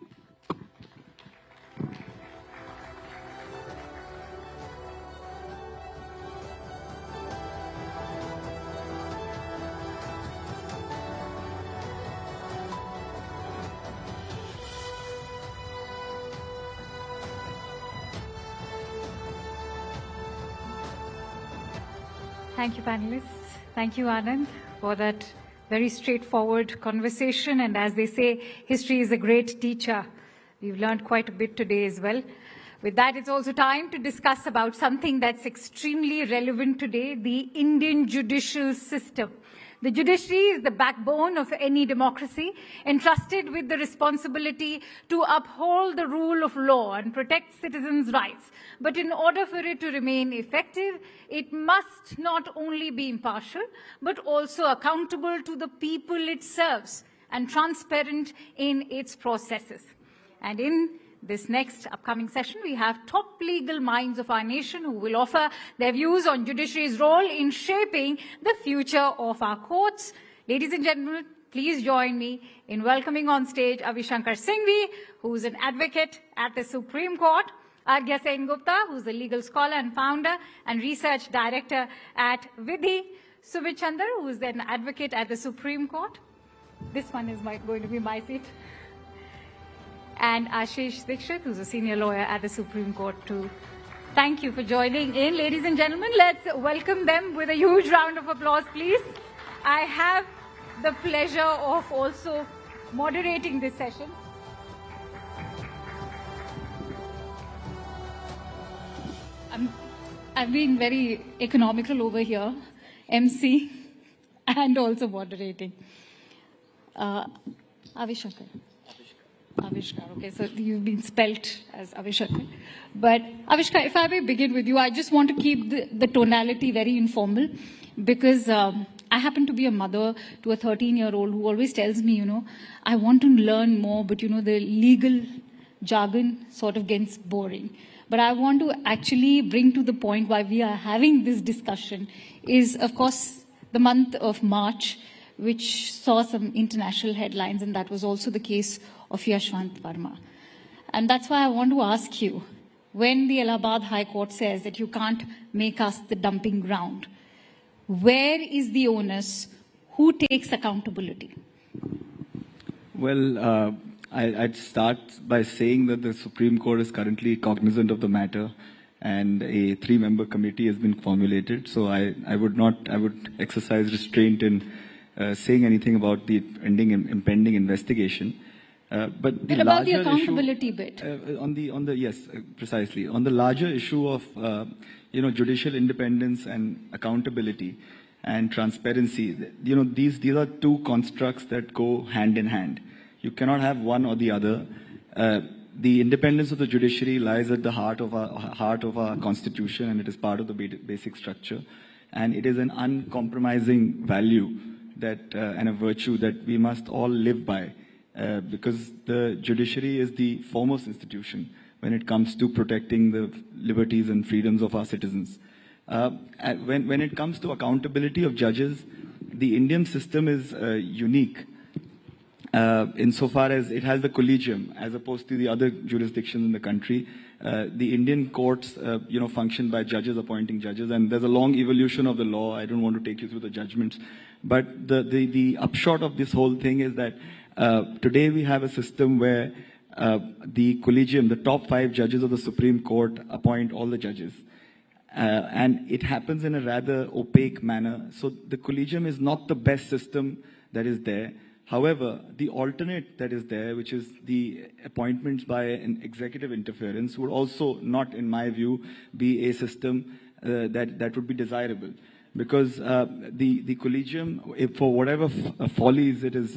Thank you, panelists. Thank you, Anand, for that very straightforward conversation. And as they say, history is a great teacher. We've learned quite a bit today as well. With that, it's also time to discuss about something that's extremely relevant today, the Indian judicial system. The judiciary is the backbone of any democracy, entrusted with the responsibility to uphold the rule of law and protect citizens' rights. But in order for it to remain effective, it must not only be impartial, but also accountable to the people it serves and transparent in its processes. And in this next upcoming session, we have top legal minds of our nation who will offer their views on judiciary's role in shaping the future of our courts. Ladies and gentlemen, please join me in welcoming on stage Jaishankar, who is an advocate at the Supreme Court, Gupta, who is a legal scholar and founder and research director at Vidhi, Sumit Chandar, who is an advocate at the Supreme Court. This one is going to be my seat. And Ashish Dikshit, who's a senior lawyer at the Supreme Court too. Thank you for joining in. Ladies and gentlemen, let's welcome them with a huge round of applause, please. I have the pleasure of also moderating this session. I've been very economical over here, MC, and also moderating. Jaishankar. Avishkar, okay, so you've been spelt as Avishkar. But Avishkar, if I may begin with you, I just want to keep the tonality very informal because I happen to be a mother to a 13-year-old who always tells me, I want to learn more, but the legal jargon sort of gets boring. But I want to actually bring to the point why we are having this discussion is, of course, the month of March, which saw some international headlines, and that was also the case of Yashwant Verma. And that's why I want to ask you, when the Allahabad High Court says that you can't make us the dumping ground, where is the onus? Who takes accountability? Well, I'd start by saying that the Supreme Court is currently cognizant of the matter and a 3-member committee has been formulated. So I would exercise restraint in saying anything about the impending investigation. But the about the larger accountability issue, bit. Yes, precisely. On the larger issue of, judicial independence and accountability and transparency, these are two constructs that go hand in hand. You cannot have one or the other. The independence of the judiciary lies at the heart of our constitution, and it is part of the basic structure. And it is an uncompromising value that and a virtue that we must all live by, because the judiciary is the foremost institution when it comes to protecting the liberties and freedoms of our citizens. When it comes to accountability of judges, the Indian system is unique insofar as it has the collegium as opposed to the other jurisdictions in the country. The Indian courts, function by judges appointing judges, and there's a long evolution of the law. I don't want to take you through the judgments, but the upshot of this whole thing is that today we have a system where the collegium, the top 5 judges of the Supreme Court, appoint all the judges. And it happens in a rather opaque manner. So the collegium is not the best system that is there. However, the alternate that is there, which is the appointments by an executive interference, would also not, in my view, be a system that would be desirable. Because the collegium, for whatever follies it is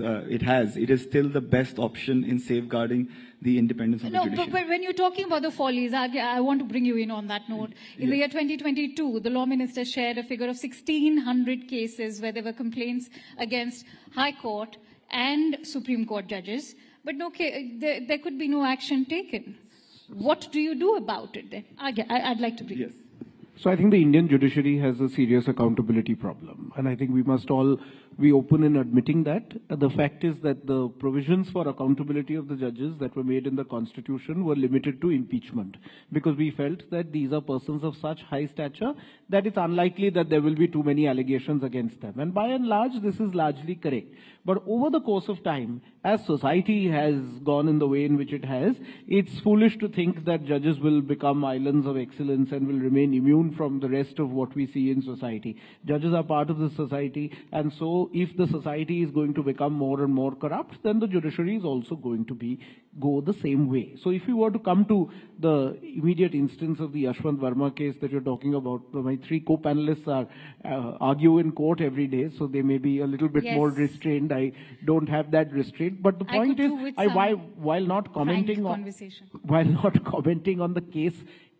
still the best option in safeguarding the independence of the judiciary. But when you're talking about the follies, I want to bring you in on that note. In the year 2022, the law minister shared a figure of 1,600 cases where there were complaints against High Court and Supreme Court judges, but there could be no action taken. What do you do about it then? I'd like to bring Yes. So I think the Indian judiciary has a serious accountability problem. And I think we must all be open in admitting that. The fact is that the provisions for accountability of the judges that were made in the Constitution were limited to impeachment, because we felt that these are persons of such high stature that it's unlikely that there will be too many allegations against them. And by and large, this is largely correct. But over the course of time, as society has gone in the way in which it has, it's foolish to think that judges will become islands of excellence and will remain immune from the rest of what we see in society. Judges are part of the society, and so also, if the society is going to become more and more corrupt, then the judiciary is also going to go the same way. So if you were to come to the immediate instance of the Yashwant Verma case that you're talking about, my three co-panelists are argue in court every day, so they may be a little bit more restrained. I don't have that restraint. But the point is, while not commenting on the case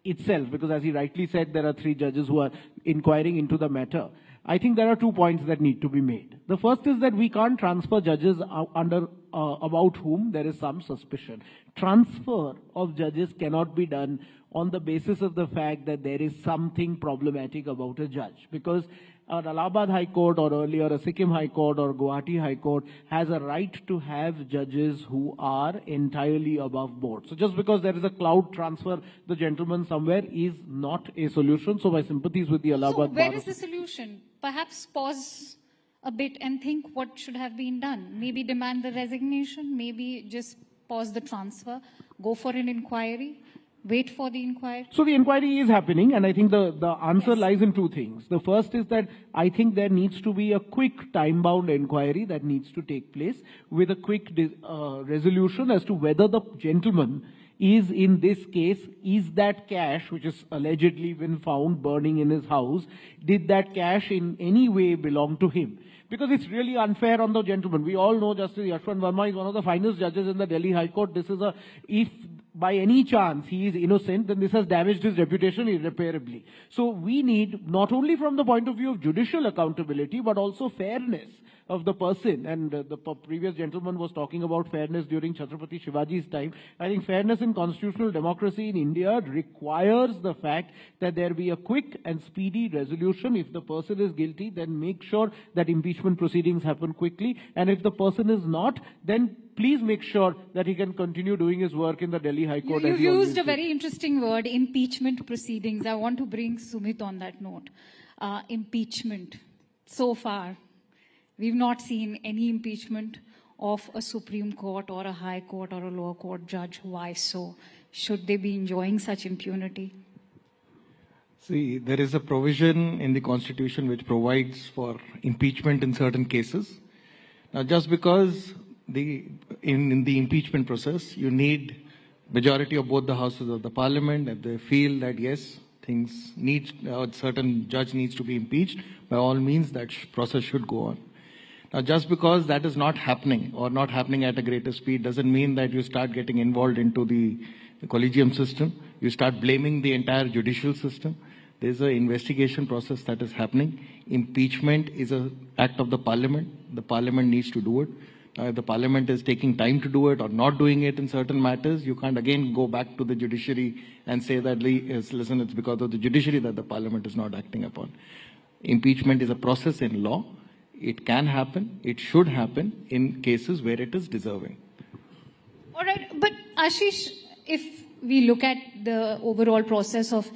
itself, because as he rightly said, there are three judges who are inquiring into the matter, I think there are 2 points that need to be made. The first is that we can't transfer judges about whom there is some suspicion. Transfer of judges cannot be done on the basis of the fact that there is something problematic about a judge, because an Allahabad High Court or earlier a Sikkim High Court or Guwahati High Court has a right to have judges who are entirely above board. So just because there is a cloud transfer, the gentleman somewhere, is not a solution. So my sympathies with the Allahabad So where is the solution? Perhaps pause a bit and think what should have been done. Maybe demand the resignation, maybe just pause the transfer, go for an inquiry. Wait for the inquiry? So the inquiry is happening, and I think the answer lies in 2 things. The first is that I think there needs to be a quick time-bound inquiry that needs to take place with a quick resolution as to whether the gentleman is, in this case, is that cash which is allegedly been found burning in his house, did that cash in any way belong to him? Because it's really unfair on the gentleman. We all know Justice Yashwant Verma is one of the finest judges in the Delhi High Court. This is if by any chance he is innocent, then this has damaged his reputation irreparably. So we need, not only from the point of view of judicial accountability, but also fairness of the person. And the previous gentleman was talking about fairness during Chhatrapati Shivaji's time. I think fairness in constitutional democracy in India requires the fact that there be a quick and speedy resolution. If the person is guilty, then make sure that impeachment proceedings happen quickly. And if the person is not, then please make sure that he can continue doing his work in the Delhi High Court. You used a very interesting word, impeachment proceedings. I want to bring Sumit on that note. Impeachment. So far, we've not seen any impeachment of a Supreme Court or a High Court or a lower court judge. Why so? Should they be enjoying such impunity? See, there is a provision in the Constitution which provides for impeachment in certain cases. Now, just because in the impeachment process, you need majority of both the houses of the parliament, if they feel that yes, a certain judge needs to be impeached, by all means that process should go on. Now, just because that is not happening or not happening at a greater speed doesn't mean that you start getting involved into the collegium system. You start blaming the entire judicial system. There's an investigation process that is happening. Impeachment is an act of the parliament. The parliament needs to do it. If the parliament is taking time to do it or not doing it in certain matters, you can't again go back to the judiciary and say that, listen, it's because of the judiciary that the parliament is not acting upon. Impeachment is a process in law. It can happen. It should happen in cases where it is deserving. All right. But Ashish, if we look at the overall process of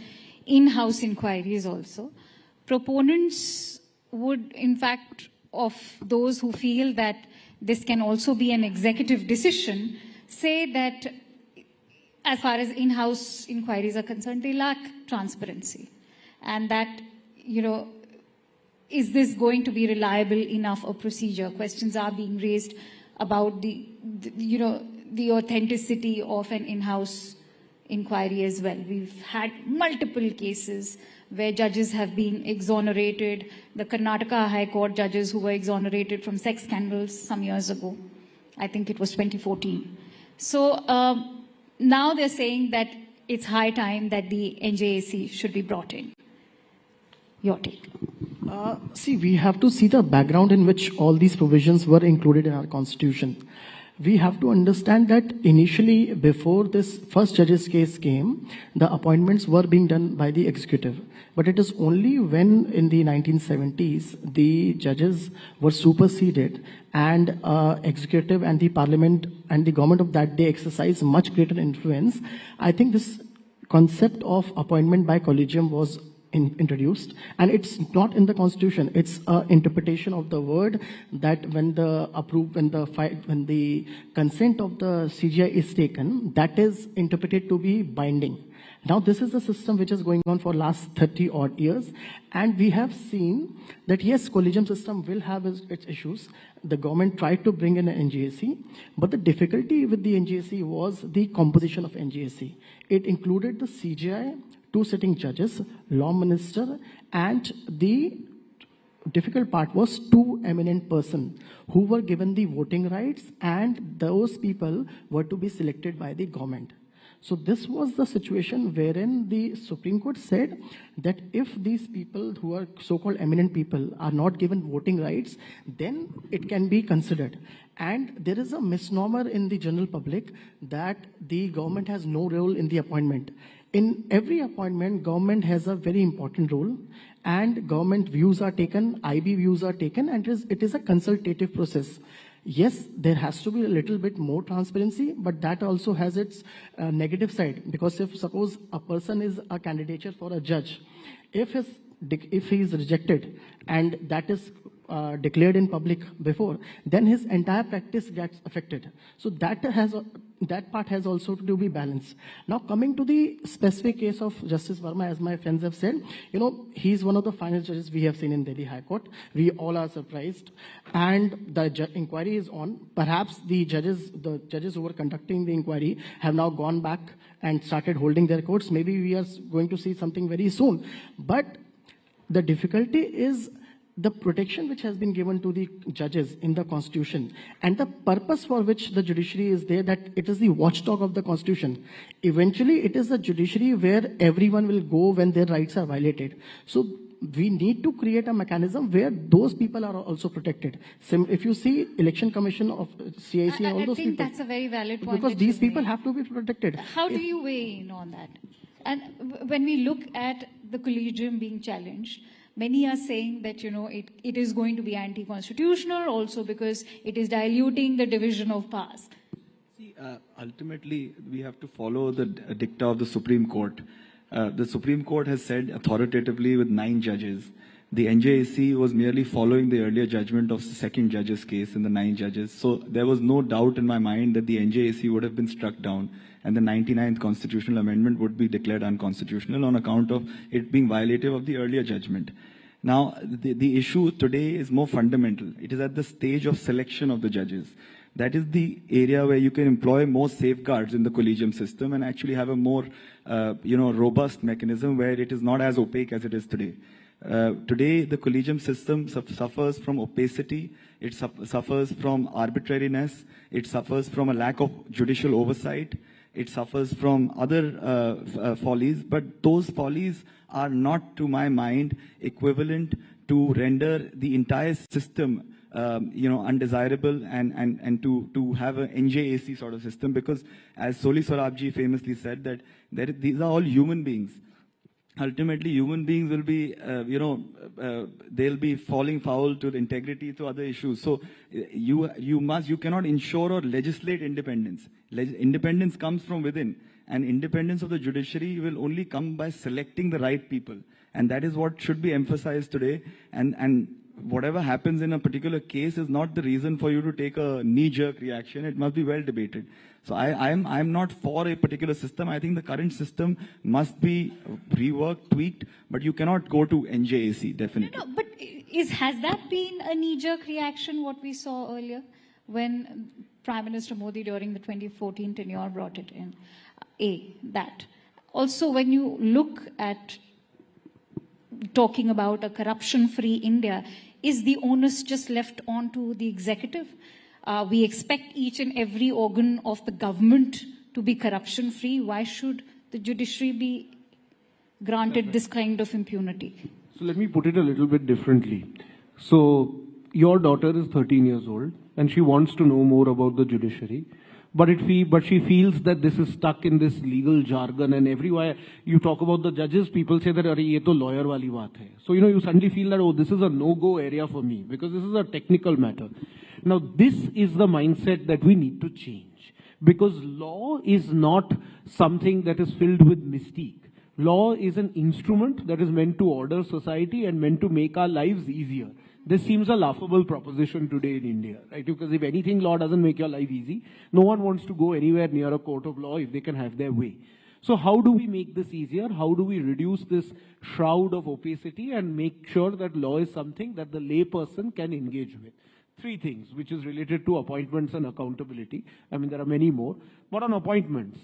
in-house inquiries also, proponents would, in fact, of those who feel that this can also be an executive decision, say that as far as in-house inquiries are concerned, they lack transparency. And that, is this going to be reliable enough a procedure? Questions are being raised about the authenticity of an in-house inquiry as well. We've had multiple cases where judges have been exonerated. The Karnataka High Court judges who were exonerated from sex scandals some years ago. I think it was 2014. So now they're saying that it's high time that the NJAC should be brought in. Your take. See, we have to see the background in which all these provisions were included in our constitution. We have to understand that initially, before this first judge's case came, the appointments were being done by the executive. But it is only when in the 1970s, the judges were superseded and executive and the parliament and the government of that day exercised much greater influence. I think this concept of appointment by collegium was introduced, and it's not in the constitution. It's an interpretation of the word that when the consent of the CGI is taken, that is interpreted to be binding. Now, this is the system which is going on for last 30 odd years, and we have seen that yes, collegium system will have its issues. The government tried to bring in an NGAC, but the difficulty with the NGAC was the composition of NGAC. It included the CGI, 2 sitting judges, law minister, and the difficult part was 2 eminent persons who were given the voting rights, and those people were to be selected by the government. So this was the situation wherein the Supreme Court said that if these people who are so-called eminent people are not given voting rights, then it can be considered. And there is a misnomer in the general public that the government has no role in the appointment. In every appointment, government has a very important role, and government views are taken, IB views are taken, and it is a consultative process. Yes, there has to be a little bit more transparency, but that also has its negative side. Because if suppose a person is a candidature for a judge, if he is rejected and that is declared in public before, then his entire practice gets affected. So that part has also to be balanced. Now, coming to the specific case of Justice Verma, as my friends have said, he is one of the finest judges we have seen in Delhi High Court. We all are surprised, and the inquiry is on. Perhaps the judges who were conducting the inquiry have now gone back and started holding their courts. Maybe we are going to see something very soon. But the difficulty is the protection which has been given to the judges in the Constitution, and the purpose for which the judiciary is there, that it is the watchdog of the Constitution. Eventually, it is the judiciary where everyone will go when their rights are violated. So we need to create a mechanism where those people are also protected. If you see Election Commission of CIC and all those people. I think that's a very valid point. Because these people have to be protected. How do you weigh in on that? And when we look at the collegium being challenged, many are saying that, it is going to be anti-constitutional also because it is diluting the division of powers. See, ultimately, we have to follow the dicta of the Supreme Court. The Supreme Court has said authoritatively with 9 judges. The NJAC was merely following the earlier judgment of the second judge's case in the 9 judges. So there was no doubt in my mind that the NJAC would have been struck down and the 99th constitutional amendment would be declared unconstitutional on account of it being violative of the earlier judgment. Now, the issue today is more fundamental. It is at the stage of selection of the judges. That is the area where you can employ more safeguards in the collegium system and actually have a more, robust mechanism where it is not as opaque as it is today. Today, the collegium system suffers from opacity, it suffers from arbitrariness, it suffers from a lack of judicial oversight, it suffers from other follies, but those follies are not, to my mind, equivalent to render the entire system undesirable and to have an NJAC sort of system, because as Soli Sorabji famously said that these are all human beings. Ultimately, human beings will be, they'll be falling foul to the integrity, to other issues. So you cannot ensure or legislate independence. Independence comes from within, and independence of the judiciary will only come by selecting the right people. And that is what should be emphasized today. And whatever happens in a particular case is not the reason for you to take a knee-jerk reaction. It must be well debated. So I'm not for a particular system. I think the current system must be reworked, tweaked, but you cannot go to NJAC, definitely. No, but has that been a knee-jerk reaction, what we saw earlier, when Prime Minister Modi during the 2014 tenure brought it in? That. Also, when you look at talking about a corruption-free India, is the onus just left on to the executive? We expect each and every organ of the government to be corruption-free. Why should the judiciary be granted this kind of impunity? So let me put it a little bit differently. So your daughter is 13 years old and she wants to know more about the judiciary. But she feels that this is stuck in this legal jargon, and everywhere you talk about the judges, people say that, "Arey, ye to lawyer wali baat hai." So, you suddenly feel that, oh, this is a no-go area for me, because this is a technical matter. Now, this is the mindset that we need to change, because law is not something that is filled with mystique. Law is an instrument that is meant to order society and meant to make our lives easier. This seems a laughable proposition today in India, right? Because if anything, law doesn't make your life easy. No one wants to go anywhere near a court of law if they can have their way. So how do we make this easier? How do we reduce this shroud of opacity and make sure that law is something that the lay person can engage with? Three things, which is related to appointments and accountability. I mean, there are many more. But on appointments,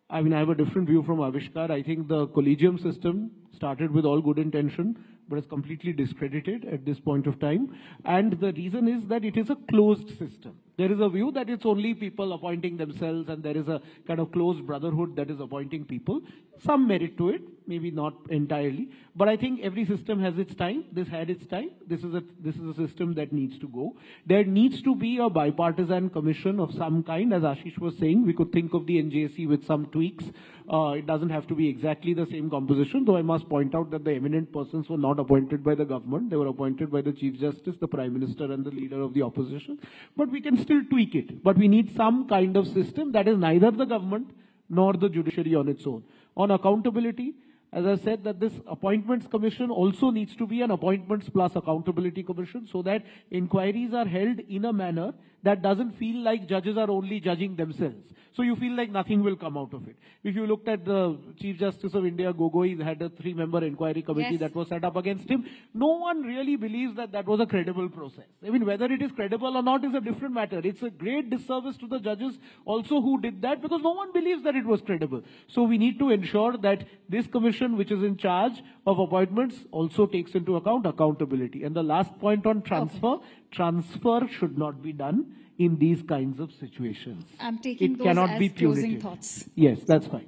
I mean, I have a different view from Avishkar. I think the collegium system started with all good intention, but is completely discredited at this point of time. And the reason is that it is a closed system. There is a view that it's only people appointing themselves, and there is a kind of closed brotherhood that is appointing people. Some merit to it, maybe not entirely. But I think every system has its time. This had its time. This is a system that needs to go. There needs to be a bipartisan commission of some kind. As Ashish was saying, we could think of the NJC with some tweaks. It doesn't have to be exactly the same composition, though I must point out that the eminent persons were not appointed by the government. They were appointed by the Chief Justice, the Prime Minister, and the leader of the opposition. But we can still tweak it. But we need some kind of system that is neither the government nor the judiciary on its own. On accountability, as I said, that this appointments commission also needs to be an appointments plus accountability commission, so that inquiries are held in a manner that doesn't feel like judges are only judging themselves. So you feel like nothing will come out of it. If you looked at the Chief Justice of India, Gogoi, had a 3-member inquiry committee that was set up against him. No one really believes that that was a credible process. I mean, whether it is credible or not is a different matter. It's a great disservice to the judges also who did that, because no one believes that it was credible. So we need to ensure that this commission, which is in charge of appointments, also takes into account accountability. And the last point on transfer, transfer should not be done in these kinds of situations. I'm taking it those cannot as be closing punitive. thoughts. Yes, that's fine.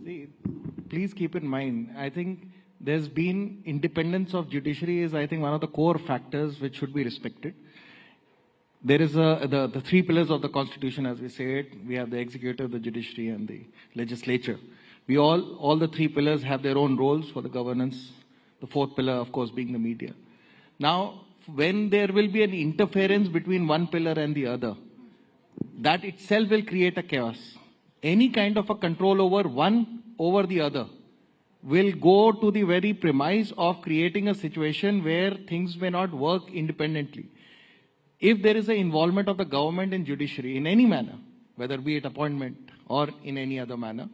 See, please keep in mind, I think there's been independence of judiciary is, I think, one of the core factors which should be respected. There is the 3 pillars of the Constitution, as we say it. We have the executive, the judiciary, and the legislature. We all the 3 pillars have their own roles for the governance. The 4th pillar, of course, being the media. Now, when there will be an interference between one pillar and the other, that itself will create a chaos. Any kind of a control over one over the other will go to the very premise of creating a situation where things may not work independently. If there is an involvement of the government in judiciary in any manner, whether be it appointment or in any other manner,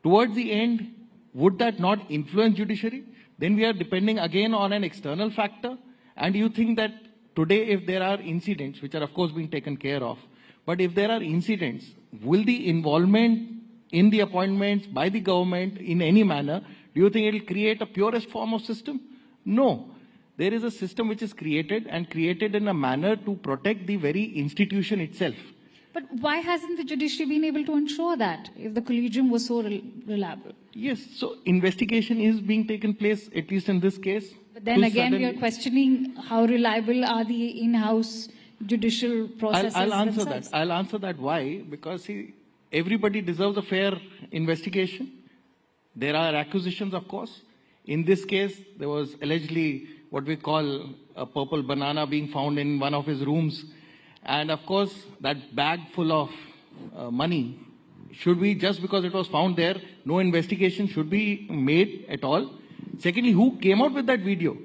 towards the end, would that not influence judiciary? Then we are depending again on an external factor. And you think that today, if there are incidents, which are of course being taken care of, but if there are incidents, will the involvement in the appointments by the government in any manner, do you think it will create a purest form of system? No. There is a system which is created and created in a manner to protect the very institution itself. But why hasn't the judiciary been able to ensure that, if the collegium was so reliable? Yes, so investigation is being taken place, at least in this case. But then again, we are questioning how reliable are the in-house judicial processes I'll answer themselves. that. I'll answer that. Why? Because see, everybody deserves a fair investigation. There are accusations, of course. In this case, there was allegedly what we call a purple banana being found in one of his rooms. And of course, that bag full of money, should be, just because it was found there, no investigation should be made at all. Secondly, who came out with that video?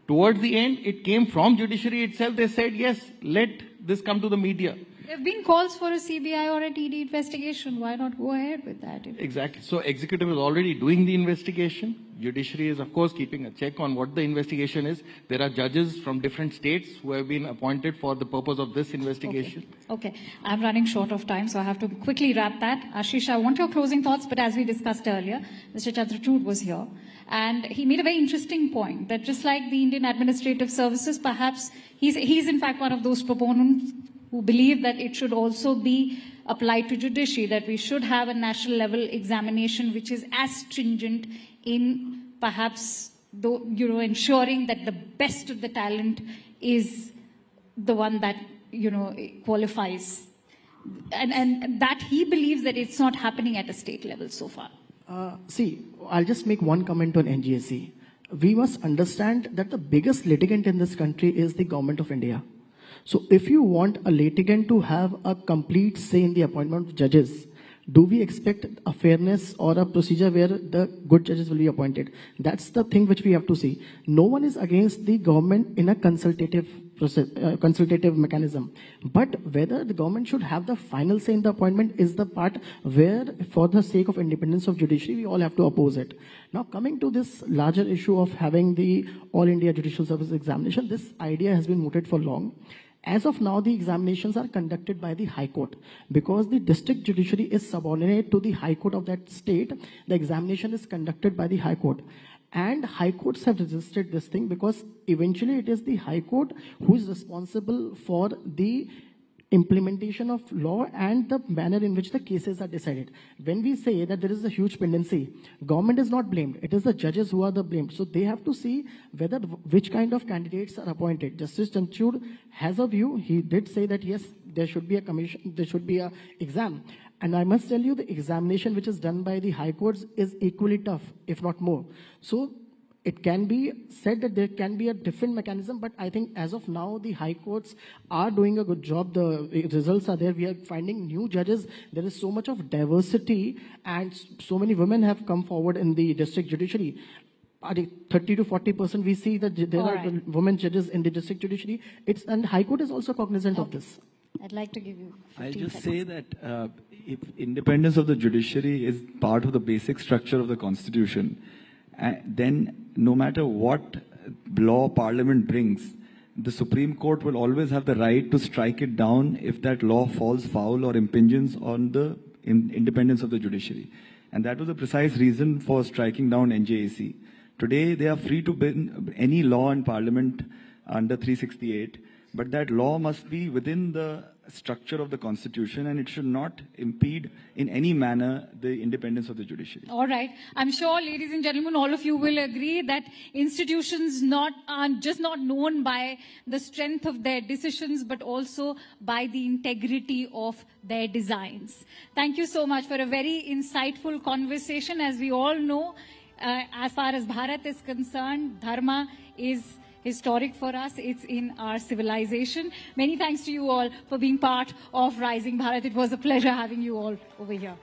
Towards the end, it came from judiciary itself. They said, yes, let this come to the media. There have been calls for a CBI or a TD investigation. Why not go ahead with that? Exactly. So executive is already doing the investigation. Judiciary is, of course, keeping a check on what the investigation is. There are judges from different states who have been appointed for the purpose of this investigation. Okay. I'm running short of time, so I have to quickly wrap that. Ashish, I want your closing thoughts, but as we discussed earlier, Mr. Chandrachud was here. And he made a very interesting point that just like the Indian Administrative Services, perhaps he's in fact one of those proponents who believe that it should also be applied to judiciary, that we should have a national level examination which is as stringent in perhaps ensuring that the best of the talent is the one that qualifies, and that he believes that it's not happening at a state level so far. See, I'll just make one comment on NGSC. We must understand that the biggest litigant in this country is the government of India. So if you want a litigant to have a complete say in the appointment of judges, Do we expect a fairness or a procedure where the good judges will be appointed? That's the thing which we have to see. No one is against the government in a consultative process, consultative mechanism. But whether the government should have the final say in the appointment is the part where, for the sake of independence of judiciary, we all have to oppose it. Now, coming to this larger issue of having the All India Judicial Service Examination, this idea has been mooted for long. As of now, the examinations are conducted by the High Court. Because the district judiciary is subordinate to the High Court of that state, the examination is conducted by the High Court. And High Courts have resisted this thing because eventually it is the High Court who is responsible for the implementation of law and the manner in which the cases are decided. When we say that there is a huge pendency, government is not blamed. It is the judges who are the blamed. So they have to see whether which kind of candidates are appointed. Justice Chanchud has a view. He did say that yes, there should be a commission, there should be a exam. And I must tell you, the examination which is done by the High Courts is equally tough, if not more. So it can be said that there can be a different mechanism, but I think as of now, the High Courts are doing a good job. The results are there. We are finding new judges. There is so much of diversity, and so many women have come forward in the district judiciary. 30 to 40% we see that there are women judges in the district judiciary. And High Court is also cognizant of this. I'd like to give you 15 I'll just seconds. say that if independence of the judiciary is part of the basic structure of the Constitution, then no matter what law Parliament brings, the Supreme Court will always have the right to strike it down if that law falls foul or impinges on the independence of the judiciary. And that was the precise reason for striking down NJAC. Today, they are free to bring any law in Parliament under 368, but that law must be within the structure of the Constitution, and it should not impede in any manner the independence of the judiciary. All right. I'm sure, ladies and gentlemen, all of you will agree that institutions are just not known by the strength of their decisions, but also by the integrity of their designs. Thank you so much for a very insightful conversation. As we all know, as far as Bharat is concerned, dharma is historic for us. It's in our civilization. Many thanks to you all for being part of Rising Bharat. It was a pleasure having you all over here.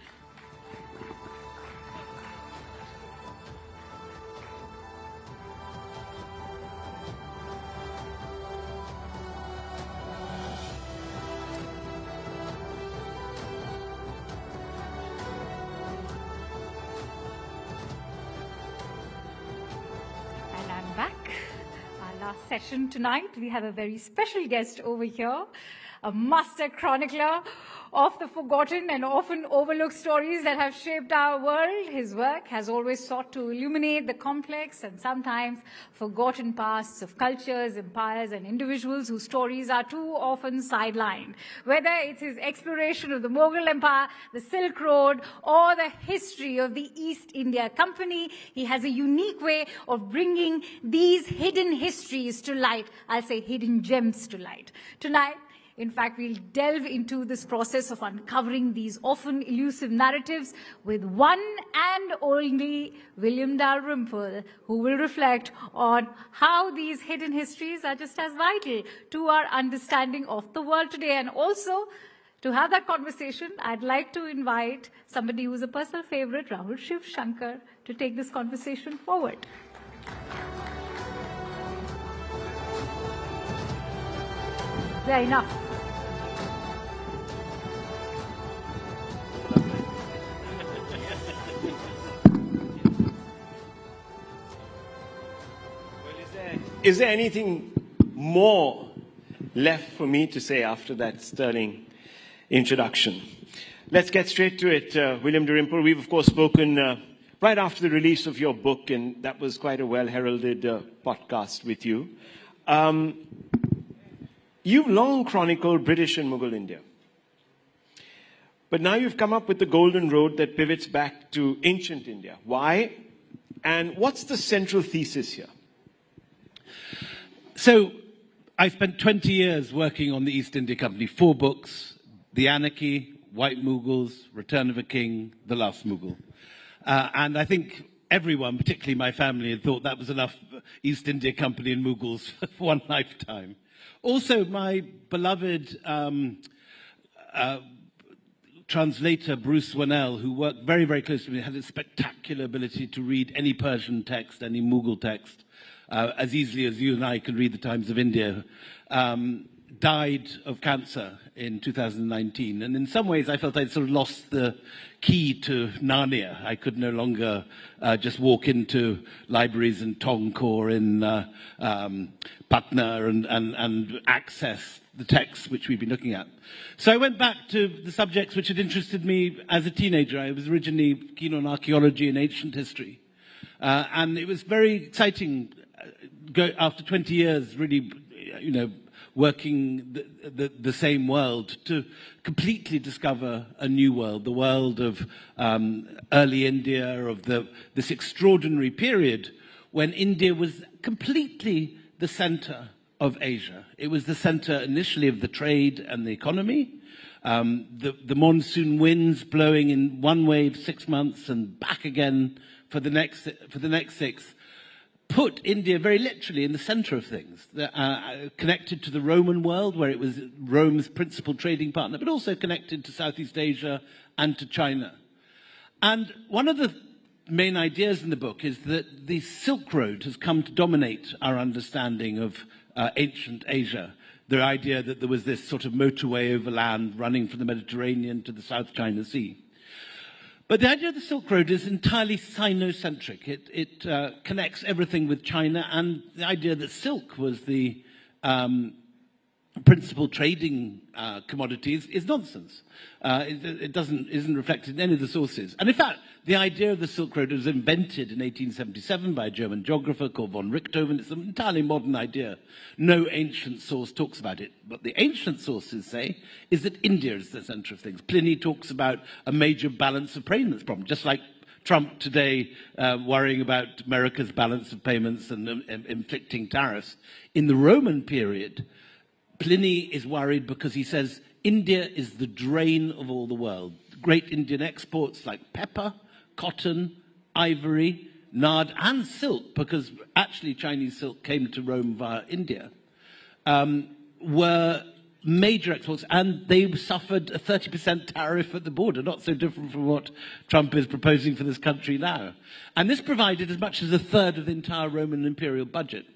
And I'm back. Last session tonight, we have a very special guest over here, a master chronicler of the forgotten and often overlooked stories that have shaped our world. His work has always sought to illuminate the complex and sometimes forgotten pasts of cultures, empires, and individuals whose stories are too often sidelined. Whether it's his exploration of the Mughal Empire, the Silk Road, or the history of the East India Company, he has a unique way of bringing these hidden histories to light. I'll say hidden gems to light. Tonight, in fact, we'll delve into this process of uncovering these often elusive narratives with one and only William Dalrymple, who will reflect on how these hidden histories are just as vital to our understanding of the world today. And also, to have that conversation, I'd like to invite somebody who's a personal favorite, Rahul Jaishankar, to take this conversation forward. Yeah, enough. Is there anything more left for me to say after that sterling introduction? Let's get straight to it, William Dalrymple. We've, of course, spoken right after the release of your book, and that was quite a well-heralded podcast with you. You've long chronicled British and Mughal India. But now you've come up with the golden road that pivots back to ancient India. Why? And what's the central thesis here? So I spent 20 years working on the East India Company, 4 books: The Anarchy, White Mughals, Return of a King, The Last Mughal. And I think everyone, particularly my family, had thought that was enough East India Company and Mughals for one lifetime. Also, my beloved translator Bruce Wannell, who worked very, very closely with me, had a spectacular ability to read any Persian text, any Mughal text, as easily as you and I can read the Times of India, died of cancer in 2019. And in some ways, I felt I'd sort of lost the key to Narnia. I could no longer just walk into libraries in Tonk or in Patna and access the texts which we've been looking at. So I went back to the subjects which had interested me as a teenager. I was originally keen on archaeology and ancient history. And it was very exciting after 20 years, really, working the same world, to completely discover a new world, the world of early India, of this extraordinary period when India was completely the center of Asia. It was the center initially of the trade and the economy. The monsoon winds blowing in one wave 6 months and back again for the next 6 put India very literally in the center of things, connected to the Roman world, where it was Rome's principal trading partner, but also connected to Southeast Asia and to China. And one of the main ideas in the book is that the Silk Road has come to dominate our understanding of ancient Asia. The idea that there was this sort of motorway overland running from the Mediterranean to the South China Sea. But the idea of the Silk Road is entirely Sino-centric. It connects everything with China, and the idea that silk was the principal trading commodities is nonsense. It isn't reflected in any of the sources. And in fact, the idea of the Silk Road was invented in 1877 by a German geographer called von Richthofen. It's an entirely modern idea. No ancient source talks about it. But the ancient sources say is that India is the center of things. Pliny talks about a major balance of payments problem, just like Trump today worrying about America's balance of payments and inflicting tariffs. In the Roman period, Pliny is worried because he says India is the drain of all the world. Great Indian exports like pepper, cotton, ivory, nard, and silk, because actually Chinese silk came to Rome via India, were major exports, and they suffered a 30% tariff at the border, not so different from what Trump is proposing for this country now. And this provided as much as a third of the entire Roman imperial budget.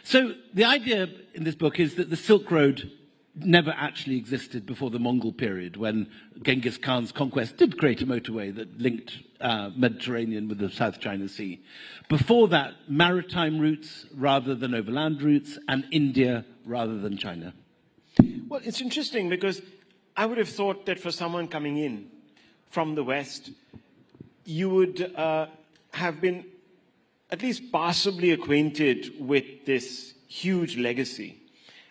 So the idea in this book is that the Silk Road never actually existed before the Mongol period, when Genghis Khan's conquest did create a motorway that linked Mediterranean with the South China Sea. Before that, maritime routes rather than overland routes, and India rather than China. Well, it's interesting because I would have thought that for someone coming in from the West, you would have been at least passably acquainted with this huge legacy,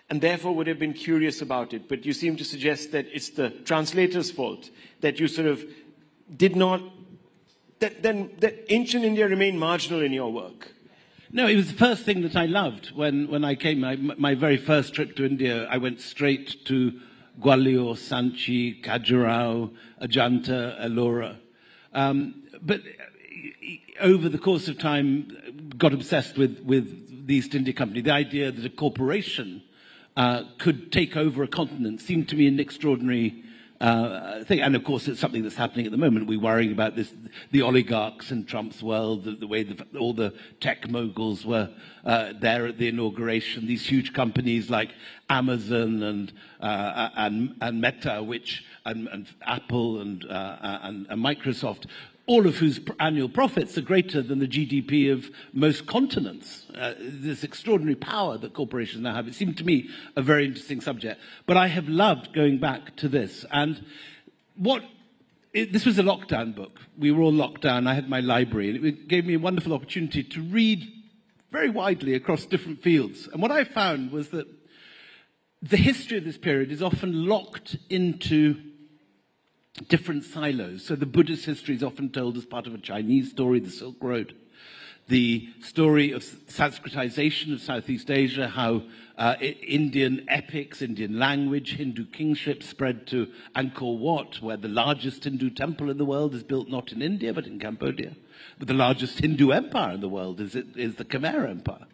and therefore would have been curious about it. But you seem to suggest that it's the translator's fault, that you sort of did not, that ancient India remained marginal in your work. No, it was the first thing that I loved when I came. My very first trip to India, I went straight to Gwalior, Sanchi, Khajuraho, Ajanta, Ellora. But over the course of time, got obsessed with the East India Company. The idea that a corporation could take over a continent seemed to me an extraordinary thing. And of course, it's something that's happening at the moment. We're worrying about this, the oligarchs in Trump's world, the way all the tech moguls were there at the inauguration. These huge companies like Amazon and Meta, and Apple and Microsoft, all of whose annual profits are greater than the GDP of most continents. This extraordinary power that corporations now have. It seemed to me a very interesting subject. But I have loved going back to this. And this was a lockdown book. We were all locked down. I had my library, and it gave me a wonderful opportunity to read very widely across different fields. And what I found was that the history of this period is often locked into different silos. So the Buddhist history is often told as part of a Chinese story, the Silk Road. The story of Sanskritization of Southeast Asia, how Indian epics, Indian language, Hindu kingship spread to Angkor Wat, where the largest Hindu temple in the world is built not in India but in Cambodia. But the largest Hindu empire in the world is the Khmer Empire.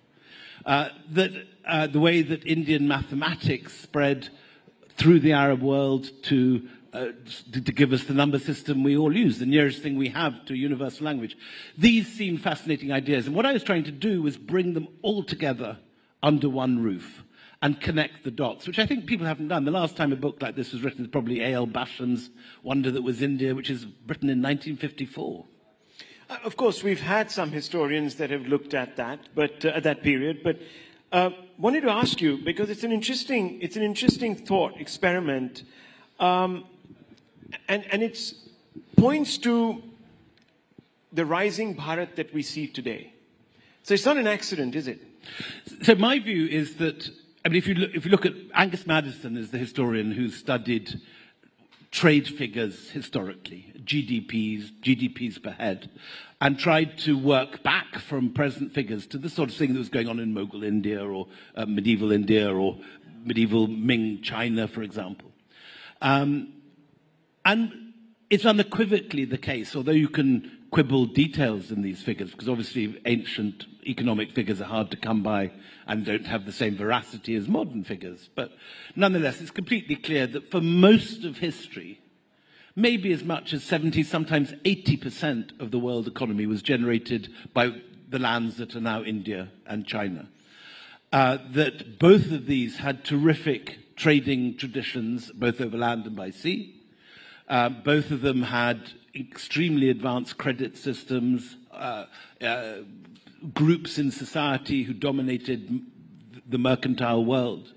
The way that Indian mathematics spread through the Arab world to to give us the number system we all use, the nearest thing we have to a universal language. These seem fascinating ideas, and what I was trying to do was bring them all together under one roof and connect the dots, which I think people haven't done. The last time a book like this was written is probably A.L. Basham's Wonder That Was India, which is written in 1954. Of course, we've had some historians that have looked at that, but at that period. But wanted to ask you, because it's an interesting thought experiment, and it points to the rising Bharat that we see today. So it's not an accident, is it? So my view is that, I mean, if you look at Angus Maddison as the historian who studied trade figures historically, GDPs per head, and tried to work back from present figures to the sort of thing that was going on in Mughal India or medieval Ming China, for example. And it's unequivocally the case, although you can quibble details in these figures, because obviously ancient economic figures are hard to come by and don't have the same veracity as modern figures. But nonetheless, it's completely clear that for most of history, maybe as much as 70, sometimes 80% of the world economy was generated by the lands that are now India and China. That both of these had terrific trading traditions, both over land and by sea. Both of them had extremely advanced credit systems, groups in society who dominated the mercantile world.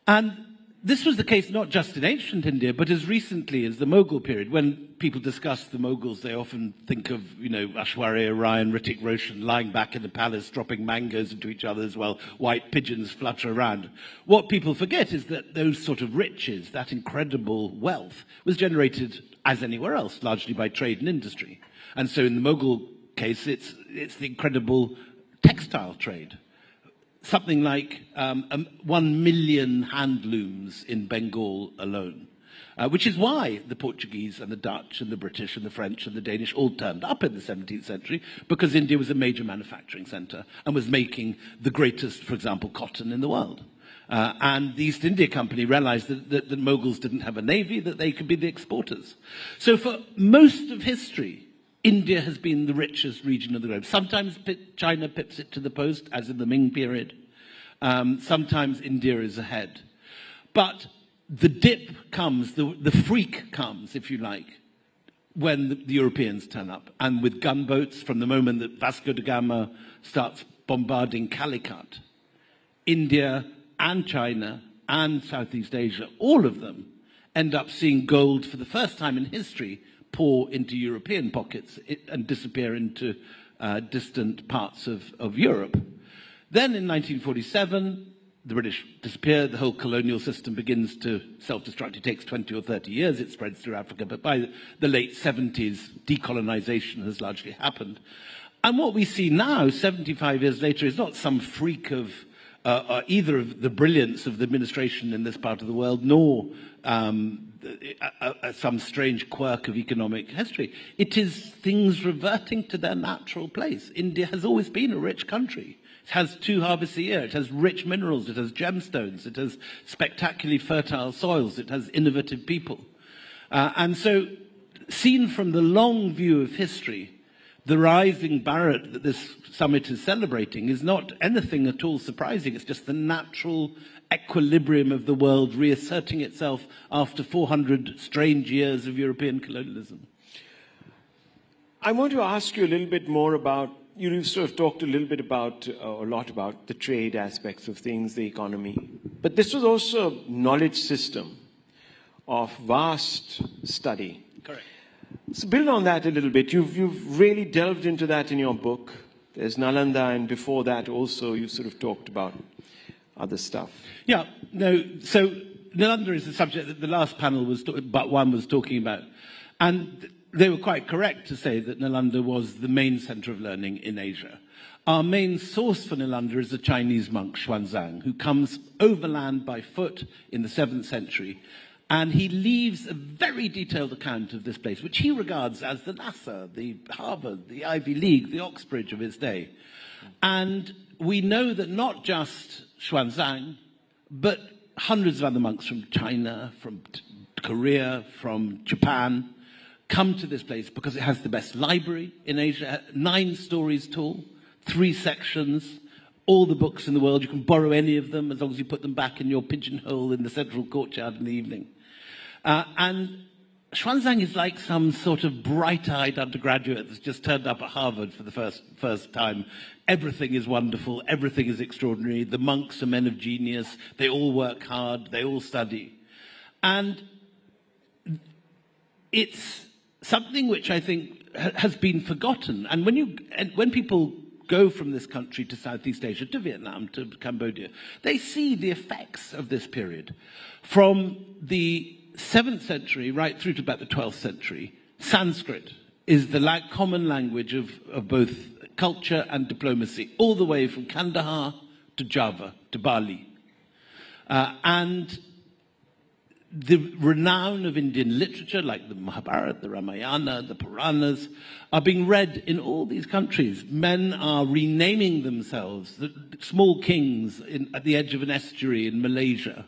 And this was the case not just in ancient India, but as recently as the Mughal period. When people discuss the Mughals, they often think of, Aishwarya Rai and Hrithik Roshan lying back in the palace, dropping mangoes into each other while white pigeons flutter around. What people forget is that those sort of riches, that incredible wealth, was generated, as anywhere else, largely by trade and industry. And so in the Mughal case, it's the incredible textile trade. Something like 1 million handlooms in Bengal alone, which is why the Portuguese and the Dutch and the British and the French and the Danish all turned up in the 17th century, because India was a major manufacturing center and was making the greatest, for example, cotton in the world. And the East India Company realized that the Mughals didn't have a navy, that they could be the exporters. So for most of history, India has been the richest region of the globe. Sometimes China pips it to the post, as in the Ming period. Sometimes India is ahead. But the dip comes, the freak comes, if you like, when the Europeans turn up. And with gunboats, from the moment that Vasco da Gama starts bombarding Calicut, India and China and Southeast Asia, all of them end up seeing gold for the first time in history pour into European pockets and disappear into distant parts of Europe. Then in 1947, the British disappear, the whole colonial system begins to self-destruct. It takes 20 or 30 years, it spreads through Africa, but by the late 70s, decolonization has largely happened. And what we see now, 75 years later, is not some freak of either of the brilliance of the administration in this part of the world, nor some strange quirk of economic history. It is things reverting to their natural place. India has always been a rich country. It has 2 harvests a year. It has rich minerals. It has gemstones. It has spectacularly fertile soils. It has innovative people. And so, seen from the long view of history, the rising Bharat that this summit is celebrating is not anything at all surprising. It's just the natural equilibrium of the world reasserting itself after 400 strange years of European colonialism. I want to ask you a little bit more about, you sort of talked a little bit about, a lot about the trade aspects of things, the economy. But this was also a knowledge system of vast study. Correct. So build on that a little bit. You've really delved into that in your book. There's Nalanda, and before that also you sort of talked about other stuff. Yeah, no, so Nalanda is the subject that the last panel but one was talking about. And they were quite correct to say that Nalanda was the main center of learning in Asia. Our main source for Nalanda is the Chinese monk Xuanzang, who comes overland by foot in the 7th century. And he leaves a very detailed account of this place, which he regards as the NASA, the Harvard, the Ivy League, the Oxbridge of his day. And we know that not just Xuanzang, but hundreds of other monks from China, from Korea, from Japan, come to this place because it has the best library in Asia, 9 stories tall, 3 sections, all the books in the world. You can borrow any of them as long as you put them back in your pigeonhole in the central courtyard in the evening. And Xuanzang is like some sort of bright-eyed undergraduate that's just turned up at Harvard for the first time. Everything is wonderful. Everything is extraordinary. The monks are men of genius. They all work hard. They all study. And it's something which I think has been forgotten. And when people go from this country to Southeast Asia, to Vietnam, to Cambodia, they see the effects of this period. From the 7th century right through to about the 12th century, Sanskrit is the common language of both culture and diplomacy, all the way from Kandahar to Java to Bali. And the renown of Indian literature, like the Mahabharata, the Ramayana, the Puranas, are being read in all these countries. Men are renaming themselves. The small kings at the edge of an estuary in Malaysia,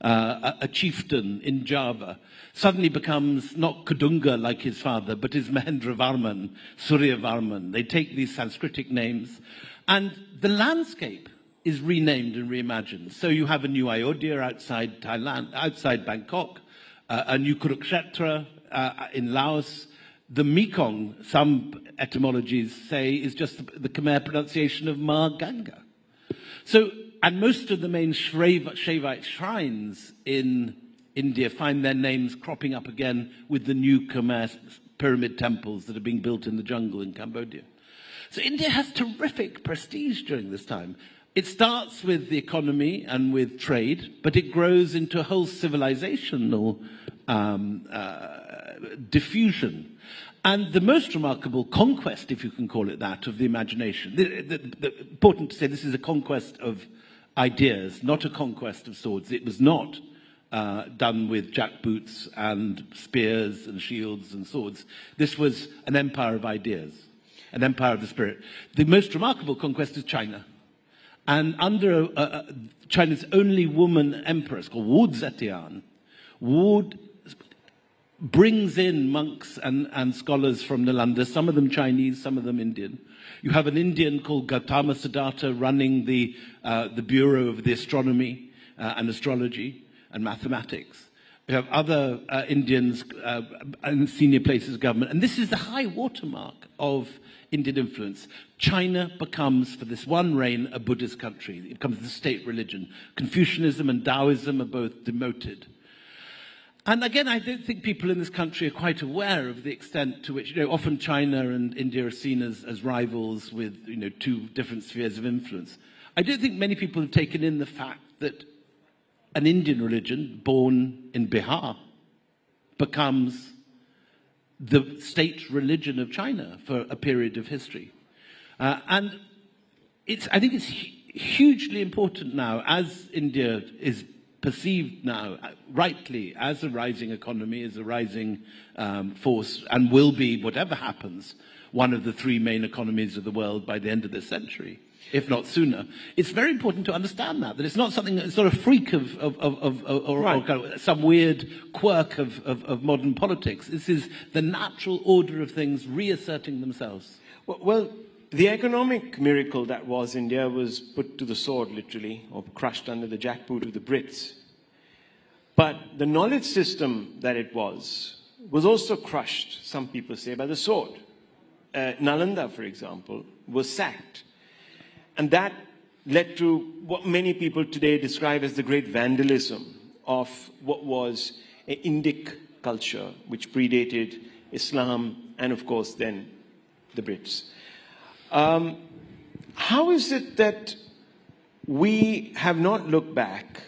a chieftain in Java, suddenly becomes not Kadunga like his father, but is Mahendravarman, Suryavarman. They take these Sanskritic names, and the landscape is renamed and reimagined. So you have a new Ayodhya outside Thailand, outside Bangkok, a new Kurukshetra in Laos. The Mekong, some etymologies say, is just the Khmer pronunciation of Ma Ganga. So, and most of the main Shaivite shrines in India find their names cropping up again with the new Khmer pyramid temples that are being built in the jungle in Cambodia. So India has terrific prestige during this time. It starts with the economy and with trade, but it grows into a whole civilizational diffusion. And the most remarkable conquest, if you can call it that, of the imagination, important to say this is a conquest of ideas, not a conquest of swords. It was not done with jackboots and spears and shields and swords. This was an empire of ideas, an empire of the spirit. The most remarkable conquest is China. And under China's only woman empress, called Wu Zetian, Wu brings in monks and scholars from Nalanda, some of them Chinese, some of them Indian. You have an Indian called Gautama Siddhartha running the Bureau of the Astronomy and Astrology and Mathematics. You have other Indians in senior places of government. And this is the high watermark of Indian influence. China becomes, for this one reign, a Buddhist country. It becomes the state religion. Confucianism and Taoism are both demoted. And again, I don't think people in this country are quite aware of the extent to which, often China and India are seen as rivals with, two different spheres of influence. I don't think many people have taken in the fact that an Indian religion born in Bihar becomes the state religion of China for a period of history. And I think it's hugely important now, as India is perceived now, rightly, as a rising economy, as a rising force, and will be, whatever happens, one of the 3 main economies of the world by the end of this century, if not sooner. It's very important to understand that it's not something, it's not a freak or kind of some weird quirk of modern politics. This is the natural order of things reasserting themselves. Well, the economic miracle that was India was put to the sword, literally, or crushed under the jackboot of the Brits. But the knowledge system that it was also crushed, some people say, by the sword. Nalanda, for example, was sacked. And that led to what many people today describe as the great vandalism of what was an Indic culture, which predated Islam and, of course, then the Brits. How is it that we have not looked back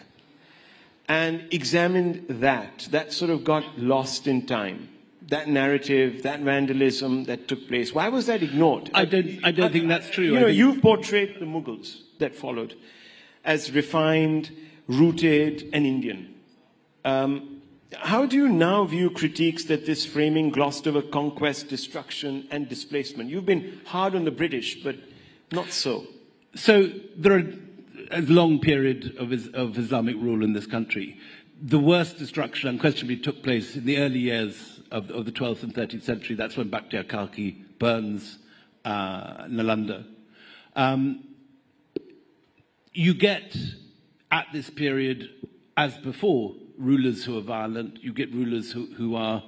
and examined that sort of got lost in time? That narrative, that vandalism that took place, why was that ignored? I don't think that's true. You've portrayed the Mughals that followed as refined, rooted, and Indian. How do you now view critiques that this framing glossed over conquest, destruction, and displacement? You've been hard on the British, but not so. So there are a long period of Islamic rule in this country. the worst destruction unquestionably took place in the early years of the 12th and 13th century. That's when Bhaktiar Kalki burns Nalanda. You get, at this period, as before, rulers who are violent. You get rulers who are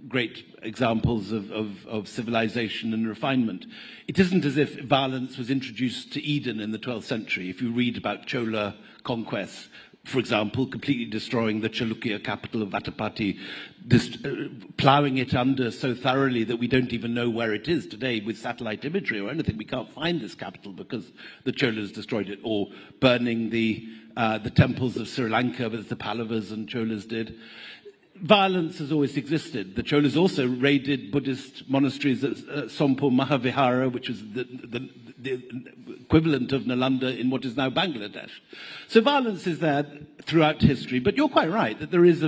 great examples of civilization and refinement. It isn't as if violence was introduced to Eden in the 12th century. If you read about Chola conquests, for example, completely destroying the Chalukya capital of Vatapati, ploughing it under so thoroughly that we don't even know where it is today with satellite imagery or anything. We can't find this capital because the Cholas destroyed it, or burning the temples of Sri Lanka as the Pallavas and Cholas did. Violence has always existed. The Cholas also raided Buddhist monasteries at Sompo Mahavihara, which is the equivalent of Nalanda in what is now Bangladesh. So violence is there throughout history, but you're quite right that there's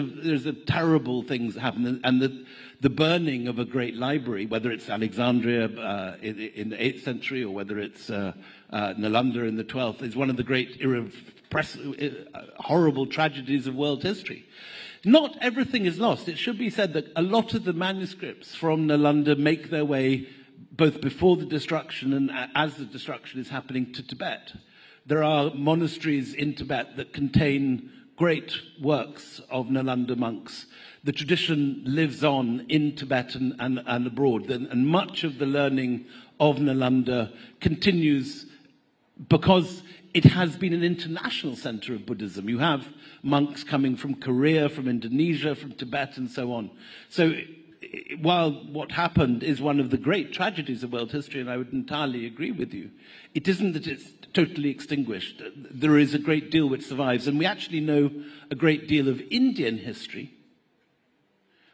a terrible things happen, and the burning of a great library, whether it's Alexandria in the 8th century or whether it's Nalanda in the 12th, is one of the great horrible tragedies of world history. Not everything is lost. It should be said that a lot of the manuscripts from Nalanda make their way both before the destruction and as the destruction is happening to Tibet. There are monasteries in Tibet that contain great works of Nalanda monks. The tradition lives on in Tibet and abroad, and much of the learning of Nalanda continues because it has been an international center of Buddhism. You have monks coming from Korea, from Indonesia, from Tibet, and so on. So while what happened is one of the great tragedies of world history, and I would entirely agree with you, it isn't that it's totally extinguished. There is a great deal which survives, and we actually know a great deal of Indian history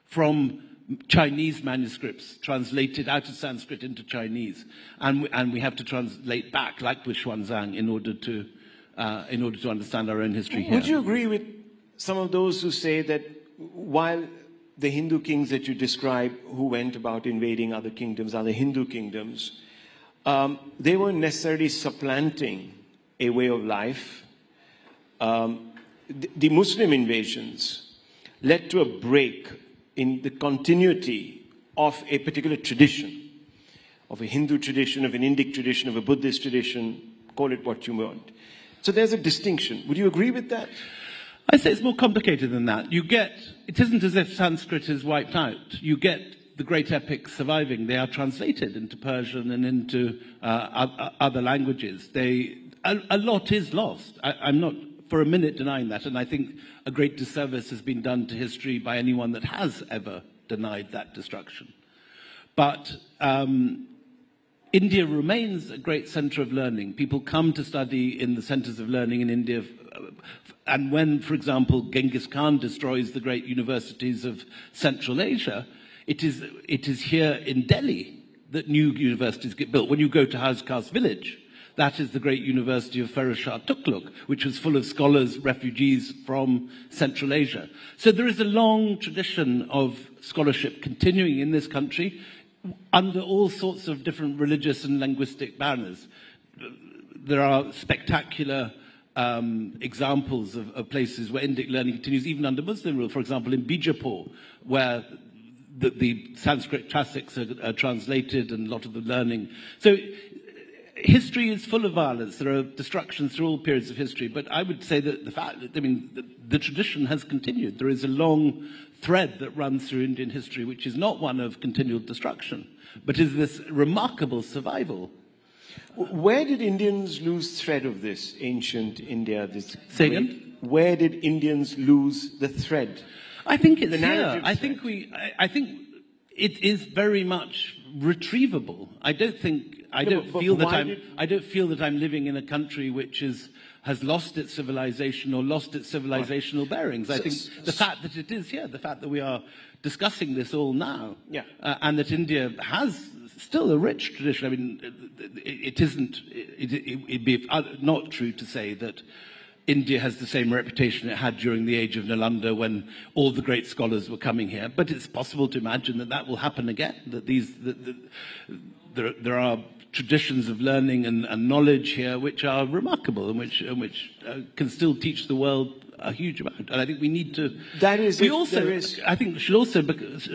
from Chinese manuscripts translated out of Sanskrit into Chinese, and we have to translate back, like with Xuanzang, in order to understand our own history here. Would you agree with some of those who say that while the Hindu kings that you describe who went about invading other kingdoms, other Hindu kingdoms, they weren't necessarily supplanting a way of life? The Muslim invasions led to a break in the continuity of a particular tradition, of a Hindu tradition, of an Indic tradition, of a Buddhist tradition, call it what you want. So there's a distinction. Would you agree with that? I say it's more complicated than that. It isn't as if Sanskrit is wiped out. You get the great epics surviving. They are translated into Persian and into other languages. A lot is lost. I'm not for a minute denying that, and I think a great disservice has been done to history by anyone that has ever denied that destruction. But India remains a great center of learning. People come to study in the centers of learning in India. And when, for example, Genghis Khan destroys the great universities of Central Asia, it is here in Delhi that new universities get built. When you go to House Khas village, that is the great university of Firoz Shah Tughlaq, which was full of scholars, refugees from Central Asia. So there is a long tradition of scholarship continuing in this country under all sorts of different religious and linguistic banners. There are spectacular examples of places where Indic learning continues even under Muslim rule. For example, in Bijapur, where the Sanskrit classics are translated and a lot of the learning. So history is full of violence. There are destructions through all periods of history, but I would say that the tradition has continued. There is a long thread that runs through Indian history, which is not one of continual destruction, but is this remarkable survival. Where did Indians lose thread of this ancient India? Say again? Where did Indians lose the thread? I think it's here. I think it is very much retrievable. I don't feel that I'm living in a country which has lost its civilization or lost its civilizational bearings. I think the fact that it is here, the fact that we are discussing this all now, and that India has still a rich tradition. I mean, it'd be not true to say that India has the same reputation it had during the age of Nalanda when all the great scholars were coming here. But it's possible to imagine that that will happen again, that there are traditions of learning and knowledge here which are remarkable and which can still teach the world a huge amount. And I think we need to... That is, we also, I think we should also,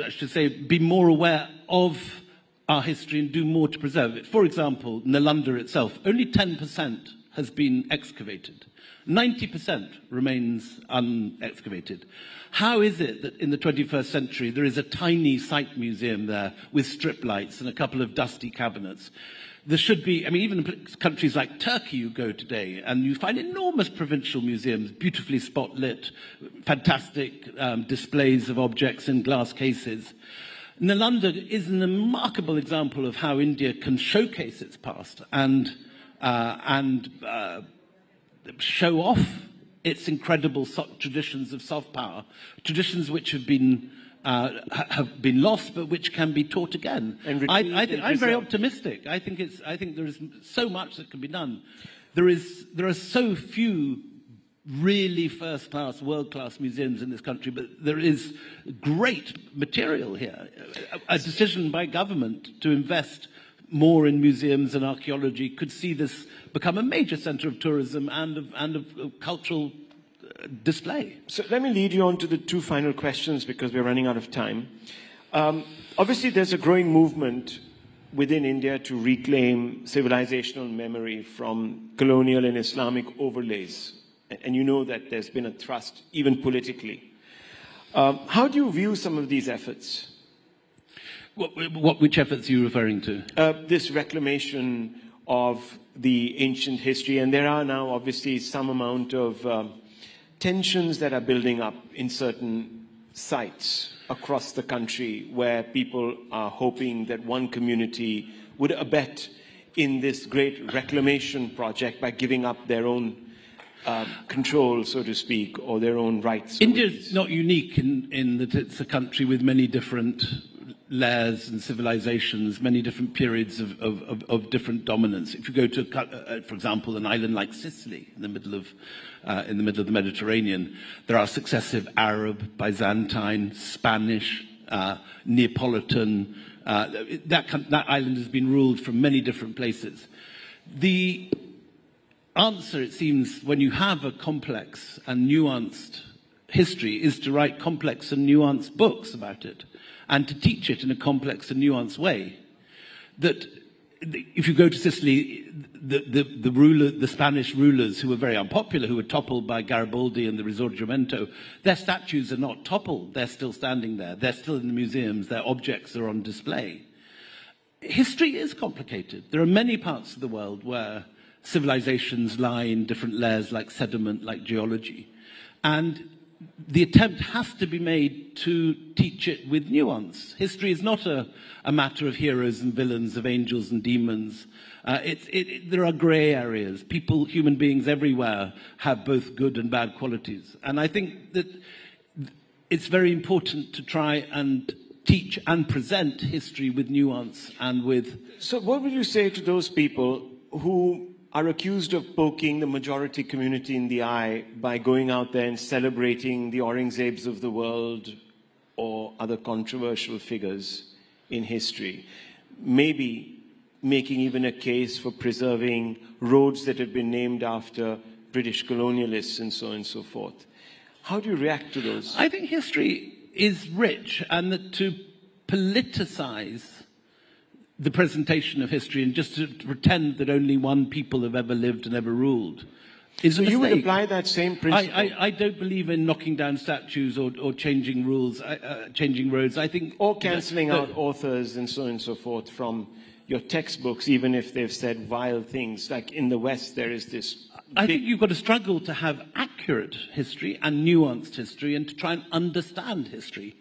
I should say, be more aware of our history and do more to preserve it. For example, Nalanda itself, only 10% has been excavated. 90% remains unexcavated. How is it that in the 21st century there is a tiny site museum there with strip lights and a couple of dusty cabinets? There should be, I mean, even in countries like Turkey you go today and you find enormous provincial museums, beautifully spot-lit, fantastic displays of objects in glass cases. Nalanda is a remarkable example of how India can showcase its past and show off its incredible traditions of soft power, traditions which have been lost, but which can be taught again. I'm very optimistic. I think there is so much that can be done. There are so few really first-class, world-class museums in this country, but there is great material here. A decision by government to invest more in museums and archaeology could see this become a major centre of tourism and of cultural display. So let me lead you on to the two final questions because we're running out of time. Obviously, there's a growing movement within India to reclaim civilizational memory from colonial and Islamic overlays. And you know that there's been a thrust, even politically. How do you view some of these efforts? Which efforts are you referring to? This reclamation of the ancient history. And there are now obviously some amount of tensions that are building up in certain sites across the country where people are hoping that one community would abet in this great reclamation project by giving up their own control, so to speak, or their own rights. India is not unique in that it's a country with many different layers and civilizations, many different periods of different dominance. If you go to, for example, an island like Sicily in the middle of the Mediterranean, there are successive Arab, Byzantine, Spanish, Neapolitan. That island has been ruled from many different places. The answer, it seems, when you have a complex and nuanced history, is to write complex and nuanced books about it, and to teach it in a complex and nuanced way. That if you go to Sicily, the Spanish rulers who were very unpopular, who were toppled by Garibaldi and the Risorgimento, their statues are not toppled, they're still standing there, they're still in the museums, their objects are on display. History is complicated. There are many parts of the world where civilizations lie in different layers like sediment, like geology. And the attempt has to be made to teach it with nuance. History is not a matter of heroes and villains, of angels and demons. There are grey areas. People, human beings everywhere have both good and bad qualities. And I think that it's very important to try and teach and present history with nuance and with... So what would you say to those people who are accused of poking the majority community in the eye by going out there and celebrating the Aurangzebs of the world or other controversial figures in history, maybe making even a case for preserving roads that have been named after British colonialists and so on and so forth? How do you react to those? I think history is rich, and that to politicize the presentation of history and just to pretend that only one people have ever lived and ever ruled is a mistake. You would apply that same principle? I don't believe in knocking down statues or changing rules, changing roads. I think... Or cancelling out authors and so on and so forth from your textbooks, even if they've said vile things. Like in the West, there is this... I think you've got to struggle to have accurate history and nuanced history and to try and understand history.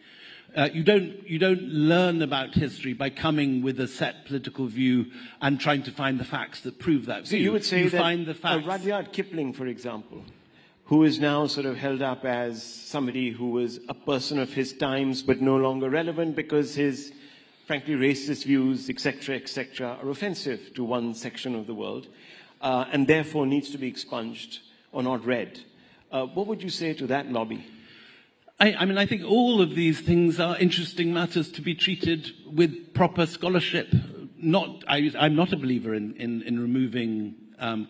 You don't learn about history by coming with a set political view and trying to find the facts that prove that view. So you would say that find the facts. Rudyard Kipling, for example, who is now sort of held up as somebody who was a person of his times but no longer relevant because his, frankly, racist views, etc., are offensive to one section of the world and therefore needs to be expunged or not read. What would you say to that lobby? I mean, I think all of these things are interesting matters to be treated with proper scholarship. I'm not a believer in removing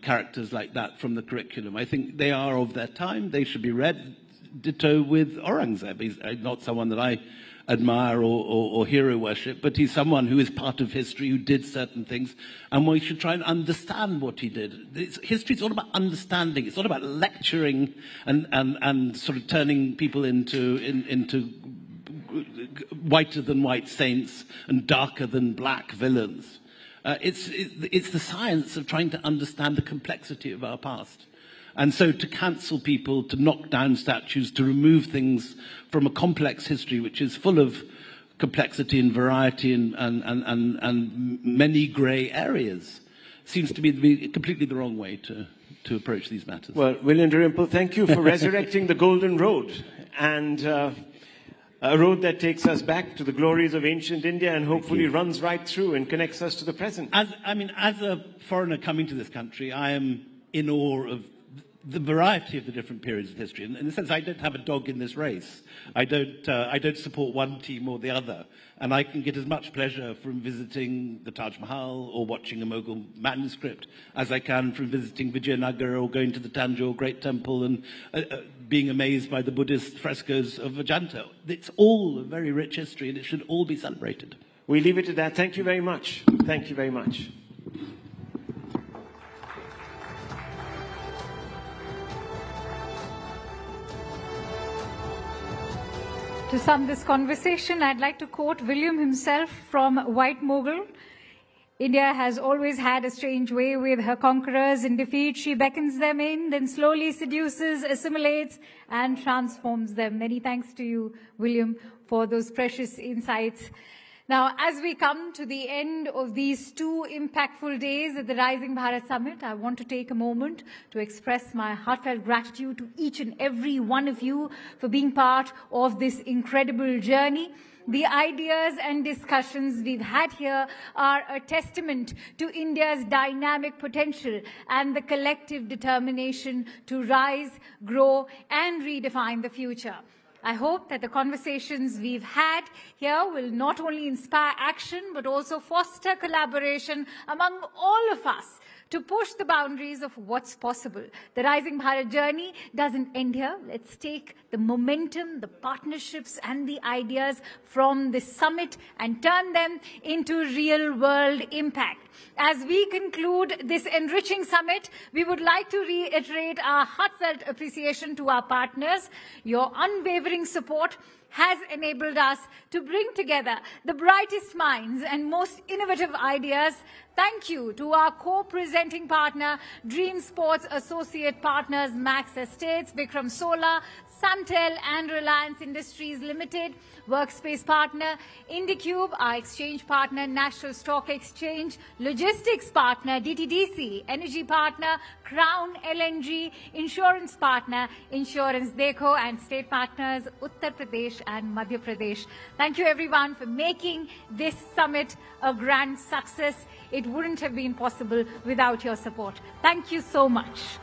characters like that from the curriculum. I think they are of their time. They should be read. Ditto with Aurangzeb. He's not someone that I admire or hero worship, but he's someone who is part of history, who did certain things, and we should try and understand what he did. History is all about understanding. It's not about lecturing and sort of turning people into whiter than white saints and darker than black villains. It's the science of trying to understand the complexity of our past. And so to cancel people, to knock down statues, to remove things from a complex history which is full of complexity and variety and many grey areas seems to be completely the wrong way to approach these matters. Well, William Dalrymple, thank you for resurrecting the Golden Road, and a road that takes us back to the glories of ancient India and hopefully runs right through and connects us to the present. As a foreigner coming to this country, I am in awe of the variety of the different periods of history. In the sense, I don't have a dog in this race. I don't support one team or the other. And I can get as much pleasure from visiting the Taj Mahal or watching a Mughal manuscript as I can from visiting Vijayanagar or going to the Tanjore Great Temple and being amazed by the Buddhist frescoes of Ajanta. It's all a very rich history, and it should all be celebrated. We leave it at that. Thank you very much. Thank you very much. To sum this conversation, I'd like to quote William himself from White Mughal. India has always had a strange way with her conquerors. In defeat, she beckons them in, then slowly seduces, assimilates, and transforms them. Many thanks to you, William, for those precious insights. Now, as we come to the end of these 2 impactful days at the Rising Bharat Summit, I want to take a moment to express my heartfelt gratitude to each and every one of you for being part of this incredible journey. The ideas and discussions we've had here are a testament to India's dynamic potential and the collective determination to rise, grow, and redefine the future. I hope that the conversations we've had here will not only inspire action, but also foster collaboration among all of us to push the boundaries of what's possible. The Rising Bharat journey doesn't end here. Let's take the momentum, the partnerships, and the ideas from this summit and turn them into real-world impact. As we conclude this enriching summit, we would like to reiterate our heartfelt appreciation to our partners. Your unwavering support has enabled us to bring together the brightest minds and most innovative ideas. Thank you to our co-presenting partner, Dream Sports Associate Partners, Max Estates, Vikram Solar, Suntel and Reliance Industries Limited, Workspace Partner, IndiCube, our exchange partner, National Stock Exchange, Logistics Partner, DTDC, Energy Partner, Crown LNG, Insurance Partner, Insurance Dekho, and State Partners, Uttar Pradesh and Madhya Pradesh. Thank you everyone for making this summit a grand success. It wouldn't have been possible without your support. Thank you so much.